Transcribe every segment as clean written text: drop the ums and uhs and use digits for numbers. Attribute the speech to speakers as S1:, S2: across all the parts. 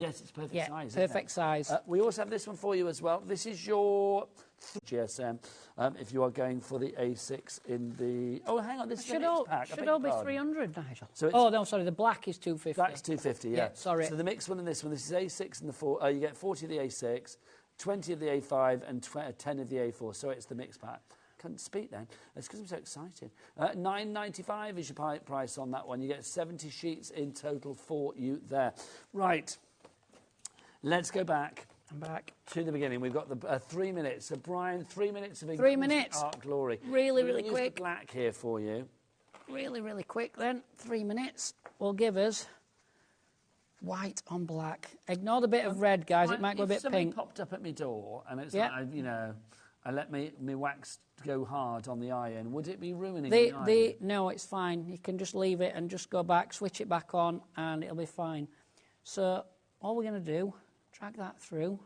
S1: Yes, it's perfect size.
S2: Perfect size.
S1: We also have this one for you as well. This is your GSM. If you are going for the A6 in the... Oh, hang on, this is a mixed pack.
S2: Should all be 300, Nigel.
S1: So
S2: oh, no, sorry, the black is 250.
S1: That's 250, yeah.
S2: Sorry.
S1: So the mixed one and this one, this is A6 and the 4. You get 40 of the A6, 20 of the A5, and 10 of the A4. So it's the mixed pack. Couldn't speak then. It's because I'm so excited. $9.95 is your price on that one. You get 70 sheets in total for you there. Right. Let's go back.
S2: I'm back.
S1: To the beginning. We've got the 3 minutes. So, Brian, 3 minutes of
S2: 3 minutes.
S1: art glory.
S2: Really, really
S1: quick.
S2: quick.
S1: The black here for you.
S2: Really, really quick then. 3 minutes will give us white on black. Ignore the bit of red, guys. It might go a bit pink.
S1: If somebody popped up at my door and it's like, you know, I let me wax go hard on the iron, would it be ruining the iron?
S2: No, it's fine. You can just leave it and just go back, switch it back on, and it'll be fine. So all we're going to do, drag that through.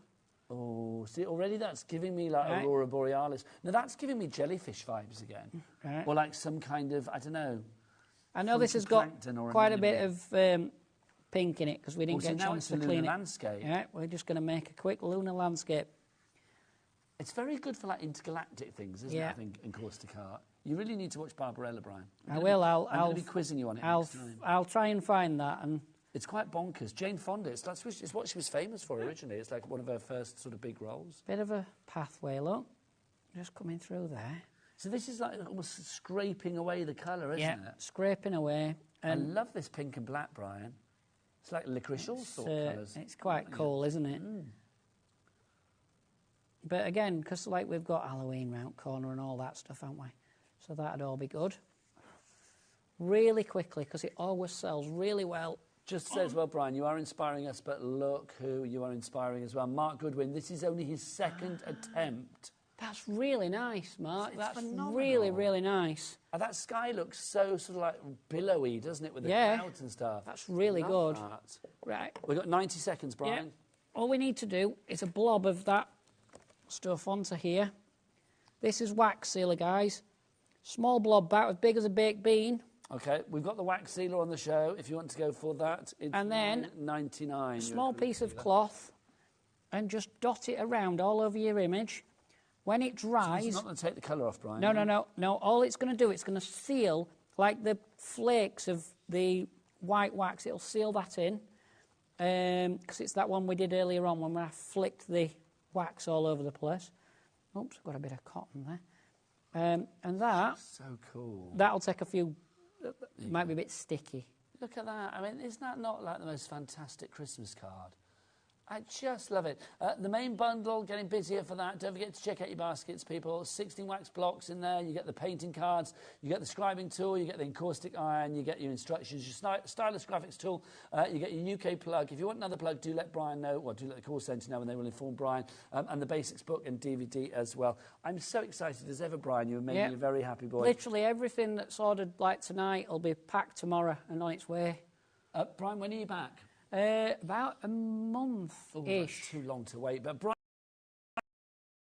S1: Oh, see, already that's giving me like Aurora Borealis. Now, that's giving me jellyfish vibes again. Right. Or like some kind of, I don't know.
S2: I know this has got quite a bit of pink in it because we didn't get a chance to clean it.
S1: Landscape.
S2: Yeah, we're just going to make a quick lunar landscape.
S1: It's very good for like intergalactic things, isn't it? I think, in Caustic Art. You really need to watch Barbarella, Brian.
S2: I will.
S1: I'm going to be quizzing you on it next time.
S2: I'll try and find that. And
S1: it's quite bonkers. Jane Fonda, it's what she was famous for originally. It's like one of her first sort of big roles.
S2: Bit of a pathway, look. Just coming through there.
S1: So this is like almost scraping away the colour, isn't it?
S2: Yeah, scraping away.
S1: I love this pink and black, Brian. It's like licorice all sort of colours.
S2: It's quite cool, isn't it? Mm. But again, because like we've got Halloween round corner and all that stuff, haven't we? So that'd all be good. Really quickly, because it always sells really well.
S1: Just says, well, Brian, you are inspiring us, but look who you are inspiring as well. Mark Goodwin, this is only his second attempt.
S2: That's really nice, Mark. That's
S1: phenomenal.
S2: Really, really nice.
S1: That sky looks so sort of like billowy, doesn't it, with the clouds and stuff.
S2: That's really good.
S1: That.
S2: Right.
S1: We've got 90 seconds, Brian.
S2: All we need to do is a blob of that stuff onto here. This is wax sealer, guys. Small blob, about as big as a baked bean.
S1: Okay, we've got the wax sealer on the show. If you want to go for that, it's
S2: and then
S1: $9.99.
S2: A small piece of cloth, and just dot it around all over your image. When it dries...
S1: So it's not going to take the colour off, Brian?
S2: No. All it's going to do, it's going to seal, like the flakes of the white wax, it'll seal that in. Because it's that one we did earlier on when I flicked the wax all over the place. Oops, I've got a bit of cotton there. And that...
S1: So cool.
S2: That'll take a few... might be a bit sticky.
S1: Look at that. I mean, isn't that not like the most fantastic Christmas card? I just love it. The main bundle, getting busier for that. Don't forget to check out your baskets, people. 16 wax blocks in there. You get the painting cards. You get the scribing tool. You get the encaustic iron. You get your instructions, your stylus graphics tool. You get your UK plug. If you want another plug, do let Brian know, or do let the call centre know, and they will inform Brian. And the basics book and DVD as well. I'm so excited as ever, Brian. You have made me a very happy boy.
S2: Literally everything that's ordered like tonight will be packed tomorrow and on its way.
S1: Brian, when are you back?
S2: About a month-ish.
S1: Too long to wait. But Brian,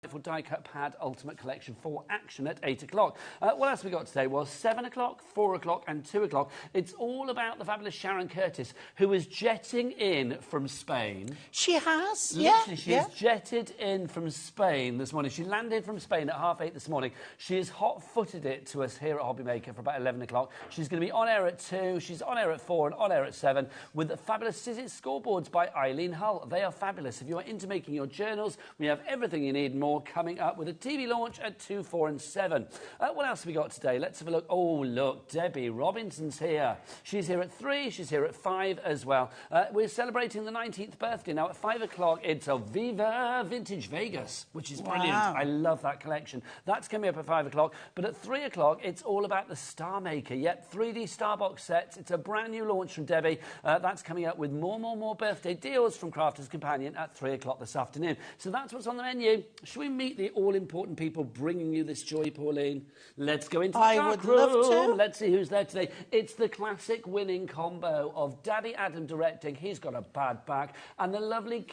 S1: for die-cut pad ultimate collection for action at 8 o'clock. What else we got today? Well, 7 o'clock, 4 o'clock and 2 o'clock. It's all about the fabulous Sharon Curtis, who is jetting in from Spain.
S2: She has,
S1: Literally, she has jetted in from Spain this morning. She landed from Spain at 8:30 this morning. She has hot-footed it to us here at HobbyMaker for about 11 o'clock. She's going to be on air at 2, she's on air at 4 and on air at 7 with the fabulous Scissors scoreboards by Eileen Hull. They are fabulous. If you are into making your journals, we have everything you need and more coming up with a TV launch at 2, 4 and 7. What else have we got today? Let's have a look. Oh, look, Debbie Robinson's here. She's here at 3, she's here at 5 as well. We're celebrating the 19th birthday. Now, at 5 o'clock, it's a Viva Vintage Vegas, which is brilliant. I love that collection. That's coming up at 5 o'clock. But at 3 o'clock, it's all about the Star Maker. Yep, 3D Starbox sets. It's a brand new launch from Debbie. That's coming up with more birthday deals from Crafter's Companion at 3 o'clock this afternoon. So that's what's on the menu. Should we meet the all-important people bringing you this joy, Pauline? Let's go into the dark room.
S2: Love to.
S1: Let's see who's there today. It's the classic winning combo of Daddy Adam directing. He's got a bad back. And the lovely...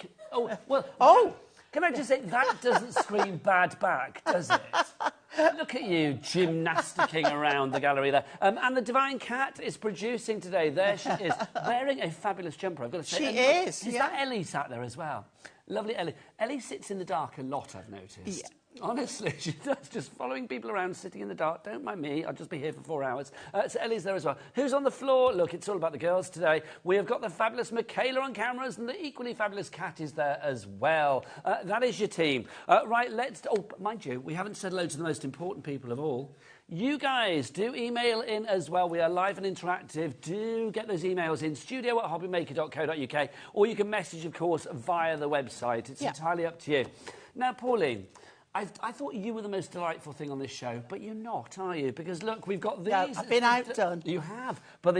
S1: Can I just say, that doesn't scream bad back, does it? Look at you gymnasticking around the gallery there. And the Divine Cat is producing today. There she is, wearing a fabulous jumper, I've got to say.
S2: She is,
S1: Is that Ellie sat there as well? Lovely Ellie. Ellie sits in the dark a lot, I've noticed.
S2: Yeah.
S1: Honestly, she does, just following people around, sitting in the dark. Don't mind me, I'll just be here for 4 hours. So Ellie's there as well. Who's on the floor? Look, it's all about the girls today. We have got the fabulous Michaela on cameras, and the equally fabulous Kat is there as well. That is your team. Right, let's... Oh, mind you, we haven't said hello to the most important people of all. You guys, do email in as well. We are live and interactive. Do get those emails in, studio@hobbymaker.co.uk, or you can message, of course, via the website. It's entirely up to you. Now, Pauline... I thought you were the most delightful thing on this show, but you're not, are you? Because, look, we've got these...
S2: No, I've been outdone.
S1: You have, but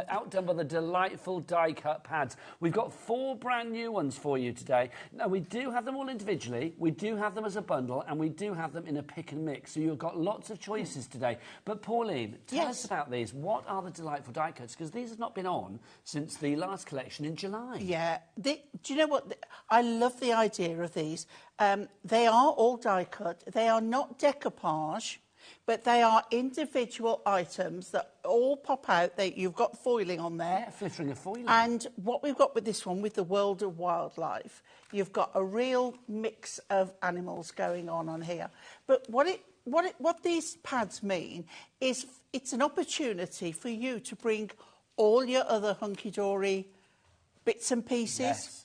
S1: outdone by the delightful die-cut pads. We've got 4 brand new ones for you today. Now, we do have them all individually, we do have them as a bundle, and we do have them in a pick and mix, so you've got lots of choices today. But, Pauline, tell us about these. What are the delightful die-cuts? Because these have not been on since the last collection in July.
S2: Yeah. Do you know what? I love the idea of these. They are all die-cut. They are not decoupage, but they are individual items that all pop out. You've got foiling on there.
S1: Yeah, flittering of foiling.
S2: And what we've got with this one, with the World of Wildlife, you've got a real mix of animals going on here. But what these pads mean is it's an opportunity for you to bring all your other hunky-dory bits and pieces,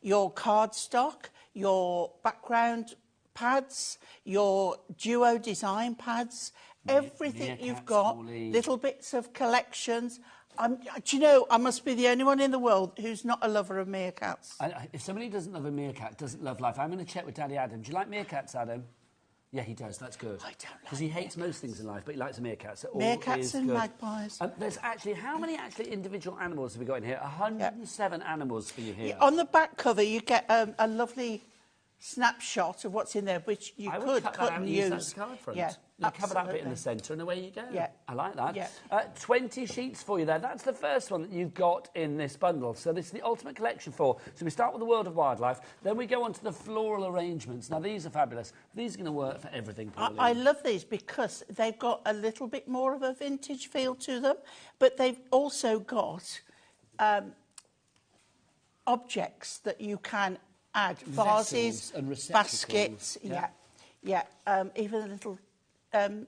S2: your cardstock, your background pads, your duo design pads, everything you've got, little bits of collections. Do you know, I must be the only one in the world who's not a lover of meerkats.
S1: If somebody doesn't love a meerkat, doesn't love life, I'm going to check with Daddy Adam. Do you like meerkats, Adam? Yeah, he does. That's good.
S2: I don't like
S1: because he hates most things in life, but he likes a meerkat. So
S2: meerkats and
S1: good.
S2: Magpies.
S1: There's actually... How many actually individual animals have we got in here? 107 animals for you here.
S2: On the back cover, you get a lovely snapshot of what's in there, which you could cut and use.
S1: Use that card front.
S2: Yeah,
S1: you cover that bit in the centre and away you go.
S2: Yeah.
S1: I like that.
S2: Yeah.
S1: 20 sheets for you there. That's the first one that you've got in this bundle. So this is the ultimate collection for. So we start with the World of Wildlife, then we go on to the floral arrangements. Now, these are fabulous. These are going to work for everything, Pauline.
S2: I love these because they've got a little bit more of a vintage feel to them, but they've also got objects that you can add, vases,
S1: and
S2: baskets, even a little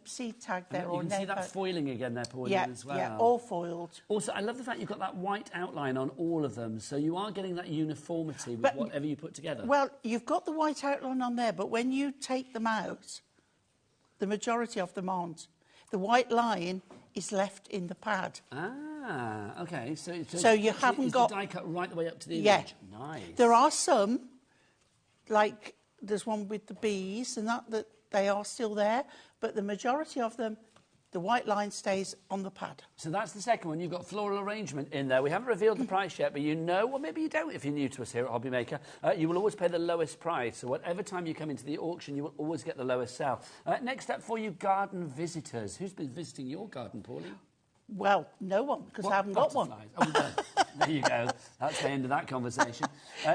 S2: seed tag there.
S1: You can see that foiling again there, Pauline, as well.
S2: Yeah, all foiled.
S1: Also, I love the fact you've got that white outline on all of them, so you are getting that uniformity with whatever you put together.
S2: Well, you've got the white outline on there, but when you take them out, the majority of them aren't. The white line is left in the pad.
S1: Ah, OK.
S2: So you haven't got...
S1: the die cut right the way up to the image?
S2: Yeah.
S1: Nice.
S2: There are some, like there's one with the bees and that they are still there, but the majority of them, the white line stays on the pad.
S1: So that's the second one. You've got floral arrangement in there. We haven't revealed the price yet, but you know, or maybe you don't if you're new to us here at HobbyMaker, you will always pay the lowest price. So whatever time you come into the auction, you will always get the lowest sell. Next up for you, garden visitors. Who's been visiting your garden, Pauline?
S2: Well, no one, because I haven't got one.
S1: Oh, there you go. That's the end of that conversation.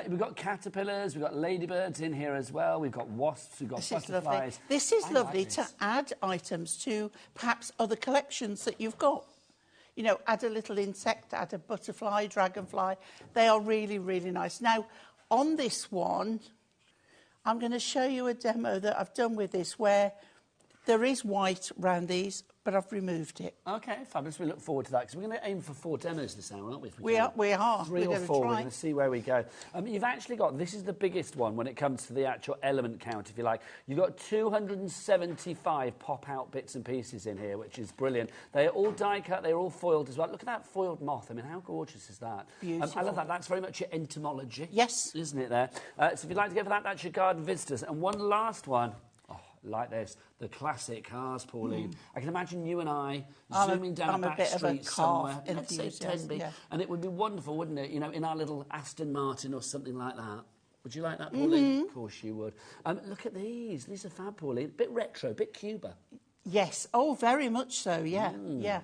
S1: We've got caterpillars, we've got ladybirds in here as well, we've got wasps, we've got butterflies.
S2: This is lovely to add items to perhaps other collections that you've got. You know, add a little insect, add a butterfly, dragonfly. They are really, really nice. Now, on this one, I'm going to show you a demo that I've done with this where there is white around these, but I've removed it. OK,
S1: fabulous. We look forward to that, because we're going to aim for 4 demos this hour, aren't we?
S2: We are.
S1: 3 or 4. We're going to see where we go. You've actually got... This is the biggest one when it comes to the actual element count, if you like. You've got 275 pop-out bits and pieces in here, which is brilliant. They're all die-cut. They're all foiled as well. Look at that foiled moth. I mean, how gorgeous is that?
S2: Beautiful.
S1: I love that. That's very much your entomology.
S2: Yes.
S1: Isn't it there? So if you'd like to go for that, that's your garden visitors. And one last one. Like this, the classic cars, Pauline. I can imagine you and I zooming down a back street somewhere, let's say Tenby, and it would be wonderful, wouldn't it? You know, in our little Aston Martin or something like that. Would you like that, Pauline? Of course you would. Look at these. These are fab, Pauline. Bit retro, bit Cuba.
S2: Yes. Oh, very much so. Yeah, yeah.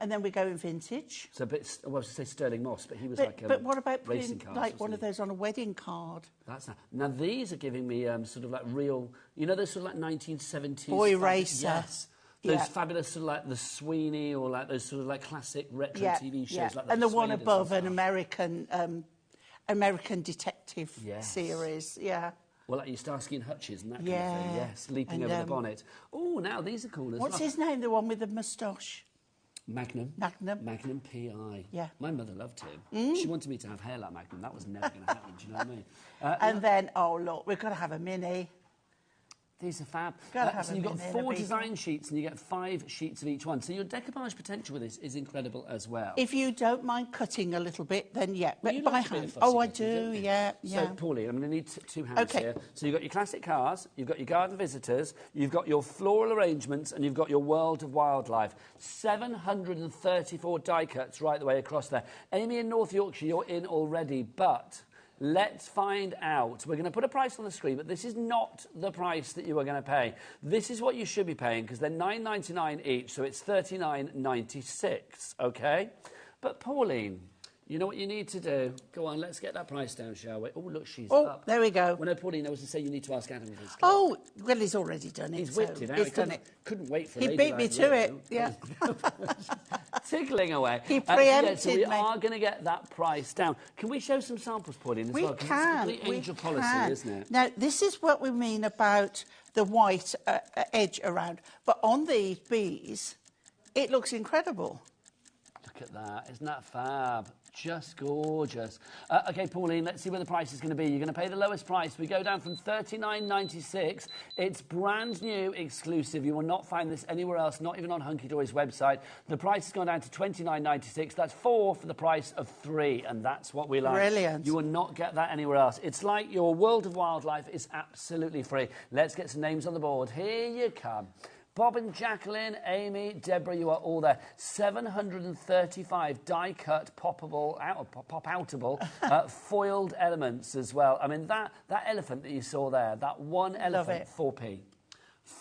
S3: And then we go in vintage.
S1: So a bit, well, I was going to say Sterling Moss, but he was
S3: But what about
S1: racing
S3: putting
S1: cars,
S3: like one
S1: wasn't
S3: of those on a wedding card?
S1: That's now these are giving me sort of like real, you know, those sort of like 1970s
S3: Boy racer.
S1: Yes, those
S3: Yeah.
S1: fabulous sort of like the Sweeney or like those sort of like classic retro
S3: Yeah,
S1: TV shows.
S3: yeah.
S1: Like
S3: And the one
S1: Persuaders
S3: above
S1: and
S3: an
S1: stuff.
S3: American detective
S1: Yes.
S3: series. Yeah.
S1: Well, like your Starsky and Hutch's and that kind of
S3: Yeah.
S1: thing. Yes, leaping
S3: And,
S1: over the bonnet. Oh, now these are cool as
S3: What's
S1: well.
S3: his name? The one with the moustache.
S1: Magnum. Magnum PI.
S3: Yeah.
S1: My mother loved him. She wanted me to have hair like Magnum. That was never going to happen, do you know what I mean?
S3: And then, oh, look, we've got to have a mini.
S1: These are fab.
S3: Gotta have
S1: So
S3: a
S1: you've got
S3: minute,
S1: 4
S3: a
S1: design sheets and you get 5 sheets of each one. So your decoupage potential with this is incredible as well.
S3: If you don't mind cutting a little bit, then yeah,
S1: Well,
S3: but
S1: you
S3: by
S1: like a bit
S3: hand.
S1: of fussy
S3: Oh, I
S1: cutting,
S3: do,
S1: don't you?
S3: yeah.
S1: So, Pauline, I'm going to need 2 hands
S3: Okay.
S1: here. So you've got your classic cars, you've got your garden visitors, you've got your floral arrangements, and you've got your world of wildlife. 734 die cuts right the way across there. Amy in North Yorkshire, you're in already, but let's find out. We're going to put a price on the screen, but this is not the price that you are going to pay. This is what you should be paying, because they're $9.99 each, so it's $39.96, okay? But Pauline, you know what you need to do? Go on, let's get that price down, shall we? Oh, look, she's up.
S3: There we go.
S1: Well, no, Pauline, I was to say you need to ask Adam if he's clock.
S3: Oh, well, he's already done it.
S1: He's whipped
S3: so
S1: it out.
S3: He's
S1: He
S3: done it.
S1: couldn't wait for
S3: He
S1: a lady
S3: beat
S1: like
S3: me to
S1: you.
S3: it, yeah.
S1: Tickling away.
S3: He
S1: Yeah,
S3: preempted
S1: so we
S3: me.
S1: are going to get that price down. Can we show some samples, Pauline, as
S3: We
S1: well? 'Cause
S3: can.
S1: It's complete angel policy,
S3: can.
S1: isn't it?
S3: Now, this is what we mean about the white edge around. But on these bees, it looks incredible.
S1: Look at that. Isn't that fab? Just gorgeous. OK, Pauline, let's see where the price is going to be. You're going to pay the lowest price. We go down from $39.96. It's brand new, exclusive. You will not find this anywhere else, not even on Hunky Dory's website. The price has gone down to $29.96. That's 4 for the price of 3, and that's what we like.
S3: Brilliant.
S1: You will not get that anywhere else. It's like your world of wildlife is absolutely free. Let's get some names on the board. Here you come. Bob and Jacqueline, Amy, Deborah, you are all there. 735 die-cut, pop-outable, foiled elements as well. I mean, that elephant that you saw there, that one elephant, 4p.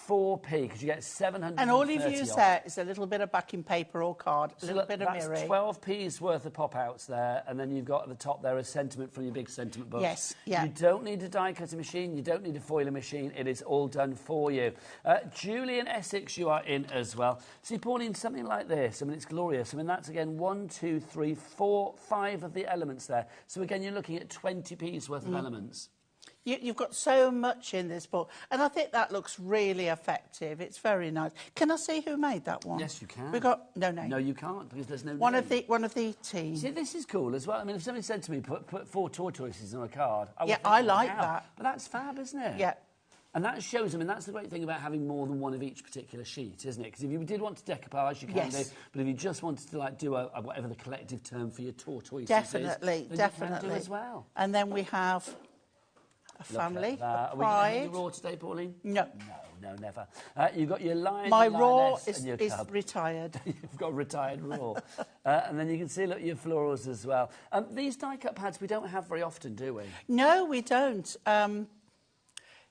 S1: 4p, because you get 730
S3: And all you've used
S1: off.
S3: there is a little bit of backing paper or card, a
S1: So
S3: little
S1: look,
S3: bit of
S1: that's
S3: mirroring.
S1: 12p's worth of pop-outs there, and then you've got at the top there a sentiment from your big sentiment book.
S3: Yes, yeah.
S1: You don't need a die-cutting machine, you don't need a foiling machine, it is all done for you. Julie in Essex, you are in as well. See, Pauline, something like this, I mean, it's glorious. I mean, that's, again, 1, 2, 3, 4, 5 of the elements there. So, again, you're looking at 20p's worth of elements.
S3: You've got so much in this book, and I think that looks really effective. It's very nice. Can I see who made that one?
S1: Yes, you can.
S3: We got no name.
S1: No, you can't, because there's no
S3: One
S1: name.
S3: of the team.
S1: See, this is cool as well. I mean, if somebody said to me, put 4 tortoises on a card, I would
S3: Yeah,
S1: think,
S3: I
S1: oh,
S3: like
S1: wow.
S3: that.
S1: But that's fab, isn't it?
S3: Yeah.
S1: And that shows, I mean, that's the great thing about having more than one of each particular sheet, isn't it? Because if you did want to decoupage, you can
S3: Yes.
S1: do. But if you just wanted to, like, do a whatever the collective term for your tortoises
S3: Definitely,
S1: is, then
S3: definitely.
S1: you can do as well.
S3: And then we have a
S1: Look
S3: family,
S1: at that.
S3: a
S1: Are we going to
S3: pride.
S1: hit your raw today, Pauline?
S3: No.
S1: No, never. You've got your lion,
S3: My
S1: your
S3: raw
S1: lioness and your
S3: is
S1: cub.
S3: retired.
S1: You've got retired raw. And then you can see, look, your florals as well. These die-cut pads we don't have very often, do we?
S3: No, we don't.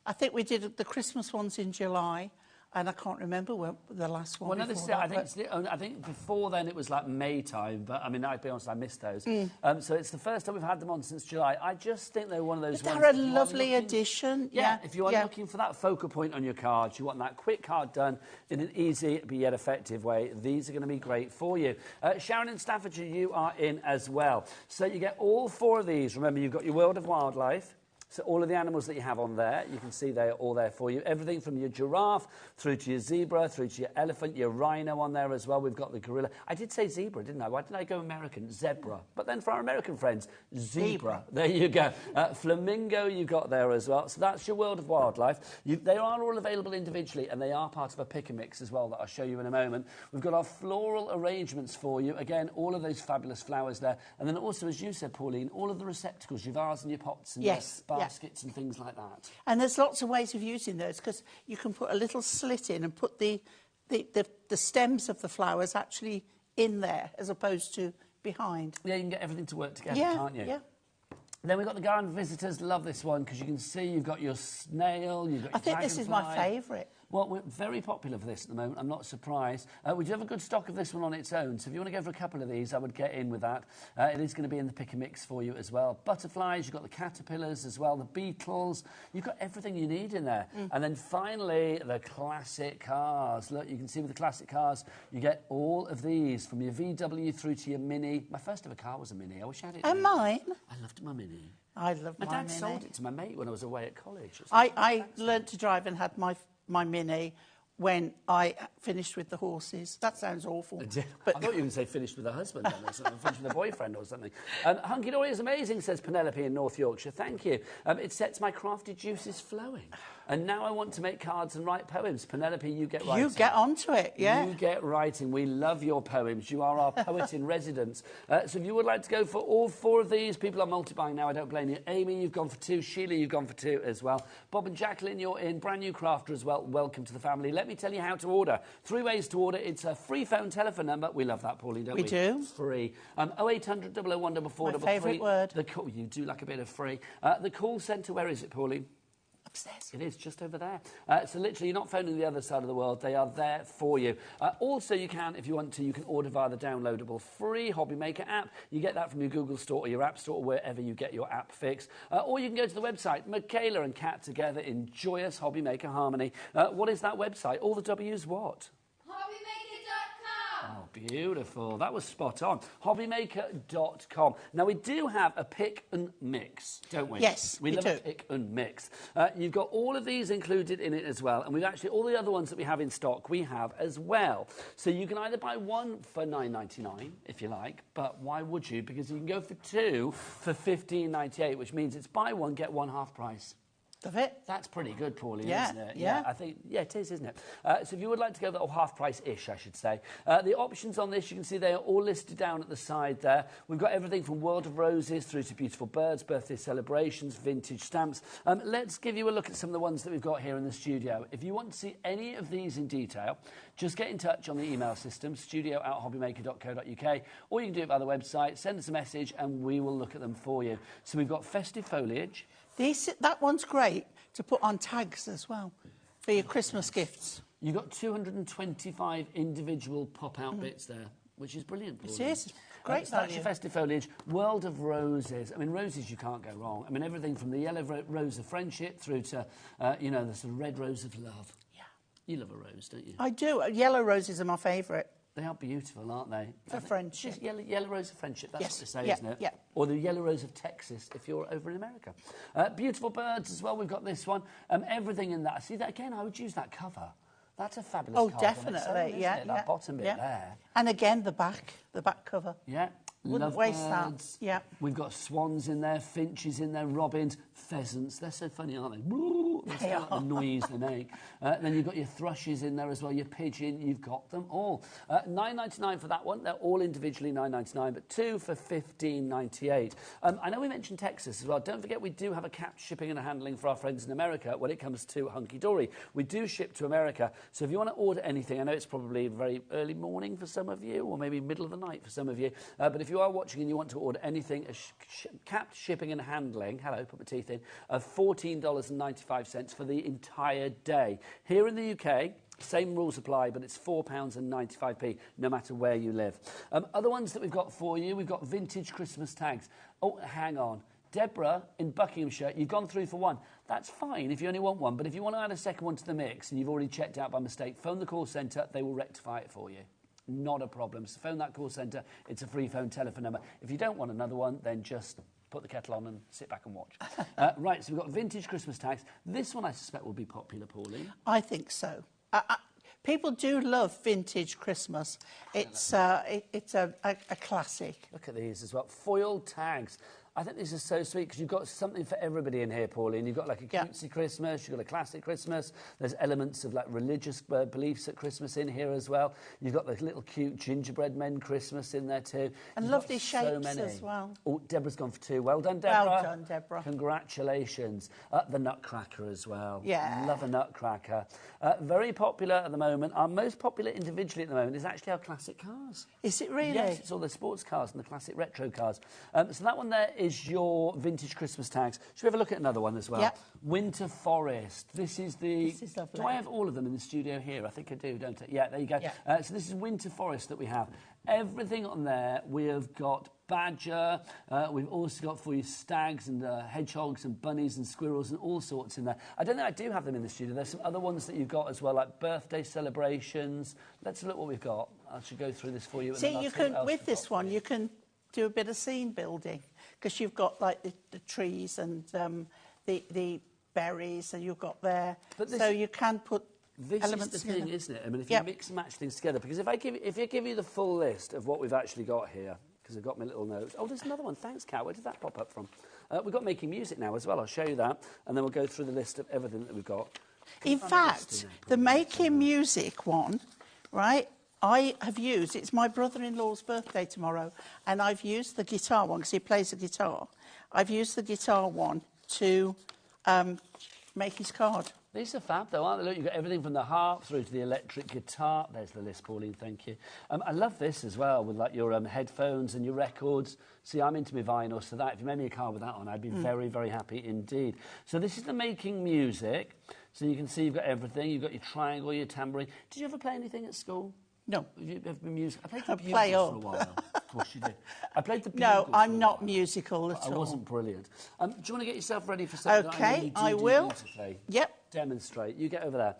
S3: I think we did the Christmas ones in July, and I can't remember when the last one.
S1: Well, no, this
S3: before
S1: is it.
S3: that,
S1: I think, it's the only, I think before then it was like May time, but I mean, I'll be honest, I missed those. So it's the first time we've had them on since July. I just think they're one of those
S3: But
S1: ones.
S3: they're a
S1: if you are
S3: lovely
S1: looking-
S3: addition.
S1: Yeah, if you are
S3: yeah.
S1: looking for that focal point on your cards, you want that quick card done in an easy but yet effective way, these are going to be great for you. Sharon in Staffordshire, you are in as well. So you get all 4 of these. Remember, you've got your World of Wildlife. So all of the animals that you have on there, you can see they're all there for you. Everything from your giraffe through to your zebra, through to your elephant, your rhino on there as well. We've got the gorilla. I did say zebra, didn't I? Why didn't I go American? Zebra. But then for our American friends, zebra. There you go. Flamingo you've got there as well. So that's your World of Wildlife. They are all available individually, and they are part of a pick and mix as well that I'll show you in a moment. We've got our floral arrangements for you. Again, all of those fabulous flowers there. And then also, as you said, Pauline, all of the receptacles, your vase and your pots and
S3: Yes,
S1: your
S3: yeah.
S1: baskets and things like that.
S3: And there's lots of ways of using those, because you can put a little slit in and put the stems of the flowers actually in there as opposed to behind.
S1: Yeah, you can get everything to work together,
S3: Yeah,
S1: can't you?
S3: yeah.
S1: Then we've got the garden visitors. Love this one because you can see you've got your snail, you've got your
S3: I think this is my
S1: dragonfly.
S3: favourite.
S1: Well, we're very popular for this at the moment. I'm not surprised. We do have a good stock of this one on its own. So if you want to go for a couple of these, I would get in with that. It is going to be in the pick and mix for you as well. Butterflies, you've got the caterpillars as well, the beetles. You've got everything you need in there. And then finally, the classic cars. Look, you can see with the classic cars, you get all of these from your VW through to your Mini. My first ever car was a Mini. I wish I had it.
S3: And mine.
S1: I loved my Mini.
S3: I love my
S1: My dad
S3: Mini.
S1: sold it to my mate when I was away at college.
S3: I learnt to drive and had my Mini when I finished with the horses. That sounds awful.
S1: But I thought you were going to say finished with a husband then, or something, finished with a boyfriend or something. Hunky Dory is amazing, says Penelope in North Yorkshire. Thank you. It sets my crafted juices flowing. And now I want to make cards and write poems. Penelope, you get writing.
S3: You get onto it, yeah.
S1: You get writing. We love your poems. You are our poet in residence. So if you would like to go for all 4 of these, people are multiplying now. I don't blame you. Amy, you've gone for 2. Sheila, you've gone for 2 as well. Bob and Jacqueline, you're in. Brand new crafter as well. Welcome to the family. Let me tell you how to order. 3 ways to order. It's a free phone telephone number. We love that, Pauline, don't we?
S3: We do.
S1: Free. 0800 001 44
S3: My favourite word.
S1: You do like a bit of free. The call centre, where is it, Pauline?
S3: Upstairs.
S1: It is, just over there. So literally, you're not phoning the other side of the world. They are there for you. Also, you can, if you want to, you can order via the downloadable free HobbyMaker app. You get that from your Google Store or your App Store or wherever you get your app fix. Or you can go to the website, Michaela and Kat together in joyous HobbyMaker harmony. What is that website? All the W's what? Oh, beautiful. That was spot on. HobbyMaker.com. Now, we do have a pick and mix, don't we?
S3: Yes,
S1: we love
S3: do.
S1: a pick and mix. You've got all of these included in it as well, and we've actually, all the other ones that we have in stock, we have as well. So you can either buy one for $9.99, if you like, but why would you? Because you can go for 2 for $15.98, which means it's buy one, get one half price.
S3: Of it.
S1: That's pretty good, Pauline,
S3: Yeah,
S1: isn't it?
S3: yeah.
S1: I think, yeah, it is, isn't it? So if you would like to go, or half price-ish, I should say. The options on this, you can see they are all listed down at the side there. We've got everything from World of Roses through to beautiful birds, birthday celebrations, vintage stamps. Let's give you a look at some of the ones that we've got here in the studio. If you want to see any of these in detail, just get in touch on the email system, studio@hobbymaker.co.uk, or you can do it via the website, send us a message, and we will look at them for you. So we've got festive foliage.
S3: That one's great to put on tags as well for your Christmas gifts.
S1: You've got 225 individual pop-out bits there, which is brilliant.
S3: It is. Great
S1: So that's
S3: value.
S1: your festive foliage. World of Roses. I mean, roses, you can't go wrong. I mean, everything from the yellow rose of friendship through to, the sort of red rose of love.
S3: Yeah.
S1: You love a rose, don't you?
S3: I do. Yellow roses are my favourite.
S1: They are beautiful, aren't they?
S3: For friendship.
S1: Just yellow rose of friendship, that's
S3: Yes.
S1: what they say,
S3: Yeah,
S1: isn't it?
S3: yeah.
S1: Or the yellow rose of Texas, if you're over in America. Beautiful birds as well, we've got this one. Everything in that. See, that again, I would use that cover. That's a fabulous
S3: Oh,
S1: card on its own,
S3: definitely,
S1: isn't
S3: yeah.
S1: it? That bottom bit there.
S3: And again, the back cover.
S1: Yeah.
S3: Wouldn't waste that. Yeah.
S1: We've got swans in there, finches in there, robins, pheasants. They're so funny, aren't they? That's
S3: They
S1: like the noise they make. Then you've got your thrushes in there as well, your pigeon. You've got them all. $9.99 for that one. They're all individually $9.99, but 2 for $15.98. I know we mentioned Texas as well. Don't forget we do have a capped shipping and handling for our friends in America when it comes to Hunky Dory. We do ship to America, so if you want to order anything, I know it's probably very early morning for some of you, or maybe middle of the night for some of you, but if you are watching and you want to order anything, capped shipping and handling, hello, put my teeth in, of $14.95 for the entire day. Here in the UK, same rules apply, but it's £4.95 no matter where you live. Other ones that we've got for you, we've got vintage Christmas tags. Oh, hang on. Deborah in Buckinghamshire, you've gone through for one. That's fine if you only want one, but if you want to add a second one to the mix and you've already checked out by mistake, phone the call centre, they will rectify it for you. Not a problem. So phone that call centre. It's a free phone telephone number. If you don't want another one, then just put the kettle on and sit back and watch. Right, so we've got vintage Christmas tags. This one I suspect will be popular, Pauline.
S3: I think so. People do love vintage Christmas. It's a classic.
S1: Look at these as well. Foil tags. I think this is so sweet because you've got something for everybody in here, Pauline. You've got like a cutesy Christmas, you've got a classic Christmas. There's elements of like religious beliefs at Christmas in here as well. You've got the little cute gingerbread men Christmas in there too.
S3: And
S1: You've
S3: lovely
S1: got
S3: shapes
S1: so many
S3: as well.
S1: Oh, Deborah's gone for 2. Well done, Deborah.
S3: Well done, Deborah.
S1: Congratulations. The Nutcracker as well.
S3: Yeah.
S1: Love a Nutcracker. Very popular at the moment. Our most popular individually at the moment is actually our classic cars.
S3: Is it really?
S1: Yes, it's all the sports cars and the classic retro cars. So that one there is your vintage Christmas tags. Should we have a look at another one as well?
S3: Yep.
S1: Winter Forest. This is the...
S3: This is lovely.
S1: Do I have all of them in the studio here? I think I do, don't I? Yeah, there you go.
S3: Yeah.
S1: So this is Winter Forest that we have. Everything on there, we have got badger, we've also got for you stags and hedgehogs and bunnies and squirrels and all sorts in there. I don't think I do have them in the studio. There's some other ones that you've got as well, like birthday celebrations. Let's look what we've got. I should go through this for you.
S3: See, you can, with this one, you can do a bit of scene building because you've got like the trees and the berries and you've got there. So you can put elements
S1: is the thing,
S3: in
S1: isn't it? I mean, if you mix and match things together, because if I give you the full list of what we've actually got here, because I've got my little notes. Oh, there's another one. Thanks, Kat. Where did that pop up from? We've got making music now as well. I'll show you that, and then we'll go through the list of everything that we've got.
S3: In fact, the making music one, right? I have used. It's my brother-in-law's birthday tomorrow, and I've used the guitar one because he plays the guitar. I've used the guitar one to make his card.
S1: These are fab, though, aren't they? Look, you've got everything from the harp through to the electric guitar. There's the list, Pauline, thank you. I love this as well, with, like, your headphones and your records. See, I'm into my vinyl, so that, if you made me a card with that on, I'd be very, very happy indeed. So this is the making music. So you can see you've got everything. You've got your triangle, your tambourine. Did you ever play anything at school?
S3: No.
S1: Have you ever been music? I played the
S3: Play
S1: bugle
S3: up.
S1: for a while. Of course you did. I played the bugle.
S3: No,
S1: for
S3: I'm
S1: a
S3: not
S1: while.
S3: musical at all.
S1: I wasn't brilliant. Do you want to get yourself ready for something that I know you
S3: I
S1: do
S3: will.
S1: beautifully?
S3: Yep.
S1: Demonstrate. You get over there.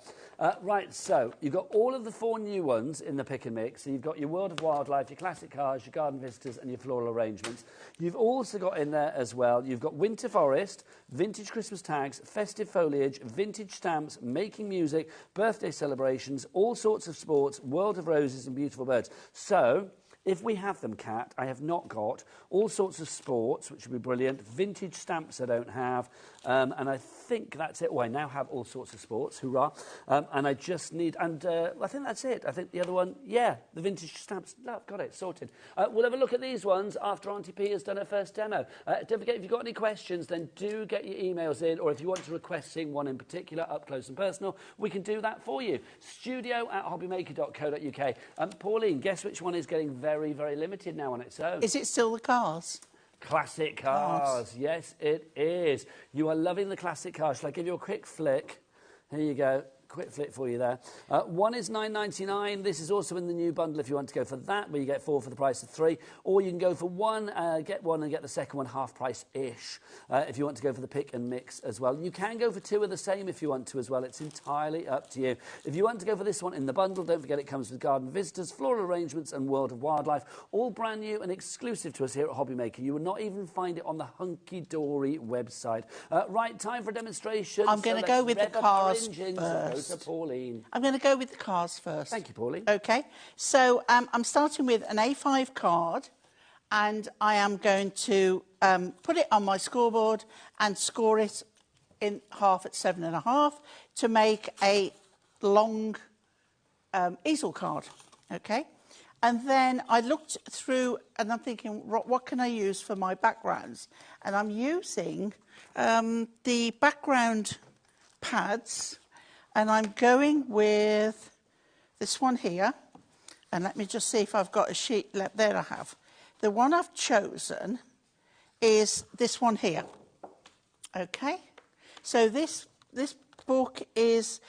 S1: Right, so you've got all of the 4 new ones in the pick and mix. So you've got your World of Wildlife, your classic cars, your garden visitors and your floral arrangements. You've also got in there as well, you've got Winter Forest, vintage Christmas tags, festive foliage, vintage stamps, making music, birthday celebrations, all sorts of sports, World of Roses and beautiful birds. So if we have them, Kat, I have not got all sorts of sports, which would be brilliant, vintage stamps I don't have, and I think that's it. Oh, I now have all sorts of sports, hoorah, and I just need, and I think that's it. I think the other one, yeah, the vintage stamps, no, I've got it, sorted. We'll have a look at these ones after Auntie P has done her first demo. Don't forget, if you've got any questions, then do get your emails in, or if you want to request seeing one in particular, up close and personal, we can do that for you. studio@hobbymaker.co.uk. Pauline, guess which one is getting very, very limited now on its own?
S3: Is it still the cars?
S1: Classic cars. Yes, it is. You are loving the classic cars. Shall I give you a quick flick? Here you go. Quick flick for you there. One is £9.99. This is also in the new bundle if you want to go for that, where you get 4 for the price of 3. Or you can go for one, get one and get the second one half price-ish if you want to go for the pick and mix as well. You can go for 2 of the same if you want to as well. It's entirely up to you. If you want to go for this one in the bundle, don't forget it comes with garden visitors, floral arrangements and World of Wildlife. All brand new and exclusive to us here at HobbyMaker. You will not even find it on the hunky-dory website. Right, time for a demonstration.
S3: I'm going to go with the cars
S1: first. To Pauline.
S3: I'm going to go with the cars first.
S1: Thank you, Pauline.
S3: Okay, so I'm starting with an A5 card, and I am going to put it on my scoreboard and score it in half at 7.5 to make a long easel card. Okay, and then I looked through, and I'm thinking, what can I use for my backgrounds? And I'm using the background pads. And I'm going with this one here. And let me just see if I've got a sheet left. There I have. The one I've chosen is this one here. Okay? So this book is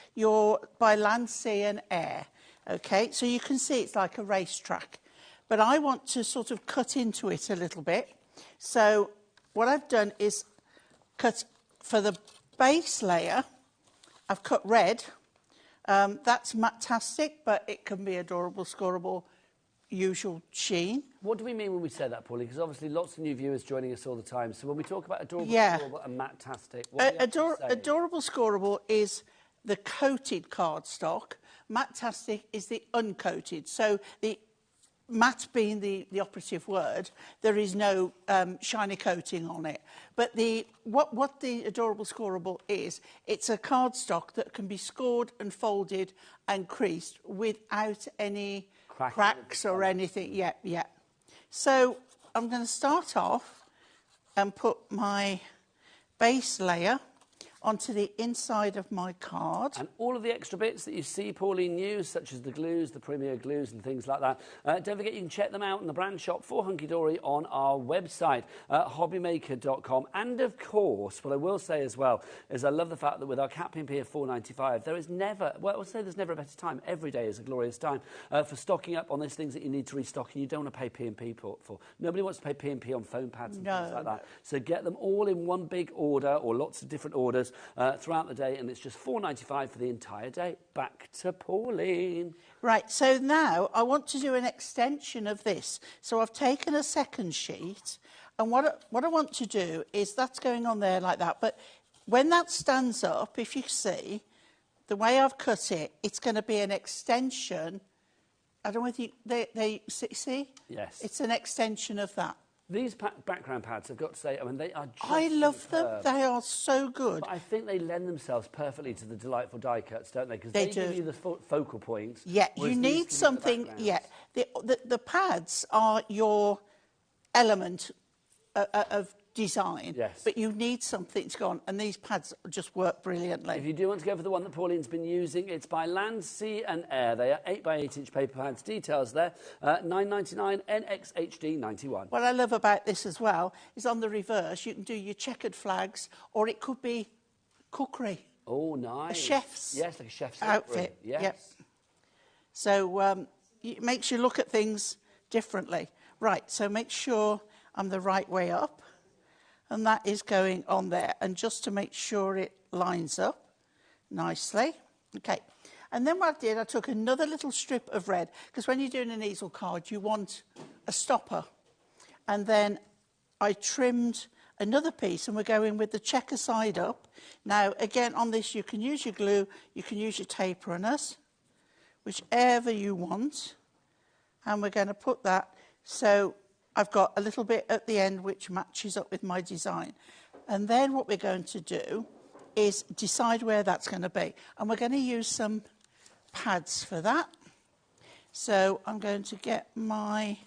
S3: by Land, Sea and Air. Okay? So you can see it's like a racetrack. But I want to sort of cut into it a little bit. So what I've done is cut for the base layer. I've cut red. That's matte-tastic, but it can be adorable, scoreable, usual sheen.
S1: What do we mean when we say that, Pauline? Because obviously lots of new viewers joining us all the time. So when we talk about adorable, scoreable and matte-tastic, what are we actually saying?
S3: Adorable, scoreable is the coated cardstock. Matte-tastic is the uncoated. So the matte being the operative word, there is no shiny coating on it. But what the adorable scoreable is, it's a cardstock that can be scored and folded and creased without any cracks or anything. Yeah. So I'm going to start off and put my base layer, onto the inside of my card.
S1: And all of the extra bits that you see Pauline use, such as the glues, the Premier glues and things like that, don't forget you can check them out in the brand shop for Hunky Dory on our website, hobbymaker.com. And of course, what I will say as well is I love the fact that with our Cat P&P of $4.95, there is never, well, I would say there's never a better time. Every day is a glorious time for stocking up on those things that you need to restock and you don't want to pay P&P for. Nobody wants to pay P&P on foam pads and things like that. So get them all in one big order or lots of different orders throughout the day, and it's just $4.95 for the entire day. Back to Pauline.
S3: Right, so now I want to do an extension of this. So I've taken a second sheet, and what I want to do is that's going on there like that. But when that stands up, if you see, the way I've cut it, it's going to be an extension. I don't know if they see?
S1: Yes.
S3: It's an extension of that.
S1: These background pads, I've got to say, I mean, they are just
S3: I love
S1: superb.
S3: them. They are so good.
S1: But I think they lend themselves perfectly to the delightful die cuts, don't they? Because
S3: They
S1: they give
S3: do.
S1: you the focal points.
S3: Yeah,
S1: whereas
S3: you
S1: these give
S3: need
S1: the
S3: something.
S1: backgrounds.
S3: Yeah, the pads are your element of design.
S1: Yes.
S3: But you need something to go on, and these pads just work brilliantly.
S1: If you do want to go for the one that Pauline's been using, it's by Land, Sea and Air. They are 8x8-inch paper pads. Details there, $9.99, NXHD 91.
S3: What I love about this as well is on the reverse, you can do your checkered flags, or it could be cookery.
S1: Oh, nice.
S3: A chef's
S1: yes, like a chef's
S3: outfit.
S1: Yes.
S3: Yep. So it makes you look at things differently. Right, so make sure I'm the right way up. And that is going on there. And just to make sure it lines up nicely. Okay. And then what I did, I took another little strip of red, because when you're doing an easel card, you want a stopper. And then I trimmed another piece, and we're going with the checker side up. Now, again, on this, you can use your glue, you can use your tape runners, whichever you want. And we're going to put that so I've got a little bit at the end which matches up with my design. And then what we're going to do is decide where that's going to be. And we're going to use some pads for that. So I'm going to get my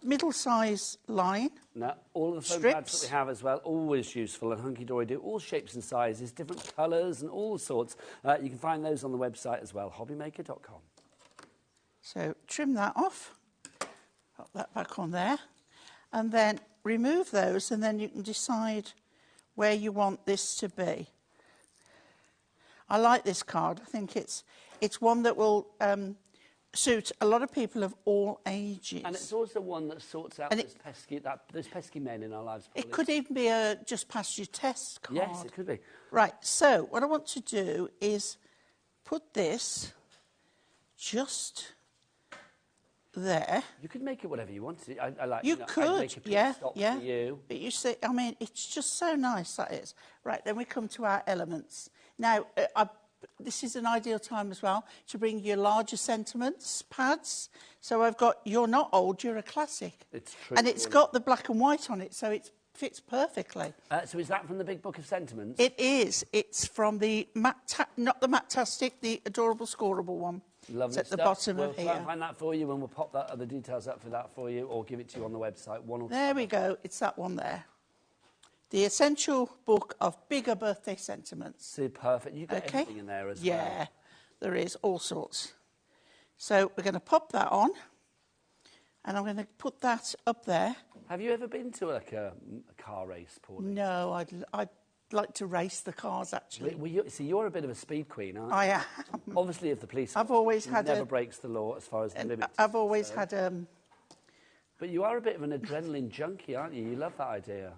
S3: middle-size line.
S1: Now, all of the foam pads that we have as well, always useful, and Hunky Dory do all shapes and sizes, different colours and all sorts. You can find those on the website as well, hobbymaker.com.
S3: So trim that off, put that back on there, and then remove those, and then you can decide where you want this to be. I like this card. I think it's one that will suit a lot of people of all ages.
S1: And it's also one that sorts out those pesky men in our lives.
S3: It could even be a just pass your test card.
S1: Yes, it could be.
S3: Right, so what I want to do is put this just there.
S1: You could make it whatever you wanted. I like.
S3: You
S1: know,
S3: could,
S1: I'd make a pit
S3: yeah.
S1: stop for you.
S3: But you see, I mean, it's just so nice, that is. Right, then we come to our elements. Now, this is an ideal time as well to bring your larger sentiments pads. So I've got You're Not Old, You're a Classic.
S1: It's true.
S3: And it's got the black and white on it, so it fits perfectly.
S1: So is that from the Big Book of Sentiments?
S3: It is. It's from the, not the Matastic, the Adorable Scoreable one.
S1: Lovely
S3: It's at the
S1: stuff.
S3: bottom
S1: We'll
S3: of here.
S1: find that for you, and we'll pop the details up for that for you, or give it to you on the website.
S3: There we go. It's that one there. The Essential Book of Bigger Birthday Sentiments.
S1: See, perfect. You've got everything in there as well.
S3: Yeah, there is all sorts. So we're going to pop that on, and I'm going to put that up there.
S1: Have you ever been to like a car race, Pauline?
S3: No, I'd like to race the cars, actually.
S1: See, you're a bit of a speed queen, aren't you?
S3: I am.
S1: Obviously, if the police...
S3: I've always had
S1: never breaks the law as far as the limits.
S3: I've always had...
S1: But you are a bit of an adrenaline junkie, aren't you? You love that idea.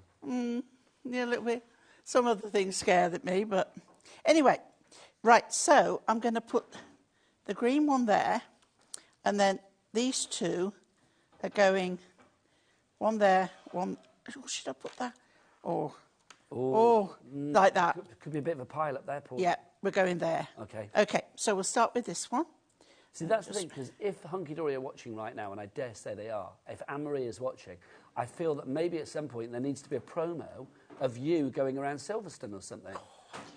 S3: Yeah, a little bit. Some of the things scare me, but... Anyway, right, so I'm going to put the green one there, and then these two are going one there, one... Oh, should I put that? Like that.
S1: Could be a bit of a pile up there, Paul.
S3: Yeah, we're going there.
S1: Okay.
S3: Okay, so we'll start with this one.
S1: See, that's the thing, because if Hunky Dory are watching right now, and I dare say they are, if Anne-Marie is watching, I feel that maybe at some point there needs to be a promo of you going around Silverstone or something.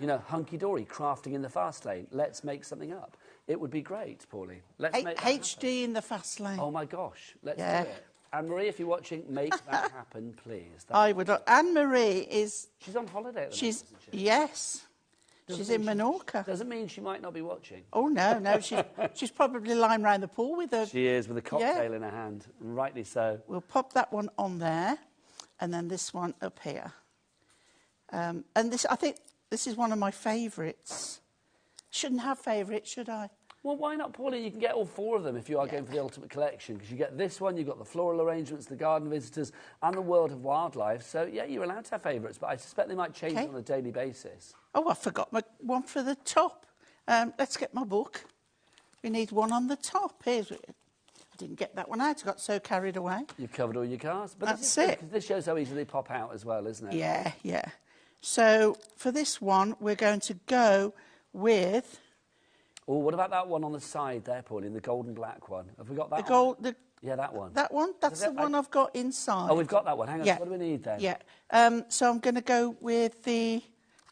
S1: You know, Hunky Dory crafting in the fast lane. Let's make something up. It would be great, Pauline. Let's make that
S3: HD in the fast lane.
S1: happen. Oh, my gosh. Let's do it. Anne-Marie, if you're watching, make that happen, please.
S3: I would. Anne-Marie is...
S1: She's on holiday at the moment, isn't she?
S3: Yes. She's in Menorca.
S1: Doesn't mean she might not be watching.
S3: Oh, no. She's probably lying around the pool with her...
S1: She is, with a cocktail in her hand. Rightly so.
S3: We'll pop that one on there, and then this one up here. And this, I think, this is one of my favourites. Shouldn't have favourites, should I?
S1: Well, why not, Pauline? You can get all 4 of them if you are going for the ultimate collection, because you get this one, you've got the floral arrangements, the garden visitors, and the world of wildlife. So, yeah, you're allowed to have favourites, but I suspect they might change on a daily basis.
S3: Oh, I forgot my one for the top. Let's get my book. We need one on the top. I didn't get that one out. I got so carried away.
S1: You've covered all your cars. But
S3: That's it.
S1: This shows how easily they pop out as well, isn't it?
S3: Yeah, yeah. So, for this one, we're going to go with...
S1: Oh, what about that one on the side there, Pauline, the golden black one? Have we got that Yeah, that one.
S3: That one? That's the one I've got inside.
S1: Oh, we've got that one. Hang on.
S3: Yeah.
S1: What do we need then?
S3: Yeah. So I'm going to go with the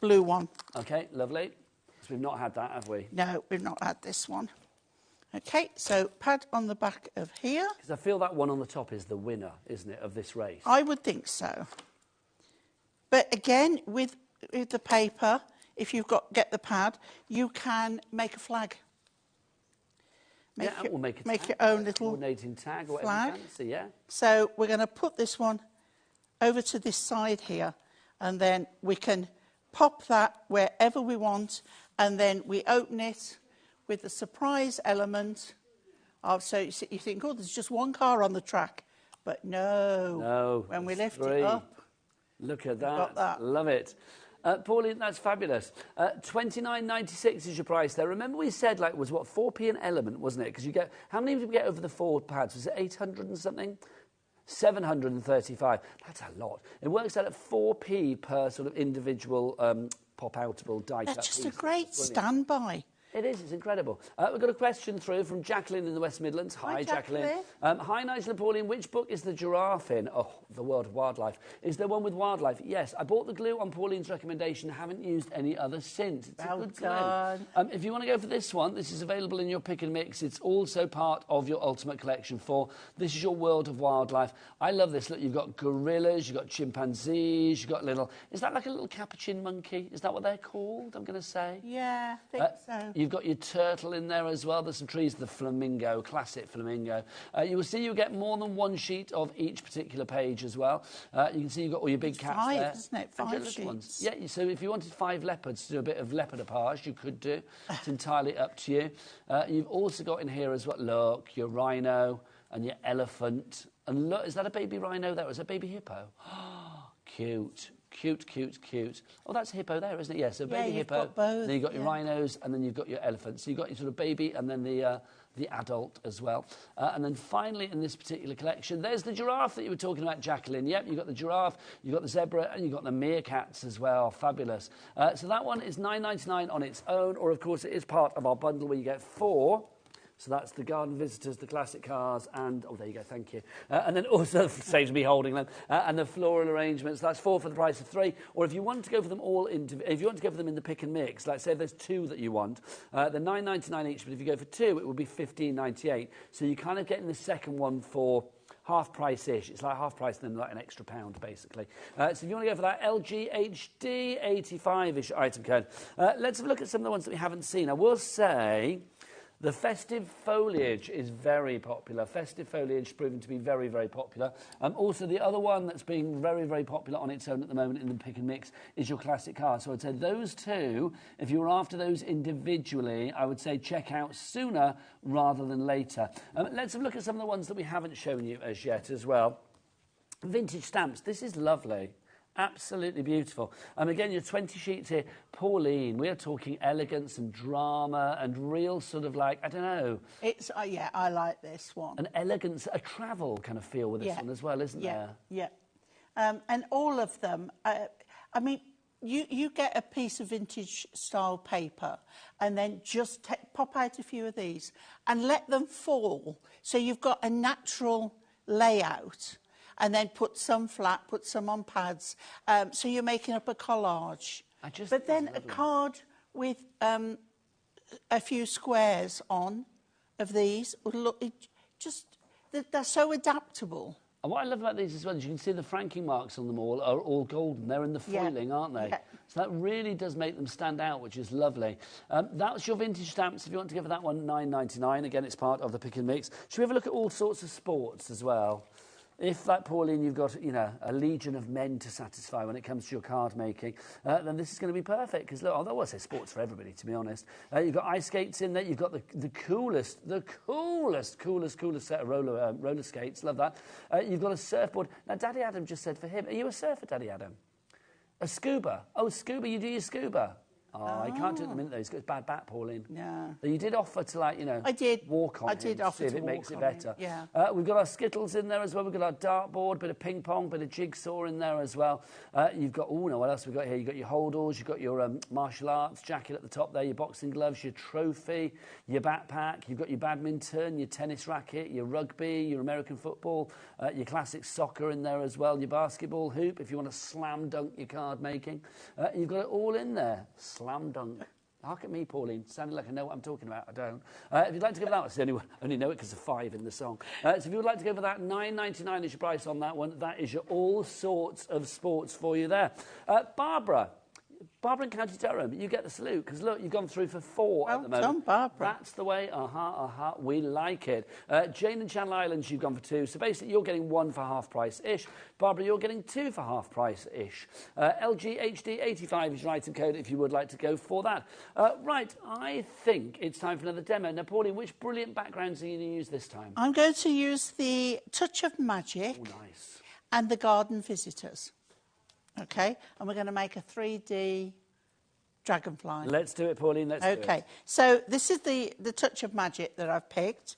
S3: blue one.
S1: OK, lovely. So we've not had that, have we?
S3: No, we've not had this one. OK, so pad on the back of here.
S1: Because I feel that one on the top is the winner, isn't it, of this race?
S3: I would think so. But again, with the paper... If you've get the pad, you can make a flag.
S1: We'll make a
S3: make
S1: tag,
S3: your own little
S1: coordinating tag or
S3: flag.
S1: whatever you fancy, yeah.
S3: So we're going to put this one over to this side here, and then we can pop that wherever we want, and then we open it with the surprise element. So you think, oh, there's just one car on the track. But no, when we lift
S1: 3.
S3: it up,
S1: look at that.
S3: Got that.
S1: Love it. Pauline, that's fabulous. $29.96 is your price there. Remember we said, like, was what, 4p an element, wasn't it? Because you get, how many did we get over the 4 pads? Was it 800 and something? 735. That's a lot. It works out at 4p per sort of individual pop-outable die-cut
S3: that's just
S1: piece.
S3: a great standby.
S1: It is, it's incredible. We've got a question through from Jacqueline in the West Midlands. Hi, Jacqueline. Hi, Nigel and Pauline. Which book is the giraffe in? Oh, the world of wildlife. Is there one with wildlife? Yes. I bought the glue on Pauline's recommendation. Haven't used any other since. It's a good glue. If you want to go for this one, this is available in your pick and mix. It's also part of your ultimate collection for. This is your world of wildlife. I love this. Look, you've got gorillas, you've got chimpanzees, you've got little... Is that like a little capuchin monkey? Is that what they're called, I'm going to say?
S3: Yeah, I think so.
S1: You've got your turtle in there as well. There's some trees, the flamingo, classic flamingo. You will see you get more than one sheet of each particular page as well. You can see you've got all your big cats
S3: 5,
S1: there.
S3: isn't it? 5 sheets.
S1: Ones. Yeah, so if you wanted 5 leopards to do a bit of leopardage, you could do. It's entirely up to you. You've also got in here as well, look, your rhino and your elephant. And look, is that a baby rhino there? Or is that a baby hippo? Cute. Cute, cute, cute. Oh, that's a hippo there, isn't it? Yeah, so baby hippo.
S3: Got both,
S1: then you've got your rhinos, and then you've got your elephants. So you've got your sort of baby and then the adult as well. And then finally in this particular collection, there's the giraffe that you were talking about, Jacqueline. Yep, you've got the giraffe, you've got the zebra, and you've got the meerkats as well. Fabulous. So that one is $9.99 on its own, or of course it is part of our bundle where you get 4. So that's the garden visitors, the classic cars, and... Oh, there you go, thank you. And then also, saves me holding them, and the floral arrangements. That's 4 for the price of 3. Or if you want to go for them all, if you want to go for them in the pick and mix, like say if there's 2 that you want, they're $9.99 each, but if you go for 2, it will be $15.98. So you're kind of getting the second one for half price-ish. It's like half price and then like an extra £1, basically. So if you want to go for that LGHD 85-ish item code, let's have a look at some of the ones that we haven't seen. I will say... The festive foliage is very popular. Festive foliage is proven to be very, very popular. Also, the other one that's being very, very popular on its own at the moment in the pick and mix is your classic car. So I'd say those 2, if you were after those individually, I would say check out sooner rather than later. Let's have a look at some of the ones that we haven't shown you as yet as well. Vintage stamps. This is lovely. Absolutely beautiful. Again, your 20 sheets here. Pauline, we are talking elegance and drama and real sort of like, I don't know.
S3: It's, yeah, I like this one.
S1: An elegance, a travel kind of feel with this one as well, isn't there?
S3: Yeah. And all of them, I mean, you get a piece of vintage style paper and then just pop out a few of these and let them fall. So you've got a natural layout. And then put some flat, put some on pads. So you're making up a collage. But then a card with a few squares on of these. Look, they're so adaptable.
S1: And what I love about these as well is you can see the franking marks on them all are all golden. They're in the foiling, aren't they?
S3: Yeah.
S1: So that really does make them stand out, which is lovely. That's your vintage stamps. If you want to give that one £9.99, again, it's part of the pick and mix. Should we have a look at all sorts of sports as well? If, like Pauline, you've got, a legion of men to satisfy when it comes to your card making, then this is going to be perfect. Because, look, although I say sports for everybody, to be honest. You've got ice skates in there. You've got the coolest set of roller skates. Love that. You've got a surfboard. Now, Daddy Adam just said for him, are you a surfer, Daddy Adam? A scuba? Oh, scuba, you do your scuba. Oh, I can't do it at the minute, though. He's got his bad back, Pauline.
S3: No.
S1: You did offer to,
S3: I did.
S1: walk on
S3: I did
S1: him,
S3: offer
S1: see if
S3: to
S1: it makes
S3: walk
S1: it
S3: on
S1: better.
S3: him, yeah.
S1: We've got our Skittles in there as well. We've got our dartboard, bit of ping pong, bit of jigsaw in there as well. You've got, what else have we got here? You've got your holdalls, you've got your martial arts jacket at the top there, your boxing gloves, your trophy, your backpack. You've got your badminton, your tennis racket, your rugby, your American football, your classic soccer in there as well, your basketball hoop, if you want to slam dunk your card making. You've got it all in there. Slam dunk. Hark at me, Pauline, sounding like I know what I'm talking about. I don't. If you'd like to go for that, I only know it because of 5 in the song. So if you would like to go for that, £9.99 is your price on that one. That is your all sorts of sports for you there. Barbara in County Durham, you get the salute, because look, you've gone through for 4 at the moment.
S3: Well done, Barbara.
S1: That's the way, we like it. Jane in Channel Islands, you've gone for 2, so basically you're getting 1 for half price-ish. Barbara, you're getting 2 for half price-ish. LGHD85 is your item code if you would like to go for that. Right, I think it's time for another demo. Now, Pauline, which brilliant backgrounds are you going to use this time?
S3: I'm going to use the Touch of Magic and the Garden Visitors. Okay, and we're going to make a 3D dragonfly.
S1: Let's do it, Pauline, let's do it.
S3: Okay, so this is the Touch of Magic that I've picked,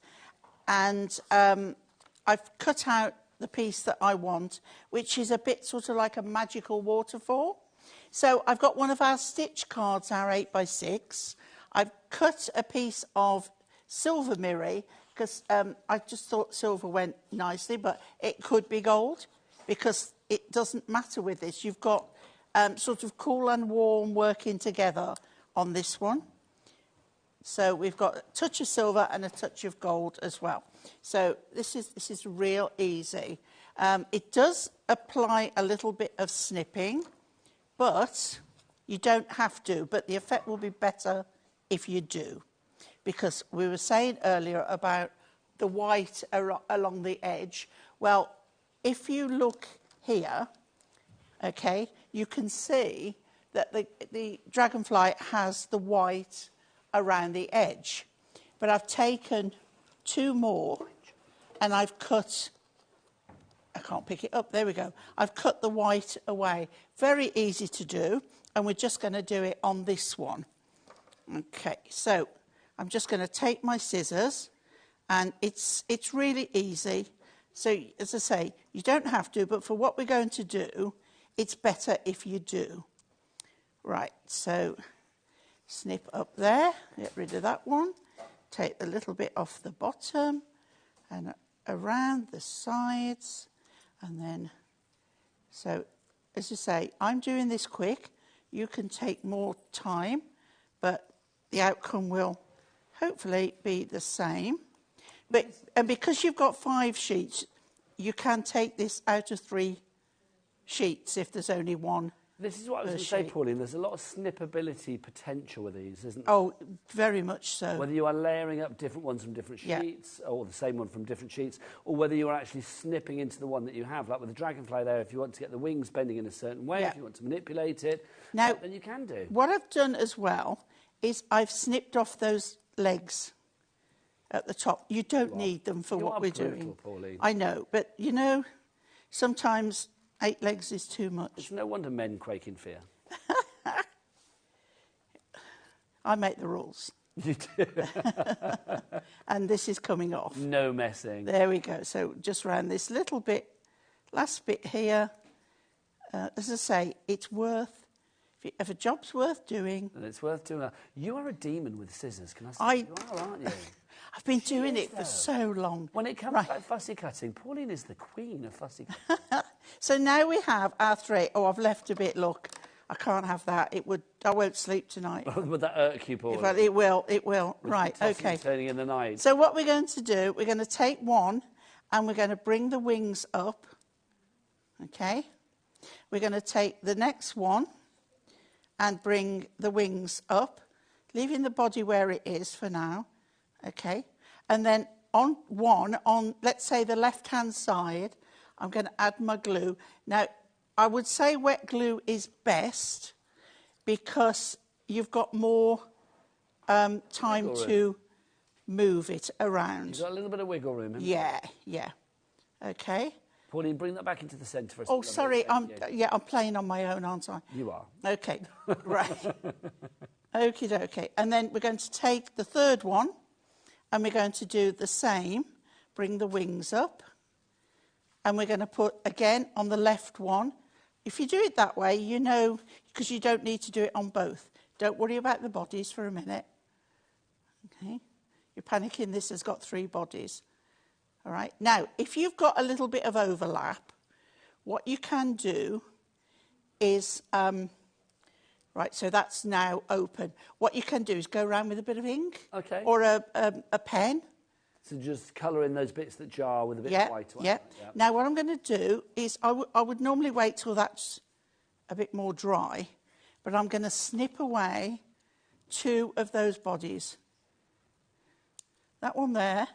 S3: and I've cut out the piece that I want, which is a bit sort of like a magical waterfall. So I've got one of our stitch cards, our 8x6. I've cut a piece of silver mirror, because I just thought silver went nicely, but it could be gold, because it doesn't matter with this. You've got sort of cool and warm working together on this one. So we've got a touch of silver and a touch of gold as well. So this is real easy. It does apply a little bit of snipping, but you don't have to. But the effect will be better if you do, because we were saying earlier about the white along the edge. Well, if you look here, okay, you can see that the dragonfly has the white around the edge. But I've taken 2 more and I've cut, I can't pick it up, there we go. I've cut the white away. Very easy to do, and we're just going to do it on this one. Okay, so I'm just going to take my scissors, and it's really easy. So, as I say, you don't have to, but for what we're going to do, it's better if you do. Right, so snip up there, get rid of that one, take the little bit off the bottom and around the sides, and then, so, as I say, I'm doing this quick. You can take more time, but the outcome will hopefully be the same. And because you've got 5 sheets, you can take this out of 3 sheets if there's only 1.
S1: This is what I was going to say, Pauline. There's a lot of snippability potential with these, isn't there?
S3: Oh, very much so.
S1: Whether you are layering up different ones from different sheets, or the same one from different sheets, or whether you are actually snipping into the one that you have, like with the dragonfly there, if you want to get the wings bending in a certain way, if you want to manipulate it,
S3: now,
S1: then you can do.
S3: What I've done as well is I've snipped off those legs at the top. You don't need them for what we're doing.
S1: Pauline.
S3: I know, but you know, sometimes 8 legs is too much.
S1: It's no wonder men quake in fear.
S3: I make the rules.
S1: You do.
S3: And this is coming off.
S1: No messing.
S3: There we go. So just around this little bit, last bit here. As I say, it's worth, if a job's worth doing.
S1: And it's worth doing. You are a demon with scissors, can I say? You are, aren't you?
S3: I've been doing it for so long.
S1: When it comes to fussy cutting, Pauline is the queen of fussy cutting.
S3: So now we have our 3. Oh, I've left a bit, look. I can't have that. I won't sleep tonight.
S1: Would that irk you, Pauline?
S3: It will. Right, okay.
S1: Turning in the night.
S3: So what we're going to do, we're going to take one and we're going to bring the wings up, okay? We're going to take the next one and bring the wings up, leaving the body where it is for now, okay? And then on let's say the left-hand side, I'm going to add my glue. Now, I would say wet glue is best because you've got more time to move it around.
S1: You've got a little bit of wiggle room.
S3: Yeah. Okay.
S1: Pauline, bring that back into the centre for us.
S3: Oh, sorry, I'm playing on my own, aren't I?
S1: You are.
S3: Okay, right. Okie dokie. And then we're going to take the third one and we're going to do the same. Bring the wings up. And we're going to put, again, on the left one. If you do it that way, you know, because you don't need to do it on both. Don't worry about the bodies for a minute. Okay. You're panicking, this has got 3 bodies. All right. Now, if you've got a little bit of overlap, what you can do is, right, so that's now open. What you can do is go around with a bit of ink.
S1: Okay.
S3: Or a pen.
S1: So just colour in those bits that jar with a bit of white.
S3: Yeah. Now, what I'm going to do is I would normally wait till that's a bit more dry, but I'm going to snip away 2 of those bodies. That one there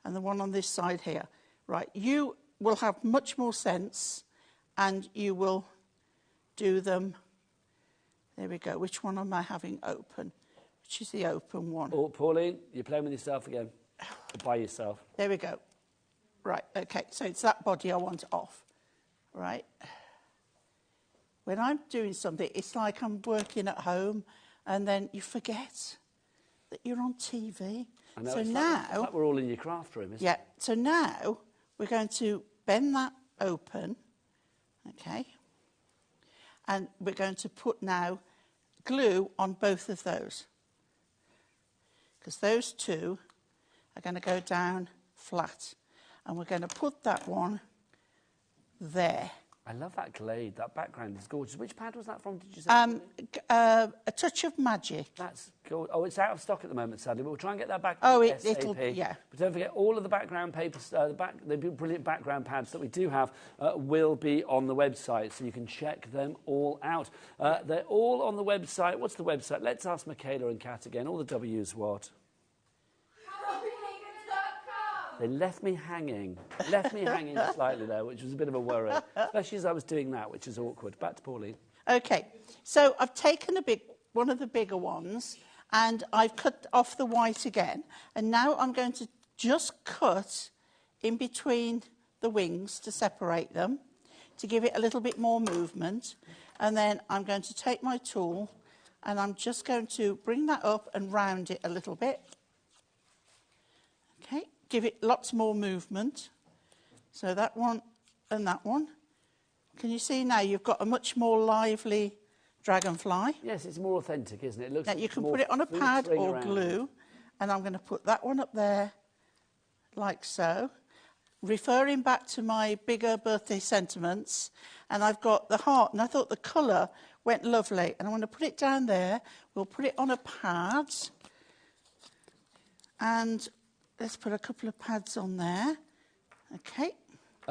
S3: and the one on this side here. Right, you will have much more sense and you will do them. There we go. Which one am I having open? Which is the open one?
S1: Oh, Pauline, you're playing with yourself again. By yourself.
S3: There we go. Right, okay, so it's that body I want off. Right. When I'm doing something, it's like I'm working at home and then you forget that you're on TV.
S1: I know,
S3: so
S1: it's
S3: now...
S1: like we're all in your craft room, isn't it?
S3: Yeah, so now we're going to bend that open, okay? And we're going to put now glue on both of those. Because those 2 are going to go down flat. And we're going to put that one there.
S1: I love that glade. That background is gorgeous. Which pad was that from, did you say?
S3: A Touch of Magic.
S1: That's gorgeous. Oh, it's out of stock at the moment, sadly, but we'll try and get that back
S3: it'll,
S1: ASAP.
S3: yeah.
S1: But don't forget, all of the background papers, the brilliant background pads that we do have will be on the website, so you can check them all out. They're all on the website. What's the website? Let's ask Michaela and Kat again. All the W's what? They left me hanging slightly there, which was a bit of a worry, especially as I was doing that, which is awkward. Back to Pauline.
S3: Okay, so I've taken one of the bigger ones and I've cut off the white again. And now I'm going to just cut in between the wings to separate them, to give it a little bit more movement. And then I'm going to take my tool and I'm just going to bring that up and round it a little bit. Okay. Give it lots more movement. So that one and that one. Can you see now you've got a much more lively dragonfly?
S1: Yes, it's more authentic, isn't it? It looks
S3: now you can put it on a pad or glue, and I'm going to put that one up there like so. Referring back to my bigger birthday sentiments, and I've got the heart, and I thought the colour went lovely. And I'm going to put it down there. We'll put it on a pad. And let's put a couple of pads on there. Okay.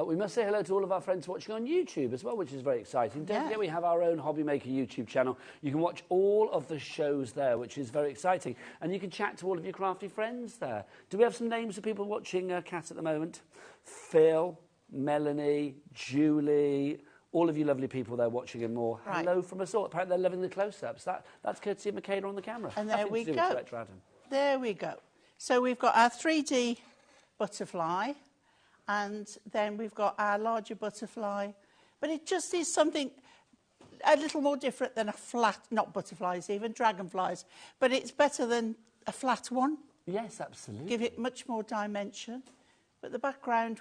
S1: We must say hello to all of our friends watching on YouTube as well, which is very exciting. Don't forget we have our own HobbyMaker YouTube channel. You can watch all of the shows there, which is very exciting. And you can chat to all of your crafty friends there. Do we have some names of people watching Kat at the moment? Phil, Melanie, Julie, all of you lovely people there watching and more. Right. Hello from us all. Apparently they're loving the close-ups. That's courtesy of Michaela on the camera.
S3: And there we go.
S1: Adam.
S3: There we go. So we've got our 3D butterfly, and then we've got our larger butterfly. But it just is something a little more different than a flat, not butterflies even, dragonflies. But it's better than a flat one.
S1: Yes, absolutely.
S3: Give it much more dimension. But the background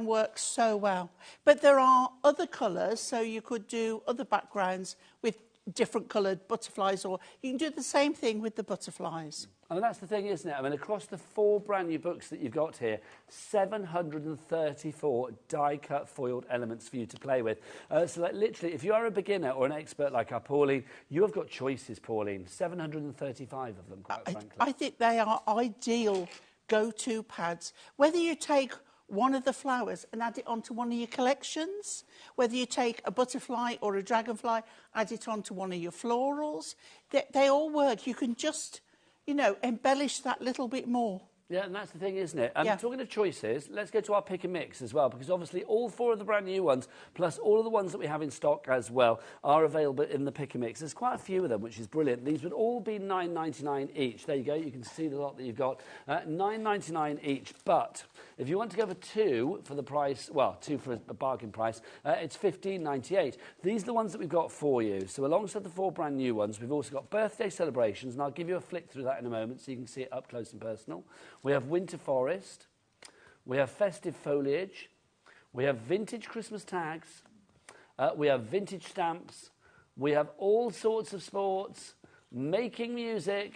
S3: works so well. But there are other colours, so you could do other backgrounds with different coloured butterflies, or you can do the same thing with the butterflies.
S1: I mean, that's the thing, isn't it? I mean, across the 4 brand new books that you've got here, 734 die-cut foiled elements for you to play with. So, like, literally, if you are a beginner or an expert like our Pauline, you have got choices, Pauline. 735 of them, quite frankly.
S3: I think they are ideal go-to pads. Whether you take one of the flowers and add it onto one of your collections. Whether you take a butterfly or a dragonfly, add it onto one of your florals. They all work. You can just, you know, embellish that little bit more.
S1: Yeah, and that's the thing, isn't it?
S3: Yeah.
S1: Talking of choices, let's go to our pick and mix as well, because obviously all 4 of the brand new ones, plus all of the ones that we have in stock as well, are available in the pick and mix. There's quite a few of them, which is brilliant. These would all be $9.99 each. There you go. You can see the lot that you've got. $9.99 each. But if you want to go for 2 for the price, well, 2 for a bargain price, it's $15.98. These are the ones that we've got for you. So alongside the 4 brand new ones, we've also got birthday celebrations, and I'll give you a flick through that in a moment so you can see it up close and personal. We have winter forest, we have festive foliage, we have vintage Christmas tags, we have vintage stamps, we have all sorts of sports, making music,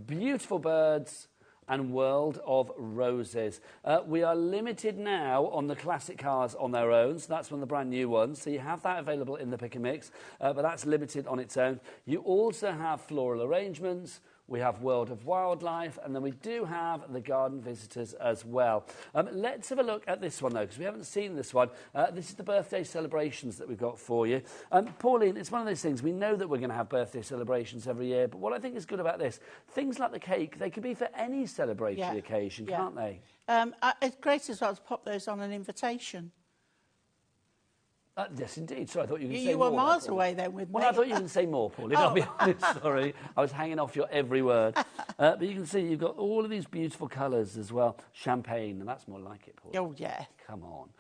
S1: beautiful birds, and World of Roses. We are limited now on the classic cars on their own, so that's one of the brand new ones. So you have that available in the pick and mix, but that's limited on its own. You also have floral arrangements. We have World of Wildlife, and then we do have the Garden Visitors as well. Let's have a look at this one, though, because we haven't seen this one. This is the birthday celebrations that we've got for you. Pauline, it's one of those things. We know that we're going to have birthday celebrations every year, but what I think is good about this, things like the cake, they could be for any celebratory occasion, can't they?
S3: It's great as well to pop those on an invitation.
S1: Yes, indeed. Sorry, I thought you were going to say
S3: You
S1: more.
S3: were miles away then with me.
S1: Well, I thought you were going to say more, Pauline. I'll be honest, sorry. I was hanging off your every word. But you can see you've got all of these beautiful colours as well. Champagne, and that's more like it, Pauline.
S3: Oh, yeah.
S1: Come on.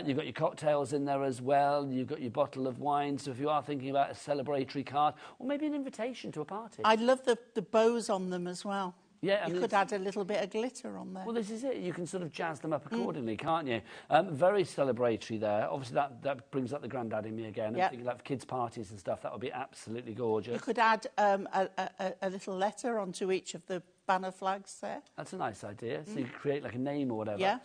S1: You've got your cocktails in there as well. You've got your bottle of wine. So if you are thinking about a celebratory card, or maybe an invitation to a party.
S3: I love the bows on them as well.
S1: Yeah,
S3: you could add a little bit of glitter on there.
S1: Well, this is it. You can sort of jazz them up accordingly, can't you? Very celebratory there. Obviously, that brings up the granddad in me again. I'm thinking like for kids' parties and stuff, that would be absolutely gorgeous.
S3: You could add a little letter onto each of the banner flags there.
S1: That's a nice idea. So you could create like a name or whatever.
S3: Yeah.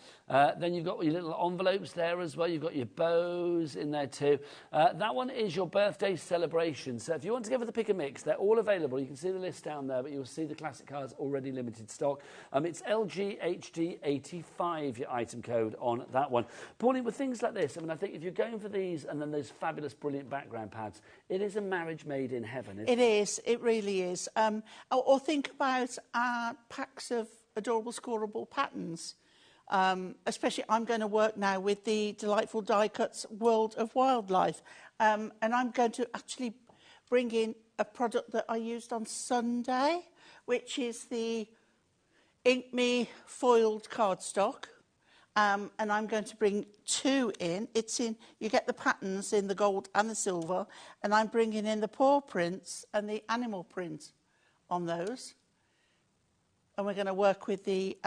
S1: Then you've got your little envelopes there as well. You've got your bows in there too. That one is your birthday celebration. So if you want to go for the pick and mix, they're all available. You can see the list down there, but you'll see the classic cars already limited stock. It's LGHD85, your item code on that one. Pauline, with things like this, I mean, I think if you're going for these and then those fabulous, brilliant background pads, it is a marriage made in heaven, isn't it?
S3: It is. It really is. Or think about packs of adorable scoreable patterns. Especially, I'm going to work now with the Delightful Die Cuts World of Wildlife. And I'm going to actually bring in a product that I used on Sunday, which is the Ink Me foiled cardstock. And I'm going to bring 2 in. You get the patterns in the gold and the silver, and I'm bringing in the paw prints and the animal print on those. And we're going to work with the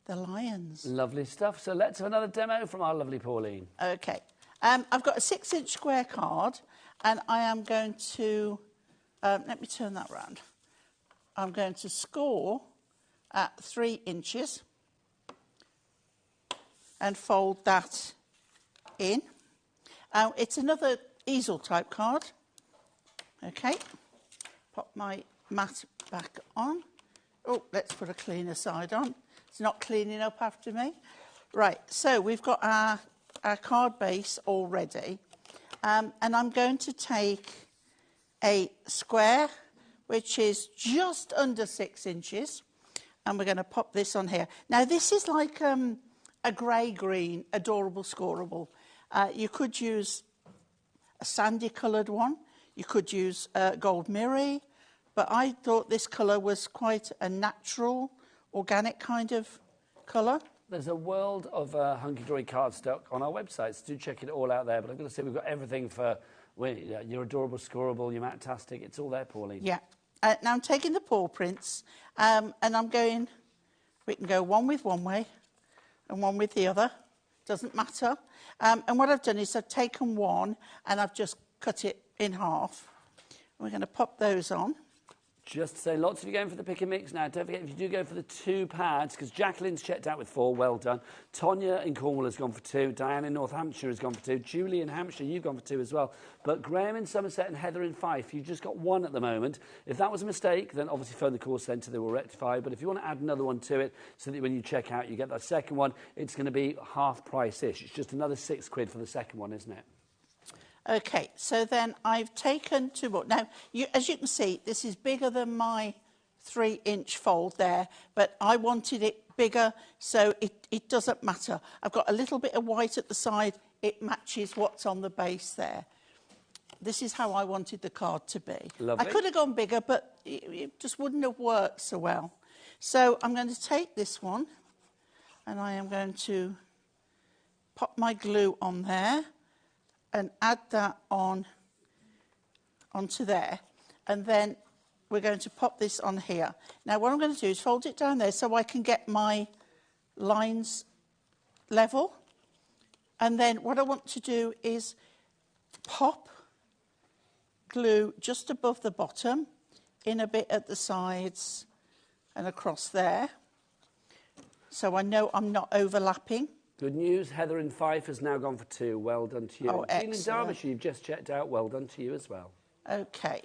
S3: lions.
S1: Lovely stuff. So let's have another demo from our lovely Pauline.
S3: Okay. I've got a 6-inch square card, and I am going to, let me turn that round. I'm going to score at 3 inches and fold that in. It's another easel type card. Okay. Pop my mat back on. Oh, let's put a cleaner side on. It's not cleaning up after me. Right, so we've got our card base all ready. And I'm going to take a square, which is just under 6 inches, and we're going to pop this on here. Now, this is like a grey-green, adorable scoreable. You could use a sandy-coloured one. You could use gold mirror. But I thought this colour was quite a natural, organic kind of colour.
S1: There's a world of hunky-dory cardstock on our website, so do check it all out there. But I've got to say, we've got everything for your adorable scoreable, your Matastic. It's all there, Pauline.
S3: Yeah. Now I'm taking the paw prints, and I'm going, we can go one with one way and one with the other. Doesn't matter. And what I've done is I've taken one and I've just cut it in half. We're going to pop those on.
S1: Just to say, lots of you going for the pick and mix now. Don't forget, if you do go for the 2 pads, because Jacqueline's checked out with 4, well done. Tonya in Cornwall has gone for 2. Diane in North Hampshire has gone for 2. Julie in Hampshire, you've gone for 2 as well. But Graham in Somerset and Heather in Fife, you've just got 1 at the moment. If that was a mistake, then obviously phone the call centre, they will rectify. But if you want to add another one to it, so that when you check out, you get that second one, it's going to be half price-ish. It's just another £6 for the second one, isn't it?
S3: Okay, so then I've taken 2 more. Now, as you can see, this is bigger than my 3-inch fold there, but I wanted it bigger, so it doesn't matter. I've got a little bit of white at the side. It matches what's on the base there. This is how I wanted the card to be.
S1: Lovely.
S3: I could have gone bigger, but it just wouldn't have worked so well. So I'm going to take this one, and I am going to pop my glue on there and add that onto there, and then we're going to pop this on here. Now what I'm going to do is fold it down there so I can get my lines level, and then what I want to do is pop glue just above the bottom, in a bit at the sides and across there, so I know I'm not overlapping.
S1: Good news, Heather in Fife has now gone for 2. Well done to you.
S3: Oh,
S1: Jean in
S3: excellent.
S1: Derbyshire, you've just checked out. Well done to you as well.
S3: Okay,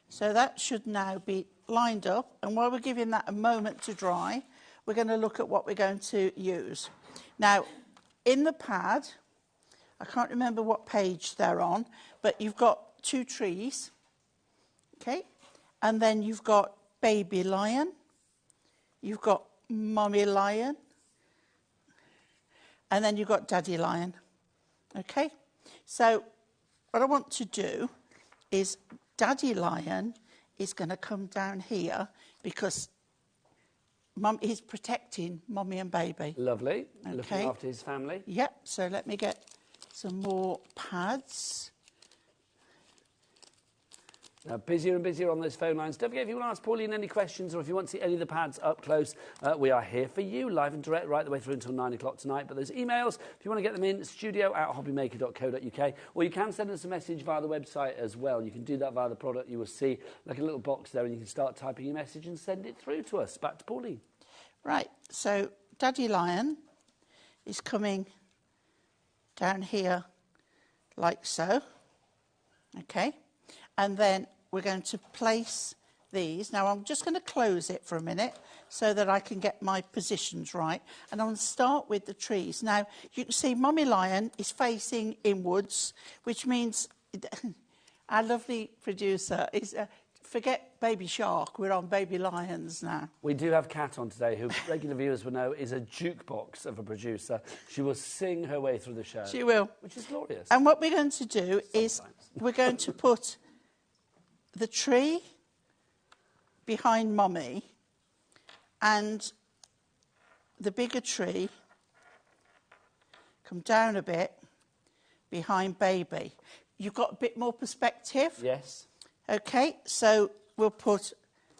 S3: so that should now be lined up, and while we're giving that a moment to dry, we're going to look at what we're going to use. Now, in the pad, I can't remember what page they're on, but you've got 2 trees, okay, and then you've got baby lion, you've got mummy lion, and then you've got daddy lion, okay? So what I want to do is daddy lion is going to come down here because he's protecting mummy and baby.
S1: Lovely.
S3: Okay.
S1: Looking after his family.
S3: Yep, so let me get some more pads.
S1: Now, busier and busier on those phone lines. Don't forget, if you want to ask Pauline any questions or if you want to see any of the pads up close, we are here for you, live and direct, right the way through until 9 o'clock tonight. But those emails, if you want to get them in, studio@hobbymaker.co.uk, or you can send us a message via the website as well. You can do that via the product. You will see like a little box there, and you can start typing your message and send it through to us. Back to Pauline.
S3: Right, so daddy lion is coming down here like so, okay? And then we're going to place these. Now, I'm just going to close it for a minute so that I can get my positions right. And I'm going to start with the trees. Now, you can see Mummy Lion is facing inwards, which means our lovely producer is... forget Baby Shark, we're on Baby Lions now.
S1: We do have Kat on today, who regular viewers will know is a jukebox of a producer. She will sing her way through the show.
S3: She will.
S1: Which is glorious.
S3: And what we're going to do is we're going to put the tree behind Mummy and the bigger tree come down a bit behind Baby. You've got a bit more perspective?
S1: Yes.
S3: Okay, so we'll put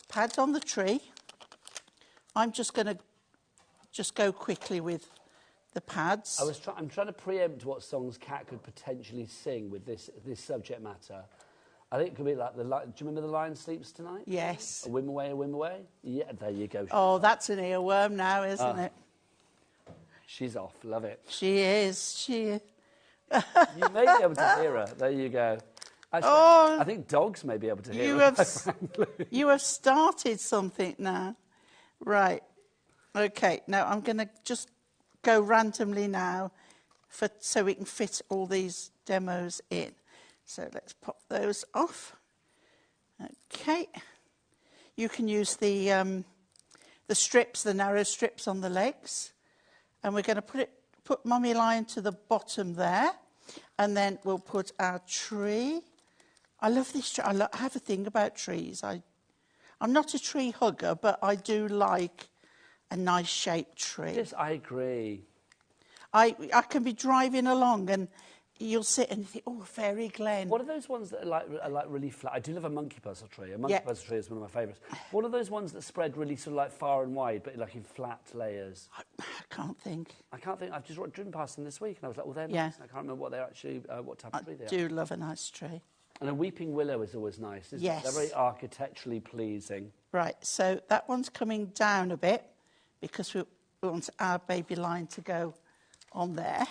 S3: pads on the tree. I'm just going to go quickly with the pads.
S1: I'm trying to preempt what songs Kat could potentially sing with this subject matter. I think it could be like do you remember The Lion Sleeps Tonight?
S3: Yes.
S1: A whim away, a whim away? Yeah, there you go.
S3: Oh, that's an earworm now, isn't it?
S1: She's off, love it.
S3: She is, she is.
S1: You may be able to hear her. There you go. Actually, I think dogs may be able to hear her.
S3: You have started something now. Right. Okay, now I'm going to just go randomly now so we can fit all these demos in. So let's pop those off. Okay. You can use the strips, the narrow strips on the legs. And we're going to put Mummy Lion to the bottom there. And then we'll put our tree. I love this tree. I have a thing about trees. I'm not a tree hugger, but I do like a nice shaped tree.
S1: Yes, I agree.
S3: I can be driving along and you'll sit and think, oh, Fairy Glen.
S1: What are those ones that are like really flat? I do love a monkey puzzle tree. A monkey puzzle tree is one of my favourites. What are those ones that spread really sort of like far and wide, but like in flat layers?
S3: I can't think.
S1: I can't think. I've just driven past them this week and I was like, well, they're nice.
S3: Yeah.
S1: I can't remember what they're actually, what type of tree they are.
S3: I do love a nice tree.
S1: And a weeping willow is always nice, isn't
S3: Yes.
S1: it? They're very architecturally pleasing.
S3: Right, so that one's coming down a bit because we want our baby lion to go on there.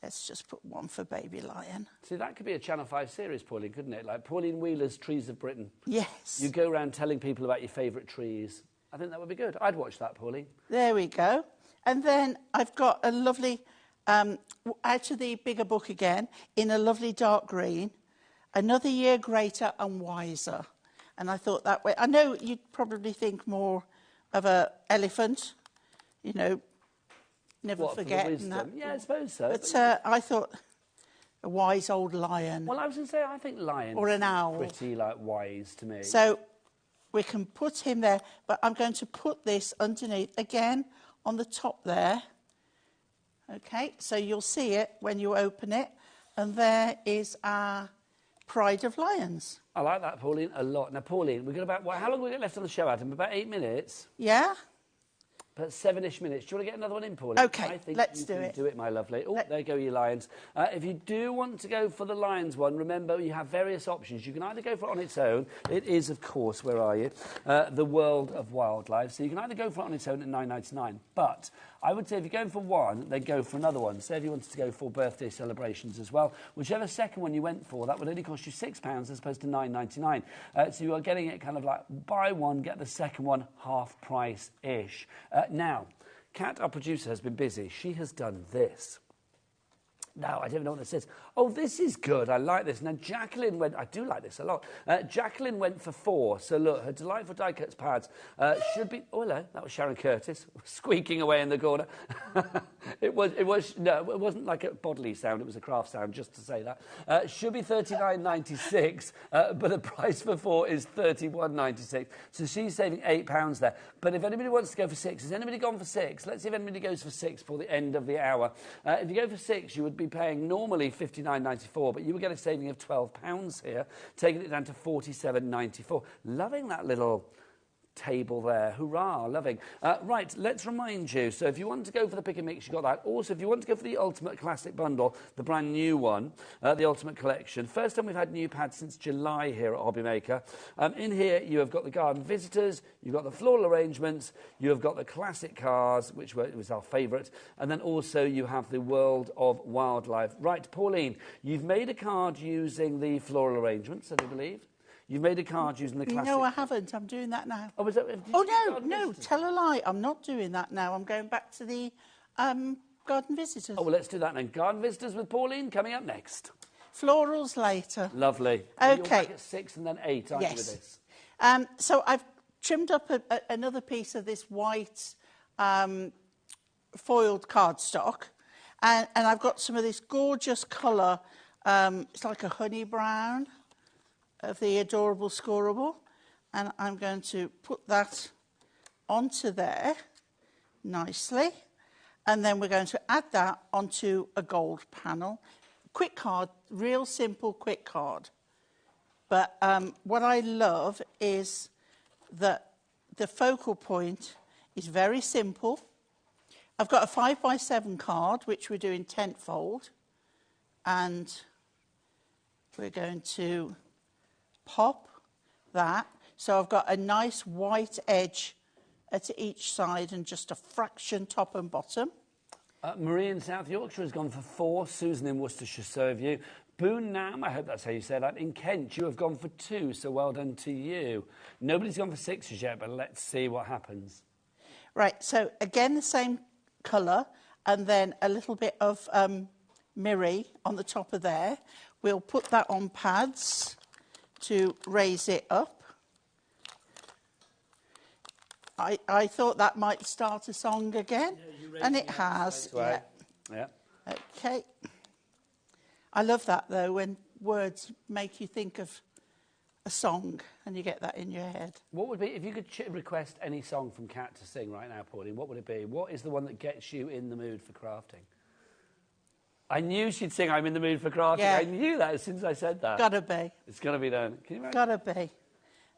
S3: Let's just put one for baby lion.
S1: See, that could be a Channel 5 series, Pauline, couldn't it? Like Pauline Wheeler's Trees of Britain.
S3: Yes.
S1: You go around telling people about your favourite trees. I think that would be good. I'd watch that, Pauline.
S3: There we go. And then I've got a lovely, out of the bigger book again, in a lovely dark green, Another Year Greater and Wiser. And I thought that way, I know you'd probably think more of a elephant, you know, never
S1: What,
S3: forget.
S1: for the
S3: And that.
S1: wisdom? Yeah, I suppose so.
S3: But I thought a wise old lion.
S1: Well, I was going to say, I think lions
S3: Or an owl.
S1: pretty, like, wise to me.
S3: So we can put him there, but I'm going to put this underneath again on the top there. Okay, so you'll see it when you open it. And there is our Pride of Lions.
S1: I like that, Pauline, a lot. Now, Pauline, we've got about, how long have we got left on the show, Adam? About 8 minutes?
S3: Yeah?
S1: About 7-ish minutes. Do you want to get another one in, Pauline?
S3: Okay,
S1: I think
S3: let's
S1: you
S3: do
S1: can
S3: it.
S1: do it, my lovely. Oh, there go your lions. If you do want to go for the lions one, remember you have various options. You can either go for it on its own. It is, of course, where are you? The World of Wildlife. So you can either go for it on its own at $9.99. But I would say if you're going for one, then go for another one. Say if you wanted to go for birthday celebrations as well. Whichever second one you went for, that would only cost you £6 as opposed to $9.99. So you are getting it kind of like buy one, get the second one half price-ish. Now, Kat, our producer, has been busy. She has done this. Now, I don't know what this is. Oh, this is good. I like this. Now, Jacqueline went... I do like this a lot. Jacqueline went for 4. So, look, her delightful die-cuts pads should be... Oh, hello. That was Sharon Curtis squeaking away in the corner. No, it wasn't like a bodily sound. It was a craft sound, just to say that. Should be $39.96, but the price for 4 is $31.96. So she's saving £8 there. But if anybody wants to go for 6, has anybody gone for 6? Let's see if anybody goes for 6 for the end of the hour. If you go for 6, you would be paying normally $59.94, but you will get a saving of £12 here, taking it down to $47.94. Loving that little table there. Hurrah, loving. Right, let's remind you. So if you want to go for the pick and mix, you got that. Also, if you want to go for the Ultimate Classic Bundle, the brand new one, the Ultimate Collection. First time we've had new pads since July here at HobbyMaker. In here, you have got the Garden Visitors, you've got the Floral Arrangements, you have got the Classic Cars, which was our favourite, and then also you have the World of Wildlife. Right, Pauline, you've made a card using the Floral Arrangements, I do believe. You've made a card using the classic...
S3: No, I haven't. I'm doing that now.
S1: Oh, was that...
S3: No, tell a lie. I'm not doing that now. I'm going back to the Garden Visitors.
S1: Oh, well, let's do that then. Garden Visitors with Pauline coming up next.
S3: Florals later.
S1: Lovely.
S3: Okay.
S1: You're back at 6 and then 8, aren't you, with this?
S3: So I've trimmed up another piece of this white foiled cardstock, and I've got some of this gorgeous colour. It's like a honey brown of the Adorable Scoreable, and I'm going to put that onto there nicely, and then we're going to add that onto a gold panel. Quick card, real simple quick card. But what I love is that the focal point is very simple. I've got a 5x7 card, which we're doing tent-fold, and we're going to pop that. So I've got a nice white edge at each side and just a fraction top and bottom.
S1: Marie in South Yorkshire has gone for 4. Susan in Worcestershire serve you. Boone Nam, I hope that's how you say that, in Kent, you have gone for 2, so well done to you. Nobody's gone for 6s yet, but let's see what happens.
S3: Right, so again the same colour, and then a little bit of mirri on the top of there. We'll put that on pads to raise it up. I thought that might start a song again, and it has.
S1: Yeah.
S3: Okay. I love that, though, when words make you think of a song and you get that in your head.
S1: What would be, if you could request any song from Kat to sing right now, Pauline, what would it be? What is the one that gets you in the mood for crafting? I knew she'd sing I'm in the mood for crafting.
S3: Yeah.
S1: I knew that as soon as I said that.
S3: Gotta be.
S1: It's got to be done. Can you imagine?
S3: Gotta be.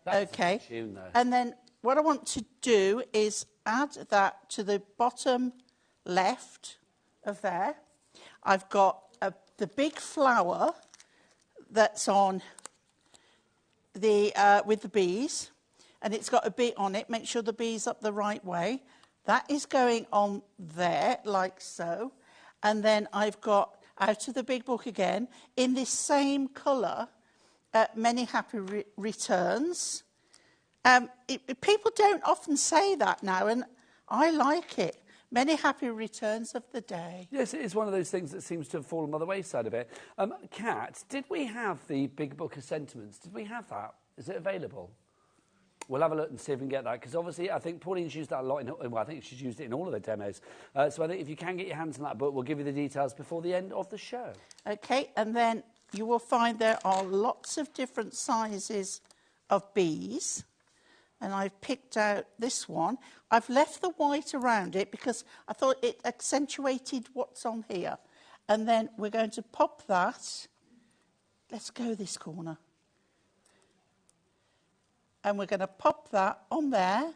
S1: That's
S3: okay.
S1: a tune, though.
S3: And then what I want to do is add that to the bottom left of there. I've got the big flower that's on the with the bees, and it's got a bee on it. Make sure the bee's up the right way. That is going on there, like so. And then I've got, out of the big book again, in this same colour, Many Happy Returns. People don't often say that now, and I like it. Many happy returns of the day.
S1: Yes, it is one of those things that seems to have fallen by the wayside a bit. Kat, did we have the big book of sentiments? Did we have that? Is it available? We'll have a look and see if we can get that, because obviously I think Pauline's used that a lot. Well, I think she's used it in all of the demos. So I think if you can get your hands on that book, we'll give you the details before the end of the show.
S3: Okay, and then you will find there are lots of different sizes of bees. And I've picked out this one. I've left the white around it because I thought it accentuated what's on here. And then we're going to pop that. Let's go this corner. And we're going to pop that on there,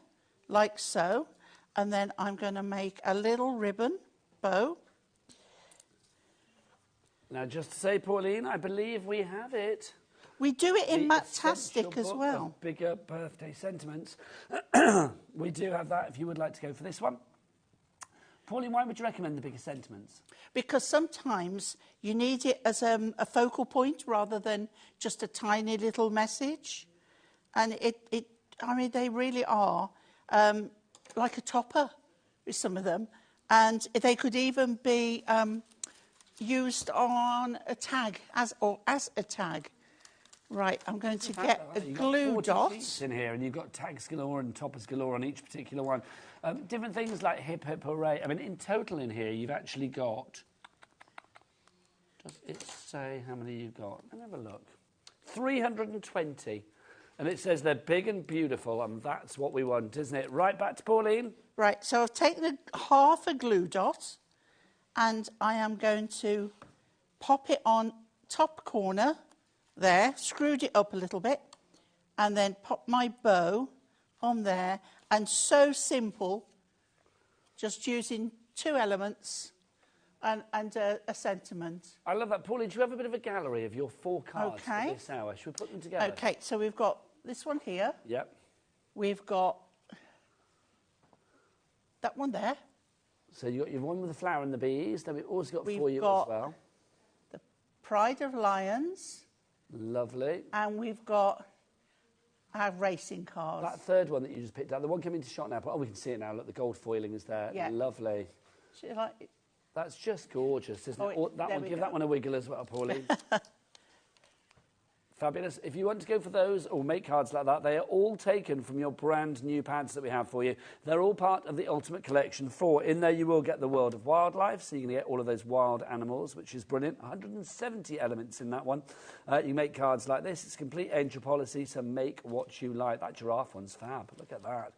S3: like so. And then I'm going to make a little ribbon bow.
S1: Now, just to say, Pauline, I believe we have it.
S3: We do it in
S1: The
S3: Matastic
S1: essential
S3: as
S1: book
S3: well.
S1: of bigger birthday sentiments. We do have that if you would like to go for this one. Pauline, why would you recommend the bigger sentiments?
S3: Because sometimes you need it as a focal point rather than just a tiny little message. And I mean, they really are like a topper with some of them. And they could even be used on a tag, as a tag. Right, I'm going to get a glue dot.
S1: In here, and you've got tags galore and toppers galore on each particular one. Different things like hip hip hooray. I mean, in total in here, you've actually got. Does it say how many you've got? Let me have a look. 320, and it says they're big and beautiful, and that's what we want, isn't it? Right back to Pauline.
S3: Right, so I've taken half a glue dot, and I am going to pop it on top corner. There, screwed it up a little bit, and then pop my bow on there. And so simple, just using 2 elements and a sentiment.
S1: I love that. Pauline, do you have a bit of a gallery of your 4 cards for this hour? Should we put them together?
S3: Okay, so we've got this one here.
S1: Yep.
S3: We've got that one there.
S1: So you've got your one with the flower and the bees. Then we've also got for you as well.
S3: The Pride of Lions.
S1: Lovely.
S3: And we've got our racing cars.
S1: That third one that you just picked out, the one coming to shot now. Oh, we can see it now. Look, the gold foiling is there.
S3: Yeah.
S1: Lovely.
S3: Like it?
S1: That's just gorgeous, isn't it?
S3: Oh,
S1: that one, give
S3: go.
S1: that one a wiggle as well, Pauline. Fabulous. If you want to go for those or make cards like that, they are all taken from your brand new pads that we have for you. They're all part of the Ultimate Collection 4. In there you will get the world of wildlife, so you're going to get all of those wild animals, which is brilliant. 170 elements in that one. You make cards like this. It's complete angel policy, so make what you like. That giraffe one's fab. Look at that.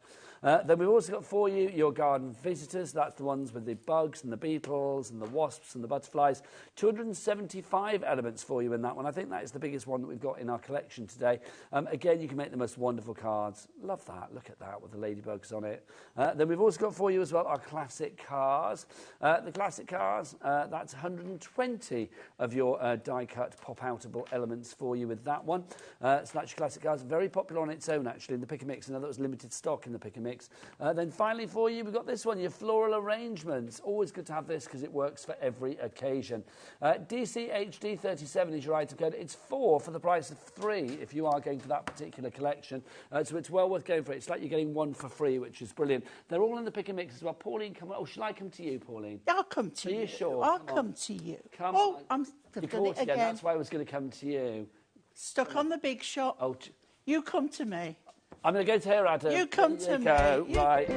S1: Then we've also got for you your garden visitors. That's the ones with the bugs and the beetles and the wasps and the butterflies. 275 elements for you in that one. I think that is the biggest one that we've got in our collection today. Again, you can make the most wonderful cards. Love that. Look at that with the ladybugs on it. Then we've also got for you as well our classic cars. The classic cars, that's 120 of your die-cut pop-outable elements for you with that one. So that's your classic cars. Very popular on its own, actually, in the Pick-a-Mix. I know that was limited stock in the Pick-a-Mix. Then finally for you, we've got this one, your floral arrangements. Always good to have this because it works for every occasion. DCHD37 is your item code. It's 4 for the price of 3 if you are going for that particular collection. So it's well worth going for it. It's like you're getting 1 for free, which is brilliant. They're all in the Pick-a-Mix as well. Pauline, come on. Oh, shall I come to you, Pauline?
S3: I'll come to you.
S1: Are you sure?
S3: I'll come to you.
S1: Come
S3: oh,
S1: on.
S3: I'm
S1: You're
S3: done it again.
S1: That's why I was going to come to you.
S3: Stuck on the big shot.
S1: Oh,
S3: you come to me.
S1: I'm going to go to her, Adam.
S3: You come to me.
S1: Right.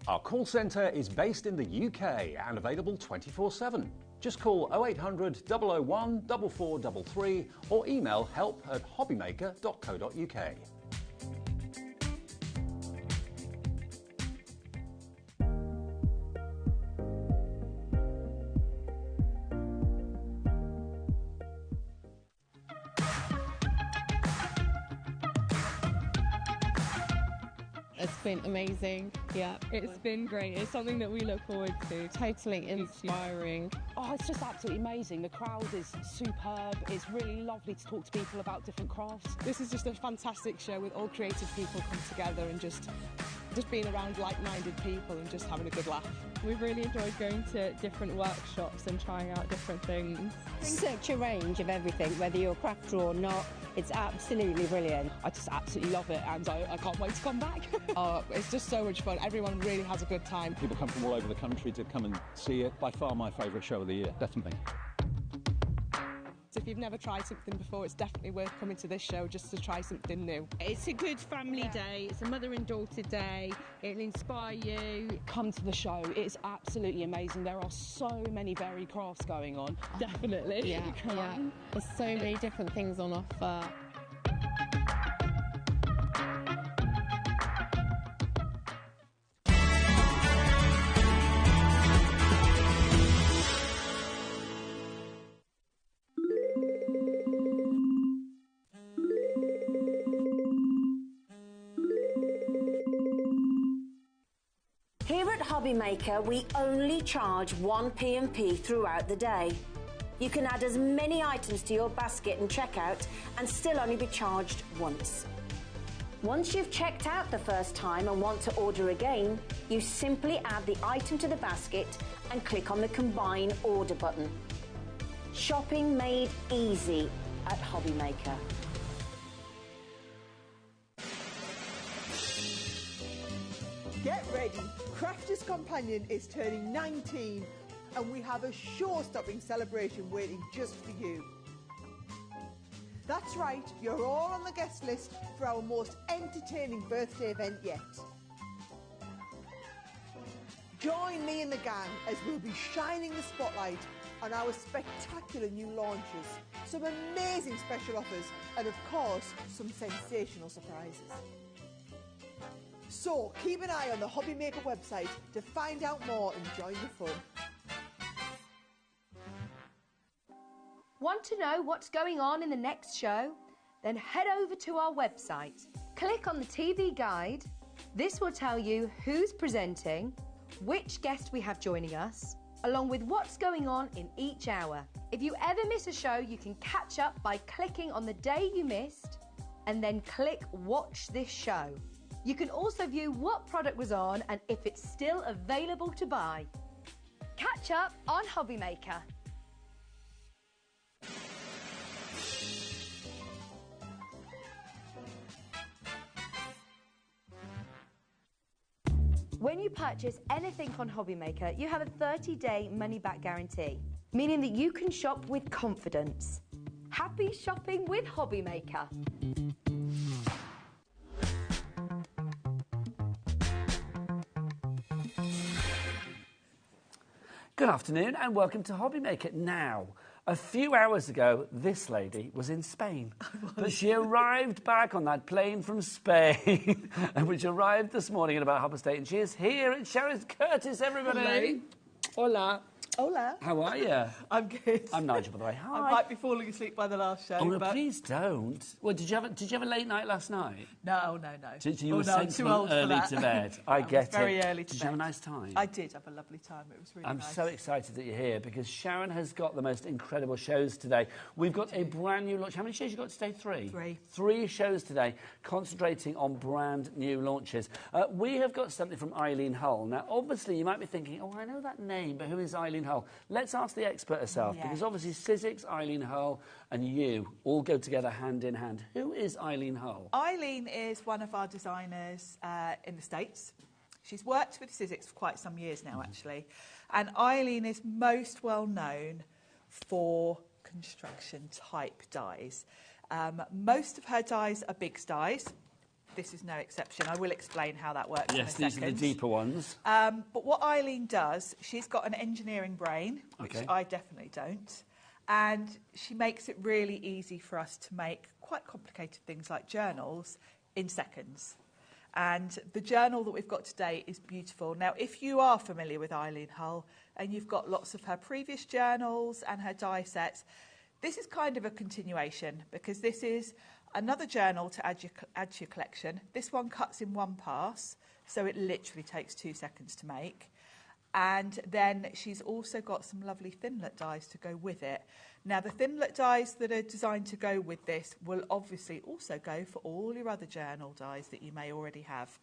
S4: Our call centre is based in the UK and available 24/7. Just call 0800 001 4433 or email help@hobbymaker.co.uk.
S5: It's been amazing. Yeah, it's been great. It's something that we look forward to. Totally inspiring.
S6: Oh, it's just absolutely amazing. The crowd is superb. It's really lovely to talk to people about different crafts.
S7: This is just a fantastic show with all creative people come together and just being around like-minded people and just having a good laugh.
S5: We've really enjoyed going to different workshops and trying out different things.
S8: Such a range of everything, whether you're a crafter or not. It's absolutely brilliant.
S6: I just absolutely love it, and I can't wait to come back.
S7: Oh, it's just so much fun. Everyone really has a good time.
S4: People come from all over the country to come and see it. By far my favourite show of the year, definitely.
S7: If you've never tried something before, it's definitely worth coming to this show just to try something new.
S5: It's a good family day. It's a mother and daughter day. It'll inspire you.
S6: Come to the show. It's absolutely amazing. There are so many varied crafts going on.
S5: Definitely. Yeah, yeah. There's so many different things on offer.
S9: Here at HobbyMaker, we only charge one P&P throughout the day. You can add as many items to your basket and checkout and still only be charged once. Once you've checked out the first time and want to order again, you simply add the item to the basket and click on the Combine Order button. Shopping made easy at HobbyMaker.
S10: Get ready, Crafter's Companion is turning 19 and we have a show-stopping celebration waiting just for you. That's right, you're all on the guest list for our most entertaining birthday event yet. Join me and the gang as we'll be shining the spotlight on our spectacular new launches, some amazing special offers and of course some sensational surprises. So keep an eye on the HobbyMaker website to find out more and join the fun.
S11: Want to know what's going on in the next show? Then head over to our website. Click on the TV guide. This will tell you who's presenting, which guest we have joining us, along with what's going on in each hour. If you ever miss a show, you can catch up by clicking on the day you missed and then click Watch This Show. You can also view what product was on and if it's still available to buy. Catch up on HobbyMaker. When you purchase anything on HobbyMaker, you have a 30-day money-back guarantee, meaning that you can shop with confidence. Happy shopping with HobbyMaker.
S1: Good afternoon and welcome to HobbyMaker. Now, a few hours ago, this lady was in Spain. But she arrived back on that plane from Spain, which arrived this morning at about 8:30, and she is here at Sharon Curtis, everybody.
S12: Hello. Hola.
S3: Hola.
S1: How are you?
S12: I'm good.
S1: I'm Nigel, by the way. Hi.
S12: I might be falling asleep by the last show.
S1: Oh, no,
S12: but...
S1: please don't. Well, did you have a late night last night?
S12: No.
S1: So you were sensible early to bed. I get it.
S12: Very early to bed.
S1: Did you have a nice time?
S12: I did have a lovely time. It was really nice.
S1: I'm so excited that you're here because Sharon has got the most incredible shows today. We've got a brand new launch. How many shows you got today? Three. 3 shows today, concentrating on brand new launches. We have got something from Eileen Hull. Now, obviously, you might be thinking, oh, I know that name, but who is Eileen Hull? Let's ask the expert herself, because obviously Sizzix, Eileen Hull and you all go together hand in hand. Who is Eileen Hull?
S12: Eileen is one of our designers in the States. She's worked with Sizzix for quite some years now, actually. And Eileen is most well known for construction type dies. Most of her dies are big dies. This is no exception. I will explain how that works in a second.
S1: Yes, these are the deeper ones.
S12: But what Eileen does, she's got an engineering brain, which I definitely don't, and she makes it really easy for us to make quite complicated things like journals in seconds. And the journal that we've got today is beautiful. Now, if you are familiar with Eileen Hull and you've got lots of her previous journals and her die sets, this is kind of a continuation because this is Another journal to add to your collection. This one cuts in one pass, so it literally takes 2 seconds to make. And then she's also got some lovely Thinlet dies to go with it. Now, the Thinlet dies that are designed to go with this will obviously also go for all your other journal dies that you may already have.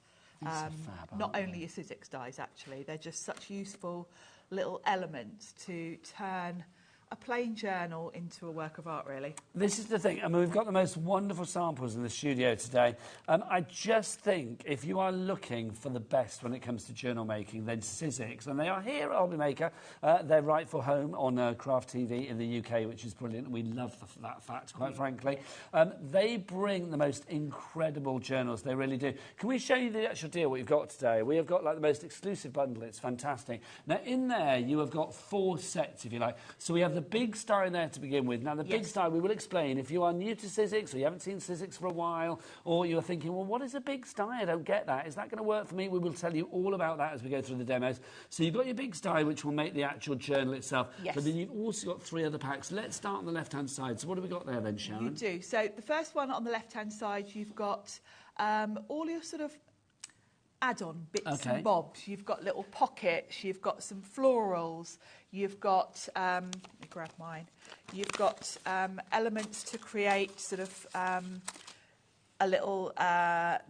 S12: Not only your Sizzix dies, actually. They're just such useful little elements to turn a plain journal into a work of art, really.
S1: This is the thing. I mean, we've got the most wonderful samples in the studio today. I just think if you are looking for the best when it comes to journal making, then Sizzix, and they are here at HobbyMaker. They're rightful home on Craft TV in the UK, which is brilliant. We love that fact, quite frankly. They bring the most incredible journals. They really do. Can we show you the actual deal we've got today? We have got like the most exclusive bundle. It's fantastic. Now, in there, you have got 4 sets, if you like. So we have the big star in there to begin with. Now, the big star, we will explain. If you are new to Sizzix or you haven't seen Sizzix for a while, or you're thinking, well, what is a big star? I don't get that. Is that going to work for me? We will tell you all about that as we go through the demos. So you've got your big star, which will make the actual journal itself. Yes. But then you've also got 3 other packs. Let's start on the left-hand side. So what have we got there then, Sharon?
S12: You do. So the first one on the left-hand side, you've got all your sort of add-on bits and bobs. You've got little pockets, you've got some florals, you've got, let me grab mine, you've got elements to create sort of a little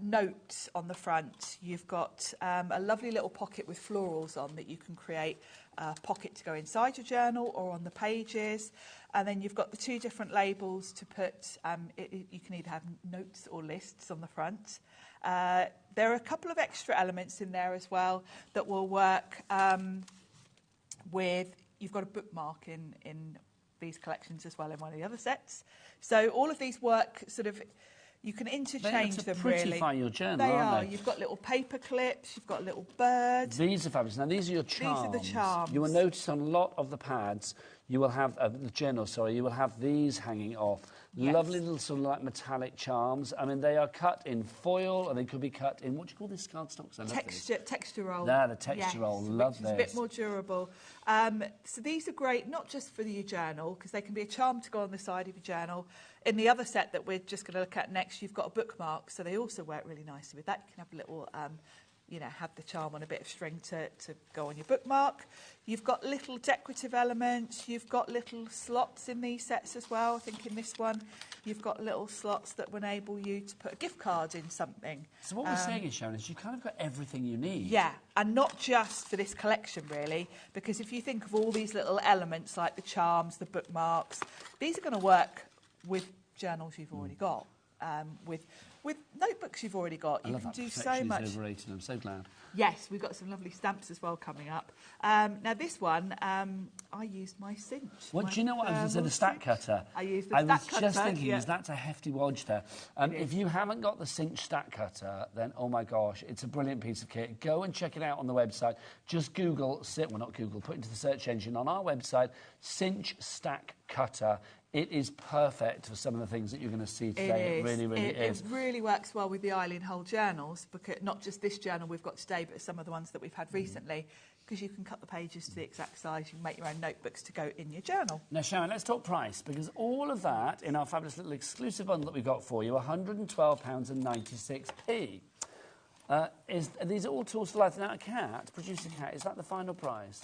S12: note on the front. You've got a lovely little pocket with florals on that you can create a pocket to go inside your journal or on the pages. And then you've got the 2 different labels to put, you can either have notes or lists on the front. There are a couple of extra elements in there as well that will work with, you've got a bookmark in these collections as well in one of the other sets. So all of these work sort of, you can interchange them really.
S1: They prettify your journal,
S12: they
S1: aren't
S12: are.
S1: they?
S12: You've got little paper clips, you've got little birds.
S1: These are fabulous. Now, these are your charms.
S12: These are the charms.
S1: You will notice on a lot of the pads, you will have, the journal, sorry, you will have these hanging off. Yes. Lovely little sort of like metallic charms. I mean, they are cut in foil, or they could be cut in, what do you call this cardstock?
S12: Texture roll.
S1: Nah, the texture roll. Love this.
S12: It's a bit more durable. So these are great, not just for your journal, because they can be a charm to go on the side of your journal. In the other set that we're just going to look at next, you've got a bookmark, so they also work really nicely with that. You can have a little, you know, have the charm on a bit of string to go on your bookmark. You've got little decorative elements. You've got little slots in these sets as well. I think in this one, you've got little slots that will enable you to put a gift card in something.
S1: So what we're saying is, Sharon, is you kind of got everything you need.
S12: Yeah, and not just for this collection, really, because if you think of all these little elements like the charms, the bookmarks, these are going to work with journals you've already got, with notebooks you've already got. You can do so much.
S1: Overrated. I'm so glad.
S12: Yes, we've got some lovely stamps as well coming up. Now this one, I used my cinch.
S1: Well, do you know what I was going to say? The stack cutter.
S12: I used the stack cutter.
S1: I was just thinking, is that's a hefty wodge there. If you haven't got the cinch stack cutter, then oh my gosh, it's a brilliant piece of kit. Go and check it out on the website. Just Google, well not Google, put into the search engine on our website, cinch stack cutter. It is perfect for some of the things that you're going to see today. It really, really is.
S12: It really works well with the Eileen Hull journals, because not just this journal we've got today, but some of the ones that we've had recently, because you can cut the pages to the exact size. You can make your own notebooks to go in your journal.
S1: Now, Sharon, let's talk price, because all of that in our fabulous little exclusive bundle that we've got for you, £112.96. Are these all tools for lighting out a cat, producing a cat? Is that the final price?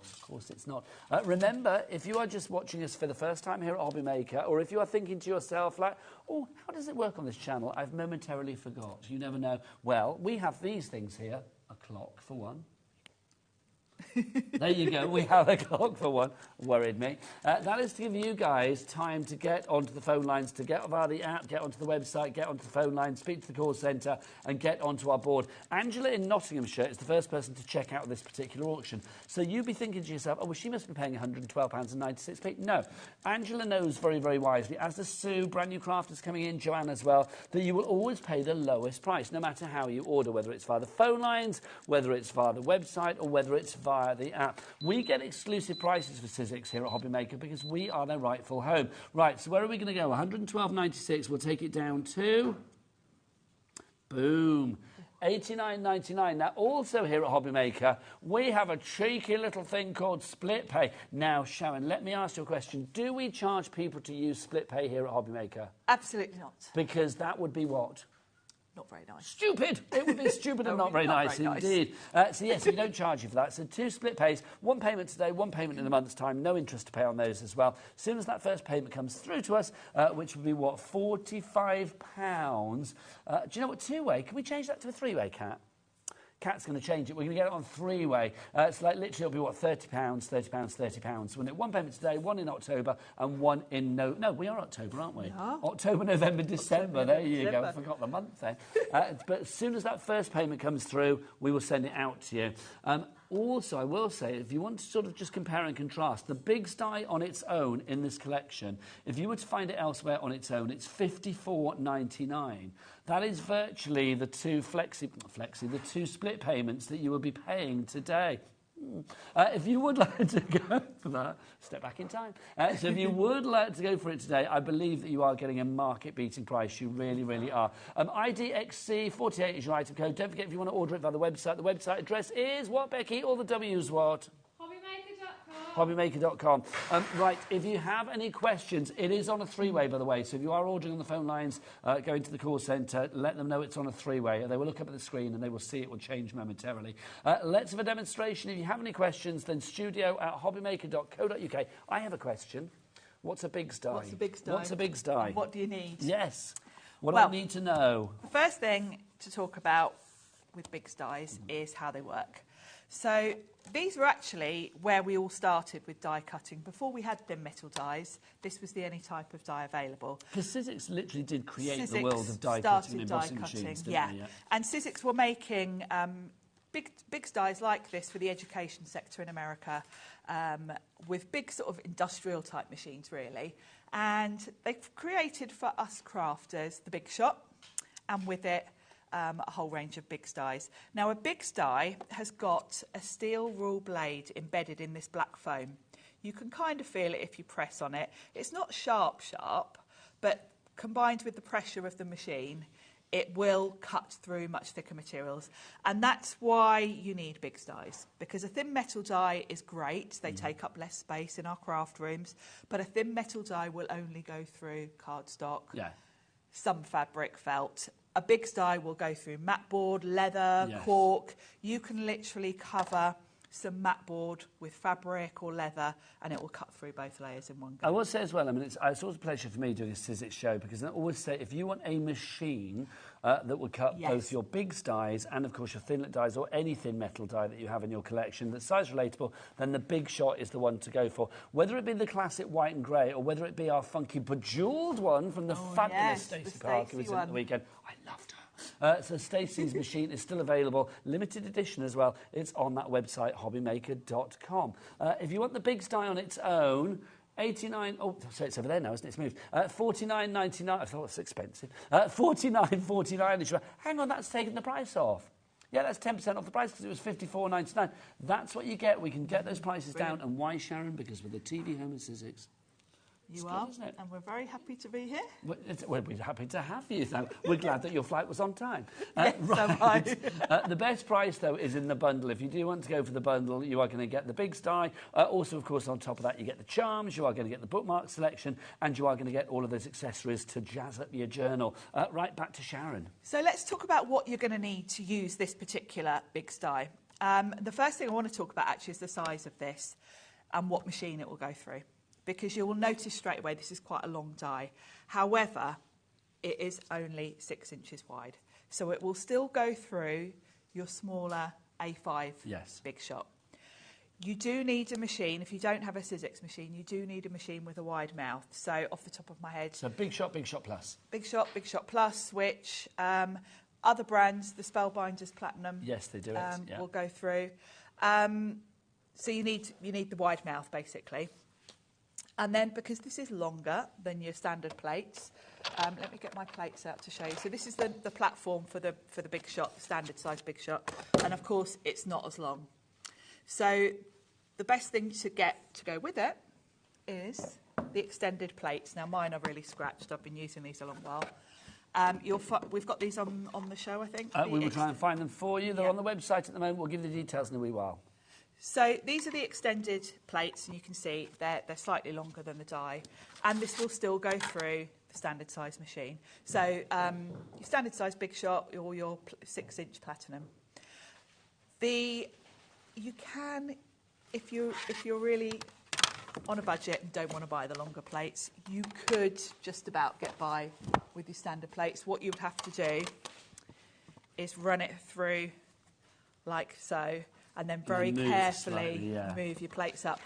S1: Of course it's not. Remember, if you are just watching us for the first time here at HobbyMaker, or if you are thinking to yourself, like, oh, how does it work on this channel? I've momentarily forgot. You never know. Well, we have these things here. A clock, for one. There you go. We have a clock for one. Worried me. That is to give you guys time to get onto the phone lines, to get via the app, get onto the website, get onto the phone line, speak to the call centre and get onto our board. Angela in Nottinghamshire is the first person to check out this particular auction. So you'd be thinking to yourself, oh, well, she must be paying £112.96. No. Angela knows very, very wisely, as does Sue, brand new crafters coming in, Joanne as well, that you will always pay the lowest price, no matter how you order, whether it's via the phone lines, whether it's via the website, or whether it's via the app. We get exclusive prices for Sizzix here at HobbyMaker because we are their rightful home. Right, so where are we going to go? £112.96. We'll take it down to... Boom. $89.99. Now, also here at HobbyMaker, we have a cheeky little thing called split pay. Now, Sharon, let me ask you a question. Do we charge people to use split pay here at HobbyMaker?
S12: Absolutely not.
S1: Because that would be what?
S12: Not very nice.
S1: Stupid! It would be stupid and not very nice indeed. So yes, we don't charge you for that. So 2 split pays, 1 payment today, 1 payment in a month's time, no interest to pay on those as well. As soon as that first payment comes through to us, which would be what, £45. Do you know what, 2-way? Can we change that to a 3-way, Kat? Kat's going to change it. We're going to get it on 3-way. It's like literally it'll be what, £30, £30, £30. We'll do 1 payment today, 1 in October, and 1 in no, we are October, aren't we? No. October, November, December. There you go. I forgot the month then. But as soon as that first payment comes through, we will send it out to you. Also, I will say, if you want to sort of just compare and contrast, the Big Sty on its own in this collection, if you were to find it elsewhere on its own, it's $54.99. That is virtually the 2 the 2 split payments that you will be paying today. If you would like to go for that, step back in time. So if you would like to go for it today, I believe that you are getting a market-beating price. You really, really are. IDXC48 is your item code. Don't forget, if you want to order it via the website address is what, Becky? All the W's what? HobbyMaker.com. Right, if you have any questions, it is on a 3-way, by the way. So if you are ordering on the phone lines, go into the call centre, let them know it's on a 3-way. They will look up at the screen and they will see it will change momentarily. Let's have a demonstration. If you have any questions, then studio@hobbymaker.co.uk. I have a question. What's a Big Sty?
S12: What's a Big Sty?
S1: What's a Big Sty?
S12: And what do you need?
S1: Yes. What do I need to know?
S12: The first thing to talk about with Big Sties is how they work. So these were actually where we all started with die cutting. Before we had thin metal dies, this was the only type of die available.
S1: Because Sizzix literally did create the world of die cutting and embossing machines, didn't they? Yeah.
S12: And Sizzix were making big dies like this for the education sector in America, with big sort of industrial type machines, really. And they've created for us crafters the Big Shot, and with it, a whole range of Big Styes. Now, a Big Sty has got a steel rule blade embedded in this black foam. You can kind of feel it if you press on it. It's not sharp, but combined with the pressure of the machine, it will cut through much thicker materials. And that's why you need Big Sties, because a thin metal die is great. They take up less space in our craft rooms, but a thin metal die will only go through cardstock, some fabric, felt. A Big Sty will go through mat board, leather, cork. You can literally cover some mat board with fabric or leather, and it will cut through both layers in one go.
S1: I will say as well, I mean, it's always a pleasure for me doing a Sizzix show, because I always say, if you want a machine that will cut both your Big Styes and, of course, your thinlet dies or any thin metal die that you have in your collection that's size relatable, then the Big Shot is the one to go for. Whether it be the classic white and grey or whether it be our funky bejewelled one from the fabulous Stacey Parker who was in at the weekend. I loved her. So Stacey's machine is still available, limited edition as well. It's on that website, hobbymaker.com. If you want the Big Sty on its own, so it's over there now, isn't it? It's moved. $49.99. I thought it was expensive. $49.49. Hang on, that's taken the price off. Yeah, that's 10% off the price because it was $54.99. That's what you get. We can get those prices down. And why, Sharon? Because we're the TV home of Sizzix.
S12: You are, and we're very happy to be here.
S1: We're happy to have you. So we're glad that your flight was on time.
S12: Yes,
S1: right. The best price, though, is in the bundle. If you do want to go for the bundle, you are going to get the Big Sty. Also, of course, on top of that, you get the charms, you are going to get the bookmark selection, and you are going to get all of those accessories to jazz up your journal. Right back to Sharon.
S12: So let's talk about what you're going to need to use this particular Big Sty. The first thing I want to talk about, actually, is the size of this and what machine it will go through, because you will notice straight away this is quite a long die. However, it is only 6 inches wide. So it will still go through your smaller A5 Big Shot. You do need a machine. If you don't have a Sizzix machine, you do need a machine with a wide mouth. So off the top of my head...
S1: So Big Shot Plus.
S12: Big Shot Plus, which other brands, the Spellbinders Platinum...
S1: Yes, they do it,
S12: will go through. So you need the wide mouth, basically. And then, because this is longer than your standard plates, let me get my plates out to show you. So this is the platform for the Big Shot, the standard size Big Shot. And of course, it's not as long. So the best thing to get to go with it is the extended plates. Now, mine are really scratched. I've been using these a long while. We've got these on the show, I think.
S1: We will try and find them for you. They're on the website at the moment. We'll give you the details in a wee while.
S12: So these are the extended plates, and you can see they're slightly longer than the die, and this will still go through the standard size machine. So your standard size Big Shot or your 6-inch Platinum. You can, if you're really on a budget and don't want to buy the longer plates, you could just about get by with your standard plates. What you would have to do is run it through like so, and then very carefully move your plates up.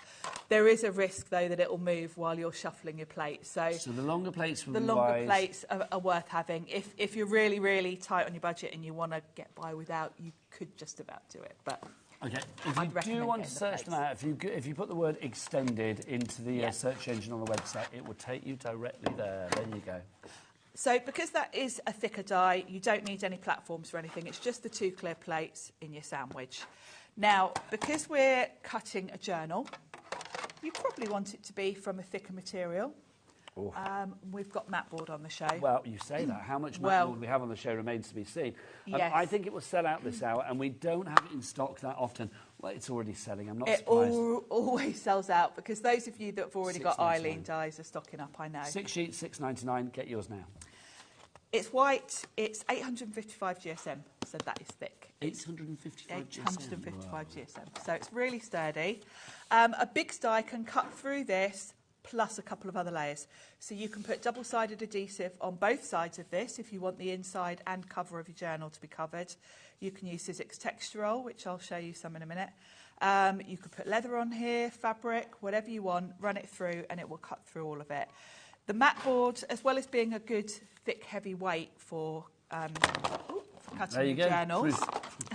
S12: There is a risk, though, that it will move while you're shuffling your plates. So
S1: the longer plates
S12: plates are worth having. If you're really, really tight on your budget and you want to get by without, you could just about do it. But
S1: okay, if you do want to search them out, if you put the word extended into the search engine on the website, it will take you directly there. There you go.
S12: So because that is a thicker die, you don't need any platforms or anything. It's just the 2 clear plates in your sandwich. Now, because we're cutting a journal, you probably want it to be from a thicker material. We've got mat board on the show.
S1: Well, you say that. How much mat board we have on the show remains to be seen.
S12: Yes.
S1: I think it will sell out this hour, and we don't have it in stock that often. Well, it's already selling. I'm not surprised.
S12: It always sells out, because those of you that have already got Eileen dies are stocking up, I know.
S1: 6 sheets, $6.99. Get yours now.
S12: It's white. It's 855 GSM, so that is thick.
S1: 855 GSM.
S12: 855 GSM. So it's really sturdy. A big die can cut through this, plus a couple of other layers. So you can put double-sided adhesive on both sides of this if you want the inside and cover of your journal to be covered. You can use Sizzix Texturol, which I'll show you some in a minute. You could put leather on here, fabric, whatever you want, run it through, and it will cut through all of it. The mat board, as well as being a good, thick, heavy weight for cutting your journals,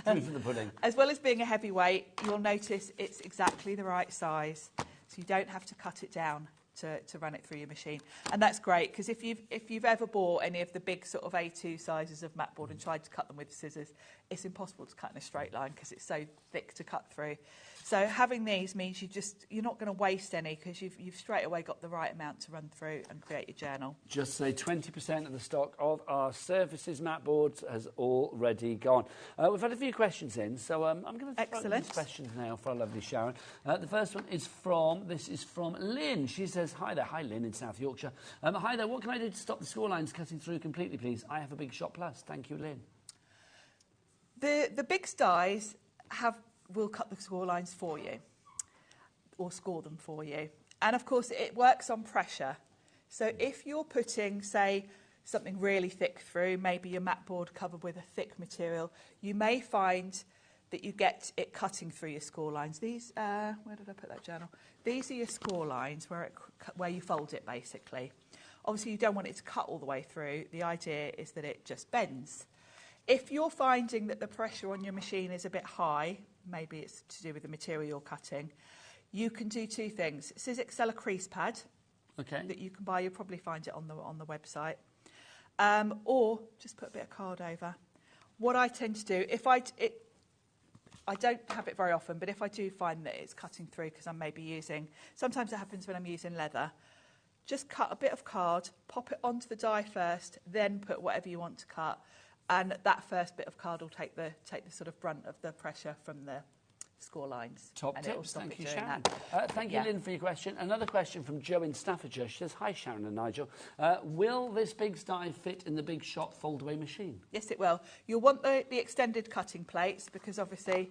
S1: proof of the pudding.
S12: As well as being a heavy weight, you'll notice it's exactly the right size, so you don't have to cut it down to run it through your machine. And that's great, because if you've ever bought any of the big sort of A2 sizes of mat board and tried to cut them with scissors, it's impossible to cut in a straight line because it's so thick to cut through. So having these means you're not going to waste any, because you've straight away got the right amount to run through and create your journal.
S1: Just say 20% of the stock of our Surfaces mat boards has already gone. We've had a few questions in, so I'm going to throw these questions now for our lovely Sharon. The first one is from Lynn. She says, hi there. Hi, Lynn in South Yorkshire. Hi there. What can I do to stop the score lines cutting through completely, please? I have a Big Shot Plus. Thank you, Lynn.
S12: The big dies will cut the score lines for you, or score them for you. And of course, it works on pressure. So if you're putting, say, something really thick through, maybe your mat board covered with a thick material, you may find that you get it cutting through your score lines. These, where did I put that journal? These are your score lines where you fold it, basically. Obviously, you don't want it to cut all the way through. The idea is that it just bends. If you're finding that the pressure on your machine is a bit high, maybe it's to do with the material you're cutting, you can do 2 things. Sizzix sell a crease pad that you can buy. You'll probably find it on the website. Or just put a bit of card over. What I tend to do, I don't have it very often, but if I do find that it's cutting through because I'm maybe using, sometimes it happens when I'm using leather, just cut a bit of card, pop it onto the die first, then put whatever you want to cut. And that first bit of card will take the sort of brunt of the pressure from the score lines.
S1: Top tips. Thank you, Sharon. Thank you, Lynn, for your question. Another question from Jo in Staffordshire. She says, hi, Sharon and Nigel. Will this big die fit in the Big Shot fold-away machine?
S12: Yes, it will. You'll want the extended cutting plates, because obviously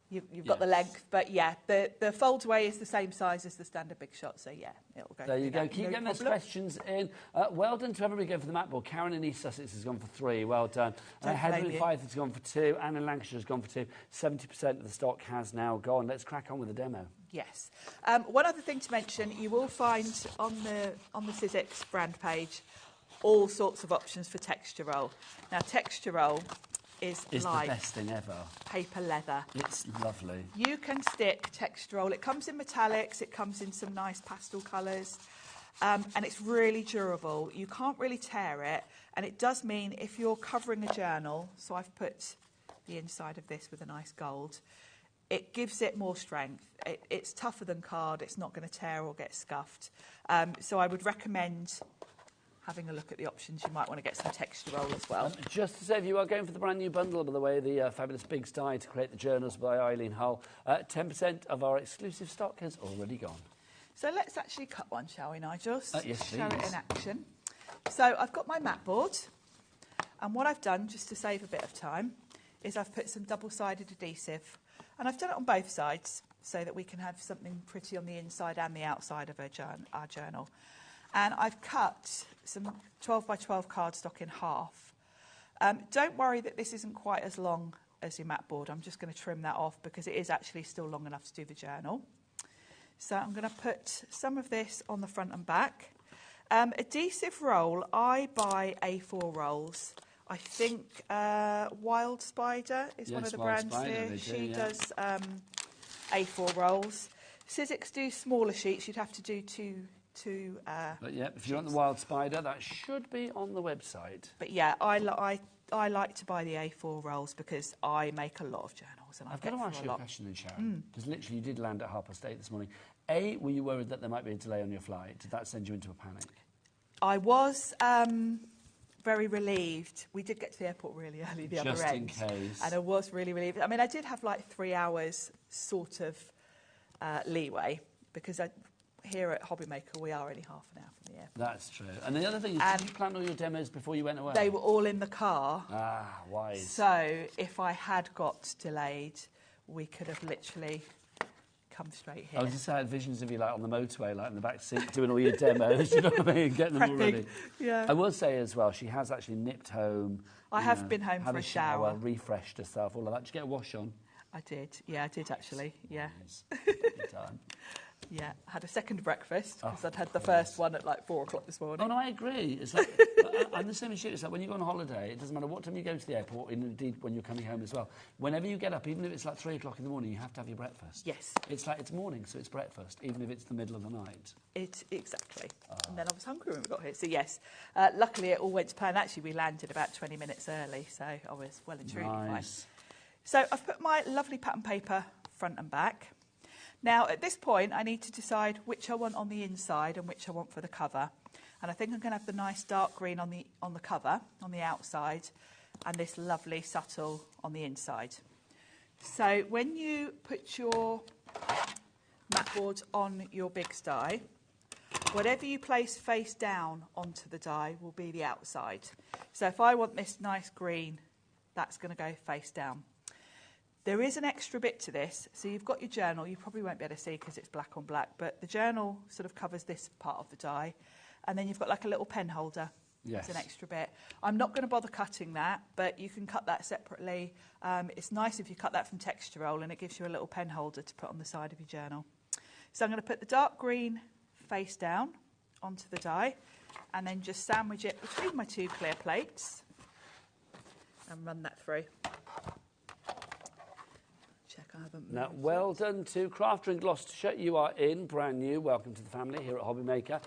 S12: you've got the length. But, yeah, the fold-away is the same size as the standard Big Shot, so, yeah, it'll go.
S1: There you go. Keep getting those questions in. Well done to everybody going for the mat board. Karen in East Sussex has gone for 3. Well done. Heather in Fife has gone for 2. Anne in Lancashire has gone for 2. 70% of the stock has now gone. Let's crack on with the demo.
S12: Yes. One other thing to mention, you will find on the Sizzix brand page all sorts of options for Texturol. Now, Texturol is like
S1: the best thing ever.
S12: Paper leather.
S1: It's lovely.
S12: You can stick Texturol. It comes in metallics. It comes in some nice pastel colours. And it's really durable. You can't really tear it. And it does mean if you're covering a journal, so I've put the inside of this with a nice gold, it gives it more strength. It's tougher than card. It's not going to tear or get scuffed. So I would recommend having a look at the options. You might want to get some texture roll as well.
S1: Just to say, if you are going for the brand new bundle, by the way, the fabulous Big Die to create the journals by Eileen Hull, 10% of our exclusive stock has already gone.
S12: So let's actually cut one, shall we, Nigel?
S1: Yes,
S12: Show it
S1: please.
S12: in action. So I've got my mat board, and what I've done, just to save a bit of time, is I've put some double-sided adhesive, and I've done it on both sides so that we can have something pretty on the inside and the outside of our journal. And I've cut some 12 by 12 cardstock in half. Don't worry that this isn't quite as long as your mat board. I'm just going to trim that off because it is actually still long enough to do the journal. So I'm going to put some of this on the front and back. Adhesive roll, I buy A4 rolls. I think Wild Spider is one of the brands here. She does A4 rolls. Sizzix do smaller sheets. You'd have to do two
S1: but yeah, if you want the Wild Spider, that should be on the website.
S12: But yeah, I like to buy the A4 rolls because I make a lot of journals. And
S1: I've got to ask you a question then, Sharon, because literally you did land at 8:30 this morning. A, were you worried that there might be a delay on your flight? Did that send you into a panic?
S12: I was very relieved. We did get to the airport really early the other end.
S1: Just in case.
S12: And I was really relieved. I mean, I did have like 3 hours sort of leeway because here at HobbyMaker we are only half an hour from the airport.
S1: That's true. And the other thing is, did you plan all your demos before you went away?
S12: They were all in the car.
S1: Ah, wise.
S12: So if I had got delayed, we could have literally come straight here.
S1: I was just saying visions of you like on the motorway, like in the back seat, doing all your demos, you know what I mean, getting them all ready.
S12: Yeah.
S1: I will say as well, she has actually nipped home.
S12: I have been home
S1: had
S12: for
S1: a
S12: a shower.
S1: Refreshed herself, all of that. Did you get a wash on?
S12: I did. Yeah, I did actually. Yeah.
S1: Nice. Good time.
S12: Yeah, had a second breakfast because I'd had the first one at like 4 o'clock this morning.
S1: Oh, no, I agree. It's like, I'm the same as you. It's like when you go on holiday, it doesn't matter what time you go to the airport, and indeed when you're coming home as well. Whenever you get up, even if it's like 3 o'clock in the morning, you have to have your breakfast.
S12: Yes.
S1: It's like it's morning, so it's breakfast, even if it's the middle of the night.
S12: Exactly. And then I was hungry when we got here. So, yes, luckily it all went to plan. Actually, we landed about 20 minutes early, so I was well and truly fine. So I've put my lovely pattern paper front and back. Now, at this point, I need to decide which I want on the inside and which I want for the cover. And I think I'm going to have the nice dark green on the cover, on the outside, and this lovely subtle on the inside. So when you put your mat board on your big die, whatever you place face down onto the die will be the outside. So if I want this nice green, that's going to go face down. There is an extra bit to this. So you've got your journal. You probably won't be able to see because it's black on black, but the journal sort of covers this part of the die. And then you've got like a little pen holder.
S1: Yes.
S12: It's an extra bit. I'm not going to bother cutting that, but you can cut that separately. It's nice if you cut that from texture roll, and it gives you a little pen holder to put on the side of your journal. So I'm going to put the dark green face down onto the die and then just sandwich it between my 2 clear plates and run that through. I haven't moved.
S1: Now, well done to Crafter in Gloucestershire. You are in, brand new. Welcome to the family here at HobbyMaker.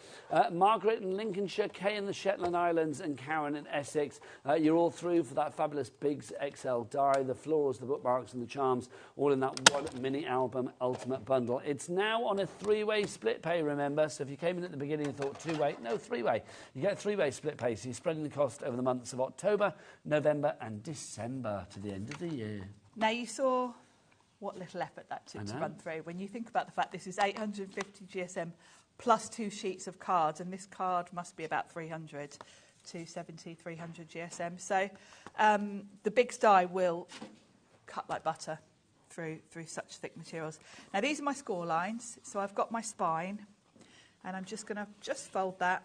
S1: Margaret in Lincolnshire, Kay in the Shetland Islands, and Karen in Essex. You're all through for that fabulous Biggs XL die, the florals, the bookmarks, and the charms, all in that one mini album ultimate bundle. It's now on a 3-way split pay, remember. So if you came in at the beginning and thought 2-way, no, 3-way. You get a 3-way split pay, so you're spreading the cost over the months of October, November, and December to the end of the year.
S12: Now, you saw what little effort that took to run through. When you think about the fact this is 850 GSM plus 2 sheets of cards, and this card must be about 300, 270, 300 GSM. So the Biggs die will cut like butter through such thick materials. Now, these are my score lines. So I've got my spine, and I'm just going to fold that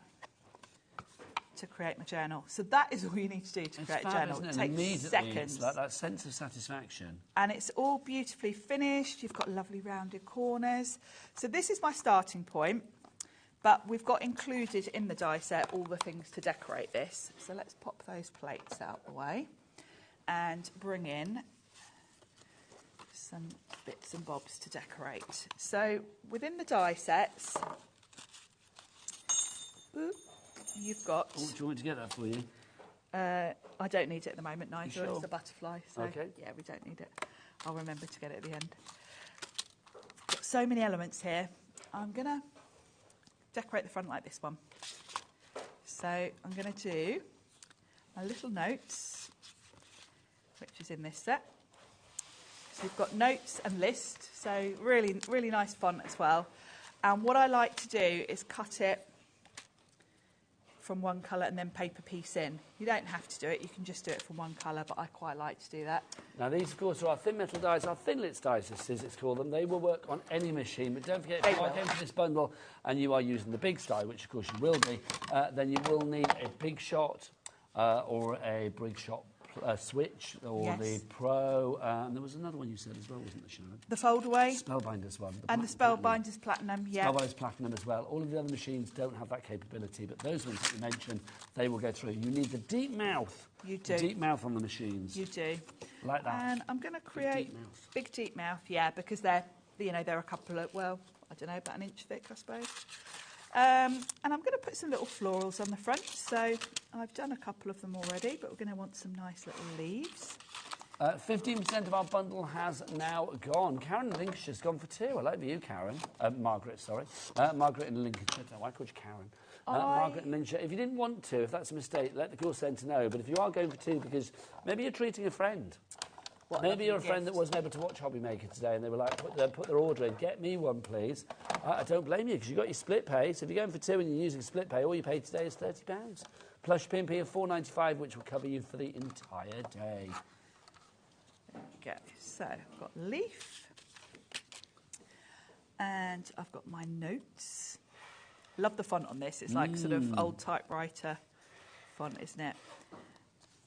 S12: to create my journal. So that is all you need to do to create a journal. It takes seconds.
S1: It's like that sense of satisfaction.
S12: And it's all beautifully finished. You've got lovely rounded corners. So this is my starting point, but we've got included in the die set all the things to decorate this. So let's pop those plates out the way and bring in some bits and bobs to decorate. So within the die sets, you've got...
S1: Oh, do you want me to get that for you?
S12: I don't need it at the moment, Nigel.
S1: Sure?
S12: It's a butterfly. So
S1: okay.
S12: Yeah, we don't need it. I'll remember to get it at the end. Got so many elements here. I'm going to decorate the front like this one. So I'm going to do my little notes, which is in this set. So you've got notes and list, so really, really nice font as well. And what I like to do is cut it from one colour and then paper piece in. You don't have to do it, you can just do it from one colour, but I quite like to do that.
S1: Now these, of course, are our thin metal dies, our thinlits dies, as it's called them. They will work on any machine, but don't forget, if you are going for this bundle and you are using the big style, which of course you will be, then you will need a big shot or a big shot switch, or the Pro, and there was another one you said as well, wasn't there, Sharon?
S12: The fold-away.
S1: Spellbinders one.
S12: And the Spellbinders Platinum, yeah.
S1: Spellbinders Platinum as well. All of the other machines don't have that capability, but those ones that you mentioned, they will go through. You need the deep mouth.
S12: You do.
S1: The deep mouth on the machines.
S12: You do.
S1: Like that.
S12: And I'm going to create big deep mouth, yeah, because they're, you know, they're a couple of, well, I don't know, about an inch thick, I suppose. And I'm going to put some little florals on the front. So I've done a couple of them already, but we're going to want some nice little leaves.
S1: 15% of our bundle has now gone. Karen in Lincolnshire's gone for 2. I like you, Karen. Margaret, sorry. Margaret in Lincolnshire. No, I called you Karen. Margaret in Lincolnshire. If you didn't want to, if that's a mistake, let the call centre know. But if you are going for 2, because maybe you're treating a friend. Maybe you're a friend that wasn't able to watch HobbyMaker today and they were like, put their order in, get me one, please. I don't blame you, because you've got your split pay. So if you're going for 2 and you're using split pay, all you pay today is £30. Plus your P&P of $4.95, which will cover you for the entire day.
S12: There we go. So I've got leaf. And I've got my notes. Love the font on this. It's like sort of old typewriter font, isn't it?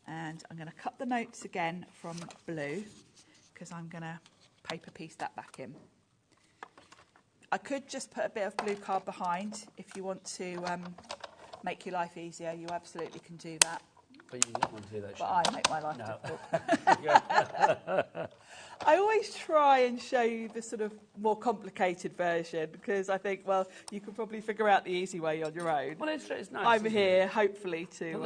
S12: And I'm going to cut the notes again from blue, because I'm going to paper piece that back in. I could just put a bit of blue card behind if you want to make your life easier. You absolutely can do that.
S1: But you don't want to do that,
S12: But I make my life difficult. I always try and show you the sort of more complicated version, because I think, well, you can probably figure out the easy way on your own.
S1: Well, it's nice.
S12: I'm here, hopefully, to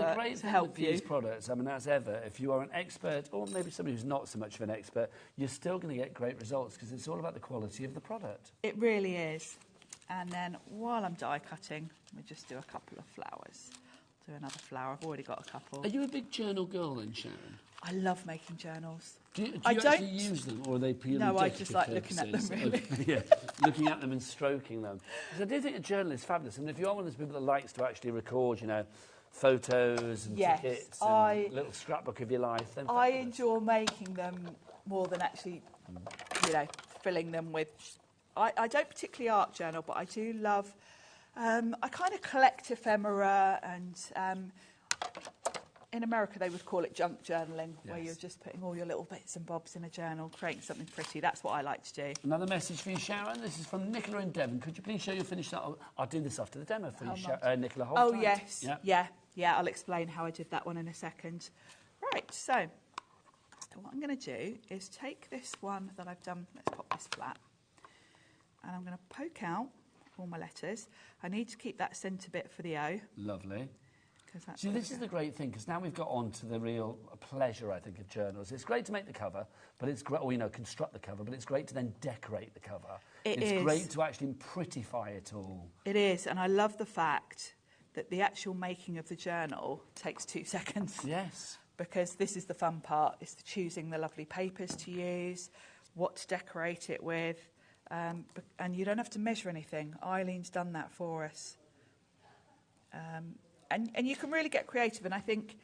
S12: help you.
S1: These products, I mean, as ever, if you are an expert, or maybe somebody who's not so much of an expert, you're still going to get great results, because it's all about the quality of the product.
S12: It really is. And then while I'm die cutting, we just do a couple of flowers. Do another flower. I've already got a couple.
S1: Are you a big journal girl then, Sharon?
S12: I love making journals.
S1: Do you actually use them, or are they purely
S12: No, I just like looking at them, really.
S1: Yeah, looking at them and stroking them. Because I do think a journal is fabulous. And if you are one of those people that likes to actually record, you know, photos and tickets and little scrapbook of your life, then
S12: I enjoy making them more than actually, you know, filling them with... I don't particularly art journal, but I do love... I kind of collect ephemera, and in America they would call it junk journaling, where you're just putting all your little bits and bobs in a journal, creating something pretty. That's what I like to do.
S1: Another message for you, Sharon. This is from Nicola in Devon. Could you please show your finished art? I'll do this after the demo for you, Nicola. Hold tight.
S12: Yes. Yeah, I'll explain how I did that one in a second. Right, so what I'm going to do is take this one that I've done, let's pop this flat, and I'm going to poke out all my letters. I need to keep that centre bit for the O.
S1: Lovely. See, this is the great thing, because now we've got on to the real pleasure, I think, of journals. It's great to make the cover, but it's great, or, you know, construct the cover, but it's great to then decorate the cover. It's great to actually prettify it all.
S12: It is, and I love the fact that the actual making of the journal takes 2 seconds.
S1: Yes.
S12: Because this is the fun part, is the choosing the lovely papers to use, what to decorate it with, and you don't have to measure anything. Eileen's done that for us. And you can really get creative, and I think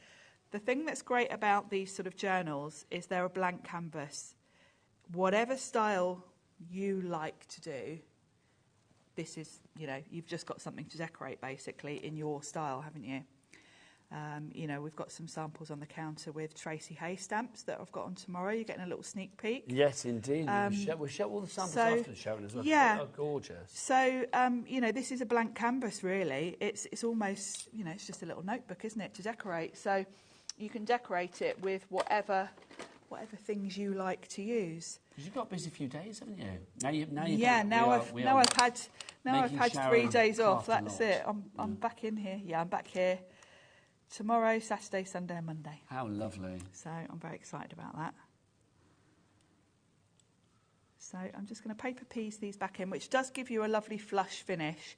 S12: the thing that's great about these sort of journals is they're a blank canvas. Whatever style you like to do, this is, you know, you've just got something to decorate, basically, in your style, haven't you? You know, we've got some samples on the counter with Tracy Hay stamps that I've got on tomorrow. You're getting a little sneak peek.
S1: Yes, indeed. We'll show all the samples after, Sharon, as well.
S12: Yeah.
S1: Oh, gorgeous.
S12: So, you know, this is a blank canvas, really. It's almost, you know, it's just a little notebook, isn't it, to decorate. So you can decorate it with whatever things you like to use.
S1: Because you've got a busy few days, haven't you?
S12: Now I've had 3 days off. That's it. I'm back in here. Yeah, I'm back here tomorrow, Saturday, Sunday and Monday.
S1: How lovely.
S12: So I'm very excited about that. So I'm just going to paper piece these back in, which does give you a lovely flush finish.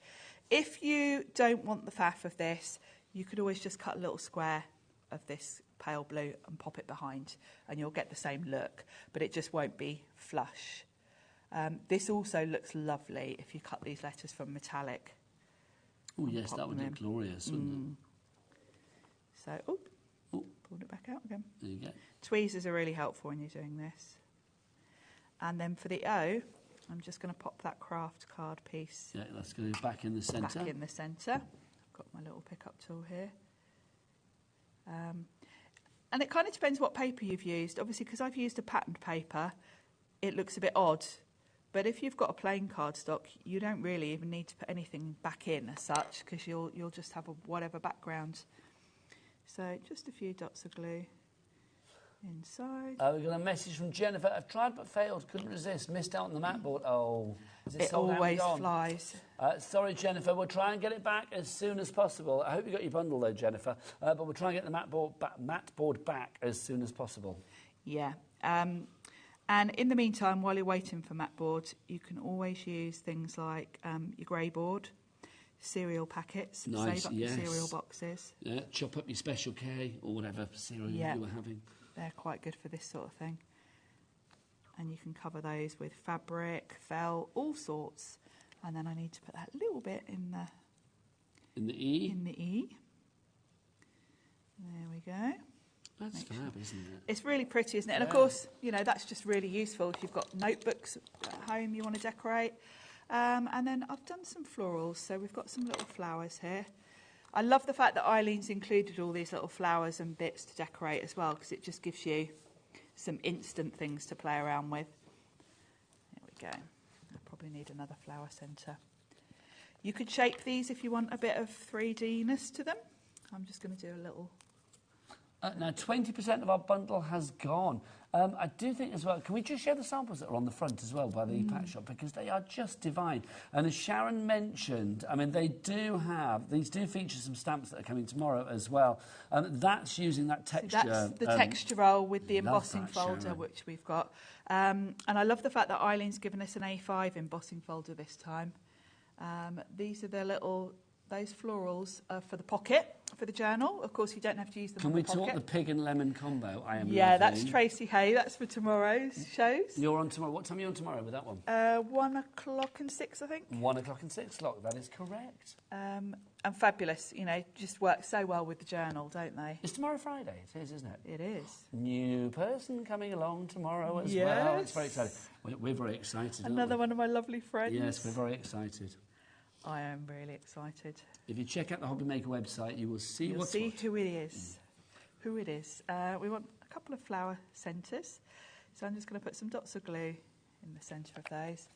S12: If you don't want the faff of this, you could always just cut a little square of this pale blue and pop it behind, and you'll get the same look, but it just won't be flush. This also looks lovely if you cut these letters from metallic.
S1: Oh yes, that would look glorious, wouldn't it?
S12: So, pulled it back out again.
S1: There you go.
S12: Tweezers are really helpful when you're doing this. And then for the O, I'm just going to pop that craft card piece.
S1: Yeah, let's go back in the centre.
S12: Back in the centre. I've got my little pickup tool here. And it kind of depends what paper you've used. Obviously, because I've used a patterned paper, it looks a bit odd. But if you've got a plain cardstock, you don't really even need to put anything back in as such, because you'll just have a whatever background. So just a few dots of glue inside.
S1: We've got a message from Jennifer. I've tried but failed. Couldn't resist. Missed out on the mat board. Oh.
S12: It always flies.
S1: Sorry, Jennifer. We'll try and get it back as soon as possible. I hope you got your bundle, though, Jennifer. But we'll try and get the mat board back as soon as possible.
S12: Yeah. And in the meantime, while you're waiting for mat board, you can always use things like your grey board, cereal packets,
S1: nice,
S12: save up your cereal boxes.
S1: Yeah, chop up your Special K or whatever cereal you were having.
S12: They're quite good for this sort of thing. And you can cover those with fabric, felt, all sorts. And then I need to put that little bit in the...
S1: In the E?
S12: In the E. There we go.
S1: That's fab, isn't it?
S12: It's really pretty, isn't it? And of course, you know, that's just really useful if you've got notebooks at home you want to decorate. And then I've done some florals, so we've got some little flowers here. I love the fact that Eileen's included all these little flowers and bits to decorate as well, because it just gives you some instant things to play around with. There we go. I probably need another flower centre. You could shape these if you want a bit of 3D-ness to them. I'm just going to do a little...
S1: Now, 20% of our bundle has gone. I do think as well, can we just share the samples that are on the front as well by the patch shop, because they are just divine. And as Sharon mentioned, I mean, these do feature some stamps that are coming tomorrow as well. That's using that texture.
S12: So that's the texture roll with the embossing folder, Sharon, which we've got. And I love the fact that Eileen's given us an A5 embossing folder this time. These are the little... Those florals are for the pocket, for the journal. Of course, you don't have to use them
S1: Can
S12: on
S1: we
S12: the pocket.
S1: talk the pig and lemon combo? I am
S12: Yeah,
S1: loving.
S12: that's Tracy Hay. That's for tomorrow's shows.
S1: You're on tomorrow. What time are you on tomorrow with that one?
S12: 1 o'clock and 6, I think.
S1: 1 o'clock and 6 o'clock. That is correct.
S12: And fabulous. You know, just work so well with the journal, don't they?
S1: It's tomorrow Friday. It is, isn't it?
S12: It is.
S1: New person coming along tomorrow as well. It's very exciting. We're very excited.
S12: Another one of my lovely friends.
S1: Yes, we're very excited.
S12: I am really excited.
S1: If you check out the HobbyMaker website, you will see
S12: who it is. Who it is. We want a couple of flower centres. So I'm just going to put some dots of glue in the centre of those.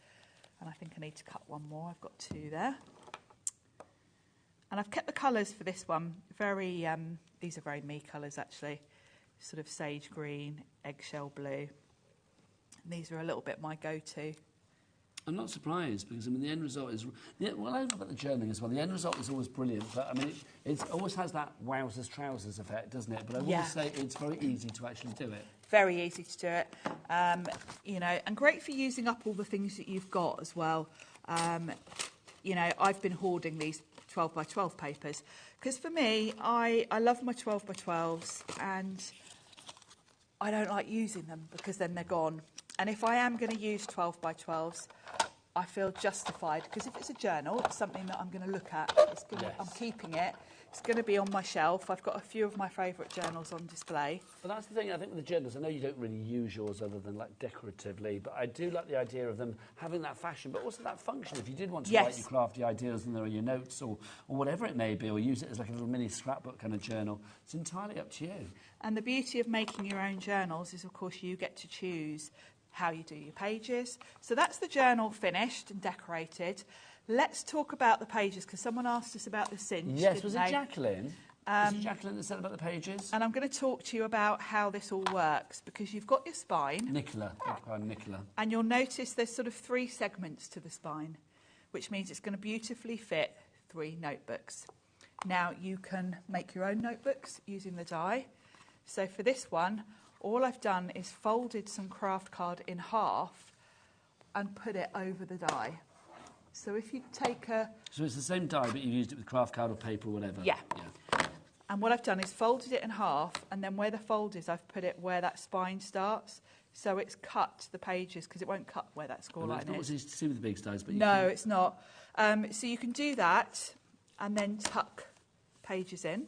S12: And I think I need to cut one more. I've got 2 there. And I've kept the colours for this one very, these are very me colours actually. Sort of sage green, eggshell blue. And these are a little bit my go-to.
S1: I'm not surprised, because, I mean, the end result is... Well, I love about the journaling as well. The end result is always brilliant, but, I mean, it always has that wowzers trousers effect, doesn't it? But I will say it's very easy to actually do it.
S12: Very easy to do it. You know, and great for using up all the things that you've got as well. You know, I've been hoarding these 12 by 12 papers, because for me, I love my 12 by 12s, and I don't like using them, because then they're gone. And if I am going to use 12 by 12s, I feel justified, because if it's a journal, it's something that I'm going to look at. I'm keeping it. It's going to be on my shelf. I've got a few of my favourite journals on display.
S1: But that's the thing, I think, with the journals. I know you don't really use yours other than, like, decoratively, but I do like the idea of them having that fashion, but also that function. If you did want to write your crafty ideas and there are your notes or whatever it may be, or use it as like a little mini scrapbook kind of journal, it's entirely up to you.
S12: And the beauty of making your own journals is, of course, you get to choose how you do your pages. So that's the journal finished and decorated. Let's talk about the pages, because someone asked us about the cinch.
S1: Yes, was it Jacqueline? Was it Jacqueline that said about the pages?
S12: And I'm going to talk to you about how this all works, because you've got your spine.
S1: Nicola.
S12: And you'll notice there's sort of 3 segments to the spine, which means it's going to beautifully fit 3 notebooks. Now, you can make your own notebooks using the die. So for this one, all I've done is folded some craft card in half and put it over the die. So if you take a...
S1: So it's the same die, but you've used it with craft card or paper or whatever?
S12: Yeah. And what I've done is folded it in half, and then where the fold is, I've put it where that spine starts. So it's cut the pages, because it won't cut where that score line is.
S1: It's not what's easy to see with the big styles, but
S12: no, it's not. So you can do that, and then tuck pages in.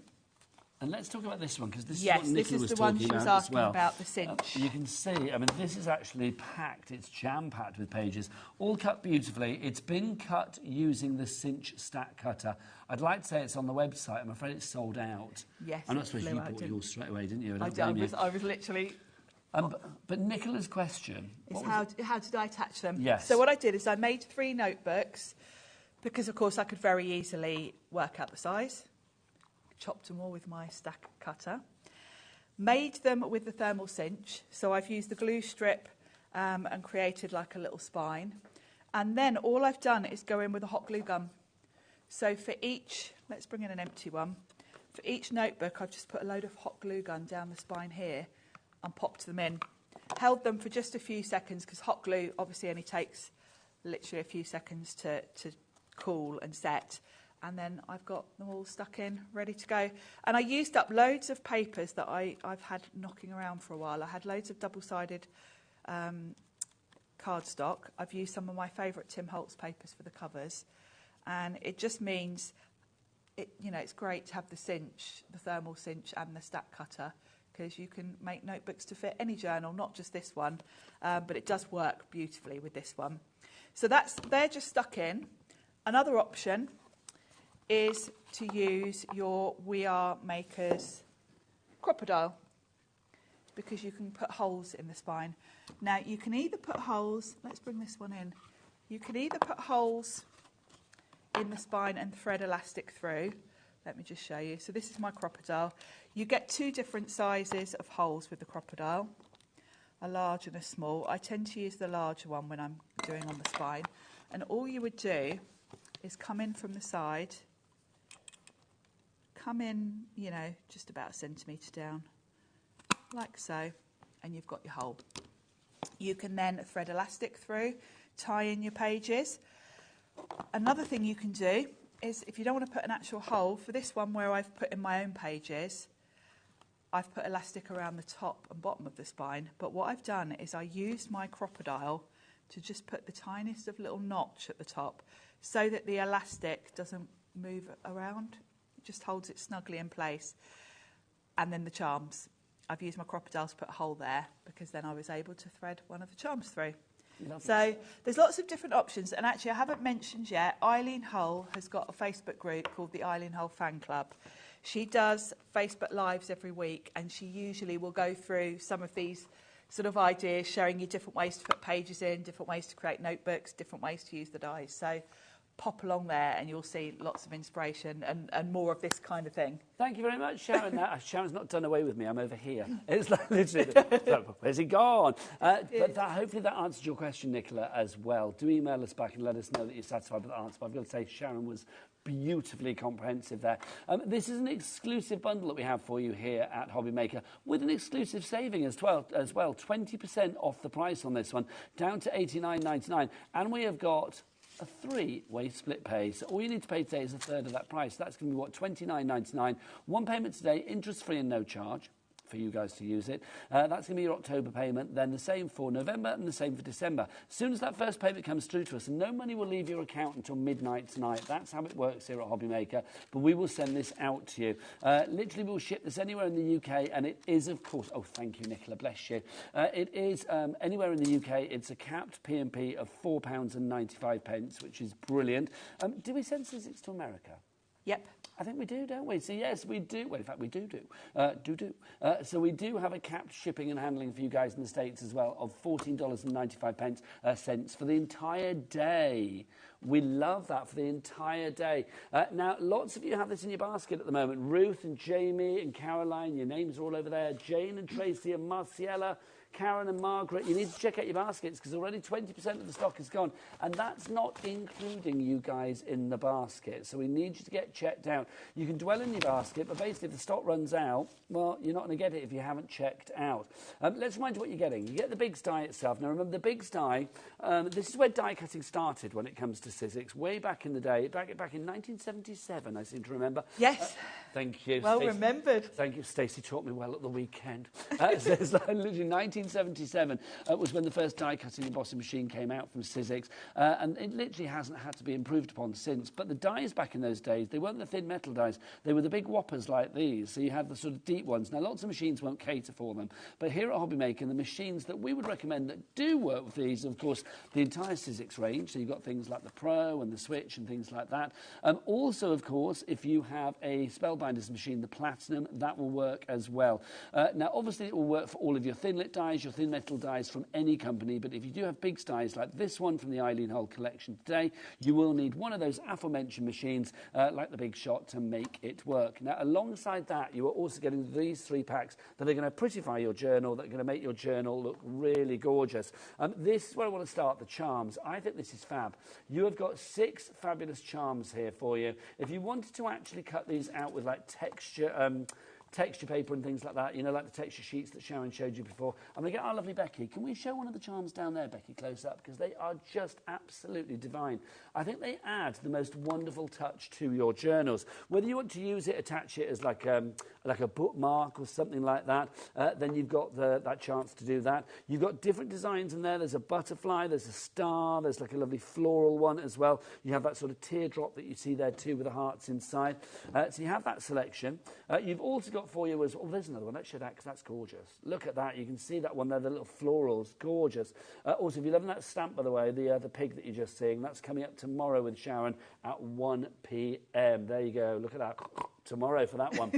S1: And let's talk about this one, because this
S12: yes,
S1: is what Nicola was talking about as well.
S12: Yes, this is the one she was asking about, the cinch.
S1: You can see, I mean, this is actually packed. It's jam-packed with pages, all cut beautifully. It's been cut using the cinch stack cutter. I'd like to say it's on the website. I'm afraid it's sold out.
S12: Yes,
S1: I'm not supposed you bought yours straight away, didn't you?
S12: I was literally...
S1: But Nicola's question...
S12: is how did I attach them?
S1: Yes.
S12: So what I did is I made 3 notebooks, because, of course, I could very easily work out the size. Chopped them all with my stack cutter. Made them with the thermal cinch. So I've used the glue strip and created like a little spine. And then all I've done is go in with a hot glue gun. So for each, let's bring in an empty one. For each notebook, I've just put a load of hot glue gun down the spine here and popped them in. Held them for just a few seconds, because hot glue obviously only takes literally a few seconds to cool and set. And then I've got them all stuck in, ready to go. And I used up loads of papers that I've had knocking around for a while. I had loads of double-sided cardstock. I've used some of my favourite Tim Holtz papers for the covers. And it just means, it's great to have the cinch, the thermal cinch and the stack cutter, because you can make notebooks to fit any journal, not just this one. But it does work beautifully with this one. So they're just stuck in. Another option is to use your We Are Makers crocodile, because you can put holes in the spine. Now, you can either put holes, let's bring this one in, you can either put holes in the spine and thread elastic through. Let me just show you. So this is my crocodile. You get 2 different sizes of holes with the crocodile, a large and a small. I tend to use the larger one when I'm doing on the spine. And all you would do is come in from the side, come in, just about a centimetre down, like so, and you've got your hole. You can then thread elastic through, tie in your pages. Another thing you can do is, if you don't want to put an actual hole, for this one where I've put in my own pages, I've put elastic around the top and bottom of the spine. But what I've done is I used my crocodile to just put the tiniest of little notch at the top, so that the elastic doesn't move around. It just holds it snugly in place. And then the charms. I've used my crocodile to put a hole there, because then I was able to thread one of the charms through. So there's lots of different options. And actually, I haven't mentioned yet, Eileen Hull has got a Facebook group called the Eileen Hull Fan Club. She does Facebook Lives every week, and she usually will go through some of these sort of ideas, showing you different ways to put pages in, different ways to create notebooks, different ways to use the dies. So pop along there and you'll see lots of inspiration and more of this kind of thing.
S1: Thank you very much, Sharon. Sharon's not done away with me. I'm over here. It's like literally, where's he gone? But hopefully that answered your question, Nicola, as well. Do email us back and let us know that you're satisfied with the answer. But I've got to say, Sharon was beautifully comprehensive there. This is an exclusive bundle that we have for you here at HobbyMaker, with an exclusive saving as well. 20% off the price on this one, down to $89.99. And we have got a 3-way split pay. So all you need to pay today is a third of that price. That's going to be, what, $29.99. One payment today, interest-free and no charge for you guys to use it. That's going to be your October payment, then the same for November and the same for December. As soon as that first payment comes through to us, and no money will leave your account until midnight tonight. That's how it works here at HobbyMaker, but we will send this out to you. Literally, we'll ship this anywhere in the UK, and it is, of course, oh, thank you, Nicola, bless you. It is anywhere in the UK. It's a capped P&P of £4.95, which is brilliant. Do we send Sussex to America?
S12: Yep.
S1: I think we do, don't we? So, yes, we do. Well, in fact, we do. So we do have a capped shipping and handling for you guys in the States as well of $14.95 for the entire day. We love that, for the entire day. Now, lots of you have this in your basket at the moment. Ruth and Jamie and Caroline, your names are all over there. Jane and Tracy and Marciella, Karen and Margaret, you need to check out your baskets, because already 20% of the stock is gone. And that's not including you guys in the basket. So we need you to get checked out. You can dwell in your basket, but basically if the stock runs out, well, you're not going to get it if you haven't checked out. Let's remind you what you're getting. You get the Biggs die itself. Now remember, the Biggs die, this is where die cutting started when it comes to Sussex, way back in the day, back in 1977, I seem to remember.
S12: Yes.
S1: Thank you.
S12: Well remembered.
S1: Thank you. Stacey taught me well at the weekend. So it's like literally 1977 was when the first die-cutting embossing machine came out from Sizzix, and it literally hasn't had to be improved upon since. But the dies back in those days, they weren't the thin metal dies. They were the big whoppers like these. So you have the sort of deep ones. Now, lots of machines won't cater for them. But here at HobbyMaker, the machines that we would recommend that do work with these, of course, the entire Sizzix range. So you've got things like the Pro and the Switch and things like that. Also, of course, if you have a Spellbinders machine, the Platinum, that will work as well. Now, obviously, it will work for all of your thin-lit dies, your thin metal dies from any company, but if you do have big dies like this one from the Eileen Hull collection today, you will need one of those aforementioned machines, like the Big Shot, to make it work. Now, alongside that, you are also getting these 3 packs that are going to prettify your journal, that are going to make your journal look really gorgeous. This is where I want to start, the charms. I think this is fab. You have got 6 fabulous charms here for you. If you wanted to actually cut these out with like texture paper and things like that, you know, like the texture sheets that Sharon showed you before. I'm going to get our lovely Becky. Can we show one of the charms down there, Becky, close up? Because they are just absolutely divine. I think they add the most wonderful touch to your journals. Whether you want to use it, attach it as like a bookmark or something like that, then you've got that chance to do that. You've got different designs in there. There's a butterfly, there's a star, there's like a lovely floral one as well. You have that sort of teardrop that you see there too with the hearts inside. So you have that selection. You've also got for you as, oh, there's another one. Let's show that because that's gorgeous. Look at that. You can see that one there, the little florals. Gorgeous. Also, if you're loving that stamp, by the way, the pig that you're just seeing, that's coming up tomorrow with Sharon at 1 p.m. There you go. Look at that. Tomorrow for that one.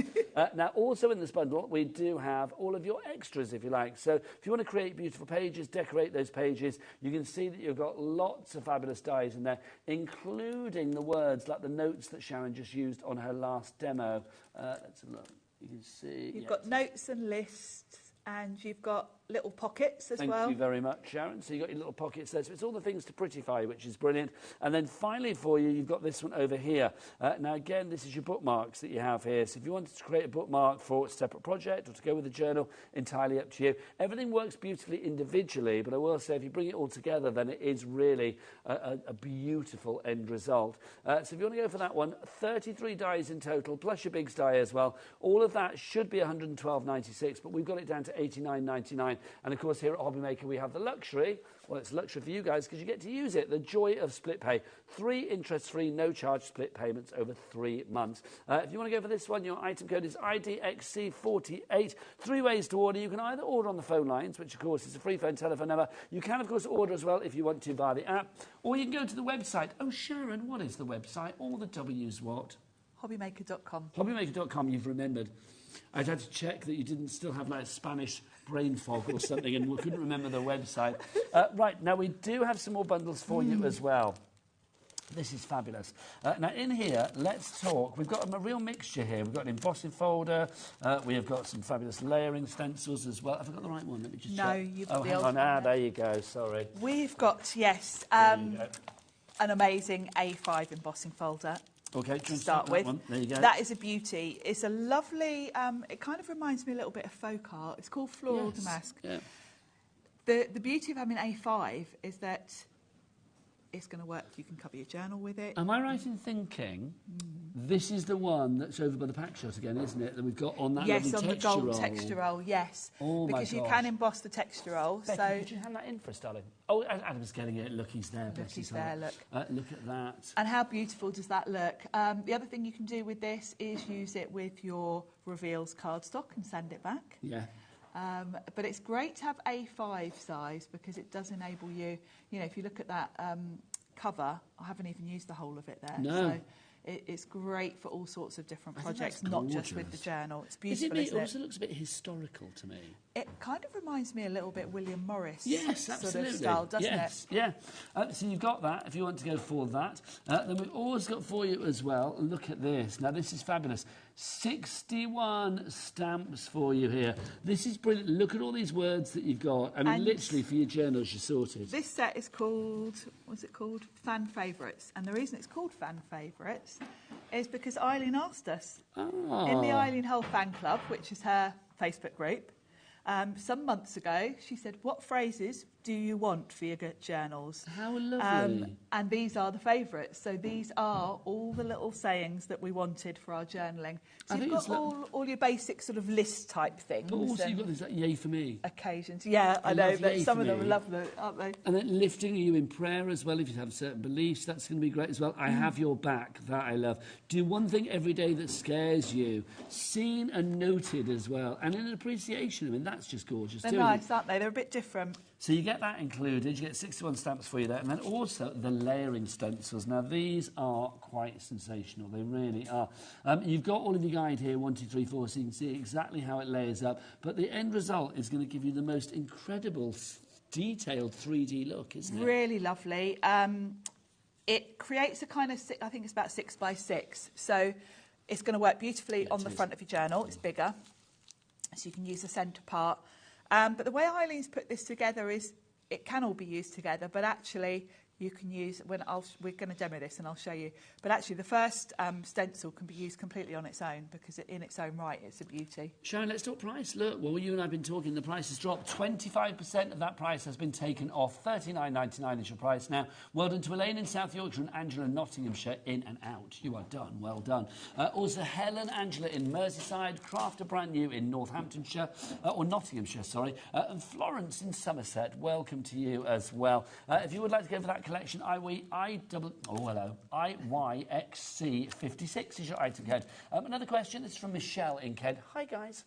S1: Now, also in this bundle, we do have all of your extras, if you like. So if you want to create beautiful pages, decorate those pages, you can see that you've got lots of fabulous dies in there, including the words like the notes that Sharon just used on her last demo. Let's have a look. You can see.
S12: You've got notes and lists, and you've got little pockets as well.
S1: Thank you very much, Sharon. So you've got your little pockets there. So it's all the things to prettify, which is brilliant. And then finally for you, you've got this one over here. Now, again, this is your bookmarks that you have here. So if you wanted to create a bookmark for a separate project or to go with a journal, entirely up to you. Everything works beautifully individually, but I will say if you bring it all together, then it is really a beautiful end result. So if you want to go for that one, 33 dies in total, plus your big die as well. All of that should be $112.96, but we've got it down to $89.99. And of course, here at HobbyMaker, we have the luxury. Well, it's a luxury for you guys because you get to use it. The joy of split pay. 3 interest-free, no-charge split payments over 3 months. If you want to go for this one, your item code is IDXC48. 3 ways to order. You can either order on the phone lines, which, of course, is a free phone telephone number. You can, of course, order as well if you want to via the app. Or you can go to the website. Oh, Sharon, what is the website? All the W's what?
S12: HobbyMaker.com.
S1: HobbyMaker.com, you've remembered. I'd had to check that you didn't still have like Spanish brain fog or something and we couldn't remember the website. Right, now we do have some more bundles for you as well. This is fabulous. Now, in here, let's talk. We've got a real mixture here. We've got an embossing folder. We have got some fabulous layering stencils as well. Have I got the right one? Let me just check.
S12: You've got the
S1: hang
S12: old
S1: on.
S12: one.
S1: There you go. Sorry.
S12: We've got, yes, an amazing A5 embossing folder.
S1: Okay,
S12: to start with.
S1: One. There you go.
S12: That is a beauty. It's a lovely, it kind of reminds me a little bit of folk art. It's called Floral Damask.
S1: Yeah.
S12: The beauty of having A5 is that it's going to work. You can cover your journal with it.
S1: Am I right in thinking this is the one that's over by the pack shot again, isn't it? That we've got on that lovely
S12: on the
S1: texture
S12: gold
S1: roll.
S12: texture roll, yes.
S1: Oh,
S12: because
S1: my
S12: you
S1: gosh.
S12: can emboss the texture roll.
S1: Becky,
S12: so
S1: could you hand that in for us, darling? Oh, Adam's getting it. Look, he's there.
S12: He's there, look.
S1: Look at that.
S12: And how beautiful does that look? The other thing you can do with this is use it with your reveals cardstock and sand it back.
S1: Yeah.
S12: But it's great to have A5 size because it does enable you, you know, if you look at that cover, I haven't even used the whole of it there.
S1: No.
S12: So it's great for all sorts of different projects, not just with the journal. It's beautiful,
S1: Isn't it?
S12: isn't it?
S1: Also looks a bit historical to me.
S12: It kind of reminds me a little bit William Morris
S1: Yes,
S12: sort of style, doesn't it?
S1: Yeah. So you've got that if you want to go for that. Then we've always got for you as well, look at this. Now, this is fabulous. 61 stamps for you here. This is brilliant. Look at all these words that you've got. I mean,
S12: And
S1: literally for your journals, you're sorted.
S12: This set is called, what's it called? Fan Favourites. And the reason it's called Fan Favourites is because Eileen asked us. In the Eileen Hull Fan Club, which is her Facebook group, some months ago, she said, what phrases do you want for your journals?
S1: How lovely.
S12: And these are the favourites. So these are all the little sayings that we wanted for our journaling. So you've got all your basic sort of list type things.
S1: But also you've got this, like, yay for me.
S12: Occasions. Yeah, I know, but some of them are lovely, aren't they?
S1: And then lifting you in prayer as well, if you have certain beliefs, that's going to be great as well. I have your back, that I love. Do one thing every day that scares you. Seen and noted as well. And an appreciation. I mean, that's just gorgeous.
S12: They're nice, aren't they? They're a bit different.
S1: So you get that included. You get 61 stamps for you there. And then also the layering stencils. Now, these are quite sensational. They really are. You've got all of your guide here, 1, 2, 3, 4, so you can see exactly how it layers up. But the end result is going to give you the most incredible, detailed 3D look, isn't it?
S12: Really lovely. It creates a kind of, I think it's about 6 by 6. So it's going to work beautifully on the front of your journal. It's bigger, so you can use the centre part. But the way Eileen's put this together is it can all be used together, but actually you can use, we're going to demo this and I'll show you, but actually the first stencil can be used completely on its own because in its own right it's a beauty.
S1: Sharon, let's talk price. Look, well, you and I have been talking, the price has dropped. 25% of that price has been taken off. $39.99 is your price now. Well done to Elaine in South Yorkshire and Angela in Nottinghamshire, in and out. You are done, well done. Also Helen, Angela in Merseyside, Crafter brand new in Northamptonshire, or Nottinghamshire, sorry, and Florence in Somerset. Welcome to you as well. If you would like to go for that collection, IYXC56 is your item code. Another question, this is from Michelle in Kent. Hi guys,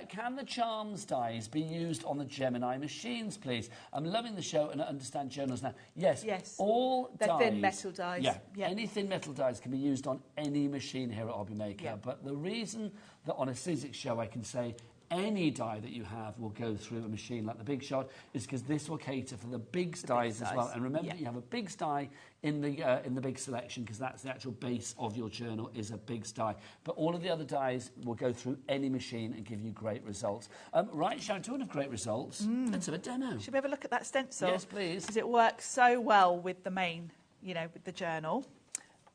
S1: can the charms dies be used on the Gemini machines, please? I'm loving the show and I understand journals now. Yes, all
S12: they're
S1: dies,
S12: thin metal dies.
S1: Yeah, any thin metal dies can be used on any machine here at HobbyMaker. But the reason that on a Sizzix show I can say any die that you have will go through a machine like the Big Shot is because this will cater for the big dies as well. And remember that you have a big die in the big selection because that's the actual base of your journal is a big die. But all of the other dies will go through any machine and give you great results. Right, Sharon, talking of great results, let's have a demo.
S12: Should we have a look at that stencil?
S1: Yes, please.
S12: Because it works so well with the main, with the journal,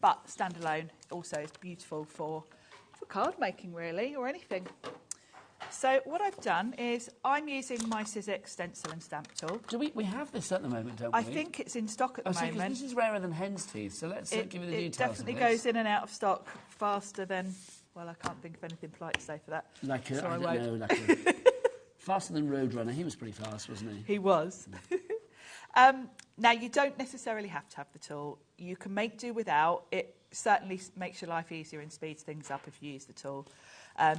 S12: but standalone also is beautiful for card making really, or anything. So what I've done is I'm using my Sizzix stencil and stamp tool.
S1: Do we have this at the moment, don't we?
S12: I think it's in stock at the moment.
S1: This is rarer than hen's teeth, so let's give you the details.
S12: It definitely goes in and out of stock faster than, well, I can't think of anything polite to say for that.
S1: Faster than Roadrunner. He was pretty fast, wasn't he?
S12: He was. Now, you don't necessarily have to have the tool. You can make do without. It certainly makes your life easier and speeds things up if you use the tool.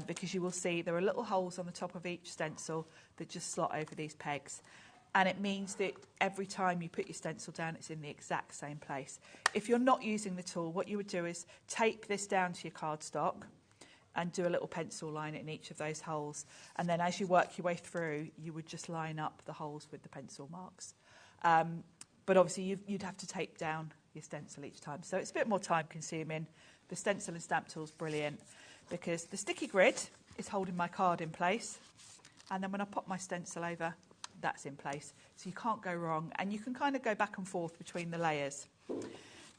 S12: Because you will see there are little holes on the top of each stencil that just slot over these pegs. And it means that every time you put your stencil down, it's in the exact same place. If you're not using the tool, what you would do is tape this down to your cardstock and do a little pencil line in each of those holes. And then as you work your way through, you would just line up the holes with the pencil marks. But obviously, you'd have to tape down your stencil each time. So it's a bit more time-consuming. The stencil and stamp tool's brilliant because the sticky grid is holding my card in place. And then when I pop my stencil over, that's in place. So you can't go wrong. And you can kind of go back and forth between the layers.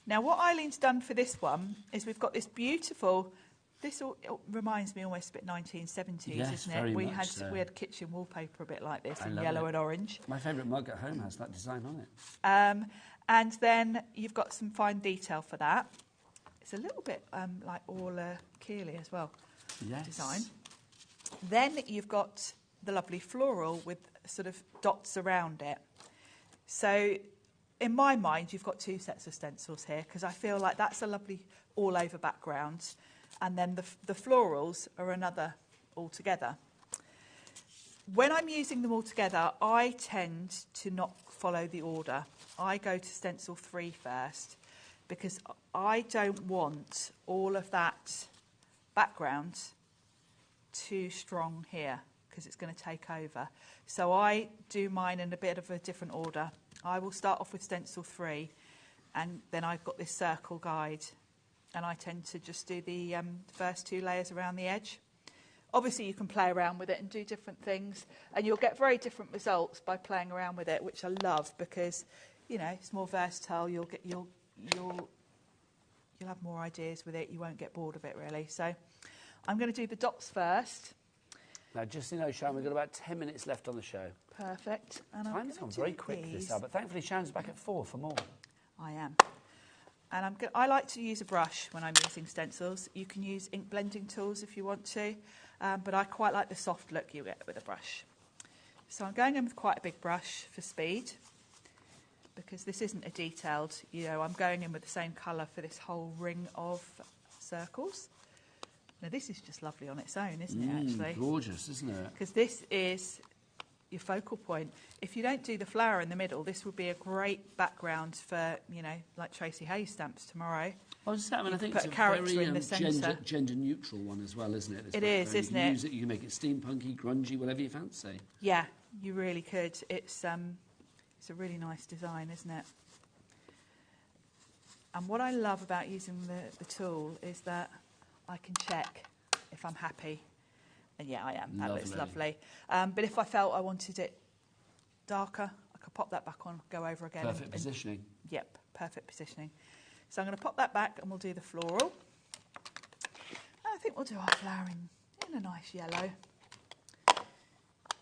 S12: Now, what Eileen's done for this one is we've got this beautiful... This all, it reminds me almost a bit 1970s,
S1: yes,
S12: isn't it?
S1: Very
S12: we
S1: much
S12: had
S1: so.
S12: We had kitchen wallpaper a bit like this in
S1: love
S12: yellow
S1: it.
S12: and orange.
S1: My favourite mug at home has that design on it.
S12: And then you've got some fine detail for that. It's a little bit like Orla Keeley as well.
S1: Yes.
S12: Design. Then you've got the lovely floral with sort of dots around it. So in my mind, you've got two sets of stencils here because I feel like that's a lovely all-over background. And then the florals are another altogether. When I'm using them all together, I tend to not follow the order. I go to stencil 3 first because I don't want all of that background too strong here because it's going to take over. So I do mine in a bit of a different order. I will start off with stencil 3 and then I've got this circle guide. And I tend to just do the first 2 layers around the edge. Obviously, you can play around with it and do different things, and you'll get very different results by playing around with it, which I love because, it's more versatile. You'll have more ideas with it. You won't get bored of it really. So, I'm going to do the dots first.
S1: Now, just so you know, Sharon, we've got about 10 minutes left on the show.
S12: Perfect. And
S1: Time's gone very quick this hour, but thankfully Sharon's back at 4 for more.
S12: I am. And I like to use a brush when I'm using stencils. You can use ink blending tools if you want to, but I quite like the soft look you get with a brush. So I'm going in with quite a big brush for speed, because this isn't a detailed, I'm going in with the same colour for this whole ring of circles. Now this is just lovely on its own, isn't it, actually?
S1: Gorgeous, isn't it?
S12: Because this is your focal point. If you don't do the flower in the middle, this would be a great background for, like Tracy Hayes stamps tomorrow.
S1: I think
S12: put
S1: it's
S12: a character
S1: very
S12: in the centre.
S1: gender neutral one as well, isn't it?
S12: It is, isn't it?
S1: Use it, you can make it steampunky, grungy, whatever you fancy.
S12: Yeah, you really could. It's a really nice design, isn't it? And what I love about using the tool is that I can check if I'm happy. And yeah, I am. That looks lovely. But if I felt I wanted it darker, I could pop that back on, go over again.
S1: Perfect positioning.
S12: Yep, perfect positioning. So I'm going to pop that back and we'll do the floral. And I think we'll do our flower in a nice yellow.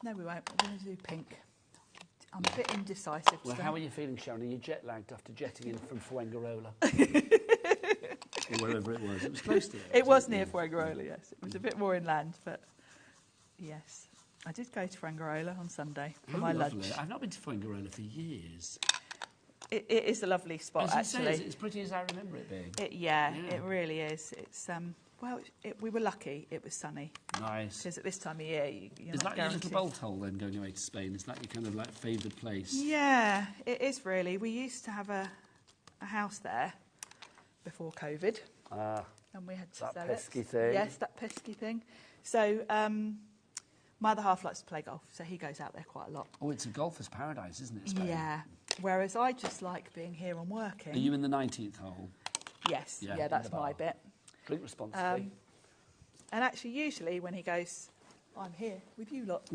S12: No, we won't. We're going to do pink. I'm a bit indecisive.
S1: Well, how are you feeling, Sharon? Are you jet lagged after jetting in from Fuengirola? Or wherever it was. It was close to it.
S12: It was near Fuengirola, yes. It was a bit more inland, but yes. I did go to Fuengirola on Sunday for my lunch.
S1: I've not been to Fuengirola for years.
S12: It is a lovely spot, actually.
S1: It's as pretty as I remember it being.
S12: It really is. It's we were lucky. It was sunny.
S1: Nice.
S12: Because at this time of year, you're
S1: is
S12: not
S1: that your
S12: guaranteed.
S1: little bolt hole then going away to Spain? Is that your kind of like favoured place?
S12: Yeah, it is really. We used to have a house there before COVID. And we had to sell it.
S1: That pesky thing.
S12: Yes, that pesky thing. So my other half likes to play golf, so he goes out there quite a lot.
S1: Oh, it's a golfer's paradise, isn't it, Spain?
S12: Yeah. Whereas I just like being here and working.
S1: Are you in the 19th hole?
S12: Yes. Yeah, that's my bit.
S1: Drink responsibly.
S12: And actually, usually when he goes, I'm here with you lot.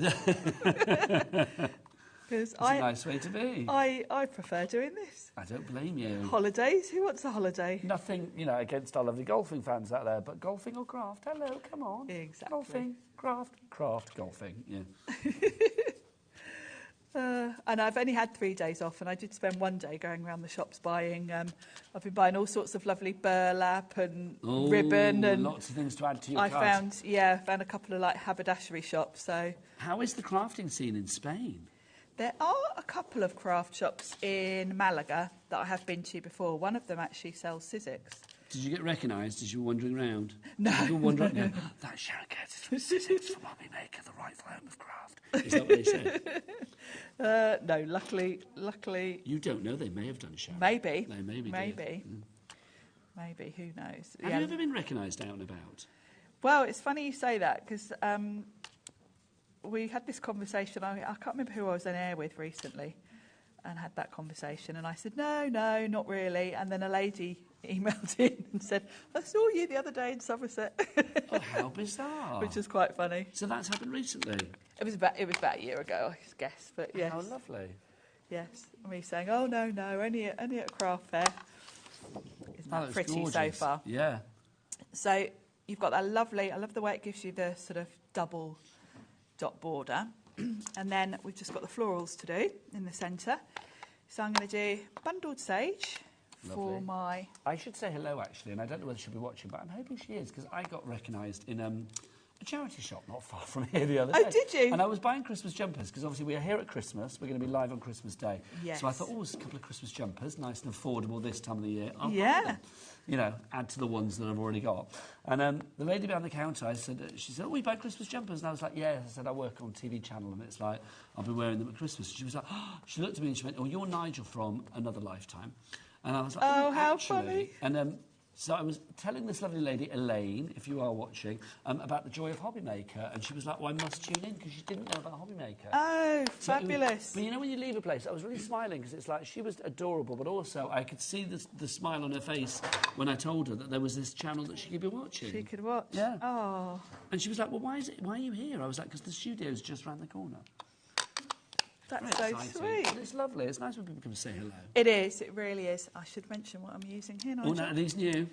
S12: Because
S1: it's a nice way to be.
S12: I prefer doing this.
S1: I don't blame you.
S12: Holidays? Who wants a holiday?
S1: Nothing, against our lovely golfing fans out there, but golfing or craft? Hello, come on.
S12: Exactly.
S1: Golfing, craft, golfing, yeah.
S12: And I've only had 3 days off, and I did spend one day going around the shops buying. I've been buying all sorts of lovely burlap and ribbon and
S1: lots of things to add to your cart.
S12: I found a couple of like haberdashery shops. So
S1: how is the crafting scene in Spain?
S12: There are a couple of craft shops in Malaga that I have been to before. One of them actually sells Sizzix.
S1: Did you get recognised as you were wandering around?
S12: No.
S1: You were wandering around, that's Sharon Curtis from Sizzix from HobbyMaker, the rightful home of craft. Is that what they said?
S12: No, luckily...
S1: You don't know, they may have done, Sharon.
S12: Maybe.
S1: They maybe
S12: did. Maybe, who knows?
S1: Have you ever been recognised out and about?
S12: Well, it's funny you say that, because we had this conversation. I can't remember who I was on air with recently and had that conversation. And I said, no, not really. And then a lady emailed in and said, I saw you the other day in Somerset.
S1: Oh, how bizarre.
S12: Which was quite funny.
S1: So that's happened recently?
S12: It was about a year ago, I guess. But yes.
S1: How lovely.
S12: Yes. Me saying, oh, no, only at a craft fair. Isn't that pretty
S1: gorgeous.
S12: so far?
S1: Yeah.
S12: So you've got that lovely, I love the way it gives you the sort of double dot border. And then we've just got the florals to do in the centre. So I'm going to do bundled sage for my...
S1: I should say hello, actually, and I don't know whether she'll be watching, but I'm hoping she is, because I got recognised in a charity shop not far from here the other day.
S12: Oh, did you?
S1: And I was buying Christmas jumpers, because obviously we are here at Christmas. We're going to be live on Christmas Day.
S12: Yes.
S1: So I thought, there's a couple of Christmas jumpers, nice and affordable this time of the year. I'll
S12: yeah.
S1: buy them. You know, add to the ones that I've already got. And the lady behind the counter, she said, we buy Christmas jumpers? And I was like, yes. I said, I work on a TV channel, and it's like, I'll be wearing them at Christmas. She was like, she looked at me and she went, you're Nigel from Another Lifetime. And I was like,
S12: how
S1: actually.
S12: funny.
S1: And so I was telling this lovely lady, Elaine, if you are watching, about the joy of HobbyMaker, and she was like, I must tune in, because she didn't know about HobbyMaker.
S12: Oh, so fabulous.
S1: But you know, when you leave a place, I was really smiling, because it's like, she was adorable, but also I could see the smile on her face when I told her that there was this channel that she could be watching.
S12: She could watch?
S1: Yeah.
S12: Oh.
S1: And she was like, well, why are you here? I was like, because the studio's just round the corner.
S12: That's so sweet.
S1: And it's lovely. It's nice when people come and say hello.
S12: It is. It really is. I should mention what I'm using here, Nigel.
S1: Oh, no, are these new?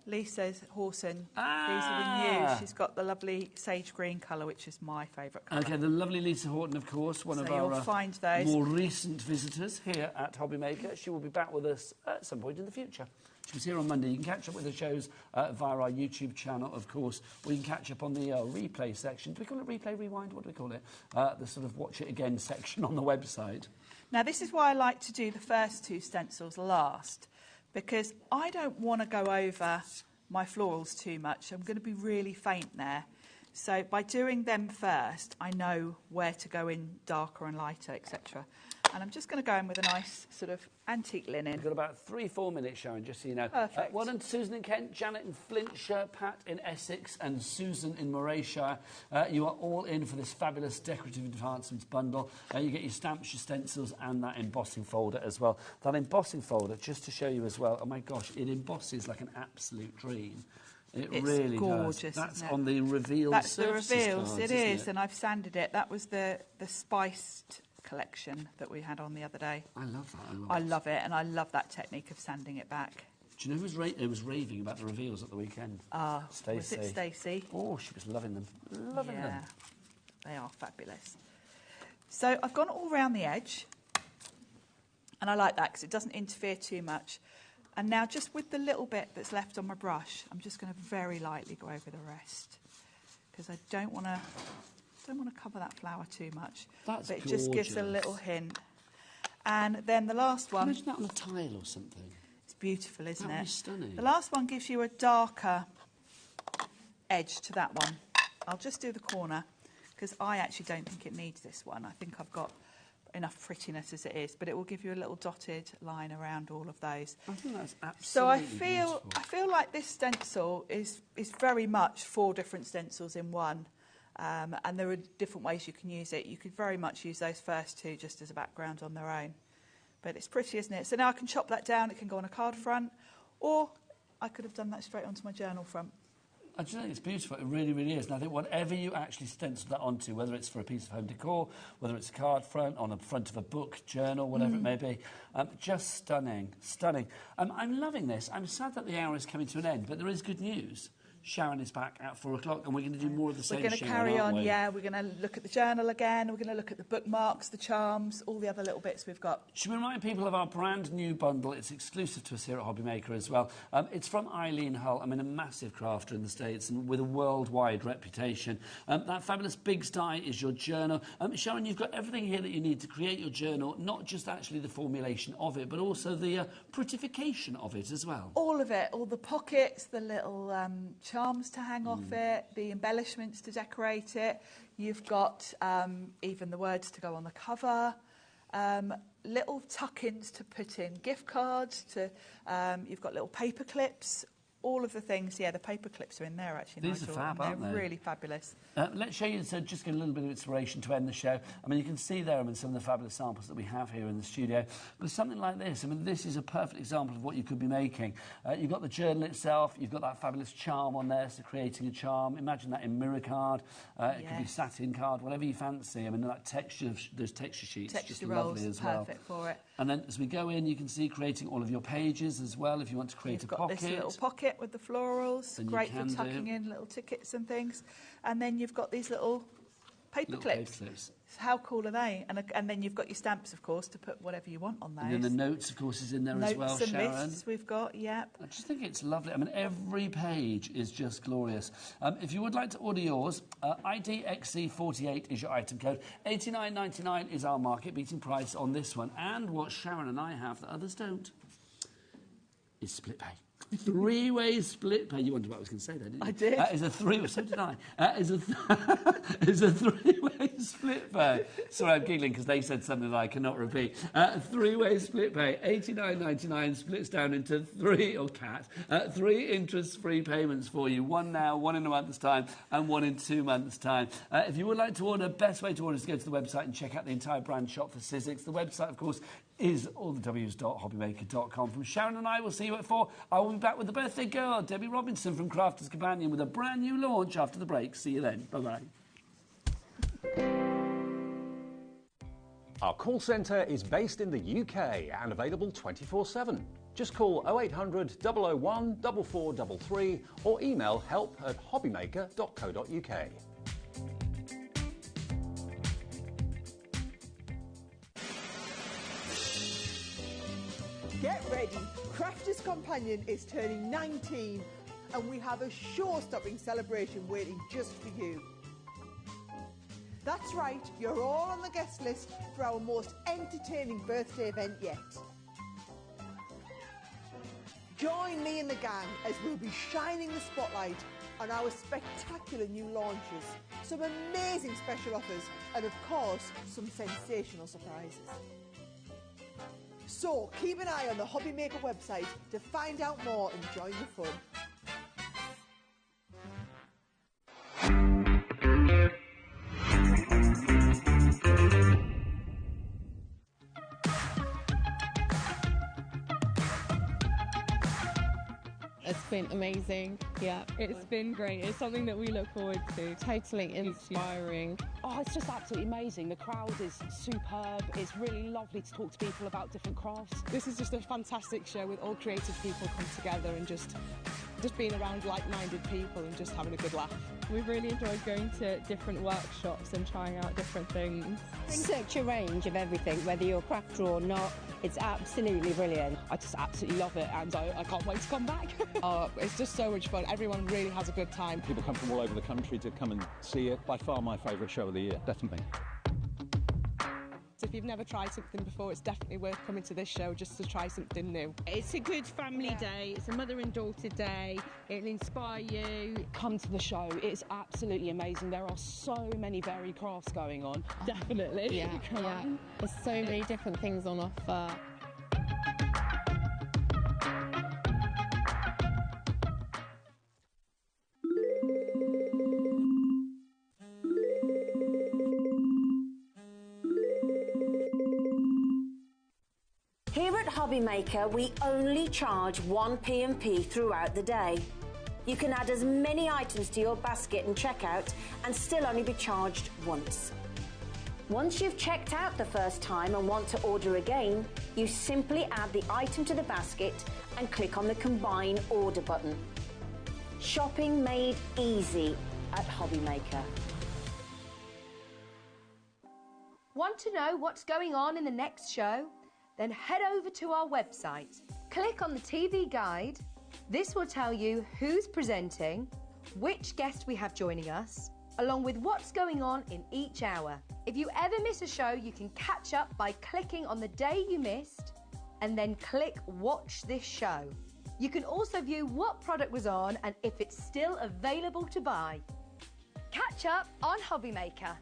S12: Lisa's Horson. These are the new. She's got the lovely sage green colour, which is my favourite colour.
S1: Okay, the lovely Lisa Horton, of course, one of
S12: you'll
S1: our
S12: find those.
S1: more recent visitors here at HobbyMaker. She will be back with us at some point in the future. She was here on Monday. You can catch up with the shows via our YouTube channel, of course, or you can catch up on the replay section. Do we call it replay, rewind? What do we call it? The sort of watch it again section on the website.
S12: Now, this is why I like to do the first 2 stencils last, because I don't want to go over my florals too much. I'm going to be really faint there. So by doing them first, I know where to go in darker and lighter, etc. And I'm just going to go in with a nice sort of antique linen.
S1: We've got about 3-4 minutes, Sharon, just so you know.
S12: Perfect.
S1: Well done, Susan in Kent, Janet in Flintshire, Pat in Essex and Susan in Morayshire. You are all in for this fabulous decorative advancements bundle. You get your stamps, your stencils and that embossing folder as well. That embossing folder, just to show you as well, oh my gosh, it embosses like an absolute dream. It's really
S12: gorgeous,
S1: does. That's
S12: isn't it?
S1: on the reveals.
S12: That's the reveals,
S1: cards,
S12: it is, and I've sanded it. That was the spiced collection that we had on the other day.
S1: I love that.
S12: I love it, and I love that technique of sanding it back.
S1: Do you know who was raving about the reveals at the weekend? Stacey.
S12: Was it Stacey?
S1: Oh, she was loving them. Loving them.
S12: They are fabulous. So I've gone all round the edge, and I like that because it doesn't interfere too much. And now just with the little bit that's left on my brush, I'm just going to very lightly go over the rest because I don't want to cover that flower too much.
S1: That's
S12: but it just gives a
S1: gorgeous.
S12: little hint. And then the last one...
S1: Imagine that on a tile or something.
S12: It's beautiful, isn't
S1: That would
S12: it?
S1: be stunning.
S12: The last one gives you a darker edge to that one. I'll just do the corner because I actually don't think it needs this one. I think I've got enough prettiness as it is, but it will give you a little dotted line around all of those.
S1: I think that's absolutely
S12: So I
S1: beautiful.
S12: feel like this stencil is very much 4 different stencils in one. And there are different ways you can use it. You could very much use those first 2 just as a background on their own. But it's pretty, isn't it? So now I can chop that down. It can go on a card front, or I could have done that straight onto my journal front.
S1: I just think it's beautiful. It really, really is. And I think whatever you actually stencil that onto, whether it's for a piece of home decor, whether it's a card front, on the front of a book, journal, whatever it may be, just stunning, stunning. I'm loving this. I'm sad that the hour is coming to an end, but there is good news. Sharon is back at 4 o'clock and we're going to do more of the same.
S12: We're going to
S1: Sharon,
S12: carry
S1: aren't
S12: on,
S1: we?
S12: yeah. We're going to look at the journal again. We're going to look at the bookmarks, the charms, all the other little bits we've got.
S1: Should we remind people of our brand new bundle? It's exclusive to us here at HobbyMaker as well. It's from Eileen Hull. I mean, a massive crafter in the States and with a worldwide reputation. That fabulous Big's Die is your journal. Sharon, you've got everything here that you need to create your journal, not just actually the formulation of it, but also the prettification of it as well.
S12: All of it, all the pockets, the little charms to hang off it, the embellishments to decorate it. You've got even the words to go on the cover, little tuck-ins to put in gift cards, you've got little paper clips, all of the things. Yeah, the paper clips are in there actually.
S1: These are fab, aren't
S12: They're
S1: they?
S12: really fabulous.
S1: Let's show you, so just get a little bit of inspiration to end the show. I mean, you can see there, some of the fabulous samples that we have here in the studio. But something like this, this is a perfect example of what you could be making. You've got the journal itself, you've got that fabulous charm on there, so creating a charm. Imagine that in mirror card. It could be satin card, whatever you fancy. I mean, that texture, those texture sheets,
S12: Texture
S1: just
S12: rolls,
S1: lovely as well.
S12: perfect for it.
S1: And then as we go in, you can see creating all of your pages as well, if you want to create
S12: You've
S1: a
S12: got
S1: pocket.
S12: this little pocket with the florals,
S1: Then you
S12: great for
S1: can
S12: tucking
S1: do.
S12: in little tickets and things. And then you've got these little paper
S1: Little
S12: clips.
S1: paper clips.
S12: How cool are they? And then you've got your stamps, of course, to put whatever you want on those.
S1: And then the notes, of course, is in there
S12: Notes
S1: as well,
S12: and
S1: Sharon.
S12: lists we've got, yep.
S1: I just think it's lovely. I mean, every page is just glorious. If you would like to order yours, IDXC48 is your item code. $89.99 is our market-beating price on this one. And what Sharon and I have that others don't is split pay. 3-way split pay. You wondered what I was going to say there, didn't you?
S12: I did.
S1: Is a 3-way. So did I. Is a 3-way split pay. Sorry, I'm giggling because they said something that I cannot repeat. 3-way split pay. $89.99 splits down into 3 interest-free payments for you. 1 now, 1 in a month's time, and 1 in 2 months' time. If you would like to order, best way to order is to go to the website and check out the entire brand shop for Sizzix. The website, of course, is allthews.hobbymaker.com. From Sharon and I, we'll see you at 4. I will be back with the birthday girl, Debbie Robinson from Crafter's Companion, with a brand new launch after the break. See you then. Bye-bye.
S4: Our call centre is based in the UK and available 24/7. Just call 0800 001 4433 or email help@hobbymaker.co.uk.
S10: Get ready, Crafters Companion is turning 19 and we have a show-stopping celebration waiting just for you. That's right, you're all on the guest list for our most entertaining birthday event yet. Join me and the gang as we'll be shining the spotlight on our spectacular new launches, some amazing special offers and of course some sensational surprises. So keep an eye on the HobbyMaker website to find out more and join the fun.
S5: It's been amazing. Yeah, it's been great. It's something that we look forward to. Totally inspiring.
S6: Oh, it's just absolutely amazing. The crowd is superb. It's really lovely to talk to people about different crafts.
S7: This is just a fantastic show with all creative people come together and just being around like-minded people and just having a good laugh.
S5: We've really enjoyed going to different workshops and trying out different things.
S8: Such a range of everything, whether you're a crafter or not. It's absolutely brilliant.
S6: I just absolutely love it and I can't wait to come back.
S7: It's just so much fun. Everyone really has a good time.
S4: People come from all over the country to come and see it. By far my favourite show of the year, definitely.
S7: So if you've never tried something before, it's definitely worth coming to this show just to try something new.
S13: It's a good family day. It's a mother and daughter day. It'll inspire you.
S6: Come to the show. It's absolutely amazing. There are so many varied crafts going on.
S5: Definitely.
S13: Yeah, yeah.
S5: There's so many different things on offer.
S9: Here at HobbyMaker, we only charge 1 P&P throughout the day. You can add as many items to your basket and checkout and still only be charged once. Once you've checked out the first time and want to order again, you simply add the item to the basket and click on the Combine Order button. Shopping made easy at HobbyMaker.
S11: Want to know what's going on in the next show? Then head over to our website. Click on the TV guide. This will tell you who's presenting, which guest we have joining us, along with what's going on in each hour. If you ever miss a show, you can catch up by clicking on the day you missed and then click Watch This Show. You can also view what product was on and if it's still available to buy. Catch up on HobbyMaker.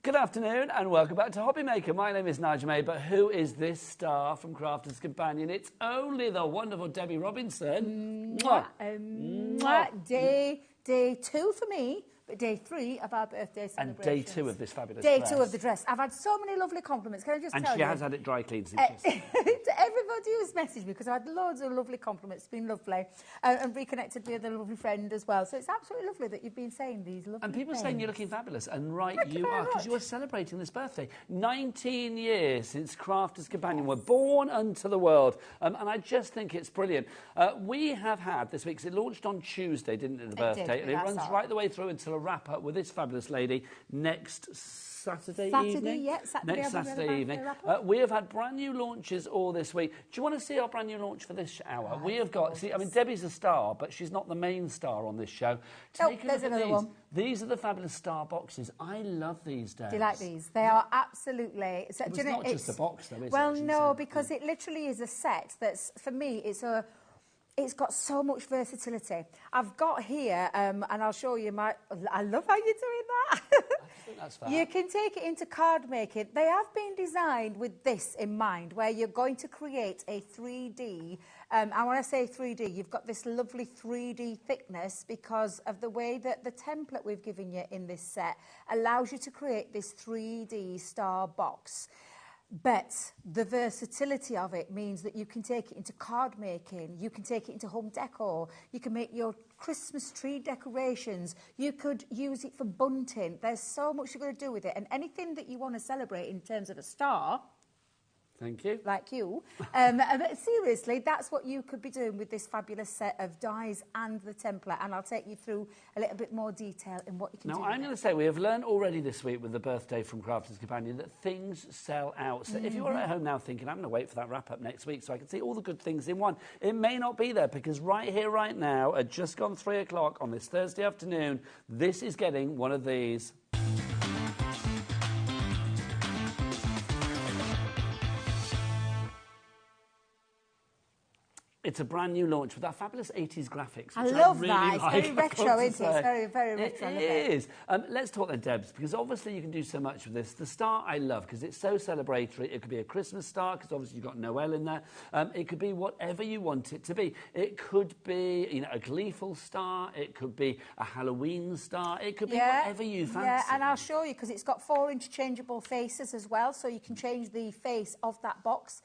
S1: Good afternoon and welcome back to HobbyMaker. My name is Nigel May, but who is this star from Crafters Companion? It's only the wonderful Debbie Robinson.
S14: Day 2 for me, but day 3 of our birthday celebrations.
S1: And day 2 of this fabulous
S14: Day
S1: dress.
S14: 2 of the dress. I've had so many lovely compliments. Can I just tell you?
S1: And she has had it dry cleaned since
S14: to everybody who's messaged me, because I've had loads of lovely compliments. It's been lovely. And reconnected with a lovely friend as well. So it's absolutely lovely that you've been saying these lovely
S1: And people are saying you're looking fabulous. And right,
S14: Thank
S1: you are, because you are celebrating this birthday. 19 years since Crafters Companion were born unto the world. And I just think it's brilliant. We have had this week, 'cause it launched on Tuesday, didn't it, the birthday? And it runs right the way through until a wrap-up with this fabulous lady next Saturday evening.
S14: Yeah, Saturday,
S1: next Saturday evening. We have had brand new launches all this week. Do you want to see our brand new launch for this hour? We have got, see, I mean, Debbie's a star, but she's not the main star on this show. Take a look at these.
S14: One.
S1: These are the fabulous star boxes. I love these days.
S14: Do you like these? They are absolutely... So,
S1: it's not just a box, though, is it?
S14: Well, no, because it literally is a set that's, for me, it's got so much versatility. I've got here, and I'll show you my... I love how you're doing that.
S1: think that's fair.
S14: You can take it into card making. They have been designed with this in mind, where you're going to create a 3D. And when I say 3D, you've got this lovely 3D thickness because of the way that the template we've given you in this set allows you to create this 3D star box. But the versatility of it means that you can take it into card making, you can take it into home decor, you can make your Christmas tree decorations, you could use it for bunting. There's so much you're going to do with it, and anything that you want to celebrate in terms of a star,
S1: thank you.
S14: Like you. But seriously, that's what you could be doing with this fabulous set of dies and the template. And I'll take you through a little bit more detail in what you can do.
S1: Now, I'm going to say we have learned already this week with the birthday from Crafter's Companion that things sell out. So if you're at home now thinking, I'm going to wait for that wrap-up next week so I can see all the good things in one, it may not be there because right here, right now, at just gone 3 o'clock on this Thursday afternoon, this is getting one of these. It's a brand new launch with that fabulous 80s graphics.
S14: I love
S1: really
S14: that. It's
S1: like,
S14: very retro, isn't it? It's very, very retro.
S1: It is. Let's talk then, Debs, because obviously you can do so much with this. The star I love because it's so celebratory. It could be a Christmas star because obviously you've got Noel in there. It could be whatever you want it to be. It could be, a gleeful star. It could be a Halloween star. It could be whatever you fancy.
S14: Yeah, and I'll show you because it's got 4 interchangeable faces as well, so you can change the face of that box,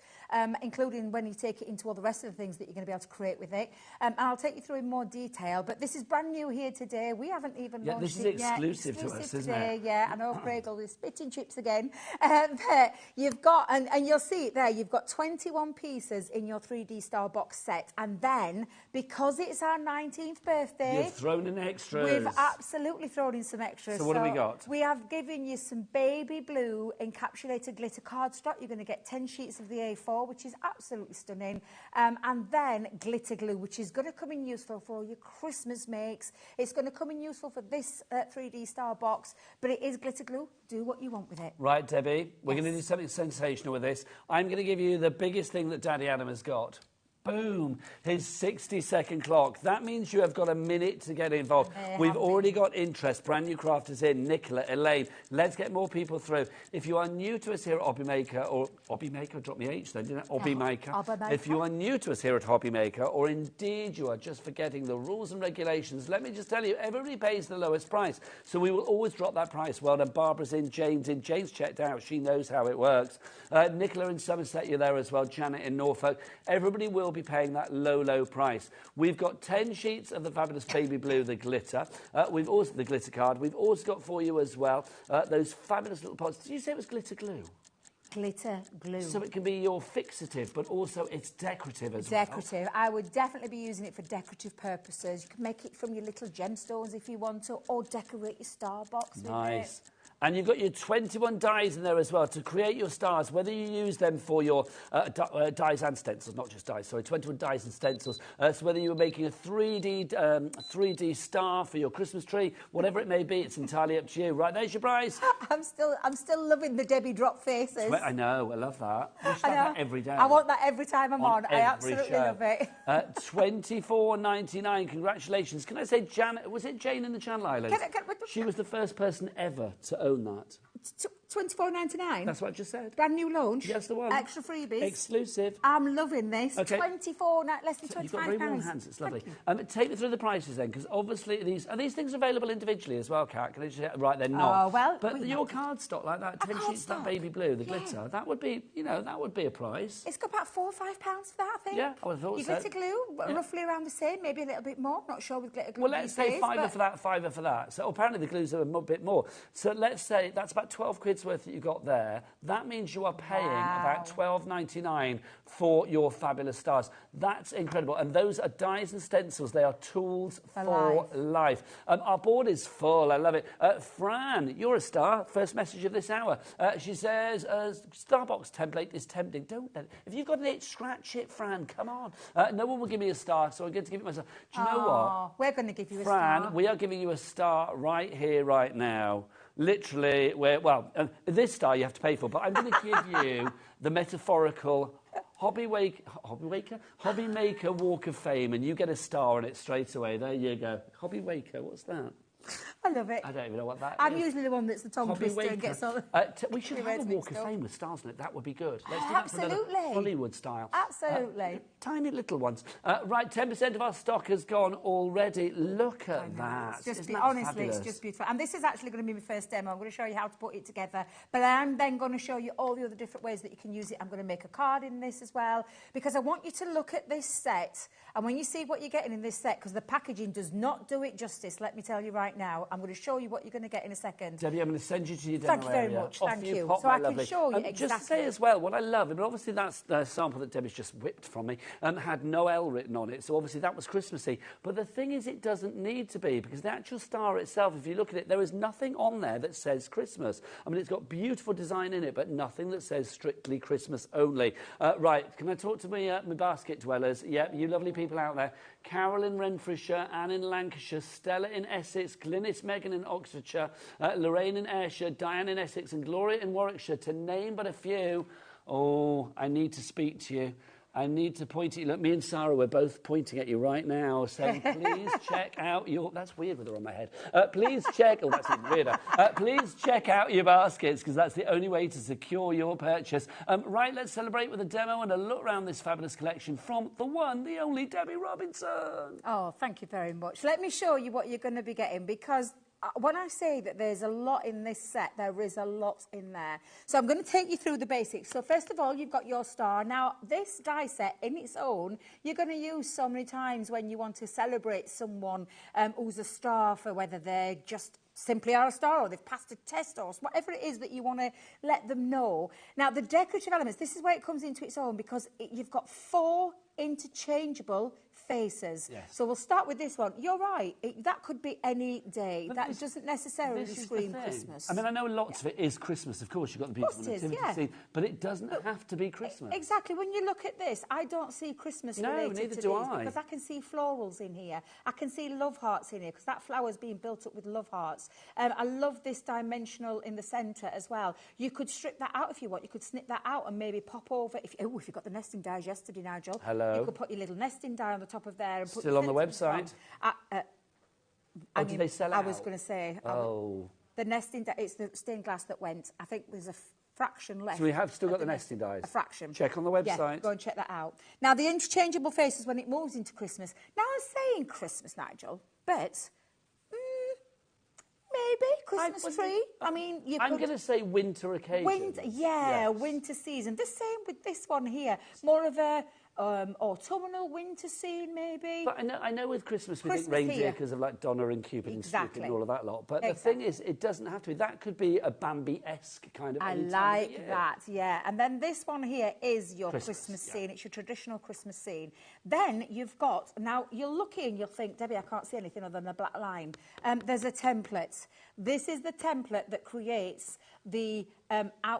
S14: including when you take it into all the rest of the things that you're going to be able to create with it. And I'll take you through in more detail, but this is brand new here today. We haven't even launched
S1: this is
S14: it yet.
S1: exclusive to us, isn't it?
S14: Yeah, I know Craig will be spitting chips again. But you've got, and you'll see it there, you've got 21 pieces in your 3D star box set, and then, because it's our 19th birthday...
S1: You've thrown in extras.
S14: We've absolutely thrown in some extras.
S1: So what have we got?
S14: We have given you some baby blue encapsulated glitter cardstock. You're going to get 10 sheets of the A4, which is absolutely stunning. And then glitter glue, which is going to come in useful for all your Christmas makes. It's going to come in useful for this 3D star box, but it is glitter glue. Do what you want with it.
S1: Right, Debbie, we're going to do something sensational with this. I'm going to give you the biggest thing that Daddy Adam has got. Boom, his 60-second clock. That means you have got a minute to get involved. We've already got interest. Brand new crafters in. Nicola, Elaine. Let's get more people through. If you are new to us here at HobbyMaker, or HobbyMaker, drop me H then, didn't I? HobbyMaker. If you are new to us here at HobbyMaker, or indeed you are just forgetting the rules and regulations, let me just tell you, everybody pays the lowest price. So we will always drop that price. Well done. Barbara's in, Jane's in. Jane's checked out. She knows how it works. Nicola in Somerset, you're there as well. Janet in Norfolk. Everybody will be paying that low, low price. We've got 10 sheets of the fabulous baby blue, the glitter. We've also the glitter card. We've also got for you as well those fabulous little pots. Did you say it was glitter glue?
S14: Glitter glue.
S1: So it can be your fixative, but also it's decorative as well.
S14: Decorative. I would definitely be using it for decorative purposes. You can make it from your little gemstones if you want to, or decorate your star box with it.
S1: Nice. And you've got your 21 dies in there as well to create your stars, whether you use them for your dies and stencils, not just dies, sorry, 21 dies and stencils. So whether you were making a 3D star for your Christmas tree, whatever it may be, it's entirely up to you. Right, there's your prize.
S14: I'm still loving the Debbie drop faces.
S1: I know, I love that. We should have that every day.
S14: I want that every time I'm on. I absolutely
S1: show.
S14: love it.
S1: $24.99. Congratulations. Can I say, Janet, was it Jane in the Channel Islands? She was the first person ever to own that.
S14: $24.99.
S1: That's what I just said.
S14: Brand new launch.
S1: Yes, the one.
S14: Extra freebies.
S1: Exclusive.
S14: I'm loving this.
S1: Okay.
S14: Less than £25.
S1: You've got very warm hands. It's lovely. Take me through the prices then, because obviously are these things available individually as well, Kat? Can I just right, they're not.
S14: Oh well.
S1: But your card stock like that, 10 sheets, that baby blue, the glitter, that would be, that would be a price.
S14: It's got about £4 or £5 for that, I think.
S1: Yeah, I would have thought
S14: your
S1: so.
S14: Glitter glue, roughly around the same, maybe a little bit more. Not sure with glitter glue.
S1: Well, let's say £5 for that, £5 for that. So apparently the glues are a bit more. So let's say that's about 12 quid's worth that you got there. That means you are paying about $12.99 for your fabulous stars. That's incredible. And those are dies and stencils. They are tools for life. Our board is full. I love it. Fran, you're a star. First message of this hour. She says, Starbox template is tempting. Don't let it. If you've got an itch, scratch it, Fran. Come on. No one will give me a star, so I'm going to give it myself. Do you know what?
S14: We're going to give you a
S1: star.
S14: Fran,
S1: we are giving you a star right here, right now. Literally, this star you have to pay for, but I'm going to give you the metaphorical HobbyMaker Walk of Fame, and you get a star on it straight away. There you go. HobbyMaker, what's that?
S14: I love it.
S1: I don't even know what that
S14: I'm
S1: is.
S14: usually the one that's the tongue twister and gets all
S1: we should have a Walk of Fame with stars in it. That would be good. Let's do that for
S14: Absolutely.
S1: another Hollywood style.
S14: Absolutely.
S1: Tiny little ones. Right, 10% of our stock has gone already. Look at that.
S14: It's just
S1: Isn't that
S14: honestly,
S1: fabulous?
S14: it's just beautiful. And this is actually going to be my first demo. I'm going to show you how to put it together. But I'm then going to show you all the other different ways that you can use it. I'm going to make a card in this as well, because I want you to look at this set. And when you see what you're getting in this set, because the packaging does not do it justice, let me tell you right now. I'm going to show you what you're going to get in a second.
S1: Debbie, I'm going to send you to your demo
S14: Thank you very
S1: area.
S14: much.
S1: Off
S14: Thank you.
S1: pop,
S14: So
S1: my
S14: I can
S1: lovely.
S14: show you exactly.
S1: Just to say as well, what I love, and obviously that's the sample that Debbie's just whipped from me, had Noel written on it, so obviously that was Christmassy. But the thing is, it doesn't need to be, because the actual star itself, if you look at it, there is nothing on there that says Christmas. I mean, it's got beautiful design in it, but nothing that says strictly Christmas only. Right, can I talk to my basket dwellers? Yep, you lovely people out there. Carol in Renfrewshire, Anne in Lancashire, Stella in Essex, Glynis Megan in Oxfordshire, Lorraine in Ayrshire, Diane in Essex, and Gloria in Warwickshire, to name but a few. Oh, I need to speak to you. I need to point at you. Look, me and Sarah, we're both pointing at you right now, saying, please check out your... That's weird with her on my head. Please check... Oh, that's even weirder. Please check out your baskets, because that's the only way to secure your purchase. Right, let's celebrate with a demo and a look around this fabulous collection from the one, the only Debbie Robinson.
S14: Oh, thank you very much. Let me show you what you're going to be getting, because when I say that there's a lot in this set, there is a lot in there. So I'm going to take you through the basics. So first of all, you've got your star. Now, this die set in its own, you're going to use so many times when you want to celebrate someone who's a star, for whether they're just simply are a star or they've passed a test or whatever it is that you want to let them know. Now, the decorative elements, this is where it comes into its own, because you've got 4 interchangeable faces.
S1: Yes.
S14: So we'll start with this one. You're right. That could be any day.
S1: But
S14: that doesn't necessarily scream Christmas.
S1: I mean, I know lots of it is Christmas, of course. You've got the beautiful nativity scene, but it doesn't have to be Christmas.
S14: Exactly. When you look at this, I don't see Christmas related
S1: neither
S14: to
S1: do
S14: these,
S1: I.
S14: because I can see florals in here. I can see love hearts in here, because that flower's being built up with love hearts. I love this dimensional in the centre as well. You could strip that out if you want. You could snip that out and maybe pop over. If you've got the nesting dies yesterday, Nigel.
S1: Hello.
S14: You could put your little nesting die on the top of there. And put
S1: Still on the website? Did they sell out?
S14: I was going to say.
S1: Oh.
S14: The nesting die, it's the stained glass that went. I think there's a fraction left.
S1: So we have still got the nesting dies?
S14: A fraction.
S1: Check on the website.
S14: Yeah, go and check that out. Now, the interchangeable faces when it moves into Christmas. Now, I'm saying Christmas, Nigel, but maybe Christmas tree. I mean,
S1: I'm going to say winter occasion.
S14: Winter season. The same with this one here. More of a autumnal winter scene, maybe.
S1: But I know with Christmas we think reindeer because of like Donna and Cupid and Cupid and all of that lot. But the thing is, it doesn't have to be. That could be a Bambi-esque kind of.
S14: I like that, yeah. And then this one here is your Christmas scene. It's your traditional Christmas scene. Then you've got, now you'll look in, you'll think, Debbie, I can't see anything other than a black line. There's a template. This is the template that creates the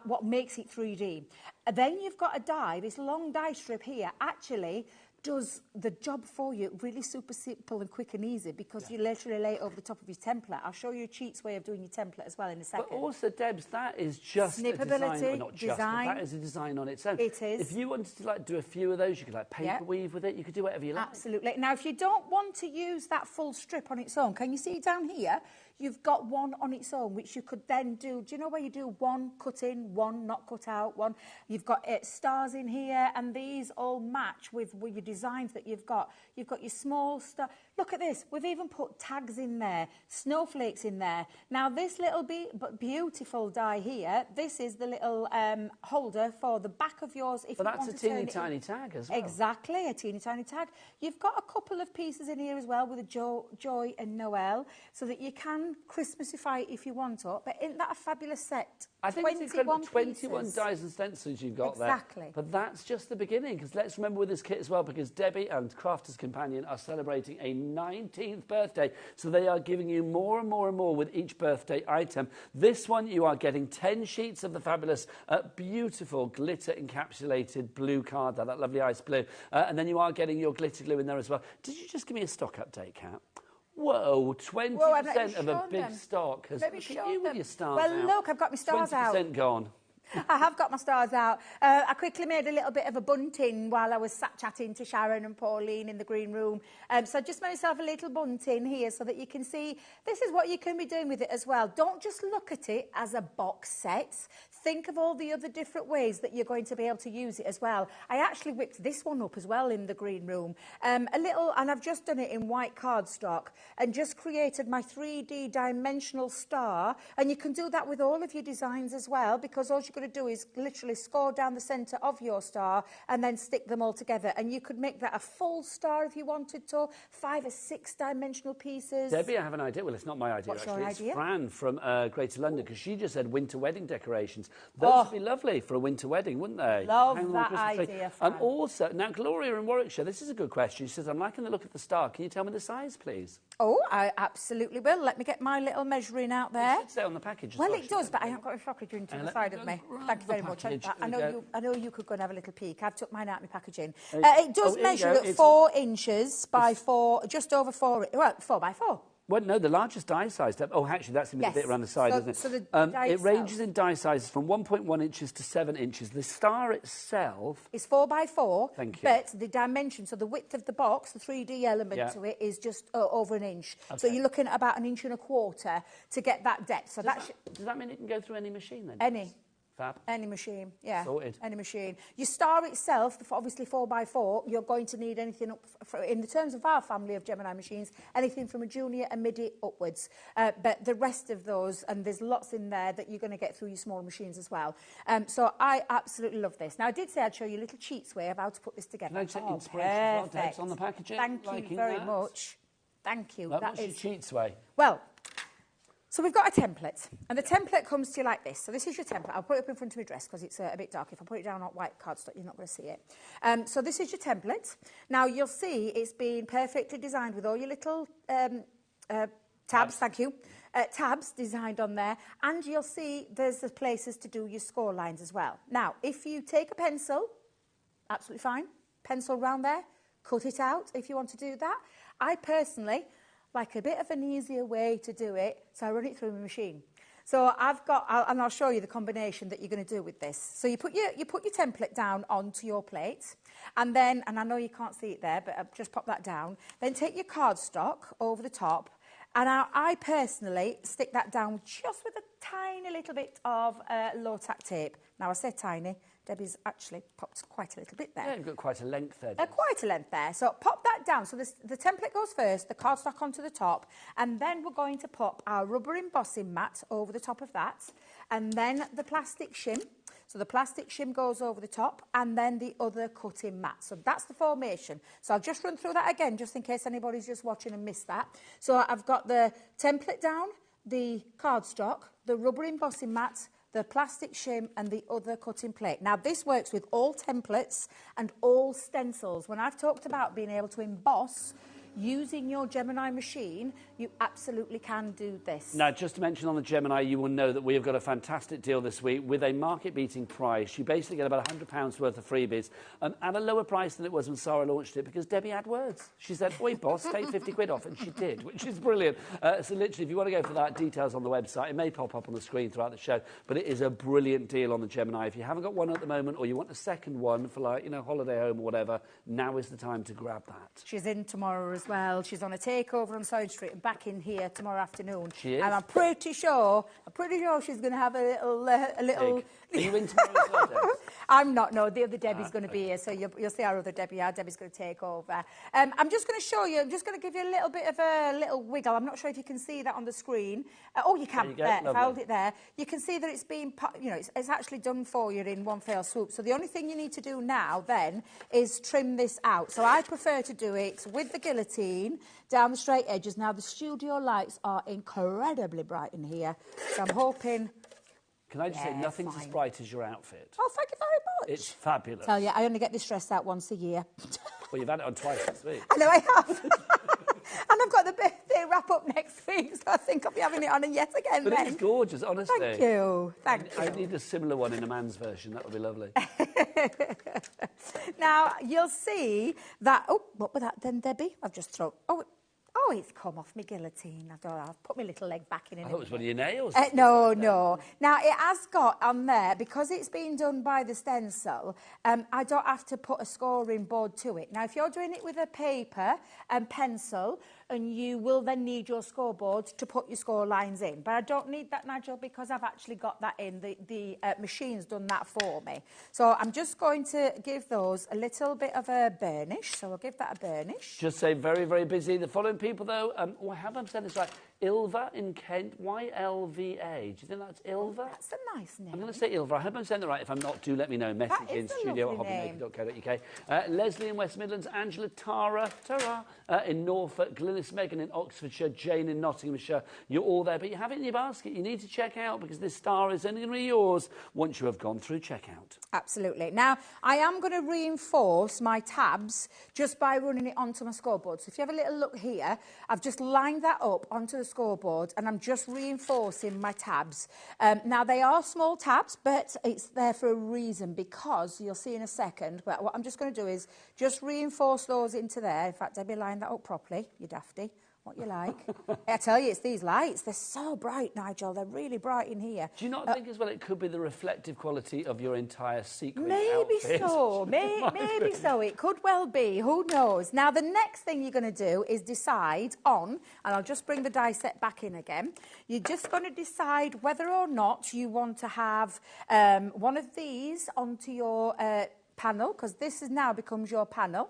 S14: what makes it 3D. Then you've got a die, this long die strip here actually does the job for you really super simple and quick and easy, because you literally lay it over the top of your template. I'll show you a cheats way of doing your template as well in a second.
S1: But also, Debs, that is just a design, well, not just, but that is a design on its own.
S14: It is.
S1: If you wanted to like do a few of those, you could like paper weave with it. You could do whatever you like.
S14: Absolutely. Now, if you don't want to use that full strip on its own, can you see down here? You've got one on its own, which you could then do. Do you know where you do one cut in, one not cut out, one? You've got stars in here, and these all match with your designs that you've got. You've got your small star. Look at this. We've even put tags in there, snowflakes in there. Now, this little beautiful die here, this is the little holder for the back of yours. If
S1: but
S14: you
S1: that's
S14: want
S1: a
S14: to
S1: teeny
S14: turn
S1: tiny tag as well.
S14: Exactly, a teeny tiny tag. You've got a couple of pieces in here as well with a Joy and Noel, so that you can Christmasify if you want to. But isn't that a fabulous set?
S1: I think it's incredible. 21 dies and stencils you've got there.
S14: Exactly.
S1: But that's just the beginning, because let's remember with this kit as well, because Debbie and Crafter's Companion are celebrating a 19th birthday, so they are giving you more and more and more with each birthday item. This one, you are getting 10 sheets of the fabulous, beautiful glitter encapsulated blue card, that lovely ice blue, and then you are getting your glitter glue in there as well. Did you just give me a stock update, Kat? Whoa, 20% of a big stock. Look at you with your stars out.
S14: Well, look, I've got my stars out.
S1: 20% gone.
S14: I have got my stars out. I quickly made a little bit of a bunting while I was sat chatting to Sharon and Pauline in the green room. So I just made myself a little bunting here so that you can see this is what you can be doing with it as well. Don't just look at it as a box set. Think of all the other different ways that you're going to be able to use it as well. I actually whipped this one up as well in the green room. And I've just done it in white cardstock and just created my 3D dimensional star. And you can do that with all of your designs as well, because all you've got to do is literally score down the centre of your star and then stick them all together. And you could make that a full star if you wanted to, 5 or 6 dimensional pieces.
S1: Debbie, I have an idea. Well, it's not my idea,
S14: What's
S1: actually.
S14: your
S1: It's
S14: idea?
S1: Fran from Greater London, because she just said winter wedding decorations. Those would be lovely for a winter wedding, wouldn't they?
S14: Love
S1: Hang on
S14: that
S1: the Christmas tree.
S14: idea, Fran.
S1: Also, now, Gloria in Warwickshire, this is a good question. She says, I'm liking the look of the star. Can you tell me the size, please?
S14: Oh, I absolutely will. Let me get my little measuring out there.
S1: It should say on the package.
S14: Well, it does, but I haven't got a packaging to the side of me. Thank you very much. I know you could go and have a little peek. I've took mine out of my packaging. It does measure at 4 inches by 4, just over 4, well, 4 by 4.
S1: Well, no, the largest die size. Oh, actually, that's a bit around the side, isn't it?
S14: So the
S1: it ranges in die sizes from 1.1 inches to 7 inches. The star itself
S14: is 4 by 4.
S1: Thank you.
S14: But the dimension, so the width of the box, the 3D element to it, is just over an inch. Okay. So you're looking at about 1.25 inches to get that depth. So does
S1: that mean it can go through any machine then?
S14: Any.
S1: Fab.
S14: Any machine, yeah.
S1: Sorted.
S14: Any machine. Your star itself, obviously 4 by 4, you're going to need anything up, in the terms of our family of Gemini machines, anything from a junior and midi upwards. But the rest of those, and there's lots in there that you're going to get through your small machines as well. So I absolutely love this. Now, I did say I'd show you a little cheats way of how to put this together.
S1: Can I take inspiration from Deb's on the packaging?
S14: Thank you very much. Thank you.
S1: What's your cheats way?
S14: Well, so we've got a template, and the template comes to you like this. So this is your template. I'll put it up in front of my dress because it's a bit dark. If I put it down on white cardstock, you're not going to see it. So this is your template. Now, you'll see it's been perfectly designed with all your little tabs, thank you, tabs designed on there. And you'll see there's the places to do your score lines as well. Now, if you take a pencil, absolutely fine, pencil round there, cut it out if you want to do that. I personally like a bit of an easier way to do it, so I run it through my machine. So and I'll show you the combination that you're going to do with this. So you put your template down onto your plate, and then, and I know you can't see it there, but I'll just pop that down. Then take your cardstock over the top, and I personally stick that down just with a tiny little bit of low-tack tape. Now, I say tiny. Debbie's actually popped quite a little bit there.
S1: Yeah, you've got quite a length there.
S14: Quite a length there. So pop that down. So the template goes first, the cardstock onto the top, and then we're going to pop our rubber embossing mat over the top of that, and then the plastic shim. So the plastic shim goes over the top, and then the other cutting mat. So that's the formation. So I'll just run through that again, just in case anybody's just watching and missed that. So I've got the template down, the cardstock, the rubber embossing mat, the plastic shim, and the other cutting plate. Now, this works with all templates and all stencils. When I've talked about being able to emboss using your Gemini machine, you absolutely can do this.
S1: Now, just to mention on the Gemini, you will know that we have got a fantastic deal this week with a market-beating price. You basically get about £100 worth of freebies at a lower price than it was when Sarah launched it, because Debbie had words. She said, oi, boss, take 50 quid off, and she did, which is brilliant. So literally, if you want to go for that, details on the website. It may pop up on the screen throughout the show, but it is a brilliant deal on the Gemini. If you haven't got one at the moment, or you want a second one for, like, you know, holiday home or whatever, now is the time to grab that.
S14: She's in tomorrow as well. She's on a takeover on Side Street and back in here tomorrow afternoon.
S1: She is.
S14: And I'm pretty sure she's going to have a little.
S1: Are you in tomorrow as well, Deb?
S14: I'm not. No, the other Debbie's going to be here, so you'll see our other Debbie. Our Debbie's going to take over. I'm just going to show you. I'm just going to give you a little bit of a little wiggle. I'm not sure if you can see that on the screen. Oh, you can. There, if I hold it there, you can see that it's been, you know, it's actually done for you in one fell swoop. So the only thing you need to do now then is trim this out. So I prefer to do it with the guillotine down the straight edges. Now the studio lights are incredibly bright in here, so I'm hoping.
S1: Can I just say, nothing's as bright as your outfit.
S14: Oh, thank you very much.
S1: It's fabulous.
S14: Tell you, I only get this dress out once a year.
S1: Well, you've had it on twice this week.
S14: I know I have. And I've got the birthday wrap up next week, so I think I'll be having it on yet again
S1: But
S14: then.
S1: it's gorgeous, honestly.
S14: Thank you. Thank you.
S1: I need a similar one in a man's version. That would be lovely.
S14: Now, you'll see that... Oh, what was that then, Debbie? I've just thrown... Oh, Oh, it's come off my guillotine. I've put my little leg back in.
S1: I thought it was one of your nails.
S14: No. Now, it has got on there, because it's been done by the stencil, I don't have to put a scoring board to it. Now, if you're doing it with a paper and pencil, and you will then need your scoreboard to put your score lines in. But I don't need that, Nigel, because I've actually got that in. The machine's done that for me. So I'm just going to give those a little bit of a burnish. So I'll give that a burnish.
S1: Just say very, very busy. The following people, though, I have said this right. Ilva in Kent, Y-L-V-A. Do you think that's Ilva?
S14: That's a nice name.
S1: I'm going to say Ilva. I hope I'm saying that right. If I'm not, do let me know. Message in studio@hobbymaker.co.uk. Leslie in West Midlands, Angela, Tara in Norfolk, Glynis, Megan in Oxfordshire, Jane in Nottinghamshire. You're all there, but you have it in your basket. You need to check out, because this star is only going to be yours once you have gone through checkout.
S14: Absolutely. Now, I am going to reinforce my tabs just by running it onto my scoreboard. So if you have a little look here, I've just lined that up onto the scoreboard, and I'm just reinforcing my tabs. Now, they are small tabs, but it's there for a reason, because you'll see in a second. But what I'm just going to do is just reinforce those into there. In fact, Debbie, line that up properly, you dafty. What you like. I tell you, it's these lights. They're so bright, Nigel. They're really bright in here.
S1: Do you not think as well it could be the reflective quality of your entire sequin
S14: Maybe
S1: outfit?
S14: so. Maybe so. It could well be. Who knows? Now, the next thing you're going to do is decide on, and I'll just bring the die set back in again. You're just going to decide whether or not you want to have one of these onto your panel, because this is now becomes your panel,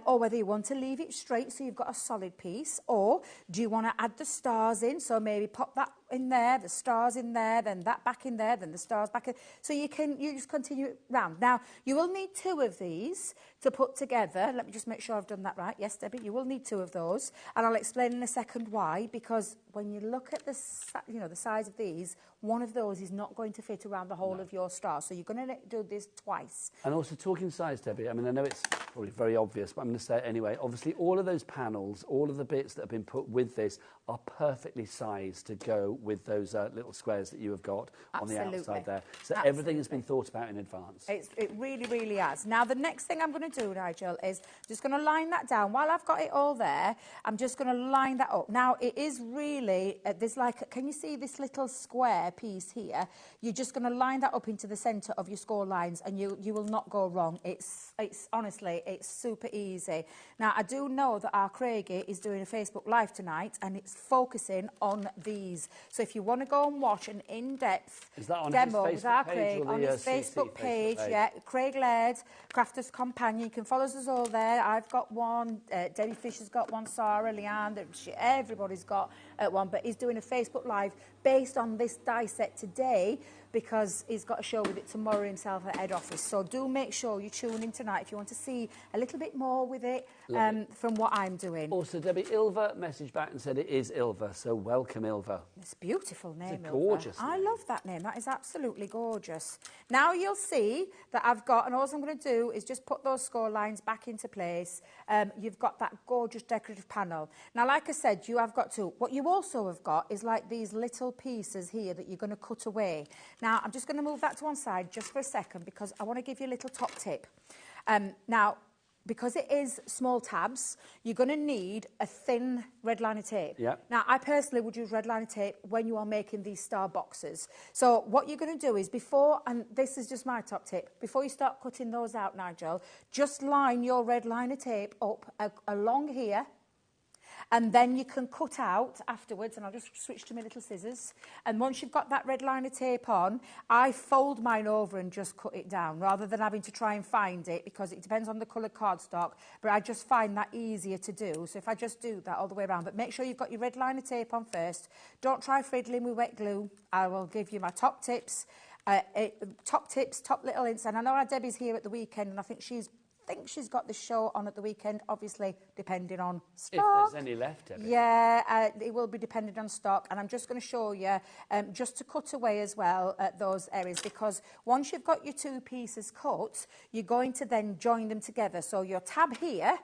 S14: or whether you want to leave it straight so you've got a solid piece, or do you want to add the stars in, so maybe pop that in there, the stars in there, then that back in there, then the stars back in, so you just continue it round. Now, you will need 2 of these to put together. Let me just make sure I've done that right. Yes, Debbie, you will need 2 of those, and I'll explain in a second why, because when you look at the size of these, one of those is not going to fit around the whole of your star, so you're going to do this twice.
S1: And also, talking size, Debbie, I mean, I know it's probably very obvious, but I'm going to say it anyway. Obviously, all of those panels, all of the bits that have been put with this are perfectly sized to go with those little squares that you have got on the outside there. So everything has been thought about in advance.
S14: It really, really has. Now, the next thing I'm going to do, Nigel, is just going to line that down. While I've got it all there, I'm just going to line that up. Now, it is really, there's like, can you see this little square piece here? You're just going to line that up into the centre of your score lines, and you will not go wrong. It's honestly, it's super easy. Now, I do know that our Craigie is doing a Facebook Live tonight, and it's focusing on these. So if you want to go and watch an in-depth demo with our Craig on his Facebook page, yeah, Craig Laird, Crafters Companion, you can follow us all there. I've got one, Debbie Fisher's got one, Sarah, Leanne, everybody's got one, but he's doing a Facebook Live based on this die set today, because he's got a show with it tomorrow himself at head office. So do make sure you tune in tonight if you want to see a little bit more with it from what I'm doing.
S1: Also, Debbie, Ilva messaged back and said it is Ilva, so welcome, Ilva.
S14: It's a beautiful name,
S1: It's a gorgeous
S14: Ilva. I love that name. That is absolutely gorgeous. Now you'll see that I've got, and all I'm going to do is just put those score lines back into place. You've got that gorgeous decorative panel. Now, like I said, you have got to. What you also have got is like these little pieces here that you're going to cut away. Now, I'm just going to move that to one side just for a second, because I want to give you a little top tip. Now, because it is small tabs, you're going to need a thin red liner tape.
S1: Yep.
S14: Now, I personally would use red liner tape when you are making these star boxes. So what you're going to do is before, and this is just my top tip, before you start cutting those out, Nigel, just line your red liner tape up along here, and then you can cut out afterwards, and I'll just switch to my little scissors. And once you've got that red liner tape on, I fold mine over and just cut it down, rather than having to try and find it, because it depends on the coloured cardstock, but I just find that easier to do. So if I just do that all the way around, but make sure you've got your red liner tape on first. Don't try fiddling with wet glue. I will give you my top tips, top little hints. And I know our Debbie's here at the weekend, and I think she's got the show on at the weekend, obviously depending on stock.
S1: If there's any left, Debbie.
S14: Yeah, it will be dependent on stock, and I'm just going to show you just to cut away as well at those areas, because once you've got your 2 pieces cut, you're going to then join them together. So your tab here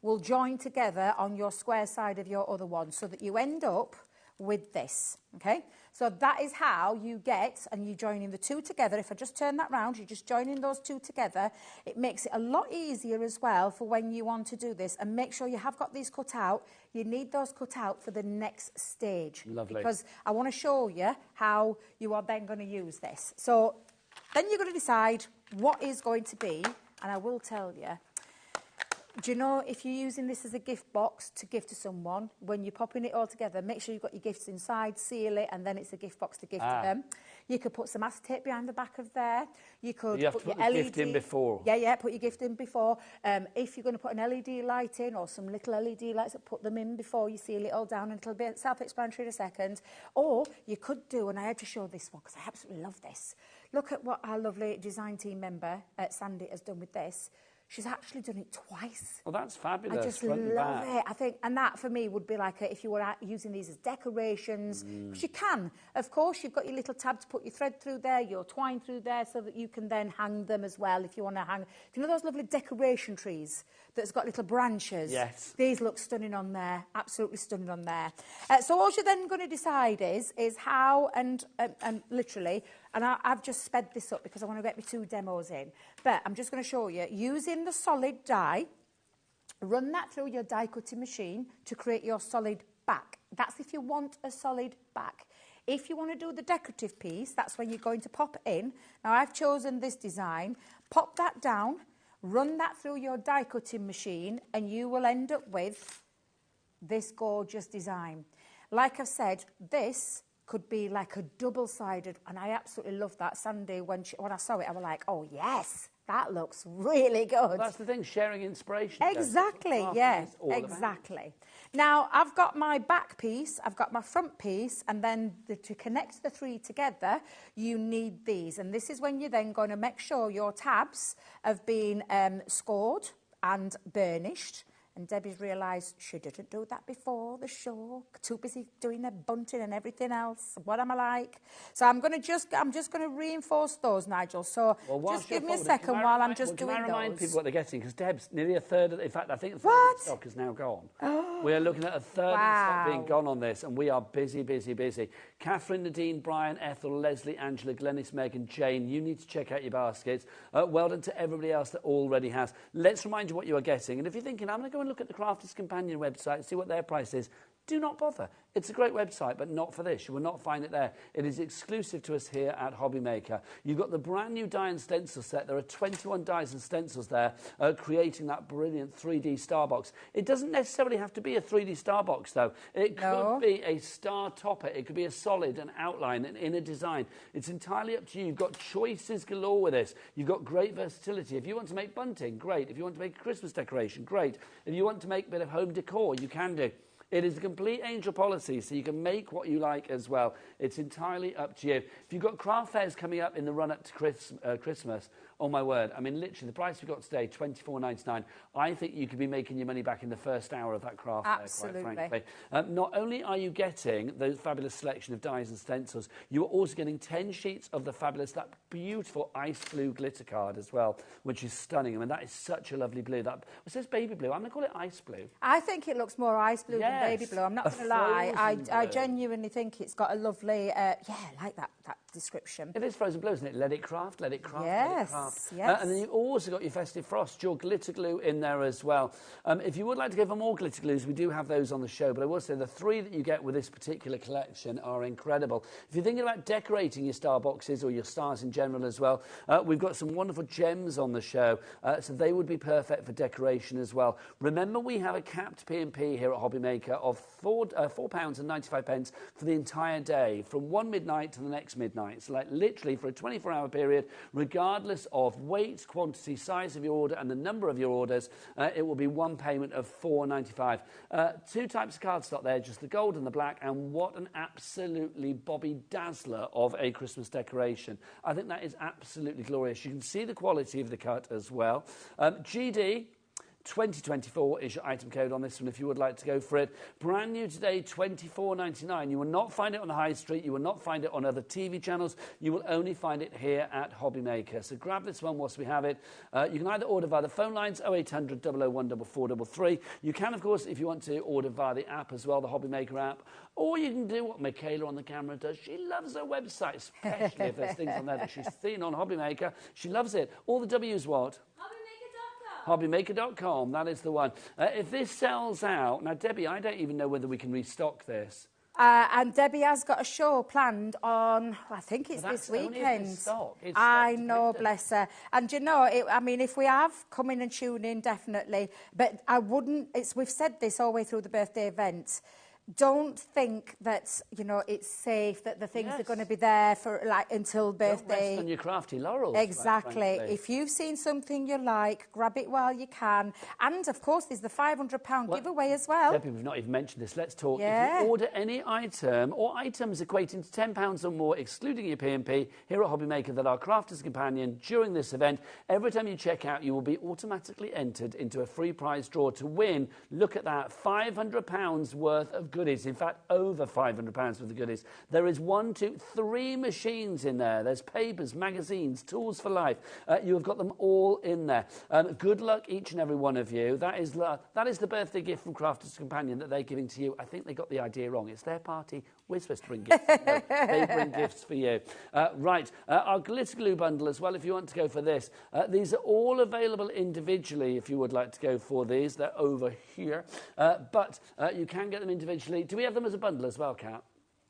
S14: will join together on your square side of your other one, so that you end up with this, okay? So that is how you get, and you join in the two together. If I just turn that round, you just join in those two together. It makes it a lot easier as well for when you want to do this. And make sure you have got these cut out. You need those cut out for the next stage.
S1: Lovely.
S14: Because I want to show you how you are then going to use this. So then you're going to decide what is going to be, and I will tell you. Do you know, if you're using this as a gift box to give to someone, when you're popping it all together, make sure you've got your gifts inside, seal it, and then it's a gift box to give to them. You could put some acetate behind the back of there. You could
S1: have to put the gift in before.
S14: Yeah, put your gift in before. If you're going to put an LED light in or some little LED lights, put them in before you seal it all down, and it'll be self-explanatory in a second. Or you could do, and I had to show this one because I absolutely love this. Look at what our lovely design team member, Sandy, has done with this. She's actually done it twice.
S1: Well, that's fabulous.
S14: I just love it. I think, and that for me would be like if you were using these as decorations. Because you can. Of course, you've got your little tab to put your thread through there, your twine through there, so that you can then hang them as well if you want to hang. You know those lovely decoration trees that's got little branches?
S1: Yes.
S14: These look stunning on there. Absolutely stunning on there. So all you're then going to decide is how and literally, and I've just sped this up because I want to get my two demos in. But I'm just going to show you, using the solid die, run that through your die cutting machine to create your solid back. That's if you want a solid back. If you want to do the decorative piece, that's when you're going to pop in. Now, I've chosen this design. Pop that down, run that through your die cutting machine, and you will end up with this gorgeous design. Like I've said, this could be like a double-sided, and I absolutely love that. Sandy, when I saw it, I was like, oh, yes, that looks really good.
S1: Well, that's the thing, sharing inspiration.
S14: Exactly, yeah, exactly. Now, I've got my back piece, I've got my front piece, and then to connect the three together, you need these. And this is when you're then going to make sure your tabs have been scored and burnished. And Debbie's realised she didn't do that before the show. Too busy doing the bunting and everything else. What am I like? So I'm just going to reinforce those, Nigel. So just give me a second while I'm just doing those.
S1: Can I remind people what they're getting? Because Deb's nearly a third of, in fact, I think a third of the stock is now gone. We are looking at a third of the stock being gone on this, and we are busy, busy, busy. Catherine, Nadine, Brian, Ethel, Leslie, Angela, Glenys, Megan, Jane, you need to check out your baskets. Well done to everybody else that already has. Let's remind you what you are getting. And if you're thinking, I'm going to go and look at the Crafters Companion website, see what their price is, do not bother. It's a great website, but not for this. You will not find it there. It is exclusive to us here at HobbyMaker. You've got the brand new die and stencil set. There are 21 dies and stencils there, creating that brilliant 3D star box. It doesn't necessarily have to be a 3D star box, though. It could be a star topper. It could be a solid, an outline, an inner design. It's entirely up to you. You've got choices galore with this. You've got great versatility. If you want to make bunting, great. If you want to make a Christmas decoration, great. If you want to make a bit of home decor, you can do. It is a complete angel policy, so you can make what you like as well. It's entirely up to you. If you've got craft fairs coming up in the run-up to Christmas, oh my word, I mean, literally, the price we've got today, $24.99, I think you could be making your money back in the first hour of that craft fair, quite frankly. Not only are you getting the fabulous selection of dies and stencils, you are also getting 10 sheets of the fabulous, that beautiful ice blue glitter card as well, which is stunning. I mean, that is such a lovely blue. That, it says baby blue. I'm going to call it ice blue.
S14: I think it looks more ice blue than baby blue. I'm not going to lie. I genuinely think it's got a lovely, yeah, I like that description.
S1: It is frozen blue, isn't it? Let it craft, let it craft,
S14: yes,
S1: let it craft.
S14: Yes.
S1: And then you've also got your Festive Frost, your glitter glue in there as well. If you would like to go for more glitter glues, we do have those on the show, but I will say the 3 that you get with this particular collection are incredible. If you're thinking about decorating your star boxes or your stars in general as well, we've got some wonderful gems on the show, so they would be perfect for decoration as well. Remember, we have a capped P&P here at HobbyMaker of £4.95 for the entire day, from one midnight to the next midnight. So like literally for a 24-hour period, regardless of weight, quantity, size of your order and the number of your orders, it will be one payment of £4.95. 2 types of cardstock there, just the gold and the black, and what an absolutely Bobby Dazzler of a Christmas decoration. I think that is absolutely glorious. You can see the quality of the cut as well. GD, 2024 is your item code on this one if you would like to go for it. Brand new today, $24.99. You will not find it on the high street. You will not find it on other TV channels. You will only find it here at HobbyMaker. So grab this one whilst we have it. You can either order via the phone lines, 0800 001 4433. You can, of course, if you want to order via the app as well, the HobbyMaker app. Or you can do what Michaela on the camera does. She loves her website, especially if there's things on there that she's seen on HobbyMaker. She loves it. All the W's what? HobbyMaker.com, that is the one. If this sells out, now Debbie, I don't even know whether we can restock this.
S14: And Debbie has got a show planned on, I think it's this weekend. I know, bless her. And you know, I mean, if we have, come in and tune in, definitely. But I wouldn't, we've said this all the way through the birthday event. Don't think that, you know, it's safe, that the things are going to be there for, like, until birthday.
S1: Don't rest on your crafty laurels.
S14: Exactly. If you've seen something you like, grab it while you can. And, of course, there's the £500 giveaway as well.
S1: Debbie, we've not even mentioned this. Let's talk. If you order any item or items equating to £10 or more, excluding your P&P, here at HobbyMaker that are Crafter's Companion during this event, every time you check out, you will be automatically entered into a free prize draw to win. Look at that, £500 worth of goodies. In fact, over £500 worth of goodies. There is 1, 2, 3 machines in there. There's papers, magazines, tools for life. You have got them all in there. Good luck, each and every one of you. That is the birthday gift from Crafter's Companion that they're giving to you. I think they got the idea wrong. It's their party. We're supposed to bring gifts. No, they bring gifts for you. Right, our glitter glue bundle as well, if you want to go for this. These are all available individually if you would like to go for these. They're over here. But you can get them individually. Do we have them as a bundle as well, Kat?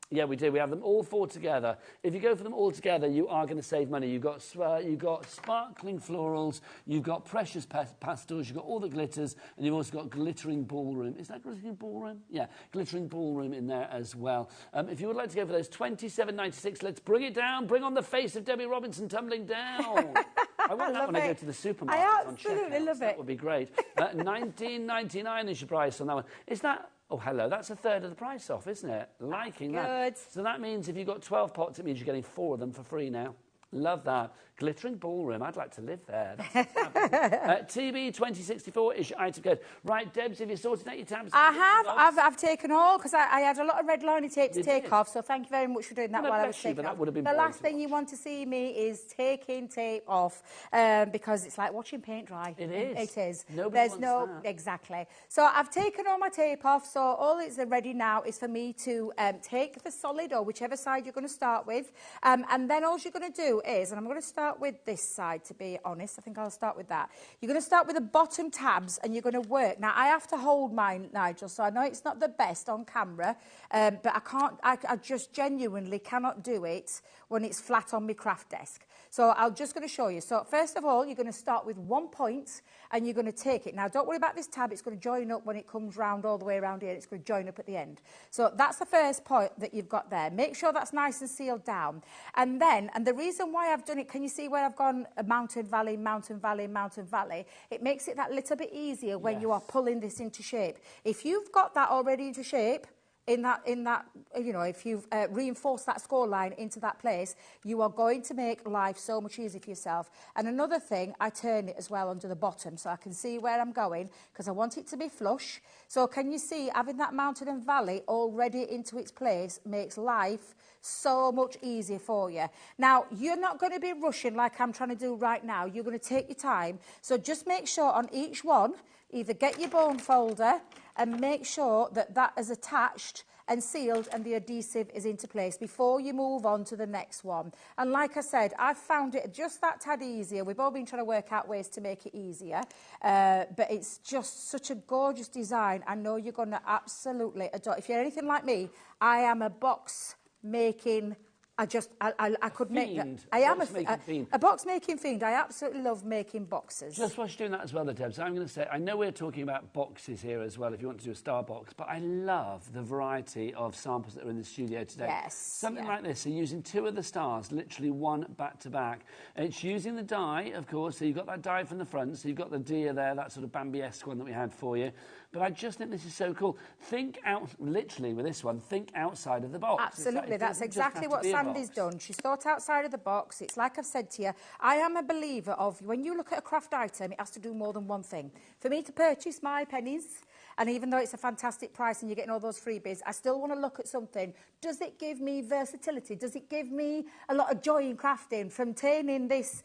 S1: Yeah, we do. We have them all 4 together. If you go for them all together, you are going to save money. You've got sparkling florals, you've got precious pastels, you've got all the glitters, and you've also got glittering ballroom. Is that glittering ballroom? Yeah, glittering ballroom in there as well. If you would like to go for those, $27.96. Let's bring it down. Bring on the face of Debbie Robinson tumbling down. I want that when I go to the supermarket.
S14: I absolutely love it.
S1: That would be great. $19.99 is your price on that one. Is that... Oh, hello, that's a third of the price off, isn't it? Liking that. So that means if you've got 12 pots, it means you're getting 4 of them for free now. Love that. Glittering ballroom. I'd like to live there. TB 2064 is your item code. Right, Debs, have you sorted out your tabs?
S14: I have. I've taken all because I had a lot of red lining tape to take off. So thank you very much for doing that while I was taking off. The last thing you want to see me is taking tape off because it's like watching paint dry.
S1: It is.
S14: It is.
S1: There's no
S14: exactly. So I've taken all my tape off. So all that's ready now is for me to take the solid or whichever side you're going to start with, and then all you're going to do is, and I'm going to start with this side, to be honest. I think I'll start with that. You're going to start with the bottom tabs and you're going to work. Now, I have to hold mine, Nigel, so I know it's not the best on camera, but I just genuinely cannot do it when it's flat on my craft desk. So I'm just going to show you. So first of all, you're going to start with 1 point and you're going to take it. Now, don't worry about this tab. It's going to join up when it comes round all the way around here. It's going to join up at the end. So that's the first point that you've got there. Make sure that's nice and sealed down. And the reason why I've done it, can you see where I've gone mountain, valley, mountain, valley, mountain, valley? It makes it that little bit easier when you are pulling this into shape. If you've got that already into shape, in that, you know, if you've reinforced that score line into that place, you are going to make life so much easier for yourself. And another thing, I turn it as well under the bottom so I can see where I'm going because I want it to be flush. So can you see having that mountain and valley already into its place makes life so much easier for you. Now, you're not going to be rushing like I'm trying to do right now. You're going to take your time. So just make sure on each one, either get your bone folder and make sure that that is attached and sealed and the adhesive is into place before you move on to the next one. And like I said, I've found it just that tad easier. We've all been trying to work out ways to make it easier, but it's just such a gorgeous design. I know you're going to absolutely adore. If you're anything like me, I am a box making... I could make that. I am a box making fiend. I absolutely love making boxes.
S1: Just while you're doing that as well, Debs, I'm going to say, I know we're talking about boxes here as well, if you want to do a star box, but I love the variety of samples that are in the studio today.
S14: Yes.
S1: Something like this, so using 2 of the stars, literally one back to back. It's using the die, of course, so you've got that die from the front, so you've got the deer there, that sort of Bambi-esque one that we had for you. But I just think this is so cool. Think out, literally with this one, think outside of the box.
S14: Absolutely, that's exactly what Sam Sandy's done. She's thought outside of the box. It's like I've said to you, I am a believer of when you look at a craft item, it has to do more than one thing. For me to purchase my pennies, and even though it's a fantastic price and you're getting all those freebies, I still want to look at something. Does it give me versatility? Does it give me a lot of joy in crafting from turning this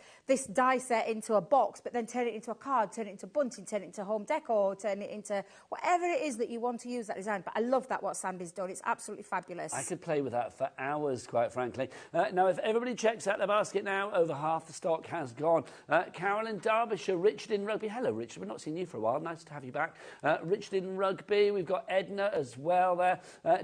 S14: die set into a box, but then turn it into a card, turn it into bunting, turn it into home decor, turn it into whatever it is that you want to use that design. But I love that what Sandy's done. It's absolutely fabulous.
S1: I could play with that for hours, quite frankly. Now, if everybody checks out the basket now, over half the stock has gone. Carol in Derbyshire, Richard in Rugby. Hello, Richard. We've not seen you for a while. Nice to have you back. Richard in Rugby. We've got Edna as well there.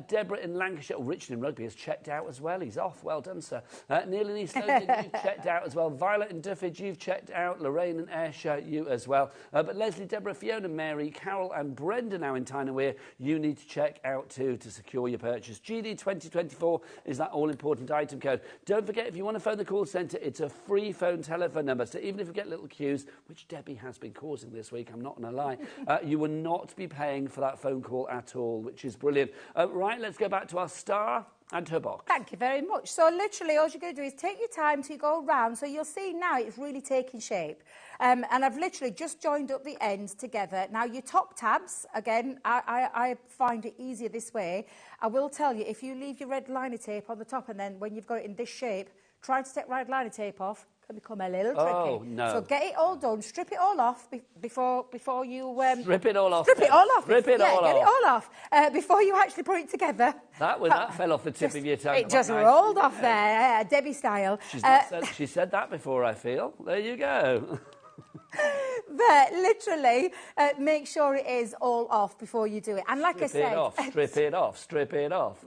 S1: Deborah in Lancashire. Oh, Richard in Rugby has checked out as well. He's off. Well done, sir. Neil in East Lothian, you've checked out as well. Violet in Duffage, you've checked out. Lorraine in Ayrshire, you as well. But Leslie, Deborah, Fiona, Mary, Carol and Brenda now in Tyne-and-Wear, you need to check out too to secure your purchase. GD 2024 is that all-important item code. Don't forget, if you want to phone the call centre, it's a free phone telephone number. So even if you get little queues, which Debbie has been causing this week, I'm not going to lie, you will not be paying for that phone call at all, which is brilliant. Right, let's go back to our star and her box.
S14: Thank you very much. So literally all you're going to do is take your time to go around. So you'll see now it's really taking shape. And I've literally just joined up the ends together. Now your top tabs, again, I find it easier this way. I will tell you, if you leave your red liner tape on the top and then when you've got it in this shape, trying to take red liner tape off can become a little tricky.
S1: Oh, no.
S14: So get it all done, strip it all off before you...
S1: strip it all off.
S14: Strip it all off.
S1: Strip it all off.
S14: Get it all off before you actually put it together.
S1: That fell off the tip of your tongue.
S14: It just rolled off there, Debbie style.
S1: She said that before, I feel. There you go.
S14: But literally, make sure it is all off before you do it. And like
S1: strip it off, strip it off, strip it off.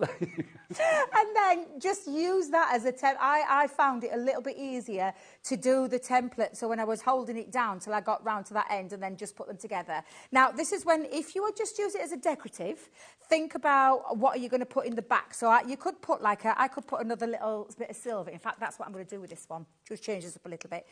S14: And then just use that as a template. I found it a little bit easier to do the template. So when I was holding it down till I got round to that end and then just put them together. Now, this is when, if you would just use it as a decorative, think about what are you going to put in the back. So you could put I could put another little bit of silver. In fact, that's what I'm going to do with this one. Just change this up a little bit.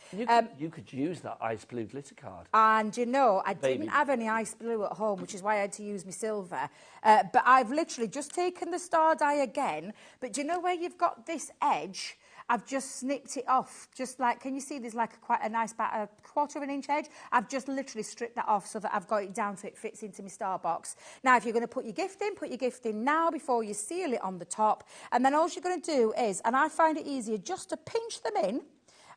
S1: You could use that ice blue glitter card.
S14: And you know, I didn't have any ice blue at home, which is why I had to use my silver. But I've literally just taken the star die again. But do you know where you've got this edge? I've just snipped it off, just like, can you see there's like quite a nice, about a quarter of an inch edge? I've just literally stripped that off so that I've got it down so it fits into my star box. Now, if you're going to put your gift in now before you seal it on the top. And then all you're going to do is, and I find it easier, just to pinch them in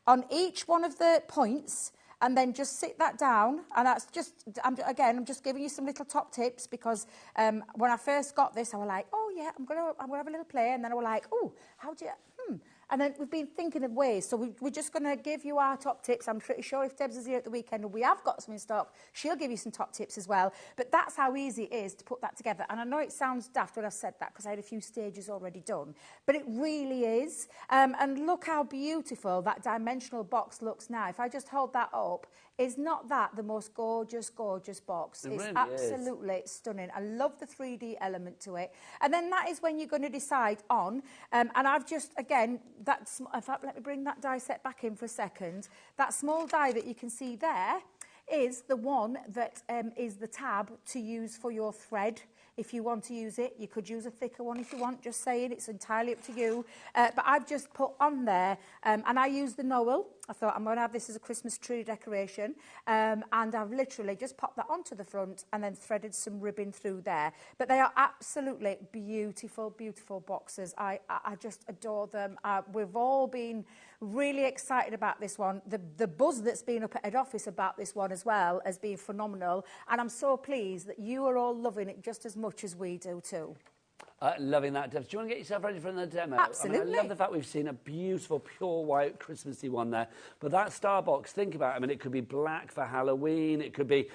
S14: on each one of the points and then just sit that down. And that's just, I'm just giving you some little top tips because when I first got this, I was like, oh yeah, I'm gonna have a little play. And then I was like, oh, how do you, And then we've been thinking of ways. So we're just going to give you our top tips. I'm pretty sure if Debs is here at the weekend and we have got some in stock, she'll give you some top tips as well. But that's how easy it is to put that together. And I know it sounds daft when I've said that because I had a few stages already done. But it really is. And look how beautiful that dimensional box looks now. If I just hold that up, is not that the most gorgeous, gorgeous box? It's really absolutely stunning. I love the 3D element to it. And then that is when you're going to decide on, and I've just, again, that's, in fact, let me bring that die set back in for a second. That small die that you can see there is the one that is the tab to use for your thread. If you want to use it, you could use a thicker one if you want, just saying, it's entirely up to you. But I've just put on there, and I use the Noel. I thought I'm going to have this as a Christmas tree decoration. And I've literally just popped that onto the front and then threaded some ribbon through there. But they are absolutely beautiful, beautiful boxes. I just adore them. We've all been really excited about this one. The buzz that's been up at head office about this one as well has been phenomenal. And I'm so pleased that you are all loving it just as much as we do too.
S1: Loving that, Debs. Do you want to get yourself ready for the demo?
S14: Absolutely.
S1: I love the fact we've seen a beautiful, pure white Christmassy one there. But that star box, think about it. I mean, it could be black for Halloween. It could be...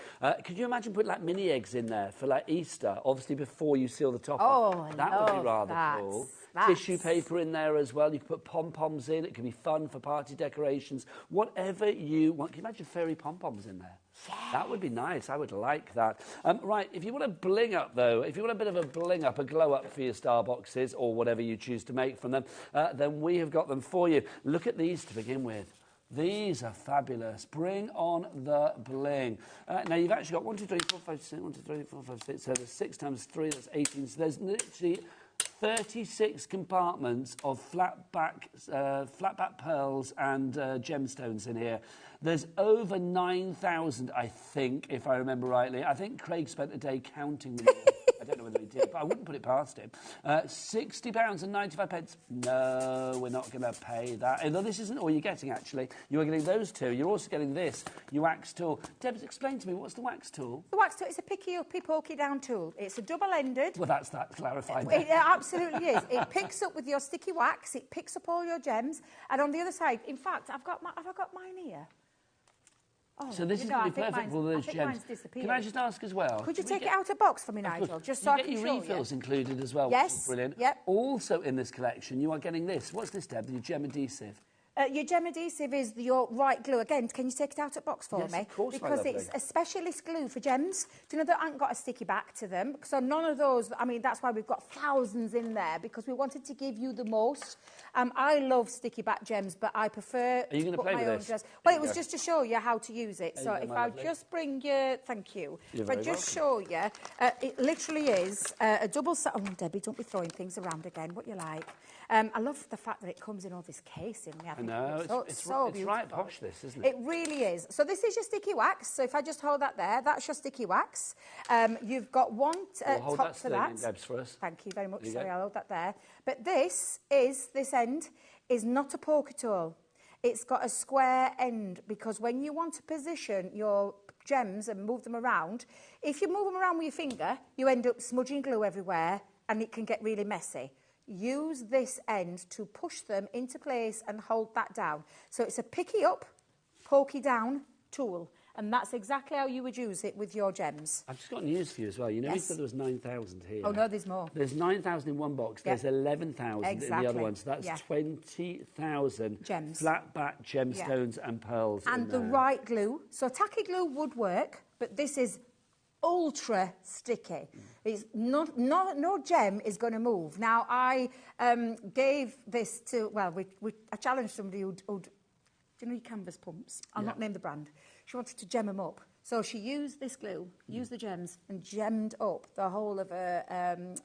S1: could you imagine putting, like, mini eggs in there for, like, Easter, obviously before you seal the top on? That would be rather cool. Tissue paper in there as well. You could put pom-poms in. It could be fun for party decorations. Whatever you want. Can you imagine fairy pom-poms in there? Yeah. That would be nice. I would like that. Right, if you want a bling up, though, if you want a bit of a bling up, a glow up for your star boxes or whatever you choose to make from them, then we have got them for you. Look at these to begin with. These are fabulous. Bring on the bling. Now, you've actually got 1, 2, 3, 4, 5, 6, 1, 2, 3, 4, 5, 6. So there's 6 times 3, that's 18. So there's literally 36 compartments of flat-back pearls and gemstones in here. There's over 9,000, I think, if I remember rightly. I think Craig spent a day counting them. I don't know whether he did, but I wouldn't put it past him. £60 and 95 pence. No, we're not going to pay that. Although this isn't all you're getting, actually. You are getting those two. You're also getting this, your wax tool. Debs, explain to me, what's the wax tool?
S14: The wax tool is a picky-uppy, pokey-down tool. It's a double-ended.
S1: Well, that's that clarified.
S14: It absolutely is. It picks up with your sticky wax. It picks up all your gems. And on the other side, in fact, have I got mine here? Oh,
S1: so this is going to be perfect for all those gems. Can I just ask as well?
S14: Could you take it out of box for me, Nigel? Just so I can show you.
S1: You get your refills included as well,
S14: yes,
S1: which is brilliant.
S14: Yep.
S1: Also in this collection, you are getting this. What's this, Deb? Your gem adhesive.
S14: Your gem adhesive is your white glue. Again, can you take it out of box for me?
S1: Yes, of course,
S14: because it's a specialist glue for gems. Do you know that I haven't got a sticky back to them? So none of those, I mean, that's why we've got thousands in there, because we wanted to give you the most. I love sticky back gems, but I prefer
S1: Are you going to play with this?
S14: Gems. Well, it was just to show you how to use it. So if I just bring you, thank you. If I just show you, it literally is a double set. Oh, Debbie, don't be throwing things around again. What you like? I love the fact that it comes in all this casing.
S1: I know, it's right posh, this, isn't it?
S14: It really is. So this is your sticky wax. So if I just hold that there, that's your sticky wax. You've got one top to that.
S1: Debs, for us.
S14: Thank you very much. Sorry, I'll hold that there. But this end is not a poke at all. It's got a square end, because when you want to position your gems and move them around, if you move them around with your finger, you end up smudging glue everywhere and it can get really messy. Use this end to push them into place and hold that down. So it's a picky up, pokey down tool. And that's exactly how you would use it with your gems.
S1: I've just got news for you as well. You know, we said there was 9,000 here.
S14: Oh, no, there's more.
S1: There's 9,000 in one box. There's 11,000 in the other one. So that's 20,000
S14: gems,
S1: flat-back gemstones and pearls.
S14: And the right glue. So tacky glue would work, but this is ultra sticky. It's no gem is going to move. Now, I gave this to, well, I challenged somebody who'd do you know your canvas pumps? I'll not name the brand. She wanted to gem them up. So she used this glue, used the gems, and gemmed up the whole of her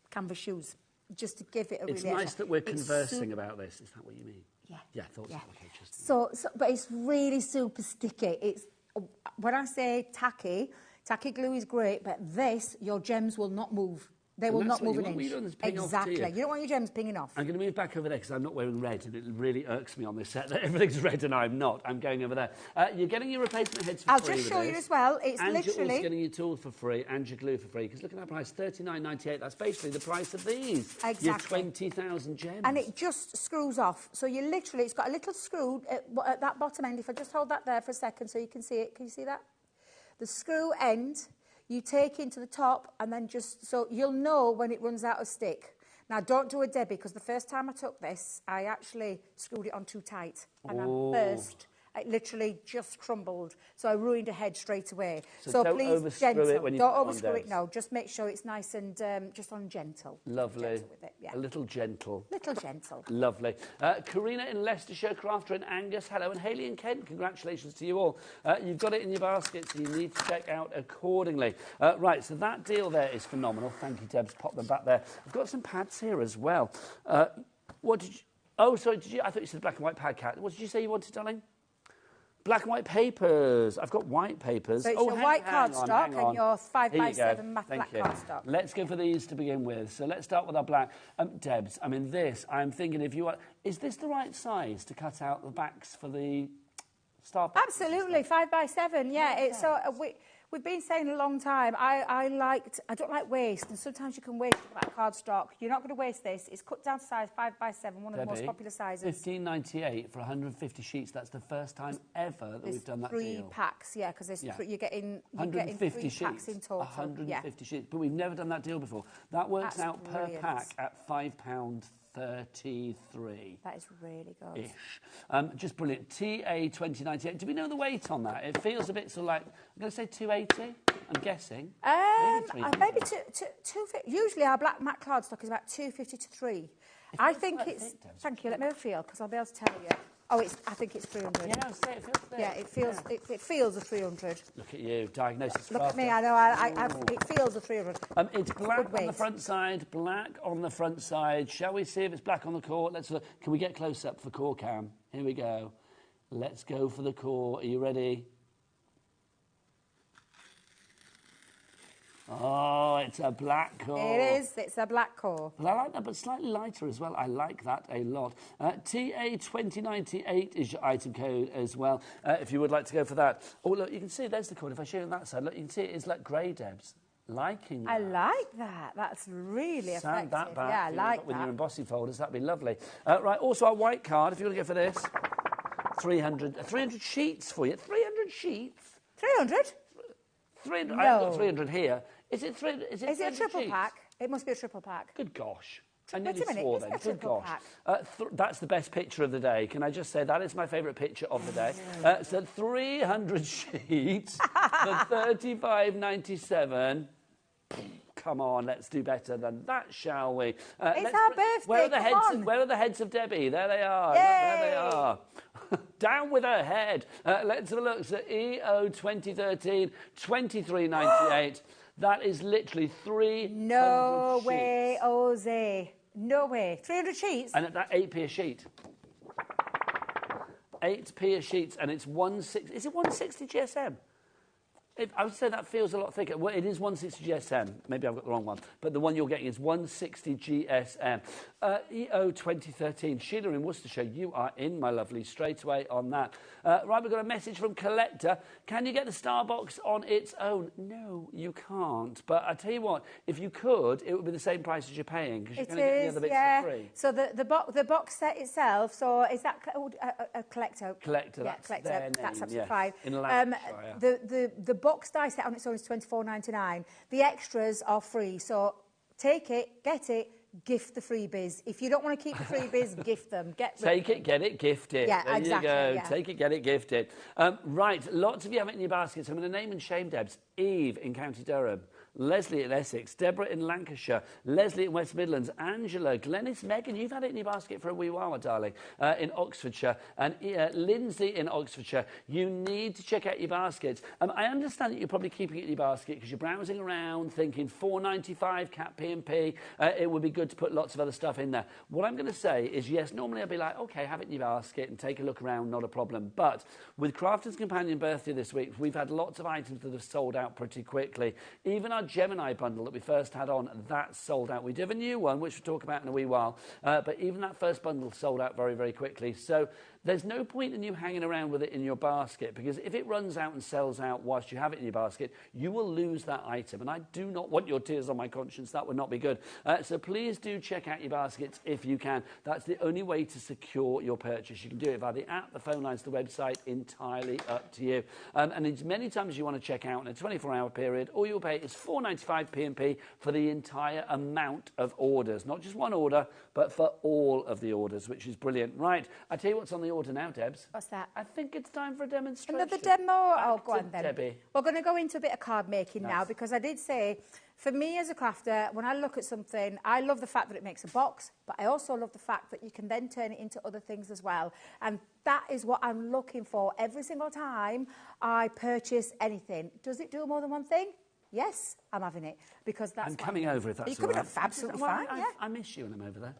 S14: canvas shoes, just to give it a really...
S1: It's nice that we're conversing about this. Is that what you mean?
S14: Yeah.
S1: Yeah, I thought so. Okay, just...
S14: So, but it's really super sticky. It's, when I say tacky glue is great, but this, your gems will not move. They will not move an inch. Exactly. You don't want your gems pinging off.
S1: I'm going to move back over there because I'm not wearing red, and it really irks me on this set that everything's red and I'm not. I'm going over there. You're getting your replacement heads for free.
S14: I'll just show you as well. It's
S1: and
S14: literally...
S1: you're also getting your tool for free and your glue for free, because look at that price, $39.98. That's basically the price of these.
S14: Exactly.
S1: Your 20,000 gems.
S14: And it just screws off. So you literally, it's got a little screw at that bottom end. If I just hold that there for a second so you can see it. Can you see that? The screw end... you take into the top, and then just, so you'll know when it runs out of stick. Now, don't do a Debbie, because the first time I took this, I actually screwed it on too tight, and I burst. It literally just crumbled, so I ruined a head straight away.
S1: So don't
S14: please,
S1: overscrew
S14: gentle.
S1: it when you
S14: don't
S1: put it on,
S14: overscrew it,
S1: Debs.
S14: no. Just make sure it's nice and just on gentle.
S1: Lovely.
S14: Gentle with it, yeah.
S1: A little gentle.
S14: Little gentle.
S1: Lovely. Karina in Leicestershire, Crafter in Angus, hello, and Hayley in Kent, congratulations to you all. You've got it in your basket, so you need to check out accordingly. Right, so that deal there is phenomenal. Thank you, Debs. Pop them back there. I've got some pads here as well. What did you... Oh, sorry, did you... I thought you said black and white pad cat. What did you say you wanted, darling? Black and white papers. I've got white papers.
S14: So it's your white cardstock and your 5x7 matte black cardstock.
S1: Let's go for these to begin with. So let's start with our black. Debs, I mean, this, I'm thinking if you are... Is this the right size to cut out the backs for the star?
S14: Absolutely, 5x7, yeah. It's so... We've been saying a long time, I don't like waste, and sometimes you can waste that cardstock. You're not going to waste this. It's cut down to size 5x7, one of the most popular sizes.
S1: $15.98 for 150 sheets. That's the first time ever that we've done that deal.
S14: 3 packs, yeah, because you're getting
S1: 150
S14: 3 packs in total.
S1: 150 sheets, but we've never done that deal before. That works out per pack at £5.33.
S14: That is really good.
S1: Ish. Just brilliant. TA2098. Do we know the weight on that? It feels a bit sort of like, I'm going to say 280, I'm guessing.
S14: Maybe 250. Usually our black matte cardstock is about 250 to 3. I think it's... Thank you, let me have a feel, because I'll be able to tell you. Oh, I think it's 300.
S1: Yeah, I say it feels thick.
S14: Yeah, it feels a 300.
S1: Look at you, diagnosis.
S14: Look at me, I know, it feels a 300.
S1: It's black on the front side, black on the front side. Shall we see if it's black on the core? Let's look. Can we get close up for core cam? Here we go. Let's go for the core. Are you ready? Oh, it's a black core.
S14: It is. It's a black core.
S1: But I like that, but slightly lighter as well. I like that a lot. TA2098 is your item code as well, if you would like to go for that. Oh, look, you can see there's the cord. If I show you on that side, look, you can see it is like grey, Debs. Liking that.
S14: I like that. That's really effective.
S1: Sand that back.
S14: Yeah, I like
S1: with
S14: that.
S1: your embossing folders, that'd be lovely. Right, also our white card, if you want to go for this. 300 sheets for you. 300 sheets?
S14: 300?
S1: 300.
S14: No.
S1: I've got 300 here. Is it
S14: Is it a triple
S1: sheets?
S14: pack? It must be a triple pack.
S1: Good gosh. I
S14: Wait
S1: nearly
S14: a minute,
S1: swore
S14: is it
S1: then.
S14: a
S1: Good
S14: triple
S1: gosh.
S14: pack?
S1: That's the best picture of the day. Can I just say that is my favourite picture of the day? So 300 sheets for $35.97. Come on, let's do better than that, shall we?
S14: It's our birthday,
S1: Where are the heads of Debbie? There they are.
S14: Yay!
S1: Look, there they are. Down with her head. Let's have a look. So EO 2013, $23.98. That is literally 300
S14: No
S1: sheets.
S14: way, Jose. No way. 300 sheets?
S1: And at that 8p a sheet. 8p a sheet, and it's 160. Is it 160 GSM? I would say that feels a lot thicker. Well, it is 160 GSM. Maybe I've got the wrong one. But the one you're getting is 160 GSM. EO 2013. Sheila in Worcestershire, you are in, my lovely, straight away on that. Right, we've got a message from Collector. Can you get the Starbox on its own? No, you can't. But I tell you what, if you could, it would be the same price as you're paying, because you're going to get the other bits for free.
S14: So the box set itself, so is that called a Collector?
S1: Collector,
S14: yeah,
S1: that's
S14: Collector.
S1: their name.
S14: That's absolutely
S1: yes.
S14: fine.
S1: In Lancashire.
S14: The box die set on its own is $24.99. The extras are free, so take it, get it, gift the freebies. If you don't want to keep the freebies, gift them.
S1: Take it, get it, gift it.
S14: Yeah,
S1: there
S14: exactly,
S1: you go.
S14: yeah.
S1: Take it, get it, gift it. Right, lots of you have it in your baskets. I'm going to name and shame Debs. Eve in County Durham. Leslie in Essex, Deborah in Lancashire, Leslie in West Midlands, Angela, Glenys, Megan, you've had it in your basket for a wee while, darling, in Oxfordshire, and Lindsay in Oxfordshire. You need to check out your baskets. I understand that you're probably keeping it in your basket because you're browsing around thinking $4.95 cat P&P, it would be good to put lots of other stuff in there. What I'm going to say is, yes, normally I'd be like, okay, have it in your basket and take a look around, not a problem. But with Crafter's Companion Birthday this week, we've had lots of items that have sold out pretty quickly. Even our Gemini bundle that we first had on, that sold out. We do have a new one, which we'll talk about in a wee while, but even that first bundle sold out very, very quickly. So there's no point in you hanging around with it in your basket, because if it runs out and sells out whilst you have it in your basket, you will lose that item. And I do not want your tears on my conscience. That would not be good. So please do check out your baskets if you can. That's the only way to secure your purchase. You can do it via the app, the phone lines, the website, entirely up to you. And as many times as you want to check out in a 24-hour period, all you'll pay is $4.95 P&P for the entire amount of orders. Not just one order, but for all of the orders, which is brilliant. Right, I tell you what's on the order now, Debs.
S14: What's that?
S1: I think it's time for a demonstration.
S14: Another demo? Oh, go on then.
S1: Debbie.
S14: We're going to go into a bit of card making now,
S1: Nice.
S14: because I did say, for me as a crafter, when I look at something, I love the fact that it makes a box, but I also love the fact that you can then turn it into other things as well. And that is what I'm looking for every single time I purchase anything. Does it do more than one thing? Yes, I'm having it, because that's...
S1: I'm coming over if that's all right.
S14: You're coming up absolutely fine, yeah.
S1: I miss you when I'm over there.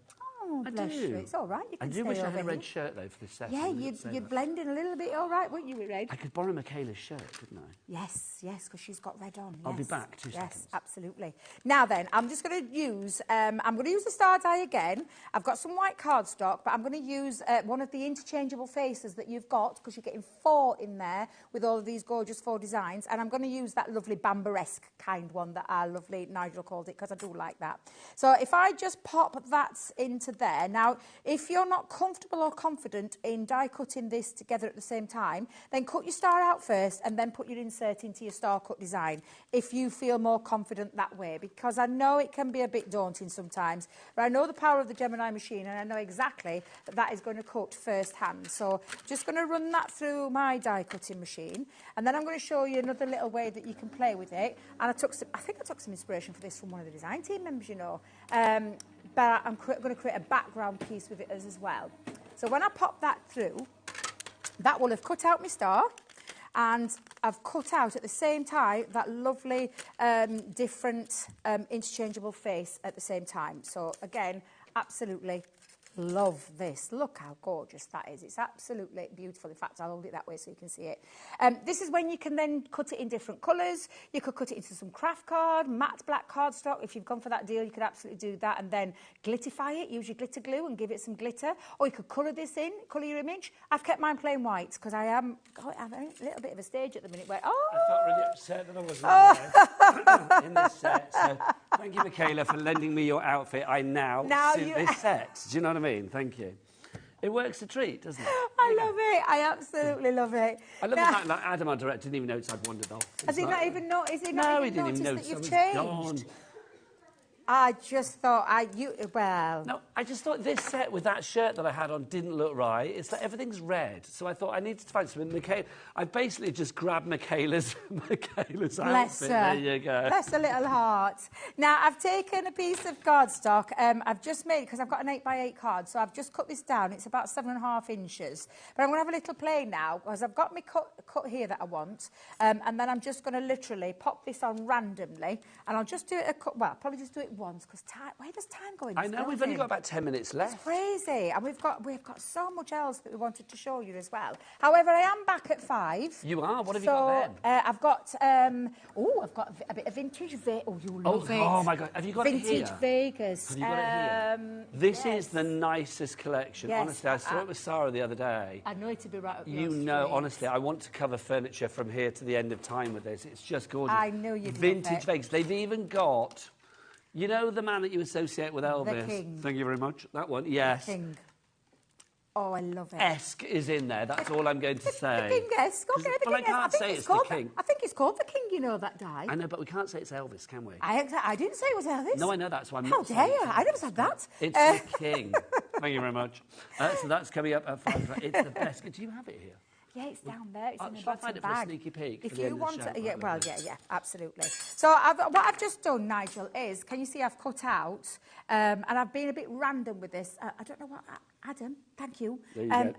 S14: Oh, bless you. It's all right. You can
S1: I do
S14: stay
S1: wish I
S14: over
S1: had a
S14: here.
S1: red shirt, though, for this session.
S14: Yeah, you'd blend in a little bit all right, wouldn't you, with red?
S1: I could borrow Michaela's shirt, couldn't I?
S14: Yes, because she's got red on.
S1: I'll be
S14: yes.
S1: back, 2 seconds.
S14: Yes, absolutely. Now then, I'm just going to use, the star die again. I've got some white cardstock, but I'm going to use one of the interchangeable faces that you've got, because you're getting 4 in there with all of these gorgeous 4 designs, and I'm going to use that lovely Bamberesque kind one that our lovely Nigel called it, because I do like that. So if I just pop that into there. Now, if you're not comfortable or confident in die cutting this together at the same time, then cut your star out first and then put your insert into your star cut design if you feel more confident that way, because I know it can be a bit daunting sometimes, but I know the power of the Gemini machine, and I know exactly that that is going to cut first hand. So just going to run that through my die cutting machine, and then I'm going to show you another little way that you can play with it. And I think I took some inspiration for this from one of the design team members, you know. But I'm going to create a background piece with it as well. So when I pop that through, that will have cut out my star. And I've cut out at the same time that lovely different interchangeable face at the same time. So again, absolutely love this. Look how gorgeous that is. It's absolutely beautiful. In fact, I'll hold it that way so you can see it. This is when you can then cut it in different colours. You could cut it into some craft card, matte black cardstock. If you've gone for that deal, you could absolutely do that and then glittify it. Use your glitter glue and give it some glitter. Or you could colour this in, colour your image. I've kept mine plain white because I'm a little bit of a stage at the minute where,
S1: I felt really upset that I wasn't in this set. So thank you, Michaela, for lending me your outfit. I now suit this set. Do you know what I mean? Thank you. It works a treat, doesn't it?
S14: I love it. I absolutely love it.
S1: I love the fact that Adam, our director, didn't even notice I'd wandered off.
S14: Has he not even noticed?
S1: No, he didn't even notice
S14: that you've
S1: I was
S14: changed?
S1: gone.
S14: I just thought,
S1: No, I just thought this set with that shirt that I had on didn't look right. It's like everything's red. So I thought I needed to find something. Michaela, I basically just grabbed Michaela's
S14: Bless
S1: outfit.
S14: her.
S1: There you go.
S14: Bless her little heart. Now, I've taken a piece of cardstock. I've just made, because I've got an 8x8 card, so I've just cut this down. It's about 7.5 inches. But I'm going to have a little play now, because I've got my cut here that I want. And then I'm just going to literally pop this on randomly. And I'll just do it I'll probably just do it once, because where does time go in this
S1: I know, we've only got about 10 minutes left.
S14: It's crazy. And we've got so much else that we wanted to show you as well. However, I am back at 5.
S1: You are? What have you got then?
S14: I've got a bit of vintage Vegas. Oh, you love it.
S1: Oh, my God. Have you got
S14: vintage
S1: it here?
S14: Vintage Vegas.
S1: Have you got it here? This is the nicest collection.
S14: Yes,
S1: Honestly, I saw it with Sarah the other day.
S14: I know it to be right up your
S1: You know,
S14: street.
S1: honestly, I want to cover furniture from here to the end of time with this. It's just gorgeous.
S14: I know you'd love
S1: Vintage
S14: it.
S1: Vegas. They've even got... You know the man that you associate with Elvis?
S14: The King.
S1: Thank you very much. That one, yes.
S14: The King. Oh, I love it.
S1: Esque is in there. That's all I'm going to say.
S14: The King-esque. Okay, the
S1: Well, I
S14: King-esque.
S1: can't say it's the
S14: called
S1: King.
S14: I think it's called the King, you know, that died.
S1: I know, but we can't say it's Elvis, can we?
S14: I didn't say it was Elvis.
S1: No, I know that, so I'm
S14: How
S1: not
S14: dare
S1: saying
S14: you?
S1: it's
S14: I never said that.
S1: It's the King. Thank you very much. So that's coming up at 5. It's the best. Do you have it here?
S14: Yeah, it's down there. It's in the
S1: shall I
S14: bottom
S1: find it for a
S14: bag.
S1: sneaky peek
S14: If
S1: for the
S14: you
S1: end of the
S14: want
S1: show?
S14: to, yeah,
S1: Right,
S14: well,
S1: lovely.
S14: yeah, absolutely. So what I've just done, Nigel, is can you see I've cut out, and I've been a bit random with this. I don't know what, Adam. Thank you.
S1: There you go.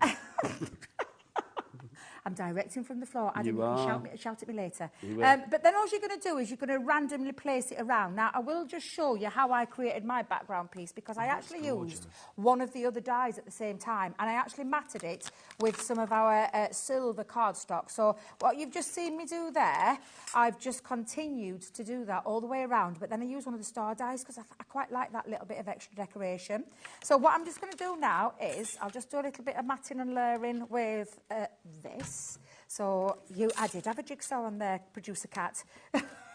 S14: I'm directing from the floor. Adam,
S1: You
S14: you can
S1: are.
S14: shout at me later.
S1: You will.
S14: But then all you're going to do is you're going to randomly place it around. Now, I will just show you how I created my background piece because I actually used one of the other dies at the same time and I actually matted it with some of our silver cardstock. So what you've just seen me do there, I've just continued to do that all the way around. But then I use one of the star dies because I quite like that little bit of extra decoration. So what I'm just going to do now is I'll just do a little bit of matting and layering with this. So I did have a jigsaw on there, producer Cat.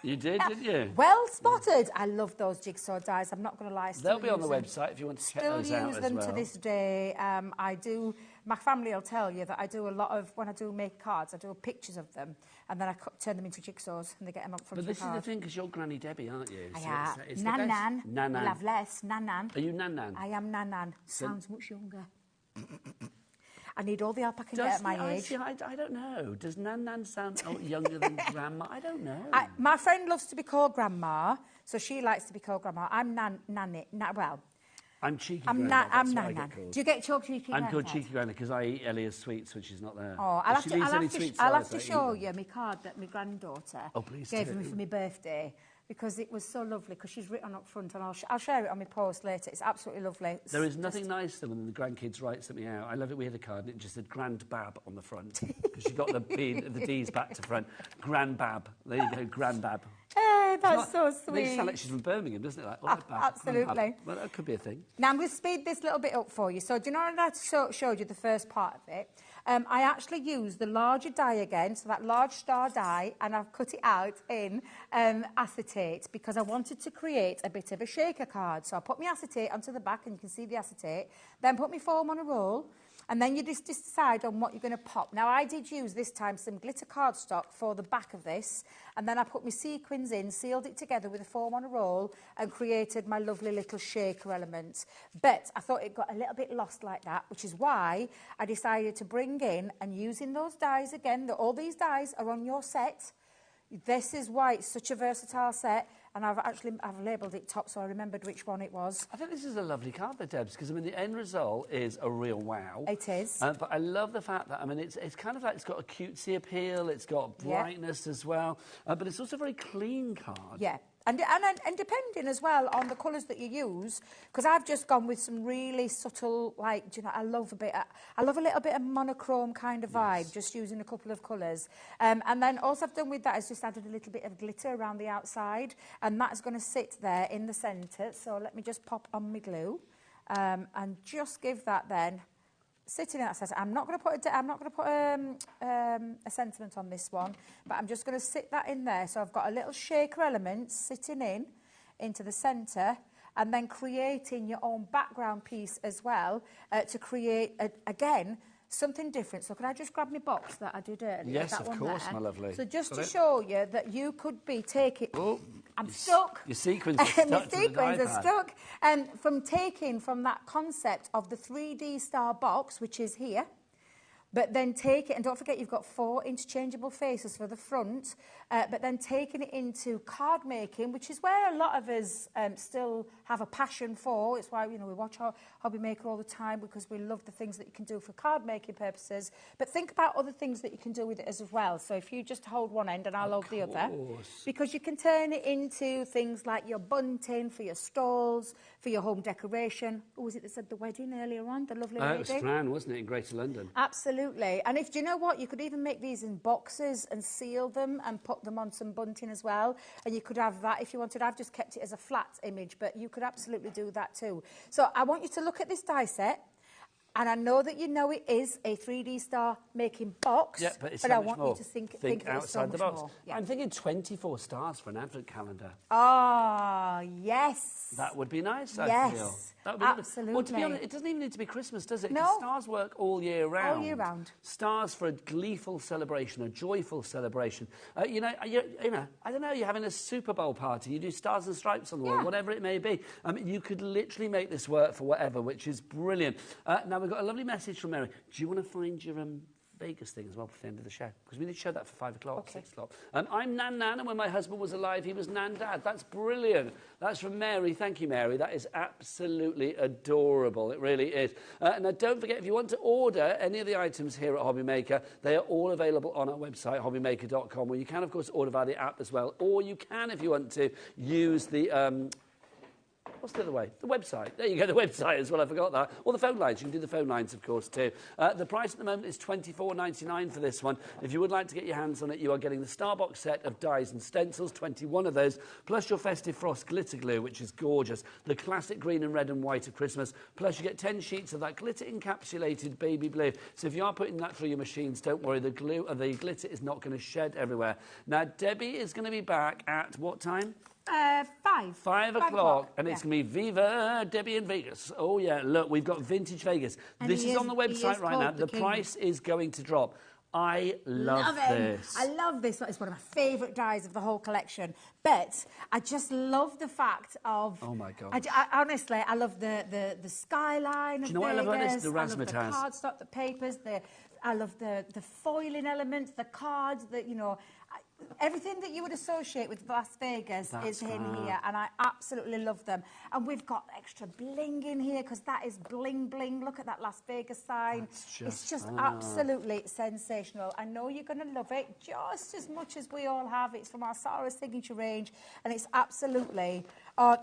S1: You did, didn't you?
S14: Well spotted. I love those jigsaw dies. I'm not going to lie.
S1: They'll be on the website if you want to check those out as well.
S14: Still use them to this day. I do. My family will tell you that I do a lot of when I do make cards. I do pictures of them, and then I turn them into jigsaws, and they get them up from
S1: But
S14: the
S1: this
S14: card.
S1: is the thing, because you're Granny Debbie, aren't you?
S14: I
S1: So
S14: am.
S1: it's the best.
S14: Nan.
S1: Nan.
S14: We'll have less. Nan.
S1: Are you Nan?
S14: I am Nan. Sounds much younger. I need all the help I can get at my age.
S1: I don't know. Does Nan sound younger than Grandma? I don't know.
S14: My friend loves to be called Grandma, so she likes to be called Grandma. I'm Nanny. Well,
S1: I'm Cheeky
S14: I'm
S1: Grandma.
S14: I'm
S1: That's what I
S14: Nan.
S1: get called.
S14: Do you get called Cheeky Grandma?
S1: I'm called Cheeky Grandma because I eat Elia's sweets when she's not there.
S14: Oh,
S1: If she leaves any sweets
S14: I'll
S1: to
S14: have
S1: us,
S14: to
S1: I eat
S14: show
S1: them.
S14: you my card that my granddaughter
S1: Please
S14: gave
S1: do.
S14: me for my birthday because it was so lovely because she's written up front and I'll share it on my post later. It's absolutely lovely.
S1: There is nothing nicer than when the grandkids write something out. I love it. We had a card and it just said Grand Bab on the front because she got the D's back to front. Grand Bab. There you go, Grand Bab.
S14: Hey, that's so sweet.
S1: Makes it sound like she's from Birmingham, doesn't it? Like, Bab,
S14: absolutely.
S1: Bab. Well, that could be a thing.
S14: Now, I'm going to speed this little bit up for you. So, do you know when I showed you the first part of it? I actually used the larger die again, so that large star die, and I've cut it out in acetate because I wanted to create a bit of a shaker card. So I put my acetate onto the back, and you can see the acetate, then put my foam on a roll, and then you just decide on what you're going to pop. Now, I did use this time some glitter cardstock for the back of this, and then I put my sequins in, sealed it together with a foam on a roll, and created my lovely little shaker element. But I thought it got a little bit lost like that, which is why I decided to bring in, and using those dies again, all these dies are on your set. This is why it's such a versatile set. and I've labelled it top, so I remembered which one it was.
S1: I think this is a lovely card there, Debs, because, I mean, the end result is a real wow.
S14: It is.
S1: But I love the fact that, I mean, it's kind of like it's got a cutesy appeal, it's got brightness as well, but it's also a very clean card.
S14: Yeah. And depending as well on the colours that you use, because I've just gone with some really subtle, like, do you know, I love a little bit of monochrome kind of vibe, just using a couple of colours. And then also I've done with that is just added a little bit of glitter around the outside, and that's going to sit there in the centre. So let me just pop on my glue, and just give that then. Sitting in that centre. I'm not going to put a sentiment on this one, but I'm just going to sit that in there. So I've got a little shaker element sitting into the centre, and then creating your own background piece as well to create again something different. So could I just grab my box that I did earlier?
S1: Yes,
S14: that
S1: of
S14: one
S1: course,
S14: there.
S1: my lovely.
S14: So just to show you that you could be taking.
S1: Oh,
S14: I'm stuck.
S1: Your sequins are stuck.
S14: My sequins are stuck. And from that concept of the 3D star box, which is here, but then take it, and don't forget you've got 4 interchangeable faces for the front, but then taking it into card making, which is where a lot of us still have a passion for. It's why, you know, we watch our HobbyMaker all the time, because we love the things that you can do for card making purposes. But think about other things that you can do with it as well. So if you just hold one end and I'll hold the other, because you can turn it into things like your bunting for your stalls, for your home decoration. Who was it that said the wedding earlier on? The lovely lady.
S1: It was Fran, wasn't it, in Greater London?
S14: Absolutely. And do you know what? You could even make these in boxes and seal them and put them on some bunting as well. And you could have that if you wanted. I've just kept it as a flat image, but you could absolutely do that too. So I want you to look at this die set. And I know that you know it is a 3D star making box,
S1: yeah, but
S14: I want you to think
S1: outside the box.
S14: Yeah.
S1: I'm thinking 24 stars for an advent calendar.
S14: Ah, yes.
S1: That would be nice, I feel. That would be
S14: absolutely.
S1: Well, to be honest, it doesn't even need to be Christmas, does it?
S14: No.
S1: 'Cause stars work all year round.
S14: All year round.
S1: Stars for a gleeful celebration, a joyful celebration. You know, I don't know, you're having a Super Bowl party, you do stars and stripes on the wall, whatever it may be. You could literally make this work for whatever, which is brilliant. Now, we've got a lovely message from Mary. Do you want to find your Vegas thing as well for the end of the show? Because we need to show that for 5 o'clock, 6 o'clock. I'm Nan Nan, and when my husband was alive, he was Nan Dad. That's brilliant. That's from Mary. Thank you, Mary. That is absolutely adorable. It really is. Now, don't forget, if you want to order any of the items here at HobbyMaker, they are all available on our website, hobbymaker.com, where you can, of course, order via the app as well. Or you can, if you want to, use the... what's the other way? The website. There you go, the website as well, I forgot that. Or the phone lines. You can do the phone lines, of course, too. The price at the moment is $24.99 for this one. If you would like to get your hands on it, you are getting the Starbox set of dies and stencils, 21 of those, plus your Festive Frost glitter glue, which is gorgeous, the classic green and red and white of Christmas, plus you get 10 sheets of that glitter-encapsulated baby blue. So if you are putting that through your machines, don't worry, the glitter is not going to shed everywhere. Now, Debbie is going to be back at what time?
S14: 5.
S1: 5 o'clock, and it's going to be Viva Debbie in Vegas. Oh, yeah, look, we've got Vintage Vegas.
S14: And
S1: this is on the website right now. The price is going to drop. I love this.
S14: I love this. It's one of my favourite dies of the whole collection. But I just love the fact of...
S1: Oh, my God.
S14: Honestly, I love the skyline of Vegas.
S1: Do you know what I love about this? The
S14: I love the
S1: razzmatazz.
S14: cardstock, the papers, I love the foiling elements, the cards, you know... Everything that you would associate with Las Vegas is in here, and I absolutely love them. And we've got extra bling in here, because that is bling bling. Look at that Las Vegas sign. It's just absolutely sensational. I know you're going to love it just as much as we all have. It's from our Sarah signature range, and it's absolutely...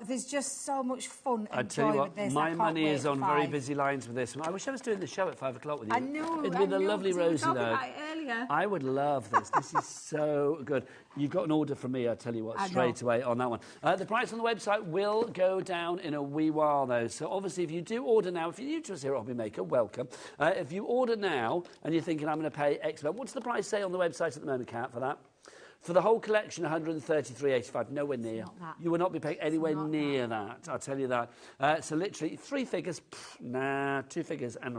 S14: there's just so much fun and joy with this.
S1: My money is on very busy lines with this. I wish I was doing the show at 5 o'clock with you.
S14: I know.
S1: It'd be the lovely Rosie, though.
S14: About it earlier.
S1: I would love this. This is so good. You've got an order from me, I tell you what, straight away on that one. The price on the website will go down in a wee while, though. So obviously, if you do order now, if you're new to us here at HobbyMaker, welcome. If you order now and you're thinking, I'm going to pay X amount, what's the price say on the website at the moment, Kat, for that? For the whole collection, $133.85, nowhere near. You will not be paying anywhere near that, I'll tell you that. So literally, 3 figures, 2 figures, and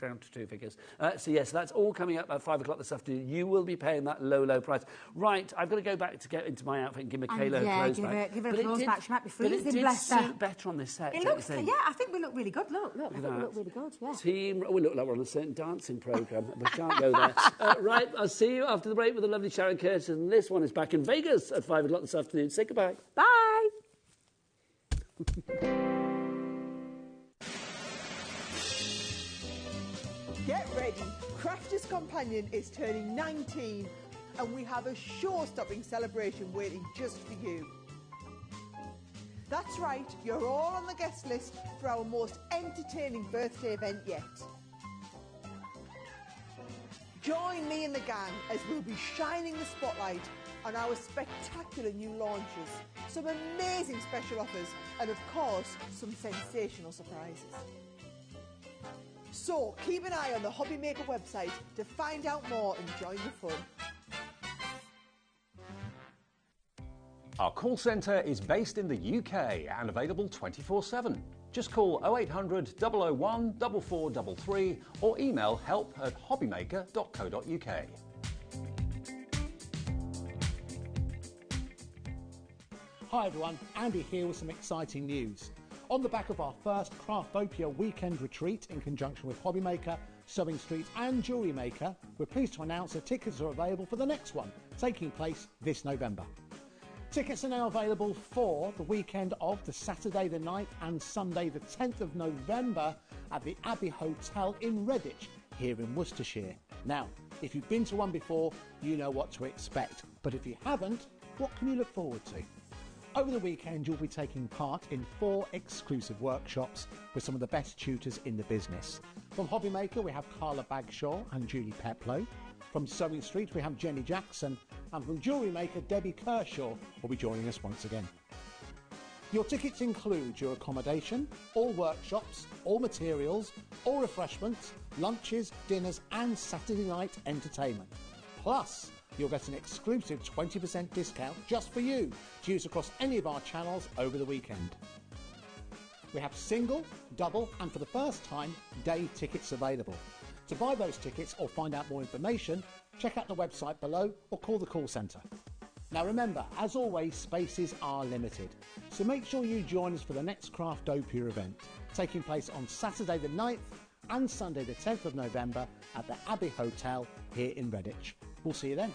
S1: down to 2 figures. So yes, that's all coming up at 5 o'clock this afternoon. You will be paying that low, low price. Right, I've got to go back to get into my outfit and give Michaela her clothes back.
S14: Give her clothes back. She might be freezing,
S1: but it did suit better on this set.
S14: It looks, I think we look really good. Look, I think we look really good, yeah.
S1: We look like we're on a certain dancing programme. We can't go there. Right, I'll see you after the break with the lovely Sharon Curtis. and this one is back in Vegas at 5 o'clock this afternoon. Say goodbye.
S14: Bye.
S10: Get ready. Crafter's Companion is turning 19 and we have a show-stopping celebration waiting just for you. That's right, you're all on the guest list for our most entertaining birthday event yet. Join me and the gang as we'll be shining the spotlight on our spectacular new launches, some amazing special offers and of course some sensational surprises. So keep an eye on the HobbyMaker website to find out more and join the fun.
S4: Our call centre is based in the UK and available 24/7. Just call 0800 001 4433 or email help@hobbymaker.co.uk.
S15: Hi everyone, Andy here with some exciting news. On the back of our first Craftopia weekend retreat in conjunction with HobbyMaker, Sewing Street and Jewellery Maker, we're pleased to announce that tickets are available for the next one, taking place this November. Tickets are now available for the weekend of the Saturday the 9th and Sunday the 10th of November at the Abbey Hotel in Redditch, here in Worcestershire. Now, if you've been to one before, you know what to expect. But if you haven't, what can you look forward to? Over the weekend, you'll be taking part in 4 exclusive workshops with some of the best tutors in the business. From HobbyMaker, we have Carla Bagshaw and Julie Peplow. From Sewing Street, we have Jenny Jackson. And from Jewellery Maker, Debbie Kershaw will be joining us once again. Your tickets include your accommodation, all workshops, all materials, all refreshments, lunches, dinners and Saturday night entertainment. Plus, you'll get an exclusive 20% discount just for you to use across any of our channels over the weekend. We have single, double and for the first time, day tickets available. To buy those tickets or find out more information, check out the website below or call the call centre. Now remember, as always, spaces are limited, so make sure you join us for the next Craftopia event, taking place on Saturday the 9th and Sunday the 10th of November at the Abbey Hotel here in Redditch. We'll see you then.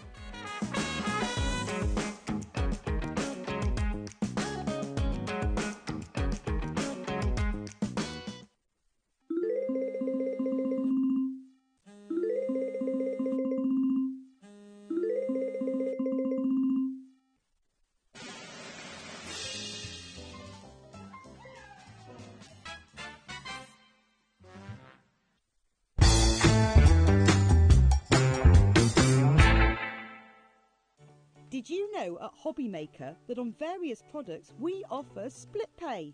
S16: Did you know at HobbyMaker that on various products we offer split pay?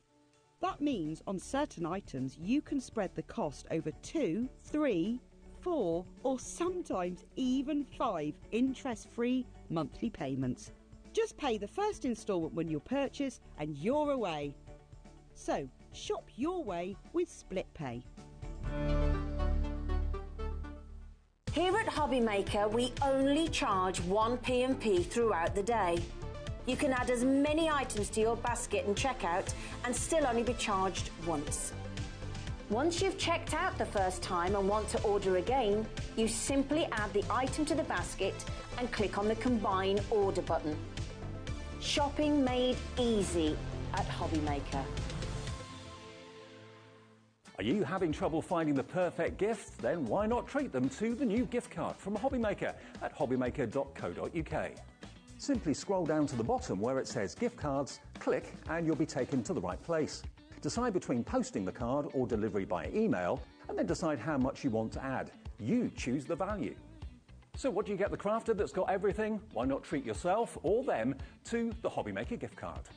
S16: That means on certain items you can spread the cost over 2, 3, 4 or sometimes even 5 interest-free monthly payments. Just pay the first instalment when you purchase and you're away. So shop your way with split pay.
S9: Here at HobbyMaker, we only charge 1 P&P throughout the day. You can add as many items to your basket and checkout and still only be charged once. Once you've checked out the first time and want to order again, you simply add the item to the basket and click on the Combine Order button. Shopping made easy at HobbyMaker.
S4: Are you having trouble finding the perfect gift? Then why not treat them to the new gift card from HobbyMaker at hobbymaker.co.uk. Simply scroll down to the bottom where it says gift cards, click and you'll be taken to the right place. Decide between posting the card or delivery by email and then decide how much you want to add. You choose the value. So what do you get the crafter that's got everything? Why not treat yourself or them to the HobbyMaker gift card?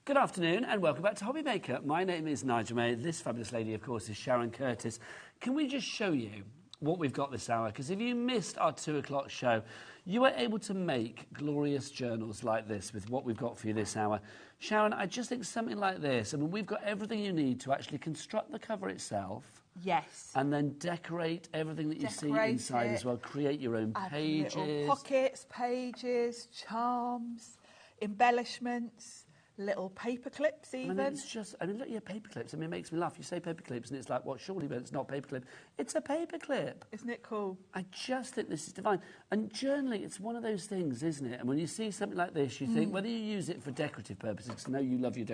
S1: Good afternoon and welcome back to HobbyMaker. My name is Nigel May. This fabulous lady, of course, is Sharon Curtis. Can we just show you what we've got this hour? Because if you missed our 2 o'clock show, you were able to make glorious journals like this with what we've got for you this hour. Sharon, I just think something like this, I mean, we've got everything you need to actually construct the cover itself.
S12: Yes.
S1: And then decorate everything that you see inside as well. Create your own pages.
S12: Little pockets, pages, charms, embellishments. little paper clips even.
S1: I mean, it's just, I mean, look at your paper clips. I mean, it makes me laugh. You say paper clips and it's like, what, surely, but it's not paper clip. It's a paper clip.
S12: Isn't it cool?
S1: I just think this is divine. And journaling, it's one of those things, isn't it? And when you see something like this, you think, whether you use it for decorative purposes, because I know you love your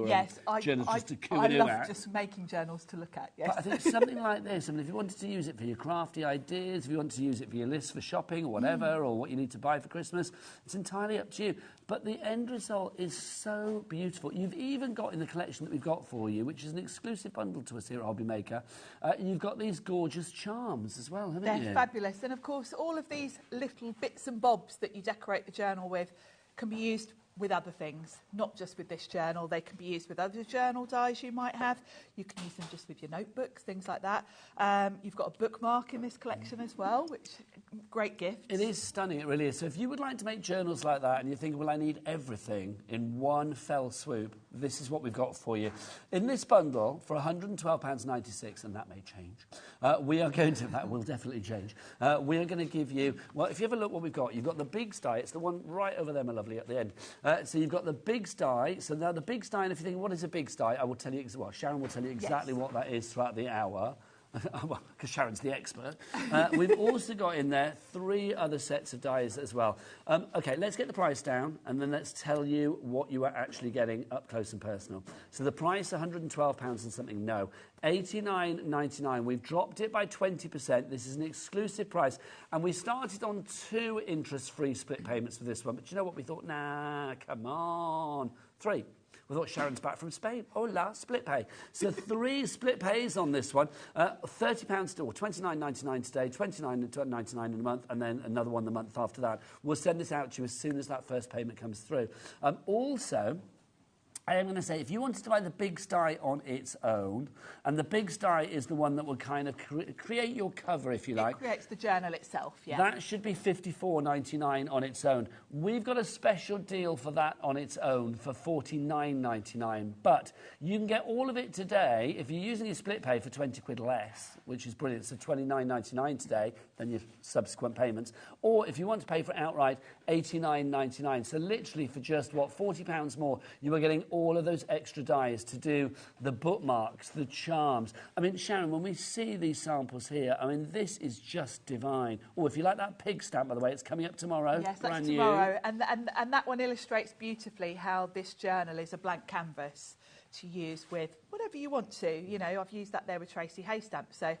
S12: Yes,
S1: journals just to coo
S12: I
S1: and
S12: love
S1: at.
S12: just making journals to look at, yes.
S1: But I think something like this, I mean, if you wanted to use it for your crafty ideas, if you want to use it for your list for shopping or whatever, or what you need to buy for Christmas, it's entirely up to you. But the end result is so beautiful. You've even got in the collection that we've got for you, which is an exclusive bundle to us here at HobbyMaker, you've got these gorgeous charms as well, haven't you?
S12: They're fabulous. And of course, all of these little bits and bobs that you decorate the journal with can be used with other things, not just with this journal. They can be used with other journal dies you might have. You can use them just with your notebooks, things like that. You've got a bookmark in this collection as well, which great gift.
S1: It is stunning, it really is. So if you would like to make journals like that and you think, well, I need everything in one fell swoop, this is what we've got for you. In this bundle, for £112.96, and that may change, we are going to, that will definitely change, we are going to give you, well, if you have a look what we've got, you've got the Biggs die, it's the one right over there, my lovely, at the end. So you've got the Biggs die, so now the Biggs die, and if you think, what is a Biggs die, I will tell you, well, Sharon will tell you exactly what that is throughout the hour. Because Sharon's the expert. We've also got in there 3 other sets of dies as well. OK, let's get the price down, and then let's tell you what you are actually getting up close and personal. So the price, £112 and something, no. $89.99. We've dropped it by 20%. This is an exclusive price. And we started on 2 interest-free split payments for this one. But you know what? We thought, nah, come on. 3. We thought Sharon's back from Spain. Hola, split pay. So 3 split pays on this one. £30 or $29.99 today, $29.99 in a month, and then another one the month after that. We'll send this out to you as soon as that first payment comes through. Also, I am going to say, if you wanted to buy the Biggs die on its own, and the Biggs die is the one that will kind of create your cover, if you like.
S12: It creates the journal itself, yeah.
S1: That should be $54.99 on its own. We've got a special deal for that on its own for $49.99. But you can get all of it today if you're using your split pay for 20 quid less, which is brilliant. So $29.99 today, then your subsequent payments. Or if you want to pay for it outright, $89.99. So literally for just, what, £40 more, you are getting all of those extra dies to do the bookmarks, the charms. I mean, Sharon, when we see these samples here, I mean, this is just divine. Oh, if you like that pig stamp, by the way, it's coming up tomorrow.
S12: Yes,
S1: brand
S12: that's
S1: new.
S12: tomorrow. And that one illustrates beautifully how this journal is a blank canvas to use with whatever you want to. You know, I've used that there with Tracy Hay stamp. So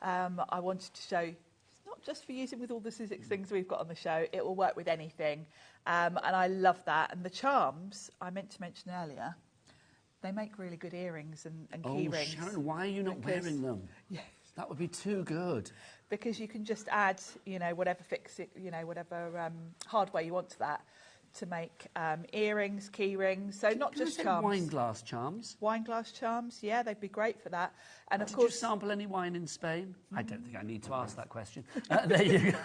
S12: I wanted to show it's not just for using with all the Sizzix things we've got on the show. It will work with anything. And I love that. And the charms, I meant to mention earlier, they make really good earrings and key rings.
S1: Oh, Sharon, why are you not wearing them?
S12: Yes.
S1: That would be too good.
S12: Because you can just add, you know, whatever whatever hardware you want to that to make earrings, key rings. So not just charms.
S1: Wine glass charms.
S12: Wine glass charms, yeah, they'd be great for that. And of
S1: Did
S12: course,
S1: you sample any wine in Spain? I don't think I need to ask that question. There you go.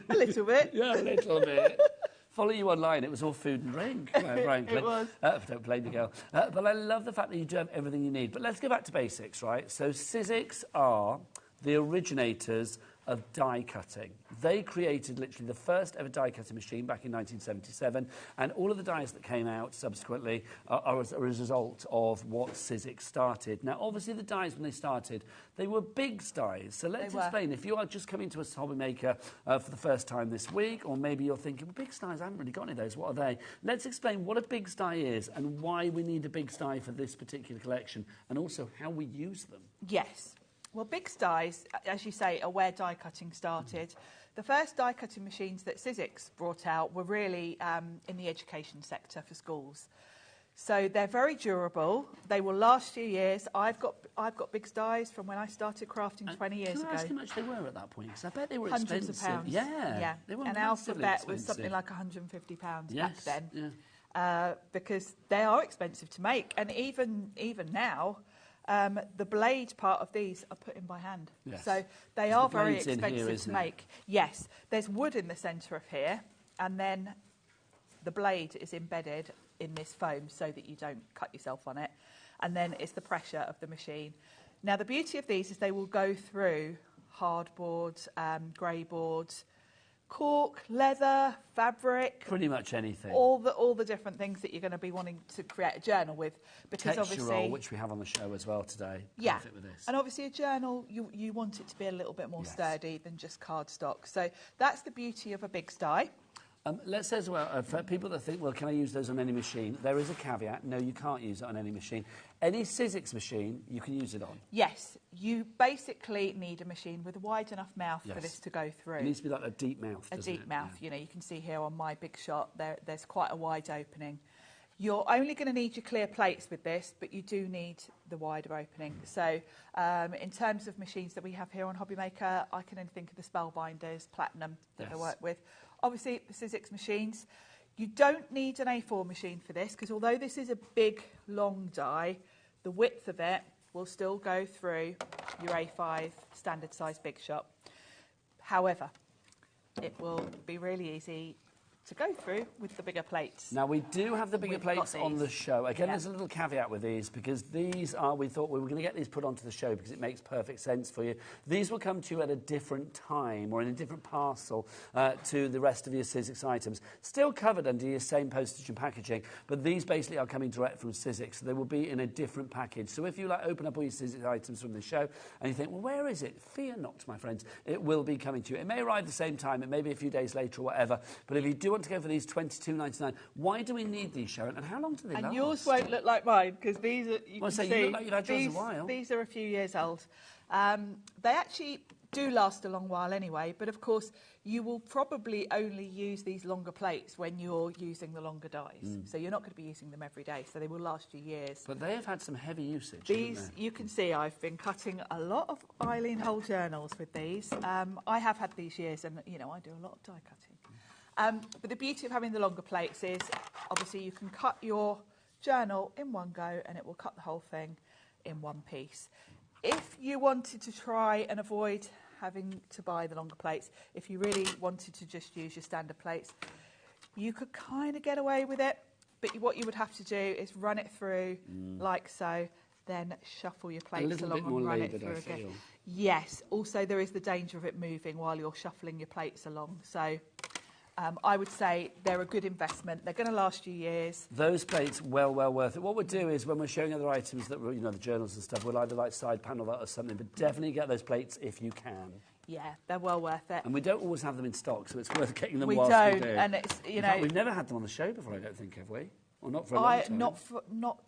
S12: A little bit.
S1: Yeah, a little bit. Follow you online. It was all food and drink, frankly.
S12: It was.
S1: Don't blame the girl. But I love the fact that you do have everything you need. But let's go back to basics, right? So Sizzix are the originators of die cutting. They created literally the first ever die cutting machine back in 1977, and all of the dies that came out subsequently are as a result of what Sizzix started. Now, obviously, the dies when they started, they were Biggs dies. So let's explain. If you are just coming to us, HobbyMaker, for the first time this week, or maybe you're thinking, well, Biggs dies, I haven't really got any of those. What are they? Let's explain what a Biggs die is and why we need a Biggs die for this particular collection, and also how we use them.
S12: yes. Well, Biggs dies, as you say, are where die cutting started. The first die cutting machines that Sizzix brought out were really in the education sector for schools. So they're very durable. They will last you years. I've got Biggs dies from when I started crafting 20 years ago.
S1: Can I ask how much they were at that point? Because I bet they were
S12: Hundreds
S1: expensive.
S12: of pounds.
S1: Yeah. They were
S12: an
S1: massively
S12: alphabet
S1: expensive.
S12: was something like £150
S1: Yes,
S12: back then.
S1: yeah.
S12: Because they are expensive to make. And even now, the blade part of these are put in by hand.
S1: Yes.
S12: So they
S1: The
S12: are very
S1: blade's in here,
S12: expensive to
S1: isn't it?
S12: make. Yes. There's wood in the centre of here, and then the blade is embedded in this foam so that you don't cut yourself on it. And then it's the pressure of the machine. Now, the beauty of these is they will go through hardboard, grey board, cork, leather, fabric.
S1: Pretty much anything.
S12: All the different things that you're going to be wanting to create a journal with. Because
S1: Texture
S12: obviously,
S1: roll, which we have on the show as well today.
S12: yeah,
S1: Fit with this.
S12: and obviously a journal, you want it to be a little bit more sturdy than just cardstock. So that's the beauty of a big sty.
S1: Let's say as well, for people that think, well, can I use those on any machine? There is a caveat. No, you can't use it on any machine. Any Sizzix machine, you can use it on.
S12: Yes, you basically need a machine with a wide enough mouth for this to go through.
S1: It needs to be like a deep mouth, doesn't it?
S12: A deep mouth. Yeah. You know, you can see here on my big shot, there's quite a wide opening. You're only going to need your clear plates with this, but you do need the wider opening. So in terms of machines that we have here on HobbyMaker, I can only think of the Spellbinders, Platinum that I work with. Obviously, the Sizzix machines. You don't need an A4 machine for this, because although this is a big, long die, the width of it will still go through your A5 standard size big shot. However, it will be really easy to go through with the bigger plates.
S1: Now, we do have the bigger plates on the show. Again, there's a little caveat with these, because these are, we thought we were going to get these put onto the show because it makes perfect sense for you. These will come to you at a different time or in a different parcel to the rest of your Sizzix items. Still covered under your same postage and packaging, but these basically are coming direct from Sizzix, so they will be in a different package. So if you like open up all your Sizzix items from the show and you think, well, where is it? Fear not, my friends. It will be coming to you. It may arrive at the same time. It may be a few days later or whatever, but if you do want to go for these $22.99, why do we need these, Sharon, and how long do they last?
S12: And yours won't look like mine, because these are, you
S1: look like you've had yours a while.
S12: These are a few years old. They actually do last a long while anyway, but of course you will probably only use these longer plates when you're using the longer dies. So you're not going to be using them every day, so they will last you years.
S1: But they have had some heavy usage.
S12: These, you can see I've been cutting a lot of Eileen whole journals with these. I have had these years, and you know, I do a lot of die cutting. But the beauty of having the longer plates is obviously you can cut your journal in one go and it will cut the whole thing in one piece. If you wanted to try and avoid having to buy the longer plates, if you really wanted to just use your standard plates, you could kind of get away with it, but what you would have to do is run it through like so, then shuffle your plates along and run it through again. Yes, also there is the danger of it moving while you're shuffling your plates along, so I would say they're a good investment. They're going to last you years.
S1: Those plates, well worth it. What we'll do is when we're showing other items that, you know, the journals and stuff, we'll either like side panel that or something, but definitely get those plates if you can.
S12: Yeah, they're well worth it.
S1: And we don't always have them in stock, so it's worth getting them
S12: we
S1: whilst
S12: don't,
S1: we do.
S12: And it's, you
S1: in
S12: know...
S1: fact, we've never had them on the show before, I don't think, have we? Or not for a long time.
S12: Not...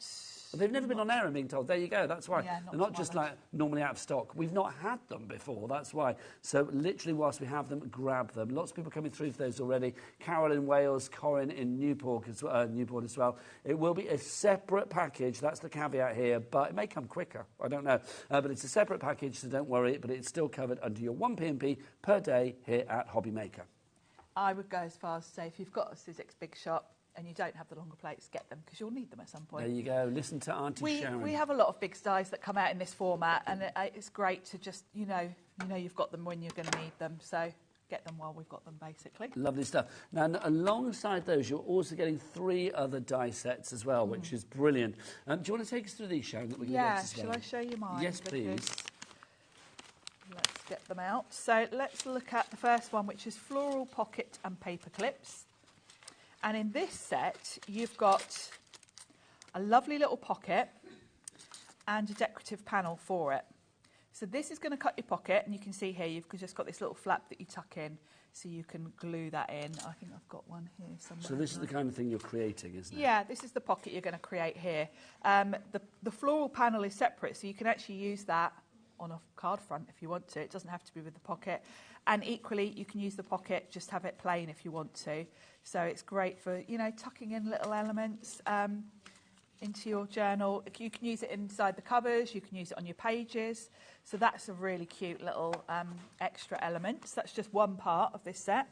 S1: But they've never been on air and being told, there you go, that's why.
S12: Yeah,
S1: They're not just like normally out of stock. We've not had them before, that's why. So literally whilst we have them, grab them. Lots of people coming through for those already. Carol in Wales, Corin in Newport as well. It will be a separate package, that's the caveat here, but it may come quicker, I don't know. But it's a separate package, so don't worry, but it's still covered under your 1p&p per day here at HobbyMaker.
S12: I would go as far as to say if you've got a Sizzix big shop, and you don't have the longer plates, get them, because you'll need them at some point.
S1: There you go. Listen to Auntie Sharon.
S12: We have a lot of big styes that come out in this format, and it's great to just, you know you've got them when you're going to need them, so get them while we've got them, basically.
S1: Lovely stuff. Now, alongside those, you're also getting 3 other die sets as well, which is brilliant. Do you want to take us through these, Sharon? That we can get as well?
S12: Shall I show you mine?
S1: Yes, please.
S12: Let's get them out. So let's look at the first one, which is floral pocket and paper clips. And in this set, you've got a lovely little pocket and a decorative panel for it. So this is going to cut your pocket, and you can see here you've just got this little flap that you tuck in, so you can glue that in. I think I've got one here somewhere.
S1: So this is the kind of thing you're creating, isn't it?
S12: Yeah, this is the pocket you're going to create here. The floral panel is separate, so you can actually use that on a card front if you want to. It doesn't have to be with the pocket. And equally, you can use the pocket, just have it plain if you want to. So it's great for, you know, tucking in little elements into your journal. You can use it inside the covers, you can use it on your pages. So that's a really cute little extra element. So that's just one part of this set.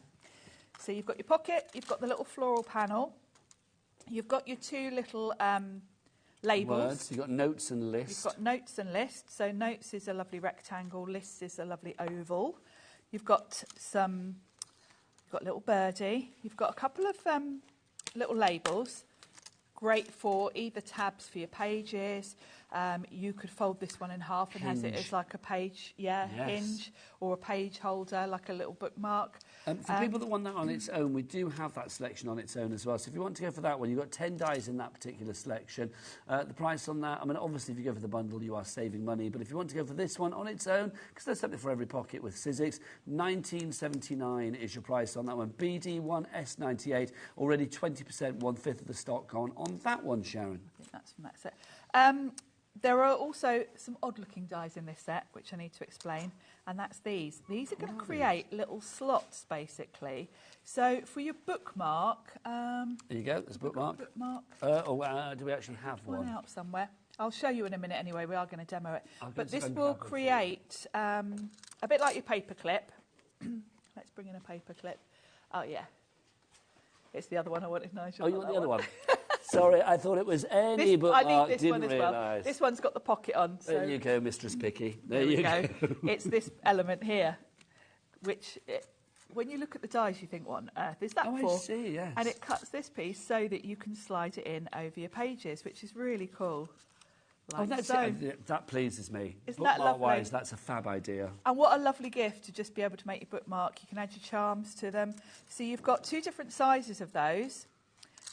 S12: So you've got your pocket, you've got the little floral panel, you've got your 2 little labels.
S1: Words. You've got notes and lists.
S12: You've got notes and lists. So notes is a lovely rectangle, lists is a lovely oval. You've got you've got a little birdie. You've got a couple of little labels, great for either tabs for your pages. You could fold this one in half and has it as like a page, hinge, or a page holder, like a little bookmark.
S1: For people that want that on its own, we do have that selection on its own as well. So if you want to go for that one, you've got 10 dies in that particular selection. The price on that, I mean, obviously if you go for the bundle, you are saving money. But if you want to go for this one on its own, because there's something for every pocket with Sizzix, $19.79 is your price on that one. BD1S98, already 20%, 1/5 of the stock gone on that one, Sharon.
S12: I think that's from that set. There are also some odd-looking dies in this set, which I need to explain, and that's these. These are going to create little slots, basically. So for your bookmark...
S1: there you go, there's a bookmark. Do we actually have one?
S12: Out somewhere. I'll show you in a minute anyway, we are going to demo it. But this will create, a bit like your paper clip. Let's bring in a paper clip. Oh, yeah. It's the other one I wanted, Nigel.
S1: Oh, you want the other one? Sorry, I thought it was any bookmark.
S12: I need this
S1: Didn't
S12: one as
S1: realise.
S12: well. This one's got the pocket on. So
S1: there you go, Mistress Picky.
S12: There you go. It's this element here, which, when you look at the dies, you think, what on earth is that for?
S1: I see, yes.
S12: And it cuts this piece so that you can slide it in over your pages, which is really cool. Like
S1: that pleases me.
S12: Isn't that lovely?
S1: Bookmark-wise, that's a fab idea.
S12: And what a lovely gift to just be able to make your bookmark. You can add your charms to them. So you've got 2 different sizes of those.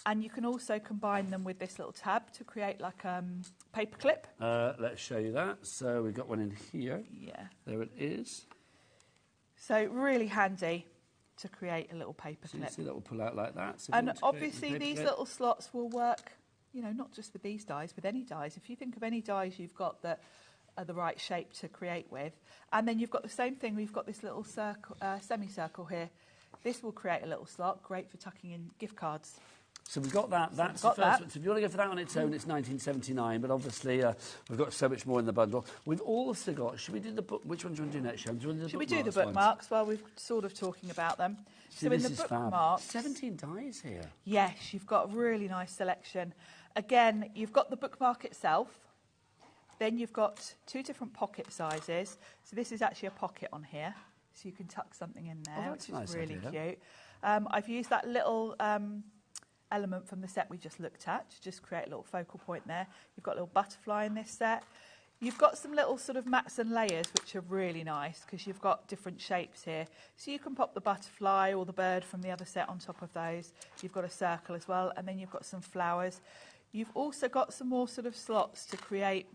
S12: And you can also combine them with this little tab to create like a paper clip.
S1: Let's show you that. So we've got one in here.
S12: Yeah.
S1: There it is.
S12: So really handy to create a little paper
S1: So
S12: clip.
S1: you see that will pull out like that. So
S12: And obviously these little slots will work, you know, not just with these dies, with any dies. If you think of any dies you've got that are the right shape to create with. And then you've got the same thing. We've got this little circle, semicircle here. This will create a little slot, great for tucking in gift cards.
S1: So we've got that. That's the first one. So if you want to go for that on its own, it's $19.79. But obviously, we've got so much more in the bundle. We've also got. Should we do the book? Which one do you want to do next, Sharon?
S12: Should we do the bookmarks while we're sort of talking about them?
S1: So in the bookmarks, 17 dies here.
S12: Yes, you've got a really nice selection. Again, you've got the bookmark itself. Then you've got 2 different pocket sizes. So this is actually a pocket on here, so you can tuck something in there, which is really cute. I've used that little element from the set we just looked at to just create a little focal point there. You've got a little butterfly in this set. You've got some little sort of mats and layers which are really nice because you've got different shapes here. So you can pop the butterfly or the bird from the other set on top of those. You've got a circle as well, and then you've got some flowers. You've also got some more sort of slots to create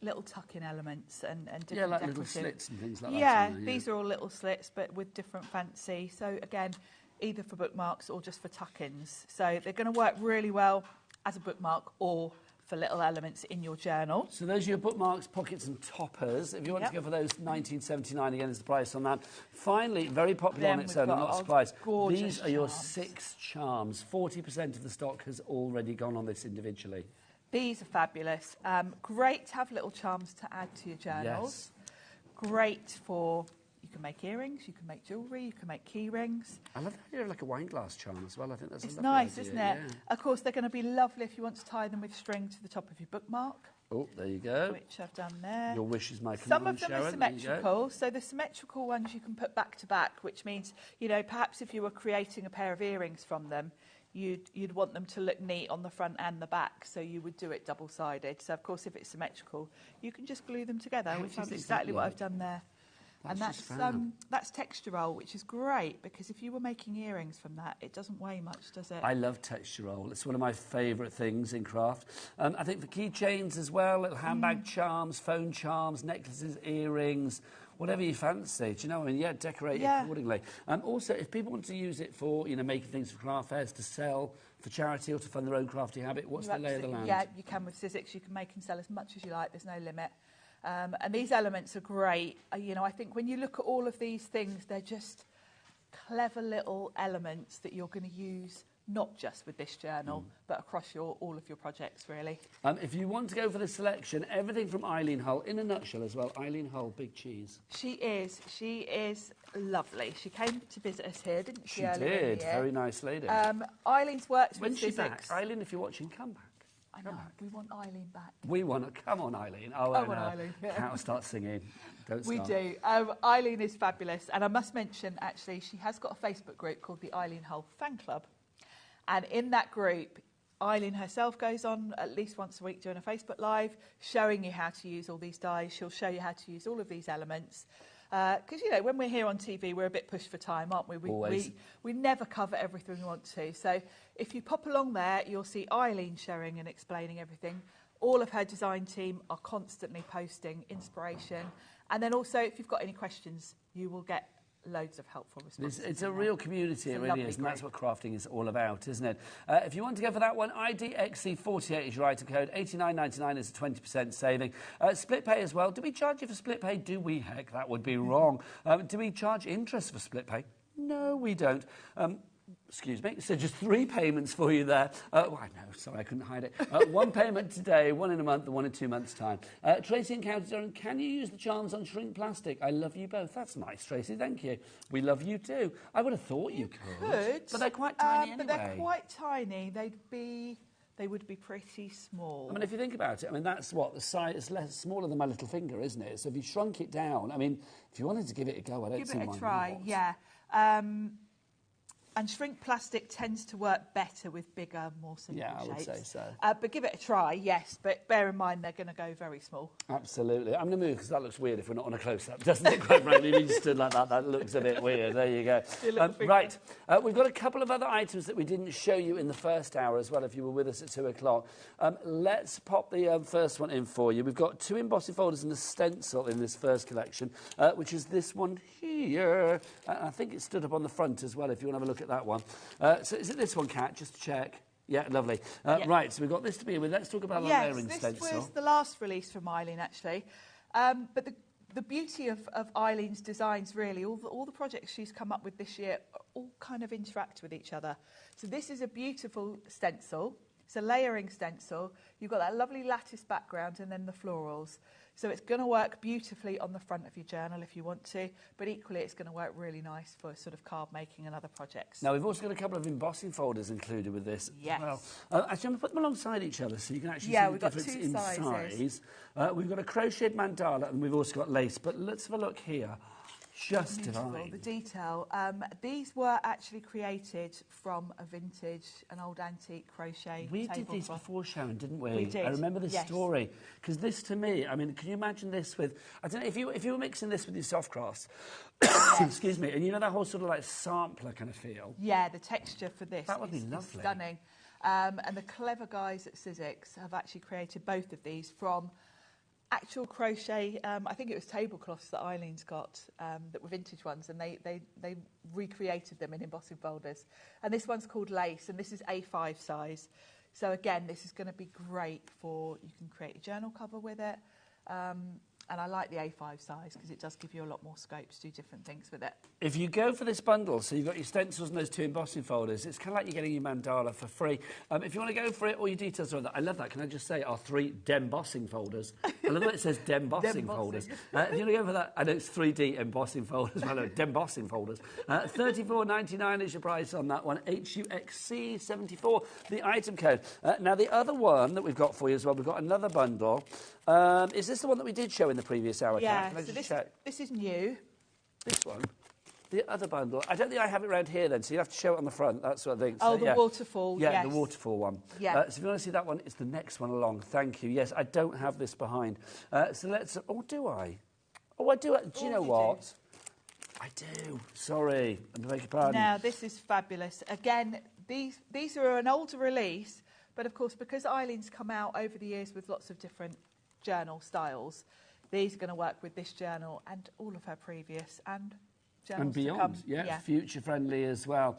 S12: little tuck-in elements and different
S1: like
S12: decorative.
S1: little slits and things like that.
S12: Yeah, these are all little slits but with different fancy. So again, either for bookmarks or just for tuck-ins. So they're going to work really well as a bookmark or for little elements in your journal.
S1: So those are your bookmarks, pockets and toppers. If you want to go for those, $19.79 again is the price on that. Finally, very popular on its own, I'm not surprised. These are your 6 charms. 40% of the stock has already gone on this individually.
S12: These are fabulous. Great to have little charms to add to your journals. Yes. Great for... You can make earrings, you can make jewellery, you can make key rings.
S1: I love the idea of like a wine glass charm as well. I think that's
S12: it's
S1: a lovely
S12: nice,
S1: idea.
S12: Isn't it? Yeah. Of course, they're going to be lovely if you want to tie them with string to the top of your bookmark.
S1: Oh, there you go.
S12: Which I've done there.
S1: Your wish is my command,
S12: Some of them
S1: Sharon.
S12: are symmetrical. So the symmetrical ones you can put back to back, which means, you know, perhaps if you were creating a pair of earrings from them, you'd want them to look neat on the front and the back, so you would do it double-sided. So, of course, if it's symmetrical, you can just glue them together, which is exactly what I've done there. And that's texture roll, which is great because if you were making earrings from that, it doesn't weigh much, does it?
S1: I love texture roll. It's one of my favourite things in craft. I think for keychains as well, little handbag charms, phone charms, necklaces, earrings, whatever you fancy. Do you know what I mean? Yeah, decorate it accordingly. Also, if people want to use it for, you know, making things for craft fairs to sell for charity or to fund their own crafty habit, what's the lay of the land?
S12: Yeah, you can with Sizzix. You can make and sell as much as you like. There's no limit. And these elements are great. You know, I think when you look at all of these things, they're just clever little elements that you're going to use not just with this journal, but across all of your projects, really.
S1: If you want to go for the selection, everything from Eileen Hull, in a nutshell as well. Eileen Hull, big cheese.
S12: She is lovely. She came to visit us here, didn't she?
S1: She did. Very nice lady.
S12: Eileen's worked with Sizzix.
S1: When's she back? Eileen, if you're watching, come back.
S12: I know. We want Eileen back.
S1: We want to. Come on, Eileen. Oh,
S12: come on, Eileen.
S1: Can't start singing. Don't start.
S12: We do. Eileen is fabulous. And I must mention, actually, she has got a Facebook group called the Eileen Hull Fan Club. And in that group, Eileen herself goes on at least once a week doing a Facebook Live, showing you how to use all these dyes. She'll show you how to use all of these elements. Because, you know, when we're here on TV, we're a bit pushed for time, aren't we? We never cover everything we want to. So if you pop along there, you'll see Eileen showing and explaining everything. All of her design team are constantly posting inspiration. And then also, if you've got any questions, you will get loads of helpful responses.
S1: It's a real community, it really is, and that's what crafting is all about, isn't it? If you want to go for that one, IDXC48 is your item code, $89.99 is a 20% saving. Split pay as well. Do we charge you for split pay? Do we? Heck, that would be wrong. Do we charge interest for split pay? No, we don't. Excuse me. So just 3 payments for you there. Well, no, sorry, I couldn't hide it. 1 payment today, 1 in a month, and 1 in 2 months' time. Tracy and County, can you use the charms on shrink plastic? I love you both. That's nice, Tracy. Thank you. We love you too. I would have thought you could. But they're quite tiny anyway.
S12: But they're quite tiny. They would be pretty small.
S1: I mean, if you think about it, I mean, that's what the size is smaller than my little finger, isn't it? So if you shrunk it down, I mean, if you wanted to give it a go, I don't see why not.
S12: Give it a try, yeah. And shrink plastic tends to work better with bigger, more simple shapes.
S1: Yeah, I would say so.
S12: But give it a try, yes. But bear in mind, they're going to go very small.
S1: Absolutely. I'm going to move because that looks weird if we're not on a close-up, doesn't it? Quite frankly, if you just stood like that, that looks a bit weird. There you go. Right. We've got a couple of other items that we didn't show you in the first hour as well, if you were with us at 2 o'clock. Let's pop the first one in for you. We've got 2 embossing folders and a stencil in this first collection, which is this one here. I think it stood up on the front as well, if you want to have a look at that one. So is it this one, Kat? Just to check. Yeah, lovely. Right, so we've got this to begin with. Let's talk about the layering stencil.
S12: Yes, this was the last release from Eileen, actually. But the beauty of Eileen's designs, really, all the projects she's come up with this year all kind of interact with each other. So this is a beautiful stencil. It's a layering stencil. You've got that lovely lattice background and then the florals. So it's going to work beautifully on the front of your journal if you want to, but equally it's going to work really nice for sort of card making and other projects.
S1: Now, we've also got a couple of embossing folders included with this as well. Actually, I'm going to put them alongside each other so you can actually see the difference in size. We've got a crocheted mandala and we've also got lace, but let's have a look here. Just divine.
S12: The detail. These were actually created from an old antique crochet
S1: We did these before, Sharon, didn't we?
S12: We did.
S1: I remember this story. Because this, to me, I mean, can you imagine this with... I don't know, if you were mixing this with your soft crafts, excuse me, and you know that whole sort of like sampler kind of feel?
S12: Yeah, the texture for this
S1: that would be lovely.
S12: Stunning. And the clever guys at Sizzix have actually created both of these from... actual crochet, I think it was tablecloths that Eileen's got that were vintage ones, and they recreated them in embossing folders. And this one's called Lace, and this is A5 size. So again, this is going to be great for, you can create a journal cover with it. And I like the A5 size because it does give you a lot more scope to do different things with it.
S1: If you go for this bundle, so you've got your stencils and those 2 embossing folders, it's kind of like you're getting your mandala for free. If you want to go for it, all your details are on that. I love that. Can I just say our 3 dembossing folders? I love that it says dembossing folders. If you want to go for that, I know it's 3D embossing folders. I know, dembossing folders. $34.99 is your price on that one. HUXC74, the item code. Now, the other one that we've got for you as well, we've got another bundle. Is this the one that we did show in the previous hour?
S12: Yeah, so this is new.
S1: This one? The other bundle. I don't think I have it around here then, so you have to show it on the front, that sort of thing.
S12: Oh, so, the waterfall,
S1: yeah, the waterfall one.
S12: Yeah.
S1: So if you want to see that one, it's the next one along. Thank you. Yes, I don't have this behind. So let's... Oh, do I? Oh, I do. Do you know what? I do. Sorry. I beg your pardon.
S12: Now, this is fabulous. Again, these are an older release, but of course, because Eileen's come out over the years with lots of different journal styles, these are going to work with this journal and all of her previous and journals
S1: and beyond. Yeah, future friendly as well.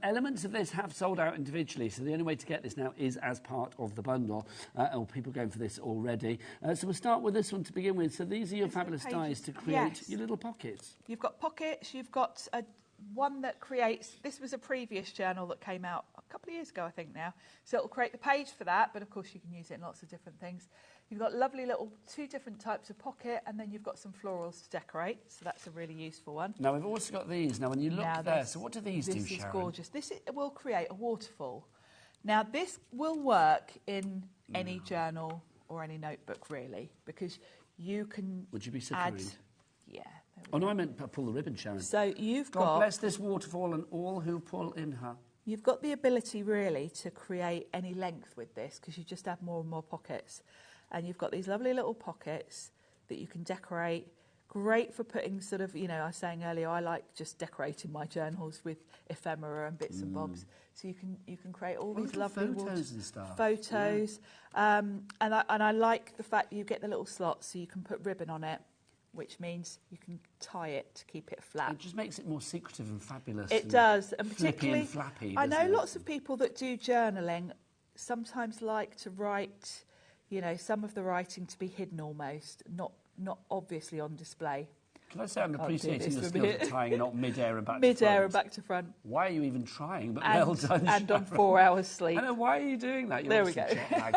S1: Elements of this have sold out individually, so the only way to get this now is as part of the bundle. Or people going for this already. So we'll start with this one to begin with. So these are your fabulous dies to create your little pockets.
S12: You've got pockets. You've got one that creates. This was a previous journal that came out a couple of years ago, I think now. So it'll create the page for that, but of course you can use it in lots of different things. You've got lovely little 2 different types of pocket, and then you've got some florals to decorate, so that's a really useful one.
S1: Now, we've also got these. Now, when you look there, so what do these do, Sharon?
S12: This is gorgeous. This will create a waterfall. Now, this will work in any journal or any notebook, really, because you can
S1: Would you be so
S12: add...
S1: kind?
S12: Yeah.
S1: Oh, no, I meant pull the ribbon, Sharon.
S12: So you've
S1: God bless this waterfall and all who pull in her.
S12: You've got the ability really to create any length with this because you just have more and more pockets. And you've got these lovely little pockets that you can decorate. Great for putting sort of, you know, I was saying earlier, I like just decorating my journals with ephemera and bits and bobs. So you can create all these lovely
S1: photos and stuff.
S12: Photos. Yeah. And I like the fact you get the little slots so you can put ribbon on it, which means you can tie it to keep it flat.
S1: It just makes it more secretive and fabulous.
S12: It does, and particularly
S1: and flappy.
S12: I know lots of people that do journaling sometimes like to write, you know, some of the writing to be hidden almost, not obviously on display.
S1: Can I say I'm appreciating the skills of tying a knot mid-air and back to front?
S12: Mid-air and back to front.
S1: Why are you even trying? But well done,
S12: And
S1: Sharon.
S12: On 4 hours sleep.
S1: I know, why are you doing that? You're
S12: There we go.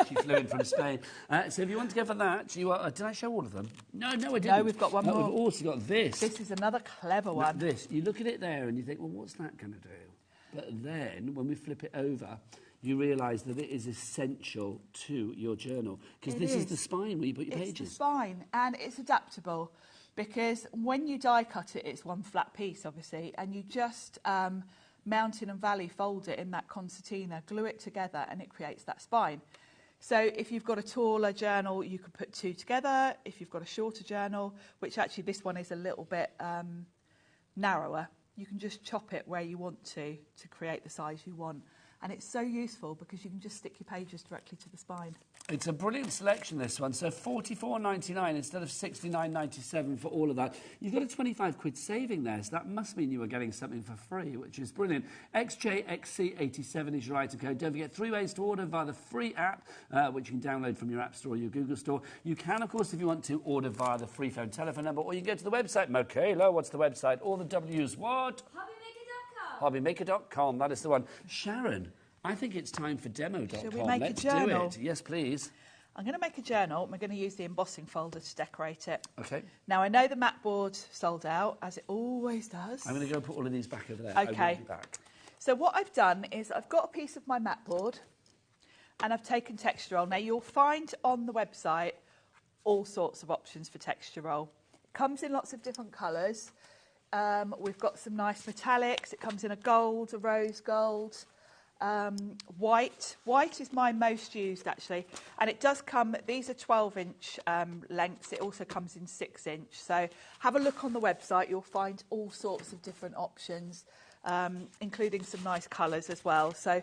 S1: She flew in from Spain. So if you want to go for that, you are... did I show all of them? No, I didn't.
S12: No, we've got one more.
S1: We've also got this.
S12: This is another clever one.
S1: This. You look at it there and you think, well, what's that going to do? But then, when we flip it over, you realise that it is essential to your journal. Because this is the spine where you put your pages.
S12: It's the spine, and it's adaptable. Because when you die cut it, it's one flat piece, obviously, and you just mountain and valley fold it in that concertina, glue it together, and it creates that spine. So if you've got a taller journal, you could put two together. If you've got a shorter journal, which actually this one is a little bit narrower, you can just chop it where you want to create the size you want. And it's so useful because you can just stick your pages directly to the spine.
S1: It's a brilliant selection, this one. So $44.99 instead of $69.97 for all of that. You've got a 25 quid saving there, so that must mean you were getting something for free, which is brilliant. XJXC87 is your item code. Don't forget 3 ways to order via the free app, which you can download from your App Store or your Google Store. You can, of course, if you want to, order via the free phone telephone number, or you can go to the website. Michaela, what's the website? All the W's, what? HobbyMaker.com, that is the one. Sharon, I think it's time for demo.com.
S12: Shall we make
S1: Let's
S12: a journal?
S1: do it. Yes, please.
S12: I'm going to make a journal. We're going to use the embossing folder to decorate it.
S1: OK.
S12: Now, I know the mat board sold out, as it always does.
S1: I'm going to go put all of these back over there.
S12: OK.
S1: I will be back.
S12: So what I've done is I've got a piece of my mat board and I've taken texture roll. Now, you'll find on the website all sorts of options for texture roll. It comes in lots of different colours. We've got some nice metallics. It comes in a gold, a rose gold, white. White is my most used, actually. And it does come, these are 12-inch lengths. It also comes in 6-inch. So have a look on the website. You'll find all sorts of different options, including some nice colours as well. So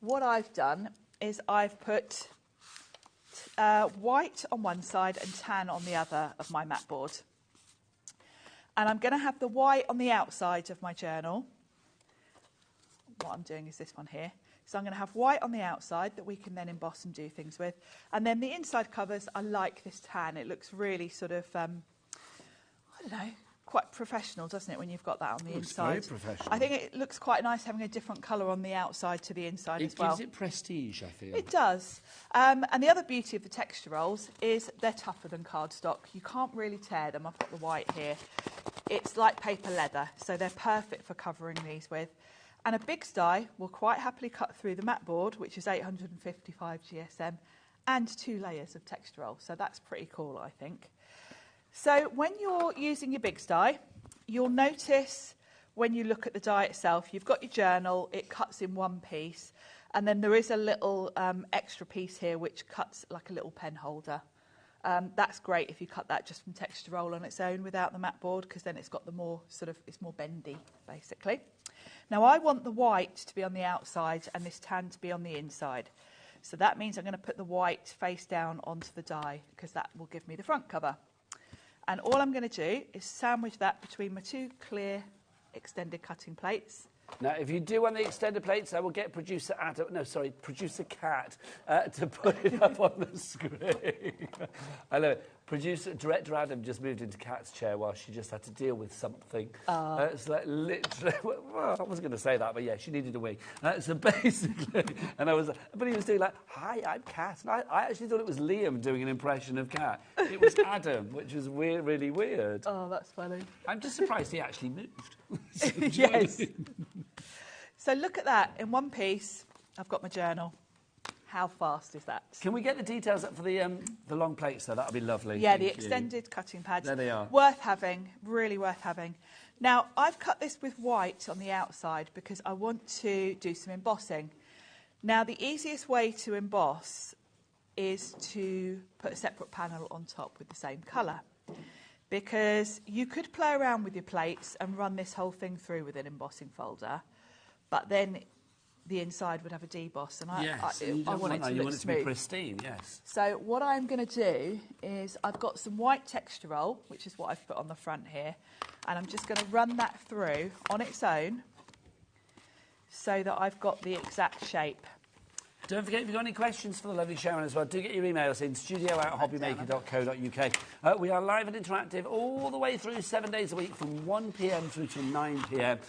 S12: what I've done is I've put white on one side and tan on the other of my mat board. And I'm going to have the white on the outside of my journal. What I'm doing is this one here. So I'm going to have white on the outside that we can then emboss and do things with. And then the inside covers, I like this tan. It looks really sort of, I don't know, quite professional, doesn't it, when you've got that on the inside?
S1: Very professional.
S12: I think it looks quite nice having a different colour on the outside to the inside as well.
S1: It gives it prestige, I feel.
S12: It does. And the other beauty of the texture rolls is they're tougher than cardstock. You can't really tear them. I've got the white here. It's like paper leather, so they're perfect for covering these with. And a big die will quite happily cut through the mat board, which is 855 GSM, and 2 layers of texture roll. So that's pretty cool, I think. So when you're using your big die, you'll notice when you look at the die itself, you've got your journal, it cuts in one piece, and then there is a little extra piece here which cuts like a little pen holder. That's great if you cut that just from texture roll on its own without the mat board, because then it's got the more sort of, it's more bendy, basically. Now I want the white to be on the outside and this tan to be on the inside. So that means I'm going to put the white face down onto the die, because that will give me the front cover. And all I'm going to do is sandwich that between my 2 clear extended cutting plates.
S1: Now, if you do want the extended plates, I will get producer Kat to put it up on the screen. I know. Director Adam just moved into Kat's chair while she just had to deal with something. It's like literally, well, I wasn't going to say that, but yeah, she needed a wig. So basically, but he was doing like, hi, I'm Kat. And I actually thought it was Liam doing an impression of Kat. It was Adam, which was really weird.
S12: Oh, that's funny.
S1: I'm just surprised he actually moved.
S12: Yes. So look at that. In one piece, I've got my journal. how fast is that?
S1: Can we get the details up for the long plates, though? That would be lovely.
S12: Yeah,
S1: Thank
S12: the
S1: you.
S12: extended cutting pads.
S1: There they are.
S12: Worth having, really worth having. Now, I've cut this with white on the outside because I want to do some embossing. Now, the easiest way to emboss is to put a separate panel on top with the same colour, because you could play around with your plates and run this whole thing through with an embossing folder, but then the inside would have a deboss, and I want it to look smooth.
S1: Be pristine, yes.
S12: So what I'm going to do is I've got some white texture roll, which is what I've put on the front here, and I'm just going to run that through on its own so that I've got the exact shape.
S1: Don't forget, if you've got any questions for the lovely Sharon as well, do get your emails in, studio@hobbymaker.co.uk. We are live and interactive all the way through 7 days a week from 1 p.m. through to 9 p.m.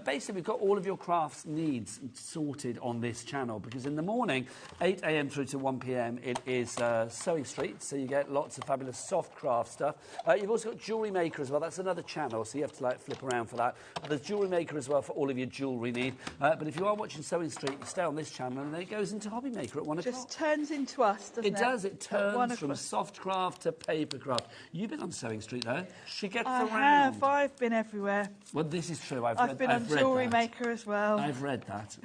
S1: Basically, we've got all of your crafts needs sorted on this channel, because in the morning, 8 a.m. through to 1 p.m, it is Sewing Street, so you get lots of fabulous soft craft stuff. You've also got Jewellery Maker as well. That's another channel, so you have to flip around for that. There's Jewellery Maker as well for all of your jewellery need. But if you are watching Sewing Street, you stay on this channel, and then it goes into HobbyMaker at 1 o'clock.
S12: Just turns into us, doesn't it?
S1: It does. It turns from soft craft to paper craft. You've been on Sewing Street, though. She gets around.
S12: I have. I've been everywhere.
S1: Well, this is true.
S12: I've been on Jewellery Maker as well.
S1: I've read that.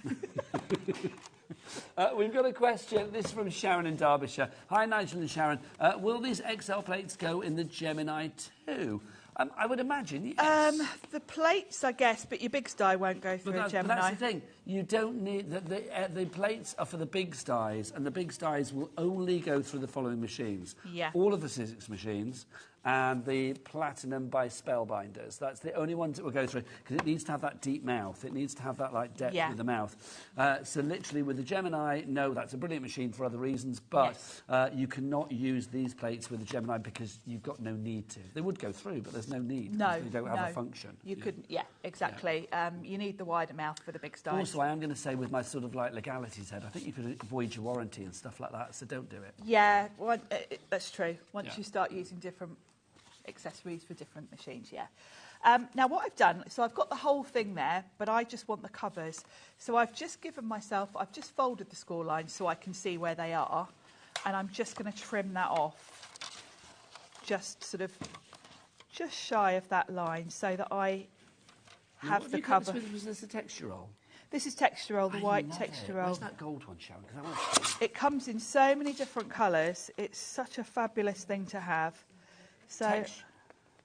S1: We've got a question. This is from Sharon in Derbyshire. Hi, Nigel and Sharon. Will these XL plates go in the Gemini 2? I would imagine, yes.
S12: The plates, I guess, but your big sty won't go through a Gemini.
S1: But that's the thing. You don't need... The plates are for the big styes, and the big styes will only go through the following machines.
S12: Yeah.
S1: All of the Sizzix machines and the Platinum by Spellbinders. That's the only ones that will go through, because it needs to have that deep mouth. It needs to have that depth with the mouth. So literally with the Gemini, no, that's a brilliant machine for other reasons, but you cannot use these plates with the Gemini because you've got no need to. They would go through, but there's no need.
S12: No,
S1: you don't have a function.
S12: You couldn't. Yeah, exactly. Yeah. You need the wider mouth for the big styes.
S1: Also, I am going to say, with my sort of legalities head, I think you could avoid your warranty and stuff like that, so don't do it.
S12: Yeah, well, that's true. Once you start using different accessories for different machines, now what I've done, so I've got the whole thing there, but I just want the covers. So I've just I've just folded the score lines so I can see where they are, and I'm just going to trim that off, just shy of that line, so that I have the cover.
S1: Was this a texture roll?
S12: This is texture roll, the white texture roll.
S1: Where's that gold one, Sharon?
S12: It comes in so many different colours. It's such a fabulous thing to have. So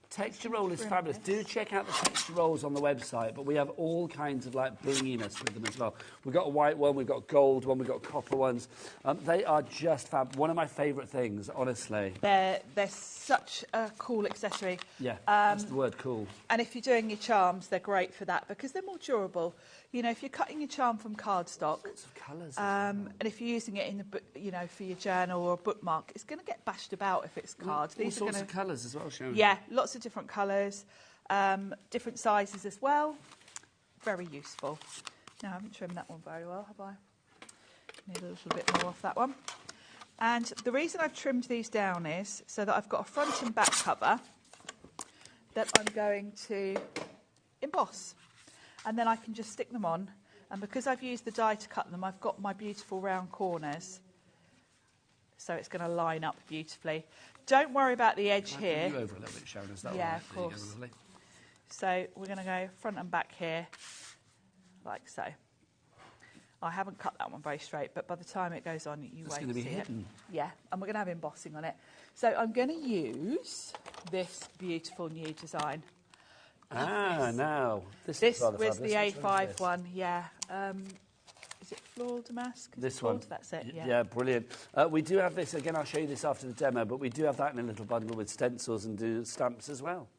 S1: texture roll is fabulous. Do check out the texture rolls on the website, but we have all kinds of blinginess with them as well. We've got a white one, we've got a gold one, we've got copper ones. They are just fab. One of my favourite things, honestly.
S12: They're such a cool accessory.
S1: Yeah, that's the word, cool.
S12: And if you're doing your charms, they're great for that because they're more durable. You know, if you're cutting your charm from cardstock,
S1: lots of colours.
S12: And if you're using it in the, for your journal or a bookmark, it's going to get bashed about if it's cards.
S1: All sorts of colours as well, Sharon.
S12: Yeah, lots of different colours, different sizes as well. Very useful. Now, I haven't trimmed that one very well, have I? Need a little bit more off that one. And the reason I've trimmed these down is so that I've got a front and back cover that I'm going to emboss. And then I can just stick them on. And because I've used the die to cut them, I've got my beautiful round corners. So it's going to line up beautifully. Don't worry about the edge here.
S1: You over a little bit, Sharon, is that
S12: yeah,
S1: right?
S12: Of course. So we're going to go front and back here, like so. I haven't cut that one very straight, but by the time it goes on, you won't see it. It's going to be hidden. Yeah, and we're going to have embossing on it. So I'm going to use this beautiful new design.
S1: Now. This
S12: was the A5 one, yeah. Is it Floral Damask?
S1: This one.
S12: That's it, yeah.
S1: Yeah, brilliant. We do have this, again, I'll show you this after the demo, but we do have that in a little bundle with stencils and do stamps as well.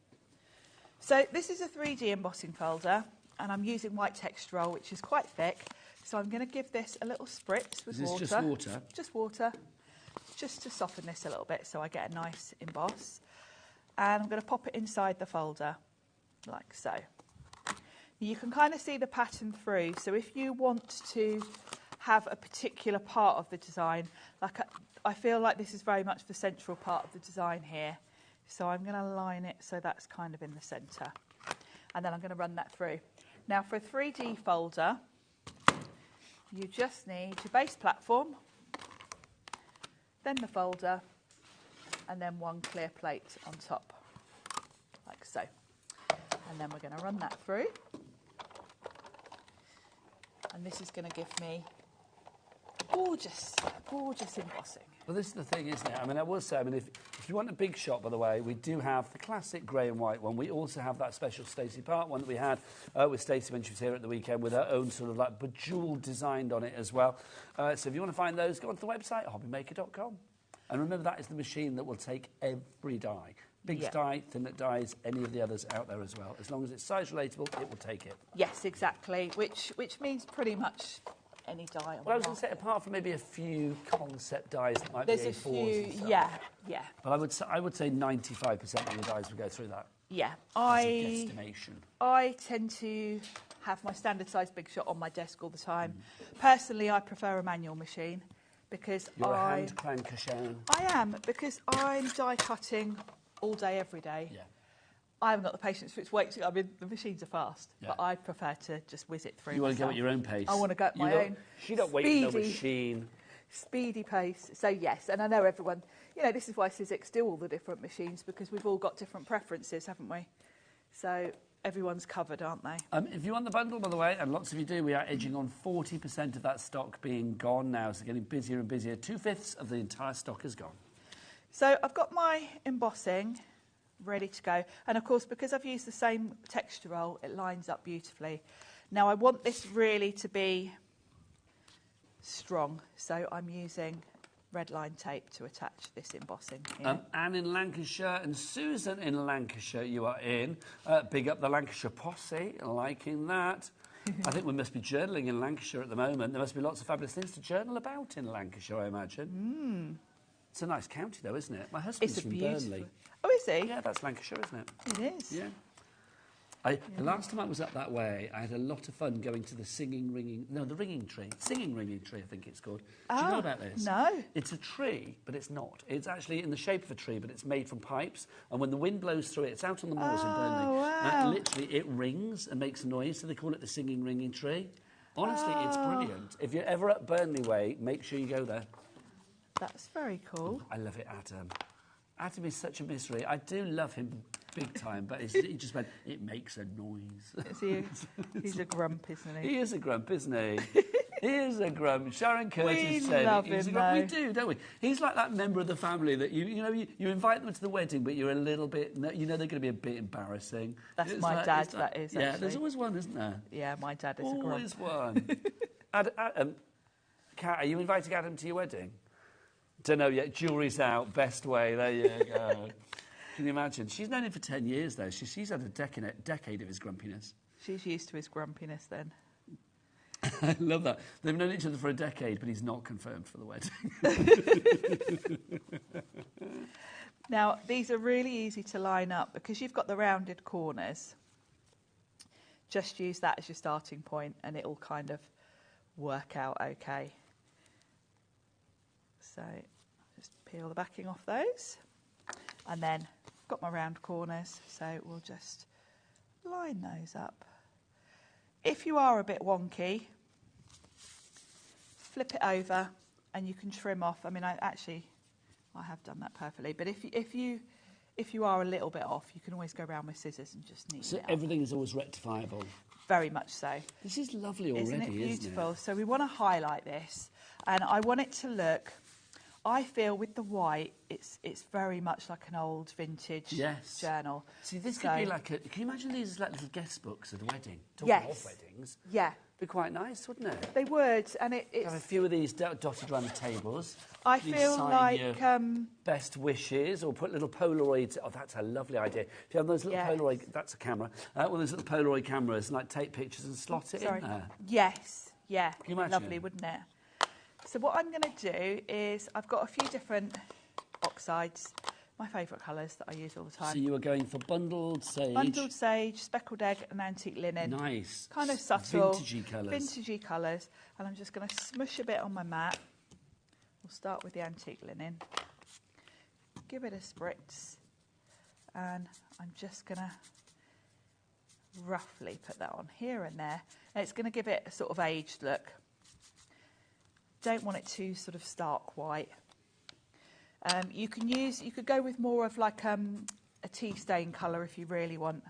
S12: So this is a 3D embossing folder, and I'm using white texture roll, which is quite thick. So I'm going to give this a little spritz with water.
S1: Is this just water?
S12: Just water, just to soften this a little bit so I get a nice emboss. And I'm going to pop it inside the folder, like so. You can kind of see the pattern through, so if you want to have a particular part of the design, I feel like this is very much the central part of the design here, so I'm going to line it so that's kind of in the centre, and then I'm going to run that through. Now for a 3D folder, you just need your base platform, then the folder, and then one clear plate on top, like so. And then we're going to run that through. And this is going to give me gorgeous, gorgeous embossing.
S1: Well, this is the thing, isn't it? I mean, I will say, if you want a big shot, by the way, we do have the classic grey and white one. We also have that special Stacey Park one that we had with Stacey when she was here at the weekend with her own sort of like bejeweled design on it as well. So if you want to find those, go onto the website, hobbymaker.com. And remember, that is the machine that will take every die. Big die, thinlet dies, any of the others out there as well. As long as it's size relatable, it will take it.
S12: Yes, exactly, which means pretty much any die on
S1: Well, I was going to say, apart from maybe a few concept dies that might
S12: There's
S1: be
S12: a
S1: A4s
S12: few,
S1: and stuff.
S12: yeah.
S1: But I would say 95% of the dies would go through that.
S12: Yeah,
S1: As a guesstimation.
S12: I tend to have my standard size big shot on my desk all the time. Personally, I prefer a manual machine because
S1: You're a hand cranker, Sharon.
S12: I am, because I'm die cutting all day, every day.
S1: Yeah.
S12: I haven't got the patience for its weight. I mean, the machines are fast, but I prefer to just whiz it through.
S1: You want to go
S12: myself.
S1: at your own pace.
S12: I want to go at my own.
S1: You don't wait for no machine.
S12: Speedy pace. So yes, and I know everyone. You know, this is why Sizzix do all the different machines, because we've all got different preferences, haven't we? So everyone's covered, aren't they?
S1: If you want the bundle, by the way, and lots of you do, we are edging on 40% of that stock being gone now, so getting busier and busier. 2/5 of the entire stock is gone.
S12: So I've got my embossing ready to go. And of course, because I've used the same texture roll, it lines up beautifully. Now I want this really to be strong, so I'm using red line tape to attach this embossing here.
S1: Anne in Lancashire and Susan in Lancashire, you are in. Big up the Lancashire posse, liking that. I think we must be journaling in Lancashire at the moment. There must be lots of fabulous things to journal about in Lancashire, I imagine. It's a nice county, though, isn't it? My husband's from Burnley.
S12: Oh, is he?
S1: Yeah, that's Lancashire, isn't it?
S12: It is.
S1: Yeah. The last time I was up that way, I had a lot of fun going to the singing, ringing tree, I think it's called. Do you know about this?
S12: No.
S1: It's a tree, but it's not. It's actually in the shape of a tree, but it's made from pipes. And when the wind blows through it, it's out on the moors in Burnley.
S12: Wow.
S1: Literally, it rings and makes a noise, so they call it the singing, ringing tree. Honestly, it's brilliant. If you're ever up Burnley way, make sure you go there.
S12: That's very cool.
S1: I love it, Adam. Adam is such a misery. I do love him big time, but he just went, it makes a noise.
S12: He's a grump, isn't he?
S1: He is a grump, isn't he? He is a grump. Sharon Curtis said
S12: love
S1: he's
S12: him,
S1: a grump.
S12: though.
S1: We do, don't we? He's like that member of the family that you invite them to the wedding, but you're a little bit, they're going to be a bit embarrassing.
S12: That's
S1: It's
S12: my
S1: like-
S12: dad,
S1: it's like-
S12: that is,
S1: Yeah,
S12: actually.
S1: there's always one, isn't there?
S12: Yeah, my dad is
S1: Always
S12: a grump.
S1: one. Kat, are you inviting Adam to your wedding? Don't know yet. Jewelry's out. Best way. There you go. Can you imagine? She's known him for 10 years, though. She's had a decade of his grumpiness.
S12: She's used to his grumpiness then.
S1: I love that. They've known each other for a decade, but he's not confirmed for the wedding.
S12: Now, these are really easy to line up because you've got the rounded corners. Just use that as your starting point and it'll kind of work out okay. So just peel the backing off those. And then got my round corners, so we'll just line those up. If you are a bit wonky, flip it over and you can trim off. I mean, I have done that perfectly, but if you are a little bit off, you can always go around with scissors and just neaten it up.
S1: Everything is always rectifiable.
S12: Very much so.
S1: This is lovely already,
S12: isn't it beautiful?
S1: Isn't it?
S12: So we want to highlight this, and I want it to look. I feel with the white, it's very much like an old vintage journal.
S1: See, this could be like can you imagine these as like little guest books at a wedding? Talking of weddings.
S12: Yeah.
S1: Be quite nice, wouldn't it?
S12: They would, and it's...
S1: Have a few of these dotted around the tables.
S12: I
S1: Please
S12: feel
S1: sign
S12: like...
S1: your best wishes, or put little Polaroids... Oh, that's a lovely idea. If you have those little Polaroid... That's a camera. One of those little Polaroid cameras, and like take pictures and slot it in there.
S12: Yes, yeah.
S1: Can you imagine?
S12: Lovely, wouldn't it? So what I'm going to do is I've got a few different oxides, my favourite colours that I use all the time.
S1: So you were going for bundled sage.
S12: Bundled sage, speckled egg and antique linen.
S1: Nice.
S12: Kind of subtle.
S1: Vintagey colours.
S12: Vintagey colours. And I'm just going to smush a bit on my mat. We'll start with the antique linen. Give it a spritz. And I'm just going to roughly put that on here and there. And it's going to give it a sort of aged look. Don't want it too sort of stark white. You could go with more of like a tea stain colour if you really want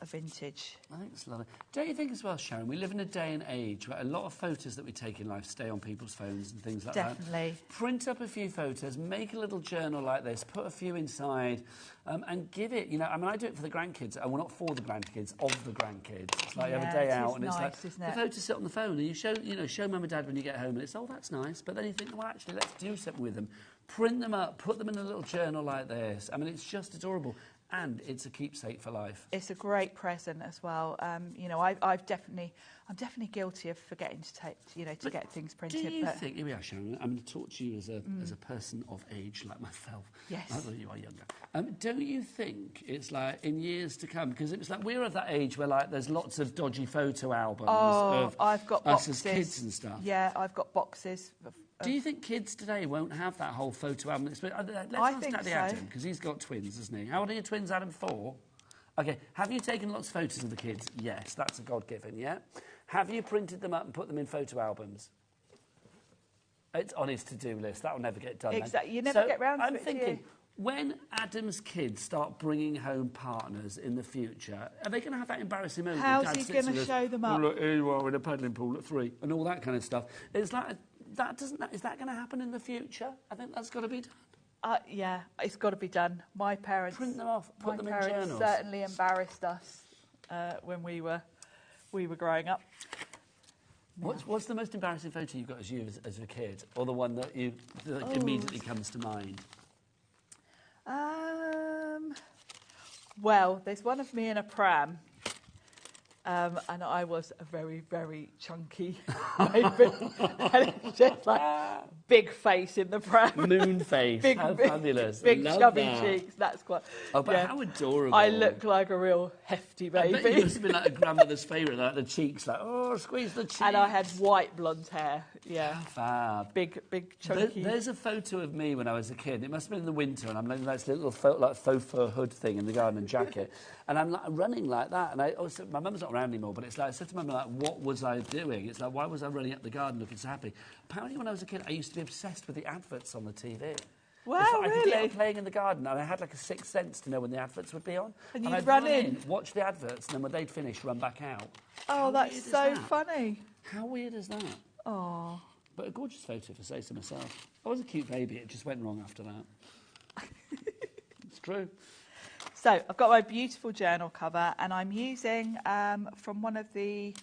S12: a vintage.
S1: I think it's lovely. Don't you think as well, Sharon, we live in a day and age where a lot of photos that we take in life stay on people's phones and things like that.
S12: Definitely.
S1: Print up a few photos, make a little journal like this, put a few inside, and give it, I mean, I do it for the grandkids, and well, not for the grandkids, of the grandkids. It's like you have a day out, and
S12: nice,
S1: it's like, the photos sit on the phone, and you show mum and dad when you get home, and it's, oh, that's nice, but then you think, well, actually, let's do something with them. Print them up, put them in a little journal like this. I mean, it's just adorable. And it's a keepsake for life.
S12: It's a great present as well. I'm definitely guilty of forgetting to take, to get things printed.
S1: Do you think? Here we are, Sharon. I'm going to talk to you as a person of age like myself.
S12: Yes.
S1: Although you are younger. Don't you think it's like in years to come? Because it's like we're at that age where like there's lots of dodgy photo albums of
S12: I've got
S1: us
S12: boxes.
S1: as kids and stuff.
S12: Yeah, I've got boxes.
S1: Do you think kids today won't have that whole photo album experience? Let's ask Daddy Adam, because he's got twins, hasn't he? How old are your twins, Adam? 4? OK, have you taken lots of photos of the kids? Yes, that's a God-given, yeah? Have you printed them up and put them in photo albums? It's on his to-do list. That'll never get done.
S12: Exactly. You never get round to it,
S1: I'm thinking, when Adam's kids start bringing home partners in the future, are they going to have that embarrassing moment?
S12: How's he going to show them up?
S1: Oh, look, here you are in a paddling pool at 3, and all that kind of stuff. It's like... Is that going to happen in the future? I think that's got to be done.
S12: Yeah, it's got to be done. My parents...
S1: Print them off, put them in journals.
S12: My parents certainly embarrassed us when we were growing up.
S1: What's the most embarrassing photo you've got as a kid? Or the one that immediately comes to mind?
S12: Well, there's one of me in a pram. And I was a very, very chunky baby. And it's just like big face in the pram.
S1: Moon face. How fabulous.
S12: Big
S1: Love
S12: chubby
S1: that.
S12: cheeks. That's quite...
S1: Oh, but how adorable.
S12: I look like a real hefty baby.
S1: I bet you must have been like a grandmother's favourite, like the cheeks, like, oh, squeeze the cheeks.
S12: And I had white blonde hair, yeah.
S1: How fab.
S12: Big chunky.
S1: There's a photo of me when I was a kid. It must have been in the winter, and I'm in this little faux fur hood thing in the garden and jacket. And I'm like, running like that. And my mum's not around anymore, but it's like, I said to Mum, like, what was I doing? It's like, why was I running up the garden looking so happy? Apparently, when I was a kid, I used to be obsessed with the adverts on the TV.
S12: Wow,
S1: I could
S12: really?
S1: get playing in the garden, and I had like a sixth sense to know when the adverts would be on.
S12: And you'd
S1: I'd
S12: run in,
S1: watch the adverts, and then when they'd finish, run back out.
S12: Oh, that's so funny.
S1: How weird is that?
S12: Oh.
S1: But a gorgeous photo, if I say so myself. I was a cute baby. It just went wrong after that. It's true.
S12: So I've got my beautiful journal cover, and I'm using from one of the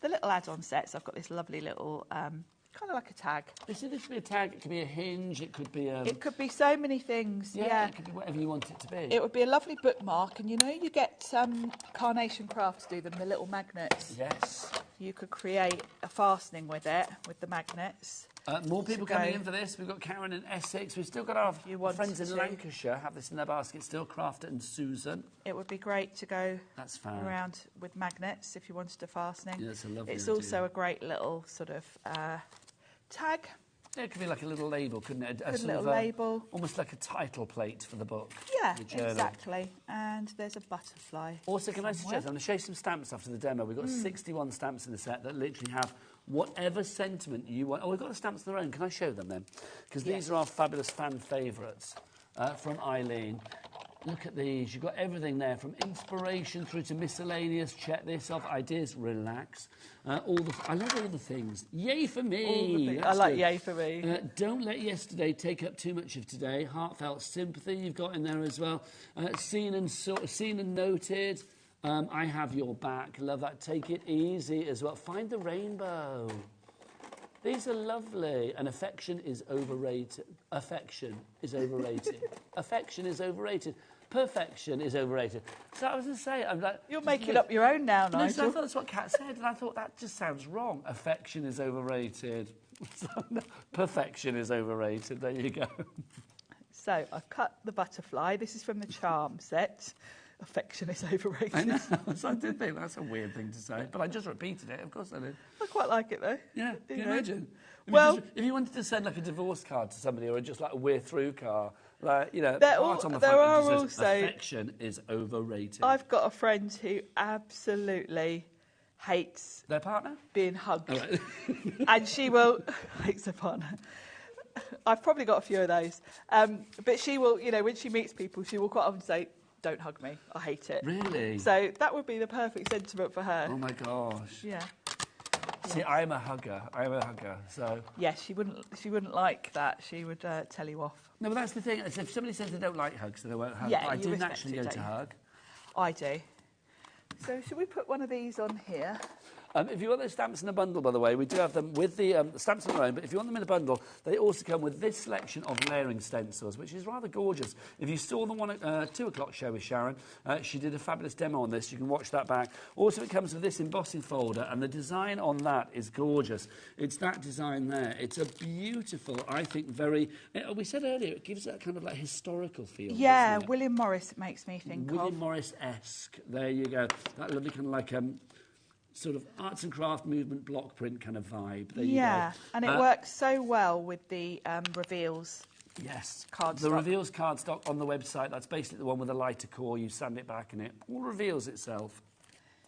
S12: little add-on sets. I've got this lovely little kind of like a tag.
S1: This could be a tag. It could be a hinge. It could be
S12: It could be so many things. Yeah.
S1: It could be whatever you want it to be.
S12: It would be a lovely bookmark, and you get Carnation Crafts do them, the little magnets.
S1: Yes.
S12: You could create a fastening with it, with the magnets.
S1: More people coming in for this. We've got Karen in Essex. We've still got our friends in Lancashire have this in their basket still, Crafter and Susan.
S12: It would be great to go
S1: around
S12: with magnets if you wanted a fastening.
S1: Yeah, that's a lovely
S12: It's
S1: idea.
S12: Also a great little sort of tag.
S1: Yeah, it could be like a little label, couldn't it? A
S12: little label.
S1: Almost like a title plate for the book.
S12: Yeah, exactly. And there's a butterfly.
S1: Also, can I suggest, I'm going to show you some stamps after the demo. We've got 61 stamps in the set that literally have whatever sentiment you want. Oh, we've got the stamps of their own. Can I show them then? Because these are our fabulous fan favourites from Eileen. Look at these. You've got everything there, from inspiration through to miscellaneous. Check this off. Ideas, relax. I love all the things. Yay for me.
S12: I like yay for me.
S1: Don't let yesterday take up too much of today. Heartfelt sympathy you've got in there as well. Seen and noted. I have your back. Love that. Take it easy as well. Find the rainbow. These are lovely. And affection is overrated. Affection is overrated. Affection is overrated. Perfection is overrated. So I was going to say, I'm like...
S12: You're making up your own now, Nigel.
S1: No, so I thought that's what Kat said, and I thought that just sounds wrong. Affection is overrated. Perfection is overrated. There you go.
S12: So I cut the butterfly. This is from the charm set. Affection is overrated.
S1: I know. So I did think that's a weird thing to say, but I just repeated it. Of course I did.
S12: I quite like it, though.
S1: Yeah, can you imagine? If you wanted to send like a divorce card to somebody, or just like a we're through car, like,
S12: there
S1: are also affection is overrated.
S12: I've got a friend who absolutely hates
S1: their partner
S12: being hugged,
S1: right.
S12: and she will hates her partner. I've probably got a few of those. But she will, you know, when she meets people, she will quite often say, "Don't hug me. I hate it."
S1: Really?
S12: So that would be the perfect sentiment for her.
S1: Oh my gosh.
S12: Yeah.
S1: See, I'm a hugger. So.
S12: Yes, she wouldn't like that. She would tell you off.
S1: No, but that's the thing. If somebody says they don't like hugs, then they won't hug.
S12: Yeah,
S1: But I
S12: you
S1: do
S12: respect
S1: naturally
S12: it,
S1: go to
S12: don't you?
S1: hug.
S12: I do. So should we put one of these on here?
S1: If you want those stamps in a bundle, by the way, we do have them with the stamps on their own, but if you want them in a bundle, they also come with this selection of layering stencils, which is rather gorgeous. If you saw the one at 2 o'clock show with Sharon, she did a fabulous demo on this. You can watch that back. Also, it comes with this embossing folder, and the design on that is gorgeous. It's that design there. It's a beautiful, I think, very... we said earlier, it gives that kind of like historical feel.
S12: Yeah,
S1: doesn't it?
S12: William Morris, it makes me think of.
S1: William Morris-esque. There you go. That lovely kind of like... sort of arts and craft movement block print kind of vibe. There you go.
S12: And it works so well with the reveals.
S1: Yes,
S12: cardstock.
S1: The reveals cardstock on the website. That's basically the one with a lighter core. You sand it back, and it all reveals itself.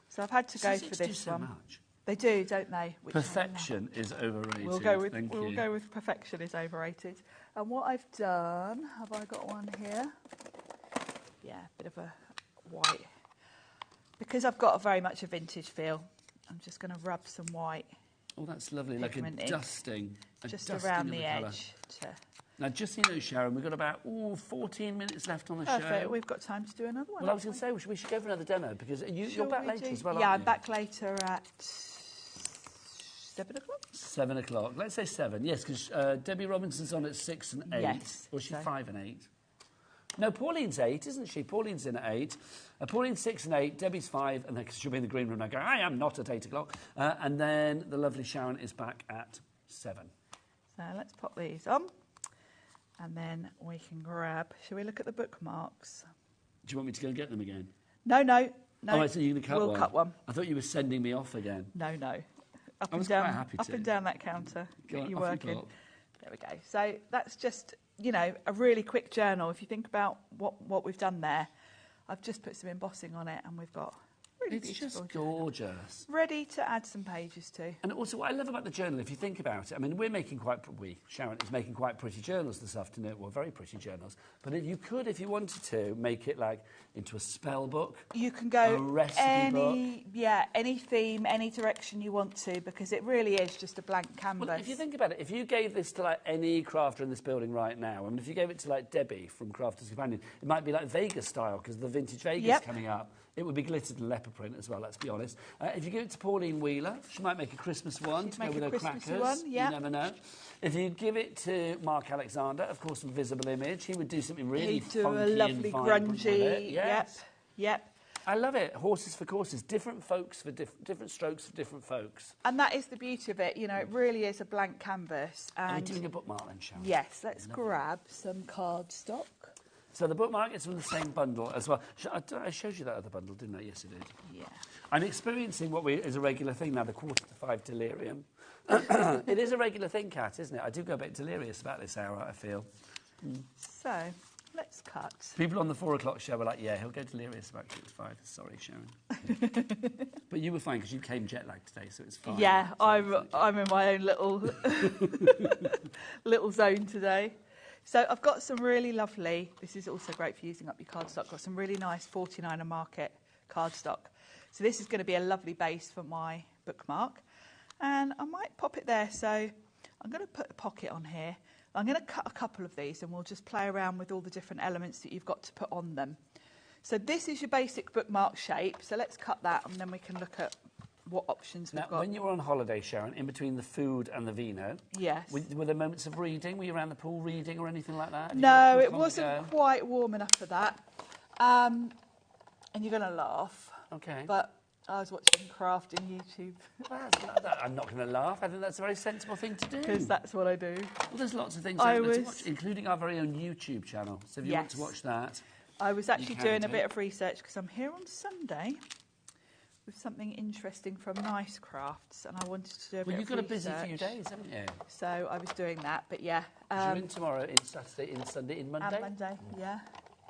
S12: So I've had to go for this one.
S1: Much.
S12: They do, don't they?
S1: Perfection is overrated.
S12: We'll go with perfection is overrated. And what I've done, have I got one here? Yeah, a bit of a white. Because I've got very much a vintage feel, I'm just going to rub some white.
S1: Oh, that's lovely, like a dusting.
S12: Just around the edge.
S1: Now, just so you know, Sharon, we've got about 14 minutes left on the show.
S12: Perfect, we've got time to do another one.
S1: Well, I was going to say, we should go for another demo, because you're back later as well,
S12: Yeah,
S1: aren't
S12: I'm back later at 7 o'clock?
S1: 7 o'clock. Let's say 7, yes, because Debbie Robinson's on at 6 and 8.
S12: Yes.
S1: Or is she 5 and 8? No, Pauline's 8, isn't she? Pauline's in at 8. Pauline's 6 and 8. Debbie's 5, and then she'll be in the green room now going, I am not at 8 o'clock. And then the lovely Sharon is back at 7.
S12: So let's pop these on, and then we can grab... Shall we look at the bookmarks?
S1: Do you want me to go and get them again?
S12: No.
S1: Oh, I see you're going to cut one.
S12: We'll cut one.
S1: I thought you were sending me off again.
S12: No.
S1: I was quite happy
S12: up
S1: to.
S12: and down that counter.
S1: Go on,
S12: you're
S1: off you
S12: working.
S1: pop.
S12: There we go. So that's just, you know, a really quick journal. If you think about what we've done there, I've just put some embossing on it, and we've got really beautiful.
S1: It's just gorgeous.
S12: Ready to add some pages to.
S1: And also, what I love about the journal, if you think about it, I mean, Sharon is making quite pretty journals this afternoon, well, very pretty journals. But if you wanted to, make it like into a spell book.
S12: You can go
S1: a recipe book.
S12: Any theme, any direction you want to, because it really is just a blank canvas.
S1: Well, if you think about it, if you gave this to like any crafter in this building right now, I mean, if you gave it to like Debbie from Crafters Companion, it might be like Vegas style, because the vintage Vegas coming up. It would be glittered and leopard print as well, let's be honest. If you give it to Pauline Wheeler, she might make a Christmas one to go with her crackers.
S12: One, yeah.
S1: You never know. If you give it to Mark Alexander, of course, from Visible Image, he would do something really funky
S12: do a lovely
S1: and vibrant
S12: grungy.
S1: with it. Yes.
S12: Yep.
S1: I love it. Horses for courses. Different folks for different strokes for different folks.
S12: And that is the beauty of it. You know, it really is a blank canvas. And
S1: are we doing a bookmark then, Sharon?
S12: Yes. Let's grab some cardstock.
S1: So the bookmark is from the same bundle as well. I showed you that other bundle, didn't I? Yes, I did.
S12: Yeah.
S1: I'm experiencing what is a regular thing now, the 4:45 delirium. It is a regular thing, Kat, isn't it? I do go a bit delirious about this hour, I feel.
S12: So, let's cut.
S1: People on the 4 o'clock show were like, yeah, he'll go delirious about 5. Sorry, Sharon. But you were fine because you came jet lagged today, so it's fine.
S12: Yeah, I'm in my own little zone today. So I've got some really lovely, this is also great for using up your cardstock, got some really nice 49er Market cardstock. So this is going to be a lovely base for my bookmark. And I might pop it there, so I'm going to put a pocket on here. I'm going to cut a couple of these and we'll just play around with all the different elements that you've got to put on them. So this is your basic bookmark shape, so let's cut that and then we can look at what options we've got.
S1: When you were on holiday, Sharon, in between the food and the vino,
S12: yes,
S1: were there moments of reading? Were you around the pool reading or anything like that?
S12: No, it wasn't quite warm enough for that. And you're going to laugh.
S1: Okay.
S12: But I was watching crafting YouTube.
S1: I'm not going to laugh. I think that's a very sensible thing to do.
S12: Because that's what I do.
S1: Well, there's lots of things to watch, including our very own YouTube channel. So if you want to watch that,
S12: I was actually doing a bit of research because I'm here on Sunday with something interesting from Nice Crafts, and I wanted to do a bit of research.
S1: Well, you've got a busy few days, haven't you?
S12: So I was doing that, but yeah.
S1: You're in tomorrow, in Saturday, in Sunday, in Monday?
S12: And Monday, yeah.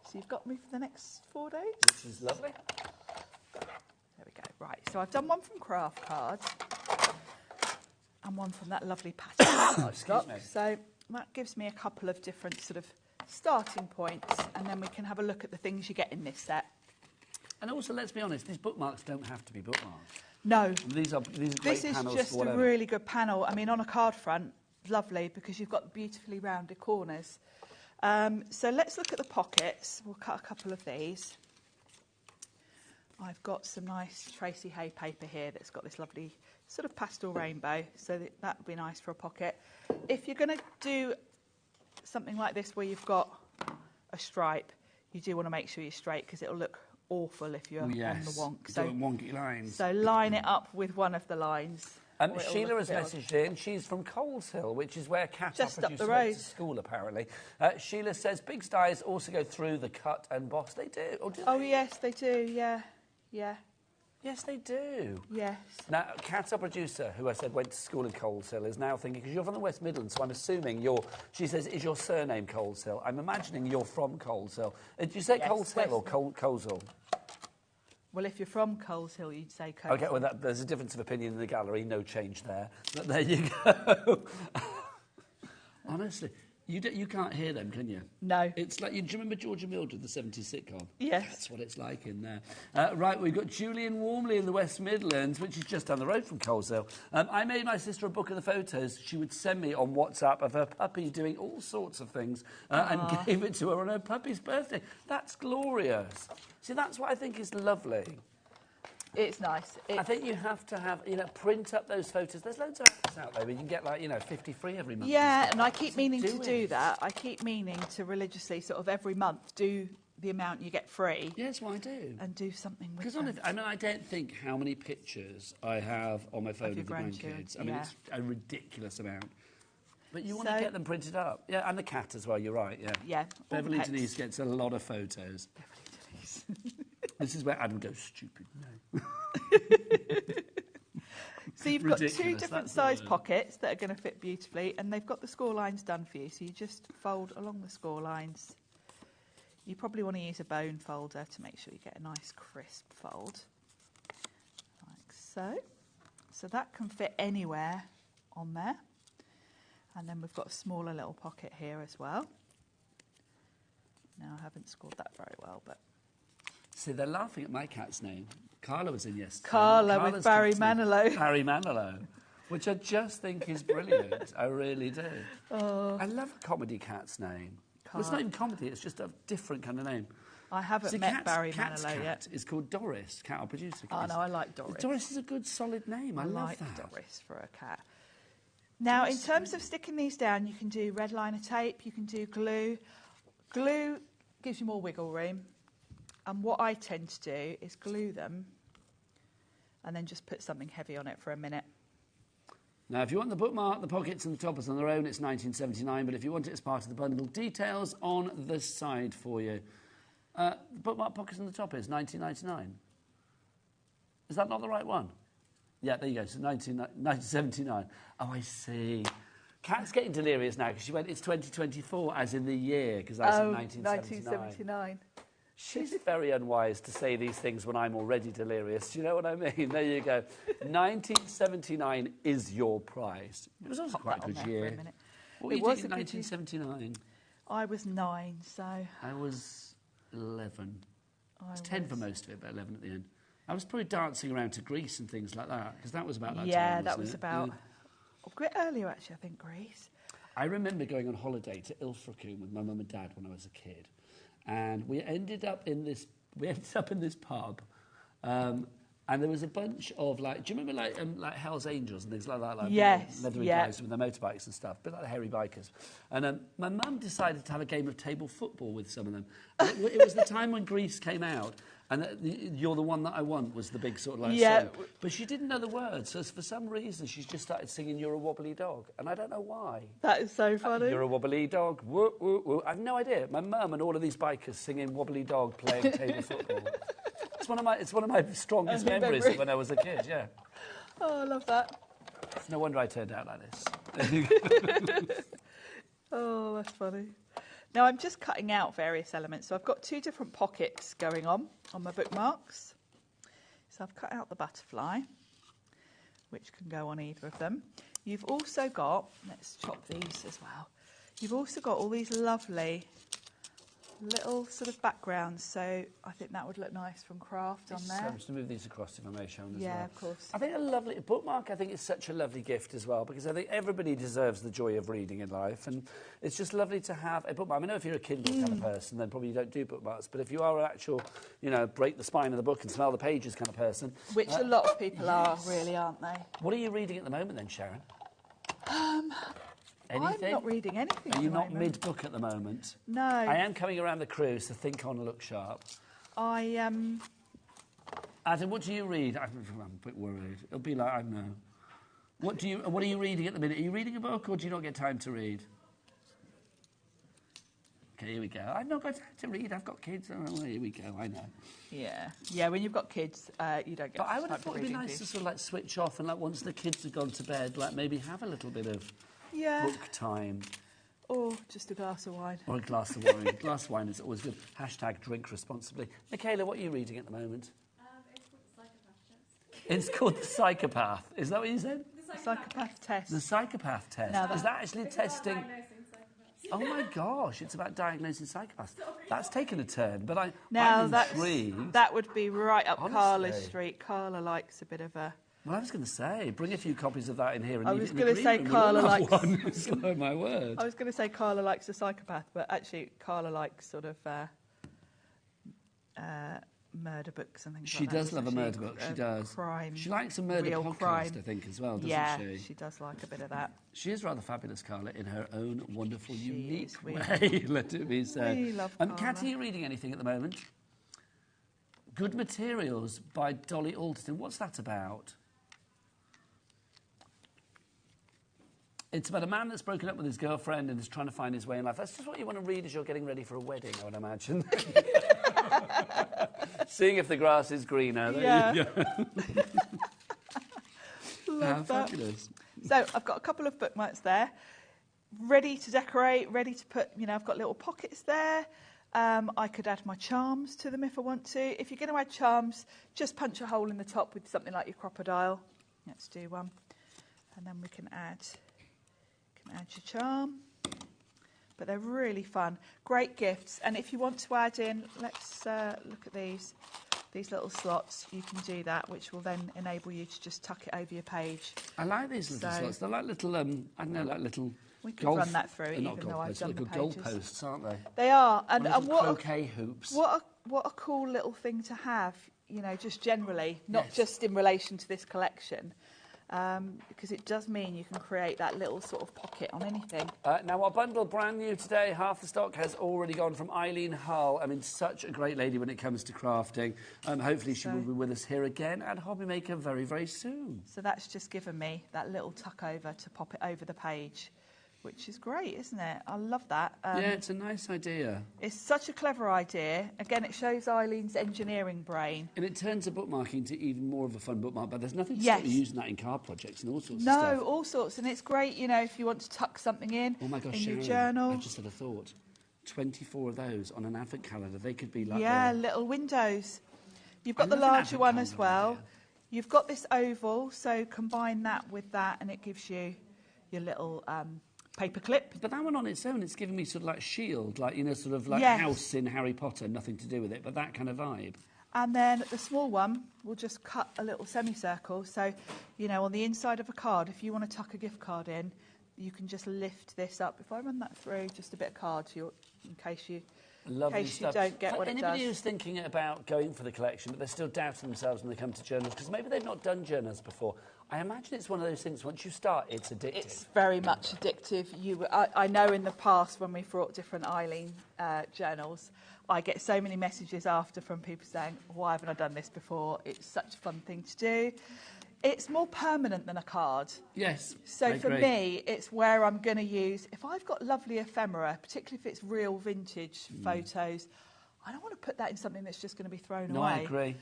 S12: So you've got me for the next 4 days.
S1: Which is lovely.
S12: There we go. Right, so I've done one from Craft Cards and one from that lovely pattern cardstock. So that gives me a couple of different sort of starting points, and then we can have a look at the things you get in this set.
S1: And also, let's be honest, these bookmarks don't have to be bookmarks.
S12: No.
S1: These are great
S12: This is
S1: panels
S12: just
S1: for
S12: a
S1: whatever.
S12: really good panel. I mean, on a card front, lovely, because you've got the beautifully rounded corners. So let's look at the pockets. We'll cut a couple of these. I've got some nice Tracy Hay paper here that's got this lovely sort of pastel rainbow, so that would be nice for a pocket. If you're going to do something like this where you've got a stripe, you do want to make sure you're straight, because it'll look awful if you're on the wonk.
S1: So wonky lines.
S12: So line it up with one of the lines.
S1: Sheila has messaged in. She's from Coleshill, which is where Cat
S12: Just up
S1: used
S12: the
S1: to went
S12: road.
S1: to school, apparently. Sheila says big styes also go through the cut and boss. They do. Or do
S12: Oh,
S1: they?
S12: yes, they do, yeah. Yeah.
S1: Yes, they do.
S12: Yes.
S1: Now, Kat, our producer, who I said went to school in Coleshill, is now thinking, because you're from the West Midlands, so I'm assuming she says, is your surname Coleshill? I'm imagining you're from Coleshill. Did you say
S12: Yes,
S1: Coleshill or
S12: West-
S1: Coleshill?
S12: Well, if you're from Coleshill, you'd say Coleshill.
S1: OK, well, there's a difference of opinion in the gallery. No change there. But there you go. Honestly, you can't hear them, can you?
S12: No.
S1: It's like, do you remember George and Mildred, the 70s sitcom?
S12: Yes.
S1: That's what it's like in there. Right, we've got Julian Warmley in the West Midlands, which is just down the road from Coleshill. I made my sister a book of the photos she would send me on WhatsApp of her puppy doing all sorts of things and gave it to her on her puppy's birthday. That's glorious. See, that's what I think is lovely.
S12: It's nice.
S1: I think you have to have, print up those photos. There's loads of apps out there where you can get, 50 free every month.
S12: Yeah, and I keep meaning to do
S1: it.
S12: that. I keep meaning to religiously, sort of every month, do the amount you get free.
S1: Yeah, that's what I do.
S12: And do something with
S1: Because
S12: them.
S1: I don't think how many pictures I have on my phone of
S12: your
S1: the grandkids.
S12: grandkids,
S1: It's a ridiculous amount. But you want
S12: So-
S1: to get them printed up. Yeah, and the cat as well, you're right, yeah.
S12: Yeah. all the
S1: Beverly
S12: pets.
S1: Denise gets a lot of photos. This is where Adam goes, stupid, no.
S12: So you've got two
S1: Ridiculous,
S12: different
S1: that's
S12: size
S1: brilliant.
S12: pockets that are going to fit beautifully, and they've got the score lines done for you. So you just fold along the score lines. You probably want to use a bone folder to make sure you get a nice crisp fold, like so. So that can fit anywhere on there. And then we've got a smaller little pocket here as well. Now I haven't scored that very well, but
S1: See, they're laughing at my cat's name. Carla was in yesterday.
S12: Carla with
S1: Carla's
S12: Barry
S1: cat's name,
S12: Manilow.
S1: Barry Manilow, which I just think is brilliant. I really do.
S12: Oh.
S1: I love a comedy cat's name. Well, it's not even comedy, it's just a different kind of name.
S12: I haven't
S1: See,
S12: met Barry
S1: Cat's
S12: Manilow
S1: cat
S12: yet.
S1: is called Doris, cat our producer.
S12: Oh, no, I like Doris.
S1: Doris is a good, solid name. I love
S12: like
S1: that.
S12: Doris for a cat. Now, in terms of sticking these down, you can do red liner tape, you can do glue. Glue gives you more wiggle room. And what I tend to do is glue them and then just put something heavy on it for a minute.
S1: Now, if you want the bookmark, the pockets and the toppers on their own, it's $19.79. But if you want it as part of the bundle, details on the side for you. The bookmark, pockets and the toppers, $19.99. Is that not the right one? Yeah, there you go. So $19.79. Oh, I see. Kat's getting delirious now because she went, it's 2024, as in the year, because I said 1979. She's very unwise to say these things when I'm already delirious. Do you know what I mean? There you go. 1979 is your price. It was also quite a good year. What were you doing in 1979?
S12: I was 9, so...
S1: I was 11. I was 10 for most of it, but 11 at the end. I was probably dancing around to Greece and things like that, because that was about that time,
S12: Yeah,
S1: wasn't
S12: that was
S1: it?
S12: about...
S1: Yeah.
S12: A bit earlier, actually, I think, Greece.
S1: I remember going on holiday to Ilfracombe with my mum and dad when I was a kid. And we ended up in this pub, and there was a bunch of, like, do you remember, like Hell's Angels and things like that? Like
S12: Yes,
S1: leathery
S12: yeah.
S1: guys with their motorbikes and stuff, a bit like the hairy bikers. And my mum decided to have a game of table football with some of them. And it was the time when Grease came out, and You're the One That I Want was the big sort of like song. But she didn't know the words, so for some reason she's just started singing You're a Wobbly Dog, and I don't know why.
S12: That is so funny.
S1: You're a wobbly dog, woo, woo, woo. I have no idea. My mum and all of these bikers singing Wobbly Dog playing table football. It's one of my strongest memories of when I was a kid, yeah.
S12: Oh, I love that.
S1: It's no wonder I turned out like this.
S12: Oh, that's funny. Now, I'm just cutting out various elements. So I've got 2 different pockets going on my bookmarks. So I've cut out the butterfly, which can go on either of them. You've also got, let's chop these as well. You've also got all these lovely little sort of backgrounds, so I think that would look nice from craft on there.
S1: I'm just going to move these across if I may, Sharon, as well.
S12: Yeah, of course.
S1: I think a lovely bookmark, I think, is such a lovely gift as well, because I think everybody deserves the joy of reading in life, and it's just lovely to have a bookmark. I know if you're a Kindle kind of person, then probably you don't do bookmarks, but if you are an actual, you know, break the spine of the book and smell the pages kind of person...
S12: Which a lot of people are, really, aren't they?
S1: What are you reading at the moment then, Sharon?
S12: I'm
S1: Anything?
S12: not reading anything.
S1: Are you not
S12: moment.
S1: mid-book at the moment?
S12: No.
S1: I am coming around the cruise, so think on, look sharp.
S12: I
S1: Adam, what do you read? I'm a bit worried. It'll be like, I don't know. What are you reading at the minute? Are you reading a book, or do you not get time to read? Okay, here we go. I've not got time to read. I've got kids. Oh, here we go. I know.
S12: Yeah. When you've got kids, you don't get.
S1: But I would
S12: time
S1: have thought
S12: for
S1: it'd be
S12: reading,
S1: nice
S12: do
S1: to
S12: you?
S1: sort of like switch off and like once the kids have gone to bed, like maybe have a little bit of book time.
S12: Or just a glass of wine.
S1: Or a glass of wine. Glass of wine is always good. # drink responsibly. Michaela, what are you reading at the moment? It's called The Psychopath. Is that what you said?
S12: The Psychopath Test.
S1: The Psychopath Test.
S12: Now
S1: Is that actually testing... Oh my gosh, it's about diagnosing psychopaths. That's taken a turn, but I'm intrigued.
S12: That would be right up
S1: Honestly.
S12: Carla's street. Carla likes a bit of a...
S1: Well, I was going to say, bring a few copies of that in here and
S12: I
S1: leave
S12: was
S1: it in the
S12: going to say
S1: green room.
S12: Carla
S1: We'll have
S12: likes...
S1: one. It's like my word.
S12: I was going to say Carla likes a psychopath, but actually Carla likes sort of murder books and things
S1: She
S12: like that.
S1: does love a murder book, she does.
S12: Crime.
S1: She likes a murder
S12: real
S1: podcast,
S12: crime.
S1: I think, as well, doesn't she?
S12: Yeah, she does like a bit of that.
S1: She is rather fabulous, Carla, in her own wonderful, unique
S12: is. We-
S1: way, let it be said.
S12: We love
S1: Kat,
S12: Carla.
S1: are you reading anything at the moment? Good Materials by Dolly Alderton. What's that about? It's about a man that's broken up with his girlfriend and is trying to find his way in life. That's just what you want to read as you're getting ready for a wedding, I would imagine. Seeing if the grass is greener. There you go.
S12: Love that.
S1: Fabulous.
S12: So I've got a couple of bookmarks there, ready to decorate, ready to put, I've got little pockets there. I could add my charms to them if I want to. If you're going to add charms, just punch a hole in the top with something like your crocodile. Let's do one. And then we can add your charm. But they're really fun. Great gifts. And if you want to add in, let's look at these little slots. You can do that, which will then enable you to just tuck it over your page.
S1: I like these little slots. They're like little, I don't know, like little
S12: we can
S1: golf...
S12: run that through, even
S1: not
S12: though I've done the
S1: little
S12: pages.
S1: goalposts, aren't they?
S12: They are.
S1: And
S12: what
S1: croquet hoops.
S12: What a cool little thing to have, just generally, not just in relation to this collection. Because it does mean you can create that little sort of pocket on anything.
S1: Now, our bundle, brand new today, half the stock has already gone from Eileen Hull. I mean, such a great lady when it comes to crafting. Hopefully she will be with us here again at HobbyMaker very, very soon.
S12: So that's just given me that little tuck over to pop it over the page, which is great, isn't it? I love that.
S1: Yeah, it's a nice idea.
S12: It's such a clever idea. Again, it shows Eileen's engineering brain.
S1: And it turns the bookmarking into even more of a fun bookmark, but there's nothing to stop you using that in card projects and all sorts of stuff.
S12: No, all sorts. And it's great, if you want to tuck something in
S1: oh my gosh,
S12: in
S1: Sharon,
S12: your journal.
S1: I just had a thought. 24 of those on an advent calendar. They could be like...
S12: little windows. You've got the larger one as well. You've got this oval, so combine that with that and it gives you your little... paper clip.
S1: But that one on its own, it's giving me sort of like Shield, like, sort of like House in Harry Potter, nothing to do with it, but that kind of vibe.
S12: And then the small one, we'll just cut a little semicircle. So, on the inside of a card, if you want to tuck a gift card in, you can just lift this up. If I run that through, just a bit of card in case you
S1: Lovely stuff.
S12: don't get what it does.
S1: Anybody who's thinking about going for the collection, but they're still doubting themselves when they come to journals, because maybe they've not done journals before, I imagine it's one of those things, once you start, it's addictive.
S12: It's very much addictive. I know in the past when we've brought different Eileen journals, I get so many messages after from people saying, why haven't I done this before? It's such a fun thing to do. It's more permanent than a card.
S1: Yes,
S12: So for me, it's where I'm going to use... If I've got lovely ephemera, particularly if it's real vintage photos, I don't want to put that in something that's just going to be thrown away.
S1: No, I agree.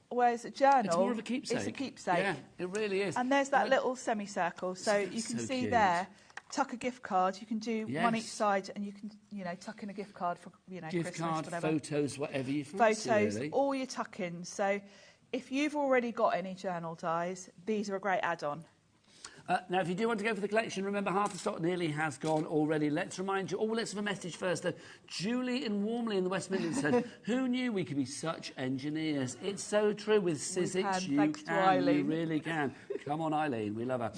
S12: Whereas a journal...
S1: It's more of a keepsake.
S12: It's a keepsake.
S1: Yeah, it really is.
S12: And there's that little semicircle, so you can see
S1: cute.
S12: there... Tuck a gift card. You can do one each
S1: Yes.
S12: side, and you can, tuck in a gift card for,
S1: Gift
S12: Christmas,
S1: card,
S12: whatever.
S1: photos, whatever you fancy,
S12: Photos,
S1: really.
S12: all your tuck-ins. So if you've already got any journal dies, these are a great add-on.
S1: Now, if you do want to go for the collection, remember half the stock nearly has gone already. Let's remind you, let's have a message first. Julie in Warmley in the West Midlands said, who knew we could be such engineers? It's so true with Sizzix. You can, you really can. Come on, Eileen, we love her.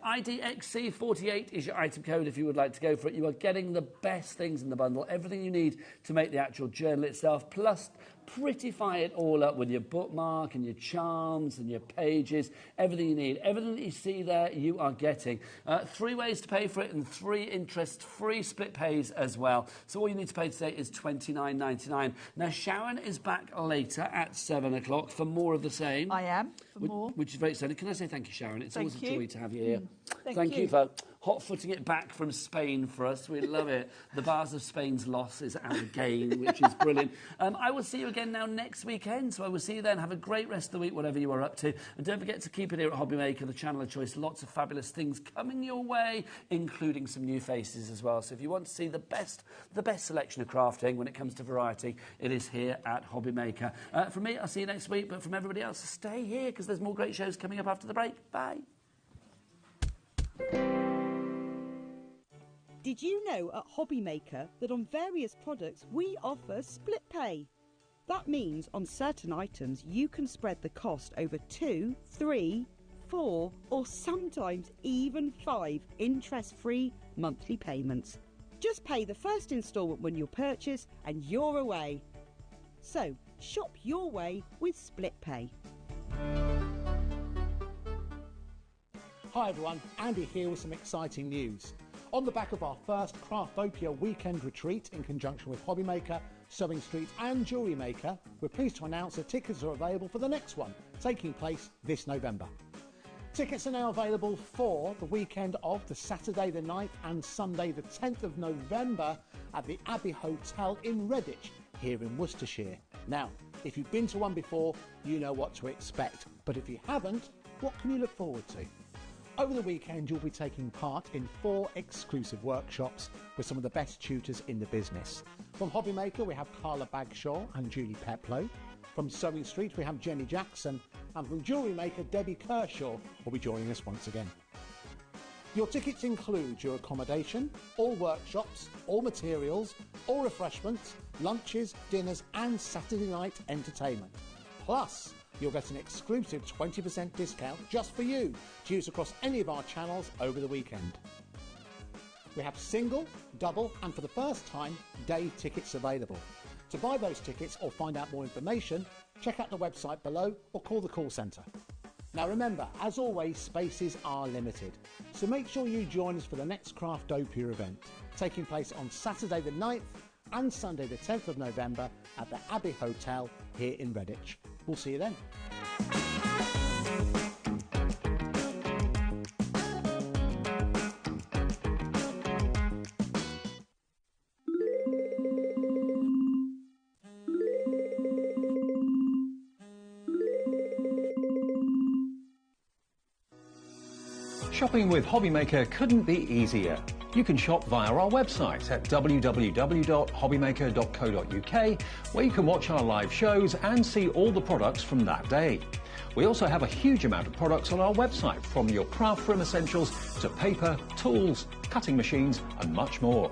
S1: IDXC48 is your item code if you would like to go for it. You are getting the best things in the bundle, everything you need to make the actual journal itself, plus prettify it all up with your bookmark and your charms and your pages, everything you need. Everything that you see there, you are getting. 3 ways to pay for it and 3 interest-free split pays as well. So all you need to pay today is $29.99. Now, Sharon is back later at 7 o'clock for more of the same.
S12: I am, for more.
S1: Which is very exciting. Can I say thank you, Sharon? It's always a joy to have you here.
S12: Thank you
S1: for hot-footing it back from Spain for us. We love it. The bars of Spain's loss is our gain, which is brilliant. I will see you again now next weekend, so I will see you then. Have a great rest of the week, whatever you are up to. And don't forget to keep it here at HobbyMaker, the channel of choice. Lots of fabulous things coming your way, including some new faces as well. So if you want to see the best selection of crafting when it comes to variety, it is here at HobbyMaker. From me, I'll see you next week, but from everybody else, stay here because there's more great shows coming up after the break. Bye.
S16: Did you know at HobbyMaker that on various products we offer split pay? That means on certain items you can spread the cost over 2, 3, 4 or sometimes even 5 interest-free monthly payments. Just pay the first instalment when you purchase and you're away. So shop your way with split pay.
S15: Hi everyone, Andy here with some exciting news. On the back of our first Craftopia weekend retreat in conjunction with HobbyMaker, Sewing Street and Jewellery Maker, we're pleased to announce that tickets are available for the next one, taking place this November. Tickets are now available for the weekend of the Saturday the 9th and Sunday the 10th of November at the Abbey Hotel in Redditch, here in Worcestershire. Now, if you've been to one before, you know what to expect, but if you haven't, what can you look forward to? Over the weekend, you'll be taking part in 4 exclusive workshops with some of the best tutors in the business. From HobbyMaker, we have Carla Bagshaw and Julie Peplow. From Sewing Street, we have Jenny Jackson. And from Jewellery Maker, Debbie Kershaw will be joining us once again. Your tickets include your accommodation, all workshops, all materials, all refreshments, lunches, dinners and Saturday night entertainment. Plus, you'll get an exclusive 20% discount just for you to use across any of our channels over the weekend. We have single, double and for the first time, day tickets available. To buy those tickets or find out more information, check out the website below or call the call centre. Now remember, as always, spaces are limited, so make sure you join us for the next Craftopia event, taking place on Saturday the 9th and Sunday the 10th of November at the Abbey Hotel here in Redditch. We'll see you then.
S4: Shopping with HobbyMaker couldn't be easier. You can shop via our website at www.hobbymaker.co.uk, where you can watch our live shows and see all the products from that day. We also have a huge amount of products on our website, from your craft room essentials to paper, tools, cutting machines and much more.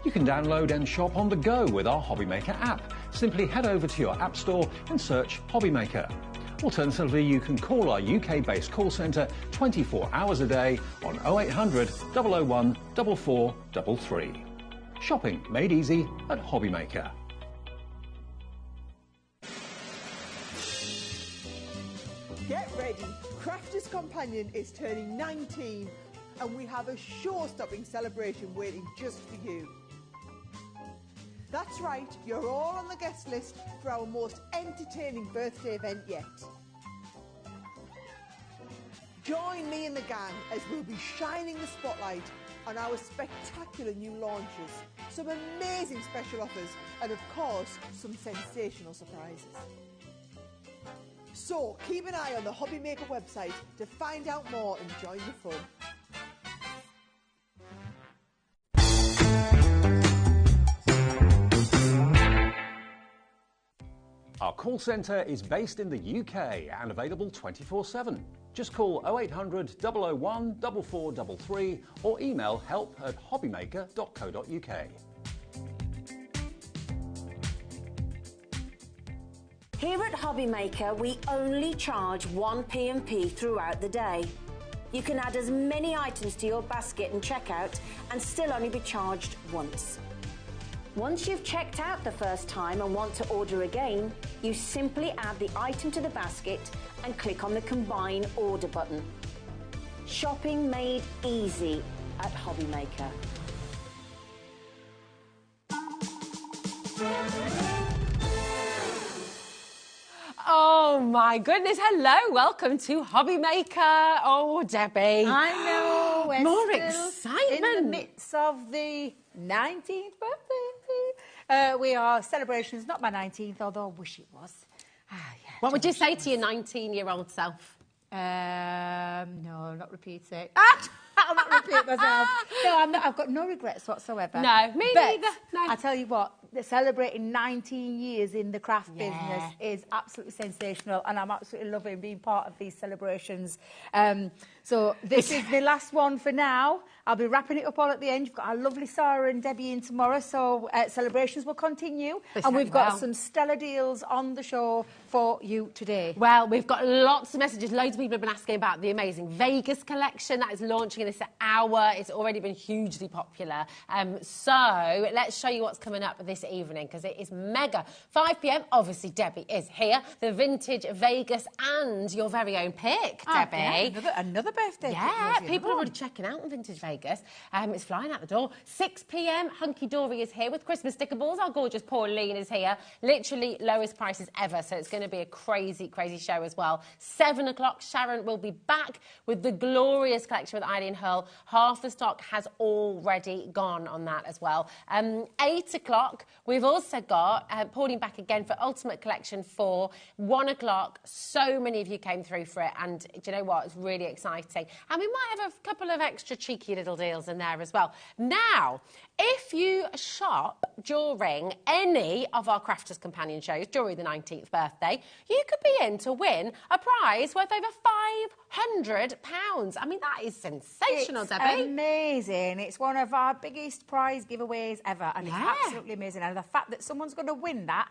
S4: You can download and shop on the go with our HobbyMaker app. Simply head over to your app store and search HobbyMaker. Alternatively, you can call our UK-based call centre 24 hours a day on 0800 001 4433. Shopping made easy at HobbyMaker.
S10: Get ready, Crafter's Companion is turning 19 and we have a show-stopping celebration waiting just for you. That's right, you're all on the guest list for our most entertaining birthday event yet. Join me and the gang as we'll be shining the spotlight on our spectacular new launches, some amazing special offers and of course some sensational surprises. So keep an eye on the HobbyMaker website to find out more and join the fun.
S4: Our call centre is based in the UK and available 24/7. Just call 0800 001 4433 or email help@hobbymaker.co.uk.
S9: Here at HobbyMaker, we only charge 1 P&P throughout the day. You can add as many items to your basket and checkout and still only be charged once. Once you've checked out the first time and want to order again, you simply add the item to the basket and click on the Combine Order button. Shopping made easy at HobbyMaker.
S17: Oh my goodness, hello, welcome to HobbyMaker. Oh, Debbie.
S14: I know, we're
S17: More
S14: still
S17: excitement.
S14: in the midst of the 19th birthday. We are celebrations, not my 19th, although I wish it was.
S17: What would you say to your 19-year-old self?
S14: No, not repeat it. I'll not repeat myself. No, I'm not. I've got no regrets whatsoever.
S17: No, me neither. No.
S14: I tell you what, celebrating 19 years in the craft business is absolutely sensational, and I'm absolutely loving being part of these celebrations. So this is the last one for now. I'll be wrapping it up all at the end. You've got our lovely Sarah and Debbie in tomorrow, so celebrations will continue. And we've got some stellar deals on the show for you today.
S17: Well, we've got lots of messages. Loads of people have been asking about the amazing Vegas collection that is launching in this hour. It's already been hugely popular. So let's show you what's coming up this evening, because it is mega. 5 p.m, obviously Debbie is here. The vintage Vegas and your very own pick, Debbie.
S14: Yeah, another birthday.
S17: Yeah, people are already checking out on vintage Vegas. It's flying out the door. 6 p.m, Hunky Dory is here with Christmas sticker balls. Our gorgeous Pauline is here. Literally lowest prices ever, so it's going to be a crazy, crazy show as well. 7 o'clock, Sharon will be back with the glorious collection with Eileen Hurl. Half the stock has already gone on that as well. 8 o'clock, we've also got Pauline back again for Ultimate Collection 4. 1 o'clock, so many of you came through for it, and do you know what? It's really exciting. And we might have a couple of extra cheeky little deals in there as well. Now, if you shop during any of our Crafters Companion shows during the 19th birthday, you could be in to win a prize worth over £500. I mean, that is sensational, Debbie.
S14: It's amazing. It's one of our biggest prize giveaways ever, and it's absolutely amazing. And the fact that someone's going to win that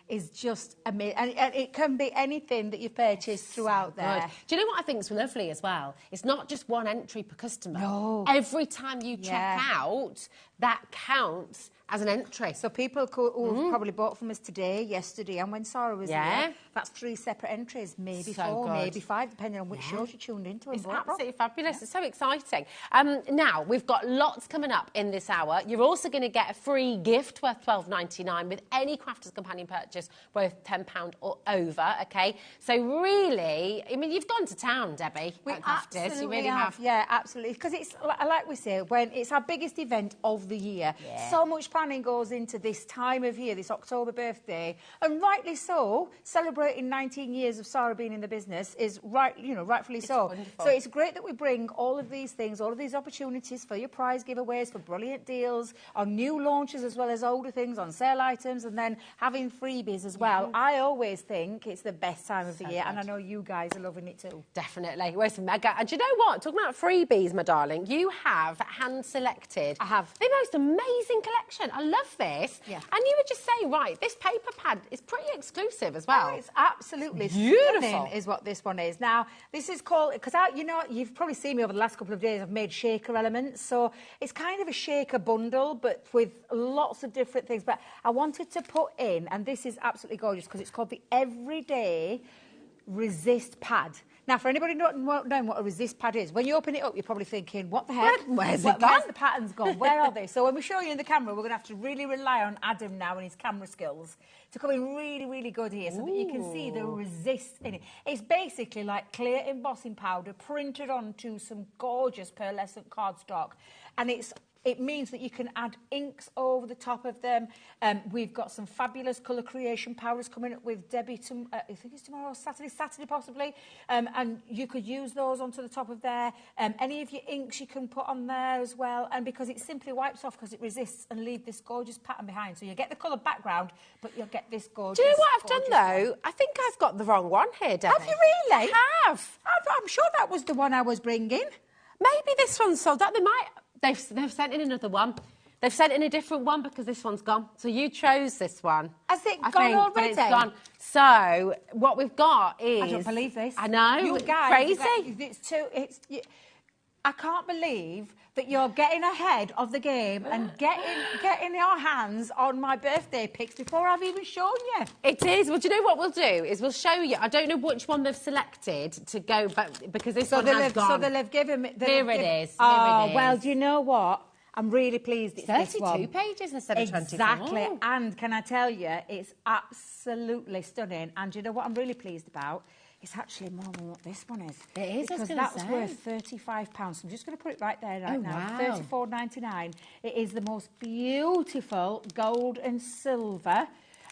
S14: is just amazing. And it can be anything that you've purchased throughout there.
S17: Do you know what I think is lovely as well? It's not just one entry per customer.
S14: No.
S17: Every time you check out, that counts as an entry.
S14: So people who probably bought from us today, yesterday, and when Sarah was here, that's 3 separate entries, maybe
S17: So
S14: 4,
S17: good.
S14: maybe 5, depending on which shows you tuned into.
S17: It's absolutely fabulous. It's so exciting. Now, we've got lots coming up in this hour. You're also going to get a free gift worth $12.99 with any Crafters Companion purchase worth £10 or over, OK? So really, I mean, you've gone to town, Debbie,
S14: We
S17: at Crafters.
S14: absolutely
S17: You really have.
S14: Yeah, absolutely. Because it's, like we say, when it's our biggest event of the year.
S17: Yeah.
S14: So much planning goes into this time of year, this October birthday, and rightly so. Celebrating 19 years of Sarah being in the business is rightfully so.
S17: Wonderful.
S14: So it's great that we bring all of these things, all of these opportunities for your prize giveaways, for brilliant deals on new launches as well as older things, on sale items, and then having freebies as well. I always think it's the best time of the year, and I know you guys are loving it too.
S17: Definitely. Well, it's mega. And do you know what? Talking about freebies, my darling, you have hand-selected.
S14: I have.
S17: The most amazing collection. I love this.
S14: Yeah.
S17: And you would just say, right, this paper pad is pretty exclusive as well.
S14: Oh, it's absolutely
S17: beautiful.
S14: Stunning is what this one is. Now, this is called, because you've probably seen me over the last couple of days, I've made shaker elements. So it's kind of a shaker bundle, but with lots of different things. But I wanted to put in, and this is absolutely gorgeous, because it's called the Everyday Resist Pad. Now, for anybody not knowing what a resist pad is, when you open it up, you're probably thinking, what the heck?
S17: Where's it gone?
S14: Where's the patterns gone? Where are they? So when we show you in the camera, we're going to have to really rely on Adam now and his camera skills to come in really, really good here so that you can see the resist in it. It's basically like clear embossing powder printed onto some gorgeous pearlescent cardstock. And it's It means that you can add inks over the top of them. We've got some fabulous colour creation powders coming up with Debbie, I think it's tomorrow, Saturday possibly. And you could use those onto the top of there. Any of your inks you can put on there as well. And because it simply wipes off because it resists and leave this gorgeous pattern behind. So you get the colour background, but you'll get this gorgeous.
S17: Do you know what I've done though? I think I've got the wrong one here, Debbie.
S14: Have you really?
S17: I have.
S14: I'm sure that was the one I was bringing.
S17: Maybe this one's sold out. They've sent in another one. They've sent in a different one because this one's gone. So you chose this one.
S14: Has it gone already?
S17: But it's gone. So what we've got is...
S14: I don't believe this.
S17: I know.
S14: You guys,
S17: crazy.
S14: I can't believe that you're getting ahead of the game and getting your hands on my birthday pics before I've even shown you.
S17: It is. Well, do you know what we'll do? Is we'll show you. I don't know which one they've selected to go, but because this one has gone.
S14: So they'll have given me...
S17: Here it is.
S14: Well, do you know what? I'm really pleased it's this one.
S17: 32 pages instead of 24.
S14: Exactly. And can I tell you, it's absolutely stunning. And do you know what I'm really pleased about? It's actually more than what this one is.
S17: It is,
S14: because that's worth £35. So I'm just going to put it right there now.
S17: Wow.
S14: £34.99. It is the most beautiful gold and silver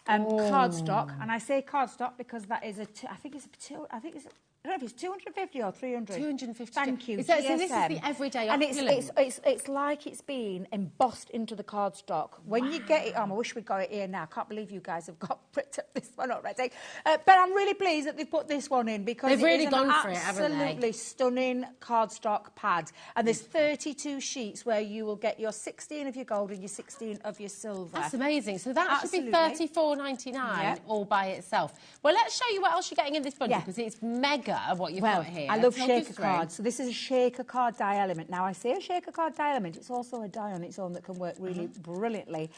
S14: cardstock. And I say cardstock because that is I don't know if it's 250 or 300.
S17: 250.
S14: Thank you.
S17: So this is the everyday
S14: and
S17: opulence.
S14: it's like it's been embossed into the cardstock. When you get it on, I wish we'd got it here now. I can't believe you guys have picked up this one already. But I'm really pleased that they've put this one in because
S17: they've really
S14: it is
S17: gone
S14: an
S17: for it, haven't they?
S14: absolutely stunning cardstock pad. And there's 32 sheets where you will get your 16 of your gold and your 16 of your silver.
S17: That's amazing. So that should be $34.99 all by itself. Well, let's show you what else you're getting in this bundle because it's mega what you've got here.
S14: I love shaker cards. So this is a shaker card die element. Now, I say a shaker card die element. It's also a die on its own that can work really brilliantly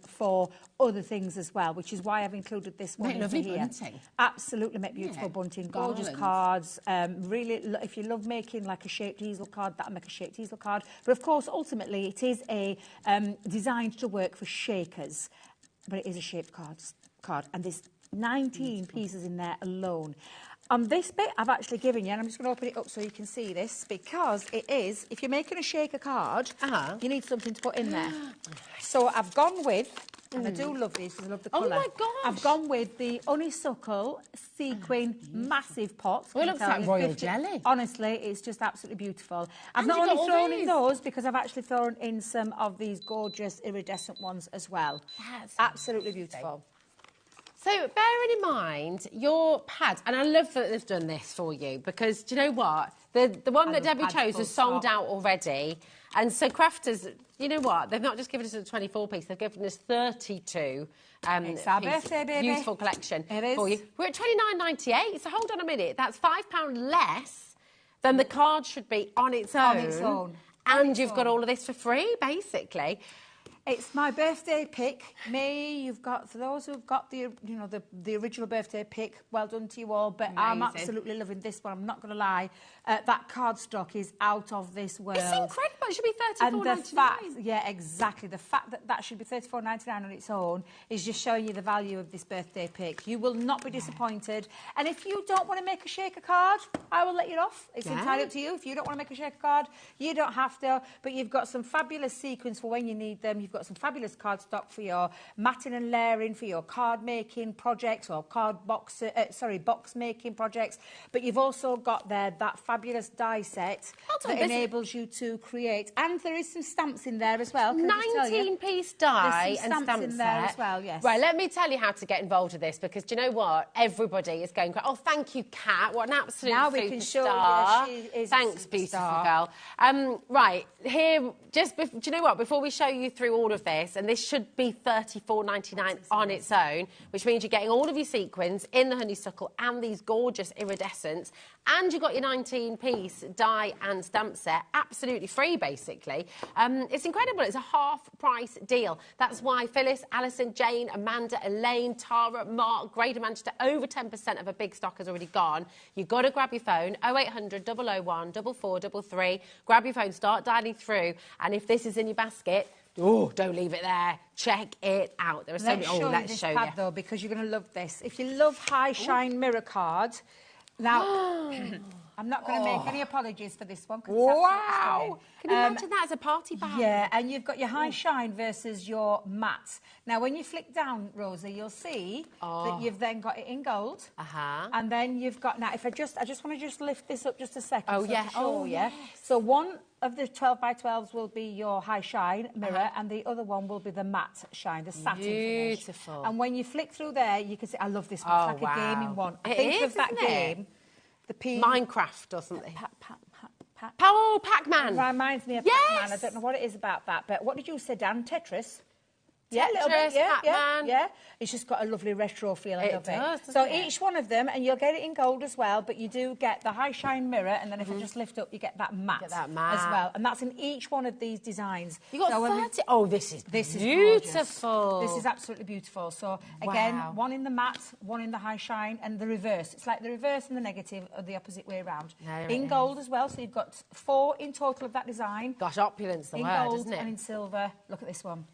S14: for other things as well, which is why I've included this one in here.
S17: Bunting.
S14: Absolutely make beautiful bunting. Gorgeous cards. Really, if you love making like a shaped easel card, that'll make a shaped easel card. But of course, ultimately, it is a designed to work for shakers, but it is a shaped card. And there's 19 pieces in there alone. On this bit, I've actually given you, and I'm just going to open it up so you can see this, because it is, if you're making a shaker card, you need something to put in there. So I've gone with, and I do love these because I love the colour.
S17: Oh my gosh!
S14: I've gone with the honeysuckle sequin massive pots.
S17: Well, it looks like royal jelly.
S14: Honestly, it's just absolutely beautiful. I've not only thrown in those, because I've actually thrown in some of these gorgeous iridescent ones as well.
S17: That's
S14: absolutely beautiful.
S17: So, bearing in mind your pads, and I love that they've done this for you, because do you know what? The one that Debbie chose was sold out already. And so crafters, you know what? They've not just given us a 24-piece, they've given us 32
S14: it's our birthday, baby.
S17: Beautiful collection
S14: it is.
S17: for you. We're at $29.98, so hold on a minute. That's £5 less than the card should be on its own.
S14: On its own.
S17: And you've got all of this for free, basically.
S14: It's my birthday pick. You've got, for those who've got the original birthday pick, well done to you all. But I'm absolutely loving this one. I'm not going to lie. That cardstock is out of this world.
S17: It's incredible. It should be $34.99.
S14: And the fact, yeah, exactly. The fact that that should be $34.99 on its own is just showing you the value of this birthday pick. You will not be disappointed. And if you don't want to make a shaker card, I will let you off. It's entirely up to you. If you don't want to make a shaker card, you don't have to. But you've got some fabulous sequins for when you need them. You've got some fabulous cardstock for your matting and layering, for your card making projects or box making projects. But you've also got there that fabulous die set that enables you to create. And there is some stamps in there as well.
S17: 19-piece die and stamp
S14: in there as well, yes.
S17: Right, let me tell you how to get involved with this, because do you know what? Everybody is going, oh, thank you, Kat. What an absolute
S14: now
S17: superstar.
S14: We can show you she is
S17: Thanks, beautiful girl. Right, here, do you know what? Before we show you through all of this, and this should be $34.99 on its own, which means you're getting all of your sequins in the honeysuckle and these gorgeous iridescents, and you've got your 19-piece die and stamp set, absolutely free, basically. It's incredible. It's a half-price deal. That's why Phyllis, Alison, Jane, Amanda, Elaine, Tara, Mark, Greater Manchester, over 10% of a big stock has already gone. You've got to grab your phone, 0800 001 4433. Grab your phone, start dialing through, and if this is in your basket, don't leave it there. Check it out. There are so many.
S14: Let's show you this pad, though, because you're going to love this. If you love high shine mirror cards, now I'm not going to make any apologies for this one.
S17: Wow! Can you imagine that as a party bag?
S14: Yeah, and you've got your high shine versus your matte. Now, when you flick down, Rosie, you'll see that you've then got it in gold. And then you've got, now, if I just want to just lift this up just a second.
S17: Oh, yeah. Oh,
S14: yeah. So one of the 12 by 12s will be your high shine mirror, and the other one will be the matte shine, the satin finish.
S17: Beautiful.
S14: And when you flick through there, you can see, I love this one. It's like a gaming one. Think of that game.
S17: Minecraft or something. Pac-Man.
S14: It reminds me of Pac-Man. I don't know what it is about that, but what did you say, Dan? Tetris? Yeah, a little bit, yeah. It's just got a lovely retro feel, I love it. So each one of them, and you'll get it in gold as well, but you do get the high shine mirror, and then if I just lift up, you get that matte, as well. And that's in each one of these designs.
S17: You got 30. Oh, this is
S14: beautiful. This is absolutely beautiful. So again, one in the matte, one in the high shine, and the reverse. It's like the reverse and the negative are the opposite way around. In gold as well, so you've got 4 in total of that design.
S17: Gosh, opulence the
S14: word,
S17: gold,
S14: isn't it? And in silver. Look at this one.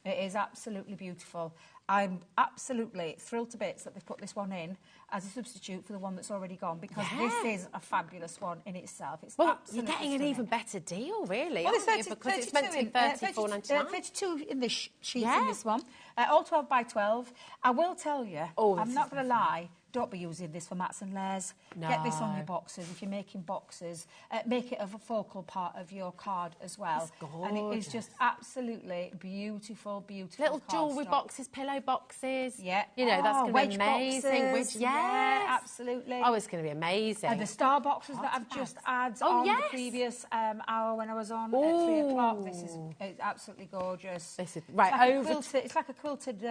S14: It is absolutely beautiful. I'm absolutely thrilled to bits that they've put this one in as a substitute for the one that's already gone, because this is a fabulous one in itself. It's
S17: you're getting an even better deal, really,
S14: well,
S17: aren't you? Because it's meant to be £34.99.
S14: 32 in this sheet in this one. All 12 by 12. I will tell you, I'm not going to lie, don't be using this for mats and layers.
S17: No.
S14: Get this on your boxes. If you're making boxes, make it a focal part of your card as well. And it is just absolutely beautiful, beautiful.
S17: Little jewellery boxes, pillow boxes.
S14: Yeah.
S17: You know, that's going to be amazing.
S14: Boxes. Yeah, absolutely.
S17: Oh, it's going to be amazing.
S14: And the star boxes that I've just added on the previous hour when I was on at 3 o'clock. This is absolutely gorgeous.
S17: This is
S14: it's like a quilted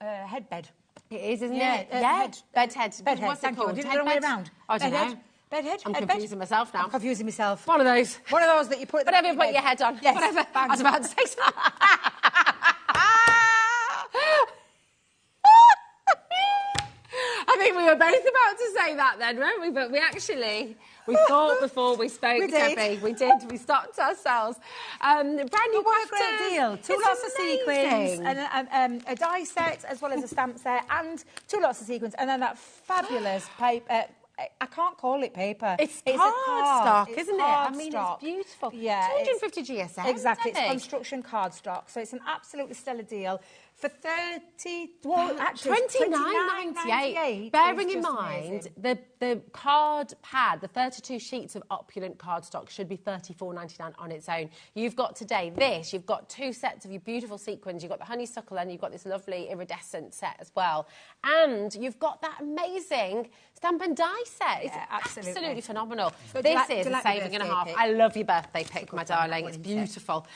S14: headbed.
S17: It is, isn't it?
S14: Bed head.
S17: What's it called?
S14: Did it the other way around?
S17: I don't know.
S14: Bed head.
S17: I'm confusing myself now.
S14: I'm confusing myself.
S17: One of those.
S14: One of those that you put.
S17: Whatever you put your head on.
S14: Yes.
S17: Whatever. I was about to say something. I think we were both about to say that then, weren't we? But we thought before we spoke, Debbie. We did. We stopped ourselves. Brand new
S14: great deal. 2 lots of sequins, and a die set as well as a stamp set, and 2 lots of sequins, and then that fabulous paper. I can't call it paper.
S17: It's cardstock, isn't it? I mean, it's beautiful.
S14: Yeah,
S17: 250 GSM.
S14: Exactly. It's construction cardstock, so it's an absolutely stellar deal. For £29.98.
S17: Bearing in mind, the card pad, the 32 sheets of opulent cardstock should be £34.99 on its own. You've got today this, you've got 2 sets of your beautiful sequins, you've got the honeysuckle, and you've got this lovely iridescent set as well. And you've got that amazing stamp and die set. It's absolutely phenomenal. So this is a saving and a half. I love your birthday pick, my darling. It's beautiful.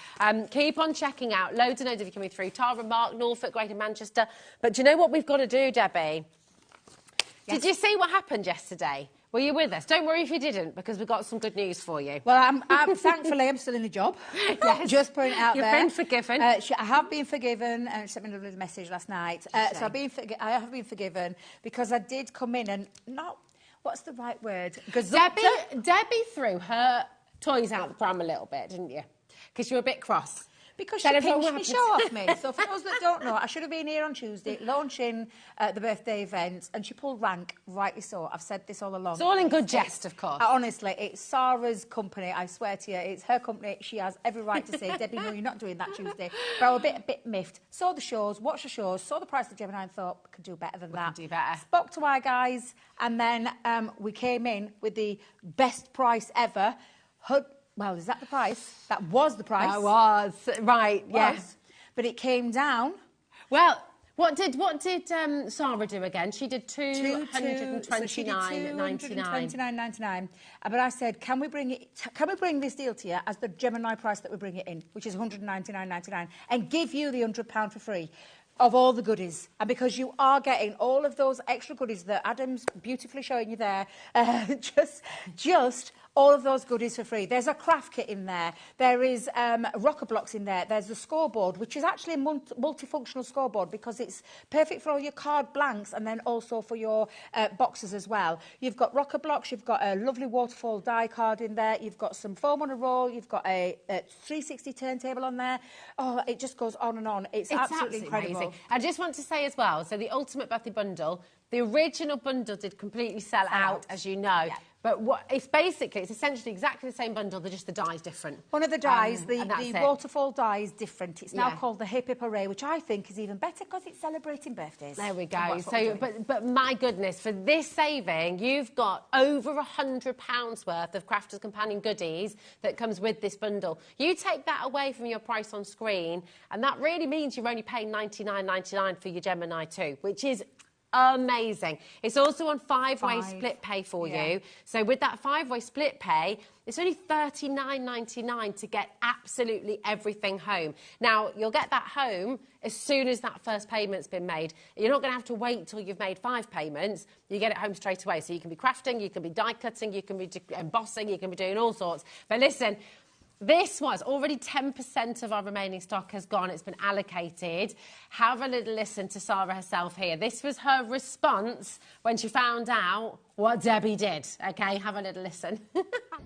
S17: Keep on checking out. Loads and loads of you coming through. Tara, Mark, Norfolk, Greater Manchester. But do you know what we've got to do, Debbie? Yes. Did you see what happened yesterday? Were you with us? Don't worry if you didn't, because we've got some good news for you.
S14: Well, thankfully, I'm still in a job.
S17: Yes.
S14: Just putting it out there.
S17: You've been forgiven.
S14: I have been forgiven. She sent me a lovely message last night. So I have been forgiven because I did come in and not... What's the right word?
S17: Debbie threw her toys out the pram a little bit, didn't you? Because you were a bit cross.
S14: Because she pinched my show off me. So for those that don't know, I should have been here on Tuesday launching the birthday event, and she pulled rank, rightly so. I've said this all along.
S17: It's all in good jest, of course.
S14: Honestly, it's Sarah's company, I swear to you. It's her company. She has every right to say, Debbie, no, you're not doing that Tuesday. But I was a bit miffed. Saw the shows, watched the shows, saw the price of Gemini and thought, we could do better than that.
S17: We can do better.
S14: Spoke to our guys, and then we came in with the best price ever. Well, is that the price? That was the price.
S17: That was. Right, yes.
S14: But it came down.
S17: Well, what did Sarah do again? She did £229.99.
S14: But I said, can we bring this deal to you as the Gemini price that we bring it in, which is £199.99, and give you the £100 for free? Of all the goodies, and because you are getting all of those extra goodies that Adam's beautifully showing you there, just all of those goodies for free. There's a craft kit in there. There is rocker blocks in there. There's a scoreboard, which is actually a multifunctional scoreboard because it's perfect for all your card blanks and then also for your boxes as well. You've got rocker blocks. You've got a lovely waterfall die card in there. You've got some foam on a roll. You've got a 360 turntable on there. Oh, it just goes on and on. It's absolutely incredible.
S17: Amazing. I just want to say as well, so the Ultimate Birthday Bundle, the original bundle did completely sell out, as you know. Yeah. But it's essentially exactly the same bundle, just the die's different.
S14: One of the dyes, the
S17: it.
S14: waterfall dye is different. It's now called the Hip Hip Hooray, which I think is even better because it's celebrating birthdays.
S17: There we go. So, but my goodness, for this saving, you've got over £100 worth of Crafters Companion goodies that comes with this bundle. You take that away from your price on screen, and that really means you're only paying $99.99 for your Gemini 2, which is amazing. It's also on five-way split pay for you. So with that five-way split pay, it's only $39.99 to get absolutely everything home. Now, you'll get that home as soon as that first payment's been made. You're not going to have to wait till you've made 5 payments. You get it home straight away. So you can be crafting, you can be die cutting, you can be embossing, you can be doing all sorts. But listen, this was already 10% of our remaining stock has gone. It's been allocated. Have a little listen to Sarah herself here. This was her response when she found out what Debbie did. OK, have a little listen.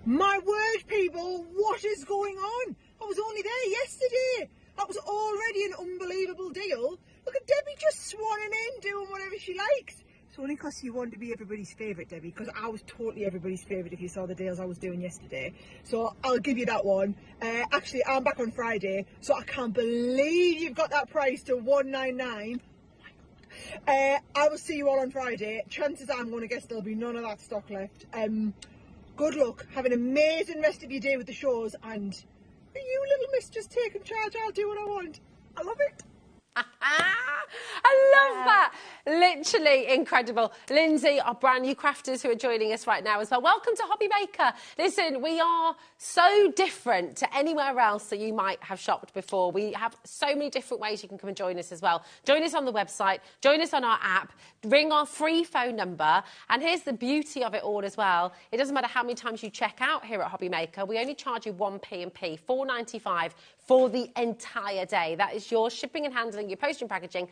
S18: My word, people, what is going on? I was only there yesterday. That was already an unbelievable deal. Look at Debbie just swanning in, doing whatever she likes. It's only because you want to be everybody's favourite, Debbie, because I was totally everybody's favourite if you saw the deals I was doing yesterday. So I'll give you that one. Actually, I'm back on Friday, so I can't believe you've got that price to $199. I will see you all on Friday. Chances are I'm going to guess there'll be none of that stock left. Good luck. Have an amazing rest of your day with the shows, and you little miss just taking charge. I'll do what I want. I love it.
S17: I love that. Literally incredible. Lindsay, our brand new crafters who are joining us right now as well. Welcome to HobbyMaker. Listen, we are so different to anywhere else that you might have shopped before. We have so many different ways you can come and join us as well. Join us on the website, join us on our app, ring our free phone number. And here's the beauty of it all as well. It doesn't matter how many times you check out here at HobbyMaker. We only charge you 1 P&P, $4.95 for the entire day. That is your shipping and handling, your postage and packaging,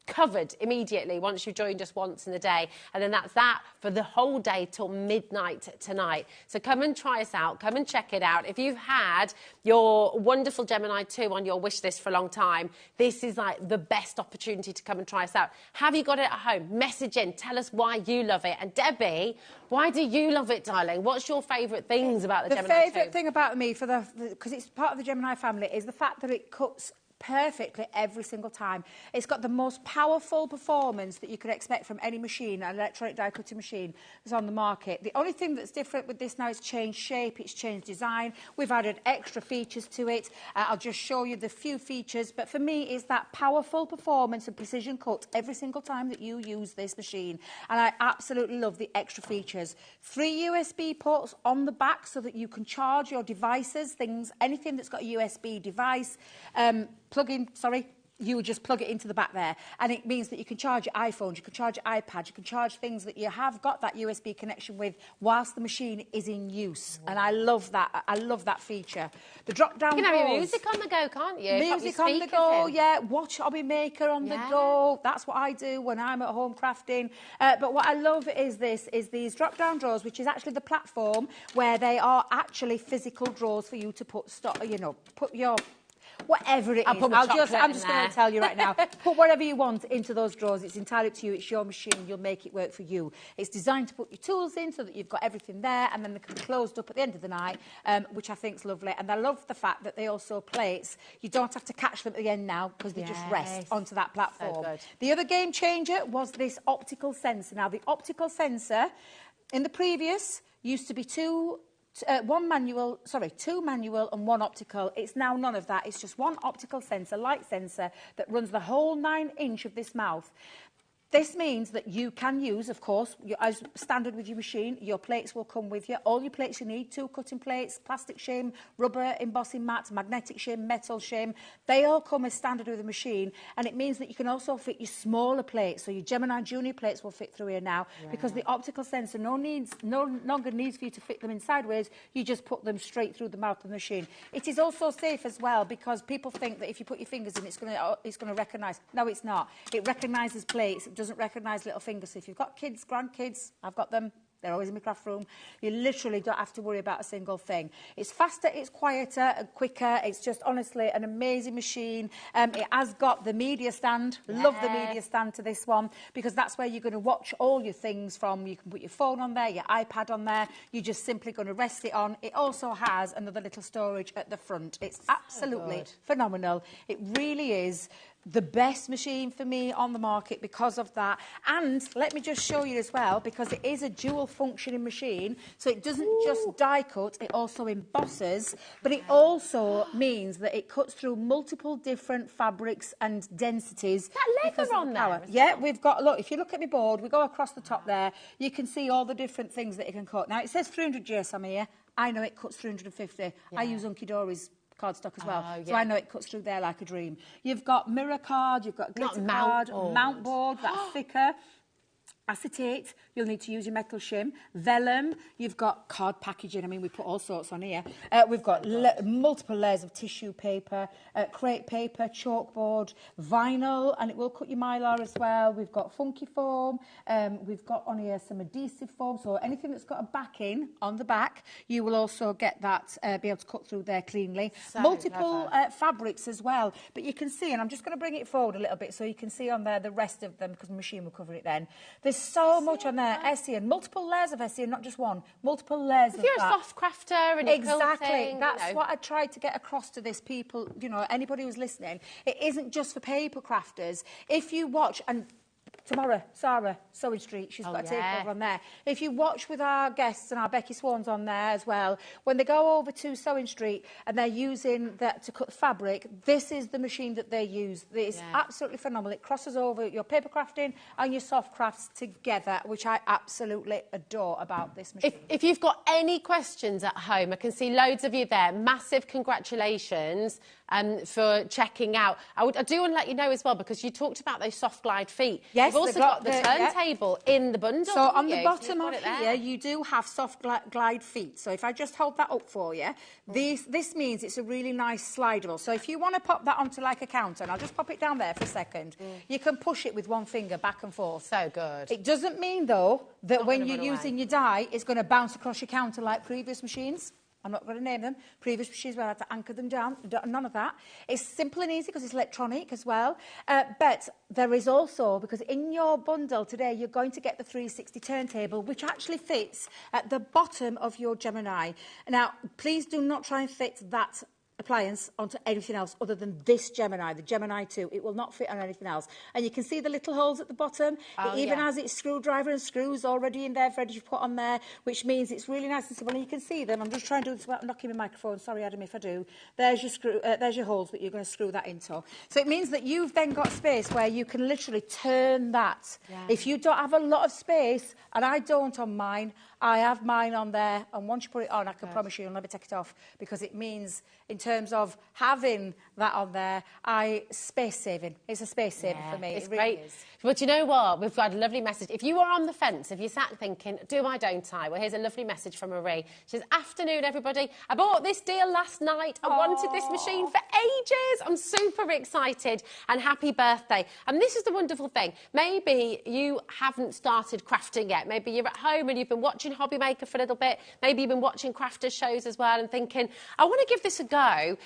S17: covered immediately once you've joined us once in the day, and then that's that for the whole day till midnight tonight. So come and try us out, come and check it out. If you've had your wonderful Gemini 2 on your wish list for a long time, this is like the best opportunity to come and try us out. Have you got it at home? Message in, tell us why you love it. And Debbie, why do you love it, darling? What's your favourite things about the Gemini 2?
S14: The favourite thing about me, because it's part of the Gemini family, is the fact that it cuts perfectly every single time. It's got the most powerful performance that you could expect from any machine, an electronic die cutting machine that's on the market. The only thing that's different with this now is changed shape, it's changed design. We've added extra features to it. I'll just show you the few features, but for me it's that powerful performance and precision cut every single time that you use this machine. And I absolutely love the extra features. 3 USB ports on the back so that you can charge your devices, anything that's got a USB device. You would just plug it into the back there, and it means that you can charge your iPhones, you can charge your iPads, you can charge things that you have got that USB connection with whilst the machine is in use. And I love that. I love that feature. The drop-down
S17: You can have your music on the go, can't you?
S14: Music on the go, yeah. Watch HobbyMaker on the go. That's what I do when I'm at home crafting. But what I love is these drop-down drawers, which is actually the platform where they are actually physical drawers for you to put put your whatever it is. I'm just going to tell you right now. Put whatever you want into those drawers. It's entirely up to you. It's your machine. You'll make it work for you. It's designed to put your tools in so that you've got everything there, and then they can be closed up at the end of the night, which I think is lovely. And I love the fact that they also plates. You don't have to catch them at the end now because they just rest onto that platform. So the other game changer was this optical sensor. Now, the optical sensor in the previous used to be two manual and 1 optical. It's now none of that. It's just 1 optical sensor, light sensor, that runs the whole 9-inch of this mouth. This means that you can use, of course, as standard with your machine, your plates will come with you. All your plates you need, 2 cutting plates, plastic shim, rubber embossing mats, magnetic shim, metal shim. They all come as standard with the machine, and it means that you can also fit your smaller plates. So your Gemini Junior plates will fit through here now because the optical sensor no longer needs for you to fit them in sideways. You just put them straight through the mouth of the machine. It is also safe as well because people think that if you put your fingers in, it's going to recognise. No, it's not. It recognises plates. It doesn't recognise little fingers. So if you've got kids, grandkids, I've got them, They're always in my craft room. You literally don't have to worry about a single thing. It's faster, it's quieter and quicker. It's just honestly an amazing machine. It has got the media stand. Love the media stand to this one because that's where you're going to watch all your things from. You can put your phone on there, your iPad on there. You're just simply going to rest it on. It also has another little storage at the front. It's absolutely phenomenal. It really is the best machine for me on the market because of that. And let me just show you as well, because it is a dual functioning machine, so it doesn't just die cut, it also embosses, but it also means that it cuts through multiple different fabrics and densities.
S17: That leather on there?
S14: Yeah, we've got, look, if you look at my board, we go across the top there, you can see all the different things that it can cut. Now, it says 300 GSM here. I know it cuts 350. I use Hunky Dory's cardstock as well, so I know it cuts through there like a dream. You've got mirror card, you've got glitter card, mount board, that's thicker. Acetate, you'll need to use your metal shim. Vellum, you've got card packaging. I mean, we put all sorts on here. We've got multiple layers of tissue paper, crepe paper, chalkboard, vinyl, and it will cut your mylar as well. We've got funky foam. We've got on here some adhesive foam. So anything that's got a backing on the back, you will also get that, be able to cut through there cleanly. Multiple fabrics as well. But you can see, and I'm just going to bring it forward a little bit so you can see on there the rest of them because the machine will cover it then. There's so much on there, Hessian, multiple layers of Hessian, not just one, multiple layers of that.
S17: If you're a soft crafter and
S14: exactly, that's what I tried to get across to this people, you know, anybody who's listening. It isn't just for paper crafters. If you watch, and tomorrow, Sarah, Sewing Street, she's got a takeover on there. If you watch with our guests and our Becky Swans on there as well, when they go over to Sewing Street and they're using that to cut fabric, this is the machine that they use. It's absolutely phenomenal. It crosses over your paper crafting and your soft crafts together, which I absolutely adore about this machine.
S17: If you've got any questions at home, I can see loads of you there. Massive congratulations for checking out. I do want to let you know as well, because you talked about those soft glide feet.
S14: Yes,
S17: you've also got the turntable in the bundle.
S14: So on the bottom of here, you do have soft glide feet. So if I just hold that up for you, this means it's a really nice slidable. So if you want to pop that onto like a counter, and I'll just pop it down there for a second, you can push it with one finger back and forth.
S17: So good.
S14: It doesn't mean, though, that when you're using your die, it's going to bounce across your counter like previous machines. I'm not going to name them. Previous machines where I had to anchor them down. None of that. It's simple and easy because it's electronic as well. But there is also, because in your bundle today, you're going to get the 360 turntable, which actually fits at the bottom of your Gemini. Now, please do not try and fit that appliance onto anything else other than this Gemini, the Gemini 2. It will not fit on anything else. And you can see the little holes at the bottom. It even has its screwdriver and screws already in there, ready to put on there, which means it's really nice and simple. And you can see them. I'm just trying to do this without knocking my microphone. Sorry, Adam, if I do. There's your screw. There's your holes that you're going to screw that into. So it means that you've then got space where you can literally turn that. If you don't have a lot of space, and I don't on mine, I have mine on there, and once you put it on, I can promise you you'll never take it off, because it means, in terms of having that on there, space saving. It's a space saving for me.
S17: It's
S14: it really
S17: great.
S14: is.
S17: But you know what? We've got a lovely message. If you are on the fence, if you sat thinking, do I, don't I? Well, here's a lovely message from Marie. She says, afternoon, everybody. I bought this deal last night. I wanted this machine for ages. I'm super excited, and happy birthday. And this is the wonderful thing. Maybe you haven't started crafting yet. Maybe you're at home and you've been watching HobbyMaker for a little bit. Maybe you've been watching crafters shows as well and thinking, I want to give this a go.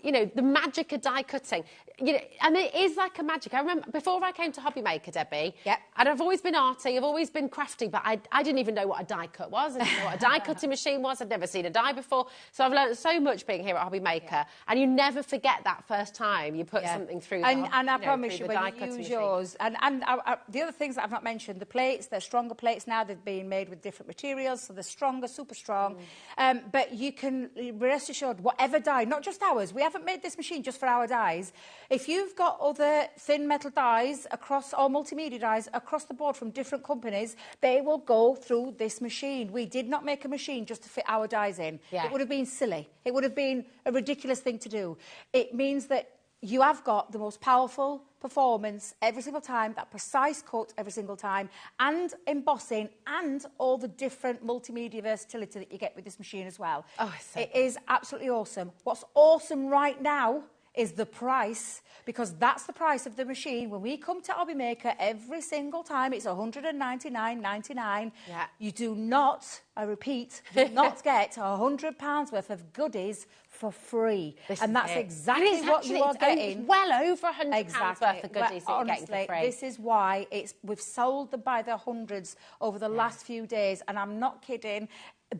S17: You know, the magic of die cutting. You know, and it is like a magic. I remember before I came to HobbyMaker, Debbie, and I've always been arty, I've always been crafty, but I didn't even know what a die cut was. I didn't know what a die cutting machine was. I'd never seen a die before. So I've learned so much being here at HobbyMaker, and you never forget that first time you put something through.
S14: And I promise you, when you use yours, and the other things that I've not mentioned, the plates, they're stronger plates now. They're being made with different materials, so they're stronger, super strong. But you can rest assured, whatever die, not just ours, we haven't made this machine just for our dies. If you've got other thin metal dies across, or multimedia dies across the board from different companies, they will go through this machine. We did not make a machine just to fit our dies in. It would have been silly. It would have been a ridiculous thing to do. It means that you have got the most powerful performance every single time, that precise cut every single time, and embossing, and all the different multimedia versatility that you get with this machine as well. It is absolutely awesome. What's awesome right now is the price, because that's the price of the machine. When we come to HobbyMaker every single time, it's £199.99.
S17: Yeah.
S14: You do not, I repeat, do not get £100 worth of goodies for free. And that's exactly what you are getting.
S17: It's well over £100
S14: exactly.
S17: worth of goodies that you're
S14: Honestly,
S17: getting for free.
S14: this is why we've sold them by the hundreds over the last few days, and I'm not kidding.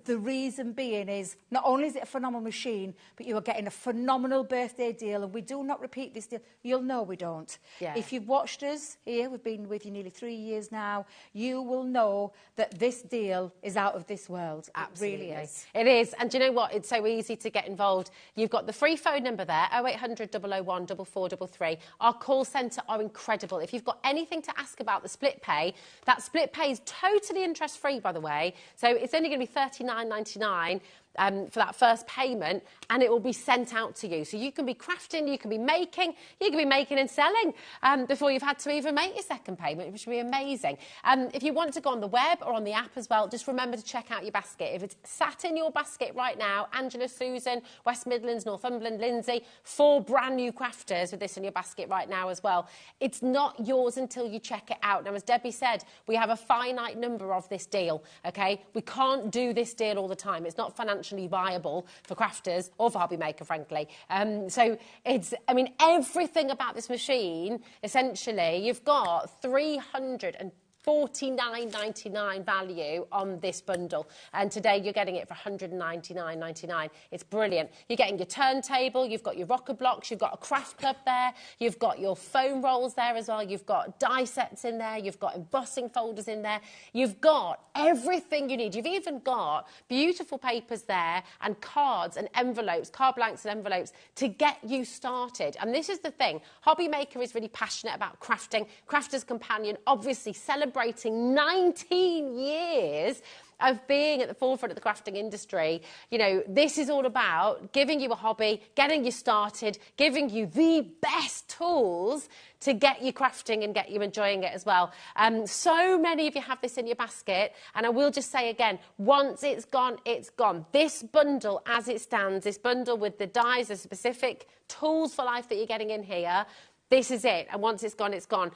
S14: The reason being is, not only is it a phenomenal machine, but you are getting a phenomenal birthday deal, and we do not repeat this deal. You'll know we don't.
S17: Yeah.
S14: If you've watched us here, we've been with you nearly 3 years now, you will know that this deal is out of this world.
S17: Absolutely.
S14: It really is.
S17: It is. And do you know what? It's so easy to get involved. You've got the free phone number there, 0800 001 4433. Our call centre are incredible. If you've got anything to ask about the split pay, that split pay is totally interest-free, by the way. So it's only going to be £39.99 for that first payment, and it will be sent out to you. So you can be crafting, you can be making and selling before you've had to even make your second payment, which would be amazing. If you want to go on the web or on the app as well, just remember to check out your basket. If it's sat in your basket right now, Angela, Susan, West Midlands, Northumberland, Lindsay, 4 brand new crafters with this in your basket right now as well. It's not yours until you check it out. Now, as Debbie said, we have a finite number of this deal, OK? We can't do this deal all the time. It's not financially viable for crafters or for HobbyMaker, frankly. So it's, I mean, everything about this machine, essentially, you've got £349.99 value on this bundle, and today you're getting it for £199.99. It's brilliant. You're getting your turntable, you've got your rocker blocks, you've got a craft club there, you've got your foam rolls there as well, you've got die sets in there, you've got embossing folders in there, you've got everything you need. You've even got beautiful papers there and cards and envelopes, card blanks and envelopes to get you started. And this is the thing, HobbyMaker is really passionate about crafting, Crafter's Companion, obviously celebrating 19 years of being at the forefront of the crafting industry. You know, this is all about giving you a hobby, getting you started, giving you the best tools to get you crafting and get you enjoying it as well. So many of you have this in your basket, and I will just say again, once it's gone, it's gone. This bundle, as it stands, this bundle with the dies, the specific tools for life that you're getting in here, this is it, and once it's gone, it's gone.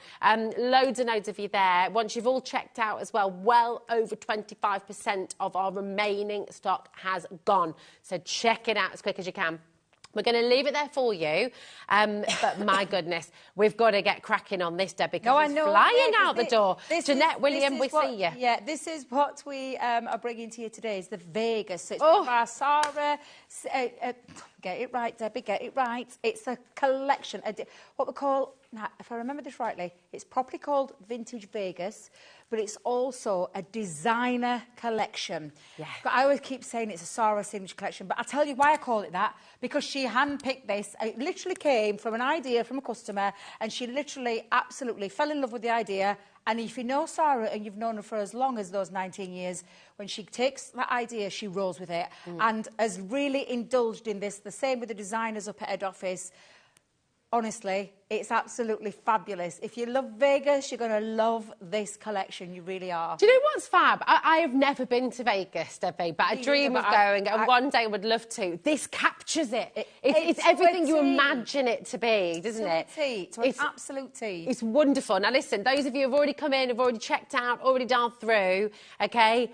S17: Loads and loads of you there. Once you've all checked out as well, well over 25% of our remaining stock has gone. So check it out as quick as you can. We're going to leave it there for you, but my goodness, we've got to get cracking on this, Debbie, because it's flying out the door. Jeanette, William, we see you.
S14: Yeah, this is what we are bringing to you today, is the Vegas. So it's by Sarah. Get it right, Debbie, get it right. It's a collection, what we call, now, if I remember this rightly, it's properly called Vintage Vegas, but it's also a designer collection. Yeah. But I always keep saying it's a Sarah Signature collection, but I'll tell you why I call it that, because she handpicked this. It literally came from an idea from a customer, and she literally absolutely fell in love with the idea. And if you know Sarah, and you've known her for as long as those 19 years, when she takes that idea, she rolls with it, and has really indulged in this. The same with the designers up at head office. Honestly, it's absolutely fabulous. If you love Vegas, you're going to love this collection. You really are.
S17: Do you know what's fab? I have never been to Vegas, Debbie, but I dream of going, and one day would love to. This captures it. It's everything you imagine it to be, doesn't it?
S14: It's an absolute tea.
S17: It's wonderful. Now, listen, those of you who have already come in, have already checked out, already dialed through, OK?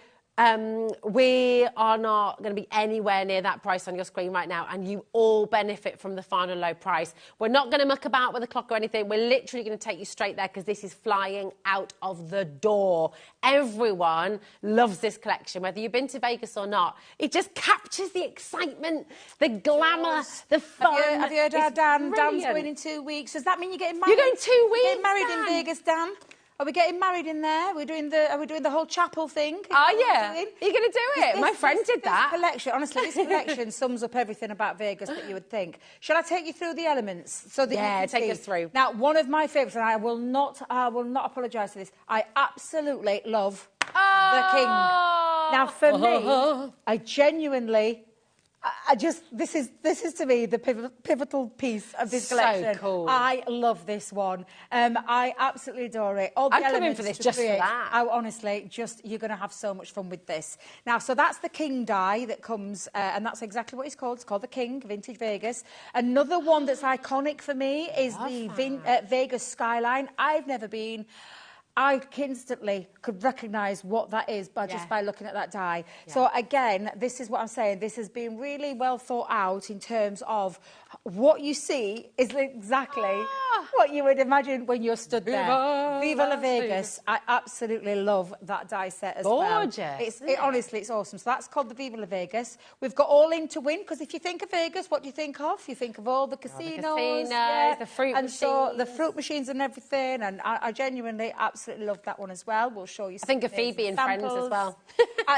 S17: We are not going to be anywhere near that price on your screen right now, and you all benefit from the final low price. We're not going to muck about with the clock or anything. We're literally going to take you straight there, because this is flying out of the door. Everyone loves this collection, whether you've been to Vegas or not. It just captures the excitement, the glamour, the fun.
S14: Have you heard our Dan? Dan's going in 2 weeks. Does that mean you're getting married?
S17: You're going 2 weeks,
S14: Getting married in Vegas, Dan? Are we getting married in there? Are we doing the whole chapel thing?
S17: Oh, yeah. Are you going to do it? My friend did that.
S14: This collection, honestly, this collection sums up everything about Vegas that you would think. Shall I take you through the elements so that you can
S17: take
S14: see?
S17: us through.
S14: Now, one of my favourites, and I will not apologise for this. I absolutely love the King. Now, for me, I genuinely This is to me the pivotal piece of this
S17: So
S14: collection.
S17: cool.
S14: I love this one. I absolutely adore it. All the
S17: I'd come in
S14: elements
S17: for this
S14: to
S17: just for
S14: create,
S17: that.
S14: Honestly, you're going to have so much fun with this. Now, so that's the King die that comes, and that's exactly what it's called. It's called the King, Vintage Vegas. Another one that's iconic for me is the Vegas skyline. I've never been. I instantly could recognise what that is just by looking at that die. Yeah. So again, this is what I'm saying. This has been really well thought out in terms of what you see is exactly what you would imagine when you're stood there. Viva La Vegas. I absolutely love that die set as well.
S17: Gorgeous.
S14: Honestly, it's awesome. So that's called the Viva La Vegas. We've got All In to Win, because if you think of Vegas, what do you think of? You think of all the casinos.
S17: The fruit machines.
S14: So the fruit machines and everything. And I genuinely absolutely love that one as well. We'll show you some.
S17: I think of Phoebe and Friends as well.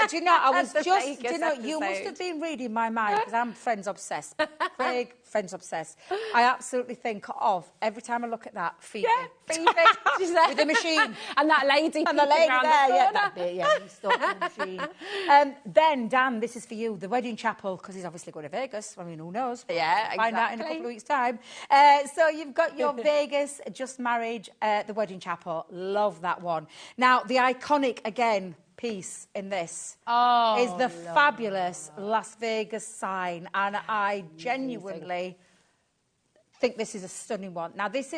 S14: Do you know, I was
S17: The
S14: just,
S17: Vegas
S14: you must
S17: episode.
S14: have been reading my mind, because I'm Friends obsessed. Big Friends obsessed. I absolutely think of, every time I look at that, Phoebe.
S17: Phoebe. She's there.
S14: With the machine.
S17: And that lady.
S14: And the lady there,
S17: that
S14: bit, he's stalking the machine. Then, Dan, this is for you, the wedding chapel, because he's obviously going to Vegas. I mean, who knows?
S17: Yeah,
S14: We'll find out in a couple of weeks' time. So you've got your Vegas, just married, the wedding chapel. Love that one. Now, the iconic, again, piece in this is the fabulous Las Vegas sign, and I genuinely think this is a stunning one. Now, this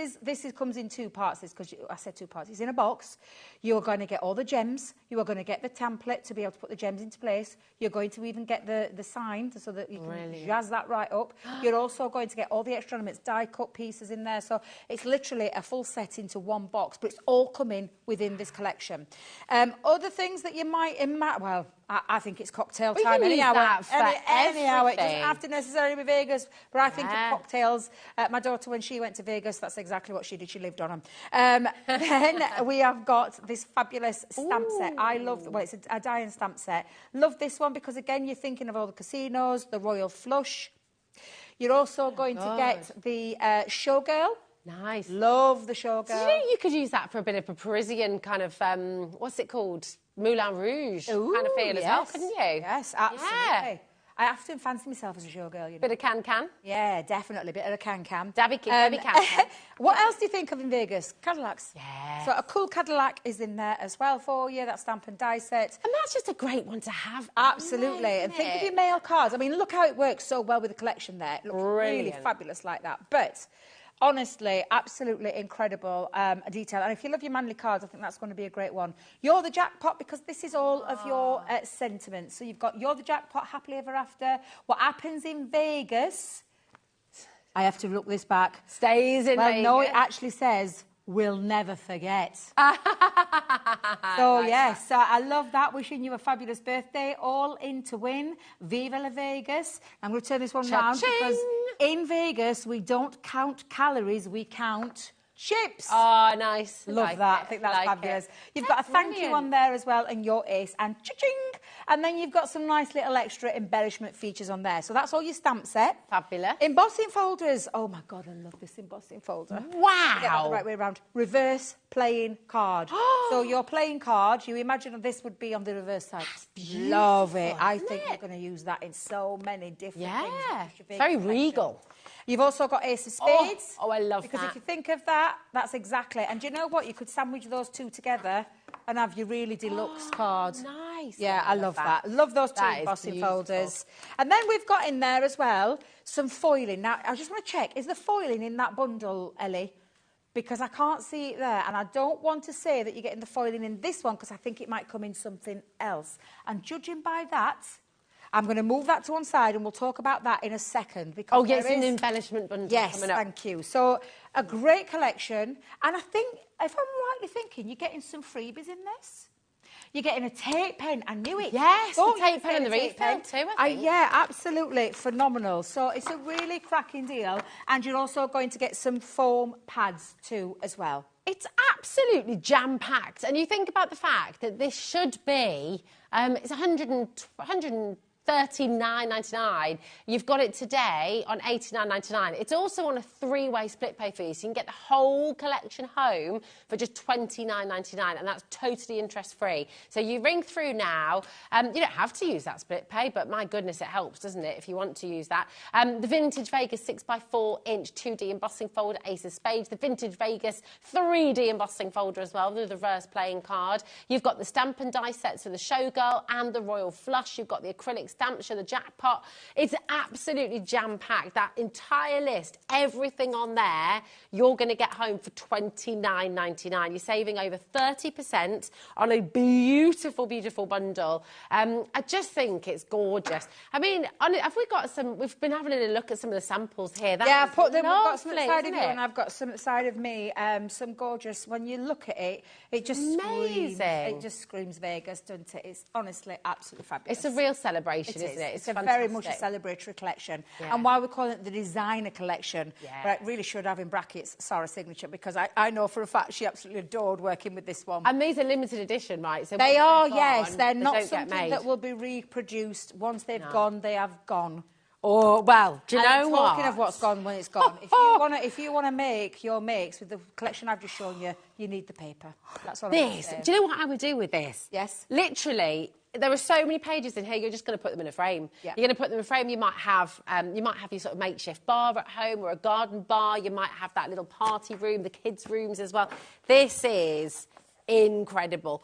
S14: comes in two parts, because I said two parts. It's in a box. You're going to get all the gems. You are going to get the template to be able to put the gems into place. You're going to even get the sign so that you can jazz that right up. You're also going to get all the extra elements, die-cut pieces in there. So it's literally a full set into one box, but it's all coming within this collection. Other things that you might well, I think it's cocktail time anyhow. Anyhow, it doesn't have to necessarily be Vegas, but I think of cocktails. My daughter, when she went to Vegas, that's exactly what she did. She lived on them. Then we have got this fabulous stamp set. I love, well, it's a die and stamp set. Love this one because, again, you're thinking of all the casinos, the Royal Flush. You're also going to get the Showgirl.
S17: Nice.
S14: Love the Showgirl.
S17: Did you know you could use that for a bit of a Parisian kind of, what's it called? Moulin Rouge kind of feel as well, couldn't you?
S14: Yes, absolutely.
S17: Yeah.
S14: I often fancy myself as a showgirl, you know.
S17: Bit of can-can?
S14: Yeah, definitely. Bit of a can-can.
S17: Dabby can-can.
S14: What else do you think of in Vegas? Cadillacs.
S17: Yeah.
S14: So a cool Cadillac is in there as well for you, that stamp and die set.
S17: And that's just a great one to have.
S14: Absolutely. And think of your mail cards. I mean, look how it works so well with the collection there. It looks really fabulous like that. But honestly, absolutely incredible detail. And if you love your manly cards, I think that's going to be a great one. You're the Jackpot, because this is all of your sentiments. So you've got You're the Jackpot, Happily Ever After. What happens in Vegas? I have to look this back.
S17: Stays in Vegas.
S14: No, it actually says, we'll never forget. So, yes, I love that. Wishing you a fabulous birthday. All in to win. Viva La Vegas. I'm going to turn this one round, because in Vegas, we don't count calories, we count chips.
S17: Oh, nice.
S14: Love that. I think that's fabulous. You've got a thank you on there as well, and your ace, and cha-ching. And then you've got some nice little extra embellishment features on there. So that's all your stamp set.
S17: Fabulous.
S14: Embossing folders. Oh, my God, I love this embossing folder.
S17: Wow.
S14: Get that the right way around. Reverse playing card. So your playing card, you imagine this would be on the reverse side. Love it. I think you're going to use that in so many different things.
S17: Yeah. Very regal.
S14: You've also got Ace of Spades.
S17: Oh, I love
S14: because
S17: that.
S14: Because if you think of that, that's exactly. And do you know what? You could sandwich those two together and have your really deluxe card.
S17: Nice.
S14: Yeah, I love that. Love those two embossing folders. And then we've got in there as well some foiling. Now, I just want to check, is the foiling in that bundle, Ellie? Because I can't see it there, and I don't want to say that you're getting the foiling in this one, because I think it might come in something else. And judging by that, I'm going to move that to one side, and we'll talk about that in a second. Because
S17: yes, an embellishment bundle coming up.
S14: Thank you. So, a great collection. And I think, if I'm rightly thinking, you're getting some freebies in this. You're getting a tape pen. I knew it.
S17: Yes, the tape pen and the refill too, I think.
S14: Yeah, absolutely. Phenomenal. So, it's a really cracking deal. And you're also going to get some foam pads too as well.
S17: It's absolutely jam-packed. And you think about the fact that this should be, it's 120 $39.99. You've got it today on $89.99. It's also on a 3-way split pay fee, so you can get the whole collection home for just $29.99, and that's totally interest-free. So you ring through now. You don't have to use that split pay, but my goodness, it helps, doesn't it, if you want to use that. The Vintage Vegas 6x4-inch 2D embossing folder, Ace of Spades. The Vintage Vegas 3D embossing folder as well, the reverse playing card. You've got the stamp and die sets for the Showgirl and the Royal Flush. You've got the acrylic stamps for the Jackpot. It's absolutely jam-packed. That entire list, everything on there, you're going to get home for $29.99. You're saving over 30% on a beautiful, beautiful bundle. I just think it's gorgeous. I mean, have we got some... We've been having a look at some of the samples here. That
S14: I've put them... We've got some
S17: lovely,
S14: side of you
S17: isn't it?
S14: and I've got some side of me. Some gorgeous... When you look at it, it just
S17: Amazing.
S14: screams... It just screams Vegas, doesn't it? It's honestly absolutely fabulous.
S17: It's a real celebration, isn't it?
S14: It's a very much a celebratory collection.
S17: Yeah.
S14: And why we call it the designer collection,
S17: Yeah.
S14: but I really should have in brackets Sarah's signature, because I know for a fact she absolutely adored working with this one.
S17: And these are limited edition, right? So
S14: they
S17: once
S14: are,
S17: they're gone,
S14: yes. They're
S17: they
S14: not
S17: don't get
S14: something
S17: made.
S14: that will be reproduced. Once they've gone, they have gone.
S17: Oh, well, do you know what?
S14: Talking of what's gone when it's gone, if you want to make your makes with the collection I've just shown you, you need the paper. That's all I'm
S17: This,
S14: saying.
S17: do you know what I would do with this?
S14: Yes.
S17: Literally, there are so many pages in here. You're just going to put them in a frame.
S14: Yeah.
S17: You're going to put them in a frame. You might have your sort of makeshift bar at home or a garden bar. You might have that little party room, the kids' rooms as well. This is incredible.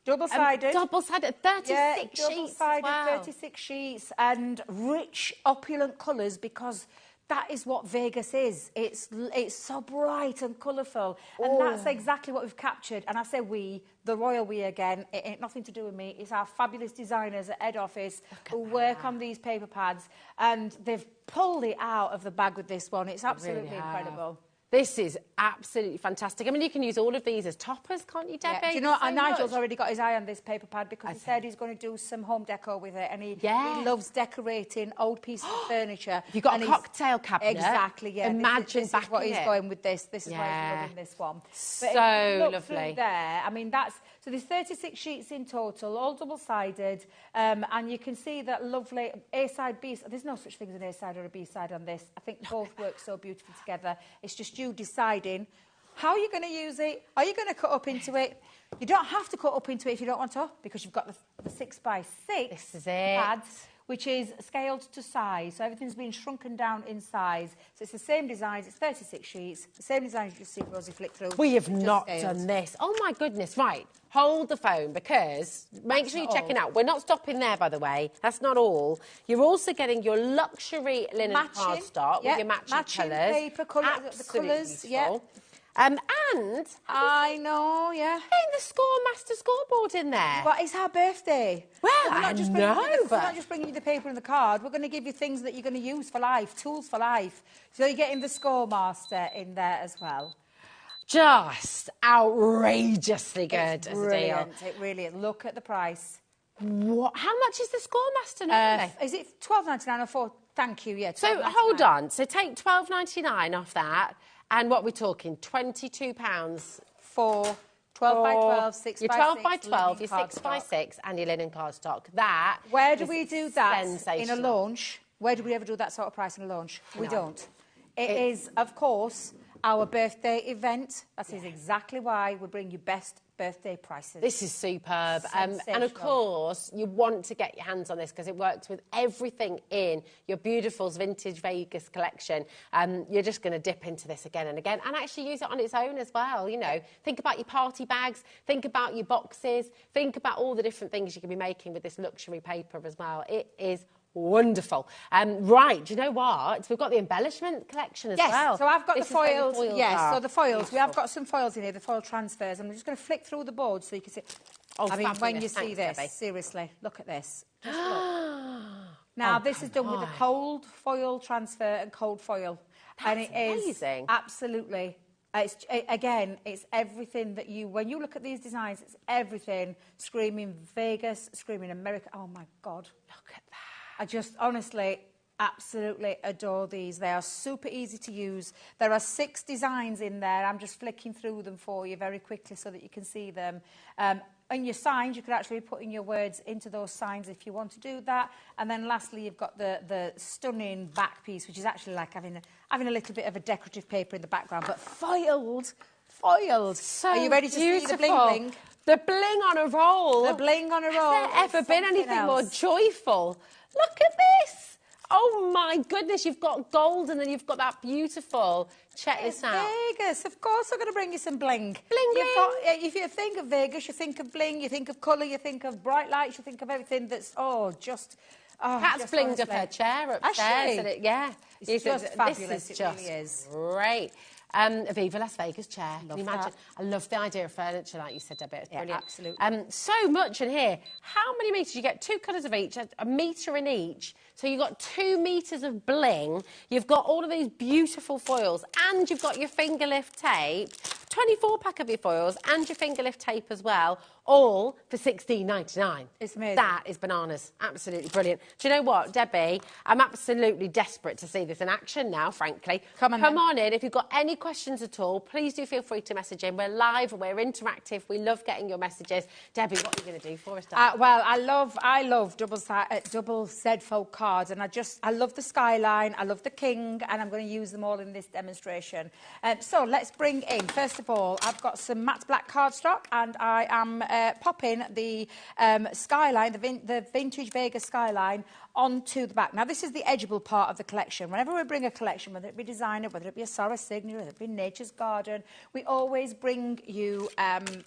S14: Double-sided.
S17: Double-sided, 36 sheets
S14: double-sided,
S17: as well.
S14: 36 sheets and rich, opulent colours, because that is what Vegas is. It's so bright and colourful, and that's exactly what we've captured. And I say we, the royal we again, it ain't nothing to do with me. It's our fabulous designers at head office who work on these paper pads, and they've pulled it out of the bag with this one. It's absolutely incredible.
S17: This is absolutely fantastic. I mean, you can use all of these as toppers, can't you, Debbie?
S14: Yeah. Do you know what?
S17: So
S14: Nigel's
S17: much.
S14: already got his eye on this paper pad, because he said he's going to do some home decor with it, and he loves decorating old pieces of furniture.
S17: You've got
S14: and
S17: a cocktail cabinet.
S14: Exactly, yeah.
S17: Imagine
S14: this is what he's
S17: it.
S14: going with this. This is why
S17: Yeah.
S14: he's loving this one. But
S17: So
S14: if you look
S17: lovely.
S14: through there, I mean, that's... So there's 36 sheets in total, all double-sided, and you can see that lovely A-side, B-side. There's no such thing as an A-side or a B-side on this. I think both work so beautifully together. It's just you deciding how you're going to use it. Are you going to cut up into it? You don't have to cut up into it if you don't want to, because you've got the 6x6
S17: This is it.
S14: pads, which is scaled to size. So everything's been shrunken down in size. So it's the same designs. It's 36 sheets. The same designs you just see Rosie flick through.
S17: We have
S14: just
S17: not
S14: scaled.
S17: done this. Oh, my goodness. Right. Hold the phone, because make sure you're checking out. We're not stopping there, by the way. That's not all. You're also getting your luxury linen cardstock with your matching colours.
S14: Paper colours, the colours, yeah.
S17: And
S14: I know, yeah.
S17: Getting the Scoremaster scoreboard in there.
S14: But it's our birthday.
S17: Well,
S14: we're not
S17: I
S14: just
S17: know,
S14: we're
S17: but
S14: not just bringing you the paper and the card. We're going to give you things that you're going to use for life, tools for life. So you're getting the Scoremaster in there as well.
S17: just outrageously good
S14: It's
S17: as a deal.
S14: brilliant. It really is. Look at the price.
S17: What? How much is the Scoremaster normally?
S14: Is it $12.99 or $4? Thank you, yeah.
S17: So hold on. So take $12.99 off that, and what we're talking, £22
S14: for 12 by 12, 6
S17: your
S14: by
S17: 12
S14: 6,
S17: by 12, your
S14: linen
S17: 6 by
S14: cardstock.
S17: 6, and your linen cardstock. That
S14: Where do
S17: is
S14: we do that in a
S17: sensational.
S14: launch? Where do we ever do that sort of price in a launch? We
S17: No.
S14: don't. It is, of course, our birthday event. That is exactly why we bring you best birthday prices.
S17: This is superb. And of
S14: Sensational.
S17: course, you want to get your hands on this because it works with everything in your Beautiful's Vintage Vegas collection. You're just going to dip into this again and again and actually use it on its own as well. You know, think about your party bags, think about your boxes, think about all the different things you can be making with this luxury paper as well. It is wonderful. Right, do you know what? We've got the embellishment collection as well.
S14: Yes, so I've got
S17: This
S14: the
S17: is where
S14: foils.
S17: the
S14: Yes,
S17: are.
S14: so the foils.
S17: Beautiful.
S14: We have got some foils in here, the foil transfers. I'm just going to flick through the board so you can see.
S17: Oh,
S14: I mean, when
S17: fabulous.
S14: you see
S17: Thanks,
S14: this,
S17: Debbie.
S14: seriously, look at this. Just look. Now,
S17: Oh,
S14: this is done with a cold foil transfer and cold foil. And it is
S17: amazing.
S14: absolutely... again, it's everything that you... When you look at these designs, it's everything screaming Vegas, screaming America. Oh, my God.
S17: Look at that.
S14: I just honestly absolutely adore these. They are super easy to use. There are 6 designs in there. I'm just flicking through them for you very quickly so that you can see them. on your signs, you could actually be putting your words into those signs if you want to do that. And then lastly, you've got the stunning back piece, which is actually like having a little bit of a decorative paper in the background, but foiled.
S17: So
S14: Are you ready to see the bling bling?
S17: The bling on a roll.
S14: The bling on a roll.
S17: Has there ever been anything more joyful? Look at this. Oh my goodness, you've got gold and then you've got that beautiful. Check this out.
S14: Vegas, of course I'm going to bring you some bling.
S17: Bling, bling.
S14: If you think of Vegas, you think of bling, you think of colour, you think of bright lights, you think of everything that's,
S17: Kat's blinged up her chair upstairs. And
S14: it's just fabulous.
S17: This is
S14: it really is.
S17: Great. Viva Las Vegas chair. Can you imagine? I love the idea of furniture, like you said, Debbie. It's brilliant.
S14: Absolutely.
S17: So much in here. How many metres? You get 2 colours of each, a metre in each. So you've got 2 metres of bling. You've got all of these beautiful foils, and you've got your finger lift tape. 24-pack of your foils and your finger lift tape as well, all for $16.99.
S14: It's amazing.
S17: That is bananas. Absolutely brilliant. Do you know what, Debbie? I'm absolutely desperate to see this in action now, frankly. Come on in. If you've got any questions at all, please do feel free to message in. We're live and we're interactive. We love getting your messages. Debbie, what are you going to do for us, Debbie?
S14: Well, I love double Z-fold cards, and I love the skyline, I love the king, and I'm going to use them all in this demonstration. So let's bring in, first of all, I've got some matte black cardstock, and I am popping the skyline, the vintage Vegas skyline, onto the back. Now, this is the edgeable part of the collection. Whenever we bring a collection, whether it be designer, whether it be a Sarah Signy, whether it be Nature's Garden, we always bring you an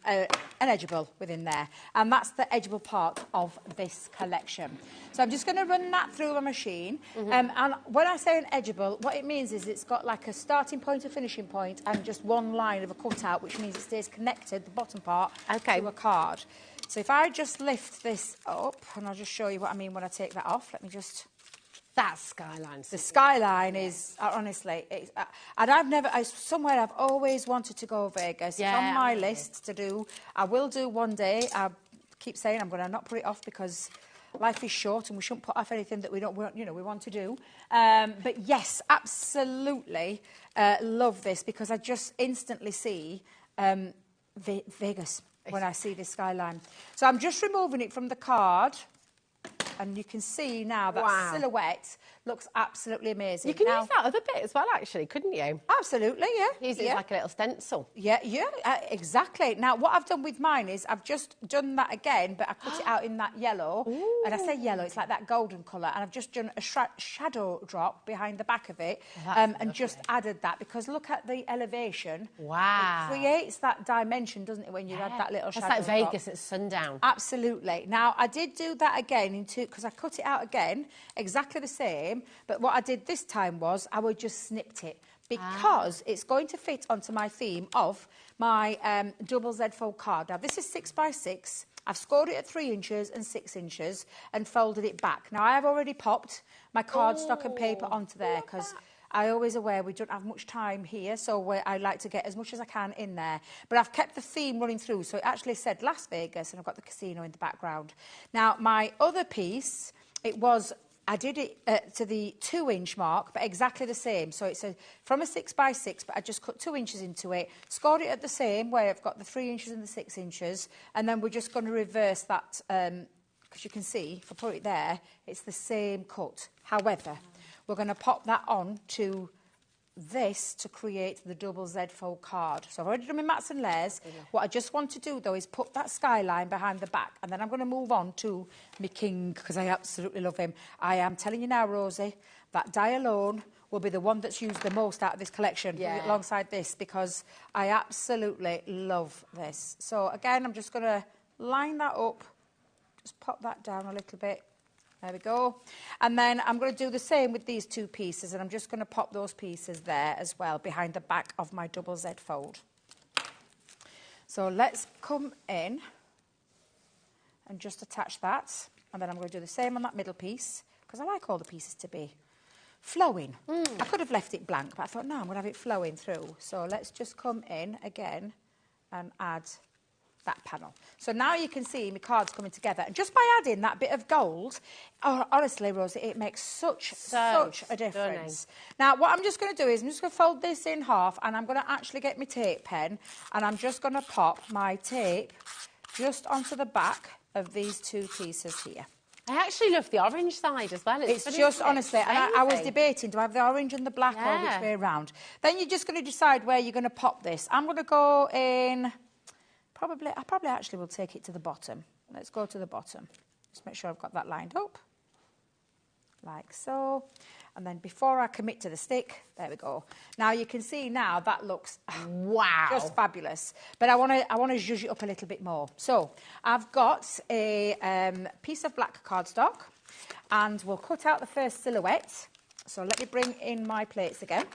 S14: edgeable within there. And that's the edgeable part of this collection. So I'm just going to run that through my machine. And when I say an edgeable, what it means is it's got like a starting point, a finishing point, and just one line of a cutout, which means it stays connected, the bottom part, to a card. So if I just lift this up, and I'll just show you what I mean when I take that off. Let me just...
S17: That skyline.
S14: The skyline is, honestly, and somewhere I've always wanted to go, Vegas. It's on my list to do. I will do one day. I keep saying I'm going to not put it off because life is short and we shouldn't put off anything that we want to do. But yes, absolutely love this because I just instantly see Vegas when I see this skyline. So I'm just removing it from the card, and you can see now that silhouette looks absolutely amazing.
S17: You can use that other bit as well, actually, couldn't you?
S14: Absolutely, yeah.
S17: Use it as like a little stencil.
S14: Yeah, exactly. Now, what I've done with mine is I've just done that again, but I put it out in that yellow.
S17: Ooh.
S14: And I say yellow, it's like that golden colour. And I've just done a shadow drop behind the back of it and just added that because look at the elevation.
S17: Wow.
S14: It creates that dimension, doesn't it, when you add that little shadow drop.
S17: It's like Vegas at sundown.
S14: Absolutely. Now, I did do that again because I cut it out again, exactly the same. But what I did this time was I would just snipped it because it's going to fit onto my theme of my double Z fold card. Now, this is 6x6. I've scored it at 3 inches and 6 inches and folded it back. Now, I have already popped my cardstock and paper onto there because I always aware we don't have much time here, so I like to get as much as I can in there. But I've kept the theme running through, so it actually said Las Vegas, and I've got the casino in the background. Now, my other piece, I did it to the 2-inch mark, but exactly the same. So it's from a 6x6, but I just cut 2 inches into it, scored it at the same, where I've got the 3 inches and the 6 inches, and then we're just going to reverse that, because you can see, if I put it there, it's the same cut. However, we're going to pop that on to this to create the double Z fold card. So I've already done my mats and layers. What I just want to do, though, is put that skyline behind the back, and then I'm going to move on to my king, because I absolutely love him. I am telling you now, Rosie, that die alone will be the one that's used the most out of this collection, alongside this, because I absolutely love this. So, again, I'm just going to line that up, just pop that down a little bit. There we go. And then I'm going to do the same with these 2 pieces, and I'm just going to pop those pieces there as well behind the back of my double Z fold. So let's come in and just attach that. And then I'm going to do the same on that middle piece, because I like all the pieces to be flowing. I could have left it blank, but I thought, no, I'm going to have it flowing through. So let's just come in again and add that panel. So now you can see my cards coming together. And just by adding that bit of gold, honestly, Rosie, it makes such a difference. Now, what I'm just going to do is I'm just going to fold this in half, and I'm going to actually get my tape pen, and I'm just going to pop my tape just onto the back of these two pieces here.
S17: I actually love the orange side as well.
S14: It's just, honestly, and I was debating, do I have the orange and the black or which way around? Then you're just going to decide where you're going to pop this. I'm going to go in, I probably actually will take it to the bottom. Let's go to the bottom. Just make sure I've got that lined up, like so. And then before I commit to the stick, there we go. Now you can see now that looks wow, just fabulous. But I want to zhuzh it up a little bit more. So I've got a piece of black cardstock, and we'll cut out the first silhouette. So let me bring in my plates again.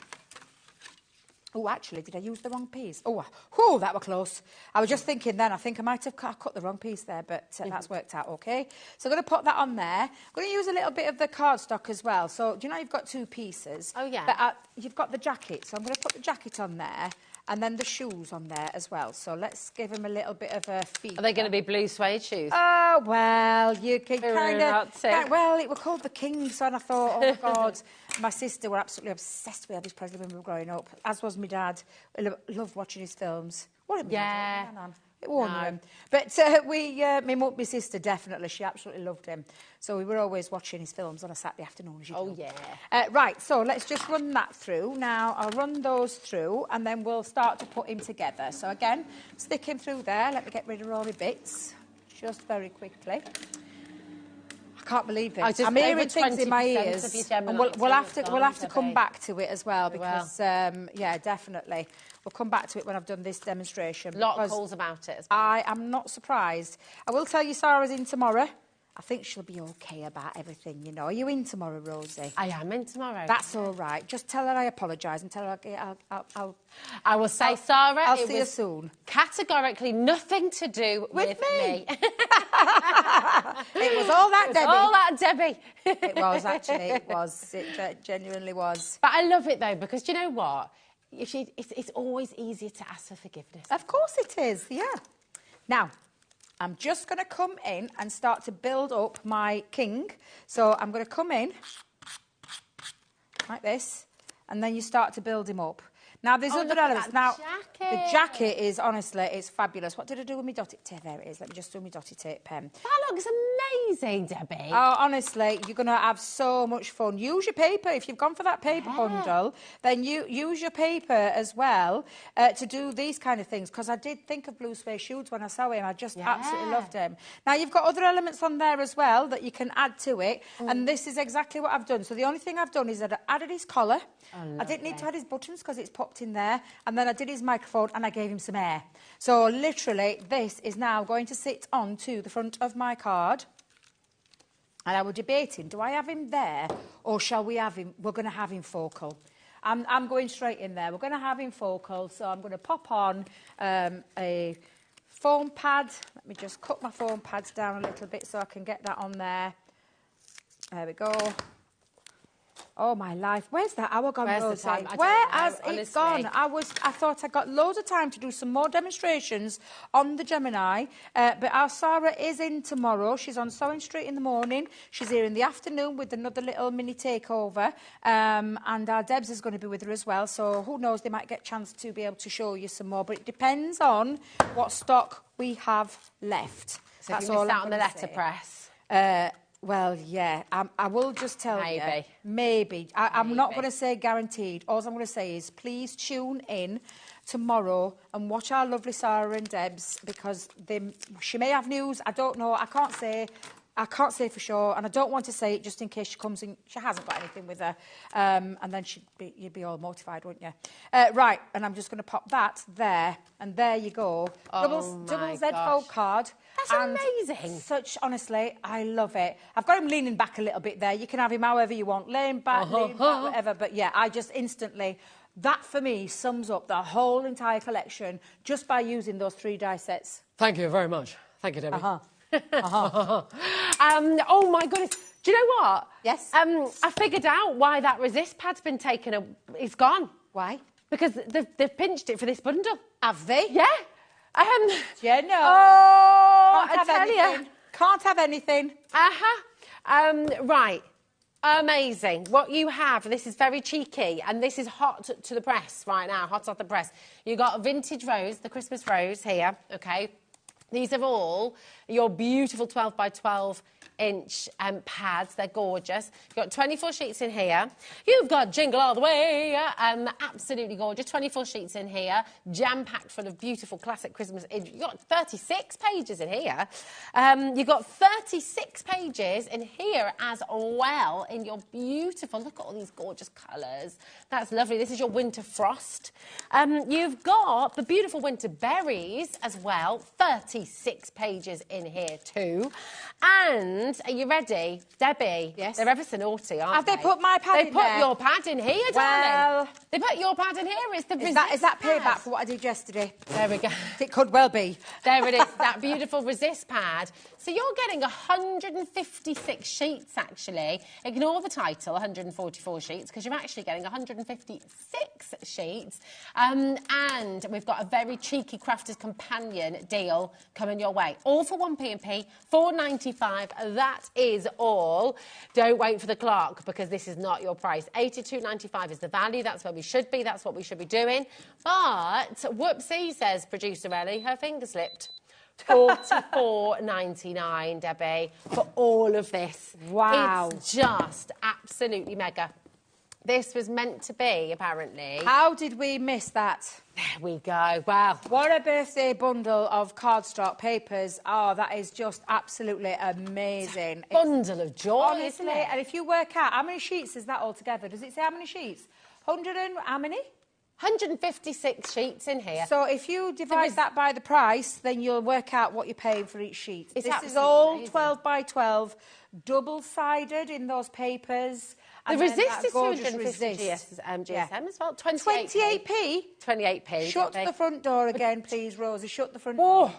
S14: Oh, actually, did I use the wrong piece? Oh, whew, that were close. I was just thinking then, I think I might have cut the wrong piece there, but that's worked out okay. So I'm going to put that on there. I'm going to use a little bit of the cardstock as well. So, do you know you've got two pieces? Oh, yeah. But you've got the jacket, so I'm going to put the jacket on there, and then the shoes on there as well. So let's give them a little bit of a feed.
S17: Are they going to be blue suede shoes?
S14: Oh, well, you can kind of... Well, it were called the Kings, and I thought, oh, my God. My sister were absolutely obsessed with Elvis Presley when we were growing up, as was my dad. I loved watching his films. What a it won him. But my sister definitely, she absolutely loved him. So we were always watching his films on a Saturday afternoon, as you know. Yeah. Right, so let's just run that through. Now, I'll run those through, and then we'll start to put him together. So again, stick him through there. Let me get rid of all the bits, just very quickly. I can't believe it. I'm hearing things in my ears, and we'll have to come back to it as well, because yeah, definitely. We'll come back to it when I've done this demonstration.
S17: A lot of calls about it as well.
S14: I am not surprised. I will tell you Sarah's in tomorrow. I think she'll be okay about everything, you know. Are you in tomorrow, Rosie?
S17: I am in tomorrow.
S14: That's all right. Just tell her I apologise and tell her
S17: I will say, Sarah,
S14: I'll see you soon.
S17: Categorically nothing to do with me.
S14: It was all that Debbie.
S17: All that Debbie.
S14: It was, actually. It was. It genuinely was.
S17: But I love it, though, because do you know what? It's always easier to ask for forgiveness.
S14: Of course it is, yeah. Now, I'm just going to come in and start to build up my king. So I'm going to come in like this, and then you start to build him up. Now, there's other elements. Now, the jacket is, honestly, it's fabulous. What did I do with my dotted tape? There it is. Let me just do my dotted tape pen.
S17: That looks amazing, Debbie.
S14: Oh, honestly, you're going to have so much fun. Use your paper. If you've gone for that paper bundle, then you use your paper as well to do these kind of things, because I did think of Blue Suede shoes when I saw him. I just absolutely loved him. Now, you've got other elements on there as well that you can add to it, and this is exactly what I've done. So the only thing I've done is that I added his collar. I didn't need to add his buttons because it's popped in there, and then I did his microphone and I gave him some air. So literally this is now going to sit onto the front of my card, and I was debating, do I have him there or shall we have him, we're going to have him focal. I'm going straight in there. We're going to have him focal, so I'm going to pop on a foam pad. Let me just cut my foam pads down a little bit so I can get that on there. There we go. Oh, my life. Where's that hour gone, Rosie? Where has it gone? I thought I got loads of time to do some more demonstrations on the Gemini, but our Sarah is in tomorrow. She's on Sewing Street in the morning. She's here in the afternoon with another little mini takeover, and our Debs is going to be with her as well, so who knows, they might get a chance to be able to show you some more, but it depends on what stock we have left.
S17: So that's all out on the letterpress.
S14: Well, yeah, I will just tell you. Maybe. I'm not going to say guaranteed. All I'm going to say is please tune in tomorrow and watch our lovely Sarah and Debs, because she may have news. I don't know. I can't say for sure, and I don't want to say it just in case she comes in. She hasn't got anything with her, and then you'd be all mortified, wouldn't you? Right, and I'm just going to pop that there, and there you go. Double Z fold card.
S17: That's amazing.
S14: Honestly, I love it. I've got him leaning back a little bit there. You can have him however you want, laying back, leaning back, whatever. But yeah, I just instantly. That, for me, sums up the whole entire collection just by using those 3 die sets.
S19: Thank you very much. Thank you, Debbie.
S17: Oh, my goodness. Do you know what?
S14: Yes?
S17: I figured out why that resist pad's been taken. It's gone.
S14: Why?
S17: Because they've pinched it for this bundle.
S14: Have they?
S17: Yeah.
S14: Yeah, no.
S17: Oh,
S14: Can't have anything. Can't have anything.
S17: Right. Amazing. What you have, this is very cheeky, and this is hot to the press right now, hot off the press. You got vintage rose, the Christmas rose here, okay? These are all your beautiful 12 by 12 inch pads. They're gorgeous. You've got 24 sheets in here. You've got Jingle All the Way. Absolutely gorgeous. 24 sheets in here. Jam-packed full of beautiful classic Christmas. You've got 36 pages in here. You've got 36 pages in here as well in your beautiful... Look at all these gorgeous colours. That's lovely. This is your Winter Frost. You've got the beautiful Winter Berries as well. 36 pages in here too. And are you ready, Debbie?
S14: Yes.
S17: They're ever so naughty, aren't they?
S14: Have they put my pad in there?
S17: They put your pad in here, darling. They put your pad in here. It's the resist
S14: Is that
S17: pad.
S14: payback for what I did yesterday?
S17: There we go.
S14: It could well be.
S17: There it is, that beautiful resist pad. So you're getting 156 sheets, actually. Ignore the title, 144 sheets, because you're actually getting 156 sheets. And we've got a very cheeky Crafters Companion deal coming your way. All for 1p&p, £4.95. That is all. Don't wait for the clock, because this is not your price. £82.95 is the value. That's where we should be. That's what we should be doing. But, whoopsie, says producer Ellie, her finger slipped. £44.99, Debbie, for all of this.
S14: Wow.
S17: It's just absolutely mega. This was meant to be, apparently.
S14: How did we miss that?
S17: There we go. Wow.
S14: What a birthday bundle of cardstock papers. Oh, that is just absolutely amazing.
S17: It's a bundle of joy,
S14: honestly,
S17: isn't it?
S14: And if you work out, how many sheets is that altogether? Does it say how many sheets? 100 and how many?
S17: 156 sheets in here.
S14: So if you divide that by the price, then you'll work out what you're paying for each sheet.
S17: It's
S14: this is all
S17: amazing.
S14: 12 by 12, double-sided in those papers.
S17: The
S14: And
S17: resist is
S14: gorgeous
S17: 250 GSM as well.
S14: 28p?
S17: 28p.
S14: Shut the front door again, please, Rosie. Shut the front door.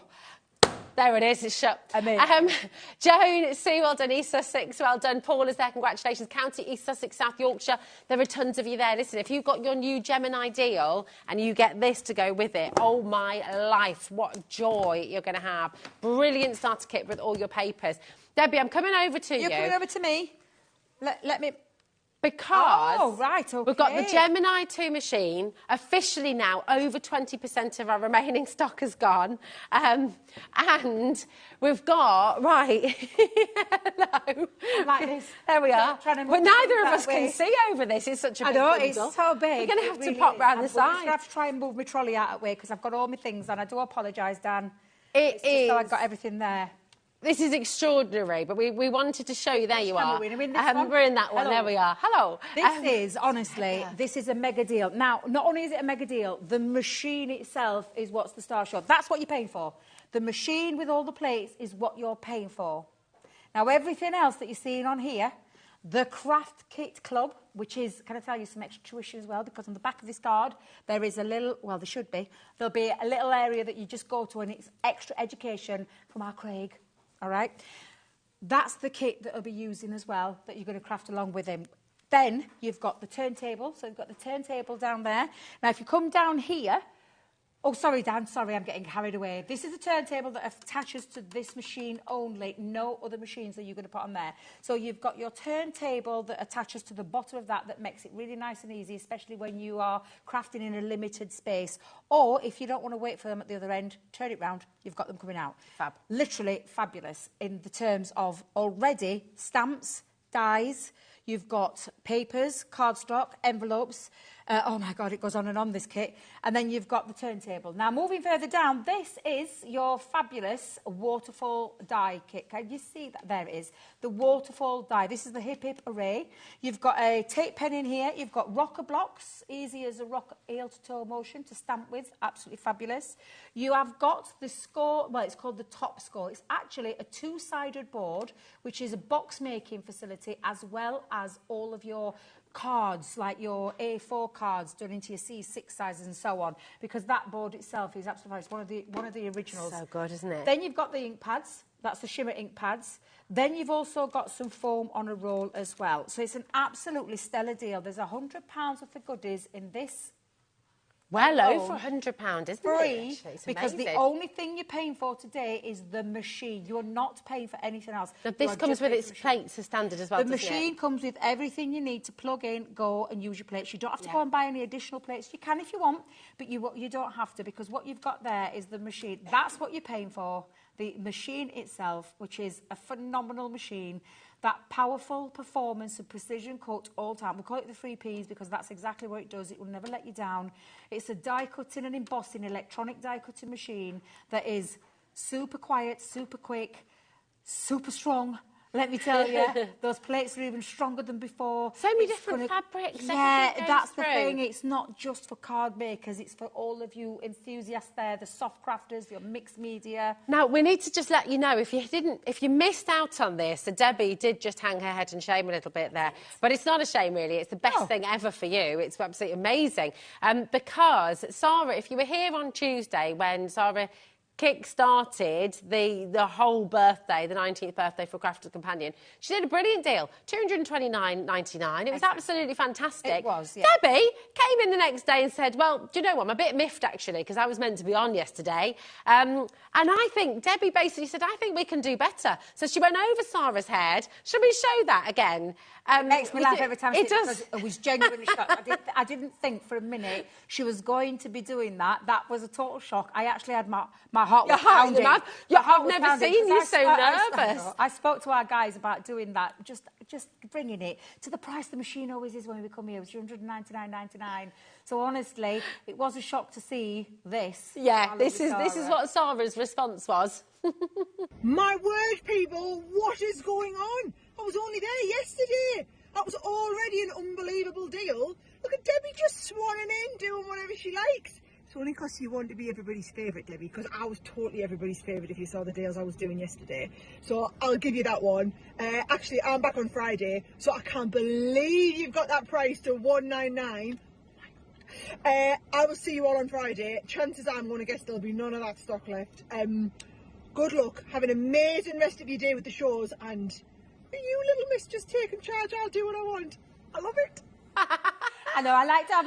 S17: There it is, it's shut. Joan, Sue, well done. East Sussex, well done. Paul is there, congratulations. County, East Sussex, South Yorkshire, there are tons of you there. Listen, if you've got your new Gemini deal and you get this to go with it, oh my life, what joy you're going to have. Brilliant starter kit with all your papers. Debbie, I'm coming over to you.
S14: You're coming over to me? Let me...
S17: Because
S14: okay.
S17: We've got the Gemini 2 machine. Officially now, over 20% of our remaining stock has gone. And we've got, hello.
S14: Like this.
S17: There we are.
S14: Well,
S17: neither of us can see over this. It's such a big
S14: bundle.
S17: It's
S14: so big.
S17: We're going to have to pop round the side.
S14: I'm going to have to try and move my trolley out of the way because I've got all my things and I do apologise, Dan.
S17: It is.
S14: So I've got everything there.
S17: This is extraordinary, but we wanted to show you. There you are.
S14: We're in this one.
S17: We're in that one.
S14: Hello.
S17: There we are. Hello.
S14: This is, honestly, this is a mega deal. Now, not only is it a mega deal, the machine itself is what's the star show. That's what you're paying for. The machine with all the plates is what you're paying for. Now, everything else that you're seeing on here, the Craft Kit Club, which is, can I tell you, some extra tuition as well, because on the back of this card, there is a little, well, there should be, there'll be a little area that you just go to and it's extra education from our Craig. All right, that's the kit that I'll be using as well, that you're going to craft along with him. Then you've got the turntable, so you've got the turntable down there. Now, if you come down here, oh, sorry, Dan, sorry, I'm getting carried away. This is a turntable that attaches to this machine only, no other machines that you're going to put on there. So you've got your turntable that attaches to the bottom of that makes it really nice and easy, especially when you are crafting in a limited space. Or if you don't want to wait for them at the other end, turn it round, you've got them coming out.
S17: Fab.
S14: Literally fabulous in the terms of already stamps, dies, you've got papers, cardstock, envelopes. Oh, my God, it goes on and on, this kit. And then you've got the turntable. Now, moving further down, this is your fabulous waterfall die kit. Can you see that? There it is. The waterfall die. This is the Hip Hip Array. You've got a tape pen in here. You've got rocker blocks, easy as a rock heel-to-toe motion to stamp with. Absolutely fabulous. You have got the score, well, it's called the Top Score. It's actually a two-sided board, which is a box-making facility, as well as all of your cards, like your A4 cards done into your C6 sizes and so on, because that board itself is absolutely it's one of the originals.
S17: So good, isn't it?
S14: Then you've got the ink pads. That's the shimmer ink pads. Then you've also got some foam on a roll as well. So it's an absolutely stellar deal. There's £100 worth of goodies in this.
S17: Well over £100, isn't
S14: free,
S17: it? It's
S14: because
S17: amazing.
S14: the only thing you're paying for today is the machine. You're not paying for anything else.
S17: Now, this comes with its plates as standard as well,
S14: The machine comes with everything you need to plug in, go and use your plates. You don't have to go and buy any additional plates. You can if you want, but you don't have to, because what you've got there is the machine. That's what you're paying for. the machine itself, which is a phenomenal machine, that powerful performance and precision cut all the time. We call it the 3 Ps because that's exactly what it does. It will never let you down. It's a die cutting and embossing electronic die cutting machine that is super quiet, super quick, super strong. Let me tell you, those plates are even stronger than before.
S17: So many different fabrics.
S14: Yeah, that's the thing. It's not just for card makers. It's for all of you enthusiasts there, the soft crafters, your mixed media.
S17: Now, we need to just let you know, if you missed out on this, so Debbie did just hang her head in shame a little bit there. But it's not a shame, really. It's the best thing ever for you. It's absolutely amazing. Because, Sarah, if you were here on Tuesday when Sarah kick-started the whole birthday, the 19th birthday for Crafter's Companion, she did a brilliant deal, $229.99. It was absolutely fantastic.
S14: It was, yeah.
S17: Debbie came in the next day and said, well, do you know what, I'm a bit miffed, actually, because I was meant to be on yesterday. And I think Debbie basically said, I think we can do better. So she went over Sarah's head. Shall we show that again?
S14: It makes me laugh every time
S17: it does.
S14: because I was genuinely shocked. I didn't think for a minute she was going to be doing that. That was a total shock. I actually had my heart was pounding.
S17: I've never seen you so nervous.
S14: I spoke to our guys about doing that, just bringing it to the price the machine always is when we come here. It was $199.99. So honestly, it was a shock to see this.
S17: Yeah, this is what Sarah's response was.
S18: My word, people, what is going on? I was only there yesterday. That was already an unbelievable deal. Look at Debbie just swanning in, doing whatever she likes. It's only because you want to be everybody's favourite, Debbie, because I was totally everybody's favourite if you saw the deals I was doing yesterday. So I'll give you that one. Actually, I'm back on Friday, so I can't believe you've got that price to $199. I will see you all on Friday. Chances are I'm going to guess there'll be none of that stock left. Good luck. Have an amazing rest of your day with the shows, and you little miss just taking charge. I'll do what I want. I love it.
S14: I know. I like to have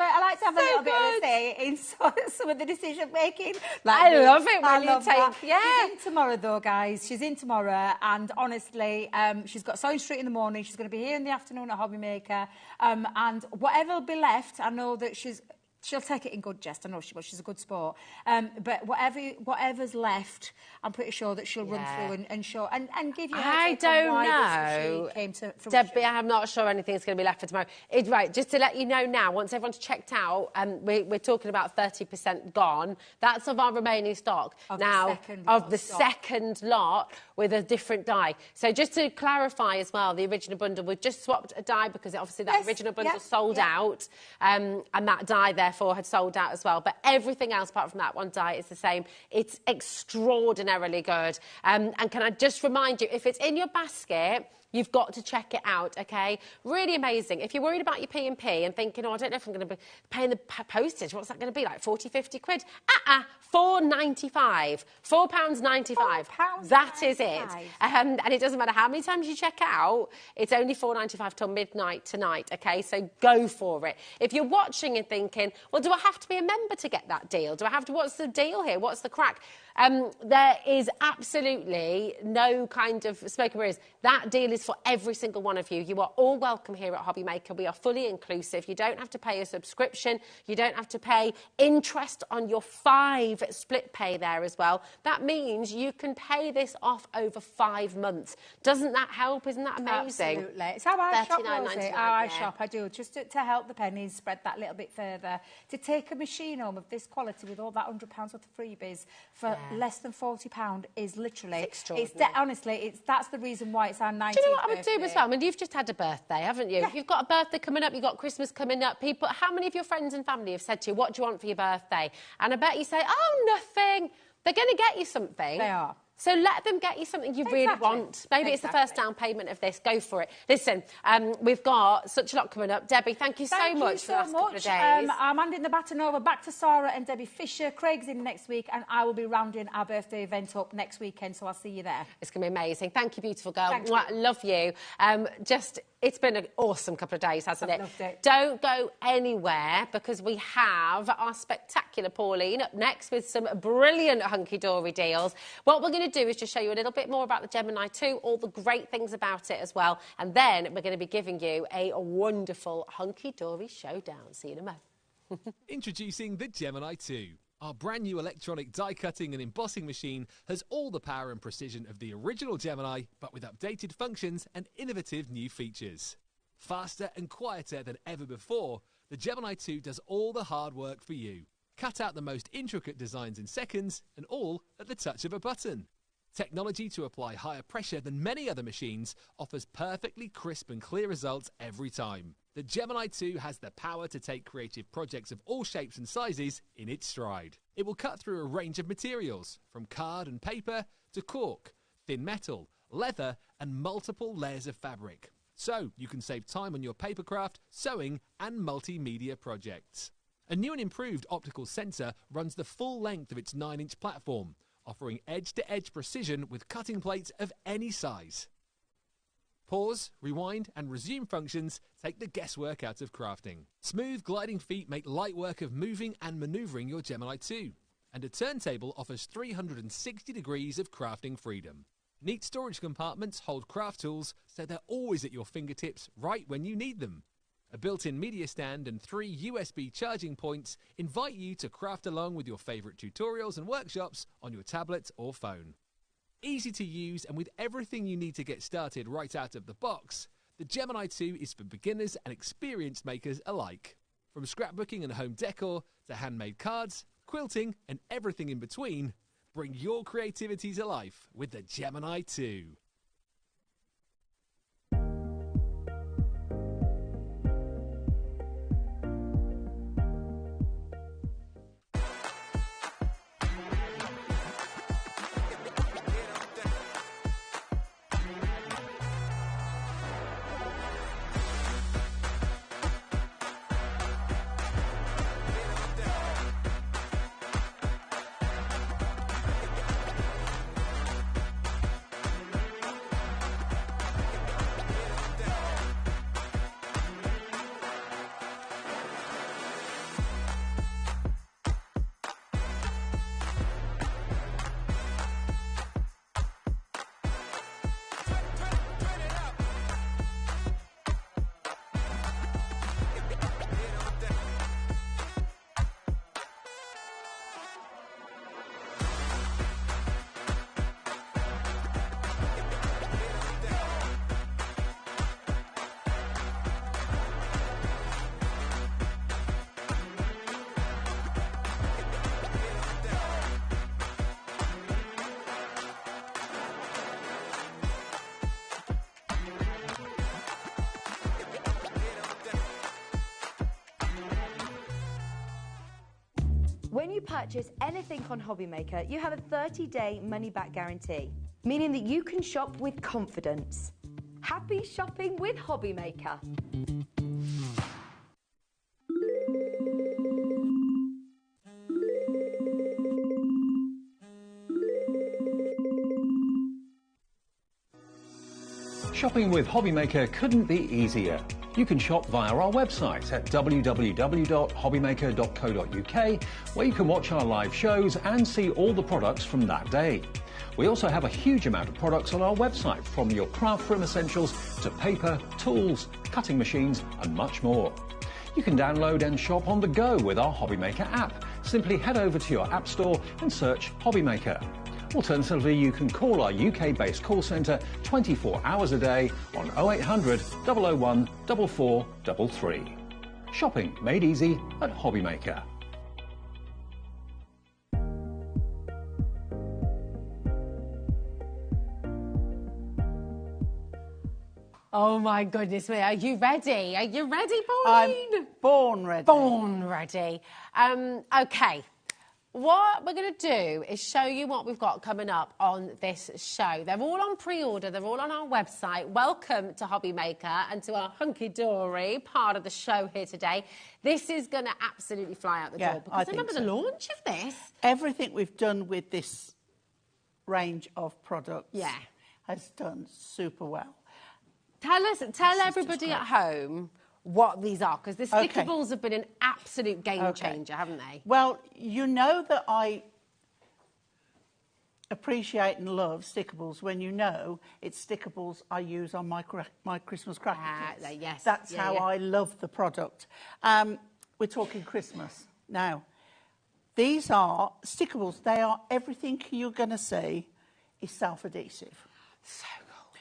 S14: a little bit of a say in some of the decision making.
S17: I love it when you take.
S14: That.
S17: Yeah.
S14: She's in tomorrow, though, guys. She's in tomorrow, and honestly, she's got Sewing Street in the morning. She's going to be here in the afternoon at HobbyMaker, and whatever will be left, I know that she'll take it in good jest. I know she will. She's a good sport. But whatever's left, I'm pretty sure that she'll run through and show and give you.
S17: I don't know.
S14: Came to
S17: Debbie, I'm not sure anything's going to be left for tomorrow. Right, just to let you know now, once everyone's checked out, we're talking about 30% gone. That's of our remaining stock. Of the second lot with a different die. So just to clarify as well, the original bundle, we've just swapped a die because obviously that original bundle sold out, and that die therefore had sold out as well. But everything else apart from that one die is the same. It's extraordinarily good. And can I just remind you, if it's in your basket, you've got to check it out, OK? Really amazing. If you're worried about your P&P and thinking, oh, I don't know if I'm going to be paying the postage, what's that going to be, like 40, 50 quid? £4.95. £4.95. That is it. And it doesn't matter how many times you check out, it's only £4.95 till midnight tonight, OK? So go for it. If you're watching and thinking, well, do I have to be a member to get that deal? Do I have to, what's the deal here? What's the crack? There is absolutely no kind of smoke and mirrors. That deal is for every single one of you. You are all welcome here at HobbyMaker. We are fully inclusive. You don't have to pay a subscription. You don't have to pay interest on your 5 split pay there as well. That means you can pay this off over 5 months. Doesn't that help? Isn't that amazing?
S14: Absolutely. It's how I shop, Rosie. How I
S17: yeah.
S14: shop. I do, just to help the pennies, spread that little bit further. To take a machine home of this quality with all that £100 worth of freebies for less than £40 is literally...
S17: It's extraordinary.
S14: Honestly, that's the reason why it's our 19th
S17: Do you know what I would
S14: birthday.
S17: do as well? I mean, you've just had a birthday, haven't you?
S14: Yeah.
S17: You've got a birthday coming up, you've got Christmas coming up. People, how many of your friends and family have said to you, what do you want for your birthday? And I bet you say, oh, nothing. They're going to get you something.
S14: They are.
S17: So let them get you something you really want. Maybe it's the first down payment of this. Go for it. Listen, we've got such a lot coming up. Debbie, thank you so much for the last couple of days.
S14: I'm handing the baton over back to Sarah and Debbie Fisher. Craig's in next week, and I will be rounding our birthday event up next weekend, so I'll see you there.
S17: It's going to be amazing. Thank you, beautiful girl.
S14: Thank
S17: Mwah, love you. It's been an awesome couple of days, hasn't it?
S14: Loved it.
S17: Don't go anywhere because we have our spectacular Pauline up next with some brilliant hunky-dory deals. What we're going to do is just show you a little bit more about the Gemini 2, all the great things about it as well. And then we're going to be giving you a wonderful hunky-dory showdown. See you in a moment.
S20: Introducing the Gemini 2. Our brand new electronic die cutting and embossing machine has all the power and precision of the original Gemini, but with updated functions and innovative new features. Faster and quieter than ever before, the Gemini 2 does all the hard work for you. Cut out the most intricate designs in seconds, and all at the touch of a button. Technology to apply higher pressure than many other machines offers perfectly crisp and clear results every time. The Gemini 2 has the power to take creative projects of all shapes and sizes in its stride. It will cut through a range of materials, from card and paper to cork, thin metal, leather and multiple layers of fabric. So you can save time on your papercraft, sewing and multimedia projects. A new and improved optical sensor runs the full length of its 9-inch platform, offering edge-to-edge precision with cutting plates of any size. Pause, rewind and resume functions take the guesswork out of crafting. Smooth gliding feet make light work of moving and manoeuvring your Gemini 2. And a turntable offers 360 degrees of crafting freedom. Neat storage compartments hold craft tools so they're always at your fingertips right when you need them. A built-in media stand and 3 USB charging points invite you to craft along with your favourite tutorials and workshops on your tablet or phone. Easy to use and with everything you need to get started right out of the box, the Gemini 2 is for beginners and experienced makers alike. From scrapbooking and home decor to handmade cards, quilting and everything in between, bring your creativity to life with the Gemini 2.
S11: When you purchase anything on HobbyMaker, you have a 30-day money-back guarantee, meaning that you can shop with confidence. Happy shopping with HobbyMaker.
S4: Shopping with HobbyMaker couldn't be easier. You can shop via our website at www.hobbymaker.co.uk, where you can watch our live shows and see all the products from that day. We also have a huge amount of products on our website, from your craft room essentials to paper, tools, cutting machines and much more. You can download and shop on the go with our HobbyMaker app. Simply head over to your app store and search HobbyMaker. Alternatively, you can call our UK-based call centre 24 hours a day on 0800 001 4433. Shopping made easy at HobbyMaker.
S17: Oh my goodness me, are you ready? Are you ready, Pauline?
S3: I'm born ready.
S17: Born ready. Okay. What we're going to do is show you what we've got coming up on this show. They're all on pre-order. They're all on our website. Welcome to HobbyMaker and to our hunky-dory part of the show here today. This is going to absolutely fly out the door. Because I remember the launch of this.
S3: Everything we've done with this range of products has done super well.
S17: Tell everybody at home what these are, because the stickables have been an absolute game changer, haven't they?
S3: Well, you know that I appreciate and love stickables when you know it's stickables I use on my Christmas cracker kits.
S17: Yes.
S3: That's how I love the product. We're talking Christmas. Now, These are stickables. They are everything you're going to see is self-adhesive.
S17: So cool.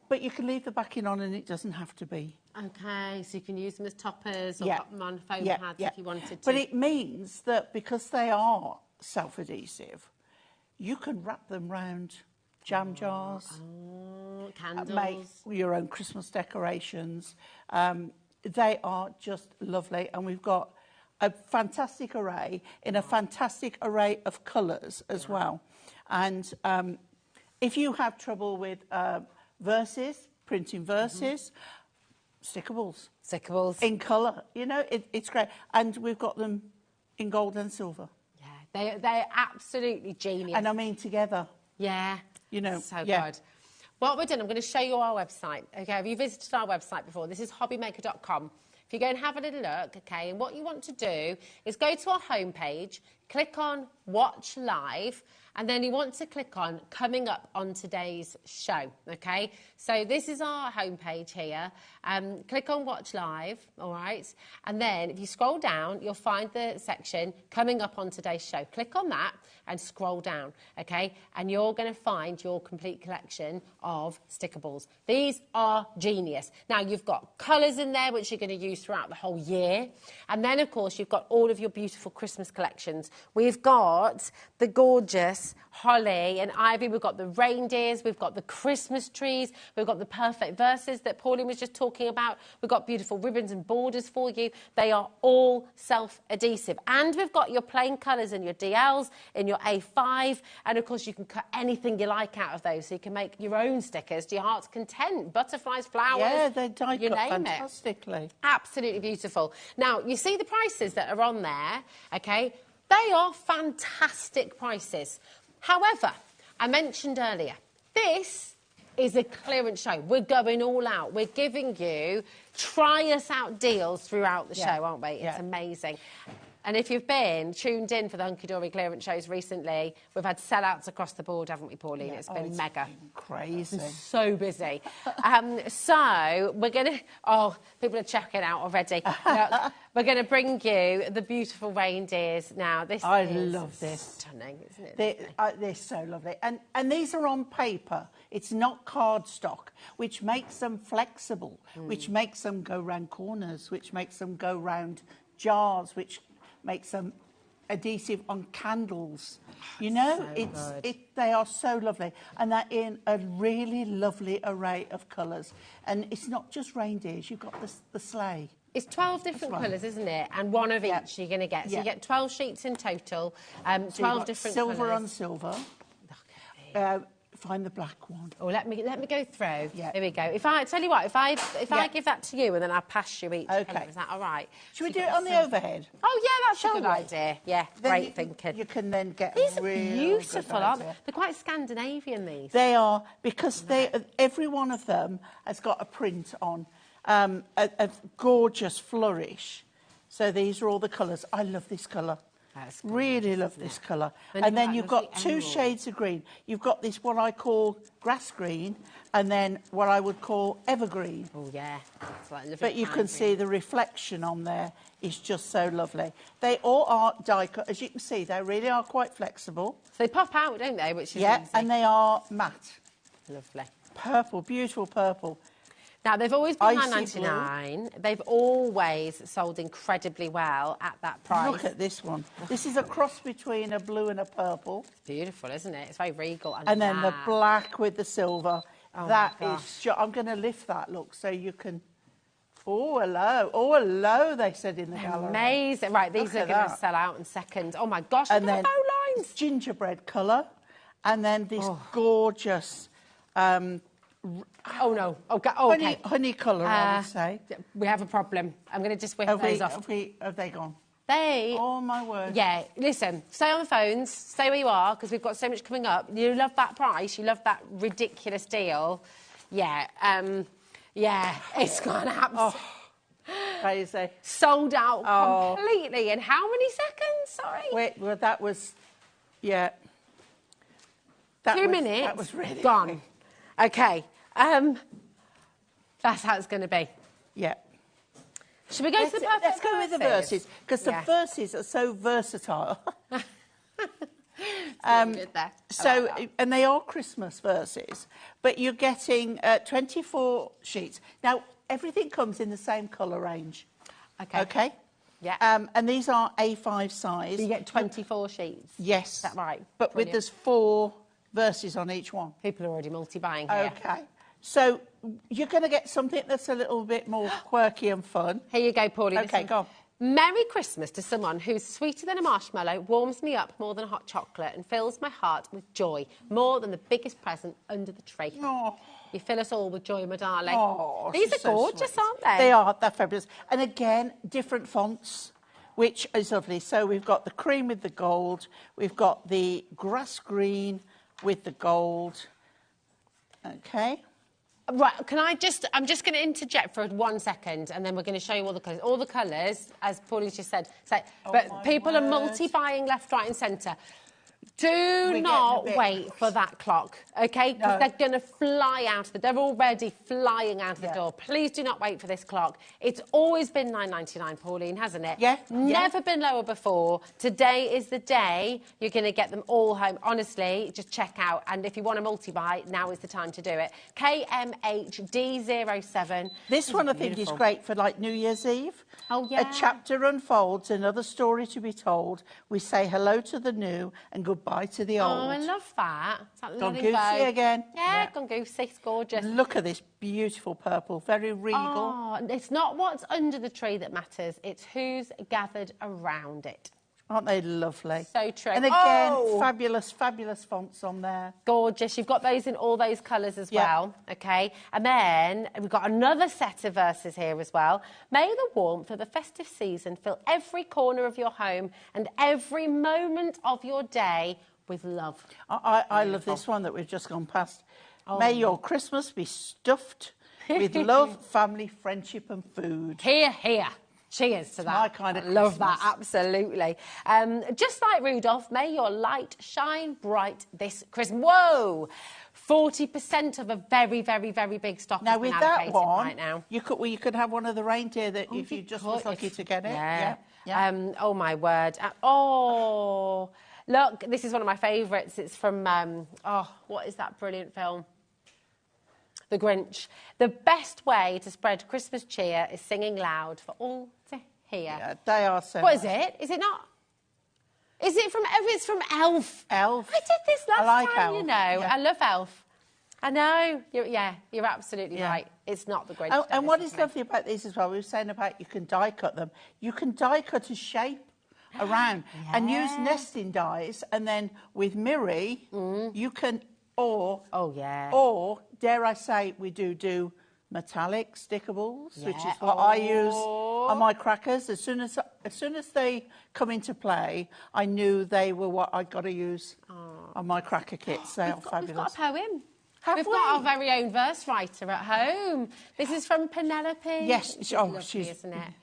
S3: But you can leave the backing on and it doesn't have to be.
S17: Okay, so you can use them as toppers or put them on foam pads if you wanted to.
S3: But it means that because they are self-adhesive, you can wrap them round jam jars,
S17: candles.
S3: Make your own Christmas decorations. They are just lovely, and we've got a fantastic array in a fantastic array of colours as well. And if you have trouble with verses, printing verses, stickables.
S17: Stickables.
S3: In colour, you know, it's great. And we've got them in gold and silver.
S17: Yeah, they're absolutely genius.
S3: And I mean together.
S17: Yeah.
S3: You know,
S17: so good. What we're doing, I'm going to show you our website. Okay, have you visited our website before? This is hobbymaker.com. If you go and have a little look, okay, and what you want to do is go to our homepage, click on Watch Live, and then you want to click on Coming Up on Today's Show, okay? So this is our homepage here. Click on Watch Live, all right? And then if you scroll down, you'll find the section Coming Up on Today's Show. Click on that and scroll down, okay? And you're going to find your complete collection of stickables. These are genius. Now, you've got colours in there, which you're going to use throughout the whole year. And then, of course, you've got all of your beautiful Christmas collections. We've got the gorgeous holly and ivy. We've got the reindeers. We've got the Christmas trees. We've got the perfect verses that Pauline was just talking about. We've got beautiful ribbons and borders for you. They are all self-adhesive. And we've got your plain colours and your DLs in your A5. And, of course, you can cut anything you like out of those. So you can make your own stickers to your heart's content. Butterflies, flowers.
S3: Yeah, they're die
S17: you
S3: cut
S17: name
S3: fantastically.
S17: it. Absolutely beautiful. Now, you see the prices that are on there, okay? They are fantastic prices. However, I mentioned earlier, this is a clearance show. We're going all out. We're giving you try-us-out deals throughout the show, aren't we? It's amazing. And if you've been tuned in for the Hunky Dory clearance shows recently, we've had sellouts across the board, haven't we, Pauline?
S3: Yeah.
S17: It's been mega.
S3: Crazy.
S17: So busy. So we're going to... Oh, people are checking out already. Look, we're going to bring you the beautiful reindeers now. This
S3: I
S17: is
S3: love this.
S17: Stunning, isn't it?
S3: They're so lovely. And these are on paper. It's not cardstock, which makes them flexible, which makes them go round corners, which makes them go round jars, which makes them adhesive on candles. You know,
S17: So
S3: they are so lovely. And they're in a really lovely array of colours. And it's not just reindeers, you've got the sleigh.
S17: It's 12 different colours, isn't it? And one of each you're going to get. So you get 12 sheets in total, 12 different
S3: silver
S17: colours.
S3: on silver. Find the black one.
S17: Oh, let me go through.
S3: Yeah.
S17: Here we go. If I tell you what, if I give that to you and then I'll pass you each colour, is that all right?
S3: Should we do it on the overhead?
S17: Oh yeah, that's a good idea. Yeah, great thinking.
S3: You can then get
S17: these are
S3: real
S17: beautiful,
S3: good
S17: aren't
S3: idea.
S17: they? They're quite Scandinavian. These.
S3: They are, because every one of them has got a print on, a gorgeous flourish. So these are all the colours. I love this colour. Really love this colour. And then you've got two shades of green. You've got this, what I call grass green, and then what I would call evergreen.
S17: Oh, yeah. It's like
S3: But you can see the reflection on there is just so lovely. They all are die cut. As you can see, they really are quite flexible.
S17: So they pop out, don't they? Which is
S3: yeah,
S17: easy.
S3: and they are matte.
S17: Lovely.
S3: Purple, beautiful purple.
S17: Now, they've always been
S3: Icy
S17: £9.99. They've always sold incredibly well at that price.
S3: Look at this one. This is a cross between a blue and a purple.
S17: Beautiful, isn't it? It's very regal.
S3: And then the black with the silver.
S17: Oh,
S3: that
S17: my
S3: is... I'm going to lift that, look, so you can... Oh, hello. Oh, hello, they said in the gallery.
S17: Amazing. Right, these are going to sell out in seconds. Oh, my gosh,
S3: and
S17: look at
S3: then
S17: the bow lines.
S3: Gingerbread colour. And then this gorgeous...
S17: oh, no. Okay.
S3: Honey colour, I would say.
S17: We have a problem. I'm going to just whip those off.
S3: Have they gone?
S17: Oh,
S3: my word.
S17: Yeah, listen, stay on the phones, stay where you are, because we've got so much coming up. You love that price, you love that ridiculous deal. Yeah, it's gone absolutely...
S3: Crazy.
S17: Sold out completely. In how many seconds? Sorry.
S3: Wait, well, that was... Yeah.
S17: 2 minutes.
S3: That was really
S17: gone.
S3: quick.
S17: Okay. That's how it's going to be.
S3: Yeah.
S17: Should we go to the perfect
S3: Let's go with the verses, because
S17: Yeah.
S3: the verses are so versatile.
S17: Good there.
S3: So, and they are Christmas verses, but you're getting 24 sheets. Now, everything comes in the same colour range.
S17: Okay.
S3: Okay?
S17: Yeah.
S3: And these are A5 size.
S17: So you get 24 sheets.
S3: Yes.
S17: Is that right?
S3: But
S17: Brilliant.
S3: there's 4 verses on each one.
S17: People are already multi-buying here.
S3: Okay. So you're going to get something that's a little bit more quirky and fun.
S17: Here you go, Pauline.
S3: Okay, go on.
S17: Merry Christmas to someone who's sweeter than a marshmallow, warms me up more than a hot chocolate and fills my heart with joy, more than the biggest present under the tree.
S3: Oh.
S17: You fill us all with joy, my darling.
S3: Oh,
S17: These are
S3: she's so
S17: gorgeous,
S3: sweet.
S17: aren't they?
S3: They are. They're fabulous. And again, different fonts, which is lovely. So we've got the cream with the gold. We've got the grass green with the gold. Okay.
S17: Right, I'm just going to interject for 1 second and then we're going to show you all the colours. All the colours, as Pauline's just said, but people are multi-buying left, right and centre. Do not wait for that clock, OK? Because they're going to fly out of the... They're already flying out of the door. Please do not wait for this clock. It's always been £9.99, Pauline, hasn't it?
S3: Yeah.
S17: Never been lower before. Today is the day you're going to get them all home. Honestly, just check out. And if you want a multi-buy, now is the time to do it. KMHD07.
S3: This one I think is great for like New Year's Eve.
S17: Oh, yeah.
S3: A chapter unfolds, another story to be told. We say hello to the new and goodbye to the old.
S17: Oh, I love that. It's that
S3: Gone
S17: lovely
S3: goosey
S17: bow.
S3: again.
S17: Yeah, gone goosey. It's gorgeous.
S3: Look at this beautiful purple, very regal.
S17: Oh, it's not what's under the tree that matters. It's who's gathered around it.
S3: Aren't they lovely?
S17: So true.
S3: And again, fabulous, fabulous fonts on there.
S17: Gorgeous. You've got those in all those colours as well, OK? And then we've got another set of verses here as well. May the warmth of the festive season fill every corner of your home and every moment of your day with love.
S3: I love this one that we've just gone past. May your Christmas be stuffed with love, family, friendship and food.
S17: Here, here. Cheers to that.
S3: My kind of
S17: Love
S3: Christmas.
S17: that, absolutely. Just like Rudolph, may your light shine bright this Christmas. Whoa! 40% of a very, very, very big stock
S3: Now,
S17: has been
S3: with that
S17: allocated
S3: one,
S17: right now.
S3: you could have one of the reindeer that if you just was lucky to get it.
S17: Yeah.
S3: Yeah.
S17: Oh, my word. Oh, look, this is one of my favourites. It's from, what is that brilliant film? The Grinch. The best way to spread Christmas cheer is singing loud for all to hear.
S3: Yeah, they are so
S17: What is
S3: nice.
S17: it? Is it not? Is it from... It's from Elf.
S3: Elf.
S17: I did this last
S3: like
S17: time, you
S3: Elf,
S17: know.
S3: yeah.
S17: I love Elf. I know. You're absolutely right. It's not the Grinch.
S3: And what is lovely about these as well, we were saying about you can die cut them. You can die cut a shape around and use nesting dies, and then with Miri, you can... Or, dare I say, we do metallic stickables, which is what I use on my crackers. As soon as they come into play, I knew they were what I got to use on my cracker kits. They are fabulous.
S17: We've got a poem.
S3: Have
S17: We've
S3: we?
S17: got our very own verse writer at home. This is from Penelope.
S3: Yes.
S17: It's
S3: Oh,
S17: lovely,
S3: she's...
S17: isn't it?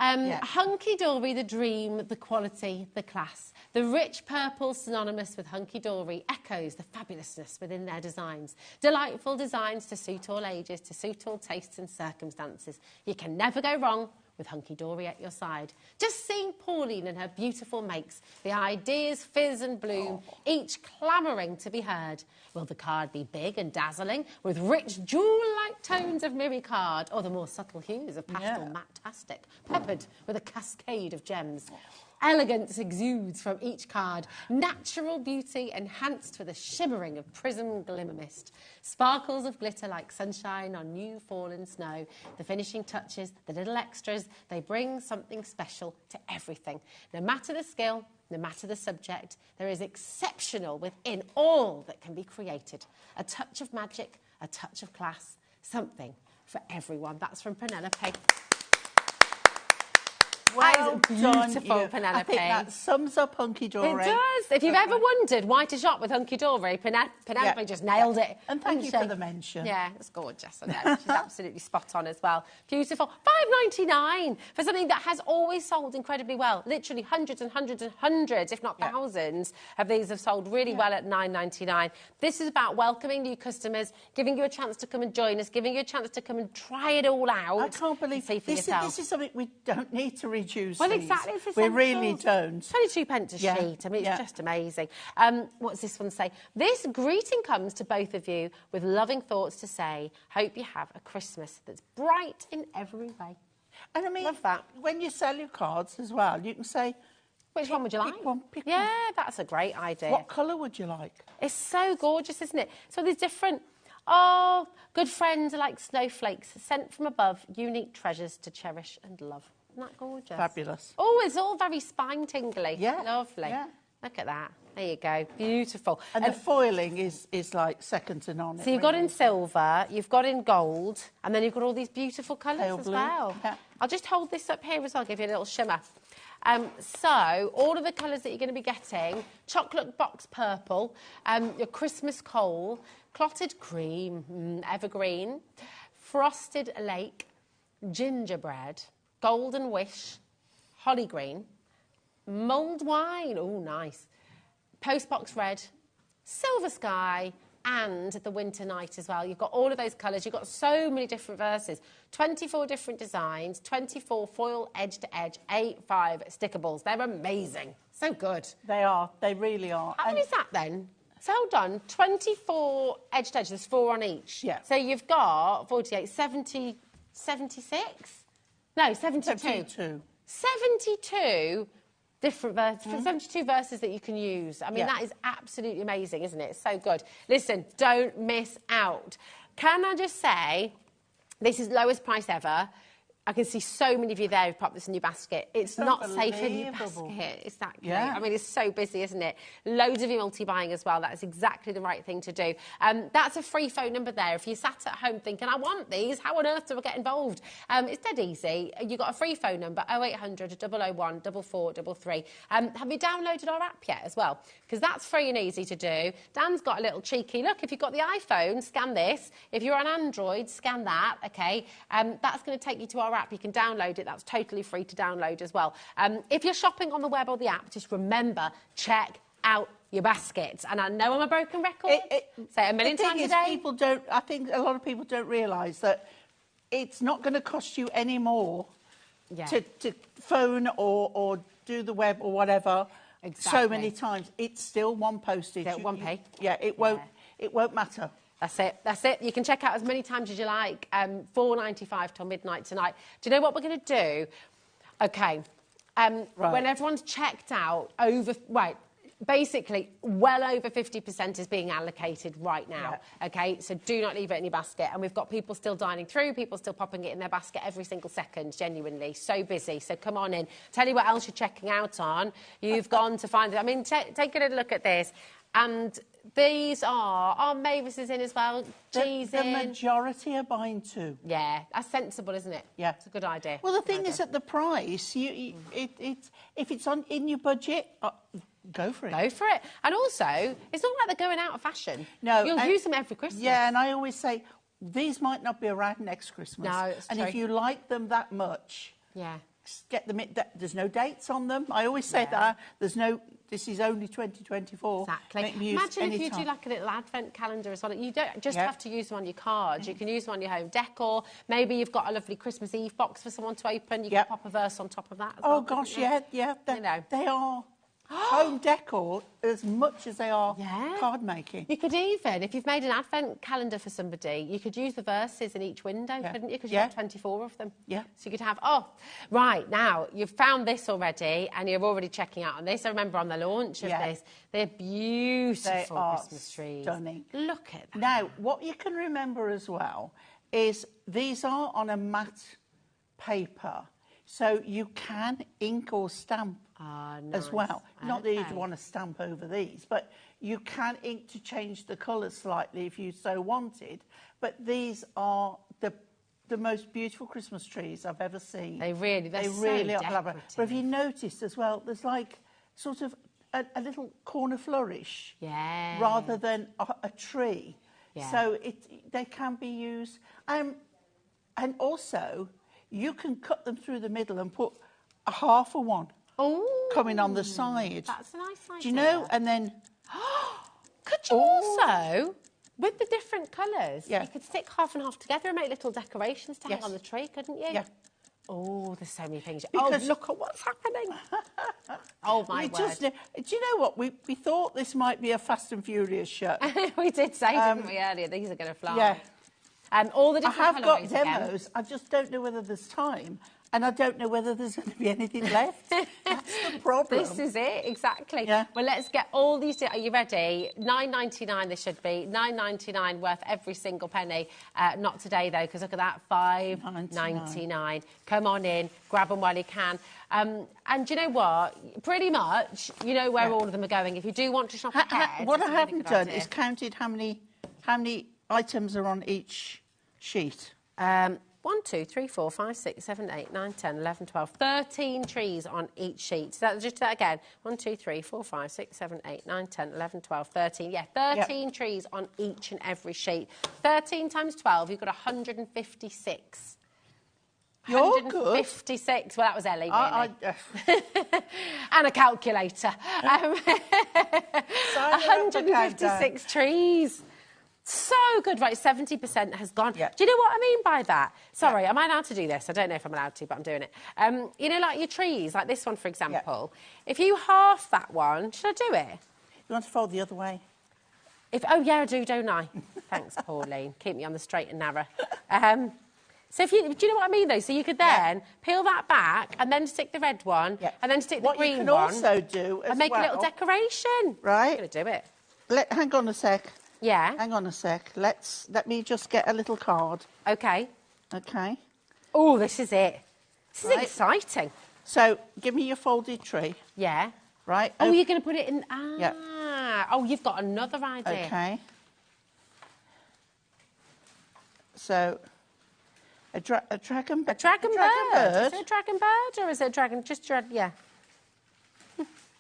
S17: Hunky-dory, the dream, the quality, the class. The rich purple synonymous with hunky-dory echoes the fabulousness within their designs. Delightful designs to suit all ages, to suit all tastes and circumstances. You can never go wrong with hunky-dory at your side. Just seeing Pauline and her beautiful makes, the ideas fizz and bloom, each clamouring to be heard. Will the card be big and dazzling, with rich jewel-like tones of Miri card, or the more subtle hues of pastel matte-tastic, peppered with a cascade of gems? Elegance exudes from each card, natural beauty enhanced with a shimmering of prism glimmer mist. Sparkles of glitter like sunshine on new fallen snow. The finishing touches, the little extras, they bring something special to everything. No matter the skill, no matter the subject, there is exceptional within all that can be created. A touch of magic, a touch of class, something for everyone. That's from Penelope.
S3: Well done,
S17: beautiful,
S3: you.
S17: Penelope.
S3: I think that sums up Hunky Dory.
S17: It does. If you've ever wondered why to shop with Hunky Dory, Penelope just nailed it.
S3: And thank you for the mention.
S17: Yeah, it's gorgeous. I know. She's absolutely spot on as well. Beautiful. $5.99 for something that has always sold incredibly well. Literally hundreds and hundreds and hundreds, if not thousands, of these have sold really well at $9.99. This is about welcoming new customers, giving you a chance to come and join us, giving you a chance to come and try it all out.
S3: I can't believe
S17: see for
S3: this
S17: yourself.
S3: is something we don't need to reduce.
S17: Well,
S3: these.
S17: exactly. It's
S3: We really don't.
S17: 22 pence a sheet. I mean, it's just amazing. What's this one say? This greeting comes to both of you with loving thoughts to say, hope you have a Christmas that's bright in every way.
S3: And I mean,
S17: love that.
S3: When you sell your cards as well, you can say,
S17: which one would you like?
S3: Pick one, pick
S17: yeah,
S3: one.
S17: That's a great idea.
S3: What colour would you like?
S17: It's so gorgeous, isn't it? So there's different... Oh, good friends are like snowflakes, sent from above, unique treasures to cherish and love. Isn't that gorgeous?
S3: Fabulous.
S17: Oh, it's all very spine-tingly.
S3: Yeah.
S17: Lovely.
S3: Yeah.
S17: Look at that. There you go. Beautiful.
S3: And the foiling is like second to none.
S17: So you've got in silver, you've got in gold, and then you've got all these beautiful colours
S3: Pale
S17: as
S3: blue.
S17: well.
S3: Yeah.
S17: I'll just hold this up here as well, give you a little shimmer. So all of the colours that you're going to be getting, chocolate box purple, your Christmas coal, clotted cream, evergreen, frosted lake, gingerbread, golden wish, holly green, mulled wine, oh nice, postbox red, silver sky, and the winter night as well. You've got all of those colours. You've got so many different verses. 24 different designs, 24 foil edge-to-edge, 8.5 stickables. They're amazing. So good.
S3: They are. They really are.
S17: How many is that then? So hold on. 24 edge-to-edge. There's 4 on each.
S3: Yeah.
S17: So you've got 48, 70, 76? No, 72.
S3: 72.
S17: 72 different verses, 72 verses that you can use. I mean, that is absolutely amazing, isn't it? It's so good. Listen, don't miss out. Can I just say, this is lowest price ever. I can see so many of you there who've popped this in your basket. It's not safe in your basket. It's that great. I mean, it's so busy, isn't it? Loads of you multi-buying as well. That is exactly the right thing to do. That's a free phone number there. If you sat at home thinking, I want these, how on earth do I get involved? It's dead easy. You've got a free phone number, 0800 001 4433. Have you downloaded our app yet as well? Because that's free and easy to do. Dan's got a little cheeky look. If you've got the iPhone, scan this. If you're on Android, scan that, OK? That's going to take you to our app. You can download it. That's totally free to download as well. If you're shopping on the web or the app, just remember, check out your baskets. And I know I'm a broken record. Say it a million times a day.
S3: People don't. I think a lot of people don't realise that it's not going to cost you any more to phone or do the web or whatever so many times. It's still one postage.
S17: One pay.
S3: Yeah, it won't. It won't matter.
S17: That's it. That's it. You can check out as many times as you like. $4.95 till midnight tonight. Do you know what we're going to do? OK. When everyone's checked out, basically, well over 50% is being allocated right now, OK? So do not leave it in your basket. And we've got people still dining through, people still popping it in their basket every single second, genuinely. So busy. So come on in. Tell you what else you're checking out on. You've gone to find it. I mean, take a little look at this. And these are Mavis is in as well, G's in.
S3: The majority are buying 2.
S17: Yeah, that's sensible, isn't it?
S3: Yeah.
S17: It's a good idea.
S3: Well, the thing is, at the price, if it's in your budget, go for it.
S17: Go for it. And also, it's not like they're going out of fashion.
S3: No.
S17: You'll use them every Christmas.
S3: Yeah, and I always say, these might not be around next Christmas.
S17: No, it's true.
S3: And if you like them that much, get them. There's no dates on them. I always say that. There's no... This is only 2024.
S17: Exactly. Imagine if you do like a little advent calendar as well. You don't just have to use them on your cards. You can use them on your home decor. Maybe you've got a lovely Christmas Eve box for someone to open. You can pop a verse on top of that as well.
S3: Oh, gosh, yeah. They are home decor as much as they are card making.
S17: You could even, if you've made an advent calendar for somebody, you could use the verses in each window, couldn't you? Because you have 24 of them.
S3: Yeah.
S17: So you could have, right, now, you've found this already and you're already checking out on this. I remember on the launch of this. They're beautiful Christmas trees.
S3: Stunning.
S17: Look at that.
S3: Now, what you can remember as well is these are on a matte paper. So you can ink or stamp as well. Not that you'd want to stamp over these, but you can ink to change the colour slightly if you so wanted. But these are the the most beautiful Christmas trees I've ever seen.
S17: They really
S3: are
S17: so
S3: elaborate.
S17: decorative.
S3: But have you noticed as well, there's like sort of a little corner flourish rather than a tree.
S17: Yeah.
S3: So they can be used. And also, you can cut them through the middle and put a half of one coming on the side.
S17: That's a nice idea.
S3: Do you know? And then...
S17: Could you also, with the different colours,
S3: Yeah.
S17: you could stick half and half together and make little decorations to hang
S3: Yes.
S17: on the tree, couldn't you?
S3: Yeah.
S17: Oh, there's so many things.
S3: Because-
S17: look at what's happening. Oh, my word.
S3: Do you know what? We thought this might be a Fast and Furious show.
S17: We did say, didn't we, earlier, these are going to fly.
S3: Yeah.
S17: All the
S3: I
S17: different
S3: have got
S17: colourways again.
S3: demos. I just don't know whether there's time. And I don't know whether there's going to be anything left. That's the problem.
S17: This is it, exactly.
S3: Yeah.
S17: Well, let's get all these... Are you ready? $9.99 this should be. $9.99 worth every single penny. Not today, though, because look at that, $5.99. Come on in, grab them while you can. And do you know what? Pretty much, you know where all of them are going. If you do want to shop ahead...
S3: What I
S17: it's a really
S3: haven't
S17: good
S3: done
S17: idea.
S3: is counted how many items are on each sheet.
S17: 1, 2, 3, 4, 5, 6, 7, 8, 9, 10, 11, 12, 13 trees on each sheet. So just do that again. 1, 2, 3, 4, 5, 6, 7, 8, 9, 10, 11, 12, 13. Yeah, 13 trees on each and every sheet. 13 times 12, you've got 156.
S3: You're
S17: 156. Well, that was Ellie, really. And a calculator. 156 trees. So good. Right, 70% has gone. Do you know what I mean by that? Sorry, am I allowed to do this? I don't know if I'm allowed to, but I'm doing it. You know, like your trees, like this one, for example. If you half that one, should I do it?
S3: You want to fold the other way?
S17: Oh, yeah, I do, don't I? Thanks, Pauline. Keep me on the straight and narrow. So do you know what I mean, though? So you could then peel that back and then stick the red one and then stick the green one.
S3: What you can also do as
S17: and make a little decoration.
S3: Right.
S17: I'm going to do it.
S3: Hang on a sec.
S17: Yeah.
S3: Hang on a sec. Let me just get a little card.
S17: Okay.
S3: Okay.
S17: Oh, this is it. This is exciting.
S3: So, give me your folded tree.
S17: Yeah.
S3: Right.
S17: Oh, you're going to put it in... Ah.
S3: Yeah.
S17: Oh, you've got another idea.
S3: Okay. So, a dragon bird.
S17: A dragon bird. Is it a dragon bird or is it a dragon... Yeah.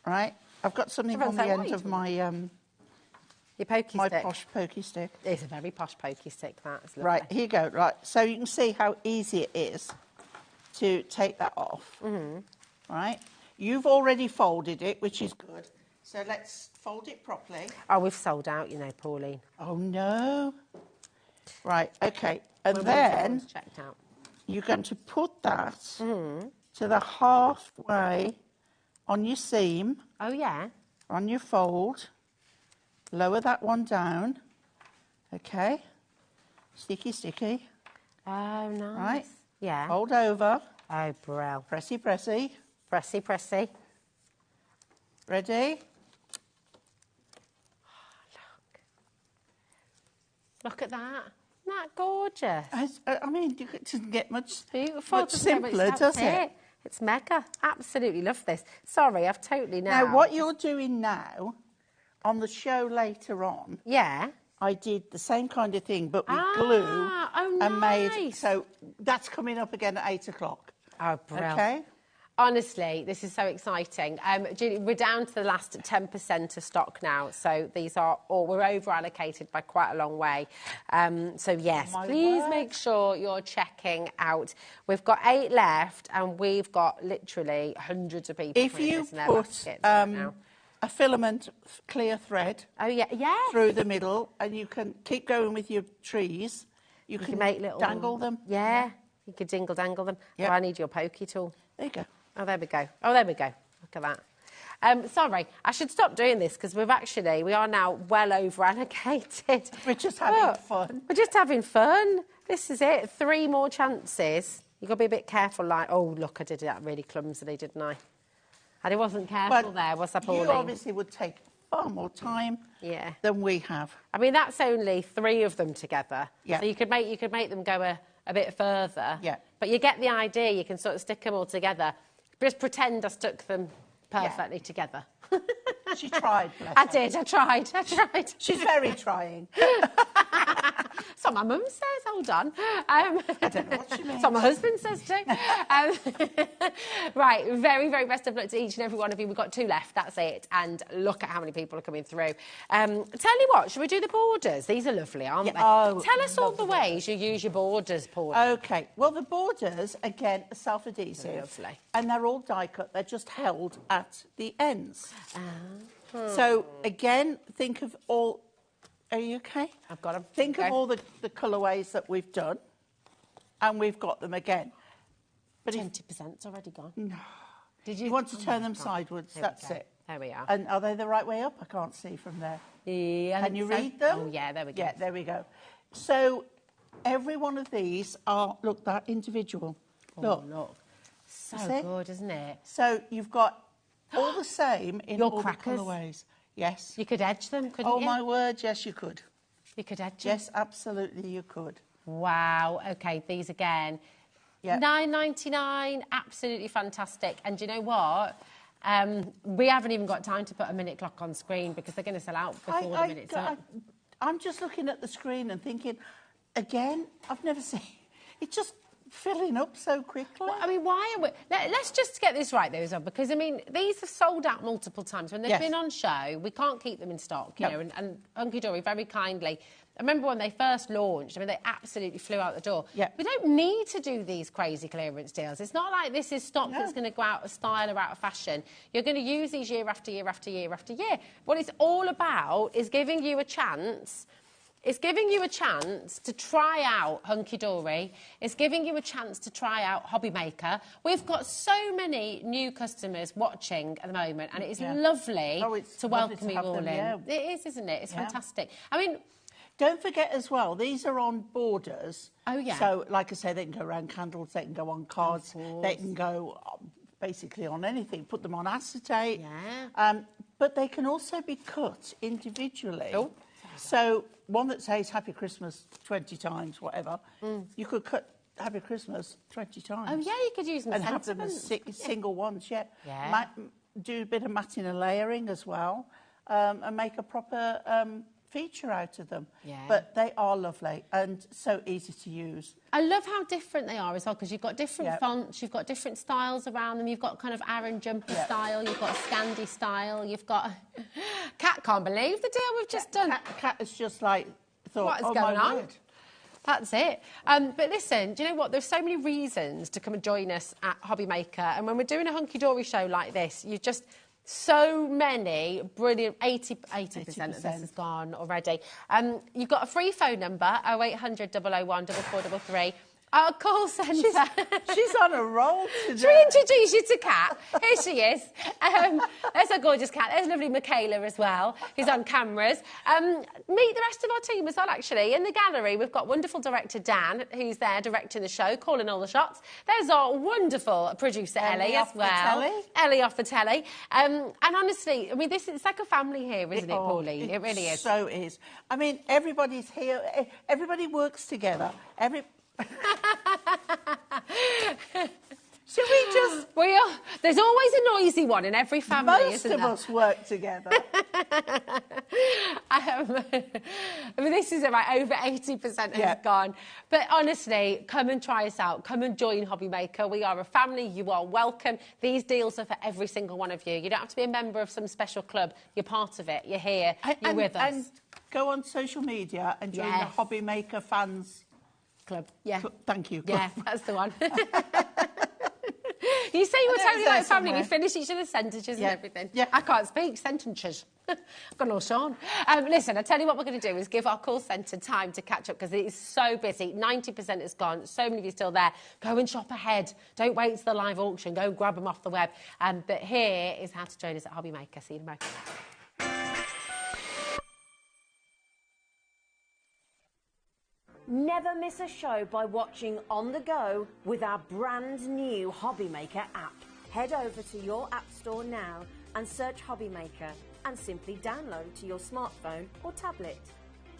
S3: Right. I've got something on the end of my...
S17: Your pokey
S3: my
S17: stick.
S3: posh pokey stick.
S17: It's a very posh pokey stick, that. It's lovely.
S3: Right, here you go. Right, so you can see how easy it is to take that off. Right? You've already folded it, which is good. So let's fold it properly.
S17: Oh, we've sold out, you know, Pauline.
S3: Oh, no. Right, OK. And
S17: Well,
S3: then
S17: checked out.
S3: you're going to put that to the halfway on your seam.
S17: Oh, yeah?
S3: On your fold. Lower that one down. OK. Sticky, sticky.
S17: Oh, nice.
S3: Right.
S17: Yeah.
S3: Fold over.
S17: Oh, brill.
S3: Pressy, pressy.
S17: Pressy, pressy.
S3: Ready?
S17: Look at that. Isn't that gorgeous?
S3: I mean, it doesn't get much,
S17: Beautiful.
S3: much simpler, does it?
S17: It's mega. Absolutely love this. Sorry, I've totally
S3: Now, what you're doing now, on the show later on, I did the same kind of thing, but with glue and made. So that's coming up again at 8 o'clock.
S17: Oh, brilliant.
S3: Okay.
S17: Honestly, this is so exciting. Julie, we're down to the last 10% of stock now, so these are all, we're over allocated by quite a long way. So yes, please make sure you're checking out. We've got 8 left, and we've got literally hundreds of people.
S3: If you put a filament clear thread, through the middle, and you can keep going with your trees, you can
S17: make little
S3: dangle them.
S17: Yeah, you could dingle dangle them.
S3: Yep.
S17: Oh, I need your pokey tool.
S3: There you go.
S17: Oh, there we go. Oh, there we go. Look at that. Sorry, I should stop doing this because we are now well over allocated.
S3: We're just having fun.
S17: We're just having fun. This is it. 3 more chances. You've got to be a bit careful. Like, oh, look, I did that really clumsily, didn't I? And I wasn't careful there, was I, Pauline?
S3: You obviously would take far more time than we have.
S17: I mean, that's only 3 of them together.
S3: Yeah.
S17: So you could make them go a bit further.
S3: Yeah.
S17: But you get the idea. You can sort of stick them all together. Just pretend I stuck them perfectly together.
S3: She tried, bless
S17: I
S3: her.
S17: did. I tried.
S3: She's very trying.
S17: That's what my mum says, hold on.
S3: I don't know what she means.
S17: That's what my husband says too. Right, very, very best of luck to each and every one of you. We've got 2 left, that's it. And look at how many people are coming through. Tell you what, should we do the borders? These are lovely, aren't they?
S3: Oh,
S17: tell us all the ways you use your borders, Paul.
S3: OK, well, the borders, again, are self-adhesive.
S17: Lovely.
S3: And they're all die-cut. They're just held at the ends. So, again, think of all... Are you OK?
S17: I've got them.
S3: Think of all the colourways that we've done, and we've got them again. But
S17: 20%'s already gone.
S3: No.
S17: Did
S3: you want to turn them sideways? That's it.
S17: There we are.
S3: And are they the right way up? I can't see from there.
S17: Yeah,
S3: Can you read them?
S17: Oh, yeah, there we go.
S3: Yeah, there we go. So every one of these are, look, they're individual.
S17: Oh, look. So good, isn't it?
S3: So you've got all the same in
S17: Your
S3: all
S17: crackers.
S3: the colourways. Yes.
S17: You could edge them, couldn't you?
S3: Oh, my word, yes, you could.
S17: You could edge them?
S3: Yes, absolutely, you could.
S17: Wow. OK, these again.
S3: Yeah.
S17: $9.99, absolutely fantastic. And do you know what? We haven't even got time to put a minute clock on screen because they're going to sell out before the minute's up.
S3: I'm just looking at the screen and thinking, again, I've never seen... It's just filling up so quickly.
S17: Well, I mean, why are we... Let's just get this right, though, as well, because, I mean, these have sold out multiple times. When they've been on show, we can't keep them in stock, you know, and Hunky Dory very kindly... I remember when they first launched, I mean, they absolutely flew out the door.
S3: Yeah.
S17: We don't need to do these crazy clearance deals. It's not like this is stock that's going to go out of style or out of fashion. You're going to use these year after year after year after year. What it's all about is giving you a chance. It's giving you a chance to try out Hunky Dory. It's giving you a chance to try out HobbyMaker. We've got so many new customers watching at the moment, and it is lovely to welcome you all in. It is, isn't it? It's fantastic. I mean...
S3: Don't forget as well, these are on borders.
S17: Oh, yeah.
S3: So, like I say, they can go around candles, they can go on cards, they can go basically on anything. Put them on acetate.
S17: Yeah.
S3: But they can also be cut individually. Oh. So, one that says Happy Christmas 20 times, whatever, you could cut Happy Christmas 20 times.
S17: Oh, yeah, you could use them
S3: and have them as single ones,
S17: Yeah.
S3: Do a bit of matting and layering as well, and make a proper... feature out of them. But they are lovely and so easy to use.
S17: I love how different they are as well, because you've got different fonts, you've got different styles around them, you've got kind of Aaron jumper style, you've got a Scandi style, you've got... Cat can't believe the deal we've just done.
S3: Cat is just like... thought,
S17: what is going on? That's it. But listen, do you know what? There's so many reasons to come and join us at HobbyMaker. And when we're doing a Hunky Dory show like this, you just... So many brilliant, 80% of this is gone already. You've got a free phone number, 0800 001 4433. Our call centre.
S3: She's on a roll today.
S17: Should we introduce you to Kat? Here she is. There's a gorgeous Kat. There's lovely Michaela as well, who's on cameras. Meet the rest of our team as well, actually. In the gallery, we've got wonderful director Dan, who's there directing the show, calling all the shots. There's our wonderful producer Ellie as well. Ellie off the telly. And honestly, I mean, it's like a family here, isn't it, Pauline? It really is.
S3: So is. I mean, everybody's here. Everybody works together. Should we just...
S17: There's always a noisy one in every family, isn't there?
S3: Most of us work together.
S17: I mean, this is about over 80% has gone. But honestly, come and try us out. Come and join HobbyMaker. We are a family. You are welcome. These deals are for every single one of you. You don't have to be a member of some special club. You're part of it. You're here. You're with us.
S3: And go on social media and join the HobbyMaker fans...
S17: Club. Yeah.
S3: Thank you.
S17: Yeah, that's the one. You say you were totally like family. We finish each other's sentences and everything. Yeah. I can't speak sentences. I've got all Sean. Listen, I tell you what we're going to do is give our call centre time to catch up because it is so busy. 90% is gone. So many of you still there. Go and shop ahead. Don't wait till the live auction. Go and grab them off the web. But here is how to join us at HobbyMaker. See you in a moment.
S9: Never miss a show by watching on the go with our brand new HobbyMaker app. Head over to your app store now and search HobbyMaker and simply download to your smartphone or tablet.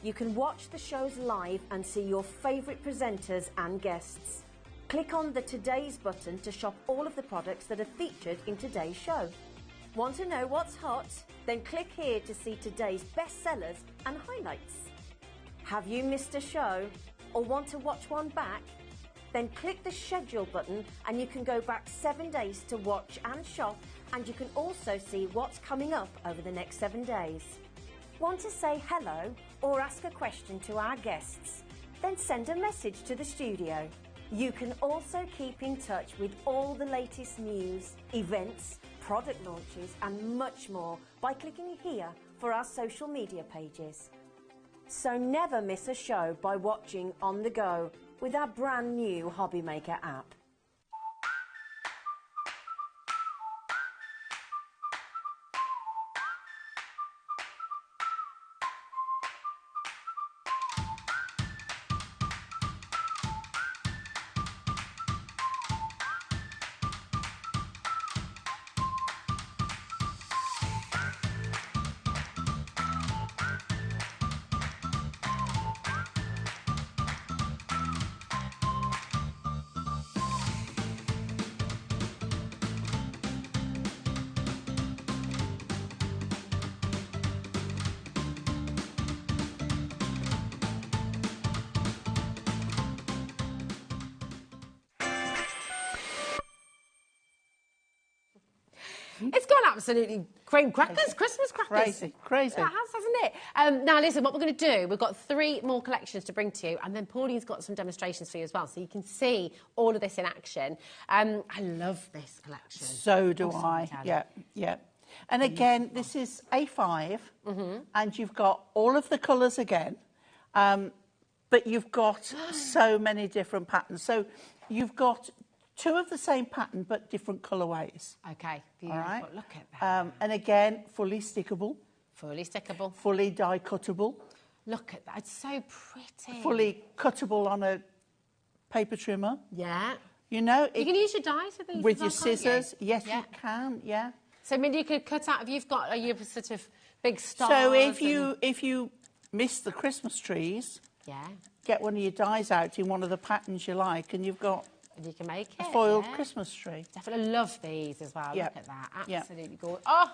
S9: You can watch the shows live and see your favourite presenters and guests. Click on the Today's button to shop all of the products that are featured in today's show. Want to know what's hot? Then click here to see today's bestsellers and highlights. Have you missed a show or want to watch one back? Then click the schedule button and you can go back 7 days to watch and shop, and you can also see what's coming up over the next 7 days. Want to say hello or ask a question to our guests? Then send a message to the studio. You can also keep in touch with all the latest news, events, product launches and much more by clicking here for our social media pages. So never miss a show by watching on the go with our brand new HobbyMaker app.
S17: It's gone absolutely cream crackers, Christmas crackers.
S3: Crazy, crazy.
S17: It has, hasn't it? Now, listen, what we're going to do, we've got 3 more collections to bring to you, and then Pauline's got some demonstrations for you as well, so you can see all of this in action. I love this collection.
S3: So do I. Yeah, yeah. And again, this is A5, and you've got all of the colours again, but you've got so many different patterns. So you've got 2 of the same pattern, but different colourways.
S17: Okay, beautiful.
S3: All right?
S17: Look at that.
S3: And again, fully stickable.
S17: Fully stickable.
S3: Fully die cuttable.
S17: Look at that. It's so pretty.
S3: Fully cuttable on a paper trimmer.
S17: Yeah.
S3: You know,
S17: You can use your dies with these
S3: with
S17: as
S3: your
S17: well, can't
S3: scissors.
S17: you?
S3: Yes,
S17: Yeah.
S3: you can. Yeah.
S17: So, I mean, you could cut out if you've got your sort of big stars.
S3: So if you miss the Christmas trees,
S17: yeah,
S3: get one of your dies out in one of the patterns you like, and you've got
S17: you can make
S3: a
S17: it,
S3: foiled
S17: yeah.
S3: Christmas tree.
S17: Definitely love these as well.
S3: Yeah.
S17: Look at that.
S3: Yeah.
S17: Absolutely gorgeous. Oh,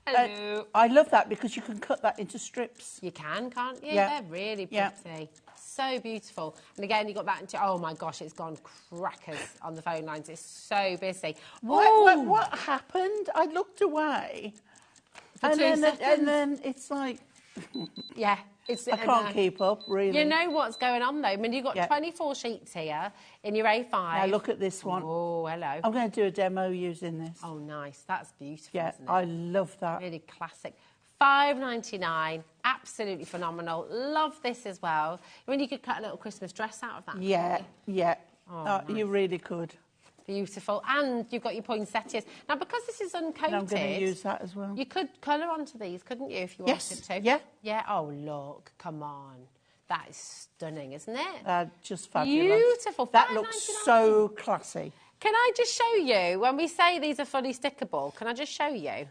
S17: hello.
S3: I love that because you can cut that into strips.
S17: You can, can't you?
S3: Yeah.
S17: They're really pretty.
S3: Yeah.
S17: So beautiful. And again, you got that into, oh my gosh, it's gone crackers on the phone lines. It's so busy.
S3: What happened? I looked away.
S17: For
S3: and
S17: 2
S3: then,
S17: seconds.
S3: And then it's like...
S17: Yeah. I
S3: I can't keep up, really.
S17: You know what's going on, though? I mean, you've got 24 sheets here in your A5.
S3: Now, look at this one.
S17: Oh, hello.
S3: I'm going to do a demo using this.
S17: Oh, nice. That's beautiful,
S3: Yeah,
S17: isn't it?
S3: I love that.
S17: Really classic. $5.99, absolutely phenomenal. Love this as well. I mean, you could cut a little Christmas dress out of that.
S3: Yeah,
S17: couldn't
S3: yeah.
S17: Oh,
S3: Nice.
S17: nice.
S3: You really could.
S17: Beautiful. And you've got your poinsettias. Now, because this is uncoated...
S3: And I'm going to use that as well.
S17: You could colour onto these, couldn't you, if you
S3: Yes,
S17: wanted to?
S3: yeah.
S17: Yeah. Oh, look. Come on. That is stunning, isn't it?
S3: Just fabulous.
S17: Beautiful.
S3: That looks so classy.
S17: Can I just show you, when we say these are fully stickable, can I just show you?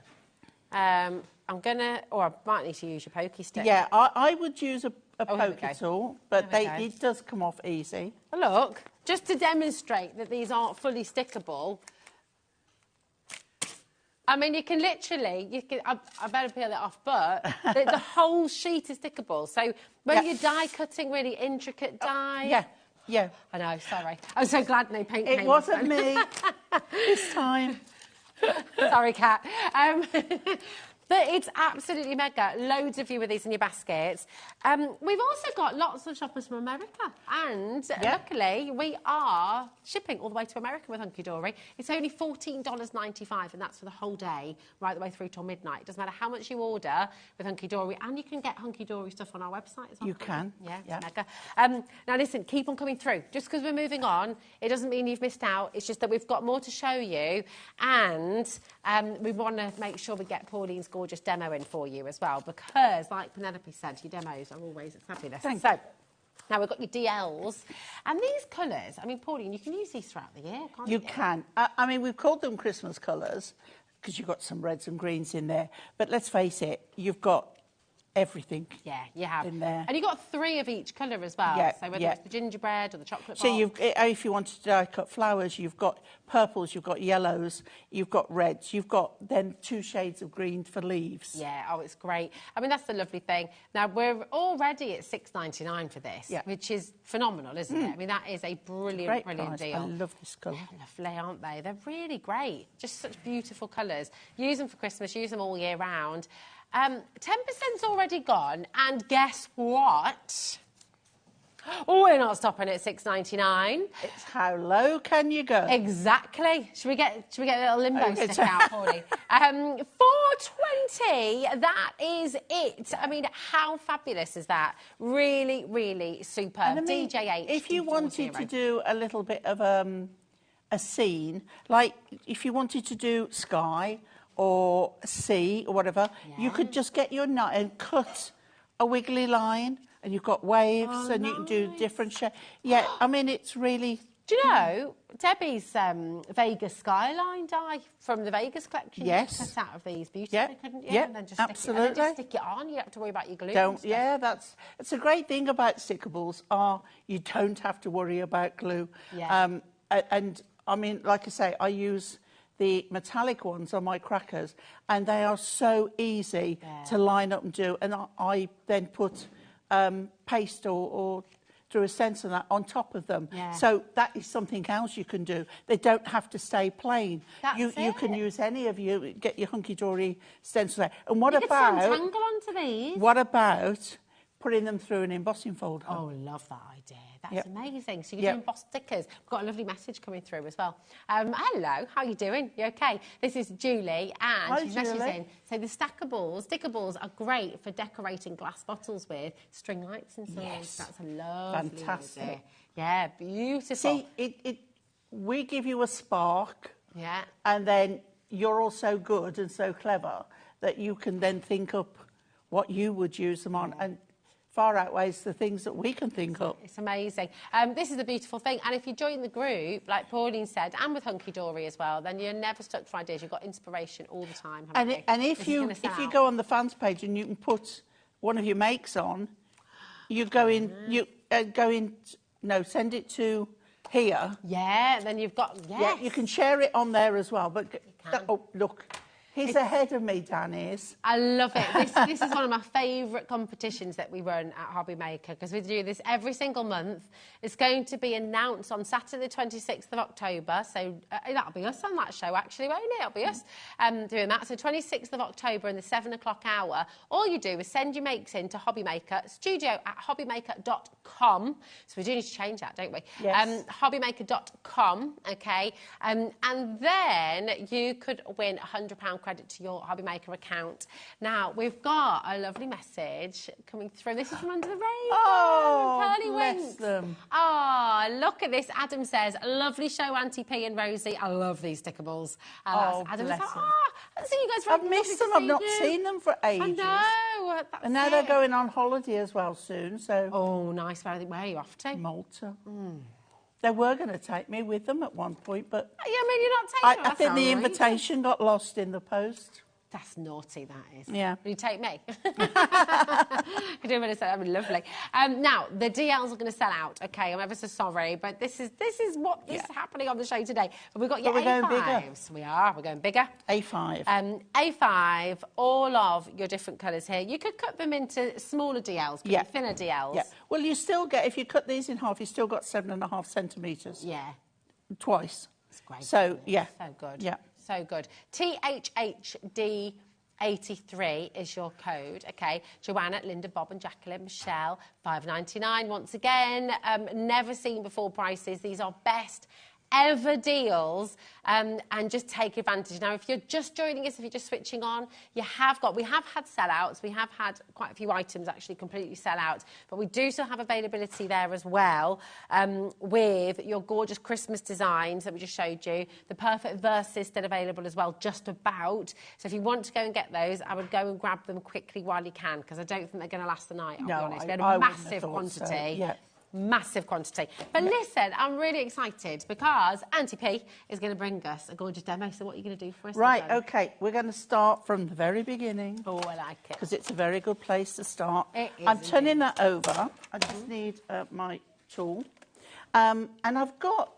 S17: I'm going to... Or I might need to use your pokey stick.
S3: Yeah, I would use a
S17: Oh, here we
S3: pokey
S17: go.
S3: tool, but
S17: There we go.
S3: it does come off easy.
S17: Look, just to demonstrate that these aren't fully stickable. I mean, you can literally, I better peel it off, but the whole sheet is stickable. So when you're die cutting really intricate die...
S3: Yeah, yeah.
S17: I know, sorry. I'm so glad no paint
S3: It
S17: came
S3: wasn't
S17: off then.
S3: me this time.
S17: Sorry, Kat. But it's absolutely mega. Loads of you with these in your baskets. We've also got lots of shoppers from America. And luckily, we are shipping all the way to America with Hunky Dory. It's only $14.95, and that's for the whole day, right the way through till midnight. It doesn't matter how much you order with Hunky Dory. And you can get Hunky Dory stuff on our website as well.
S3: You can.
S17: Yeah, it's mega. Now, listen, keep on coming through. Just because we're moving on, it doesn't mean you've missed out. It's just that we've got more to show you. And we want to make sure we get Pauline's gorgeous demo in for you as well, because, like Penelope said, your demos are always fabulous.
S3: Thanks.
S17: So, now we've got your DLs. And these colours, I mean, Pauline, you can use these throughout the year, can't you?
S3: You can. I mean, we've called them Christmas colours because you've got some reds and greens in there. But let's face it, you've got everything.
S17: Yeah, you have.
S3: In there.
S17: And you've got 3 of each colour as well.
S3: Yeah,
S17: So whether
S3: yeah.
S17: it's the gingerbread or the chocolate
S3: So
S17: box.
S3: if you wanted to die cut flowers, you've got purples, you've got yellows, you've got reds, you've got then 2 shades of green for leaves.
S17: Yeah, oh, it's great. I mean, that's the lovely thing. Now, we're already at $6.99 for this, which is phenomenal, isn't it? I mean, that is a brilliant, brilliant
S3: price.
S17: deal.
S3: I love this colour.
S17: They're lovely, aren't they? They're really great. Just such beautiful colours. Use them for Christmas, use them all year round. 10%'s already gone, and guess what? Oh, we're not stopping at $6.99.
S3: It's how low can you go?
S17: Exactly. Should we get a little limbo stick out, Paulie? $4.20. That is it. I mean, how fabulous is that? Really, really superb.
S3: And I mean,
S17: DJH.
S3: if you wanted to do a little bit of a scene, like if you wanted to do sky or sea or whatever, you could just get your nut and cut a wiggly line, and you've got waves, and you can do different shapes. Yeah, I mean, it's really...
S17: Do you know, Debbie's Vegas skyline die from the Vegas collection?
S3: Yes.
S17: You cut out of these beautifully, couldn't you?
S3: Yeah,
S17: and then just
S3: absolutely.
S17: Stick it, and then just stick it on. You don't have to worry about your glue.
S3: It's a great thing about stickables you don't have to worry about glue.
S17: Yeah.
S3: And I mean, like I say, I use the metallic ones on my crackers, and they are so easy to line up and do. And I then put paste or through a stencil that on top of them.
S17: Yeah.
S3: So that is something else you can do. They don't have to stay plain. You can use any of you, get your hunky-dory stencil there. And what
S17: you
S3: about...
S17: could tangle onto these.
S3: What about putting them through an embossing folder?
S17: Oh, love that idea. That's amazing. So you can do embossed stickers. We've got a lovely message coming through as well. Hello, how are you doing? You okay? This is Julie, and she's messaging in. So the stickables are great for decorating glass bottles with string lights inside.
S3: Yes.
S17: That's a lovely
S3: Fantastic.
S17: idea. Yeah, beautiful.
S3: See, we give you a spark.
S17: Yeah.
S3: And then you're all so good and so clever that you can then think up what you would use them on. And far outweighs the things that we can think up.
S17: It's amazing. This is the beautiful thing. And if you join the group, like Pauline said, and with Hunky Dory as well, then you're never stuck for ideas. You've got inspiration all the time.
S3: And if you go on the fans page and you can put one of your makes on, you go in, send it to here.
S17: Yeah, then you've got,
S3: Yeah, you can share it on there as well. But oh, look. He's ahead of me, Dan is.
S17: I love it. This is one of my favourite competitions that we run at HobbyMaker, because we do this every single month. It's going to be announced on Saturday the 26th of October. So that'll be us on that show, actually, won't it? It'll be us doing that. So 26th of October in the 7 o'clock hour. All you do is send your makes in to HobbyMaker, studio@hobbymaker.com. So we do need to change that, don't we?
S3: Yes.
S17: Hobbymaker.com, OK? And then you could win £100 credit to your HobbyMaker account. Now, we've got a lovely message coming through. This is from Under the Rainbow.
S3: Oh,
S17: Pearly
S3: bless
S17: Winks.
S3: them.
S17: Oh, look at this. Adam says, lovely show, Auntie P and Rosie. I love these stickables.
S3: Oh,
S17: Adam
S3: bless
S17: like,
S3: them.
S17: I've seen you guys for
S3: I've missed them. I've not seen them for ages.
S17: I know. That's
S3: And now they're going on holiday as well soon. So.
S17: Oh, nice. Where are you off to?
S3: Malta. They were going to take me with them at one point, but...
S17: Yeah, I mean, you're not taking
S3: I think the invitation got lost in the post.
S17: That's naughty, that is.
S3: Yeah.
S17: Will you take me? Could do a bit of that. That'd be lovely. Now, the DLs are going to sell out. OK, I'm ever so sorry, but this is what is happening on the show today. But we've got your
S3: But we're going
S17: A5s.
S3: bigger.
S17: We are. We're going bigger.
S3: A5.
S17: A5, all of your different colours here. You could cut them into smaller DLs, thinner DLs.
S3: Yeah. Well, you still get, if you cut these in half, you still got 7.5 centimetres.
S17: Yeah.
S3: Twice.
S17: It's great.
S3: So, yeah.
S17: So good.
S3: Yeah.
S17: So good. THHD83 is your code, OK? Joanna, Linda, Bob and Jacqueline, Michelle, $5.99. Once again, never seen before prices. These are best ever deals, and just take advantage. Now, if you're just joining us, if you're just switching on, we have had sellouts. We have had quite a few items actually completely sell out, but we do still have availability there as well, with your gorgeous Christmas designs that we just showed you. The perfect verses still available as well, just about. So if you want to go and get those, I would go and grab them quickly while you can, because I don't think they're going to last the night, I'll be honest. We had a massive quantity.
S3: So. Yeah.
S17: massive quantity. But listen, I'm really excited because Auntie P is going to bring us a gorgeous demo. So what are you going to do for us?
S3: Right, okay, we're going to start from the very beginning.
S17: Oh, I like it.
S3: Because it's a very good place to start.
S17: It is,
S3: I'm turning that over. I just need my tool. And I've got,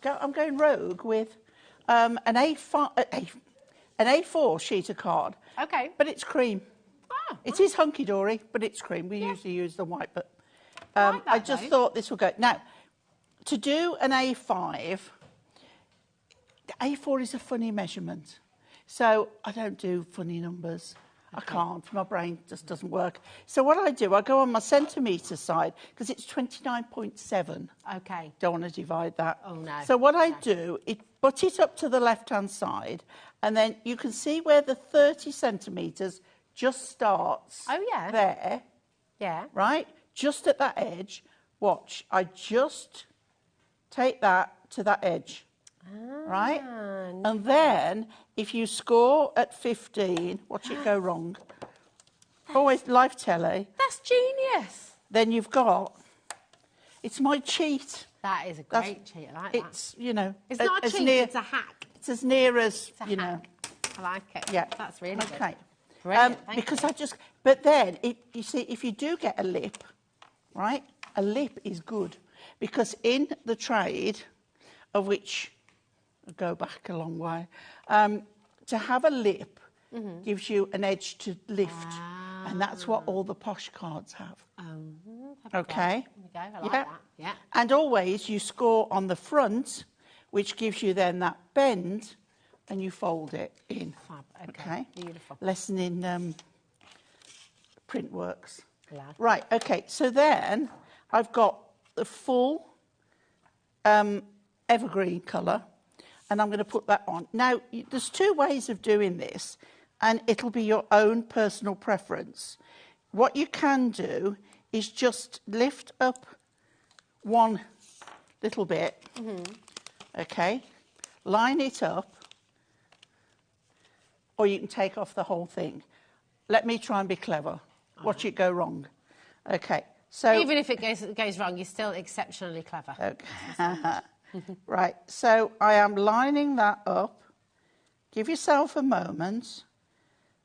S3: I'm going rogue with an A4 sheet of card.
S17: Okay.
S3: But it's cream.
S17: Ah,
S3: it is hunky-dory, but it's cream. We usually use the white, but I just thought this would go. Now, to do an A5, A4 is a funny measurement. So I don't do funny numbers. I can't. My brain just doesn't work. So what I do, I go on my centimetre side, because it's 29.7.
S17: Okay.
S3: Don't want to divide that.
S17: Oh, no.
S3: So what I do, put it up to the left-hand side, and then you can see where the 30 centimetres just starts.
S17: Oh, yeah.
S3: There.
S17: Yeah.
S3: Right? Just at that edge. Watch. I just take that to that edge. Right? And then, if you score at 15, watch it go wrong. Always live telly.
S17: That's genius.
S3: Then you've got, it's my cheat.
S17: That is a great cheat. I like that.
S3: It's, you know.
S17: It's not a cheat, it's a hack.
S3: It's as near as,
S17: It's a
S3: you
S17: hack.
S3: know.
S17: I like it.
S3: Yeah.
S17: That's really good.
S3: Okay.
S17: Brilliant. Thank
S3: Because
S17: you.
S3: I just, but then, you see, if you do get a lip, right, a lip is good. Because in the trade, of which I go back a long way, to have a lip gives you an edge to lift. And that's what all the posh cards have. Okay?
S17: There we go. I like that. Yeah.
S3: And always you score on the front, which gives you then that bend, and you fold it in.
S17: Fab. Okay. Beautiful.
S3: Lesson in print works.
S17: Like it.
S3: Right, okay, so then I've got the full evergreen colour, and I'm going to put that on. Now, there's two ways of doing this, and it'll be your own personal preference. What you can do is just lift up one little bit, okay, line it up, or you can take off the whole thing. Let me try and be clever. Watch it go wrong. Okay, so...
S17: Even if it goes wrong, you're still exceptionally clever.
S3: Okay. Right, so I am lining that up. Give yourself a moment.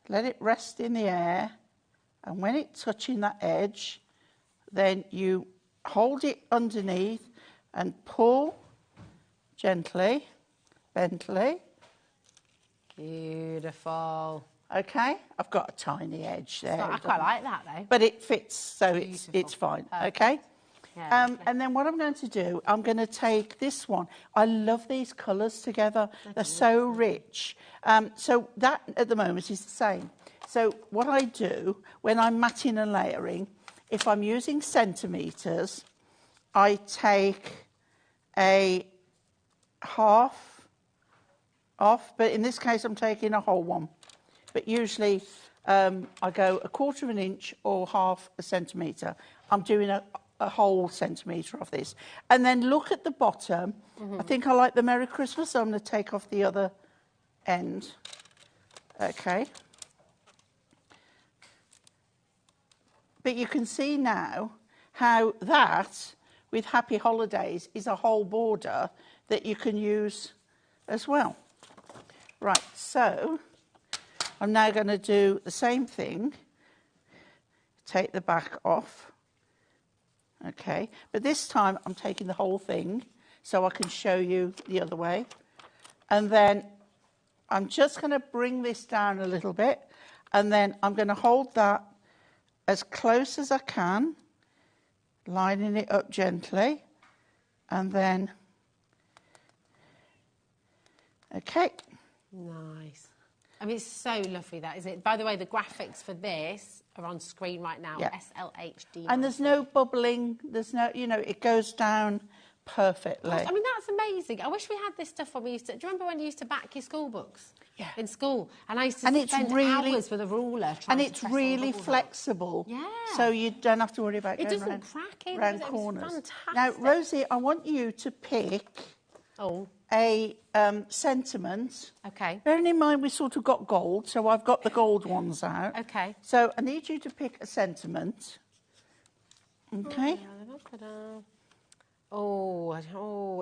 S3: Let it rest in the air. And when it's touching that edge, then you hold it underneath and pull gently,
S17: Beautiful.
S3: Okay, I've got a tiny edge there.
S17: I quite like that, though.
S3: But it fits, so it's fine, okay?
S17: Yeah,
S3: and then what I'm going to do, I'm going to take this one. I love these colours together. They're so rich. So that, at the moment, is the same. So what I do, when I'm matting and layering, if I'm using centimetres, I take a half off, but in this case, I'm taking a whole one. But usually, I go 1/4 of an inch or half a centimetre. I'm doing a whole centimetre of this. And then look at the bottom. I think I like the Merry Christmas, so I'm going to take off the other end. Okay. But you can see now how that, with Happy Holidays, is a whole border that you can use as well. Right, so I'm now going to do the same thing. Take the back off. Okay, but this time I'm taking the whole thing so I can show you the other way. And then I'm just going to bring this down a little bit, and then I'm going to hold that as close as I can, lining it up gently, and then, okay.
S17: Nice. I mean, it's so lovely, that, isn't it? By the way, the graphics for this are on screen right now.
S3: Yeah.
S17: SLHD.
S3: And there's no bubbling, there's no, you know, it goes down perfectly.
S17: I mean, that's amazing. I wish we had this stuff when we used to... Do you remember when you used to back your school books? Yeah. In school? And I used to spend hours with a ruler trying to press all the
S3: really
S17: bubbles
S3: flexible.
S17: Yeah.
S3: So you don't have to worry about
S17: It
S3: going
S17: doesn't crack in.
S3: round
S17: It was
S3: corners.
S17: fantastic.
S3: Now, Rosie, I want you to pick a sentiment.
S17: Okay.
S3: Bearing in mind we sort of got gold, so I've got the gold ones out.
S17: Okay.
S3: So I need you to pick a sentiment. Okay.
S17: Oh,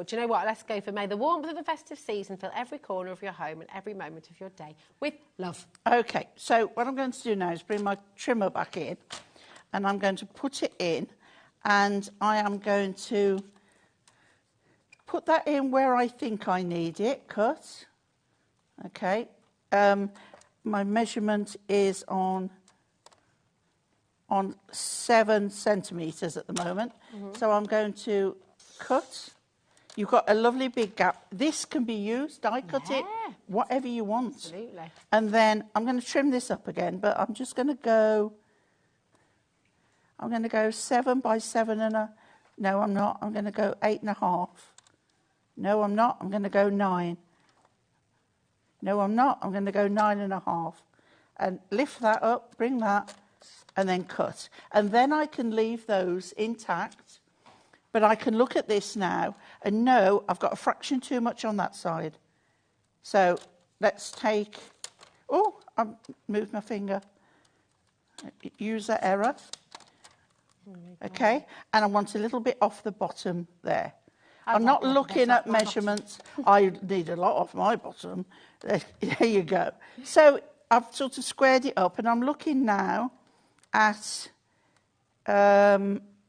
S17: do you know what? Let's go for May the warmth of the festive season fill every corner of your home and every moment of your day with love.
S3: Okay, so what I'm going to do now is bring my trimmer back in, and I'm going to put it in, and I am going to put that in where I think I need it, cut. Okay, my measurement is on 7 centimetres at the moment, so I'm going to cut. You've got a lovely big gap. This can be used, die cut it, whatever you want.
S17: Absolutely.
S3: And then I'm going to trim this up again, but I'm just going to go, 7 by 7 and a, no, I'm not. I'm going to go 8.5. No, I'm not. I'm going to go 9. No, I'm not. I'm going to go 9.5. And lift that up, bring that, and then cut. And then I can leave those intact. But I can look at this now and know I've got a fraction too much on that side. So let's take... Oh, I moved my finger. User error. Okay, and I want a little bit off the bottom there. I'm not looking at measurements. I need a lot off my bottom. There you go. So I've sort of squared it up, and I'm looking now at...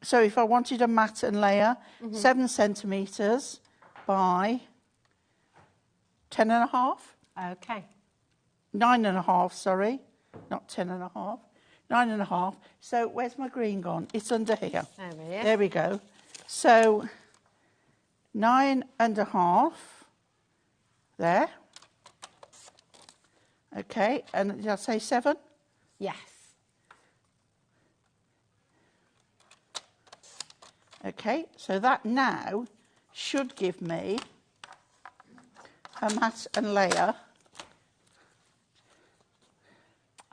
S3: so if I wanted a mat and layer, 7 centimetres by 10.5.
S17: Okay.
S3: 9.5, sorry. Not 10.5. 9.5. So where's my green gone? It's under here. There we go. So 9.5 there. Okay, and did I say 7?
S17: Yes.
S3: Okay, so that now should give me a mat and layer.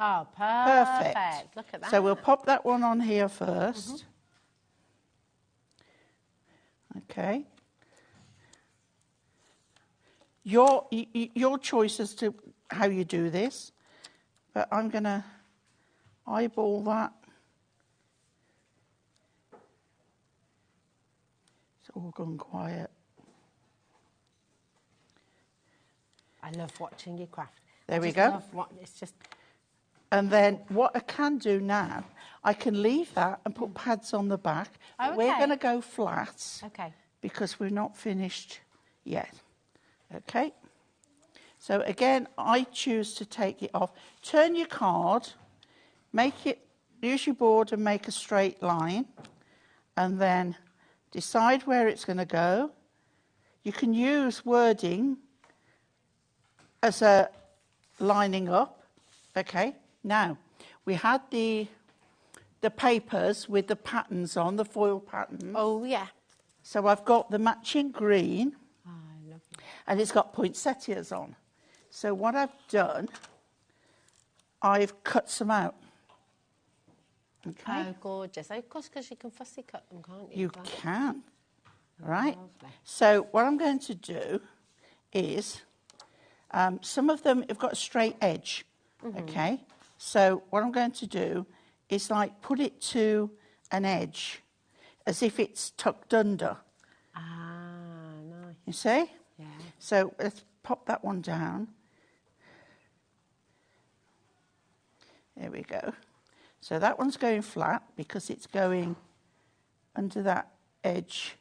S17: Oh, perfect. Look at that.
S3: So we'll pop that one on here first. Okay. Your choice as to how you do this, but I'm going to eyeball that. It's all gone quiet.
S17: I love watching you craft.
S3: There we go.
S17: It's just...
S3: And then what I can do now, I can leave that and put pads on the back.
S17: Oh, okay.
S3: We're going to go flat.
S17: Okay.
S3: Because we're not finished yet. Okay. So again, I choose to take it off. Turn your card, use your board and make a straight line, and then decide where it's going to go. You can use wording as a lining up. Okay. Now, we had the papers with the patterns on, the foil patterns.
S17: Oh, yeah.
S3: So I've got the matching green.
S17: Oh, I love it.
S3: And it's got poinsettias on. So what I've done, I've cut some out. Okay.
S17: Oh, gorgeous. Of course, because you can fussy cut them, can't you?
S3: You can. Right?
S17: Lovely.
S3: So what I'm going to do is, some of them have got a straight edge. Okay? So what I'm going to do is like put it to an edge as if it's tucked under.
S17: Ah, nice.
S3: You see?
S17: Yeah.
S3: So let's pop that one down. There we go. So that one's going flat because it's going under that edge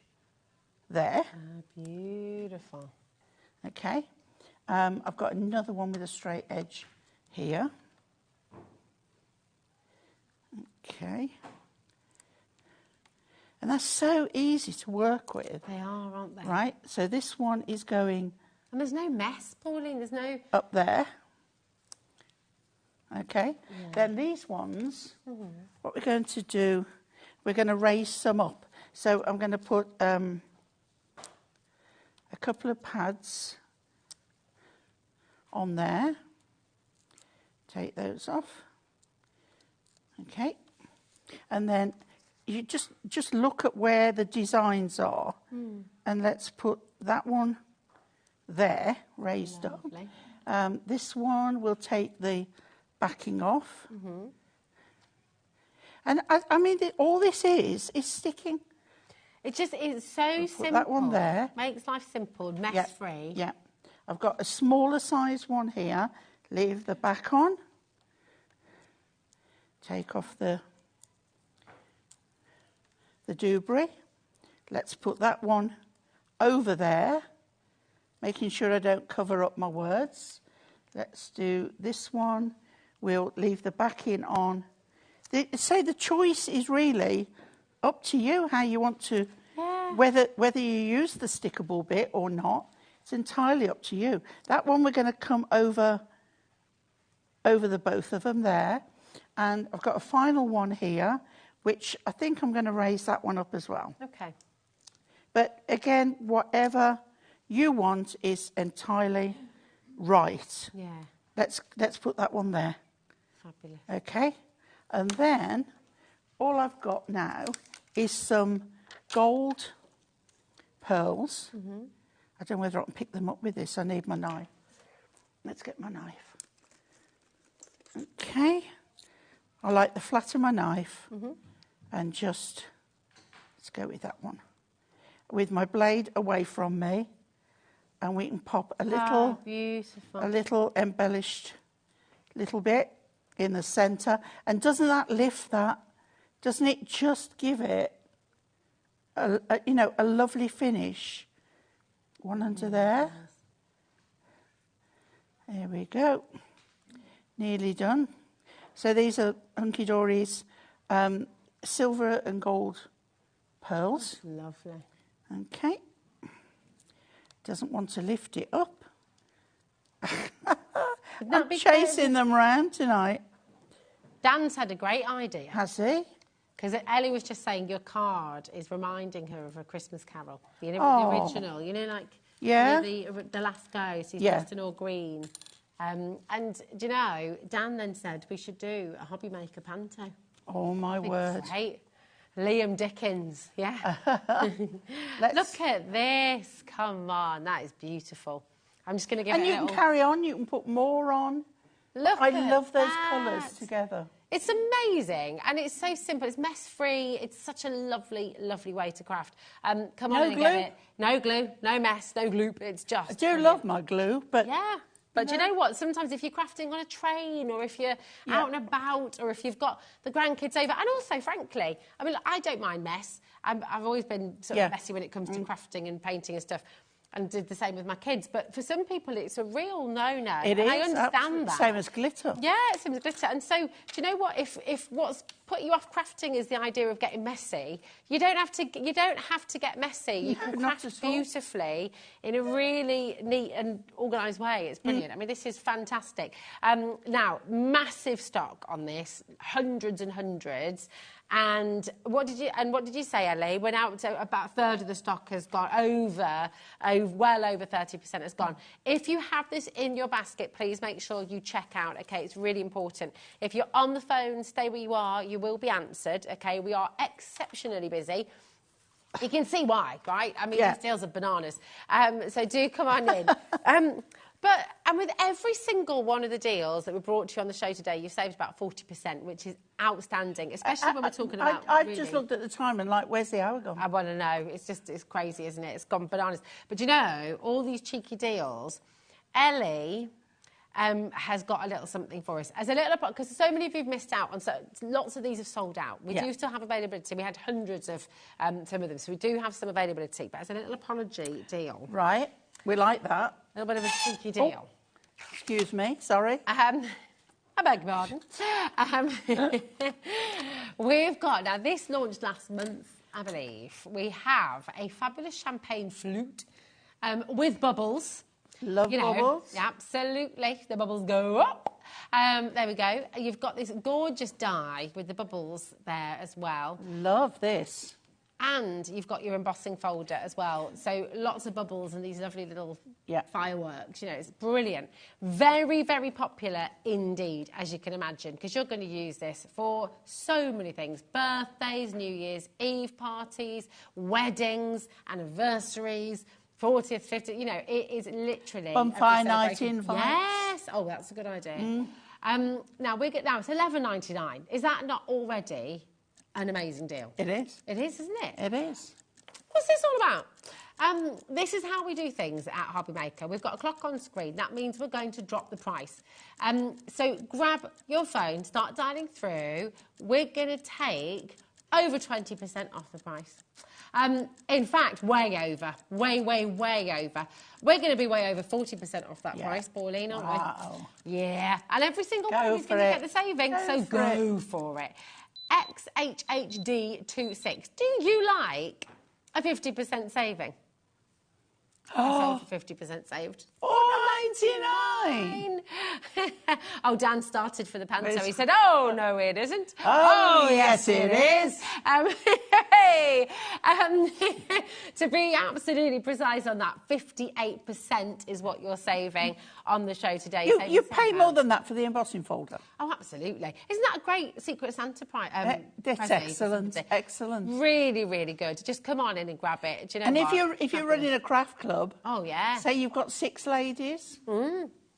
S3: there.
S17: Ah, beautiful.
S3: Okay. I've got another one with a straight edge here. Okay. And that's so easy to work with.
S17: They are, aren't they?
S3: Right? So this one is going...
S17: And there's no mess, Pauline. There's no...
S3: Up there. Okay. Yeah. Then these ones, what we're going to do, we're going to raise some up. So I'm going to put a couple of pads on there. Take those off. Okay. And then you just look at where the designs are. And let's put that one there, raised up. This one will take the backing off. And I mean, all this is sticking.
S17: It just is so simple.
S3: Put that one there.
S17: Makes life simple, mess-free.
S3: Yeah. I've got a smaller size one here. Leave the back on. Take off the debris. Let's put that one over there, making sure I don't cover up my words. Let's do this one. We'll leave the backing on. So the choice is really up to you how you want to, whether you use the stickable bit or not. It's entirely up to you. That one we're going to come over the both of them there. And I've got a final one here, which I think I'm going to raise that one up as well.
S17: Okay.
S3: But again, whatever you want is entirely right.
S17: Yeah.
S3: Let's put that one there.
S17: Fabulous.
S3: Okay. And then all I've got now is some gold pearls.
S17: Mm-hmm.
S3: I don't know whether I can pick them up with this. I need my knife. Let's get my knife. Okay. I like the flat of my knife.
S17: Mm-hmm.
S3: And just, let's go with that one. With my blade away from me. And we can pop a little,
S17: beautiful.
S3: a little embellished little bit in the centre. And doesn't that lift that? Doesn't it just give it, a lovely finish? One under there. There we go. Nearly done. So these are Hunky Dory's silver and gold pearls.
S17: That's lovely.
S3: Okay. Doesn't want to lift it up. I'm chasing them round tonight.
S17: Dan's had a great idea.
S3: Has he?
S17: Because Ellie was just saying your card is reminding her of A Christmas Carol. The original, the last ghost, he's dressed in all green. And, do you know, Dan then said we should do a HobbyMaker panto.
S3: Oh, my word.
S17: Great. Liam Dickens, yeah. Look at this. Come on, that is beautiful. I'm just going to give it a little...
S3: And you can carry on, you can put more on.
S17: Look
S3: I
S17: at
S3: love those
S17: that.
S3: colours together.
S17: It's amazing, and it's so simple. It's mess-free. It's such a lovely, lovely way to craft. Come on and get it. No glue, no mess, no gloop. It's just...
S3: I do love my glue, but...
S17: Yeah. But do you know what? Sometimes if you're crafting on a train or if you're out and about or if you've got the grandkids over, and also, frankly, I mean, look, I don't mind mess. I've always been sort of messy when it comes to crafting and painting and stuff, and did the same with my kids. But for some people, it's a real no-no.
S3: It is.
S17: I understand that.
S3: Same as glitter.
S17: Yeah, same as glitter. And so, do you know what? If what's put you off crafting is the idea of getting messy, you don't have to get messy. You can craft beautifully in a really neat and organised way. It's brilliant. I mean, this is fantastic. Now, massive stock on this, hundreds and hundreds. And what did you say, Ellie? Went out to about a third of the stock has gone well over 30% has gone. If you have this in your basket, please make sure you check out. Okay, it's really important. If you're on the phone, stay where you are. You will be answered. Okay, we are exceptionally busy. You can see why, right? I mean, these deals are bananas. So do come on in. And with every single one of the deals that were brought to you on the show today, you've saved about 40%, which is outstanding, especially when we're talking about...
S3: I've just looked at the time and where's the hour gone?
S17: I want to know. It's crazy, isn't it? It's gone bananas. But you know, all these cheeky deals, Ellie has got a little something for us. As a little... Because so many of you have missed out on... lots of these have sold out. We do still have availability. We had hundreds of some of them, so we do have some availability. But as a little apology deal...
S3: Right. We like that.
S17: A little bit of a cheeky deal.
S3: Oh, excuse me, sorry.
S17: I beg your pardon. We've got, now this launched last month, I believe. We have a fabulous champagne flute with bubbles.
S3: Love bubbles.
S17: Absolutely. The bubbles go up. There we go. You've got this gorgeous die with the bubbles there as well.
S3: Love this.
S17: And you've got your embossing folder as well. So lots of bubbles and these lovely little fireworks. You know, it's brilliant. Very, very popular indeed, as you can imagine, because you're going to use this for so many things. Birthdays, New Year's Eve parties, weddings, anniversaries, 40th, 50th, you know, it is literally...
S3: Bonfire night in.
S17: Yes! Oh, that's a good idea. Now it's $11.99. Is that not already an amazing deal?
S3: It is.
S17: It is, isn't it?
S3: It is.
S17: What's this all about? This is how we do things at HobbyMaker. We've got a clock on screen. That means we're going to drop the price. So grab your phone, start dialing through. We're going to take over 20% off the price. In fact, way over. Way over. We're going to be way over 40% off that price, Pauline, aren't we? Yeah. And every single one is going to get the savings, so go for it. XHHD26. Do you like a 50% saving? Oh, 50% saved.
S3: $4.99.
S17: Oh, Dan started for the panto. He said, "Oh no, it isn't."
S3: Oh yes, it is.
S17: To be absolutely precise on that, 58% is what you're saving on the show today.
S3: You pay more than that for the embossing folder.
S17: Oh, absolutely. Isn't that a great Secret Santa prize?
S3: That's excellent. Excellent.
S17: Really, really good. Just come on in and grab it. Do you know
S3: and
S17: what?
S3: if you're running a craft club,
S17: oh yeah,
S3: say you've got 6 ladies,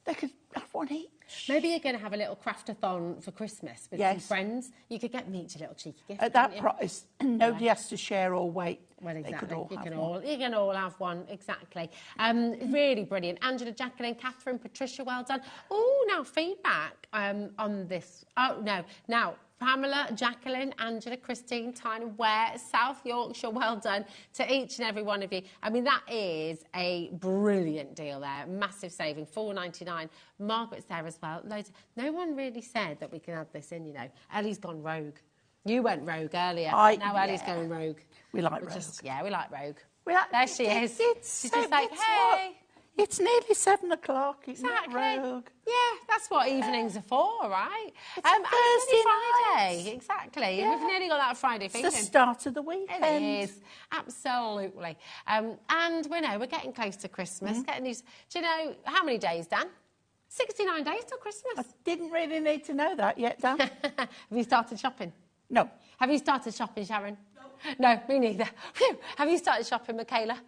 S3: they could have one each.
S17: Maybe you're going to have a little craftathon for Christmas with some friends. You could get me each a little cheeky gift.
S3: At that price, nobody has to share or wait.
S17: Well, exactly.
S3: They could all
S17: You can all have one, exactly. Really brilliant. Angela, Jacqueline, Catherine, Patricia, well done. Oh, now feedback on this. Oh, no. Now, Pamela, Jacqueline, Angela, Christine, Tyne and Ware, South Yorkshire, well done to each and every one of you. I mean, that is a brilliant deal there. Massive saving, $4.99. Margaret's there as well. Loads. No one really said that we can add this in, you know. Ellie's gone rogue. You went rogue earlier. Now Ellie's going rogue.
S3: We like rogue.
S17: We like rogue.
S3: There
S17: she is. She's just like, hey.
S3: What? It's nearly 7 o'clock. It's not rogue.
S17: Yeah, that's what evenings are for, right?
S3: It's Thursday
S17: Friday.
S3: night.
S17: Exactly.
S3: Yeah.
S17: We've nearly got that Friday feeling.
S3: It's the start of the weekend.
S17: It is. Absolutely. And we know we're getting close to Christmas. Getting these. Do you know how many days, Dan? 69 days till Christmas.
S3: I didn't really need to know that yet, Dan.
S17: Have you started shopping?
S3: No.
S17: Have you started shopping, Sharon? No, me neither. Phew. Have you started shopping, Michaela?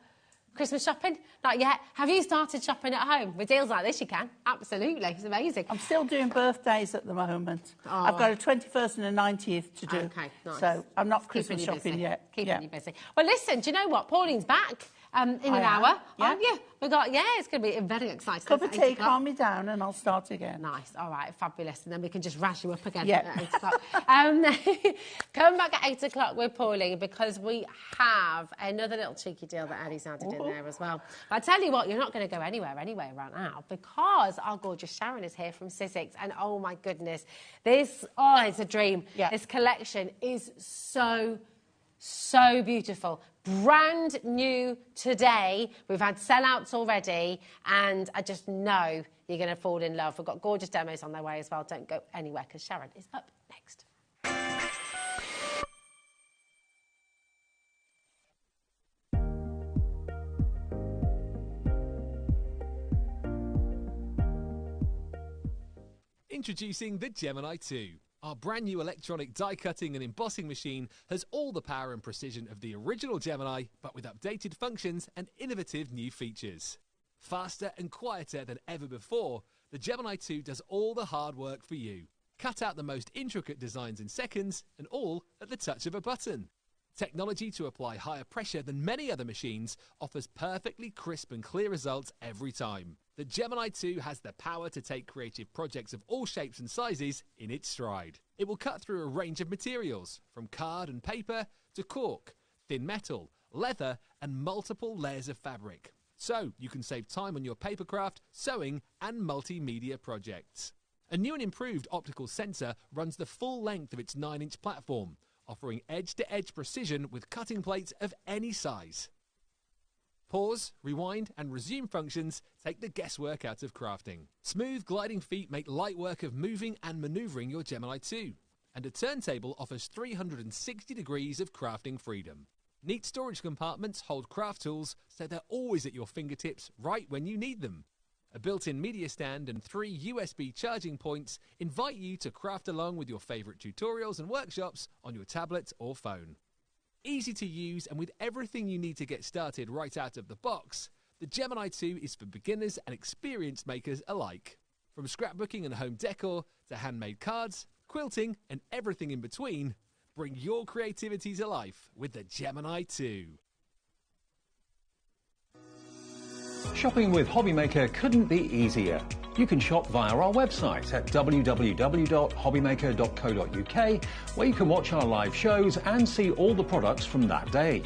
S17: Christmas shopping? Not yet. Have you started shopping at home? With deals like this, you can. Absolutely. It's amazing.
S3: I'm still doing birthdays at the moment. Oh. I've got a 21st and a 90th to do.
S17: Okay, nice.
S3: So I'm not Christmas shopping yet.
S17: Keeping you busy. Well, listen, do you know what? Pauline's back in an hour, aren't you? It's going to be very exciting.
S3: Cup of tea, calm me down, and I'll start again.
S17: Nice. All right, fabulous. And then we can just rash you up again
S3: at
S17: 8 o'clock. Come back at 8 o'clock with Pauline, because we have another little cheeky deal that Ellie's added in there as well. But I tell you what, you're not going to go anywhere anyway right now, because our gorgeous Sharon is here from Sizzix, and oh my goodness, it's a dream. Yeah. This collection is so beautiful. Brand new today. We've had sellouts already, and I just know you're going to fall in love. We've got gorgeous demos on their way as well. Don't go anywhere, because Sharon is up next.
S20: Introducing the Gemini 2. Our brand new electronic die cutting and embossing machine has all the power and precision of the original Gemini, but with updated functions and innovative new features. Faster and quieter than ever before, the Gemini 2 does all the hard work for you. Cut out the most intricate designs in seconds, and all at the touch of a button. Technology to apply higher pressure than many other machines offers perfectly crisp and clear results every time. The Gemini 2 has the power to take creative projects of all shapes and sizes in its stride. It will cut through a range of materials, from card and paper to cork, thin metal, leather and multiple layers of fabric. So you can save time on your papercraft, sewing and multimedia projects. A new and improved optical sensor runs the full length of its 9-inch platform, offering edge-to-edge precision with cutting plates of any size. Pause, rewind and resume functions take the guesswork out of crafting. Smooth gliding feet make light work of moving and manoeuvring your Gemini 2. And a turntable offers 360 degrees of crafting freedom. Neat storage compartments hold craft tools so they're always at your fingertips right when you need them. A built-in media stand and 3 USB charging points invite you to craft along with your favourite tutorials and workshops on your tablet or phone. Easy to use, and with everything you need to get started right out of the box, the Gemini 2 is for beginners and experienced makers alike. From scrapbooking and home decor to handmade cards, quilting and everything in between, bring your creativity to life with the Gemini 2.
S4: Shopping with HobbyMaker couldn't be easier. You can shop via our website at www.hobbymaker.co.uk, where you can watch our live shows and see all the products from that day.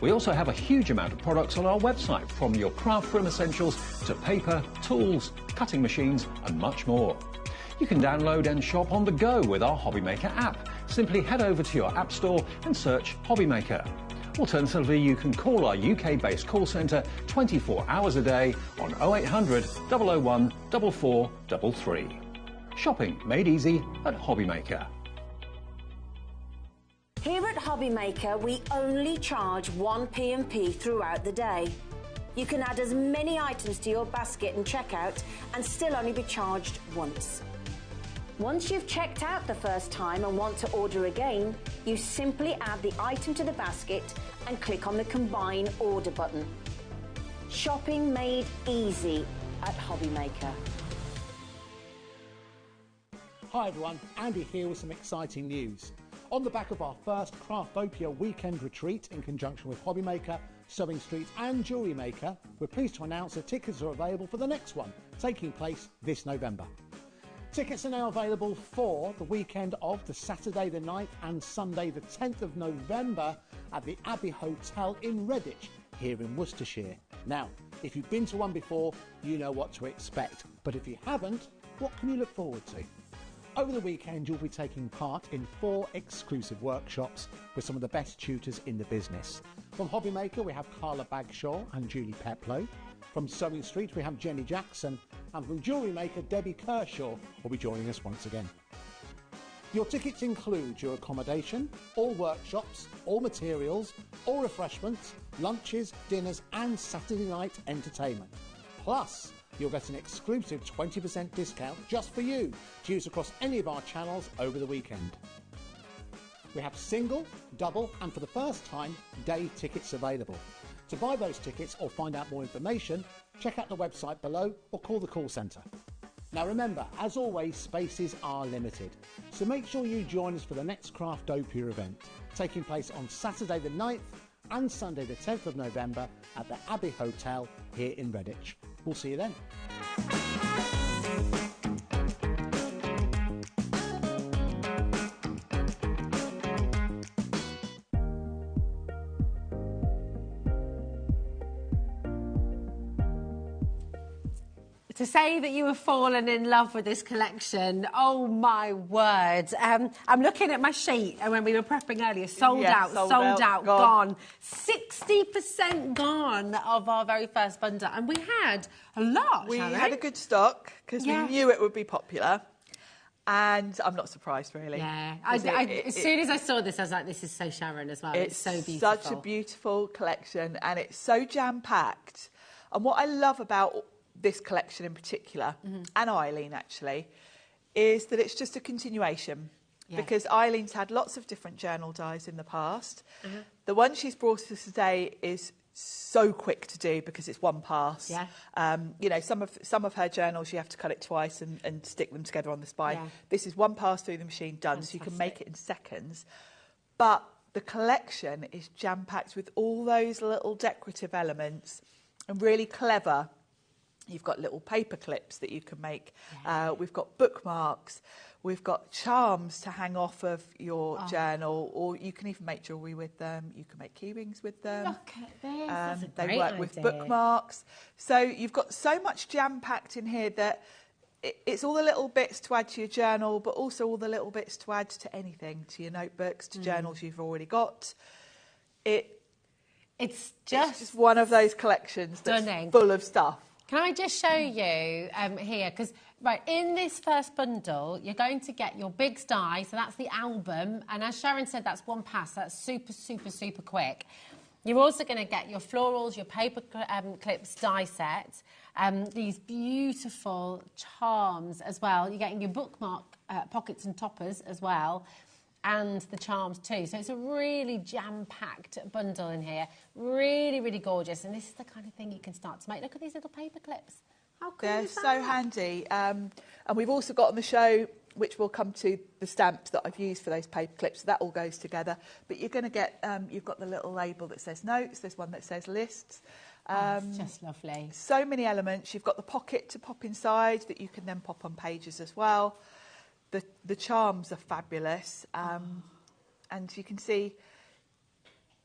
S4: We also have a huge amount of products on our website, from your craft room essentials to paper, tools, cutting machines and much more. You can download and shop on the go with our HobbyMaker app. Simply head over to your app store and search HobbyMaker. Alternatively, you can call our UK-based call centre 24 hours a day on 0800 001 4433. Shopping made easy at HobbyMaker.
S9: Here at HobbyMaker, we only charge 1 P&P throughout the day. You can add as many items to your basket and checkout and still only be charged once. Once you've checked out the first time and want to order again, you simply add the item to the basket and click on the Combine Order button. Shopping made easy at HobbyMaker.
S15: Hi everyone, Andy here with some exciting news. On the back of our first Craftopia weekend retreat in conjunction with HobbyMaker, Sewing Street and Jewellery Maker, we're pleased to announce that tickets are available for the next one, taking place this November. Tickets are now available for the weekend of the Saturday the 9th and Sunday the 10th of November at the Abbey Hotel in Redditch, here in Worcestershire. Now, if you've been to one before, you know what to expect. But if you haven't, what can you look forward to? Over the weekend, you'll be taking part in 4 exclusive workshops with some of the best tutors in the business. From HobbyMaker, we have Carla Bagshaw and Julie Peplow. From Sewing Street, we have Jenny Jackson. And from Jewellery Maker, Debbie Kershaw will be joining us once again. Your tickets include your accommodation, all workshops, all materials, all refreshments, lunches, dinners and Saturday night entertainment. Plus, you'll get an exclusive 20% discount just for you to use across any of our channels over the weekend. We have single, double and for the first time, day tickets available. To buy those tickets or find out more information, check out the website below or call the call centre. Now remember, as always, spaces are limited, so make sure you join us for the next Craftopia event, taking place on Saturday the 9th and Sunday the 10th of November at the Abbey Hotel here in Redditch. We'll see you then.
S17: To say that you have fallen in love with this collection, oh my word. I'm looking at my sheet, and when we were prepping earlier, sold out, gone. 60% gone of our very first bundle, and we had a lot.
S12: We had a good stock because we knew it would be popular. And I'm not surprised, really.
S17: Yeah, as soon as I saw this, I was like, this is so Sharon as well. It's so beautiful.
S12: Such a beautiful collection, and it's so jam-packed. And what I love about this collection in particular, and Eileen actually, is that it's just a continuation. Yeah. Because Eileen's had lots of different journal dies in the past. The one she's brought us today is so quick to do because it's one pass. Yeah. You know, some of her journals you have to cut it twice and stick them together on the spine. Yeah. This is one pass through the machine done. Fantastic. So you can make it in seconds. But the collection is jam-packed with all those little decorative elements and really clever. You've got little paper clips that you can make. Yeah. We've got bookmarks. We've got charms to hang off of your journal, or you can even make jewellery with them. You can make key rings with them.
S17: Look at this. That's a
S12: they
S17: great
S12: work
S17: idea.
S12: With bookmarks. So you've got so much jam-packed in here that it's all the little bits to add to your journal, but also all the little bits to add to anything, to your notebooks, to journals you've already got. It's just one of those collections that's full of stuff.
S17: Can I just show you here? Because, right, in this first bundle, you're going to get your Biggs die, so that's the album. And as Sharon said, that's one pass. That's super, super, super quick. You're also going to get your florals, your paper clips die set, these beautiful charms as well. You're getting your bookmark pockets and toppers as well, and the charms too. So it's a really jam-packed bundle in here. Really, really gorgeous. And this is the kind of thing you can start to make. Look at these little paper clips. How cool
S12: They're
S17: is
S12: so
S17: that?
S12: handy. And we've also got on the show, which will come to the stamps that I've used for those paper clips. So that all goes together. But you're going to get, you've got the little label that says notes. There's one that says lists.
S17: It's just lovely.
S12: So many elements. You've got the pocket to pop inside that you can then pop on pages as well. The charms are fabulous. And you can see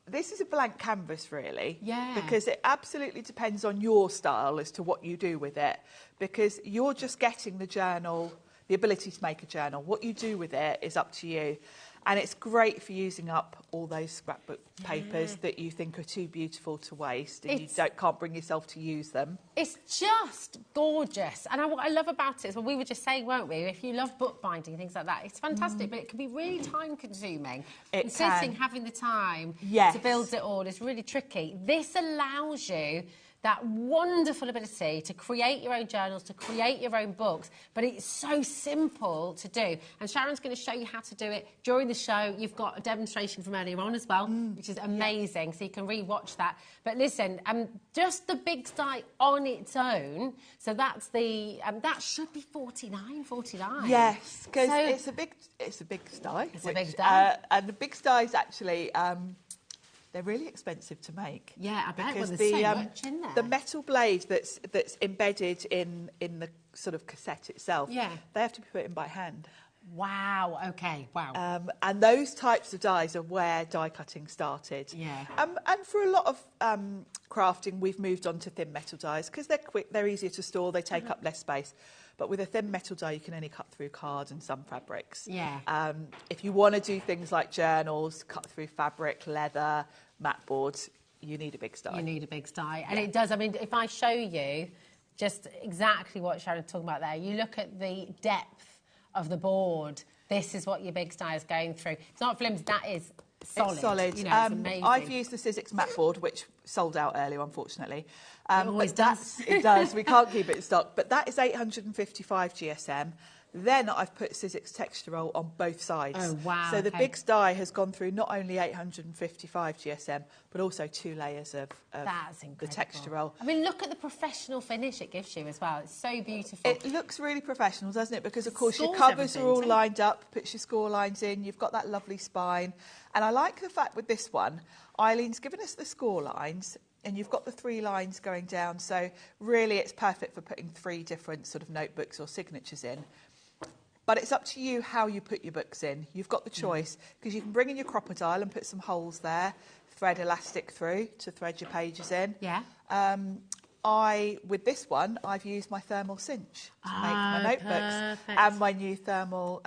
S12: this is a blank canvas, really.
S17: Yeah.
S12: Because it absolutely depends on your style as to what you do with it. Because you're just getting the journal, the ability to make a journal. What you do with it is up to you. And it's great for using up all those scrapbook papers that you think are too beautiful to waste and you can't bring yourself to use them.
S17: It's just gorgeous. And what I love about it is, well, we were just saying, weren't we, if you love bookbinding, things like that, it's fantastic, but it can be really time-consuming. And sitting, having the time to build it all is really tricky. This allows you that wonderful ability to create your own journals, to create your own books, but it's so simple to do. And Sharon's going to show you how to do it during the show. You've got a demonstration from earlier on as well, which is amazing, so you can re-watch that. But listen, just the big die on its own, so that's the, that should be $49.49.
S12: Yes, because it's a big die.
S17: It's a big die.
S12: And the big dies actually... they're really expensive to make.
S17: Yeah, I bet.
S12: Because
S17: there's so much in there.
S12: The metal blade that's embedded in the sort of cassette itself, they have to be put in by hand.
S17: Wow, OK, wow.
S12: And those types of dies are where die cutting started.
S17: Yeah.
S12: And for a lot of crafting, we've moved on to thin metal dies because they're quick, they're easier to store, they take up less space. But with a thin metal die, you can only cut through card and some fabrics.
S17: Yeah.
S12: If you want to do things like journals, cut through fabric, leather, mat boards, you need a big die.
S17: You need a big die. And it does. I mean, if I show you just exactly what Sharon's talking about there, you look at the depth of the board, this is what your big die is going through. It's not flimsy, that is solid.
S12: It's solid.
S17: You know, it's amazing.
S12: I've used the Sizzix mat board, which sold out earlier, unfortunately.
S17: It always does.
S12: It does. We can't keep it in stock. But that is 855 GSM. Then I've put Sizzix texture roll on both sides.
S17: Oh, wow.
S12: So the big die has gone through not only 855 GSM, but also 2 layers of
S17: That's
S12: the texture roll.
S17: I mean, look at the professional finish it gives you as well. It's so beautiful.
S12: It looks really professional, doesn't it? Because, of course, your
S17: Scores
S12: covers are all
S17: everything,
S12: lined up, puts your score lines in, you've got that lovely spine. And I like the fact with this one, Eileen's given us the score lines, and you've got the 3 lines going down. So really it's perfect for putting 3 different sort of notebooks or signatures in. But it's up to you how you put your books in. You've got the choice, because you can bring in your crocodile and put some holes there, thread elastic through to thread your pages in.
S17: Yeah.
S12: With this one, I've used my thermal cinch to make my notebooks and my new thermal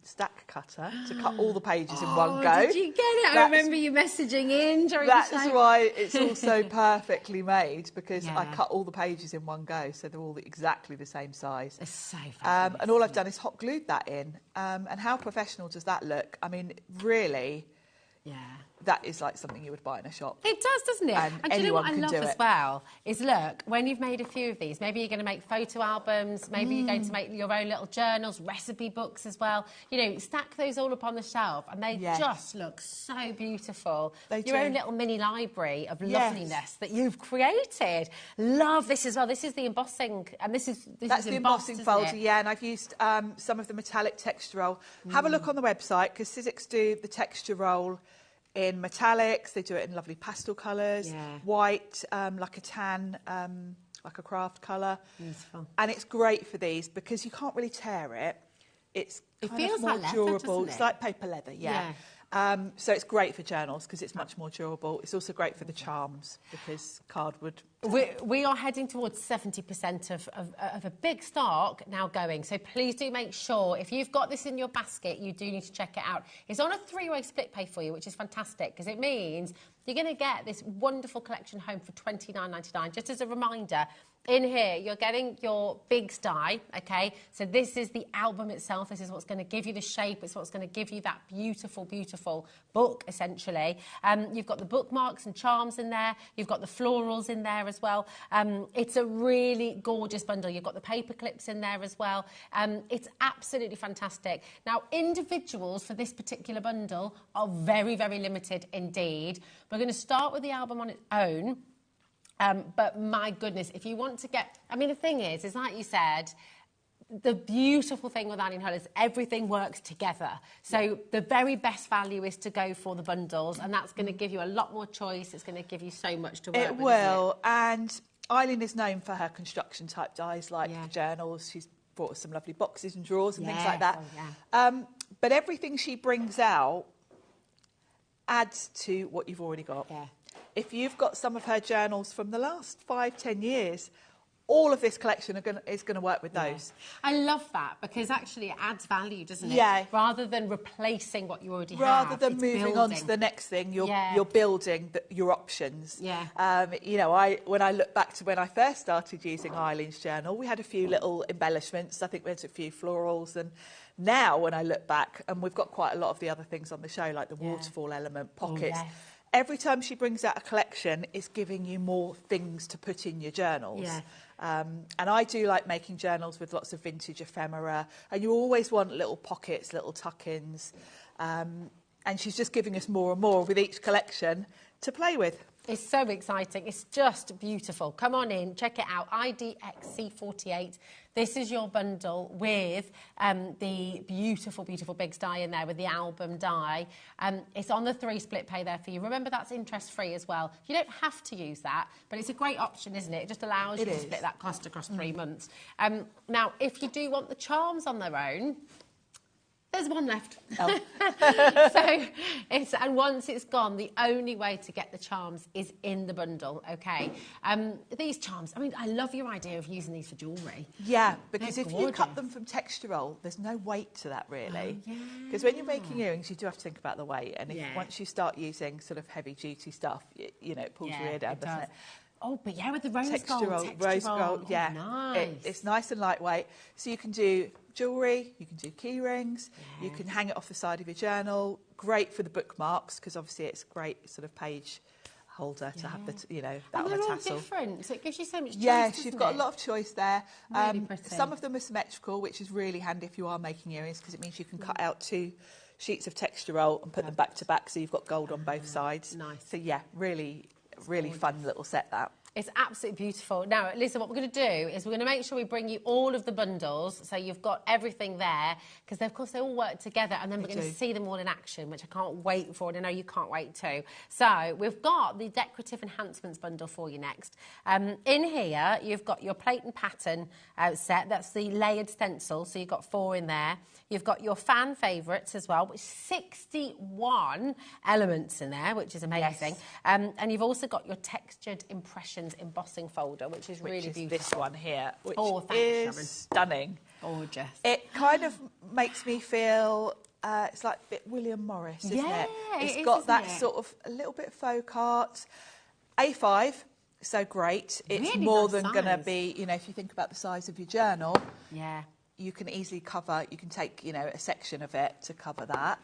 S12: stack cutter to cut all the pages in one go.
S17: Did you get it? I remember you messaging in during the show.
S12: That's why it's also perfectly made, because I cut all the pages in one go, so they're all exactly the same size.
S17: It's so fabulous.
S12: And all I've done is hot glued that in. And how professional does that look? I mean, really...
S17: Yeah.
S12: That is like something you would buy in a shop.
S17: It does, doesn't it?
S12: And
S17: do you know what I
S12: anyone
S17: love
S12: can do
S17: as
S12: it.
S17: well? Is look, when you've made a few of these, maybe you're going to make photo albums, maybe you're going to make your own little journals, recipe books as well. You know, stack those all up on the shelf and they just look so beautiful. Your own little mini library of loveliness that you've created. Love this as well. This is the embossing, and this is
S12: That's the embossing folder, and I've used some of the metallic texture roll. Have a look on the website, because Sizzix do the texture roll in metallics, they do it in lovely pastel colours, white, like a tan, like a craft colour.
S17: Beautiful.
S12: And it's great for these because you can't really tear it. It
S17: feels
S12: more
S17: like leather,
S12: durable.
S17: doesn't it?
S12: It's like paper leather, so it's great for journals because it's much more durable. It's also great for the charms because cardwood.
S17: We are heading towards 70% of a big stock now going. So please do make sure, if you've got this in your basket, you do need to check it out. It's on a 3-way split pay for you, which is fantastic because it means you're going to get this wonderful collection home for $29.99. Just as a reminder, in here, you're getting your big die, OK? So this is the album itself. This is what's going to give you the shape. It's what's going to give you that beautiful, beautiful book, essentially. You've got the bookmarks and charms in there. You've got the florals in there as well. It's a really gorgeous bundle. You've got the paper clips in there as well. It's absolutely fantastic. Now, individuals for this particular bundle are very, very limited indeed. We're going to start with the album on its own. But my goodness, if you want to get... I mean, the thing is like you said, the beautiful thing with Eileen Hull is everything works together. So the very best value is to go for the bundles, and that's going to give you a lot more choice. It's going to give you so much to work with.
S12: It will, and Eileen is known for her construction type dies, like journals. She's brought us some lovely boxes and drawers and things like that. But everything she brings out adds to what you've already got. If you've got some of her journals from the last 5-10 years, all of this collection is going to work with those.
S17: I love that, because actually it adds value, doesn't it?
S12: Yeah.
S17: Rather than replacing what you already have.
S12: Rather than moving on to the next thing, you're building your options. You know, when I look back to when I first started using Eileen's journal, we had a few little embellishments. I think we had a few florals, and now when I look back, and we've got quite a lot of the other things on the show, like the waterfall element, pockets. Every time she brings out a collection, it's giving you more things to put in your journals. And I do like making journals with lots of vintage ephemera, and you always want little pockets, little tuck-ins. And she's just giving us more and more with each collection to play with.
S17: It's so exciting. It's just beautiful. Come on in, check it out. IDXC48. This is your bundle with the beautiful, beautiful Biggs die in there with the album die. It's on the 3 split pay there for you. Remember, that's interest-free as well. You don't have to use that, but it's a great option, isn't it? It just allows you to split that cost across 3 months. Now, if you do want the charms on their own, there's one left. And once it's gone, the only way to get the charms is in the bundle, okay? These charms, I mean, I love your idea of using these for jewellery.
S12: Yeah, because if you cut them from texture roll, there's no weight to that, really. Because when you're making earrings, you do have to think about the weight. And once you start using sort of heavy-duty stuff, you know, it pulls your ear down, doesn't it?
S17: Oh, but yeah, with the rose
S12: texture roll, yeah.
S17: Nice.
S12: It's nice and lightweight. So you can do jewellery, you can do key rings, you can hang it off the side of your journal. Great for the bookmarks, because obviously it's great sort of page holder to have the, you know, that on a tassel.
S17: They're all different, so it gives you so much choice.
S12: Yes, you've got
S17: it?
S12: a lot of choice there.
S17: Really pretty.
S12: Some of them are symmetrical, which is really handy if you are making earrings, because it means you can cut out 2 sheets of texture roll and put them back to back, so you've got gold on both sides.
S17: Nice.
S12: So yeah, really fun little set that.
S17: It's absolutely beautiful. Now, Lisa, what we're going to do is we're going to make sure we bring you all of the bundles, so you've got everything there, because, of course, they all work together, and then we're going to see them all in action, which I can't wait for, and I know you can't wait too. So we've got the Decorative Enhancements bundle for you next. In here, you've got your plate and pattern set. That's the layered stencil, so you've got 4 in there. You've got your fan favourites as well, which 61 elements in there, which is amazing. And you've also got your textured impressions embossing folder, which is really beautiful.
S12: This one here, which
S17: thanks,
S12: is
S17: Sharon.
S12: stunning.
S17: Gorgeous.
S12: It kind of makes me feel it's like a bit William Morris, isn't it? It's got that sort of a little bit folk art. A5, so great. It's
S17: really
S12: more
S17: nice
S12: than going to
S17: size.
S12: be, you know, if you think about the size of your journal,
S17: Yeah.
S12: you can easily cover, you can take, you know, a section of it to cover that.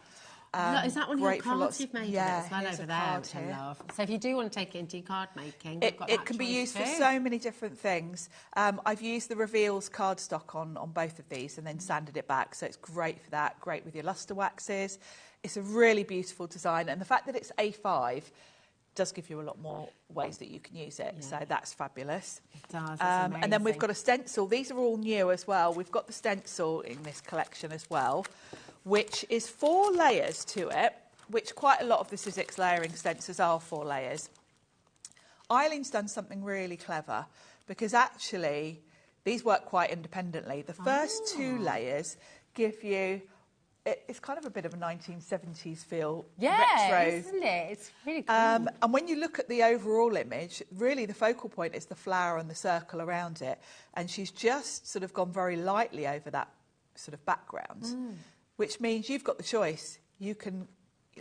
S17: Look, is that one of your
S12: great for
S17: cards
S12: lots-
S17: you've made
S12: yeah,
S17: as well
S12: here's
S17: over
S12: a
S17: there,
S12: card
S17: which I
S12: here.
S17: love? So if you do want to take it into your card making, you've got
S12: It
S17: that
S12: can be
S17: choice
S12: used for
S17: too.
S12: so many different things. I've used the Reveals cardstock on both of these and then sanded it back, so it's great for that. Great with your luster waxes. It's a really beautiful design, and the fact that it's A5 does give you a lot more ways that you can use it, so that's fabulous.
S17: It does, it's
S12: and then we've
S17: amazing.
S12: got a stencil. These are all new as well. We've got the stencil in this collection as well, which is 4 layers to it, which quite a lot of the Sizzix layering stencils are 4 layers. Eileen's done something really clever, because actually these work quite independently. The first 2 layers give you... It's kind of a bit of a 1970s feel, retro.
S17: Isn't it? It's really cool.
S12: And when you look at the overall image, really the focal point is the flower and the circle around it. And she's just sort of gone very lightly over that sort of background, which means you've got the choice. You can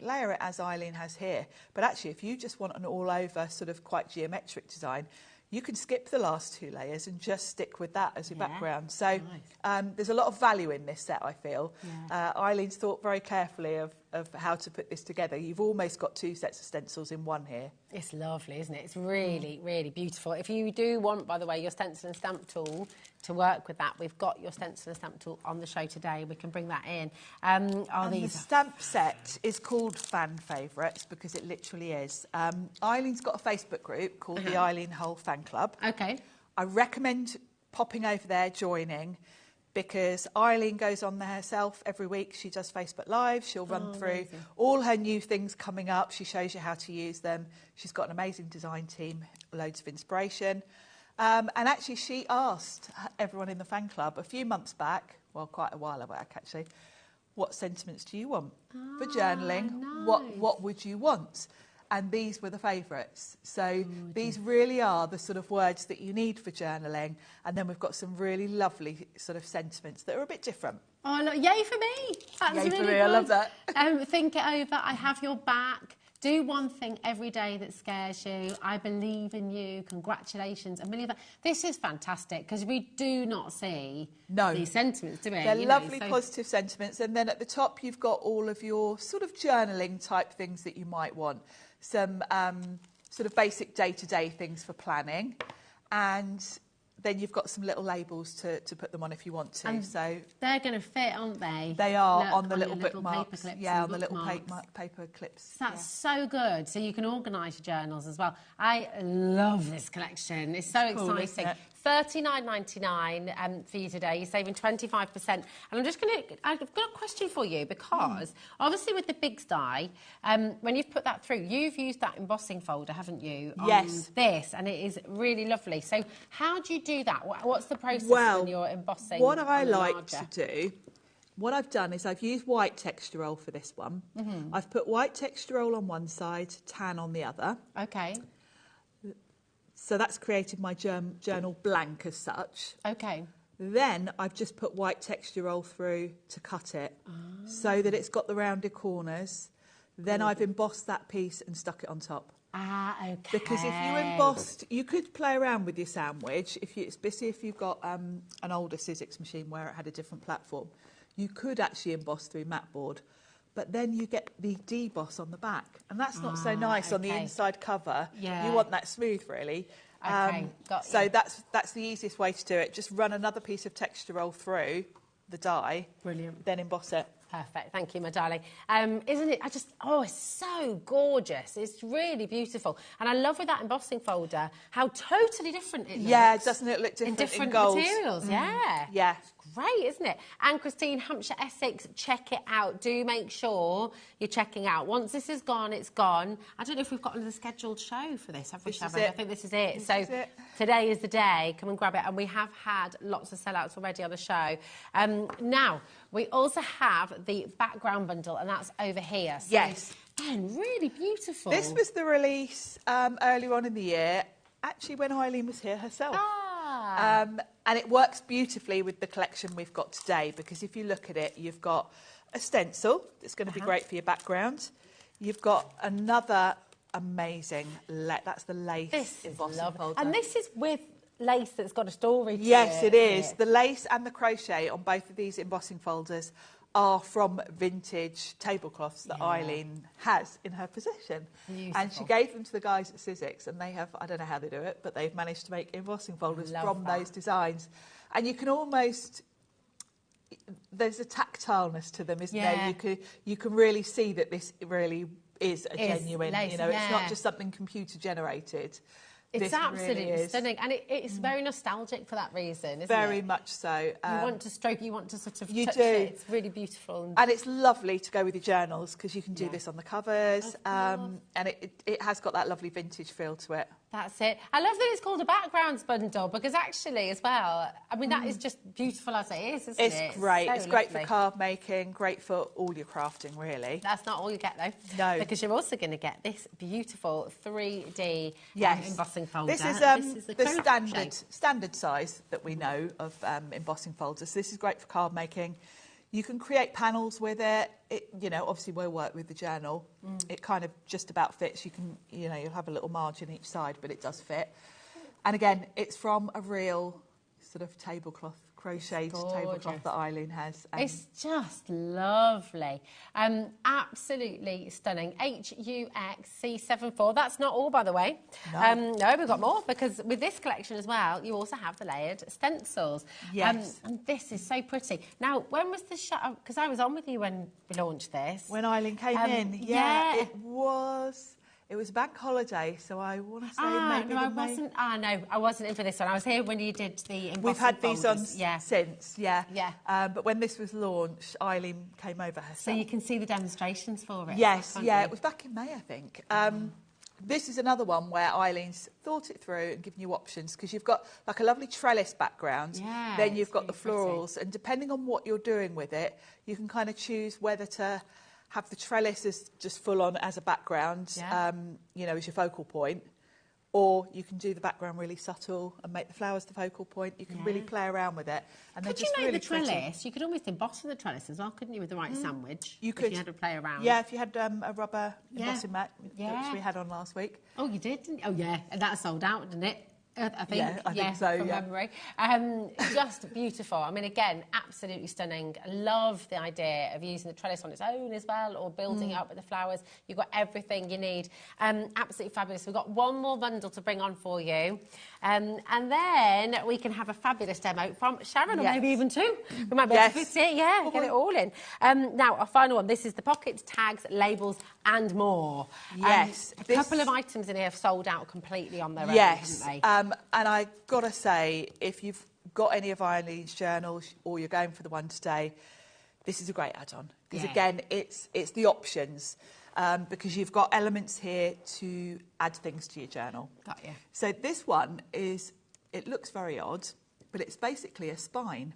S12: layer it as Eileen has here. But actually, if you just want an all-over sort of quite geometric design, you can skip the last 2 layers and just stick with that as your background. So there's a lot of value in this set, I feel. Eileen's thought very carefully of of how to put this together. You've almost got 2 sets of stencils in one here.
S17: It's lovely, isn't it? It's really, really beautiful. If you do want, by the way, your stencil and stamp tool to work with that, we've got your stencil and stamp tool on the show today. We can bring that in.
S12: And the stamp set is called Fan Favourites because it literally is. Eileen's got a Facebook group called the Eileen Hull Fan Club.
S17: Okay.
S12: I recommend popping over there, joining, because Eileen goes on there herself every week. She does Facebook Live. She'll run through all her new things coming up. She shows you how to use them. She's got an amazing design team, loads of inspiration. And actually, she asked everyone in the fan club a few months back, well, quite a while back actually, what sentiments do you want for journaling?
S17: Nice.
S12: What would you want? And these were the favourites. So these really are the sort of words that you need for journaling. And then we've got some really lovely sort of sentiments that are a bit different.
S17: Oh, look, yay for me. That's
S12: yay
S17: really
S12: for me,
S17: good.
S12: I love that.
S17: Think it over. I have your back. Do one thing every day that scares you. I believe in you. Congratulations. A million. This is fantastic because we do not see these sentiments, do we?
S12: They're lovely, positive sentiments. And then at the top, you've got all of your sort of journaling type things that you might want. Some sort of basic day-to-day things for planning. And then you've got some little labels to put them on if you want to.
S17: And
S12: so
S17: they're going to fit, aren't they?
S12: They are.
S17: Look,
S12: on the little
S17: paper
S12: bookmarks.
S17: clips
S12: Yeah,
S17: and
S12: on the little
S17: bookmarks.
S12: paper clips.
S17: That's so good. So you can organise your journals as well. I love this collection. It's so
S12: Cool,
S17: exciting.
S12: isn't it?
S17: $39.99 for you today. You're saving 25%. And I'm just going to... I've got a question for you because obviously with the Big Die, when you've put that through, you've used that embossing folder, haven't you?
S12: Yes.
S17: On this, and it is really lovely. So how do you do that? What's the process when you're embossing?
S12: What I
S17: on a
S12: like
S17: larger?
S12: to do, what I've done is I've used white texture roll for this one. I've put white texture roll on one side, tan on the other.
S17: Okay.
S12: So that's created my journal blank as such.
S17: Okay.
S12: Then I've just put white texture roll through to cut it so that it's got the rounded corners. Then I've embossed that piece and stuck it on top.
S17: Ah, okay.
S12: Because if you embossed, you could play around with your sandwich. Especially if you've got an older Sizzix machine where it had a different platform, you could actually emboss through mat board. But then you get the deboss on the back, and that's not so nice on the inside cover.
S17: Yeah.
S12: You want that smooth, really.
S17: Okay, got you.
S12: So that's the easiest way to do it. Just run another piece of texture roll through the die.
S17: Brilliant.
S12: Then emboss it.
S17: Perfect. Thank you, my darling. Isn't it? It's so gorgeous. It's really beautiful. And I love with that embossing folder how totally different it looks.
S12: Yeah, doesn't it look different
S17: in different
S12: gold?
S17: materials? Yeah.
S12: Yeah.
S17: It's great, isn't it? And Christine, Hampshire, Essex, check it out. Do make sure you're checking out. Once this is gone, it's gone. I don't know if we've got another scheduled show for this, have we, Sharon? I think this is it. Today is the day. Come and grab it. And we have had lots of sellouts already on the show. Now, we also have the background bundle, and that's over here. So,
S12: yes.
S17: And really beautiful.
S12: This was the release earlier on in the year, actually when Eileen was here herself. And it works beautifully with the collection we've got today, because if you look at it, you've got a stencil that's going to be great for your background. You've got another amazing, that's the lace embossing folder.
S17: And this is with lace that's got a story to it.
S12: Yes, it is. The lace and the crochet on both of these embossing folders are from vintage tablecloths that Eileen has in her possession.
S17: Beautiful.
S12: And she gave them to the guys at Sizzix, and they have, I don't know how they do it, but they've managed to make embossing folders from those designs. And you can almost... There's a tactileness to them, isn't there? You can really see that this really is a genuine,
S17: lace,
S12: it's not just something computer generated.
S17: It's
S12: This
S17: absolutely
S12: really is.
S17: stunning, and it's very nostalgic for that reason, isn't it?
S12: Very much so.
S17: You want to stroke, you want to sort of
S12: you
S17: touch
S12: do.
S17: it. It's really beautiful.
S12: And it's lovely to go with your journals, because you can do this on the covers, and it has got that lovely vintage feel to it.
S17: That's it. I love that it's called a backgrounds bundle, because actually, as well, I mean, that is just beautiful as it is, isn't it?
S12: It's great.
S17: So
S12: it's great
S17: lovely.
S12: for card making, great for all your crafting, really.
S17: That's not all you get, though.
S12: No.
S17: Because you're also going to get this beautiful 3D embossing folder.
S12: This is the standard size that we know of embossing folders. This is great for card making. You can create panels with it. Obviously we'll work with the journal. It kind of just about fits. You can, you'll have a little margin each side, but it does fit. And again, it's from a real sort of tablecloth crocheted tablecloth that Eileen has.
S17: It's just lovely. Absolutely stunning. HUXC74. That's not all, by the way. No, we've got more, because with this collection as well, you also have the layered stencils.
S12: Yes.
S17: And this is so pretty. Now, when was the show? Because I was on with you when we launched this.
S12: When Eileen came in,
S17: yeah.
S12: It was bank holiday, so I want to say maybe.
S17: No, I wasn't. No, I wasn't in for this one. I was here when you did the embossing.
S12: We've had these on
S17: folders.
S12: since, yeah. But when this was launched, Eileen came over herself.
S17: So you can see the demonstrations for it.
S12: Yes, yeah, it was back in May, I think. This is another one where Eileen's thought it through and given you options, because you've got like a lovely trellis background, then you've got the florals, and depending on what you're doing with it, you can kind of choose whether to have the trellis as just full on as a background, you know, as your focal point, or you can do the background really subtle and make the flowers the focal point. You can really play around with it. And
S17: could you make really the trellis? You could almost emboss the trellis as well, couldn't you, with the right sandwich?
S12: You could.
S17: If you had to play around.
S12: Yeah, if you had a rubber embossing mat, which we had on last week.
S17: Oh, you did, didn't you? Oh, yeah, and that sold out, didn't it? I think,
S12: I think so,
S17: from memory. Just beautiful. I mean, again, absolutely stunning. I love the idea of using the trellis on its own as well, or building it up with the flowers. You've got everything you need. Absolutely fabulous. We've got one more bundle to bring on for you. And then we can have a fabulous demo from Sharon, or maybe even two. We might be able to fit it, get it all in. Now, our final one. This is the pockets, tags, labels, and more.
S12: Yes.
S17: A couple of items in here have sold out completely on their own,
S12: yes.
S17: haven't they?
S12: And I got to say, if you've got any of Eileen's journals or you're going for the one today, this is a great add-on. Because again, it's the options. Because you've got elements here to add things to your journal.
S17: Got you.
S12: So this one it looks very odd, but it's basically a spine.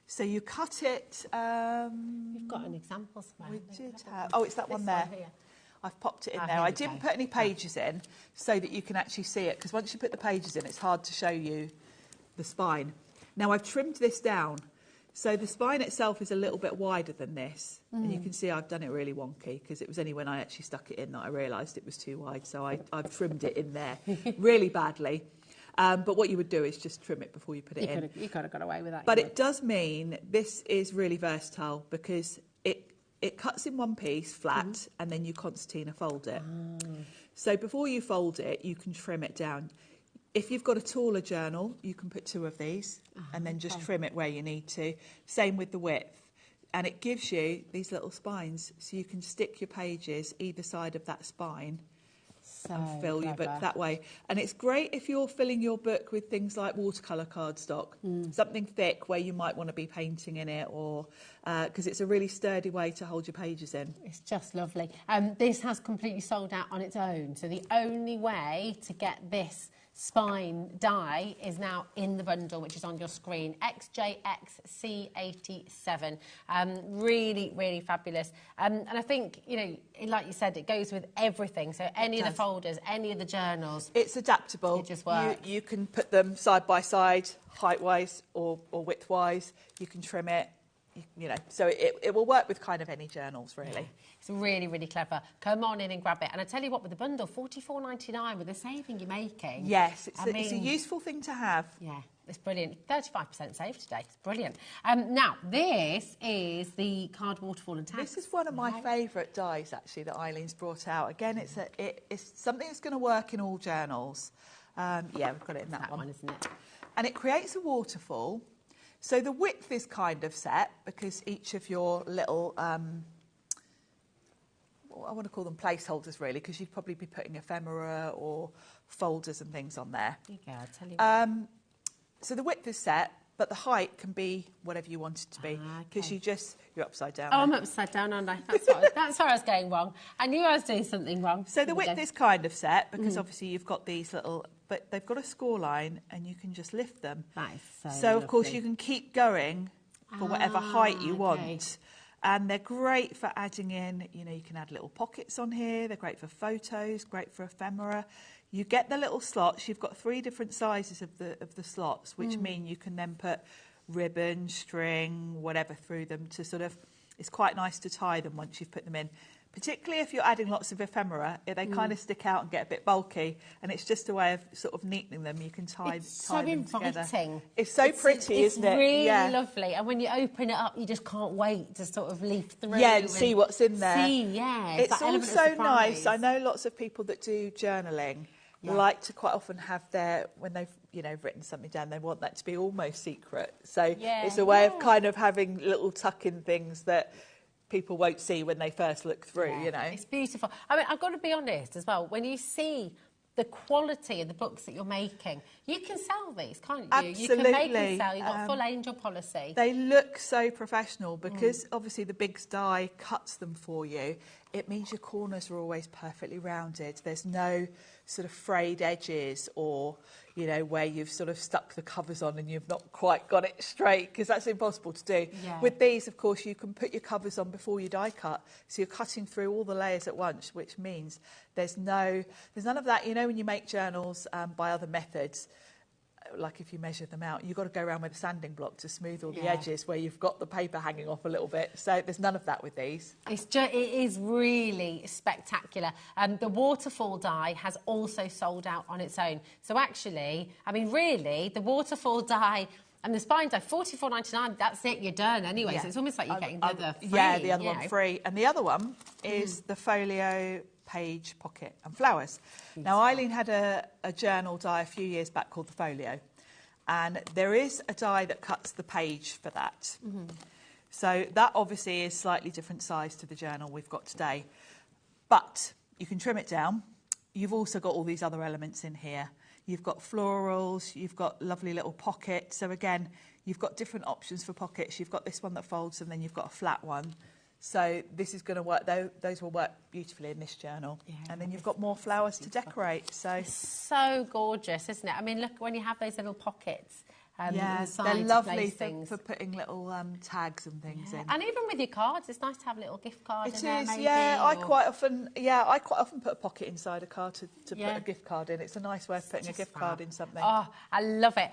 S12: So you cut it...
S17: You've got an example somewhere.
S12: We did have... Oh, it's that one there. I've popped it in there. I didn't put any pages in so that you can actually see it, because once you put the pages in, it's hard to show you the spine. Now, I've trimmed this down. So the spine itself is a little bit wider than this. And you can see I've done it really wonky, because it was only when I actually stuck it in that I realised it was too wide. So I've trimmed it in there really badly. But what you would do is just trim it before you put it in.
S17: You could have got away with that.
S12: But it does mean this is really versatile, because it cuts in one piece flat and then you concertina fold it. So before you fold it, you can trim it down. If you've got a taller journal, you can put two of these and then just trim it where you need to. Same with the width. And it gives you these little spines, so you can stick your pages either side of that spine and fill your book that way. And it's great if you're filling your book with things like watercolour cardstock, something thick where you might want to be painting in it, or because it's a really sturdy way to hold your pages in.
S17: It's just lovely. This has completely sold out on its own. So the only way to get this spine die is now in the bundle, which is on your screen. XJXC87. Really, really fabulous. And I think, you know, like you said, it goes with everything. So any of the folders, any of the journals.
S12: It's adaptable.
S17: It just works.
S12: You can put them side by side, height-wise or width-wise. You can trim it. You know, so it will work with kind of any journals, really.
S17: Yeah. It's really, really clever. Come on in and grab it. And I tell you what, with the bundle, $44.99 with the saving you're making.
S12: Yes, it's a useful thing to have.
S17: Yeah, it's brilliant. 35% save today. It's brilliant. Now, this is the card waterfall and tags.
S12: This is one of my favourite dies, actually, that Eileen's brought out. Again, it's something that's going to work in all journals. Yeah, we've got it in that one,
S17: isn't it?
S12: And it creates a waterfall. So the width is kind of set, because each of your little, I want to call them placeholders, really, because you'd probably be putting ephemera or folders and things on there.
S17: There you go, I'll tell you what.
S12: So the width is set, but the height can be whatever you want it to be, because you're upside down.
S17: Oh, I'm upside down, aren't I? That's where I was going wrong. I knew I was doing something wrong.
S12: So the width is kind of set, because obviously you've got these little... But they've got a score line, and you can just lift them.
S17: That is
S12: so of course, you can keep going for whatever height you want. And they're great for adding in, you know, you can add little pockets on here. They're great for photos, great for ephemera. You get the little slots. You've got 3 different sizes of the slots, which mean you can then put ribbon, string, whatever through them to sort of... It's quite nice to tie them once you've put them in. particularly if you're adding lots of ephemera, they kind of stick out and get a bit bulky, and it's just a way of sort of neatening them. You can tie them together. It's so pretty, isn't it?
S17: It's really lovely, and when you open it up, you just can't wait to sort of leaf through.
S12: Yeah, and see what's in there.
S17: It's
S12: also nice. I know lots of people that do journaling like to quite often have when they've written something down, they want that to be almost secret. So it's a way of kind of having little tuck-in things that people won't see when they first look through,
S17: It's beautiful. I mean, I've got to be honest as well, when you see the quality of the books that you're making, you can sell these, can't you?
S12: Absolutely.
S17: You can make and sell. You've got full angel policy.
S12: They look so professional because obviously the Biggs die cuts them for you. It means your corners are always perfectly rounded. There's no sort of frayed edges or, where you've sort of stuck the covers on and you've not quite got it straight, because that's impossible to do.
S17: Yeah.
S12: With these, of course, you can put your covers on before you die cut. So you're cutting through all the layers at once, which means there's none of that. When you make journals by other methods, like if you measure them out, you've got to go around with a sanding block to smooth all the edges where you've got the paper hanging off a little bit. So there's none of that with these.
S17: It is really spectacular. The waterfall die has also sold out on its own. So actually, I mean, really, the waterfall die and the spine die, $44.99, that's it, you're done anyway. So it's almost like you're getting the other free.
S12: Yeah, the other one free. And the other one is the folio page pocket and flowers. Now, Eileen had a journal die a few years back called the folio, and there is a die that cuts the page for that. So that obviously is slightly different size to the journal we've got today, but you can trim it down. You've also got all these other elements in here. You've got florals, you've got lovely little pockets. So again, you've got different options for pockets. You've got this one that folds and then you've got a flat one. So this is going to work, those will work beautifully in this journal. And then you've got more flowers to decorate.
S17: So gorgeous, isn't it? I mean, look, when you have those little pockets.
S12: They're lovely for putting little tags and things in.
S17: And even with your cards, it's nice to have a little gift card in there, maybe.
S12: I quite often put a pocket inside a card to put a gift card in. It's a nice way of putting a gift card in something.
S17: Oh, I love it.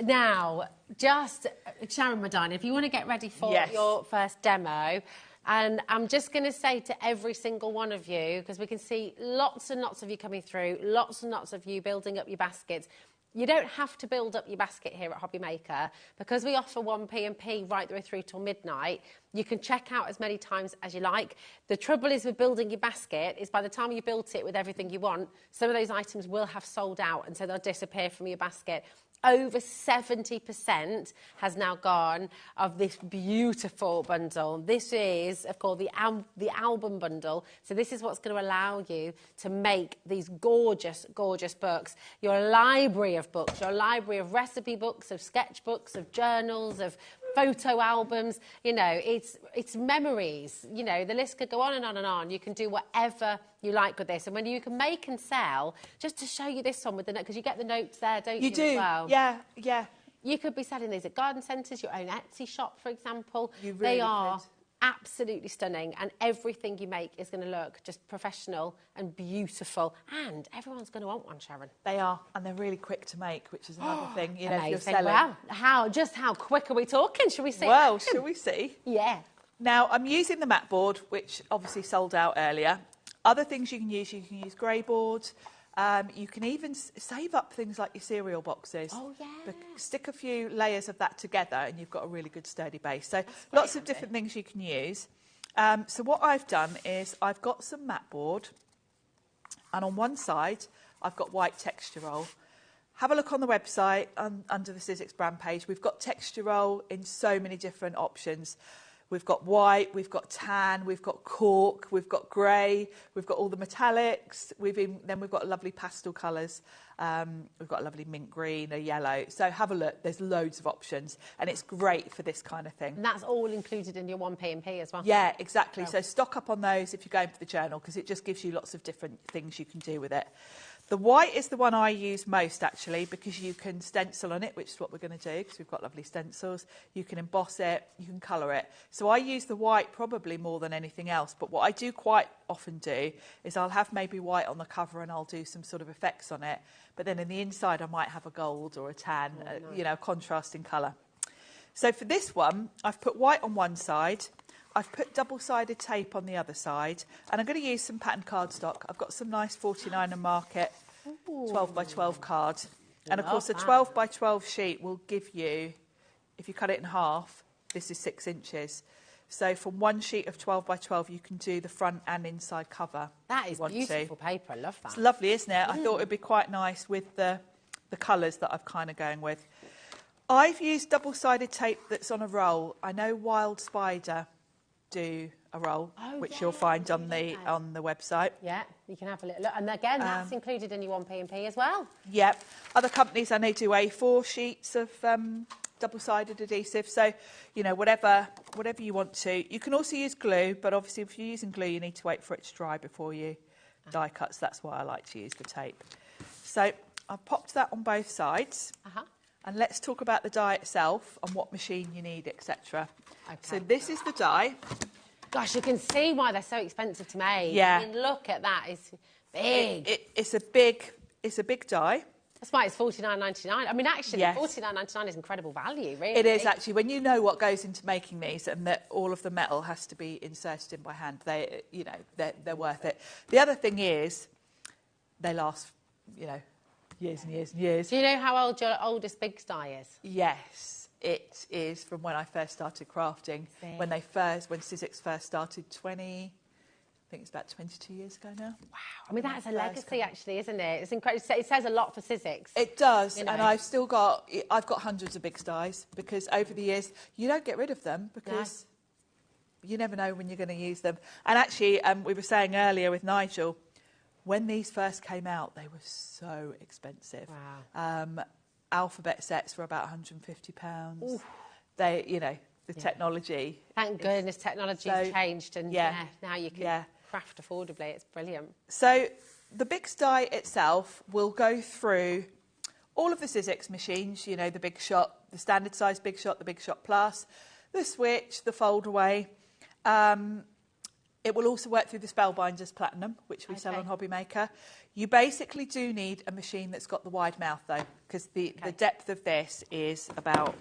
S17: Now, Sharon Medina, if you want to get ready for your first demo, and I'm just going to say to every single one of you, because we can see lots and lots of you coming through, lots and lots of you building up your baskets. You don't have to build up your basket here at HobbyMaker because we offer 1 P&P right the way through till midnight. You can check out as many times as you like. The trouble is with building your basket is by the time you built it with everything you want, some of those items will have sold out and so they'll disappear from your basket. Over 70% has now gone of this beautiful bundle. This is, of course, the album bundle. So this is what's going to allow you to make these gorgeous, gorgeous books. Your library of books, your library of recipe books, of sketchbooks, of journals, of photo albums, it's memories, the list could go on and on and on. You can do whatever you like with this. And when you can make and sell, just to show you this one with the note, because you get the notes there, don't you?
S12: You do,
S17: as well?
S12: Yeah.
S17: You could be selling these at garden centres, your own Etsy shop, for example.
S12: You really
S17: they are
S12: could.
S17: Absolutely stunning, and everything you make is going to look just professional and beautiful, and everyone's going to want one, Sharon.
S12: They are, and they're really quick to make, which is another thing. If
S17: Amazing.
S12: you're selling.
S17: Wow, how quick are we talking? Shall we see?
S12: Well, shall we see?
S17: Yeah.
S12: Now, I'm using the mat board, which obviously sold out earlier. Other things you can use grey boards. You can even save up things like your cereal boxes.
S17: Oh, yeah.
S12: Stick a few layers of that together and you've got a really good sturdy base. So lots of different things you can use. So what I've done is I've got some mat board, and on one side I've got white texture roll. Have a look on the website under the Sizzix brand page. We've got texture roll in so many different options. We've got white, we've got tan, we've got cork, we've got grey, we've got all the metallics, then we've got lovely pastel colours. We've got a lovely mint green, a yellow. So have a look, there's loads of options, and it's great for this kind of thing.
S17: And that's all included in your 1 P&P as well?
S12: Yeah, exactly. So stock up on those if you're going for the journal, because it just gives you lots of different things you can do with it. The white is the one I use most, actually, because you can stencil on it, which is what we're going to do, because we've got lovely stencils. You can emboss it, you can colour it. So I use the white probably more than anything else. But what I do quite often do is I'll have maybe white on the cover and I'll do some sort of effects on it. But then in the inside, I might have a gold or a tan,
S17: nice.
S12: Contrasting colour. So for this one, I've put white on one side. I've put double-sided tape on the other side, and I'm going to use some patterned cardstock. I've got some nice 49 and Market 12 by 12 card. And of course, the 12 by 12 sheet will give you, if you cut it in half, this is 6 inches. So from one sheet of 12 by 12, you can do the front and inside cover.
S17: That is beautiful paper. I love that.
S12: It's lovely, isn't it? I thought it'd be quite nice with the colours that I'm kind of going with. I've used double-sided tape that's on a roll. I know Wild Spider do a roll, which you'll find on the website.
S17: Yeah, you can have a little look. And again, that's included in your 1p&p as well.
S12: Yep. Other companies, I know, do A4 sheets of double-sided adhesive. So, you know, whatever you want to. You can also use glue, but obviously if you're using glue, you need to wait for it to dry before you die cut. So that's why I like to use the tape. So I've popped that on both sides. And let's talk about the die itself and what machine you need, etc. Okay. So this is the die.
S17: Gosh, you can see why they're so expensive to make.
S12: Yeah.
S17: I mean, look at that. It's big.
S12: It's a big die.
S17: That's why it's $49.99. I mean, actually,
S12: Yes.
S17: $49.99 is incredible value, really.
S12: It is actually. When you know what goes into making these and that all of the metal has to be inserted in by hand, they're worth it. The other thing is, they last, years and years and years.
S17: Do you know how old your oldest big die is?
S12: Yes, it is from when I first started crafting. When Sizzix first started, I think it's about 22 years ago now.
S17: Wow, I mean that's a legacy, actually, isn't it? It's incredible. It says a lot for Sizzix.
S12: It does, and I've got hundreds of big dies because over the years you don't get rid of them because you never know when you're going to use them. And actually, we were saying earlier with Nigel, when these first came out, they were so expensive.
S17: Wow.
S12: Alphabet sets were about £150. They, the technology.
S17: Thank goodness technology has changed, and now you can craft affordably. It's brilliant.
S12: So the Bix die itself will go through all of the Sizzix machines. You know, the Big Shot, the standard size Big Shot, the Big Shot Plus, the Switch, the Fold Away. It will also work through the Spellbinders Platinum, which we sell on HobbyMaker. You basically do need a machine that's got the wide mouth, though, because the depth of this is about,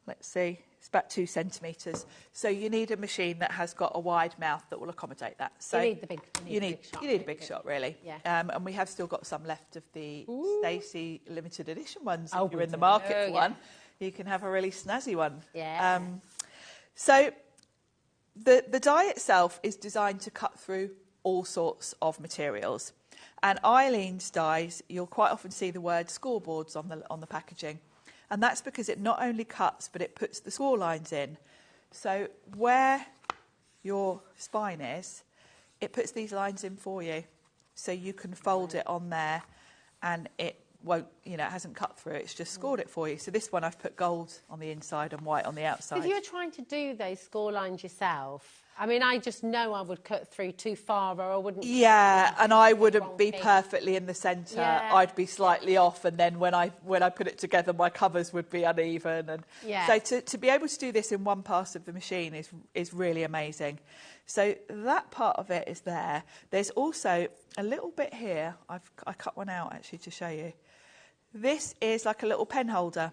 S12: let's see, it's about 2 centimetres. So you need a machine that has got a wide mouth that will accommodate that. So
S17: you need the big
S12: you need a big shot, really.
S17: Yeah.
S12: And we have still got some left of the Stacey limited edition ones. If you're in the market for one, you can have a really snazzy one.
S17: Yeah.
S12: So the die itself is designed to cut through all sorts of materials. And Eileen's dies, you'll quite often see the word scoreboards on the packaging. And that's because it not only cuts, but it puts the score lines in. So where your spine is, it puts these lines in for you. So you can fold it on there and it won't, it hasn't cut through, it's just scored it for you. So this one I've put gold on the inside and white on the outside.
S17: If you were trying to do those score lines yourself, I mean, I just know I would cut through too far or I wouldn't...
S12: Yeah, and I wouldn't be perfectly in the centre. Yeah. I'd be slightly off, and then when I put it together, my covers would be uneven. And so to be able to do this in one pass of the machine is really amazing. So that part of it is there. There's also a little bit here. I cut one out, actually, to show you. This is like a little pen holder.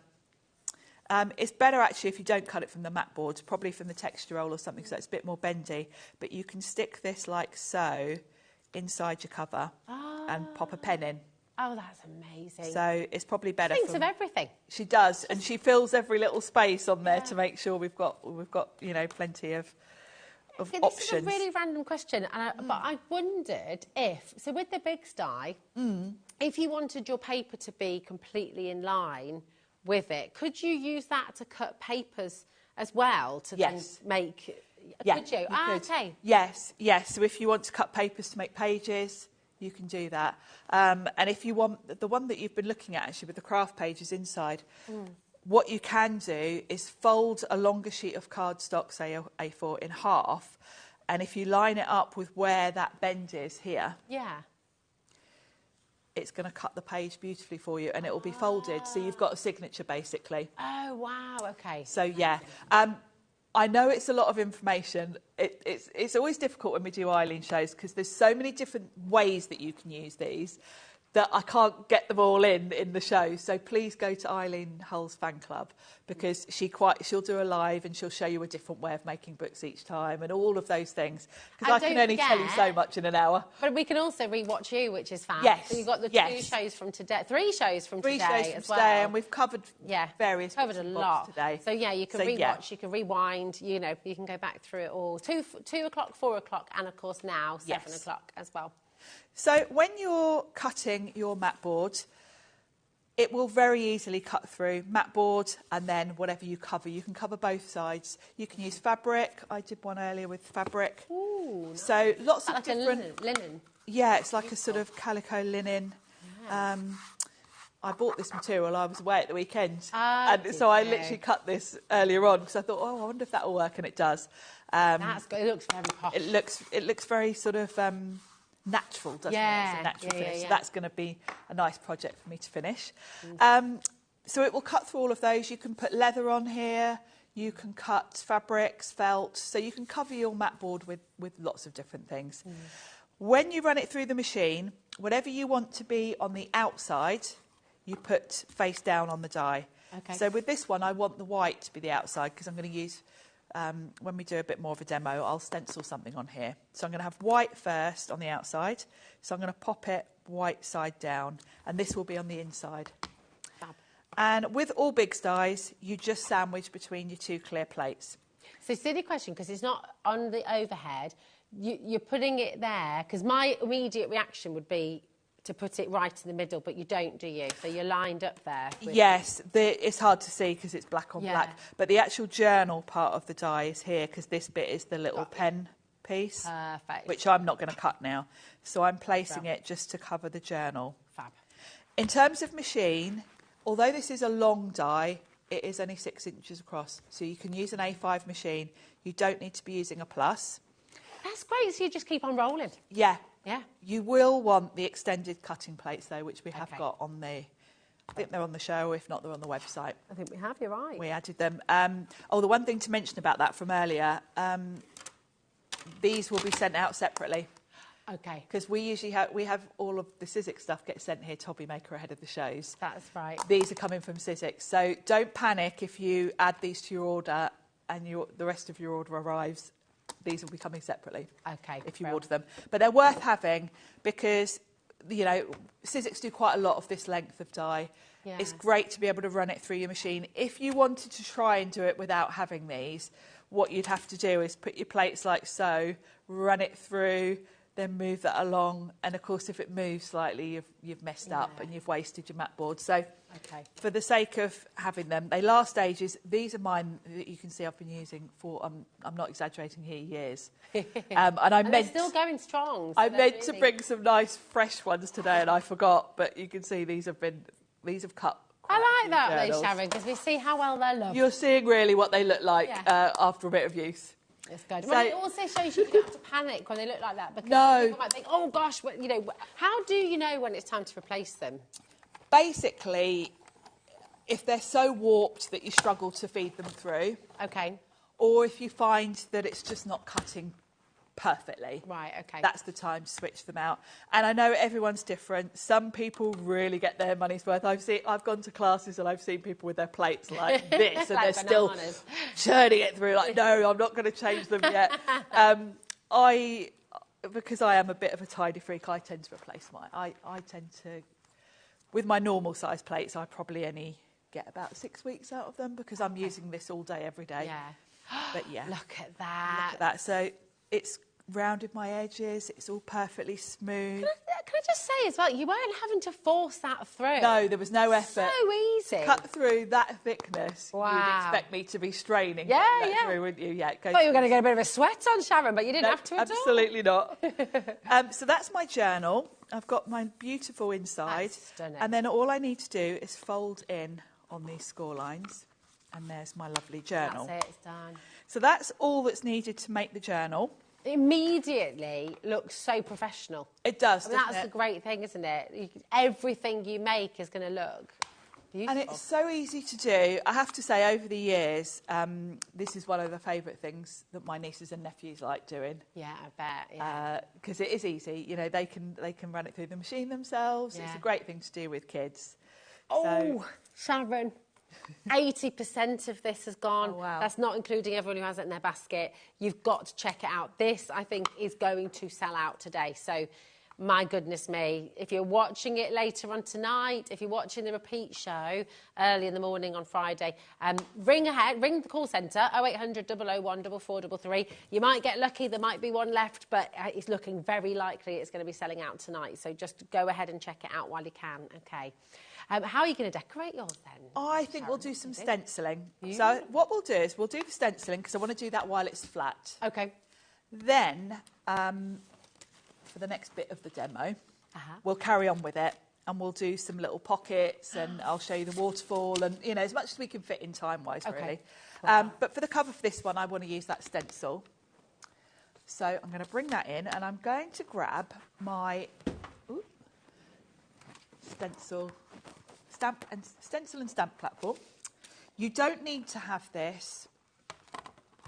S12: It's better, actually, if you don't cut it from the mat board, probably from the texture roll or something, so it's a bit more bendy. But you can stick this like so inside your cover and pop a pen in.
S17: Oh, that's amazing.
S12: So it's probably better.
S17: She thinks of everything.
S12: She does, and she fills every little space on there to make sure we've got plenty of options.
S17: This is a really random question, but I wondered if, so with the Big die, if you wanted your paper to be completely in line with it, could you use that to cut papers as well to then make? Could you? Okay.
S12: Yes. So if you want to cut papers to make pages, you can do that. And if you want the one that you've been looking at, actually, with the craft pages inside, what you can do is fold a longer sheet of cardstock, say A4, in half, and if you line it up with where that bend is here, it's going to cut the page beautifully for you, and it will be folded, so you've got a signature, basically.
S17: Oh, wow, okay.
S12: So, I know it's a lot of information. It's always difficult when we do Eileen shows because there's so many different ways that you can use these. that I can't get them all in the show. So please go to Eileen Hull's fan club, because she'll do a live and she'll show you a different way of making books each time and all of those things. Because I can only tell you so much in an hour.
S17: But we can also re-watch you, which is fab.
S12: Yes.
S17: So you've got the 2 shows from today, 3 shows from
S12: Three
S17: today
S12: shows from
S17: as well.
S12: today, and we've covered various
S17: covered a lot
S12: today.
S17: So yeah, you can re-watch, you can rewind, you know, you can go back through it all. 2 o'clock, 4 o'clock, and of course now 7 o'clock as well.
S12: So when you're cutting your mat board, it will very easily cut through mat board and then whatever you cover. You can cover both sides. You can use fabric. I did one earlier with fabric.
S17: Ooh, nice.
S12: So lots of
S17: like
S12: different...
S17: a linen.
S12: Yeah, it's like a sort of calico linen.
S17: Yeah.
S12: I bought this material. I was away at the weekend.
S17: And
S12: so I literally cut this earlier on because I thought, I wonder if that will work, and it does.
S17: That's good. It looks very posh.
S12: It looks very sort of... natural, doesn't it? It's a natural finish. So that's going to be a nice project for me to finish. So it will cut through all of those. You can put leather on here. You can cut fabrics, felt. So you can cover your mat board with lots of different things. When you run it through the machine, whatever you want to be on the outside, you put face down on the die.
S17: Okay.
S12: So with this one, I want the white to be the outside because I'm going to use... when we do a bit more of a demo, I'll stencil something on here. So I'm going to have white first on the outside. So I'm going to pop it white side down, and this will be on the inside.
S17: Fab.
S12: And with all big dies, you just sandwich between your 2 clear plates.
S17: So silly question, because it's not on the overhead. You're putting it there, because my immediate reaction would be to put it right in the middle, but you don't, do you? So you're lined up there.
S12: Yes, it's hard to see because it's black on black. But the actual journal part of the die is here because this bit is the little pen piece, which I'm not going to cut now. So I'm placing it just to cover the journal.
S17: Fab.
S12: In terms of machine, although this is a long die, it is only 6 inches across. So you can use an A5 machine. You don't need to be using a plus.
S17: That's great, so you just keep on rolling.
S12: Yeah.
S17: Yeah.
S12: You will want the extended cutting plates, though, which we have got on the... I think they're on the show, if not, they're on the website.
S17: I think we have, you're right.
S12: We added them. The one thing to mention about that from earlier, these will be sent out separately.
S17: Okay.
S12: Because we usually have all of the Sizzix stuff gets sent here to HobbyMaker ahead of the shows.
S17: That's right.
S12: These are coming from Sizzix. So don't panic if you add these to your order and the rest of your order arrives. These will be coming separately.
S17: Okay.
S12: If you order them. But they're worth having because, you know, Sizzix do quite a lot of this length of die.
S17: Yeah.
S12: It's great to be able to run it through your machine. If you wanted to try and do it without having these, what you'd have to do is put your plates like so, run it through, then move that along. And, of course, if it moves slightly, you've messed up and you've wasted your mat board. So for the sake of having them, they last ages. These are mine that you can see I've been using for, I'm not exaggerating here, years. And
S17: they're still going strong. So
S12: I meant to bring some nice fresh ones today and I forgot. But you can see these have cut.
S17: I like that though, Sharon, because we see how well they're loved.
S12: You're seeing really what they look like after a bit of use.
S17: It's good. Well, it also shows you don't have to panic when they look like that, because people might think, oh gosh, you know, how do you know when it's time to replace them?
S12: Basically, if they're so warped that you struggle to feed them through.
S17: Okay.
S12: Or if you find that it's just not cutting perfectly.
S17: Right, okay.
S12: That's the time to switch them out. And I know everyone's different. Some people really get their money's worth. I've gone to classes and I've seen people with their plates like this and
S17: like
S12: they're
S17: bananas.
S12: Still churning it through like, no, I'm not going to change them yet. Because I am a bit of a tidy freak, I tend to replace mine. I tend to, with my normal size plates, I probably only get about 6 weeks out of them because I'm using this all day, every day.
S17: Yeah.
S12: But yeah.
S17: Look at that.
S12: Look at that. So it's rounded my edges. It's all perfectly smooth.
S17: Can I just say as well, you weren't having to force that through.
S12: No, there was no effort.
S17: So easy.
S12: Cut through that thickness.
S17: Wow.
S12: You'd expect me to be straining.
S17: Yeah.
S12: Through, wouldn't you? Yeah.
S17: I thought you were going to get a bit of a sweat on, Sharon, but you didn't have to at all.
S12: Absolutely not. So that's my journal. I've got my beautiful inside.
S17: That's stunning.
S12: And then all I need to do is fold in on these score lines. And there's my lovely journal.
S17: That's it, it's done.
S12: So that's all that's needed to make the journal.
S17: It immediately looks so professional.
S12: It does,
S17: I mean, that's the great thing, isn't it? Everything you make is going to look
S12: And it's so easy to do. I have to say, over the years, this is one of the favourite things that my nieces and nephews like doing.
S17: Yeah, I bet. Yeah.
S12: Because it is easy. You know, they can run it through the machine themselves.
S17: Yeah.
S12: It's a great thing to do with kids.
S17: Oh, Sharon. 80% of this has gone.
S12: Oh, wow.
S17: That's not including everyone who has it in their basket. You've got to check it out. This, I think, is going to sell out today. So, my goodness me, if you're watching it later on tonight, if you're watching the repeat show early in the morning on Friday, ring the call centre, 0800 001 4433. You might get lucky, there might be one left, but it's looking very likely it's going to be selling out tonight. So just go ahead and check it out while you can, OK. How are you going to decorate yours then?
S12: I think we'll do some stenciling. So what we'll do is we'll do the stenciling because I want to do that while it's flat.
S17: OK.
S12: Then, for the next bit of the demo, we'll carry on with it and we'll do some little pockets and I'll show you the waterfall and, you know, as much as we can fit in time-wise, really. But for the cover for this one, I want to use that stencil. So I'm going to bring that in and I'm going to grab my stencil and stamp platform. You don't need to have this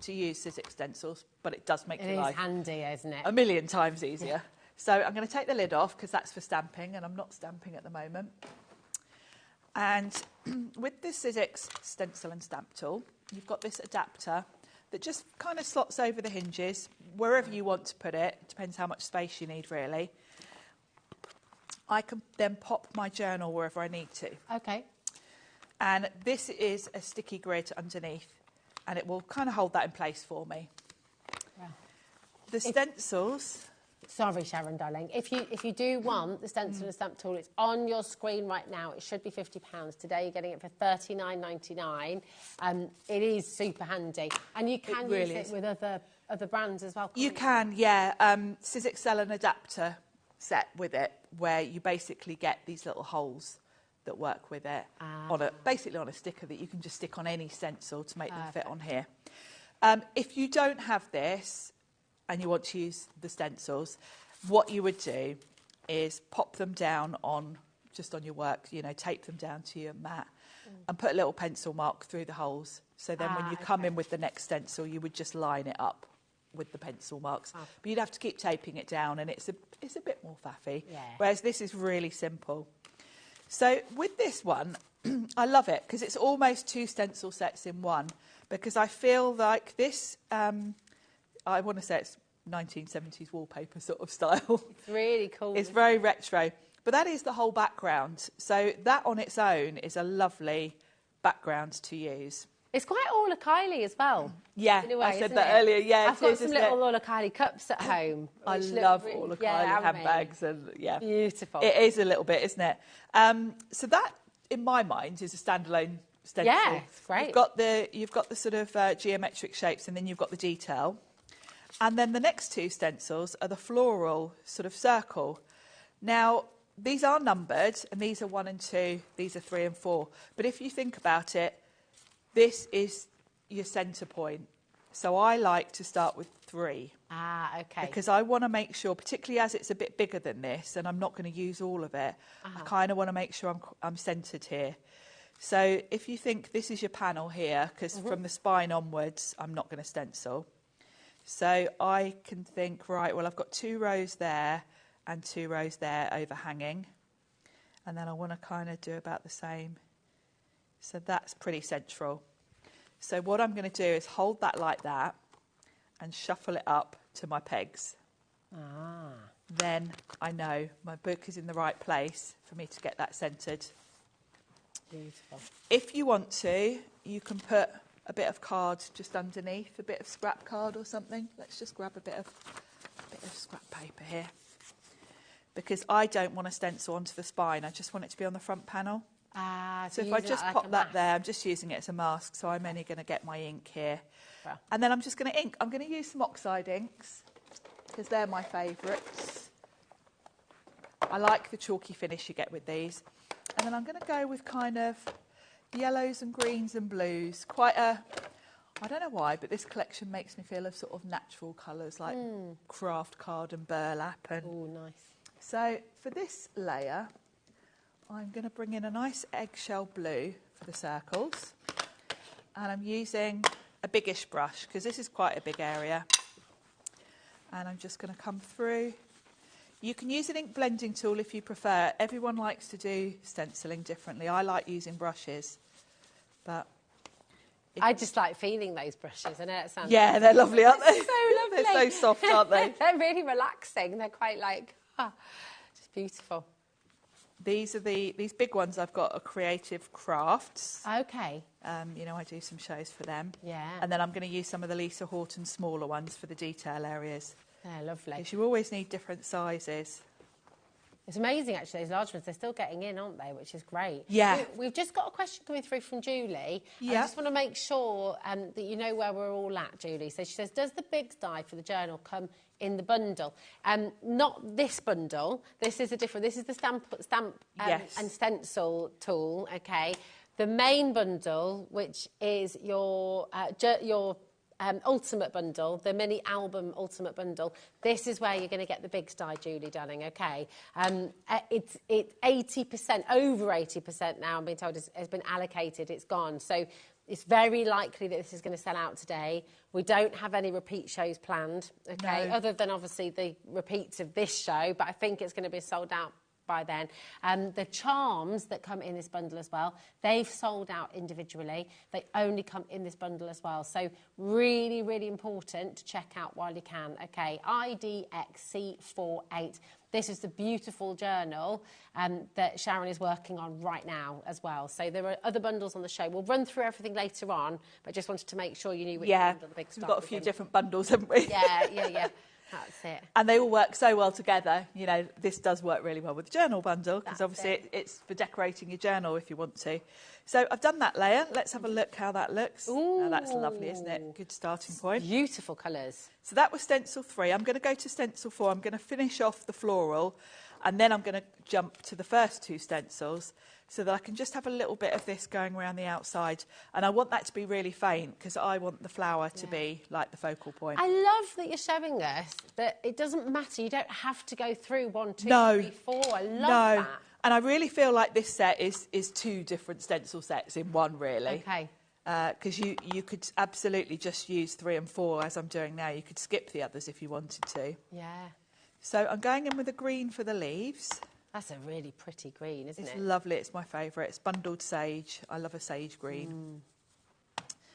S12: to use Sizzix stencils, but it does make your life
S17: handy, isn't it?
S12: a million times easier. So I'm going to take the lid off because that's for stamping and I'm not stamping at the moment. And with the Sizzix stencil and stamp tool, you've got this adapter that just kind of slots over the hinges wherever you want to put it. Depends how much space you need, really. I can then pop my journal wherever I need to.
S17: OK.
S12: And this is a sticky grid underneath and it will kind of hold that in place for me.
S17: Yeah.
S12: The stencils...
S17: Sorry, Sharon, darling. If you do want the stencil and stamp tool, it's on your screen right now. It should be £50. Today you're getting it for $39.99. It is super handy. And you can use it with other brands as well.
S12: You can, yeah. Sizzix sell an adapter set with it where you basically get these little holes that work with it basically on a sticker that you can just stick on any stencil to make them fit on here. If you don't have this and you want to use the stencils, what you would do is pop them down just on your work, you know, tape them down to your mat and put a little pencil mark through the holes. So then when you come in with the next stencil, you would just line it up with the pencil marks. But you'd have to keep taping it down and it's a bit more faffy. Yeah. Whereas this is really simple. So with this one, I love it because it's almost 2 stencil sets in one because I feel like this, I want to say it's 1970s wallpaper sort of style.
S17: It's really cool.
S12: It's very retro. But that is the whole background. So that on its own is a lovely background to use.
S17: It's quite Orla Kylie as well.
S12: Yeah,
S17: in a way,
S12: I said that earlier. Yeah,
S17: I've got some little Orla Kylie cups at home.
S12: I love Orla Kylie handbags and
S17: beautiful.
S12: It is a little bit, isn't it? So that, in my mind, is a standalone stencil.
S17: Yeah, it's great.
S12: You've got the sort of geometric shapes, and then you've got the detail, and then the next 2 stencils are the floral sort of circle. Now these are numbered, and these are 1 and 2. These are 3 and 4. But if you think about it, this is your centre point. So I like to start with 3.
S17: OK.
S12: Because I want to make sure, particularly as it's a bit bigger than this, and I'm not going to use all of it, I kind of want to make sure I'm centred here. So if you think this is your panel here, because from the spine onwards, I'm not going to stencil. So I can think, right, well, I've got 2 rows there and 2 rows there overhanging. And then I want to kind of do about the same. So that's pretty central. So what I'm going to do is hold that like that and shuffle it up to my pegs. Then I know my book is in the right place for me to get that centred.
S17: Beautiful.
S12: If you want to, you can put a bit of card just underneath, a bit of scrap card or something. Let's just grab a bit of scrap paper here. Because I don't want to stencil onto the spine. I just want it to be on the front panel. So if I just pop that there, I'm just using it as a mask, so I'm only going to get my ink here. Wow. And then I'm just going to ink. I'm going to use some oxide inks, because they're my favourites. I like the chalky finish you get with these. And then I'm going to go with kind of yellows and greens and blues. I don't know why, but this collection makes me feel of sort of natural colours, like craft card and burlap. Oh,
S17: nice.
S12: So for this layer, I'm going to bring in a nice eggshell blue for the circles. And I'm using a biggish brush because this is quite a big area. And I'm just going to come through. You can use an ink blending tool if you prefer. Everyone likes to do stenciling differently. I like using brushes, but
S17: I just like feeling those brushes. I know it sounds...
S12: Yeah, they're lovely, aren't they?
S17: So lovely.
S12: They're so soft, aren't they?
S17: They're really relaxing. They're quite like, just beautiful.
S12: These big ones I've got are Creative Crafts.
S17: Okay.
S12: You know, I do some shows for them.
S17: Yeah.
S12: And then I'm going to use some of the Lisa Horton smaller ones for the detail areas.
S17: They're lovely.
S12: Because you always need different sizes.
S17: It's amazing, actually, those large ones. They're still getting in, aren't they? Which is great.
S12: Yeah.
S17: We've just got a question coming through from Julie.
S12: Yeah.
S17: I just want to make sure that you know where we're all at, Julie. So she says, does the big die for the journal come in the bundle? Not this bundle. This is a different... This is the stamp
S12: Yes.
S17: and stencil tool, OK? The main bundle, which is your ultimate bundle, the mini album ultimate bundle, this is where you're going to get the big die, Julie, darling, OK? It's 80%, over 80% now, I'm being told, has been allocated. It's gone. So it's very likely that this is going to sell out today. We don't have any repeat shows planned, OK?
S12: No.
S17: Other than, obviously, the repeats of this show, but I think it's going to be sold out by then. The charms that come in this bundle as well, they've sold out individually. They only come in this bundle as well. So really, really important to check out while you can. OK, IDXC48. This is the beautiful journal that Sharon is working on right now as well. So there are other bundles on the show. We'll run through everything later on, but just wanted to make sure you knew which bundle the big
S12: we've got a few different bundles, haven't we?
S17: Yeah. That's it.
S12: And they all work so well together. You know, this does work really well with the journal bundle because obviously it's for decorating your journal if you want to. So I've done that layer. Let's have a look how that looks. Oh, that's lovely, isn't it? Good starting point.
S17: Beautiful colours.
S12: So that was stencil 3. I'm going to go to stencil 4. I'm going to finish off the floral and then I'm going to jump to the first 2 stencils so that I can just have a little bit of this going around the outside. And I want that to be really faint because I want the flower to be like the focal point.
S17: I love that you're showing us that it doesn't matter. You don't have to go through 1, 2, 3, 4. I love that.
S12: And I really feel like this set is 2 different stencil sets in one, really.
S17: Okay.
S12: Because you could absolutely just use 3 and 4 as I'm doing now. You could skip the others if you wanted to.
S17: Yeah.
S12: So I'm going in with a green for the leaves.
S17: That's a really pretty green, isn't it?
S12: It's lovely. It's my favourite. It's bundled sage. I love a sage green.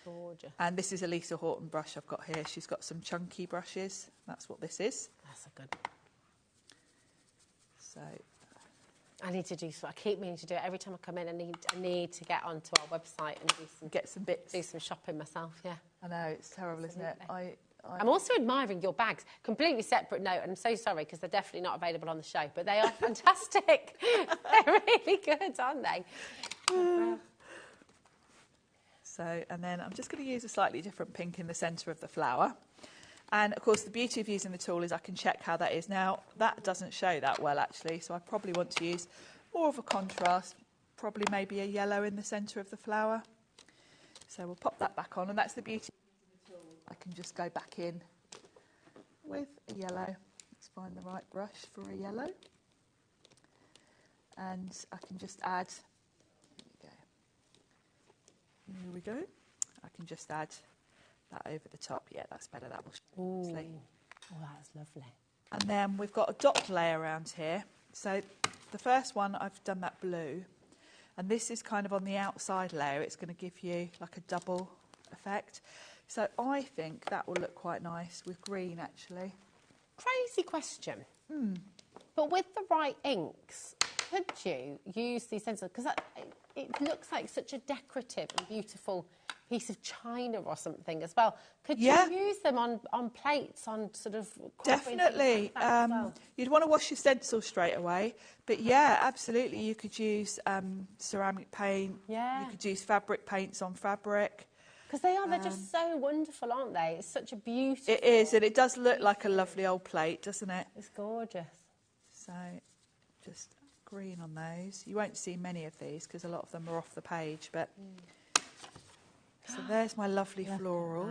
S17: Gorgeous.
S12: And this is a Lisa Horton brush I've got here. She's got some chunky brushes. That's what this is.
S17: That's a good.
S12: So
S17: I need to do so. I keep meaning to do it every time I come in. I need to get onto our website and
S12: get some bits,
S17: do some shopping myself. Yeah.
S12: I know it's terrible, isn't it?
S17: I'm also admiring your bags. Completely separate note, and I'm so sorry because they're definitely not available on the show, but they are fantastic. They're really good, aren't they?
S12: So, and then I'm just going to use a slightly different pink in the centre of the flower. And, of course, the beauty of using the tool is I can check how that is. Now, that doesn't show that well, actually, so I probably want to use more of a contrast, probably maybe a yellow in the centre of the flower. So we'll pop that back on, and that's the beauty of using the tool. I can just go back in with a yellow. Let's find the right brush for a yellow. And I can just add... Here we go. I can just add that over the top. Yeah, that's better. That will show nicely.
S17: Oh, that's lovely.
S12: And then we've got a dot layer around here. So the first one, I've done that blue. And this is kind of on the outside layer. It's going to give you like a double effect. So I think that will look quite nice with green, actually.
S17: Crazy question. But with the right inks, could you use these stencils? Because it looks like such a decorative and beautiful piece of china or something as well. Could you use them on plates, on sort of...
S12: Definitely. You'd want to wash your stencil straight away. But yeah, absolutely. You could use ceramic paint.
S17: Yeah.
S12: You could use fabric paints on fabric.
S17: Because they're just so wonderful, aren't they? It's such a beautiful...
S12: It is, and it does look like a lovely old plate, doesn't it?
S17: It's gorgeous.
S12: So just green on those. You won't see many of these because a lot of them are off the page, but... So there's my lovely floral.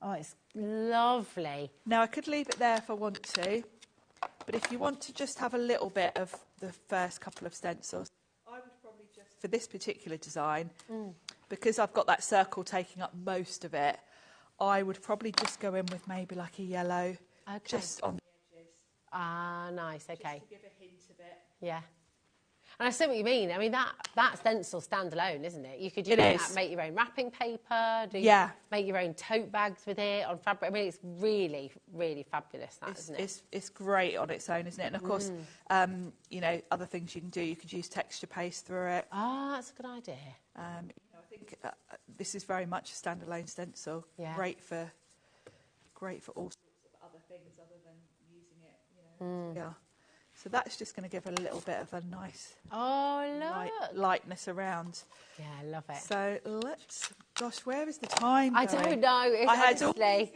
S17: Oh, it's lovely.
S12: Now, I could leave it there if I want to, but if you want to just have a little bit of the first couple of stencils, for this particular design, because I've got that circle taking up most of it, I would probably just go in with maybe like a yellow, just on the edges.
S17: Ah, nice, okay.
S12: Just to give a hint of it.
S17: Yeah. And I see what you mean. I mean, that stencil standalone, isn't it? You could use that, make your own wrapping paper, make your own tote bags with it on fabric. I mean, it's really, really fabulous, isn't it?
S12: It's great on its own, isn't it? And of course, you know, other things you can do, you could use texture paste through it.
S17: Ah, that's a good idea.
S12: You know, I think this is very much a standalone stencil.
S17: Yeah.
S12: Great for all sorts of other things other than using it, you know. Yeah. So that's just going to give a little bit of a nice lightness around.
S17: Yeah, I love it.
S12: So gosh, where is the time
S17: I
S12: going?
S17: don't know.
S12: Honestly.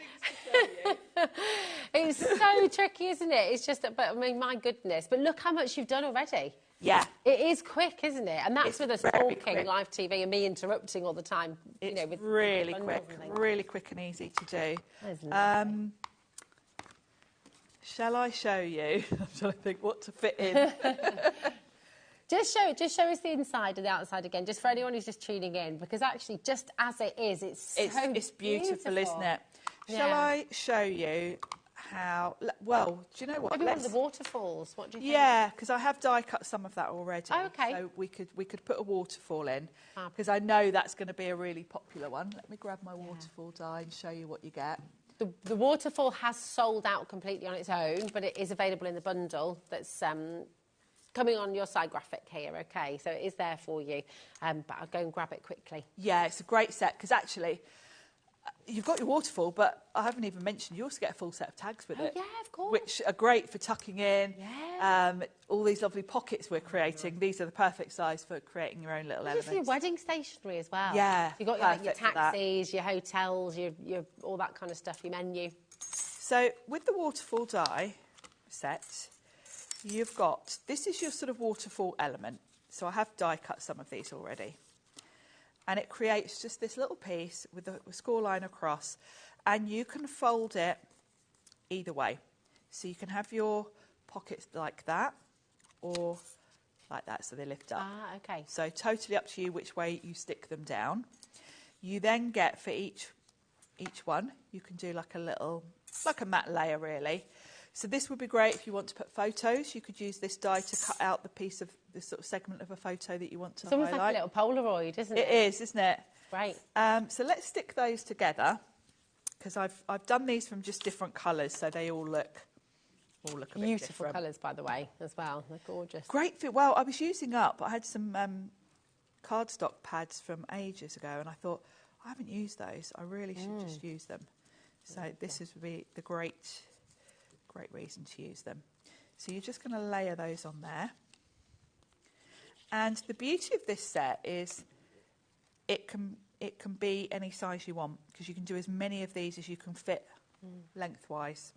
S17: It's so tricky, isn't it? It's just, but I mean, my goodness. But look how much you've done already.
S12: Yeah.
S17: It is quick, isn't it? And that's with us talking live TV and me interrupting all the time.
S12: It's
S17: you know, with
S12: really quick and easy to do. Shall I show you? I'm trying to think what to fit in.
S17: Just show us the inside and the outside again, just for anyone who's just tuning in, because actually, just as it is, it's
S12: beautiful, isn't it?
S17: Yeah.
S12: Shall I show you how? Well, do you know what?
S17: Maybe one of the waterfalls. What do you think?
S12: Yeah, because I have die cut some of that already.
S17: Oh, okay.
S12: So we could put a waterfall in, because I know that's going to be a really popular one. Let me grab my waterfall die and show you what you get.
S17: The waterfall has sold out completely on its own, but it is available in the bundle that's coming on your side graphic here, okay? So it is there for you, but I'll go and grab it quickly.
S12: Yeah, it's a great set, because actually, you've got your waterfall, but I haven't even mentioned you also get a full set of tags with it.
S17: Yeah, of course.
S12: Which are great for tucking in.
S17: Yeah.
S12: All these lovely pockets we're creating, these are the perfect size for creating your own little elements.
S17: Just your wedding stationery as well.
S12: Yeah,
S17: You've got your taxis, your hotels, your all that kind of stuff, your menu.
S12: So with the waterfall die set, you've got, this is your sort of waterfall element. So I have die cut some of these already. And it creates just this little piece with a score line across, and you can fold it either way. So you can have your pockets like that, or like that, so they lift up.
S17: Ah, okay.
S12: So totally up to you which way you stick them down. You then get, for each one, you can do like a matte layer really. So this would be great if you want to put photos. You could use this die to cut out the piece of the sort of segment of a photo that you want to highlight.
S17: It's almost like a little Polaroid, isn't it?
S12: It is, isn't it?
S17: Right.
S12: So let's stick those together, because I've done these from just different colours, so they all look a bit different.
S17: Beautiful colours, by the way, as well. They're gorgeous.
S12: Great fit. Well, I was using up. I had some cardstock pads from ages ago, and I thought, I haven't used those. I really should just use them. So this is the great reason to use them. So you're just going to layer those on there. And the beauty of this set is it can be any size you want, because you can do as many of these as you can fit lengthwise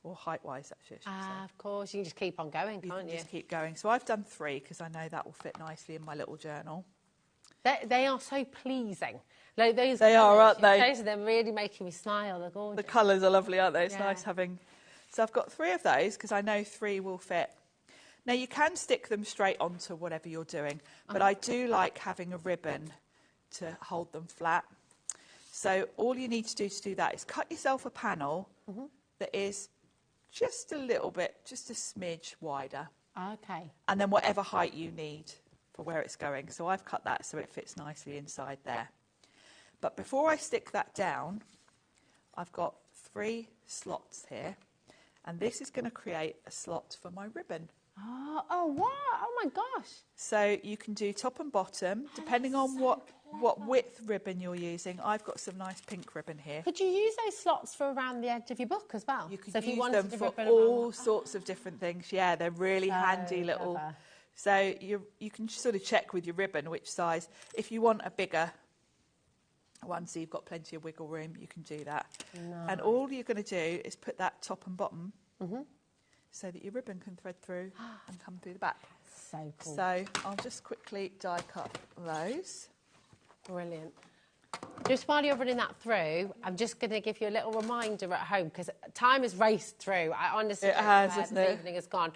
S12: or height-wise, actually.
S17: Of course. You can just keep on going, can't you?
S12: Just keep going. So I've done 3 because I know that will fit nicely in my little journal.
S17: They are so pleasing. Like those
S12: they are, aren't they?
S17: They're really making me smile. They're gorgeous.
S12: The colours are lovely, aren't they? It's nice having... So I've got 3 of those because I know 3 will fit. Now, you can stick them straight onto whatever you're doing, but I do like having a ribbon to hold them flat. So all you need to do that is cut yourself a panel that is just a little bit, just a smidge wider.
S17: Okay.
S12: And then whatever height you need for where it's going. So I've cut that so it fits nicely inside there. But before I stick that down, I've got 3 slots here. And this is going to create a slot for my ribbon.
S17: Oh, wow. Oh, my gosh.
S12: So you can do top and bottom, depending on what width ribbon you're using. I've got some nice pink ribbon here.
S17: Could you use those slots for around the edge of your book as well?
S12: You could
S17: so if
S12: use
S17: you wanted
S12: them
S17: to
S12: for all sorts of different things. Yeah, they're really handy little...
S17: Clever.
S12: So you can sort of check with your ribbon which size. If you want a bigger one, so you've got plenty of wiggle room, you can do that.
S17: Nice.
S12: And all you're going to do is put that top and bottom so that your ribbon can thread through and come through the back.
S17: So cool.
S12: So I'll just quickly die cut those.
S17: Brilliant. Just while you're running that through, I'm just going to give you a little reminder at home because time has raced through. I honestly don't know where this evening has gone.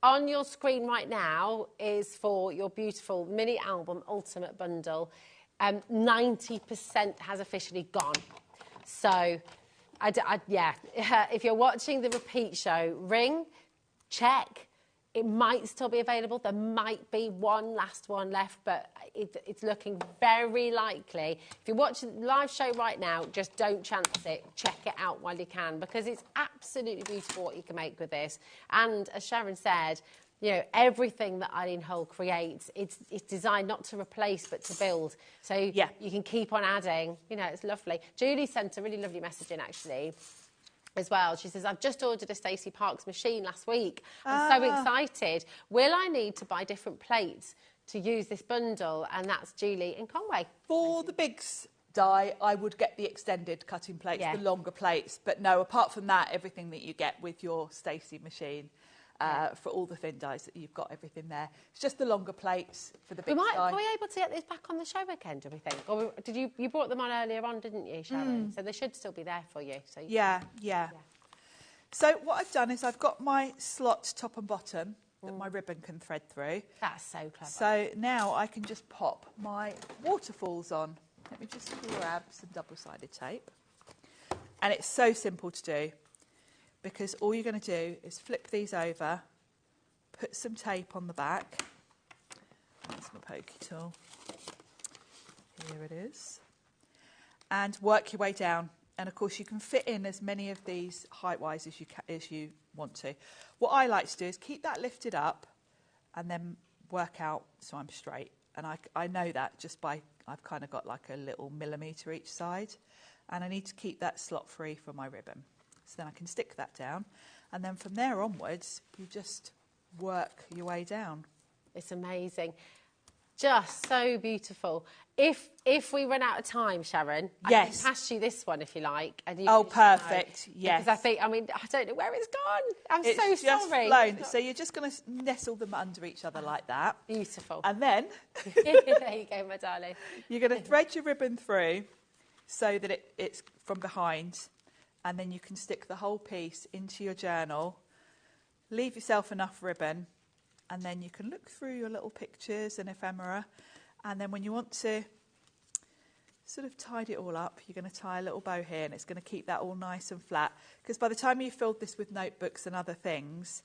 S17: On your screen right now is for your beautiful mini album Ultimate Bundle. 90% has officially gone. So, yeah, if you're watching the repeat show, ring, check. It might still be available. There might be one last one left, but it's looking very likely. If you're watching the live show right now, just don't chance it. Check it out while you can because it's absolutely beautiful what you can make with this. And as Sharon said, you know, everything that Eileen Hull creates, it's designed not to replace but to build. So you can keep on adding. You know, it's lovely. Julie sent a really lovely message in, actually, as well. She says, I've just ordered a Stacey Parks machine last week. I'm so excited. Will I need to buy different plates to use this bundle? And that's Julie in Conway.
S12: For the big die, I would get the extended cutting plates, the longer plates. But no, apart from that, everything that you get with your Stacey machine, for all the thin dies that you've got, everything there. It's just the longer plates for the big die.
S17: Are we able to get this back on the show again, do we think? Or did you brought them on earlier on, didn't you, Sharon? So they should still be there for you. So
S12: yeah. So what I've done is I've got my slot top and bottom that my ribbon can thread through.
S17: That's so clever.
S12: So now I can just pop my waterfalls on. Let me just grab some double-sided tape. And it's so simple to do, because all you're going to do is flip these over, put some tape on the back. That's my pokey tool. Here it is. And work your way down. And of course you can fit in as many of these height-wise as you want to. What I like to do is keep that lifted up and then work out so I'm straight. And I know that just by, I've kind of got like a little millimetre each side. And I need to keep that slot free for my ribbon. So then I can stick that down. And then from there onwards, you just work your way down.
S17: It's amazing. Just so beautiful. If we run out of time, Sharon, I can pass you this one if you like. And you
S12: perfect. Yes.
S17: Because I don't know where it's gone. I'm
S12: it's
S17: so
S12: just
S17: sorry.
S12: Flown. So you're just going to nestle them under each other like that.
S17: Beautiful.
S12: And then
S17: there you go, my darling.
S12: You're going to thread your ribbon through so that it's from behind. And then you can stick the whole piece into your journal, leave yourself enough ribbon, and then you can look through your little pictures and ephemera, and then when you want to sort of tidy it all up, you're going to tie a little bow here, and it's going to keep that all nice and flat, because by the time you've filled this with notebooks and other things,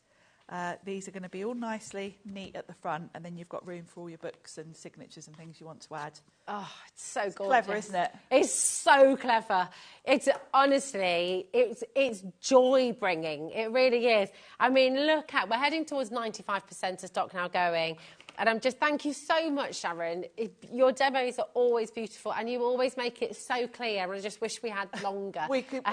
S12: these are going to be all nicely neat at the front, and then you've got room for all your books and signatures and things you want to add.
S17: Oh, it's so gorgeous.
S12: Clever, isn't it?
S17: It's so clever. It's honestly, it's joy-bringing. It really is. I mean, we're heading towards 95% of stock now going. And I'm just, thank you so much, Sharon. Your demos are always beautiful and you always make it so clear. And I just wish we had longer.
S12: we could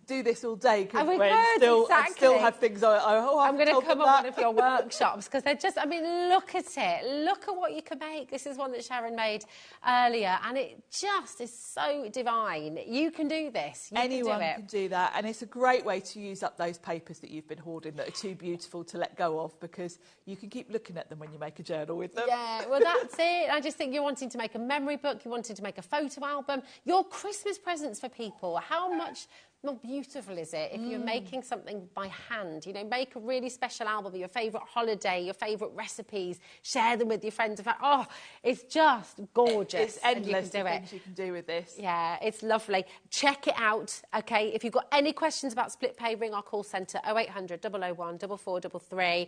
S12: do this all day, couldn't we?
S17: Exactly.
S12: Still have things
S17: I'm going to come on one of your workshops because they're just, I mean, look at it. Look at what you can make. This is one that Sharon made earlier and it just is so divine. You can do this.
S12: Anyone can do that. And it's a great way to use up those papers that you've been hoarding that are too beautiful to let go of, because you can keep looking at them when you make a journal with them.
S17: Yeah, well, that's it. I just think you're wanting to make a memory book, you're wanting to make a photo album, your Christmas presents for people. How much more beautiful is it if you're making something by hand? You know, make a really special album of your favourite holiday, your favourite recipes, share them with your friends. Oh, it's just gorgeous.
S12: It's endless the things you can do with this.
S17: Yeah, it's lovely. Check it out, OK? If you've got any questions about split pay, ring our call centre, 0800 001 4433.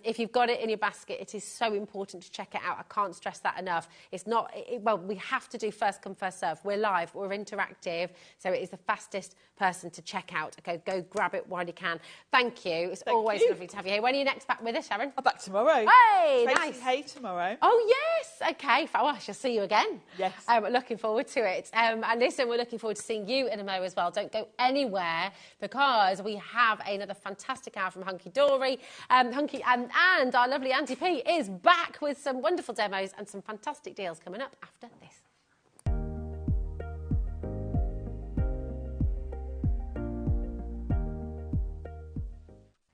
S17: If you've got it in your basket, it is so important to check it out. I can't stress that enough. It's not, well, we have to do first come, first serve. We're live, we're interactive, so it is the fastest person to check out. Okay, go grab it while you can. Thank you. It's always lovely to have you here. When are you next back with us, Sharon?
S12: I'm back tomorrow.
S17: Hey,
S12: Tracy
S17: nice.
S12: Hay tomorrow.
S17: Oh, yes. Okay. Well, I shall see you again.
S12: Yes.
S17: Looking forward to it. And listen, we're looking forward to seeing you in a mo as well. Don't go anywhere because we have another fantastic hour from Hunky Dory. And our lovely Auntie P is back with some wonderful demos and some fantastic deals coming up after this.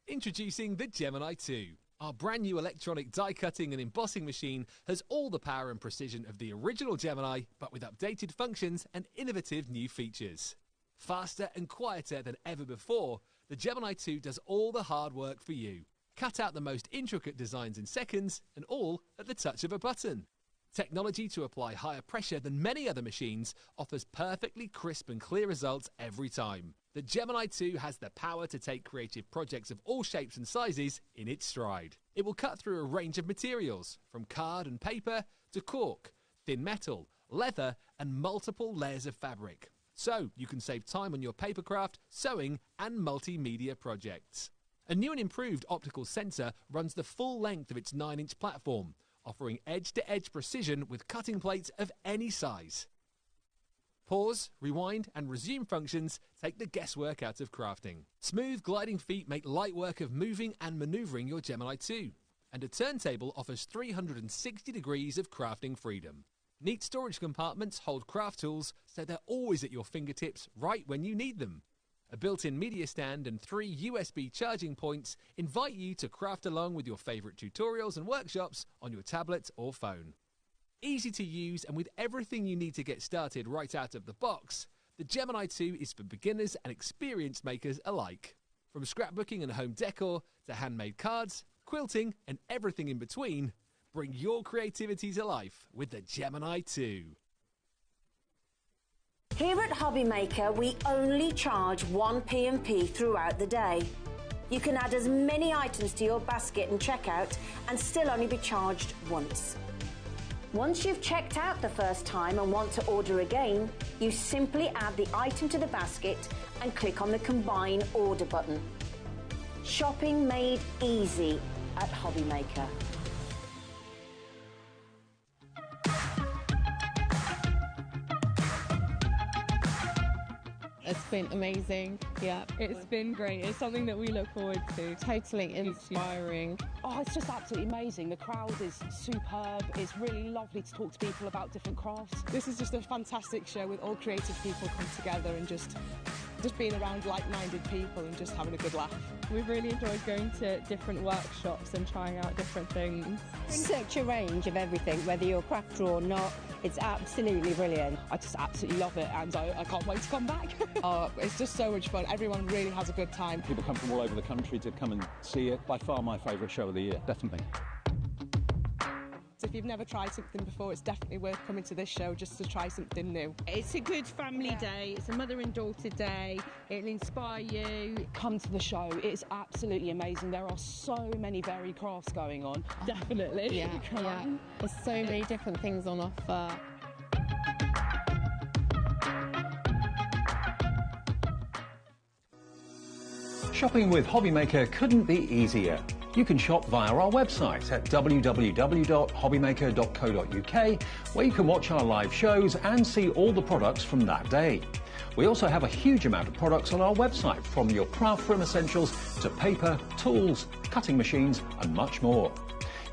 S20: Introducing the Gemini 2. Our brand new electronic die cutting and embossing machine has all the power and precision of the original Gemini, but with updated functions and innovative new features. Faster and quieter than ever before, the Gemini 2 does all the hard work for you. Cut out the most intricate designs in seconds, and all at the touch of a button. Technology to apply higher pressure than many other machines offers perfectly crisp and clear results every time. The Gemini 2 has the power to take creative projects of all shapes and sizes in its stride. It will cut through a range of materials, from card and paper to cork, thin metal, leather and multiple layers of fabric. So you can save time on your papercraft, sewing and multimedia projects. A new and improved optical sensor runs the full length of its 9-inch platform, offering edge-to-edge precision with cutting plates of any size. Pause, rewind and resume functions take the guesswork out of crafting. Smooth gliding feet make light work of moving and manoeuvring your Gemini 2. And a turntable offers 360 degrees of crafting freedom. Neat storage compartments hold craft tools so they're always at your fingertips right when you need them. A built-in media stand and 3 USB charging points invite you to craft along with your favourite tutorials and workshops on your tablet or phone. Easy to use and with everything you need to get started right out of the box, the Gemini 2 is for beginners and experienced makers alike. From scrapbooking and home decor to handmade cards, quilting and everything in between, bring your creativity to life with the Gemini 2.
S9: Here at HobbyMaker, we only charge 1 P&P throughout the day. You can add as many items to your basket and checkout and still only be charged once. Once you've checked out the first time and want to order again, you simply add the item to the basket and click on the Combine Order button. Shopping made easy at HobbyMaker.
S5: It's been amazing. Yeah, it's been great. It's something that we look forward to.
S17: Totally inspiring.
S6: Oh, it's just absolutely amazing. The crowd is superb. It's really lovely to talk to people about different crafts.
S7: This is just a fantastic show with all creative people come together and just being around like-minded people and just having a good laugh.
S5: We've really enjoyed going to different workshops and trying out different things.
S8: Such a range of everything, whether you're a crafter or not. It's absolutely brilliant.
S6: I just absolutely love it and I can't wait to come back.
S7: It's just so much fun. Everyone really has a good time.
S4: People come from all over the country to come and see it. By far my favourite show of the year, definitely.
S7: If you've never tried something before, it's definitely worth coming to this show just to try something new.
S13: It's a good family day. It's a mother and daughter day. It'll inspire you.
S6: Come to the show. It's absolutely amazing. There are so many varied crafts going on.
S5: Definitely.
S17: Yeah, yeah. There's so many different things on offer.
S4: Shopping with HobbyMaker couldn't be easier. You can shop via our website at www.hobbymaker.co.uk, where you can watch our live shows and see all the products from that day. We also have a huge amount of products on our website, from your craft room essentials to paper, tools, cutting machines and much more.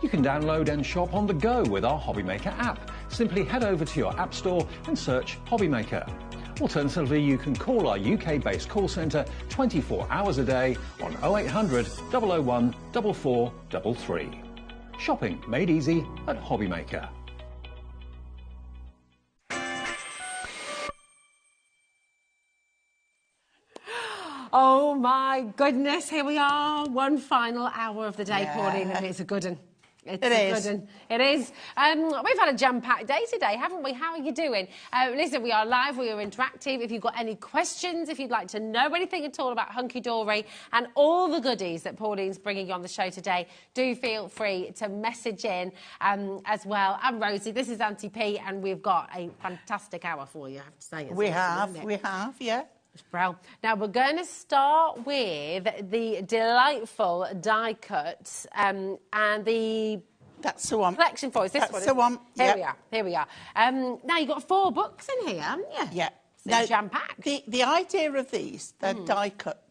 S4: You can download and shop on the go with our HobbyMaker app. Simply head over to your app store and search HobbyMaker. Alternatively, you can call our UK-based call centre 24 hours a day on 0800 001 4433. Shopping made easy at HobbyMaker.
S17: Oh my goodness, here we are, one final hour of the day, Pauline, and it's a good one. It's a good one. It is. We've had a jam-packed day today, haven't we? How are you doing? Listen, we are live, we are interactive. If you've got any questions, if you'd like to know anything at all about Hunky Dory and all the goodies that Pauline's bringing you on the show today, do feel free to message in as well. I'm Rosie, this is Auntie P, and we've got a fantastic hour for you, I have to say.
S3: We have, yeah.
S17: Now, we're going to start with the delightful die cut and the...
S3: That's the one.
S17: Collection for us. This
S3: That's the one.
S17: Here we are. Now, you've got 4 books in here, haven't you?
S3: Yeah.
S17: So jam-packed.
S3: The idea of these, they're die cut.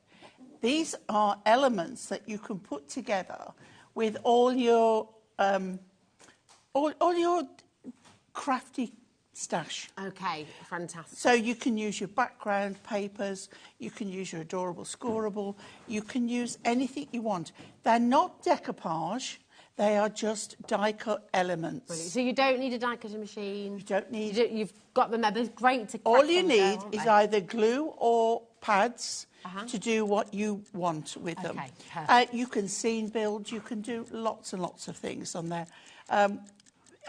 S3: These are elements that you can put together with all your crafty stash.
S17: Okay, fantastic.
S3: So you can use your background papers, you can use your adorable scoreable, you can use anything you want. They're not decoupage, they are just die-cut elements.
S17: Brilliant. So you don't need a die-cutting machine? You
S3: don't need...
S17: You've got them there, they're great to crack
S3: All you
S17: on
S3: need
S17: there, aren't
S3: is
S17: they?
S3: either glue or pads to do what you want with them. You can scene build, you can do lots and lots of things on there.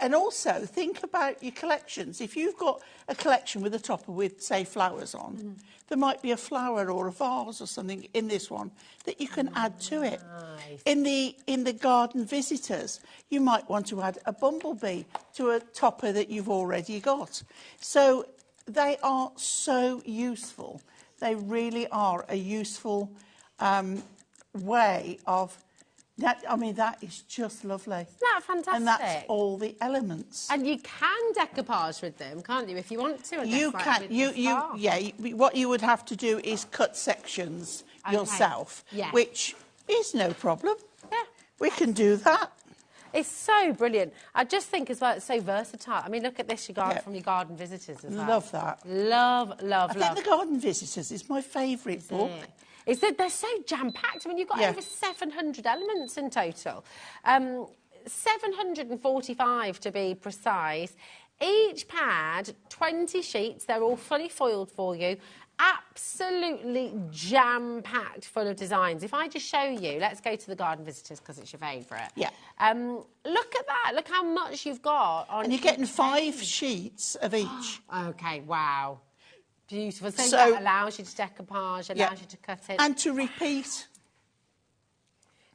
S3: And also, think about your collections. If you've got a collection with a topper with, say, flowers on, there might be a flower or a vase or something in this one that you can add to it. In the garden visitors, you might want to add a bumblebee to a topper that you've already got. So they are so useful. They really are a useful way of... that is just lovely.
S17: Isn't that fantastic?
S3: And that's all the elements.
S17: And you can decoupage with them, can't you, if you want to?
S3: You can. What you would have to do is cut sections yourself, which is no problem. Yeah. We can do that.
S17: It's so brilliant. I just think as well, it's so versatile. I mean, look at this, from your garden visitors as well.
S3: Love that.
S17: Love.
S3: I think The Garden Visitors is my favourite book.
S17: Is that they're so jam-packed. I mean, you've got over 700 elements in total. 745 to be precise. Each pad, 20 sheets. They're all fully foiled for you. Absolutely jam-packed full of designs. If I just show you, let's go to the Garden Visitors because it's your favourite.
S3: Yeah.
S17: Look at that. Look how much you've got on.
S3: And you're getting 5 sheets of each.
S17: Okay, wow. Beautiful. So that allows you to decoupage, allows you to cut it.
S3: And to repeat.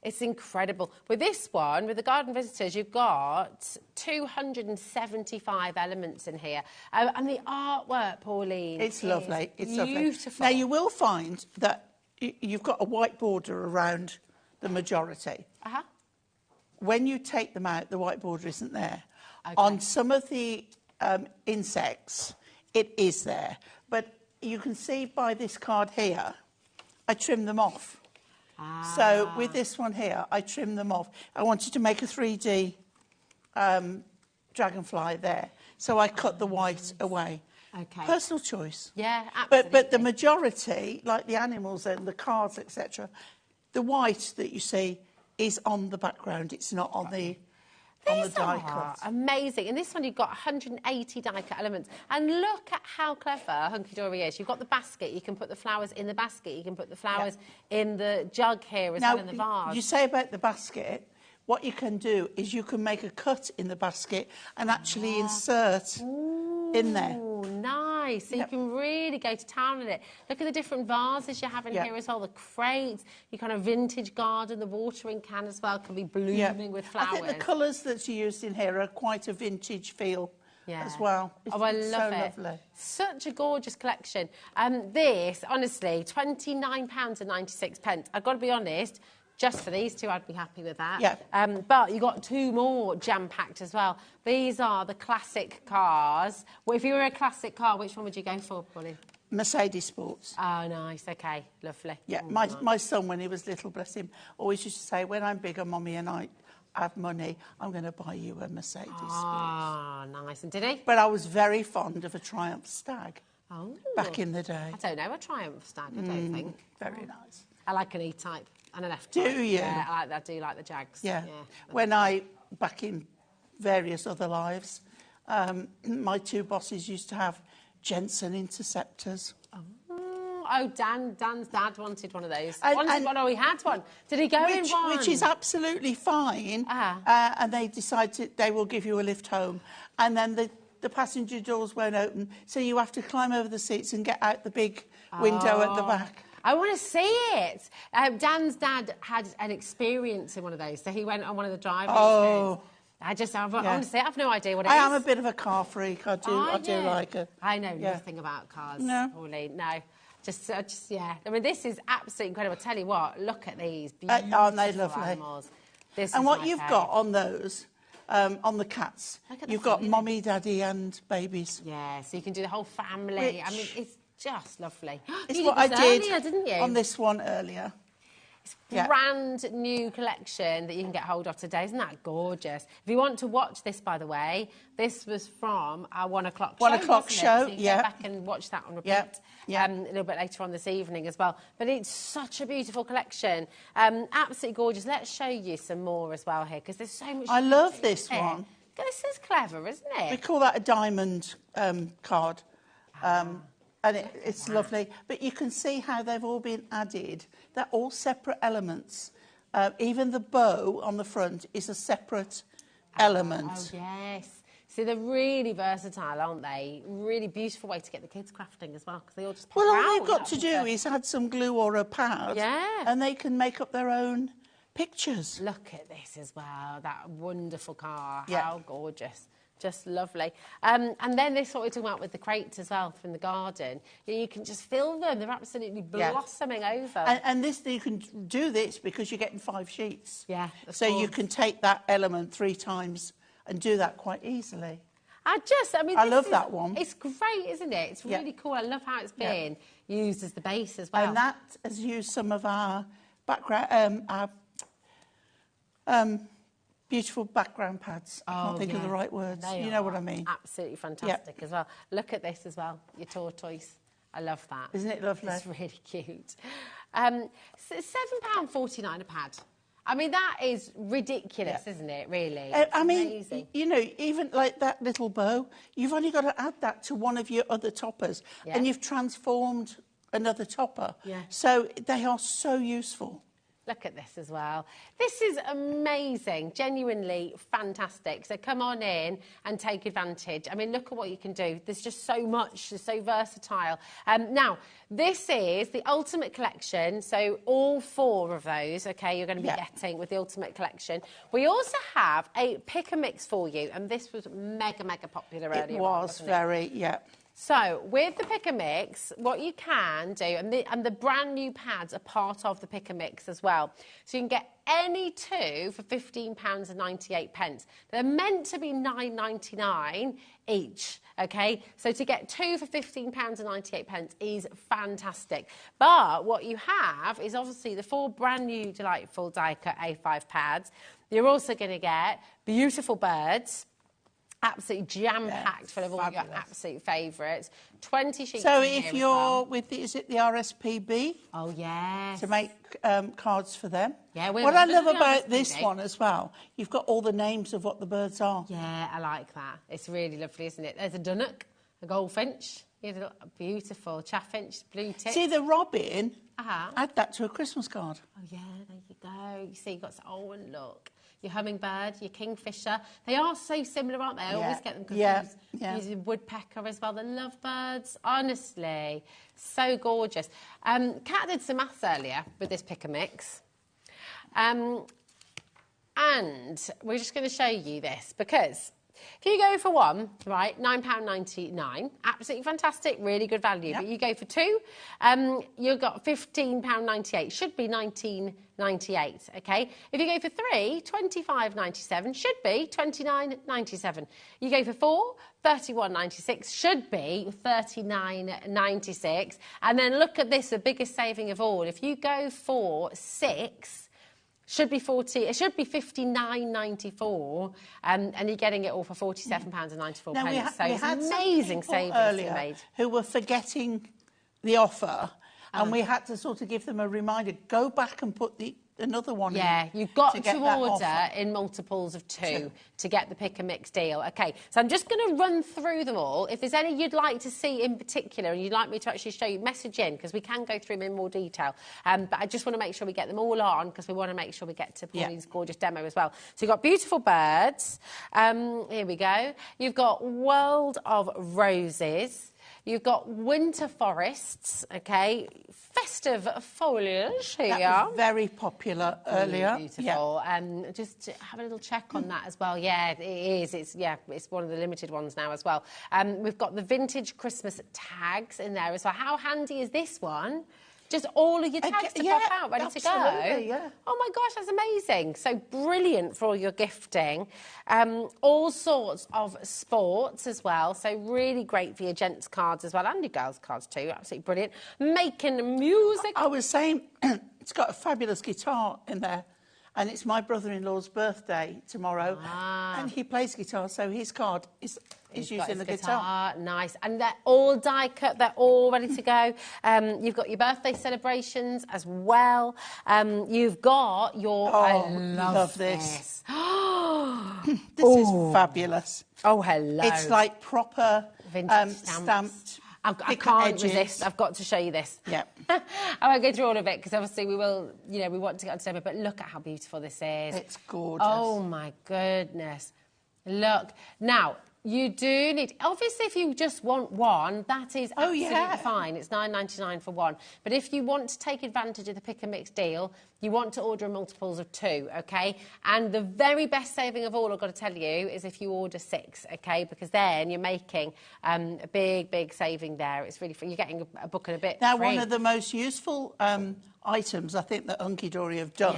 S17: It's incredible. With this one, with the Garden Visitors, you've got 275 elements in here. And the artwork, Pauline,
S3: it's lovely. It's
S17: beautiful.
S3: Now, you will find that you've got a white border around the majority. When you take them out, the white border isn't there. On some of the insects, it is there. But you can see by this card here, I trimmed them off. So with this one here, I trimmed them off. I wanted to make a 3D dragonfly there. So I cut the white away.
S17: Okay.
S3: Personal choice.
S17: Yeah, absolutely.
S3: But the majority, like the animals and the cards, etc., the white that you see is on the background. It's not on the...
S17: These are amazing. In this one, you've got 180 die-cut elements. And look at how clever Hunky Dory is. You've got the basket. You can put the flowers in the basket. You can put the flowers in the jug here as well, in the vase.
S3: You say about the basket, what you can do is you can make a cut in the basket and actually insert in there.
S17: Nice. So you can really go to town on it. Look at the different vases you have in here as well, the crates, your kind of vintage garden, the watering can as well can be blooming with flowers.
S3: I think the colours that you used in here are quite a vintage feel as well.
S17: I love it.
S3: Lovely.
S17: Such a gorgeous collection. This, honestly, £29.96. I've got to be honest, just for these two, I'd be happy with that.
S3: Yeah.
S17: But you got 2 more jam-packed as well. These are the classic cars. Well, if you were a classic car, which one would you go for, Pauline?
S3: Mercedes Sports.
S17: Oh, nice. OK, lovely.
S3: Yeah, my son, when he was little, bless him, always used to say, when I'm bigger, Mummy, and I have money, I'm going to buy you a Mercedes Sports.
S17: Ah, nice. And did he?
S3: But I was very fond of a Triumph Stag back in the day.
S17: I don't know, a Triumph Stag, I don't think.
S3: Very nice.
S17: I like an E-Type. And an F-type.
S3: Do you?
S17: Yeah, I do like the Jags.
S3: Yeah. Back in various other lives, my 2 bosses used to have Jensen Interceptors.
S17: Oh, Dan's dad wanted one of those. He had one. Did he go in one?
S3: Which is absolutely fine. And they decided they will give you a lift home. And then the passenger doors won't open, so you have to climb over the seats and get out the big window at the back.
S17: I want to see it. Dan's dad had an experience in one of those, so he went on one of the driving things. I want to say, I have no idea what it is.
S3: I am a bit of a car freak. I do like it.
S17: I know nothing about cars, Pauline. No. Just, yeah. I mean, this is absolutely incredible. I tell you what, look at these beautiful
S3: aren't they lovely?
S17: animals.
S3: And what you've got on those, on the cats, you've got mommy, daddy and babies.
S17: Yeah, so you can do the whole family. I mean, it's just lovely.
S3: It's what I did
S17: earlier, didn't you?
S3: on this one earlier.
S17: It's brand new collection that you can get hold of today. Isn't that gorgeous? If you want to watch this, by the way, this was from our 1 o'clock show.
S3: 1 o'clock show,
S17: so you can go back and watch that on repeat a little bit later on this evening as well. But it's such a beautiful collection. Absolutely gorgeous. Let's show you some more as well here, because there's so much.
S3: I love this one.
S17: This is clever, isn't it?
S3: We call that a diamond card. And it's lovely. But you can see how they've all been added. They're all separate elements. Even the bow on the front is a separate element.
S17: Oh, yes. So they're really versatile, aren't they? Really beautiful way to get the kids crafting as well, because they all just pop
S3: Well,
S17: out.
S3: all they've got to do is add some glue or a pad.
S17: Yeah.
S3: And they can make up their own pictures.
S17: Look at this as well. That wonderful car.
S3: Yeah.
S17: How gorgeous. Just lovely. And then this, what we're talking about with the crates as well from the garden. You can just fill them. They're absolutely blossoming over.
S3: And this, you can do this because you're getting 5 sheets.
S17: Yeah.
S3: So you can take that element 3 times and do that quite easily.
S17: I love
S3: that one.
S17: It's great, isn't it? It's really cool. I love how it's been used as the base as well.
S3: And that has used some of our background, beautiful background pads. I can't think of the right words. You know what I mean.
S17: Absolutely fantastic as well. Look at this as well, your tortoise. I love that.
S3: Isn't it lovely?
S17: It's really cute. So £7.49 a pad. I mean, that is ridiculous, isn't it, really?
S3: I mean,
S17: amazing.
S3: you know, even like that little bow, you've only got to add that to one of your other toppers and you've transformed another topper.
S17: Yeah.
S3: So they are so useful.
S17: Look at this as well. This is amazing, genuinely fantastic. So come on in and take advantage. I mean, look at what you can do. There's just so much, it's so versatile. Now, this is the Ultimate Collection. So all 4 of those, okay, you're going to be getting with the Ultimate Collection. We also have a pick and mix for you. And this was mega, mega popular earlier.
S3: It was very,
S17: So, with the Pick and Mix, what you can do, and the brand new pads are part of the Pick and Mix as well. So you can get any 2 for £15.98. They're meant to be £9.99 each, okay? So to get 2 for £15.98 is fantastic. But what you have is obviously the 4 brand new delightful die-cut A5 pads. You're also going to get beautiful birds. Absolutely jam-packed full of all your absolute favourites. 20 sheets.
S3: So if you're with, is it the RSPB?
S17: Oh, yes.
S3: To make cards for them.
S17: Yeah,
S3: what I love about this one as well, you've got all the names of what the birds are.
S17: Yeah, I like that. It's really lovely, isn't it? There's a dunnock, a goldfinch, a beautiful chaffinch, blue tip.
S3: See, the robin, add that to a Christmas card.
S17: Oh, yeah, there you go. You see, you've got and look. Your hummingbird, your kingfisher. They are so similar, aren't they? I always get them confused. Using woodpecker as well. The lovebirds. Honestly, so gorgeous. Kat did some maths earlier with this pick and mix. And we're just going to show you this because if you go for 1, right, £9.99, absolutely fantastic, really good value. But you go for 2, you've got £15.98, should be £19.98, okay? If you go for 3, £25.97, should be £29.97. You go for 4, £31.96, should be £39.96. And then look at this, the biggest saving of all. If you go for 6, should be it should be £59.94, and you're getting it all for £47.94.
S3: Now, we
S17: so
S3: had
S17: it's amazing savings
S3: earlier
S17: made.
S3: Who were forgetting the offer, and we had to sort of give them a reminder, go back and put another one in.
S17: Yeah, you've got to order
S3: offer.
S17: in multiples of 2 to get the pick and mix deal. Okay, so I'm just going to run through them all. If there's any you'd like to see in particular and you'd like me to actually show you, message in because we can go through them in more detail. But I just want to make sure we get them all on because we want to make sure we get to Pauline's gorgeous demo as well. So you've got beautiful birds. Here we go. You've got World of Roses. You've got winter forests, okay, festive foliage here.
S3: That was very popular earlier.
S17: Really beautiful. Just to have a little check on that as well. Yeah, it is. It's one of the limited ones now as well. We've got the vintage Christmas tags in there as well. How handy is this one? Just all of your tags to pop out, ready to go.
S3: Yeah.
S17: Oh my gosh, that's amazing. So brilliant for all your gifting. All sorts of sports as well. So really great for your gents' cards as well and your girls' cards too. Absolutely brilliant. Making music.
S3: I was saying it's got a fabulous guitar in there. And it's my brother-in-law's birthday tomorrow. And he plays guitar, so his card is using the guitar.
S17: Nice. And they're all die cut. They're all ready to go. You've got your birthday celebrations as well. You've got your... I love
S3: this. This is fabulous.
S17: Oh, hello.
S3: It's like proper
S17: vintage
S3: stamped.
S17: I can't resist. I've got to show you this.
S3: Yeah.
S17: I won't go through all of it because obviously we will, you know, we want to get on to demo, but look at how beautiful this is.
S3: It's gorgeous.
S17: Oh, my goodness. Look. Now, you do need... Obviously, if you just want one, that is absolutely fine. It's $9.99 for one. But if you want to take advantage of the pick and mix deal, you want to order multiples of 2, OK? And the very best saving of all, I've got to tell you, is if you order 6, OK? Because then you're making a big, big saving there. It's really free. You're getting a book and a bit
S3: Now,
S17: free.
S3: one of the most useful items I think that Hunky Dory have done,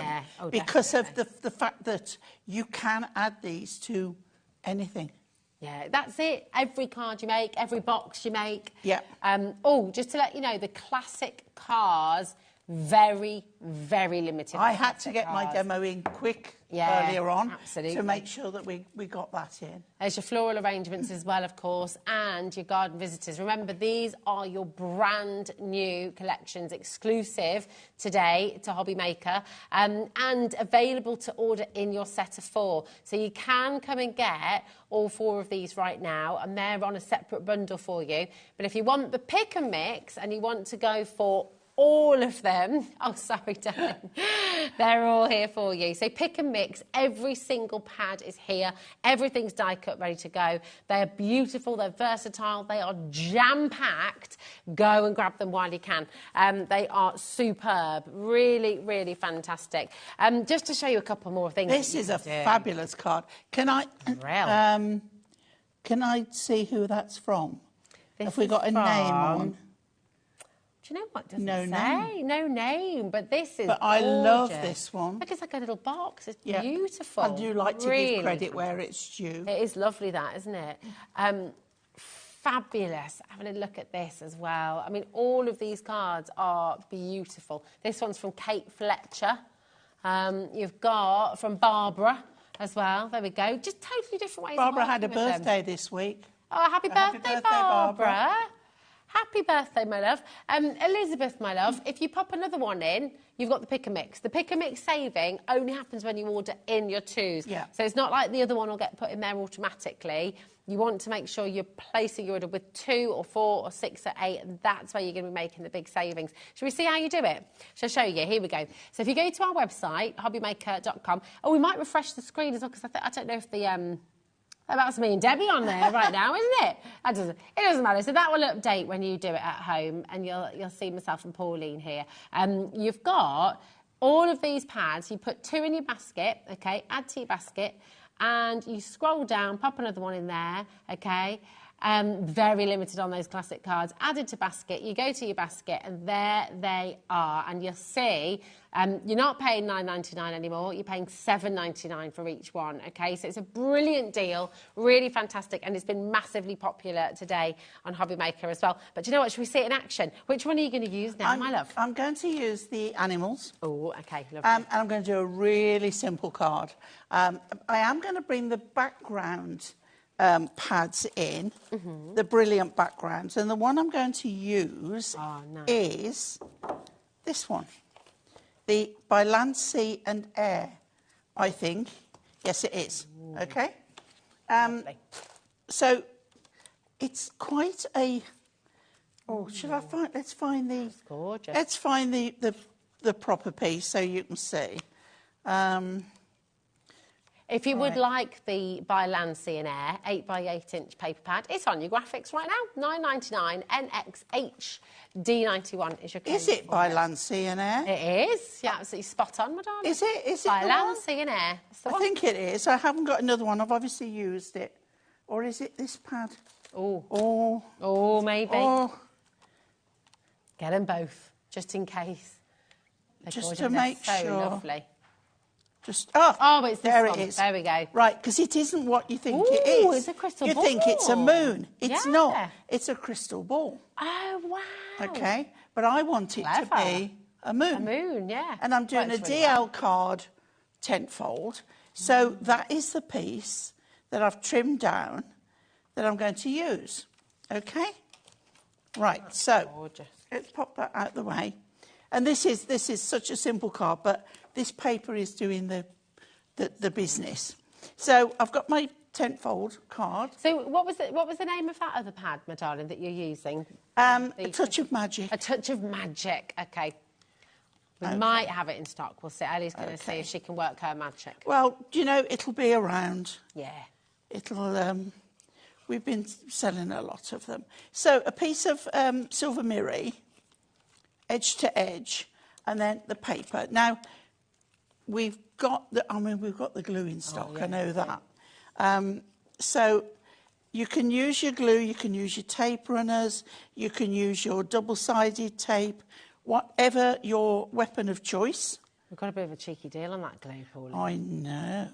S3: because of the fact that you can add these to anything.
S17: Yeah, that's it. Every card you make, every box you make.
S3: Yeah.
S17: Oh, just to let you know, the classic cars, very, very limited.
S3: I had to get my demo in quick earlier on to make sure that we got that in.
S17: There's your floral arrangements as well, of course, and your garden visitors. Remember, these are your brand new collections, exclusive today to HobbyMaker, and available to order in your set of 4. So you can come and get all 4 of these right now, and they're on a separate bundle for you. But if you want the pick and mix and you want to go for all of them. Oh, sorry, darling. They're all here for you. So pick and mix. Every single pad is here. Everything's die cut, ready to go. They're beautiful. They're versatile. They are jam-packed. Go and grab them while you can. They are superb. Really, really fantastic. Just to show you a couple more things.
S3: This is a fabulous card. Can I see who that's from? Have we got a name on?
S17: Do you know what? Doesn't say. No name, but this is
S3: But I love
S17: gorgeous.
S3: this one.
S17: Look, it's like a little box. It's beautiful.
S3: I do like to give credit where it's due.
S17: It is lovely, that, isn't it? Fabulous. Having a look at this as well. I mean, all of these cards are beautiful. This one's from Kate Fletcher. You've got from Barbara as well. There we go. Just totally different ways.
S3: Barbara had a birthday this week.
S17: Oh, happy birthday, Barbara. Happy birthday, my love. Elizabeth, my love, if you pop another one in, you've got the pick and mix. The pick and mix saving only happens when you order in your 2s.
S3: Yeah.
S17: So it's not like the other one will get put in there automatically. You want to make sure you're placing your order with 2 or 4 or 6 or 8, and that's where you're going to be making the big savings. Shall we see how you do it? Shall I show you? Here we go. So if you go to our website, hobbymaker.com, we might refresh the screen as well, because I don't know if the... That's me and Debbie on there right now, isn't it? It doesn't matter. So that will update when you do it at home, and you'll see myself and Pauline here. You've got all of these pads. You put 2 in your basket, okay? Add to your basket, and you scroll down, pop another one in there, okay? Very limited on those classic cards. Added to basket, you go to your basket, and there they are. And you'll see you're not paying $9.99 anymore. You're paying $7.99 for each one, OK? So it's a brilliant deal, really fantastic, and it's been massively popular today on HobbyMaker as well. But do you know what? Should we see it in action? Which one are you going to use now, my love?
S3: I'm going to use the animals.
S17: Oh, OK, lovely.
S3: And I'm going to do a really simple card. I am going to bring the background pads in, the brilliant backgrounds, and the one I'm going to use is this one, the By Land, Sea and Air, I think. Yes, it is. Okay. So it's quite a. Oh, should I find? Let's find the.
S17: That's gorgeous.
S3: Let's find the proper piece so you can see.
S17: If you would like the By Land, Sea and Air 8x8-inch paper pad, it's on your graphics right now. $9.99 NXH D91 is your code.
S3: Is it By Land, Sea and Air?
S17: It is. You're absolutely spot on, my darling.
S3: Is it? Is it
S17: By
S3: the
S17: Land,
S3: one?
S17: Sea and Air.
S3: I think it is. I haven't got another one. I've obviously used it. Or is it this pad?
S17: Oh. Oh, maybe.
S3: Oh.
S17: Get them both, just in case. They're
S3: Just
S17: gorgeous.
S3: to make
S17: They're so
S3: sure.
S17: lovely.
S3: Just
S17: it's
S3: there
S17: this
S3: it
S17: one.
S3: is.
S17: There we go.
S3: Right, because it isn't what you think it is.
S17: It's a crystal
S3: you
S17: ball.
S3: think it's a moon. It's not.
S17: Yeah.
S3: It's a crystal ball.
S17: Oh, wow.
S3: Okay, but I want it to be a moon.
S17: A moon, yeah.
S3: And I'm doing
S17: Works
S3: a
S17: really
S3: DL
S17: well.
S3: card tentfold. So that is the piece that I've trimmed down that I'm going to use. Okay? Right, so
S17: gorgeous.
S3: Let's pop that out the way. And this is such a simple card, but this paper is doing the business. So I've got my tentfold card.
S17: So what was the name of that other pad, my darling, that you're using?
S3: A Touch of Magic.
S17: A Touch of Magic, okay. We might have it in stock. We'll see. Ellie's going to see if she can work her magic.
S3: Well, do you know, it'll be around.
S17: Yeah.
S3: It'll, we've been selling a lot of them. So a piece of silver mirror, edge to edge, and then the paper. Now, we've got the glue in stock, I know that. So you can use your glue, you can use your tape runners, you can use your double-sided tape, whatever your weapon of choice.
S17: We've got a bit of a cheeky deal on that glue, Pauline.
S3: I know.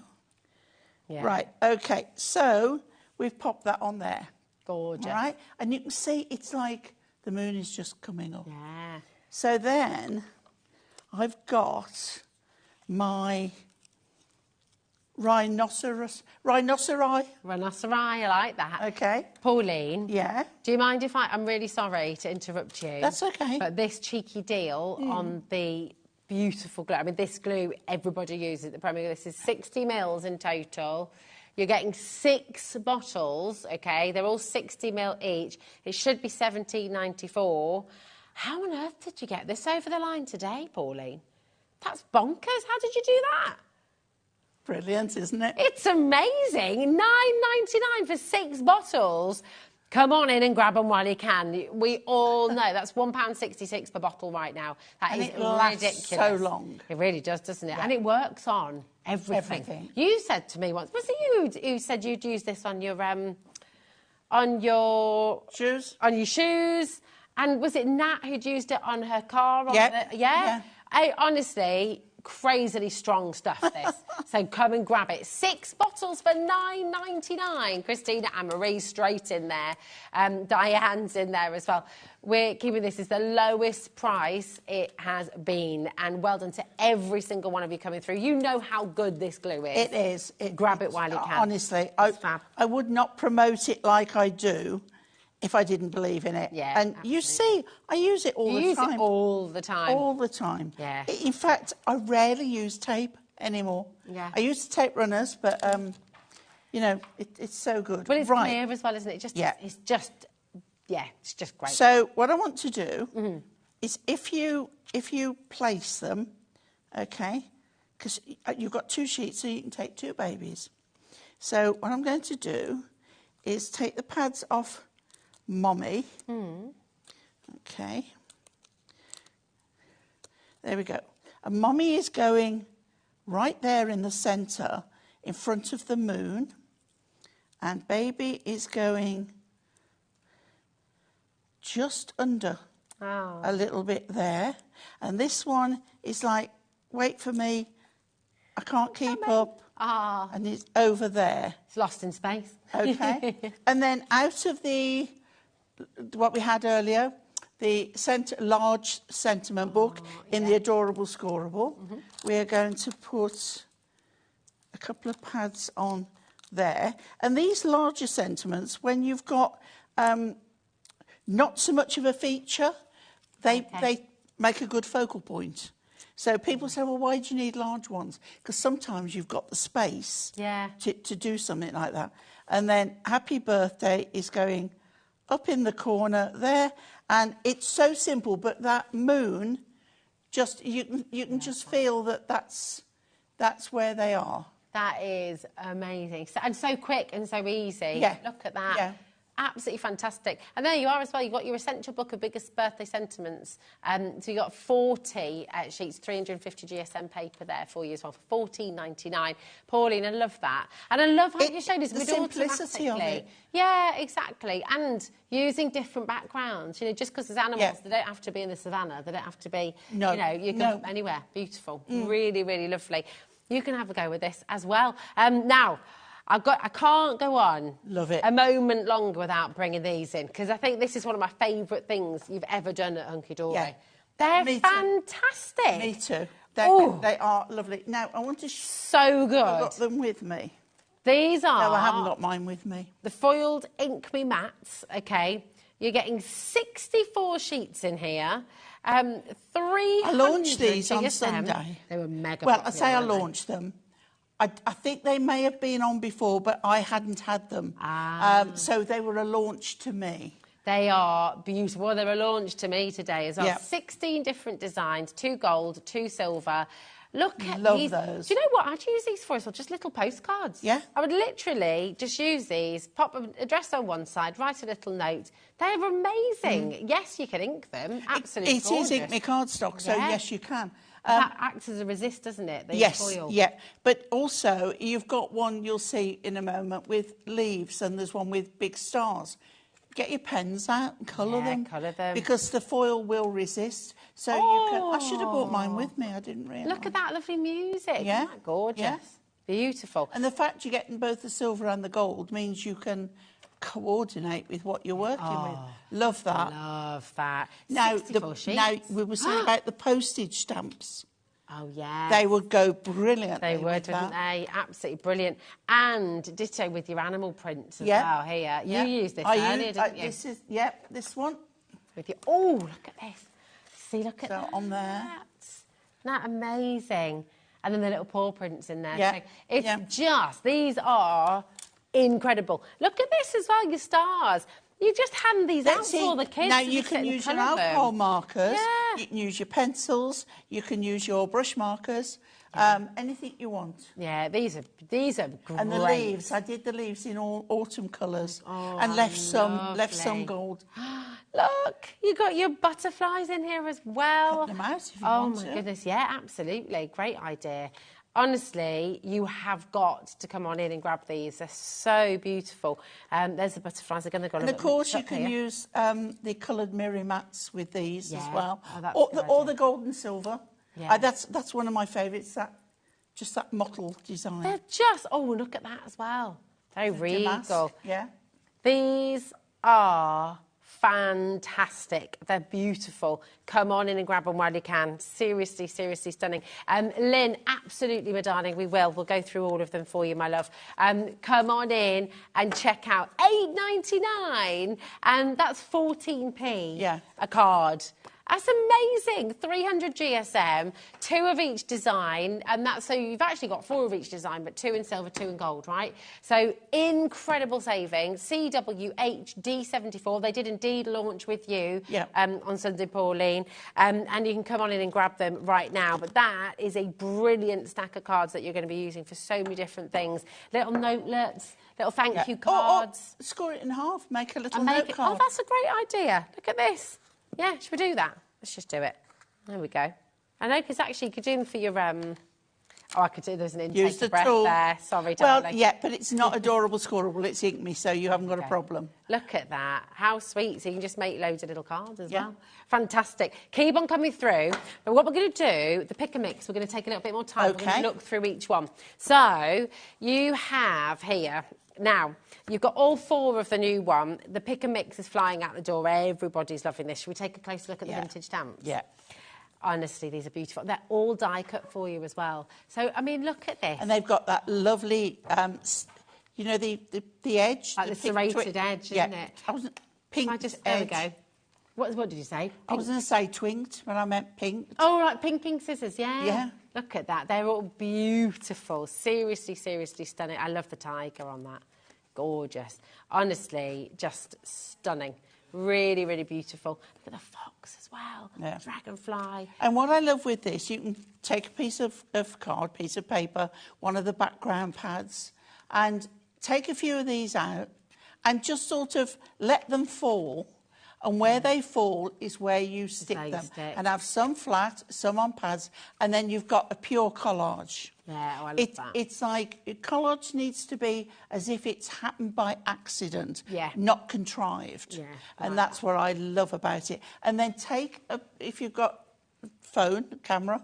S17: Yeah.
S3: Right, okay, so we've popped that on there.
S17: Gorgeous.
S3: All right, and you can see it's like the moon is just coming up.
S17: Yeah.
S3: So then I've got my rhinoceri.
S17: I like that.
S3: Okay.
S17: Pauline.
S3: Yeah?
S17: Do you mind if I'm really sorry to interrupt you.
S3: That's okay.
S17: But this cheeky deal on the beautiful glue, I mean, this glue everybody uses at the Premier. This is 60 mils in total. You're getting 6 bottles, okay? They're all 60 mil each. It should be £17.94. How on earth did you get this over the line today, Pauline? That's bonkers. How did you do that?
S3: Brilliant, isn't it?
S17: It's amazing. £9.99 for 6 bottles. Come on in and grab them while you can. We all know that's £1.66 per bottle right now. That is
S3: it lasts
S17: ridiculous.
S3: so long.
S17: It really does, doesn't it?
S3: Yeah.
S17: And it works on everything. You said to me once, was it you who said you'd use this on your
S3: shoes?
S17: On your shoes. And was it Nat who'd used it on her car? Yeah. Honestly, crazily strong stuff, this. So come and grab it. 6 bottles for £9.99. Christina and Marie straight in there. Diane's in there as well. We're keeping this as the lowest price it has been. And well done to every single one of you coming through. You know how good this glue is.
S3: It is.
S17: Grab it while you can.
S3: Honestly, I would not promote it like I do if I didn't believe in it.
S17: Yeah,
S3: and
S17: absolutely.
S3: you see, I use it all the time.
S17: You use it all the time.
S3: All the time.
S17: Yeah.
S3: In fact, I rarely use tape anymore.
S17: Yeah.
S3: I use the tape runners, but, you know, it's so good.
S17: But it's
S3: right.
S17: clear as well, isn't it? It's just great.
S3: So what I want to do is if you place them, okay, because you've got 2 sheets, so you can take 2 babies. So what I'm going to do is take the pads off Mommy. Okay. There we go. And Mommy is going right there in the centre, in front of the moon. And Baby is going just under a little bit there. And this one is like, wait for me, I can't keep up. And it's over there.
S17: It's lost in space.
S3: Okay. And then out of what we had earlier, the large sentiment book in the Adorable Scoreable, we're going to put a couple of pads on there. And these larger sentiments, when you've got not so much of a feature, they make a good focal point. So people say, well, why do you need large ones? Because sometimes you've got the space to do something like that. And then Happy Birthday is going up in the corner there. And it's so simple, but that moon, you can just feel that's where they are.
S17: That is amazing. And so quick and so easy.
S3: Yeah.
S17: Look at that.
S3: Yeah.
S17: Absolutely fantastic. And there you are as well. You've got your essential book of biggest birthday sentiments. So you've got 40 sheets, 350 GSM paper there for you as well, for £14.99. Pauline, I love that. And I love how you showed us
S3: the simplicity of it.
S17: Yeah, exactly. And using different backgrounds. You know, just because there's animals, they don't have to be in the savannah. They don't have to be, you know, you can anywhere. Beautiful. Really, really lovely. You can have a go with this as well. Now, I can't go on a moment longer without bringing these in, because I think this is one of my favourite things you've ever done at Hunky Dory. They're
S3: Me too.
S17: fantastic.
S3: Me too.
S17: Oh.
S3: They are lovely. Now, I want to...
S17: So good.
S3: I've got them with me.
S17: These are...
S3: No, I haven't got mine with me.
S17: The foiled Ink Me mats, OK? You're getting 64 sheets in here. 300
S3: I launched these on
S17: GSM.
S3: Sunday.
S17: They were mega
S3: Well, I
S17: popular,
S3: say I
S17: weren't they?
S3: launched them. I think they may have been on before, but I hadn't had them. So they were a launch to me.
S17: They are beautiful. Well, they're a launch to me today as well.
S3: Yeah.
S17: 16 different designs, 2 gold, 2 silver. Look at
S3: Love
S17: these.
S3: those.
S17: Do you know what? I'd use these for as well, just little postcards.
S3: Yeah.
S17: I would literally just use these, pop an address on one side, write a little note. They're amazing. Yes, you can ink them. Absolutely
S3: It
S17: gorgeous.
S3: is Ink Me cardstock, so
S17: Yeah.
S3: yes, you can.
S17: That acts as a resist, doesn't it? The
S3: Yes,
S17: foil.
S3: yeah. But also, you've got one you'll see in a moment with leaves, and there's one with big stars. Get your pens out and colour them.
S17: Colour them.
S3: Because the foil will resist. So you can... I should have brought mine with me. I didn't realise.
S17: Look at that lovely music.
S3: Yeah.
S17: Isn't that gorgeous?
S3: Yeah.
S17: Beautiful.
S3: And the fact you're getting both the silver and the gold means you can coordinate with what you're working with. Love that.
S17: Love that.
S3: Now,
S17: 64 sheets.
S3: now we were saying about the postage stamps.
S17: Oh, yeah.
S3: They would go brilliantly.
S17: They would,
S3: with
S17: wouldn't
S3: that.
S17: they? Absolutely brilliant. And ditto with your animal prints as
S3: Yeah.
S17: well here.
S3: Yeah.
S17: You used this
S3: I
S17: earlier,
S3: used-
S17: didn't you?
S3: This is, yep, this one.
S17: With your, oh, look at this. See, look at
S3: So
S17: that.
S3: on there.
S17: Isn't that amazing? And then the little paw prints in there.
S3: Yeah.
S17: too. It's
S3: Yeah.
S17: just, these are incredible. Look at this as well, your stars. You just hand these out for all the kids.
S3: Now
S17: to
S3: you
S17: just sit
S3: can
S17: and
S3: use your
S17: colour them.
S3: alcohol markers.
S17: Yeah.
S3: You can use your pencils. You can use your brush markers. Anything you want.
S17: Yeah, these are great.
S3: And the leaves. I did the leaves in all autumn colours and left some gold.
S17: Look, you got your butterflies in here as well.
S3: Cut them out if you
S17: oh
S3: want
S17: my
S3: to.
S17: goodness, yeah, absolutely, great idea. Honestly, you have got to come on in and grab these. They're so beautiful. There's the butterflies. They're going to go.
S3: And of course, you can use the coloured mirror mats with these as well,
S17: Oh, that's
S3: or,
S17: a good
S3: or
S17: idea.
S3: the gold and silver.
S17: Yeah.
S3: That's one of my favourites. Just that mottled design.
S17: They're just, oh, look at that as well. Very
S3: Damask,
S17: regal.
S3: yeah.
S17: These are fantastic. They're beautiful. Come on in and grab them while you can. Seriously, seriously stunning. Lynn, absolutely, my darling, we will. We'll go through all of them for you, my love. Come on in and check out $8.99, and that's 14p a card. That's amazing. 300 GSM, 2 of each design, and that's so you've actually got 4 of each design, but 2 in silver, 2 in gold, right? So incredible savings. CWHD74. They did indeed launch with you on Sunday, Pauline, and you can come on in and grab them right now. But that is a brilliant stack of cards that you're going to be using for so many different things. Little notelets, little thank you cards.
S3: Score it in half. Make a little
S17: And
S3: note card.
S17: Oh, that's a great idea. Look at this. Yeah, should we do that? Let's just do it. There we go. I know, because actually you could do them for your... Oh, I could do... There's an intake
S3: Use the
S17: of breath
S3: tool.
S17: there. Sorry,
S3: well,
S17: darling.
S3: yeah, but it's not adorable scoreable. It's Ink Me, so you haven't got a problem.
S17: Look at that. How sweet. So you can just make loads of little cards as well. Fantastic. Keep on coming through. But what we're going to do, the pick and mix, we're going to take a little bit more time. We're going to look through each one. So you have here... Now, you've got all 4 of the new one. The pick and mix is flying out the door. Everybody's loving this. Should we take a closer look at the vintage stamps?
S3: Yeah.
S17: Honestly, these are beautiful. They're all die cut for you as well. So, I mean, look at this.
S3: And they've got that lovely, you know, the edge.
S17: Like the serrated edge, isn't it?
S3: I wasn't pink.
S17: There we go. What did you say?
S3: I was going to say twinked, but I meant pink.
S17: Oh, right, pink scissors, yeah.
S3: Yeah.
S17: Look at that. They're all beautiful. Seriously, seriously stunning. I love the tiger on that. Gorgeous. Honestly, just stunning. Really, really beautiful. Look at the fox as well.
S3: Yeah.
S17: Dragonfly.
S3: And what I love with this, you can take a piece of card, piece of paper, one of the background pads, and take a few of these out and just sort of let them fall. And where they fall is where you stick them. And have some flat, some on pads, and then you've got a pure collage.
S17: Yeah, oh, I love that.
S3: It's like, collage needs to be as if it's happened by accident,
S17: Yeah.
S3: not contrived.
S17: Yeah,
S3: And that's what I love about it. And then if you've got a phone, camera,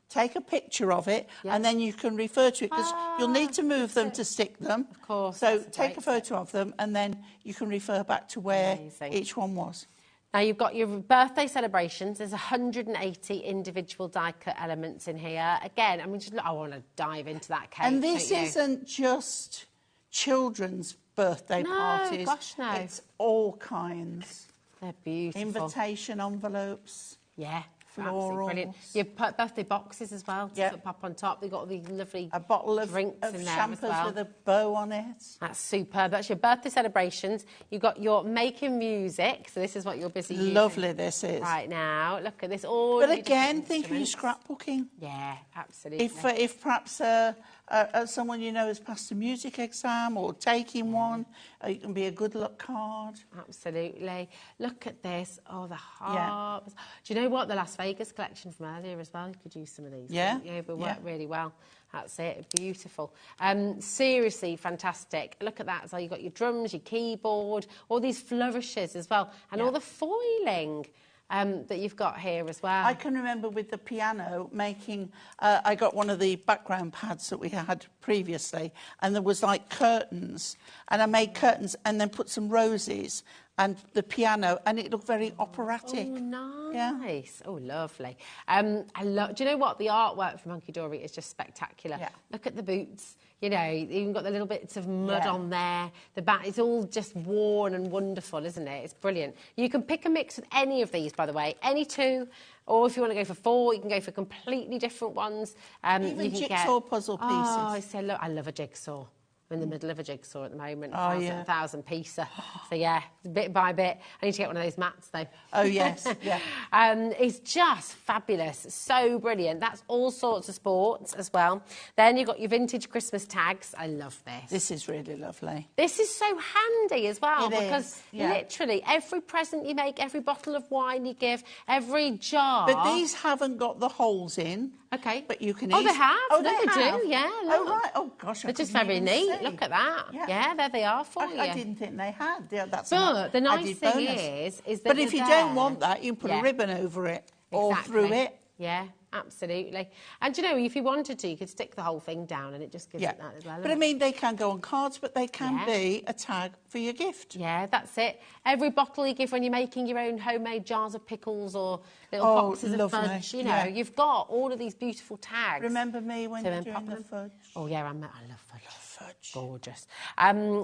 S3: take a picture of it, and then you can refer to it, because you'll need to move them to stick them. Of
S17: course.
S3: So take a photo of them, and then you can refer back to where each one was.
S17: Now, you've got your birthday celebrations. There's 180 individual die-cut elements in here. Again, I mean, I want to dive into that cake.
S3: And this isn't just children's birthday parties.
S17: No, gosh, no.
S3: It's all kinds.
S17: They're beautiful.
S3: Invitation envelopes.
S17: Yeah.
S3: Florals.
S17: Brilliant. Your birthday boxes as well to sort of pop on top. They've got all these lovely
S3: a bottle of
S17: drinks in there
S3: champers
S17: as well.
S3: with a bow on it.
S17: That's superb. That's your birthday celebrations. You've got your making music. So this is what you're busy using.
S3: Lovely this is.
S17: Right now. Look at this. All
S3: but again, think of your scrapbooking.
S17: Yeah, absolutely.
S3: If perhaps someone you know has passed a music exam or taking one, it can be a good luck card.
S17: Absolutely. Look at this. Oh, the harps. Do you know what? The Las Vegas collection from earlier as well. You could use some of these.
S3: Yeah.
S17: Yeah, but work really well. That's it. Beautiful. Seriously fantastic. Look at that. So you've got your drums, your keyboard, all these flourishes as well, and all the foiling. That you've got here as well.
S3: I can remember with the piano making, I got one of the background pads that we had previously, and there was like curtains, and I made curtains and then put some roses and the piano, and it looked very operatic.
S17: Oh, nice. Yeah. Oh, lovely. Do you know what? The artwork from Hunky Dory is just spectacular. Yeah. Look at the boots. You know, even got the little bits of mud on there. The back, it's all just worn and wonderful, isn't it? It's brilliant. You can pick a mix of any of these, by the way, any two, or if you want to go for 4, you can go for completely different ones.
S3: Even jigsaw puzzle pieces.
S17: Oh, I say, look, I love a jigsaw. I'm in the middle of a jigsaw at the moment.
S3: Oh,
S17: 1,000 piecer. So, yeah, bit by bit. I need to get one of those mats, though.
S3: Oh, yes, yeah.
S17: It's just fabulous. So brilliant. That's all sorts of sports as well. Then you've got your vintage Christmas tags. I love this.
S3: This is really lovely.
S17: This is so handy as well because
S3: is,
S17: literally every present you make, every bottle of wine you give, every jar...
S3: But these haven't got the holes in.
S17: OK.
S3: But you can
S17: Oh, they have.
S3: Oh,
S17: no, they do, yeah. Look.
S3: Oh, right. Oh, gosh,
S17: they're just very neat.
S3: See.
S17: Look at that. Yeah, there they are for you.
S3: I didn't think they had. Yeah, that's
S17: but the nice thing
S3: bonus.
S17: is that
S3: But if you don't want that, you can put a ribbon over it or through it.
S17: Yeah, absolutely. And, you know, if you wanted to, you could stick the whole thing down and it just gives it that as well.
S3: But, I mean, they can go on cards, but they can be a tag for your gift.
S17: Yeah, that's it. Every bottle you give when you're making your own homemade jars of pickles or little boxes of fudge, you know, you've got all of these beautiful tags.
S3: Remember me when you're doing the fudge?
S17: Oh, yeah, I love fudge. Gorgeous.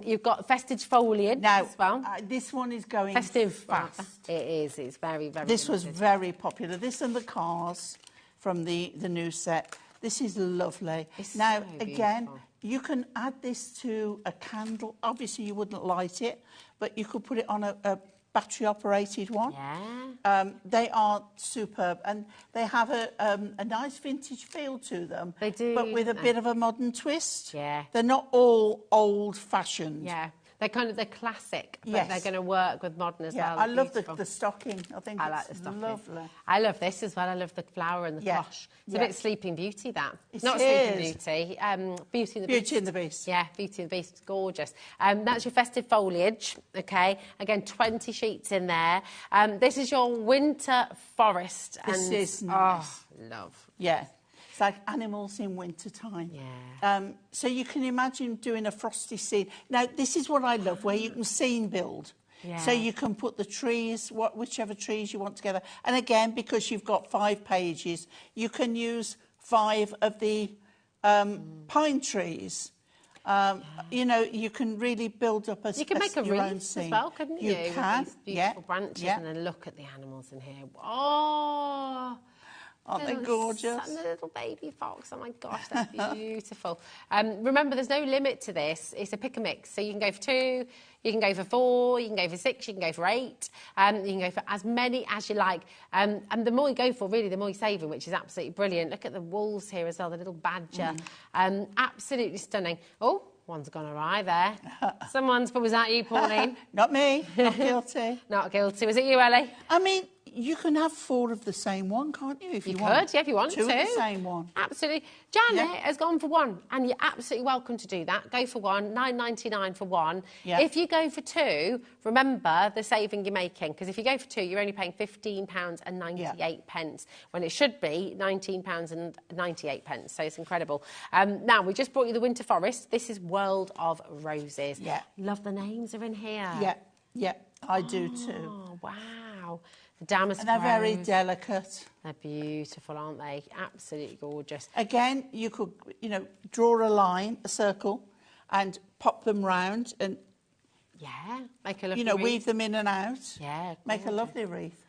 S17: You've got festive foliage as well.
S3: This one is going
S17: festive
S3: fast.
S17: It is. It's very, very
S3: This was
S17: limited.
S3: very popular. This and the cars from the new set. This is lovely.
S17: It's
S3: now,
S17: so
S3: again,
S17: beautiful.
S3: you can add this to a candle. Obviously, you wouldn't light it, but you could put it on a battery-operated one.
S17: Yeah.
S3: They are superb, and they have a nice vintage feel to them.
S17: They do.
S3: But with a bit of a modern twist.
S17: Yeah.
S3: They're not all old-fashioned.
S17: Yeah. They're classic, but they're going to work with modern as well.
S3: I love the stocking. I
S17: like the stocking.
S3: Lovely.
S17: I love this as well. I love the flower and the cloche. It's a bit Sleeping Beauty, that. Not Sleeping Beauty. Beauty and the Beast.
S3: Beauty and the Beast.
S17: Yeah, Beauty and the Beast. It's gorgeous. That's your festive foliage, OK? Again, 20 sheets in there. This is your winter forest.
S3: This is nice.
S17: Oh, love.
S3: Yeah. It's like animals in winter time.
S17: Yeah.
S3: So you can imagine doing a frosty scene. Now, this is what I love, where you can scene build.
S17: Yeah.
S3: So you can put the trees, whichever trees you want together. And again, because you've got 5 pages, you can use 5 of the pine trees. You know, you can really build up
S17: You can make a
S3: your own
S17: wreath
S3: scene.
S17: as well, couldn't you?
S3: You can.
S17: With these beautiful branches, and then look at the animals in here. Oh...
S3: Aren't they gorgeous?
S17: And the little baby fox. Oh, my gosh, they're beautiful. Remember, there's no limit to this. It's a pick and mix. So you can go for 2, you can go for 4, you can go for 6, you can go for 8. You can go for as many as you like. And the more you go for, really, the more you're saving, which is absolutely brilliant. Look at the wolves here as well, the little badger. Absolutely stunning. Oh, one's gone awry there. Was that you, Pauline?
S3: Not me. Not guilty.
S17: Not guilty. Was it you, Ellie?
S3: I mean, you can have 4 of the same one, can't you? If you want.
S17: Could, yeah, if you want
S3: 2 of the same one.
S17: Absolutely. Janet has gone for 1, and you're absolutely welcome to do that. Go for 1, £9.99 for 1.
S3: Yeah.
S17: If you go for 2, remember the saving you're making, because if you go for 2, you're only paying £15.98, when it should be £19.98. So it's incredible. Now, we just brought you the Winter Forest. This is World of Roses.
S3: Yeah.
S17: Love the names are in here.
S3: Yeah. Yeah, I do too.
S17: Oh, wow. The damask
S3: And they're very
S17: rose.
S3: delicate.
S17: They're beautiful, aren't they? Absolutely gorgeous.
S3: Again, you could, you know, draw a line, a circle, and pop them round and,
S17: yeah, make a lovely
S3: you know,
S17: wreath.
S3: weave them in and out.
S17: Yeah,
S3: make a
S17: gorgeous.
S3: lovely wreath.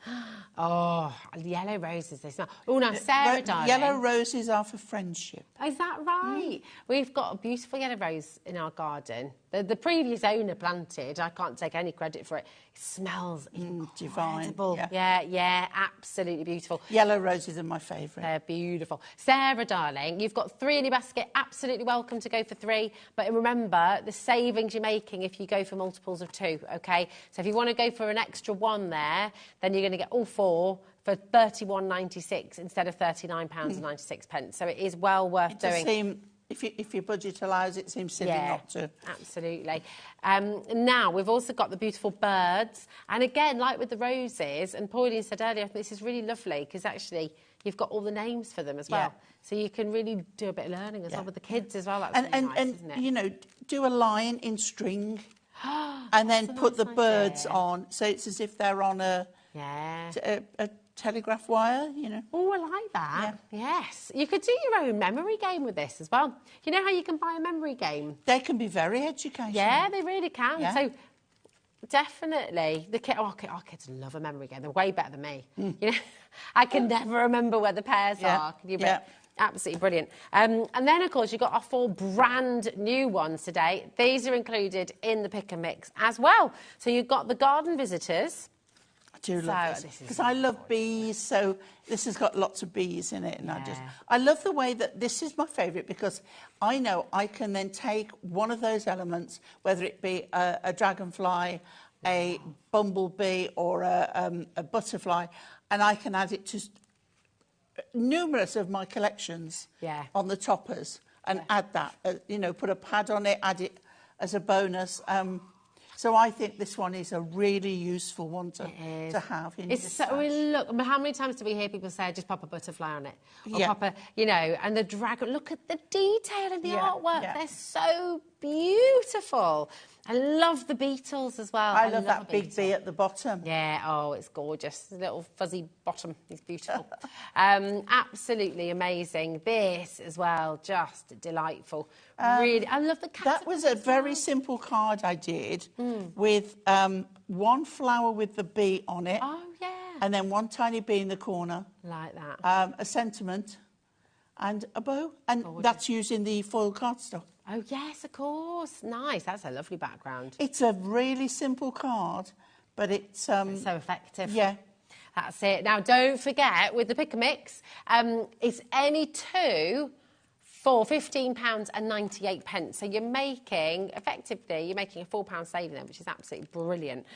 S17: Oh, yellow roses, they smell. Oh, now, Sarah, darling.
S3: Yellow roses are for friendship.
S17: Is that right? We've got a beautiful yellow rose in our garden. The previous owner planted. I can't take any credit for it. It smells incredible.
S3: Divine.
S17: Yeah, absolutely beautiful.
S3: Yellow roses are my favourite.
S17: They're beautiful. Sarah, darling, you've got 3 in your basket. Absolutely welcome to go for 3. But remember, the savings you're making if you go for multiples of 2, OK? So if you want to go for an extra 1 there, then you're going to get all 4 for £31.96 instead of £39.96. So it is well worth doing.
S3: If your budget allows, it seems silly not to.
S17: Absolutely. Now, we've also got the beautiful birds. And again, like with the roses, and Pauline said earlier, I think this is really lovely because actually you've got all the names for them as well. So you can really do a bit of learning as well with the kids as well. That's really nice, isn't it?
S3: You know, do a line in string and then put the birds on. So it's as if they're on a telegraph wire, you know.
S17: Oh, I like that. Yes. You could do your own memory game with this as well. You know how you can buy a memory game?
S3: They can be very educational.
S17: Yeah, they really can.
S3: Yeah.
S17: So definitely, our kids love a memory game. They're way better than me. You know, I can never remember where the pairs are. Can you absolutely brilliant. And then, of course, you've got our 4 brand new ones today. These are included in the pick and mix as well. So you've got the garden visitors.
S3: I do love this because I love bees, so this has got lots of bees in it, and I love the way that this is my favourite because I know I can then take one of those elements, whether it be a dragonfly, a bumblebee, or a butterfly, and I can add it to numerous of my collections on the toppers and add that, you know, put a pad on it, add it as a bonus. So I think this one is a really useful one to have. In
S17: It's so, I mean, look, how many times do we hear people say, just pop a butterfly on it? Or pop a, you know, and the dragon, look at the detail in the artwork. They're so beautiful. I love the beetles as well.
S3: I love that big bee at the bottom.
S17: Yeah, oh, it's gorgeous. The little fuzzy bottom is beautiful. Absolutely amazing. This as well, just delightful. Really, I love the
S3: That was a very simple card I did with 1 flower with the bee on it.
S17: Oh, yeah.
S3: And then 1 tiny bee in the corner.
S17: Like that.
S3: A sentiment and a bow. And that's using the foil cardstock.
S17: Oh, yes, of course. Nice. That's a lovely background.
S3: It's a really simple card, but it's
S17: so effective.
S3: Yeah.
S17: That's it. Now, don't forget, with the pick and mix, it's any 2 for £15.98. So you're making, effectively, you're making a £4 saving there, which is absolutely brilliant.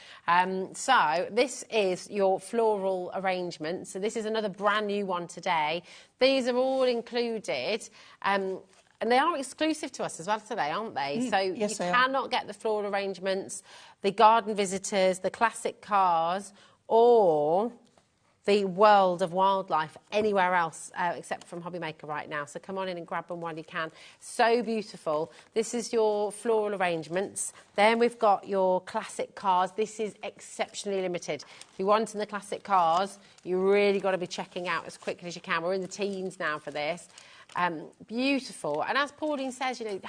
S17: So this is your floral arrangement. So this is another brand new one today. These are all included. And they are exclusive to us as well today, aren't they? So you cannot get the floral arrangements, the garden visitors, the classic cars, or the world of wildlife anywhere else except from HobbyMaker right now. So come on in and grab them while you can. So beautiful. This is your floral arrangements. Then we've got your classic cars. This is exceptionally limited. If you want in the classic cars, you really got to be checking out as quickly as you can. We're in the teens now for this. Beautiful. And as Pauline says, you know,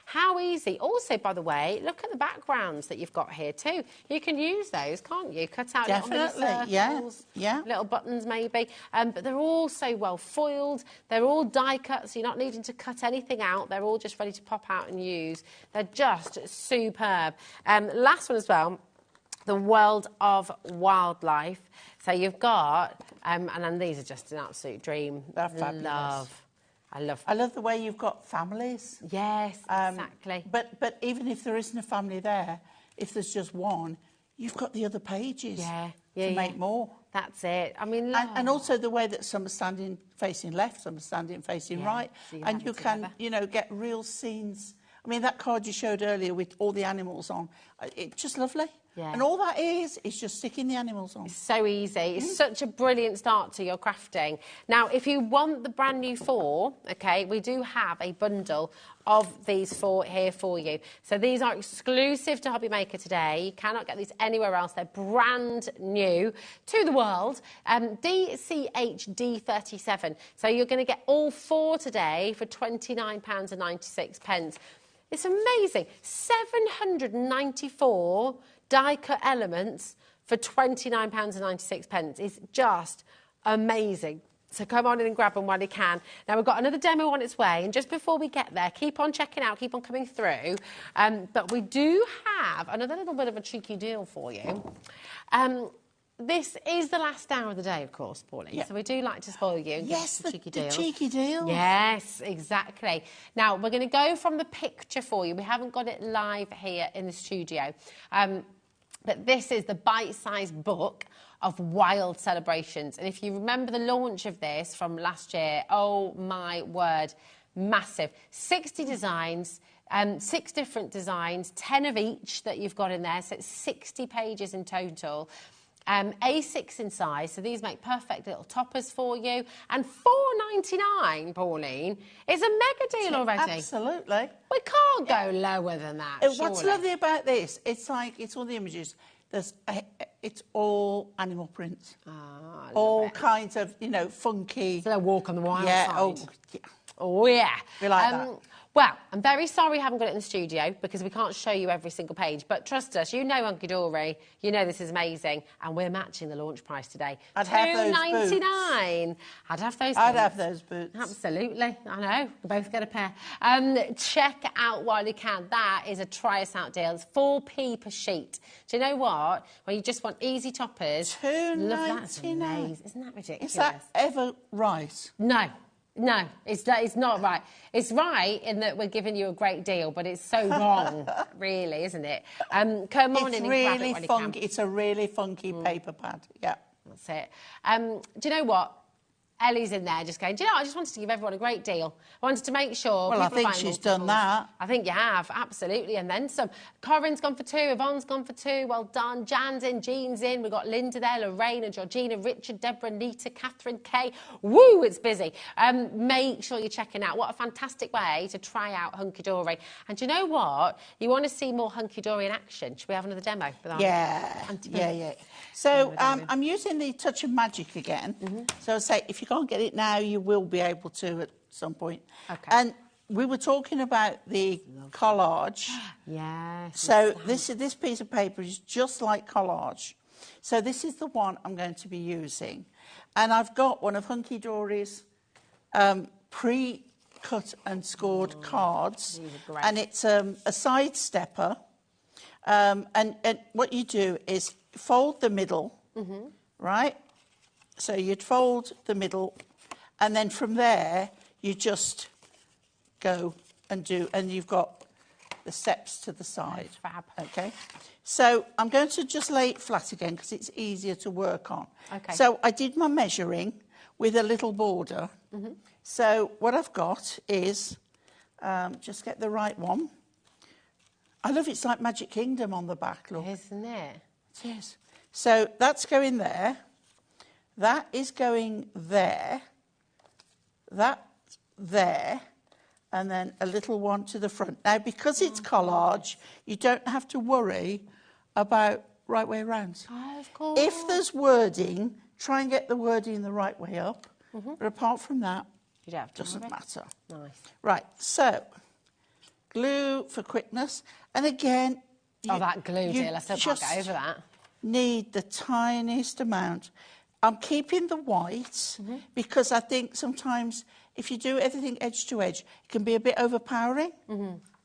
S17: how easy. Also, by the way, look at the backgrounds that you've got here too. You can use those, can't you? Cut out little mini circles, little buttons maybe. But they're all so well foiled. They're all die cut, so you're not needing to cut anything out. They're all just ready to pop out and use. They're just superb. Last one as well, the world of wildlife. So you've got, and then these are just an absolute dream.
S3: They're fabulous.
S17: I love
S3: the way you've got families.
S17: Yes, exactly.
S3: But even if there isn't a family there, if there's just one, you've got the other pages to make more.
S17: That's it. I mean,
S3: and also the way that some are standing facing left, some are standing facing right,
S17: so
S3: and you can, you know, get real scenes. I mean, that card you showed earlier with all the animals on, it's just lovely.
S17: Yeah.
S3: And all that is just sticking the animals on.
S17: It's so easy. It's such a brilliant start to your crafting. Now, if you want the brand new 4, okay, we do have a bundle of these 4 here for you. So these are exclusive to HobbyMaker today. You cannot get these anywhere else. They're brand new to the world. DCHD37. So you're going to get all 4 today for £29.96. It's amazing. 794 die-cut elements for £29.96. It's just amazing. So come on in and grab them while you can. Now, we've got another demo on its way, and just before we get there, keep on checking out, keep on coming through. But we do have another little bit of a cheeky deal for you. This is the last hour of the day, of course, Pauline. Yeah. So we do like to spoil you and give you some cheeky deals.
S3: The cheeky deal.
S17: Yes, exactly. Now, we're going to go from the picture for you. We haven't got it live here in the studio. But this is the bite-sized book of wild celebrations. And if you remember the launch of this from last year, oh my word, massive. 60 designs, 6 different designs, 10 of each that you've got in there. So it's 60 pages in total. A6 in size, so these make perfect little toppers for you. And £4.99, Pauline, is a mega deal already.
S3: Absolutely.
S17: We can't go lower than that,
S3: What's
S17: surely.
S3: lovely about this, it's all the images. It's all animal prints. All kinds of, funky.
S17: So they'll walk on the wild
S3: side.
S17: Yeah. Oh, yeah.
S3: We like that.
S17: Well, I'm very sorry we haven't got it in the studio because we can't show you every single page. But trust us, you know Hunky Dory, you know this is amazing, and we're matching the launch price today.
S3: I'd have those boots.
S17: £2.99. I'd have those boots.
S3: I'd have those boots.
S17: Absolutely, I know. We both get a pair. Check out while you can. That is a try us out deal. It's 4p per sheet. Do you know what? When you just want easy toppers,
S3: £2.99.
S17: Isn't that ridiculous?
S3: Is that ever right?
S17: No. No, it's not right. It's right in that we're giving you a great deal, but it's so wrong, really, isn't it? Come on in and grab it when you can.
S3: It's a really funky paper pad, yeah.
S17: That's it. Do you know what? Ellie's in there just going, do you know what? I just wanted to give everyone a great deal. I wanted to make sure...
S3: Well, I think she's done that.
S17: I think you have, absolutely. And then some. Corinne's gone for 2, Yvonne's gone for 2. Well done. Jan's in, Jean's in. We've got Linda there, Lorraine and Georgina, Richard, Deborah, Nita, Catherine, Kay. Woo, it's busy. Make sure you're checking out. What a fantastic way to try out Hunky Dory. And do you know what? You want to see more Hunky Dory in action. Should we have another demo?
S3: Yeah. So I'm using the Touch of Magic again. So I say, if you can't get it now, you will be able to at some point.
S17: Okay.
S3: And we were talking about the collage.
S17: Yes.
S3: So this piece of paper is just like collage. So this is the one I'm going to be using. And I've got one of Hunky Dory's pre-cut and scored cards.
S17: These are great.
S3: And it's a side stepper. And what you do is fold the middle, right? So you'd fold the middle, and then from there, you just go and you've got the steps to the side.
S17: Fab.
S3: Okay. So I'm going to just lay it flat again because it's easier to work on.
S17: Okay.
S3: So I did my measuring with a little border. So what I've got is, just get the right one. I love it's like Magic Kingdom on the back, look.
S17: Isn't it?
S3: It is. So that's going there. That is going there. That there. And then a little one to the front. Now, because it's collage, you don't have to worry about right way around.
S17: Oh, of course.
S3: If there's wording, try and get the wording the right way up. But apart from that,
S17: you don't have to
S3: doesn't matter.
S17: Nice.
S3: Right, so glue for quickness. And again...
S17: that glue deal, I still can't get over that.
S3: Need the tiniest amount. I'm keeping the white because I think sometimes if you do everything edge to edge, it can be a bit overpowering.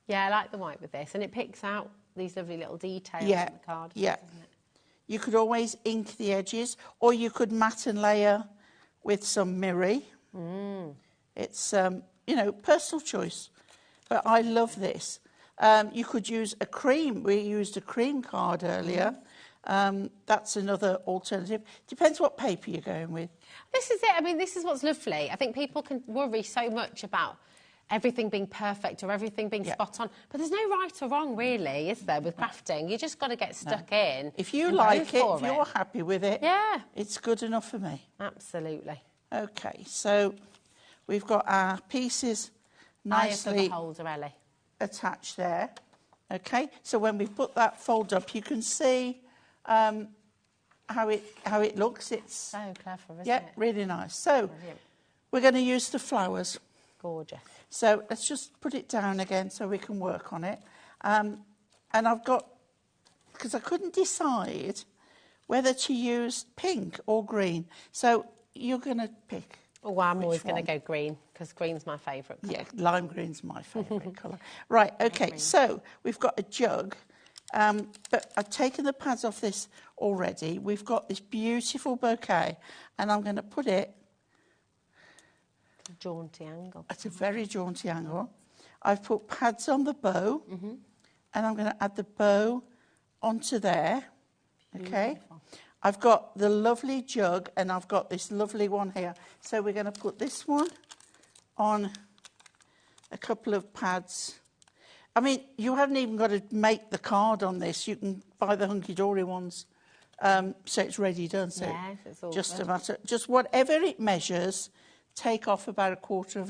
S17: Yeah, I like the white with this, and it picks out these lovely little details on the card.
S3: Yeah.
S17: Doesn't it?
S3: You could always ink the edges, or you could matte and layer with some mirri. It's personal choice, but I love this. You could use a cream. We used a cream card earlier. That's another alternative. Depends what paper you're going with.
S17: This is it. I mean, this is what's lovely. I think people can worry so much about everything being perfect or everything being spot on. But there's no right or wrong, really, is there, with crafting? You just got to get stuck in.
S3: If you like it, if you're happy with it, it's good enough for me.
S17: Absolutely.
S3: Okay, so we've got our pieces nicely
S17: holder, Ellie.
S3: Attached there. Okay, so when we put that fold up, you can see how it looks. It's
S17: so clever, isn't it?
S3: Yeah, really nice. So we're going to use the flowers.
S17: Gorgeous.
S3: So let's just put it down again so we can work on it. And I've got, because I couldn't decide whether to use pink or green. So you're going to pick.
S17: Oh, I'm always going to go green, because green's my favourite colour.
S3: Yeah, lime green's my favourite colour. Right, okay, so we've got a jug. But I've taken the pads off this already. We've got this beautiful bouquet, and I'm going to put it
S17: jaunty angle.
S3: At a very jaunty angle. I've put pads on the bow, and I'm going to add the bow onto there. Okay. Beautiful. I've got the lovely jug, and I've got this lovely one here. So we're going to put this one on a couple of pads. I mean, you haven't even got to make the card on this. You can buy the hunky-dory ones, so it's ready done. So
S17: yes, it's all
S3: just
S17: good.
S3: a matter, just whatever it measures, take off about 1/4 of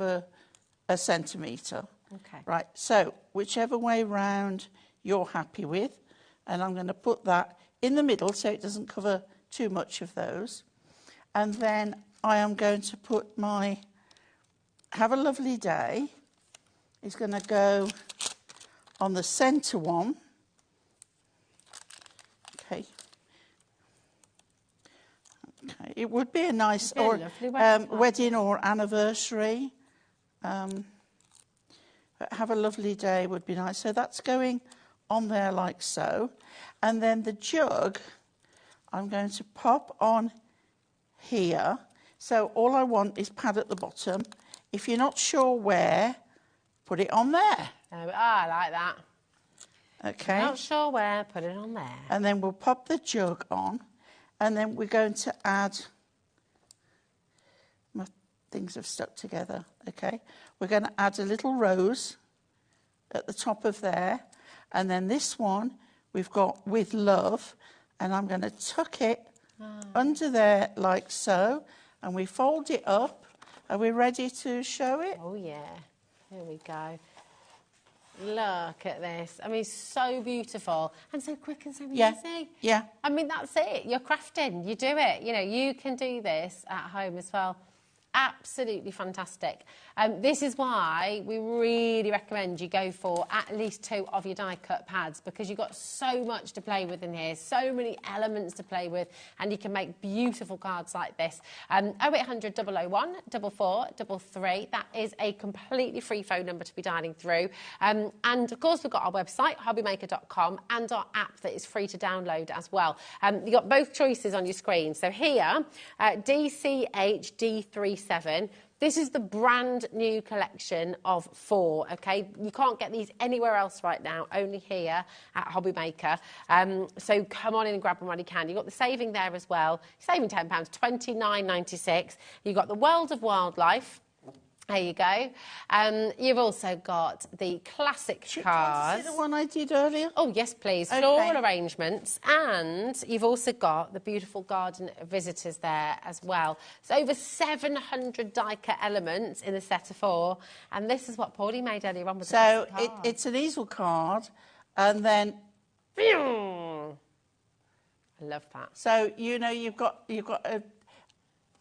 S3: a centimetre.
S17: Okay.
S3: Right, so whichever way round you're happy with, and I'm going to put that in the middle so it doesn't cover too much of those. And then I am going to put my Have a Lovely Day is going to go on the centre one. Okay. Okay, it would be a nice wedding or anniversary. But Have a Lovely Day would be nice. So that's going on there like so. And then the jug, I'm going to pop on here. So all I want is pad at the bottom. If you're not sure where, put it on there.
S17: I like that.
S3: Okay.
S17: Not sure where, put it on there.
S3: And then we'll pop the jug on. And then we're going to add... My things have stuck together. Okay. We're going to add a little rose at the top of there. And then this one we've got With Love. And I'm going to tuck it under there like so. And we fold it up. Are we ready to show it?
S17: Oh, yeah. Here we go. Look at this. I mean, so beautiful and so quick and so easy.
S3: Yeah.
S17: I mean, that's it. You're crafting. You do it. You know, you can do this at home as well. Absolutely fantastic. This is why we really recommend you go for at least 2 of your die-cut pads, because you've got so much to play with in here, so many elements to play with, and you can make beautiful cards like this. 0800 001 4433. That is a completely free phone number to be dialing through. And, of course, we've got our website, hobbymaker.com, and our app that is free to download as well. You've got both choices on your screen. So here, DCHD37. This is the brand new collection of 4, okay? You can't get these anywhere else right now, only here at HobbyMaker. So come on in and grab them while you can. You've got the saving there as well. Saving £10, $29.96. You've got the World of Wildlife. There you go. You've also got the classic cards.
S3: The one I did earlier?
S17: Oh, yes, please.
S3: Okay.
S17: Floral arrangements. And you've also got the beautiful garden visitors there as well. It's over 700 die-cut elements in a set of 4. And this is what Paulie made earlier on with the classic card.
S3: It's an easel card, and then...
S17: I love that.
S3: So, you know, you've got a...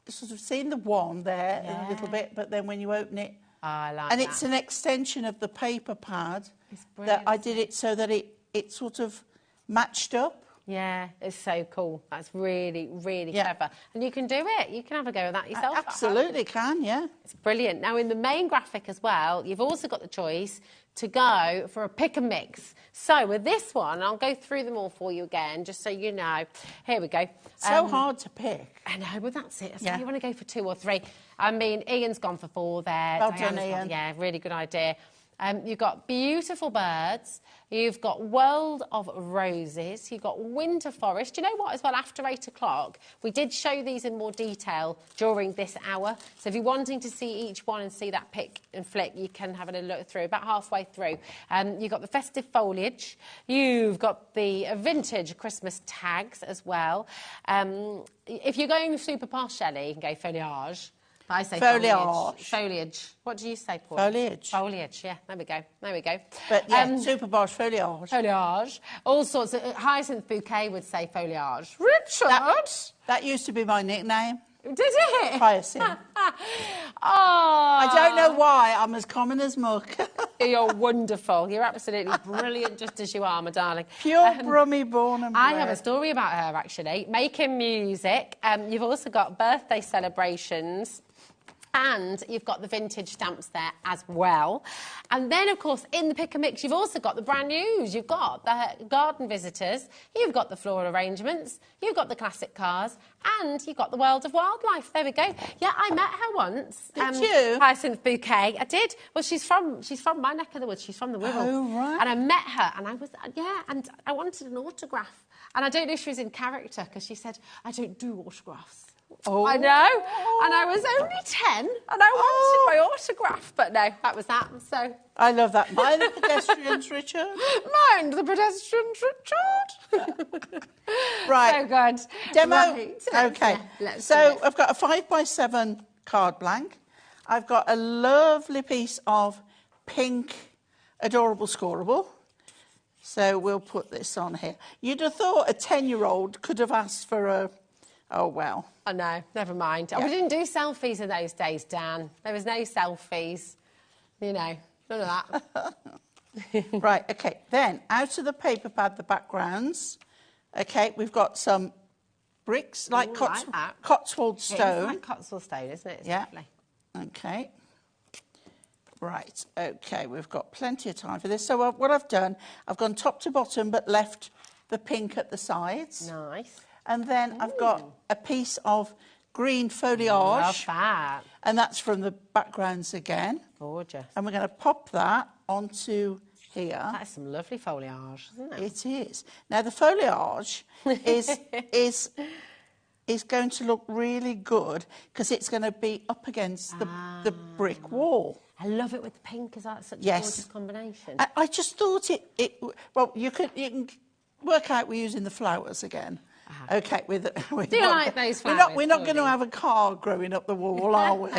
S3: sort of seen the one there a little bit, but then when you open it...
S17: I like
S3: and
S17: that.
S3: it's an extension of the paper pad.
S17: It's brilliant.
S3: That I did it so that it sort of matched up.
S17: Yeah, it's so cool. That's really, really clever. And you can do it. You can have a go at that yourself.
S3: Absolutely can, yeah.
S17: It's brilliant. Now, in the main graphic as well, you've also got the choice to go for a pick and mix. So with this one, I'll go through them all for you again, just so you know. Here we go.
S3: So hard to pick.
S17: I know, but that's it. So you want to go for 2 or 3. I mean, Ian's gone for 4 there.
S3: Well done, Ian.
S17: Yeah, really good idea. You've got beautiful birds. You've got World of Roses. You've got Winter Forest. Do you know what, as well, after 8 o'clock, we did show these in more detail during this hour. So if you're wanting to see each one and see that pick and flick, you can have a look through, about halfway through. You've got the festive foliage. You've got the vintage Christmas tags as well. If you're going super posh, Shelley, you can go foliage. But I say foliage. Foliage. What do you say, Paul?
S3: Foliage.
S17: Foliage, yeah. There we go. There we go.
S3: But yeah, super posh foliage.
S17: Foliage. All sorts of... Hyacinth Bouquet would say foliage. Richard!
S3: That used to be my nickname.
S17: Did it?
S3: Hyacinth.
S17: Oh.
S3: I don't know why. I'm as common as muck.
S17: You're wonderful. You're absolutely brilliant just as you are, my darling.
S3: Pure Brummie born and bred.
S17: I have a story about her, actually. Making music. You've also got birthday celebrations. And you've got the vintage stamps there as well. And then, of course, in the pick and mix, you've also got the brand news. You've got the garden visitors, you've got the floral arrangements, you've got the classic cars, and you've got the world of wildlife. There we go. Yeah, I met her once.
S3: Did you?
S17: Hyacinth Bouquet. I did. Well, she's from my neck of the woods. She's from the Wirral.
S3: Oh, right.
S17: And I met her, and I was, and I wanted an autograph. And I don't know if she was in character, because she said, I don't do autographs.
S3: Oh.
S17: I know, and I was only 10, and I wanted my autograph, but no, that was that. So
S3: I love that. Mind the pedestrians, Richard.
S17: Mind the pedestrians, Richard.
S3: Right.
S17: So good.
S3: Demo.
S17: Right.
S3: Okay.
S17: Let's
S3: So I've got a 5x7 card blank. I've got a lovely piece of pink, adorable scoreable. So we'll put this on here. You'd have thought a 10-year-old could have asked for a... Oh, well.
S17: I know, never mind.
S3: Yeah.
S17: We didn't do selfies in those days, Dan. There was no selfies. You know, none of that.
S3: Right, OK. Then, out of the paper pad, the backgrounds. OK, we've got some bricks, like Cotswold stone.
S17: It's like Cotswold stone, isn't it? It's
S3: yeah.
S17: lovely.
S3: OK. Right, OK, we've got plenty of time for this. So what I've done, I've gone top to bottom, but left the pink at the sides.
S17: Nice.
S3: And then I've got a piece of green foliage.
S17: Love that.
S3: And that's from the backgrounds again.
S17: Gorgeous.
S3: And we're going to pop that onto here.
S17: That's some lovely foliage, isn't it?
S3: It is. Now, the foliage is going to look really good because it's going to be up against the brick wall.
S17: I love it with the pink. Is that such a gorgeous combination?
S3: I just thought well, you can work out we're using the flowers again. OK,
S17: do you like those flowers?
S3: We're not going to have a car growing up the wall, are we?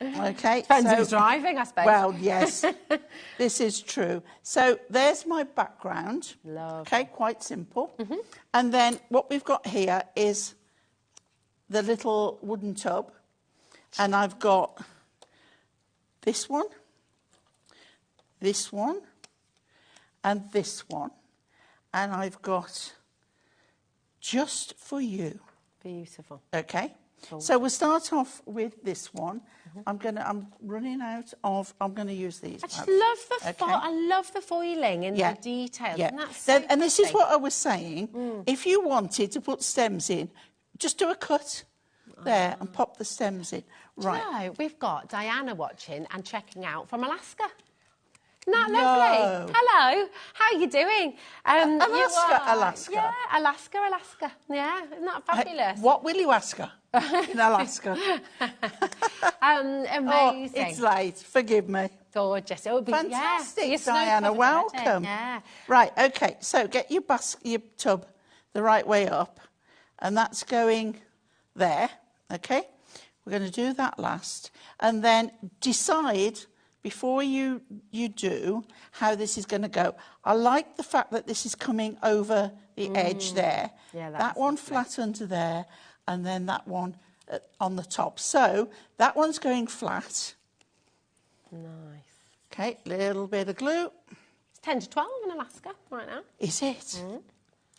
S3: OK.
S17: Depends who's driving, I suppose.
S3: Well, yes, this is true. So there's my background.
S17: Love.
S3: OK, quite simple. And then what we've got here is the little wooden tub. And I've got this one, and this one. And I've got just for you.
S17: Beautiful.
S3: OK.
S17: Cool.
S3: So we'll start off with this one. I'm running out of... I'm going to use these.
S17: I just love the I love the foiling and the details.
S3: Yeah.
S17: And that's so
S3: and this is what I was saying. If you wanted to put stems in, just do a cut there and pop the stems in. Right.
S17: Do you know, we've got Diana watching and checking out from Alaska. Isn't that lovely? Hello, how are you doing?
S3: Alaska.
S17: Yeah, Alaska. Yeah, isn't that fabulous?
S3: What will you ask her in Alaska?
S17: Amazing.
S3: Oh, it's late. Forgive me.
S17: Gorgeous. It would be
S3: fantastic, Diana. Welcome.
S17: Yeah.
S3: Right. Okay. So get your tub the right way up, and that's going there. Okay. We're going to do that last, and then decide. Before you do how this is going to go, I like the fact that this is coming over the edge there.
S17: Yeah,
S3: that one flat under there, and then that one on the top. So that one's going flat.
S17: Nice.
S3: Okay, little bit of glue.
S17: It's 10 to 12 in Alaska right now.
S3: Is it?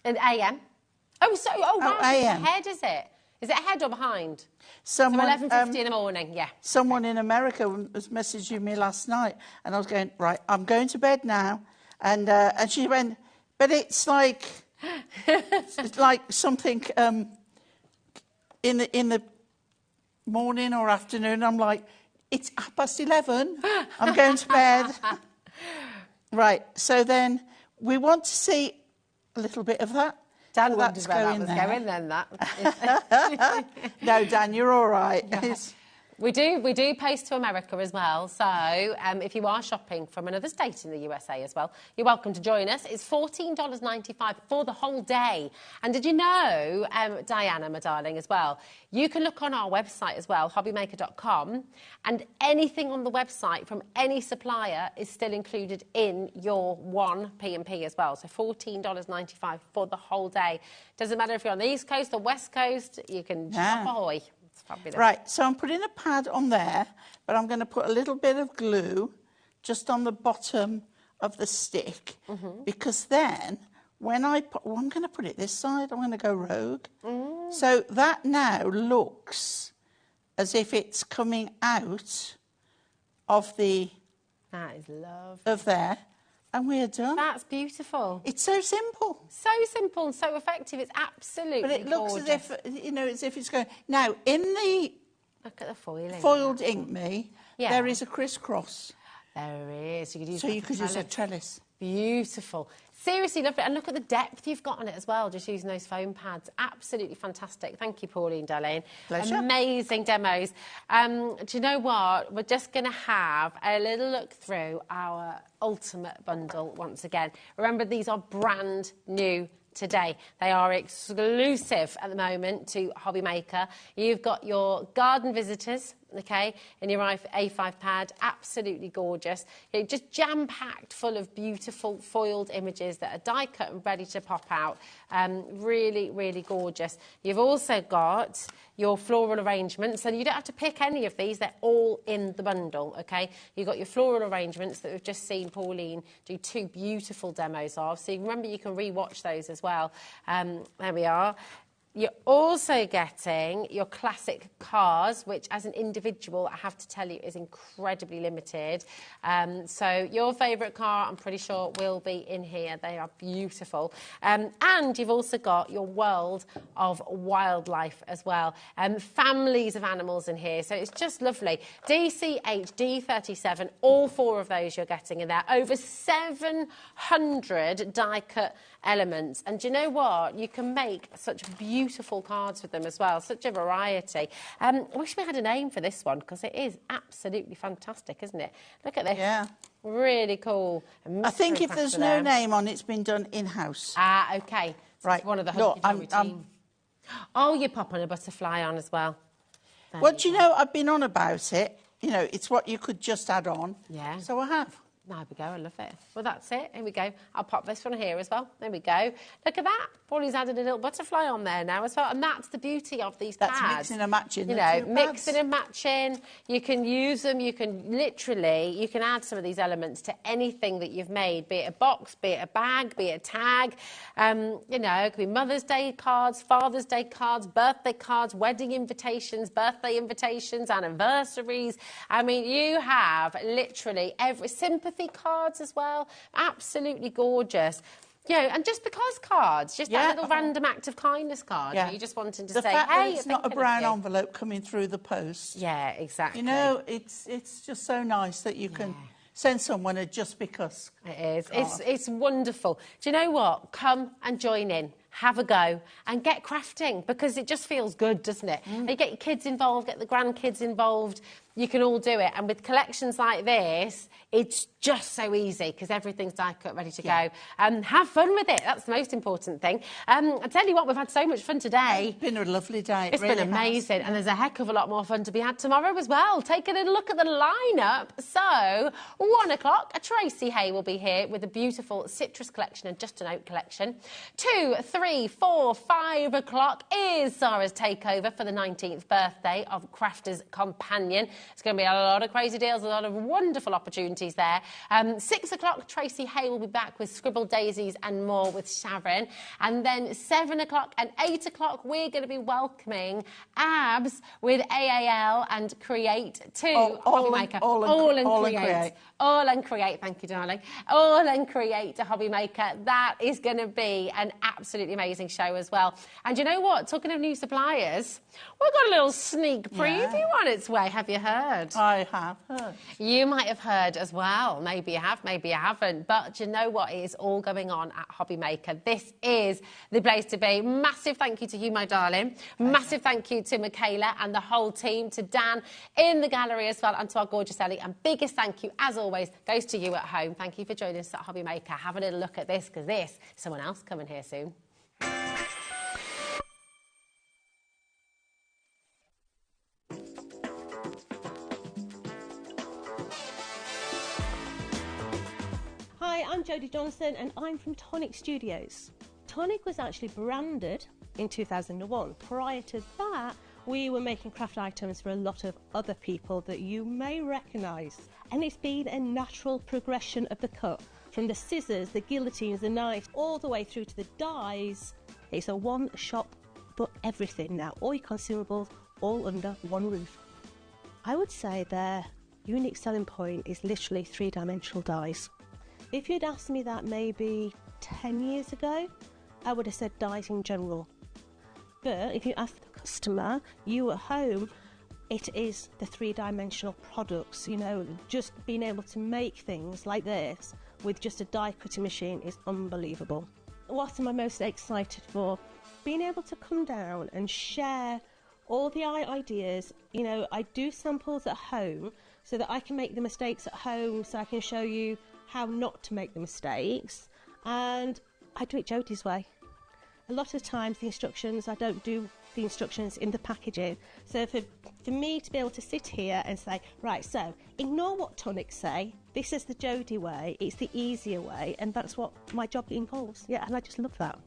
S17: And AM. Oh, wow.
S3: AM.
S17: Ahead, is it? Is it ahead or behind?
S3: Someone,
S17: so 11:50 in the morning, yeah.
S3: Someone in America was messaging me last night, and I was going, right, I'm going to bed now. And she went, but it's like something in the morning or afternoon. I'm like, it's 11:30. I'm going to bed. Right, so then we want to see a little bit of that.
S17: Dan
S3: So
S17: wondered
S3: that's
S17: where that
S3: going
S17: was
S3: there.
S17: going then, that.
S3: No, Dan, you're all right. It's-
S17: We do post to America as well, so if you are shopping from another state in the USA as well, you're welcome to join us. It's $14.95 for the whole day. And did you know, Diana, my darling, as well, you can look on our website as well, hobbymaker.com, and anything on the website from any supplier is still included in your one P&P as well. So $14.95 for the whole day. Doesn't matter if you're on the East Coast or West Coast, you can shop ahoy.
S3: Right, so I'm putting a pad on there, but I'm going to put a little bit of glue just on the bottom of the stick, because then when I put, well, I'm going to put it this side, I'm going to go rogue. So that now looks as if it's coming out of the...
S17: That is lovely.
S3: Of there. And we're done.
S17: That's beautiful.
S3: It's so simple.
S17: So simple and so effective. It's absolutely
S3: But it looks
S17: gorgeous.
S3: as if, you know, as if it's going... Now, in the...
S17: Look at the foiling.
S3: Foiled ink me,
S17: Yeah.
S3: there is a crisscross.
S17: There is. You could use
S3: So
S17: that
S3: you
S17: for
S3: could use a
S17: trellis.
S3: trellis.
S17: Beautiful. Seriously lovely. And look at the depth you've got on it as well, just using those foam pads. Absolutely fantastic. Thank you, Pauline, darling.
S3: Pleasure.
S17: Amazing demos. Do you know what? We're just going to have a little look through our ultimate bundle once again. Remember, these are brand new today. They are exclusive at the moment to HobbyMaker. You've got your garden visitors, okay, in your A5 pad, absolutely gorgeous. You know, just jam-packed full of beautiful foiled images that are die-cut and ready to pop out. Really, really gorgeous. You've also got your floral arrangements, and you don't have to pick any of these. They're all in the bundle, okay? You've got your floral arrangements that we've just seen Pauline do 2 beautiful demos of. So you remember you can re-watch those as well. There we are. You're also getting your classic cars, which as an individual, I have to tell you, is incredibly limited. So your favourite car, I'm pretty sure, will be in here. They are beautiful. And you've also got your world of wildlife as well. Families of animals in here. So it's just lovely. DCH, D37, all 4 of those you're getting in there. Over 700 die-cut elements. And do you know what? You can make such beautiful cards with them as well. Such a variety. I wish we had a name for this one, because it is absolutely fantastic, isn't it? Look at this.
S3: Yeah.
S17: Really cool.
S3: I think if there's no name on, it's been done in-house.
S17: Ah, OK. So
S3: Right.
S17: it's one of the
S3: Look,
S17: routine. Oh, you pop on a butterfly on as well. There
S3: Well, do you know, I've been on about it. You know, it's what you could just add on.
S17: Yeah.
S3: So I have.
S17: There we go, I love it. Well, that's it. Here we go. I'll pop this one here as well. There we go. Look at that. Paulie's added a little butterfly on there now as well. And that's the beauty of these pads.
S3: That's mixing and matching.
S17: You know, mixing and matching. You can use them. You can literally, you can add some of these elements to anything that you've made, be it a box, be it a bag, be it a tag. You know, it could be Mother's Day cards, Father's Day cards, birthday cards, wedding invitations, birthday invitations, anniversaries. I mean, you have literally every sympathy cards as well. Absolutely gorgeous. You know, and just because cards, just that little random act of kindness card, you know, you just wanting to
S3: the
S17: say,
S3: fact
S17: hey,
S3: that it's not a brown envelope coming through the post.
S17: Yeah, exactly.
S3: You know, it's just so nice that you can send someone a just because.
S17: It is. It's wonderful. Do you know what? Come and join in. Have a go and get crafting, because it just feels good, doesn't it? You get your kids involved, get the grandkids involved. You can all do it. And with collections like this, it's just so easy, because everything's die-cut, ready to go. Have fun with it. That's the most important thing. I tell you what, we've had so much fun today.
S3: It's been a lovely day.
S17: It's been amazing. And there's a heck of a lot more fun to be had tomorrow as well. Take a little look at the lineup. So, 1 o'clock, Tracy Hay will be here with a beautiful citrus collection and just a note collection. 2, 3, 4, 5 o'clock is Sarah's takeover for the 19th birthday of Crafter's Companion. It's going to be a lot of crazy deals, a lot of wonderful opportunities there. 6 o'clock, Tracy Hay will be back with Scribbled Daisies and more with Sharon. And then 7 o'clock and 8 o'clock, we're going to be welcoming Abs with AAL and Create to HobbyMaker. All and Create, thank you, darling. All and Create to HobbyMaker. That is going to be an absolutely absolutely amazing show as well. And you know what? Talking of new suppliers, we've got a little sneak preview on its way. Have you heard?
S3: I have heard.
S17: You might have heard as well. Maybe you have, maybe you haven't. But you know what? It is all going on at HobbyMaker. This is the place to be. Massive thank you to you, my darling. Massive thank you to Michaela and the whole team, to Dan in the gallery as well, and to our gorgeous Ellie. And biggest thank you, as always, goes to you at home. Thank you for joining us at HobbyMaker. Have a little look at this, because this is someone else coming here soon.
S21: Hi, I'm Jodie Johnson and I'm from Tonic Studios. Tonic was actually branded in 2001. Prior to that, we were making craft items for a lot of other people that you may recognise. And it's been a natural progression of the cut. From the scissors, the guillotines, the knives, all the way through to the dies. It's a one-shop but everything now. All your consumables, all under one roof. I would say their unique selling point is literally three-dimensional dies. If you'd asked me that maybe 10 years ago, I would have said dies in general. But if you ask the customer, you at home, it is the three-dimensional products. You know, just being able to make things like this with just a die cutting machine is unbelievable. What am I most excited for? Being able to come down and share all the ideas. You know, I do samples at home so that I can make the mistakes at home, so I can show you how not to make the mistakes, and I do it Jodie's way. A lot of times the instructions, I don't do the instructions in the packaging, so for me to be able to sit here and say, right, so ignore what Tonic say, this is the Jodie way, it's the easier way, and that's what my job involves. Yeah, and I just love that.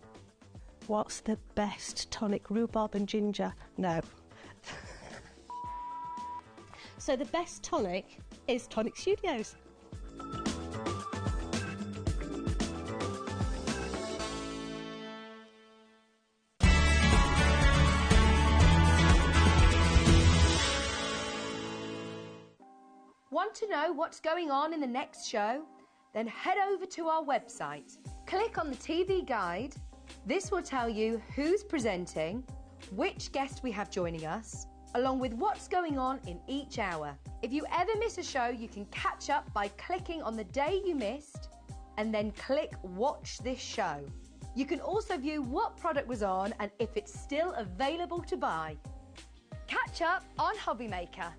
S21: What's the best tonic? Rhubarb and ginger? No. So the best tonic is Tonic Studios.
S11: Want to know what's going on in the next show? Then head over to our website. Click on the TV guide. This will tell you who's presenting, which guest we have joining us, along with what's going on in each hour. If you ever miss a show, you can catch up by clicking on the day you missed and then click Watch This Show. You can also view what product was on and if it's still available to buy. Catch up on HobbyMaker.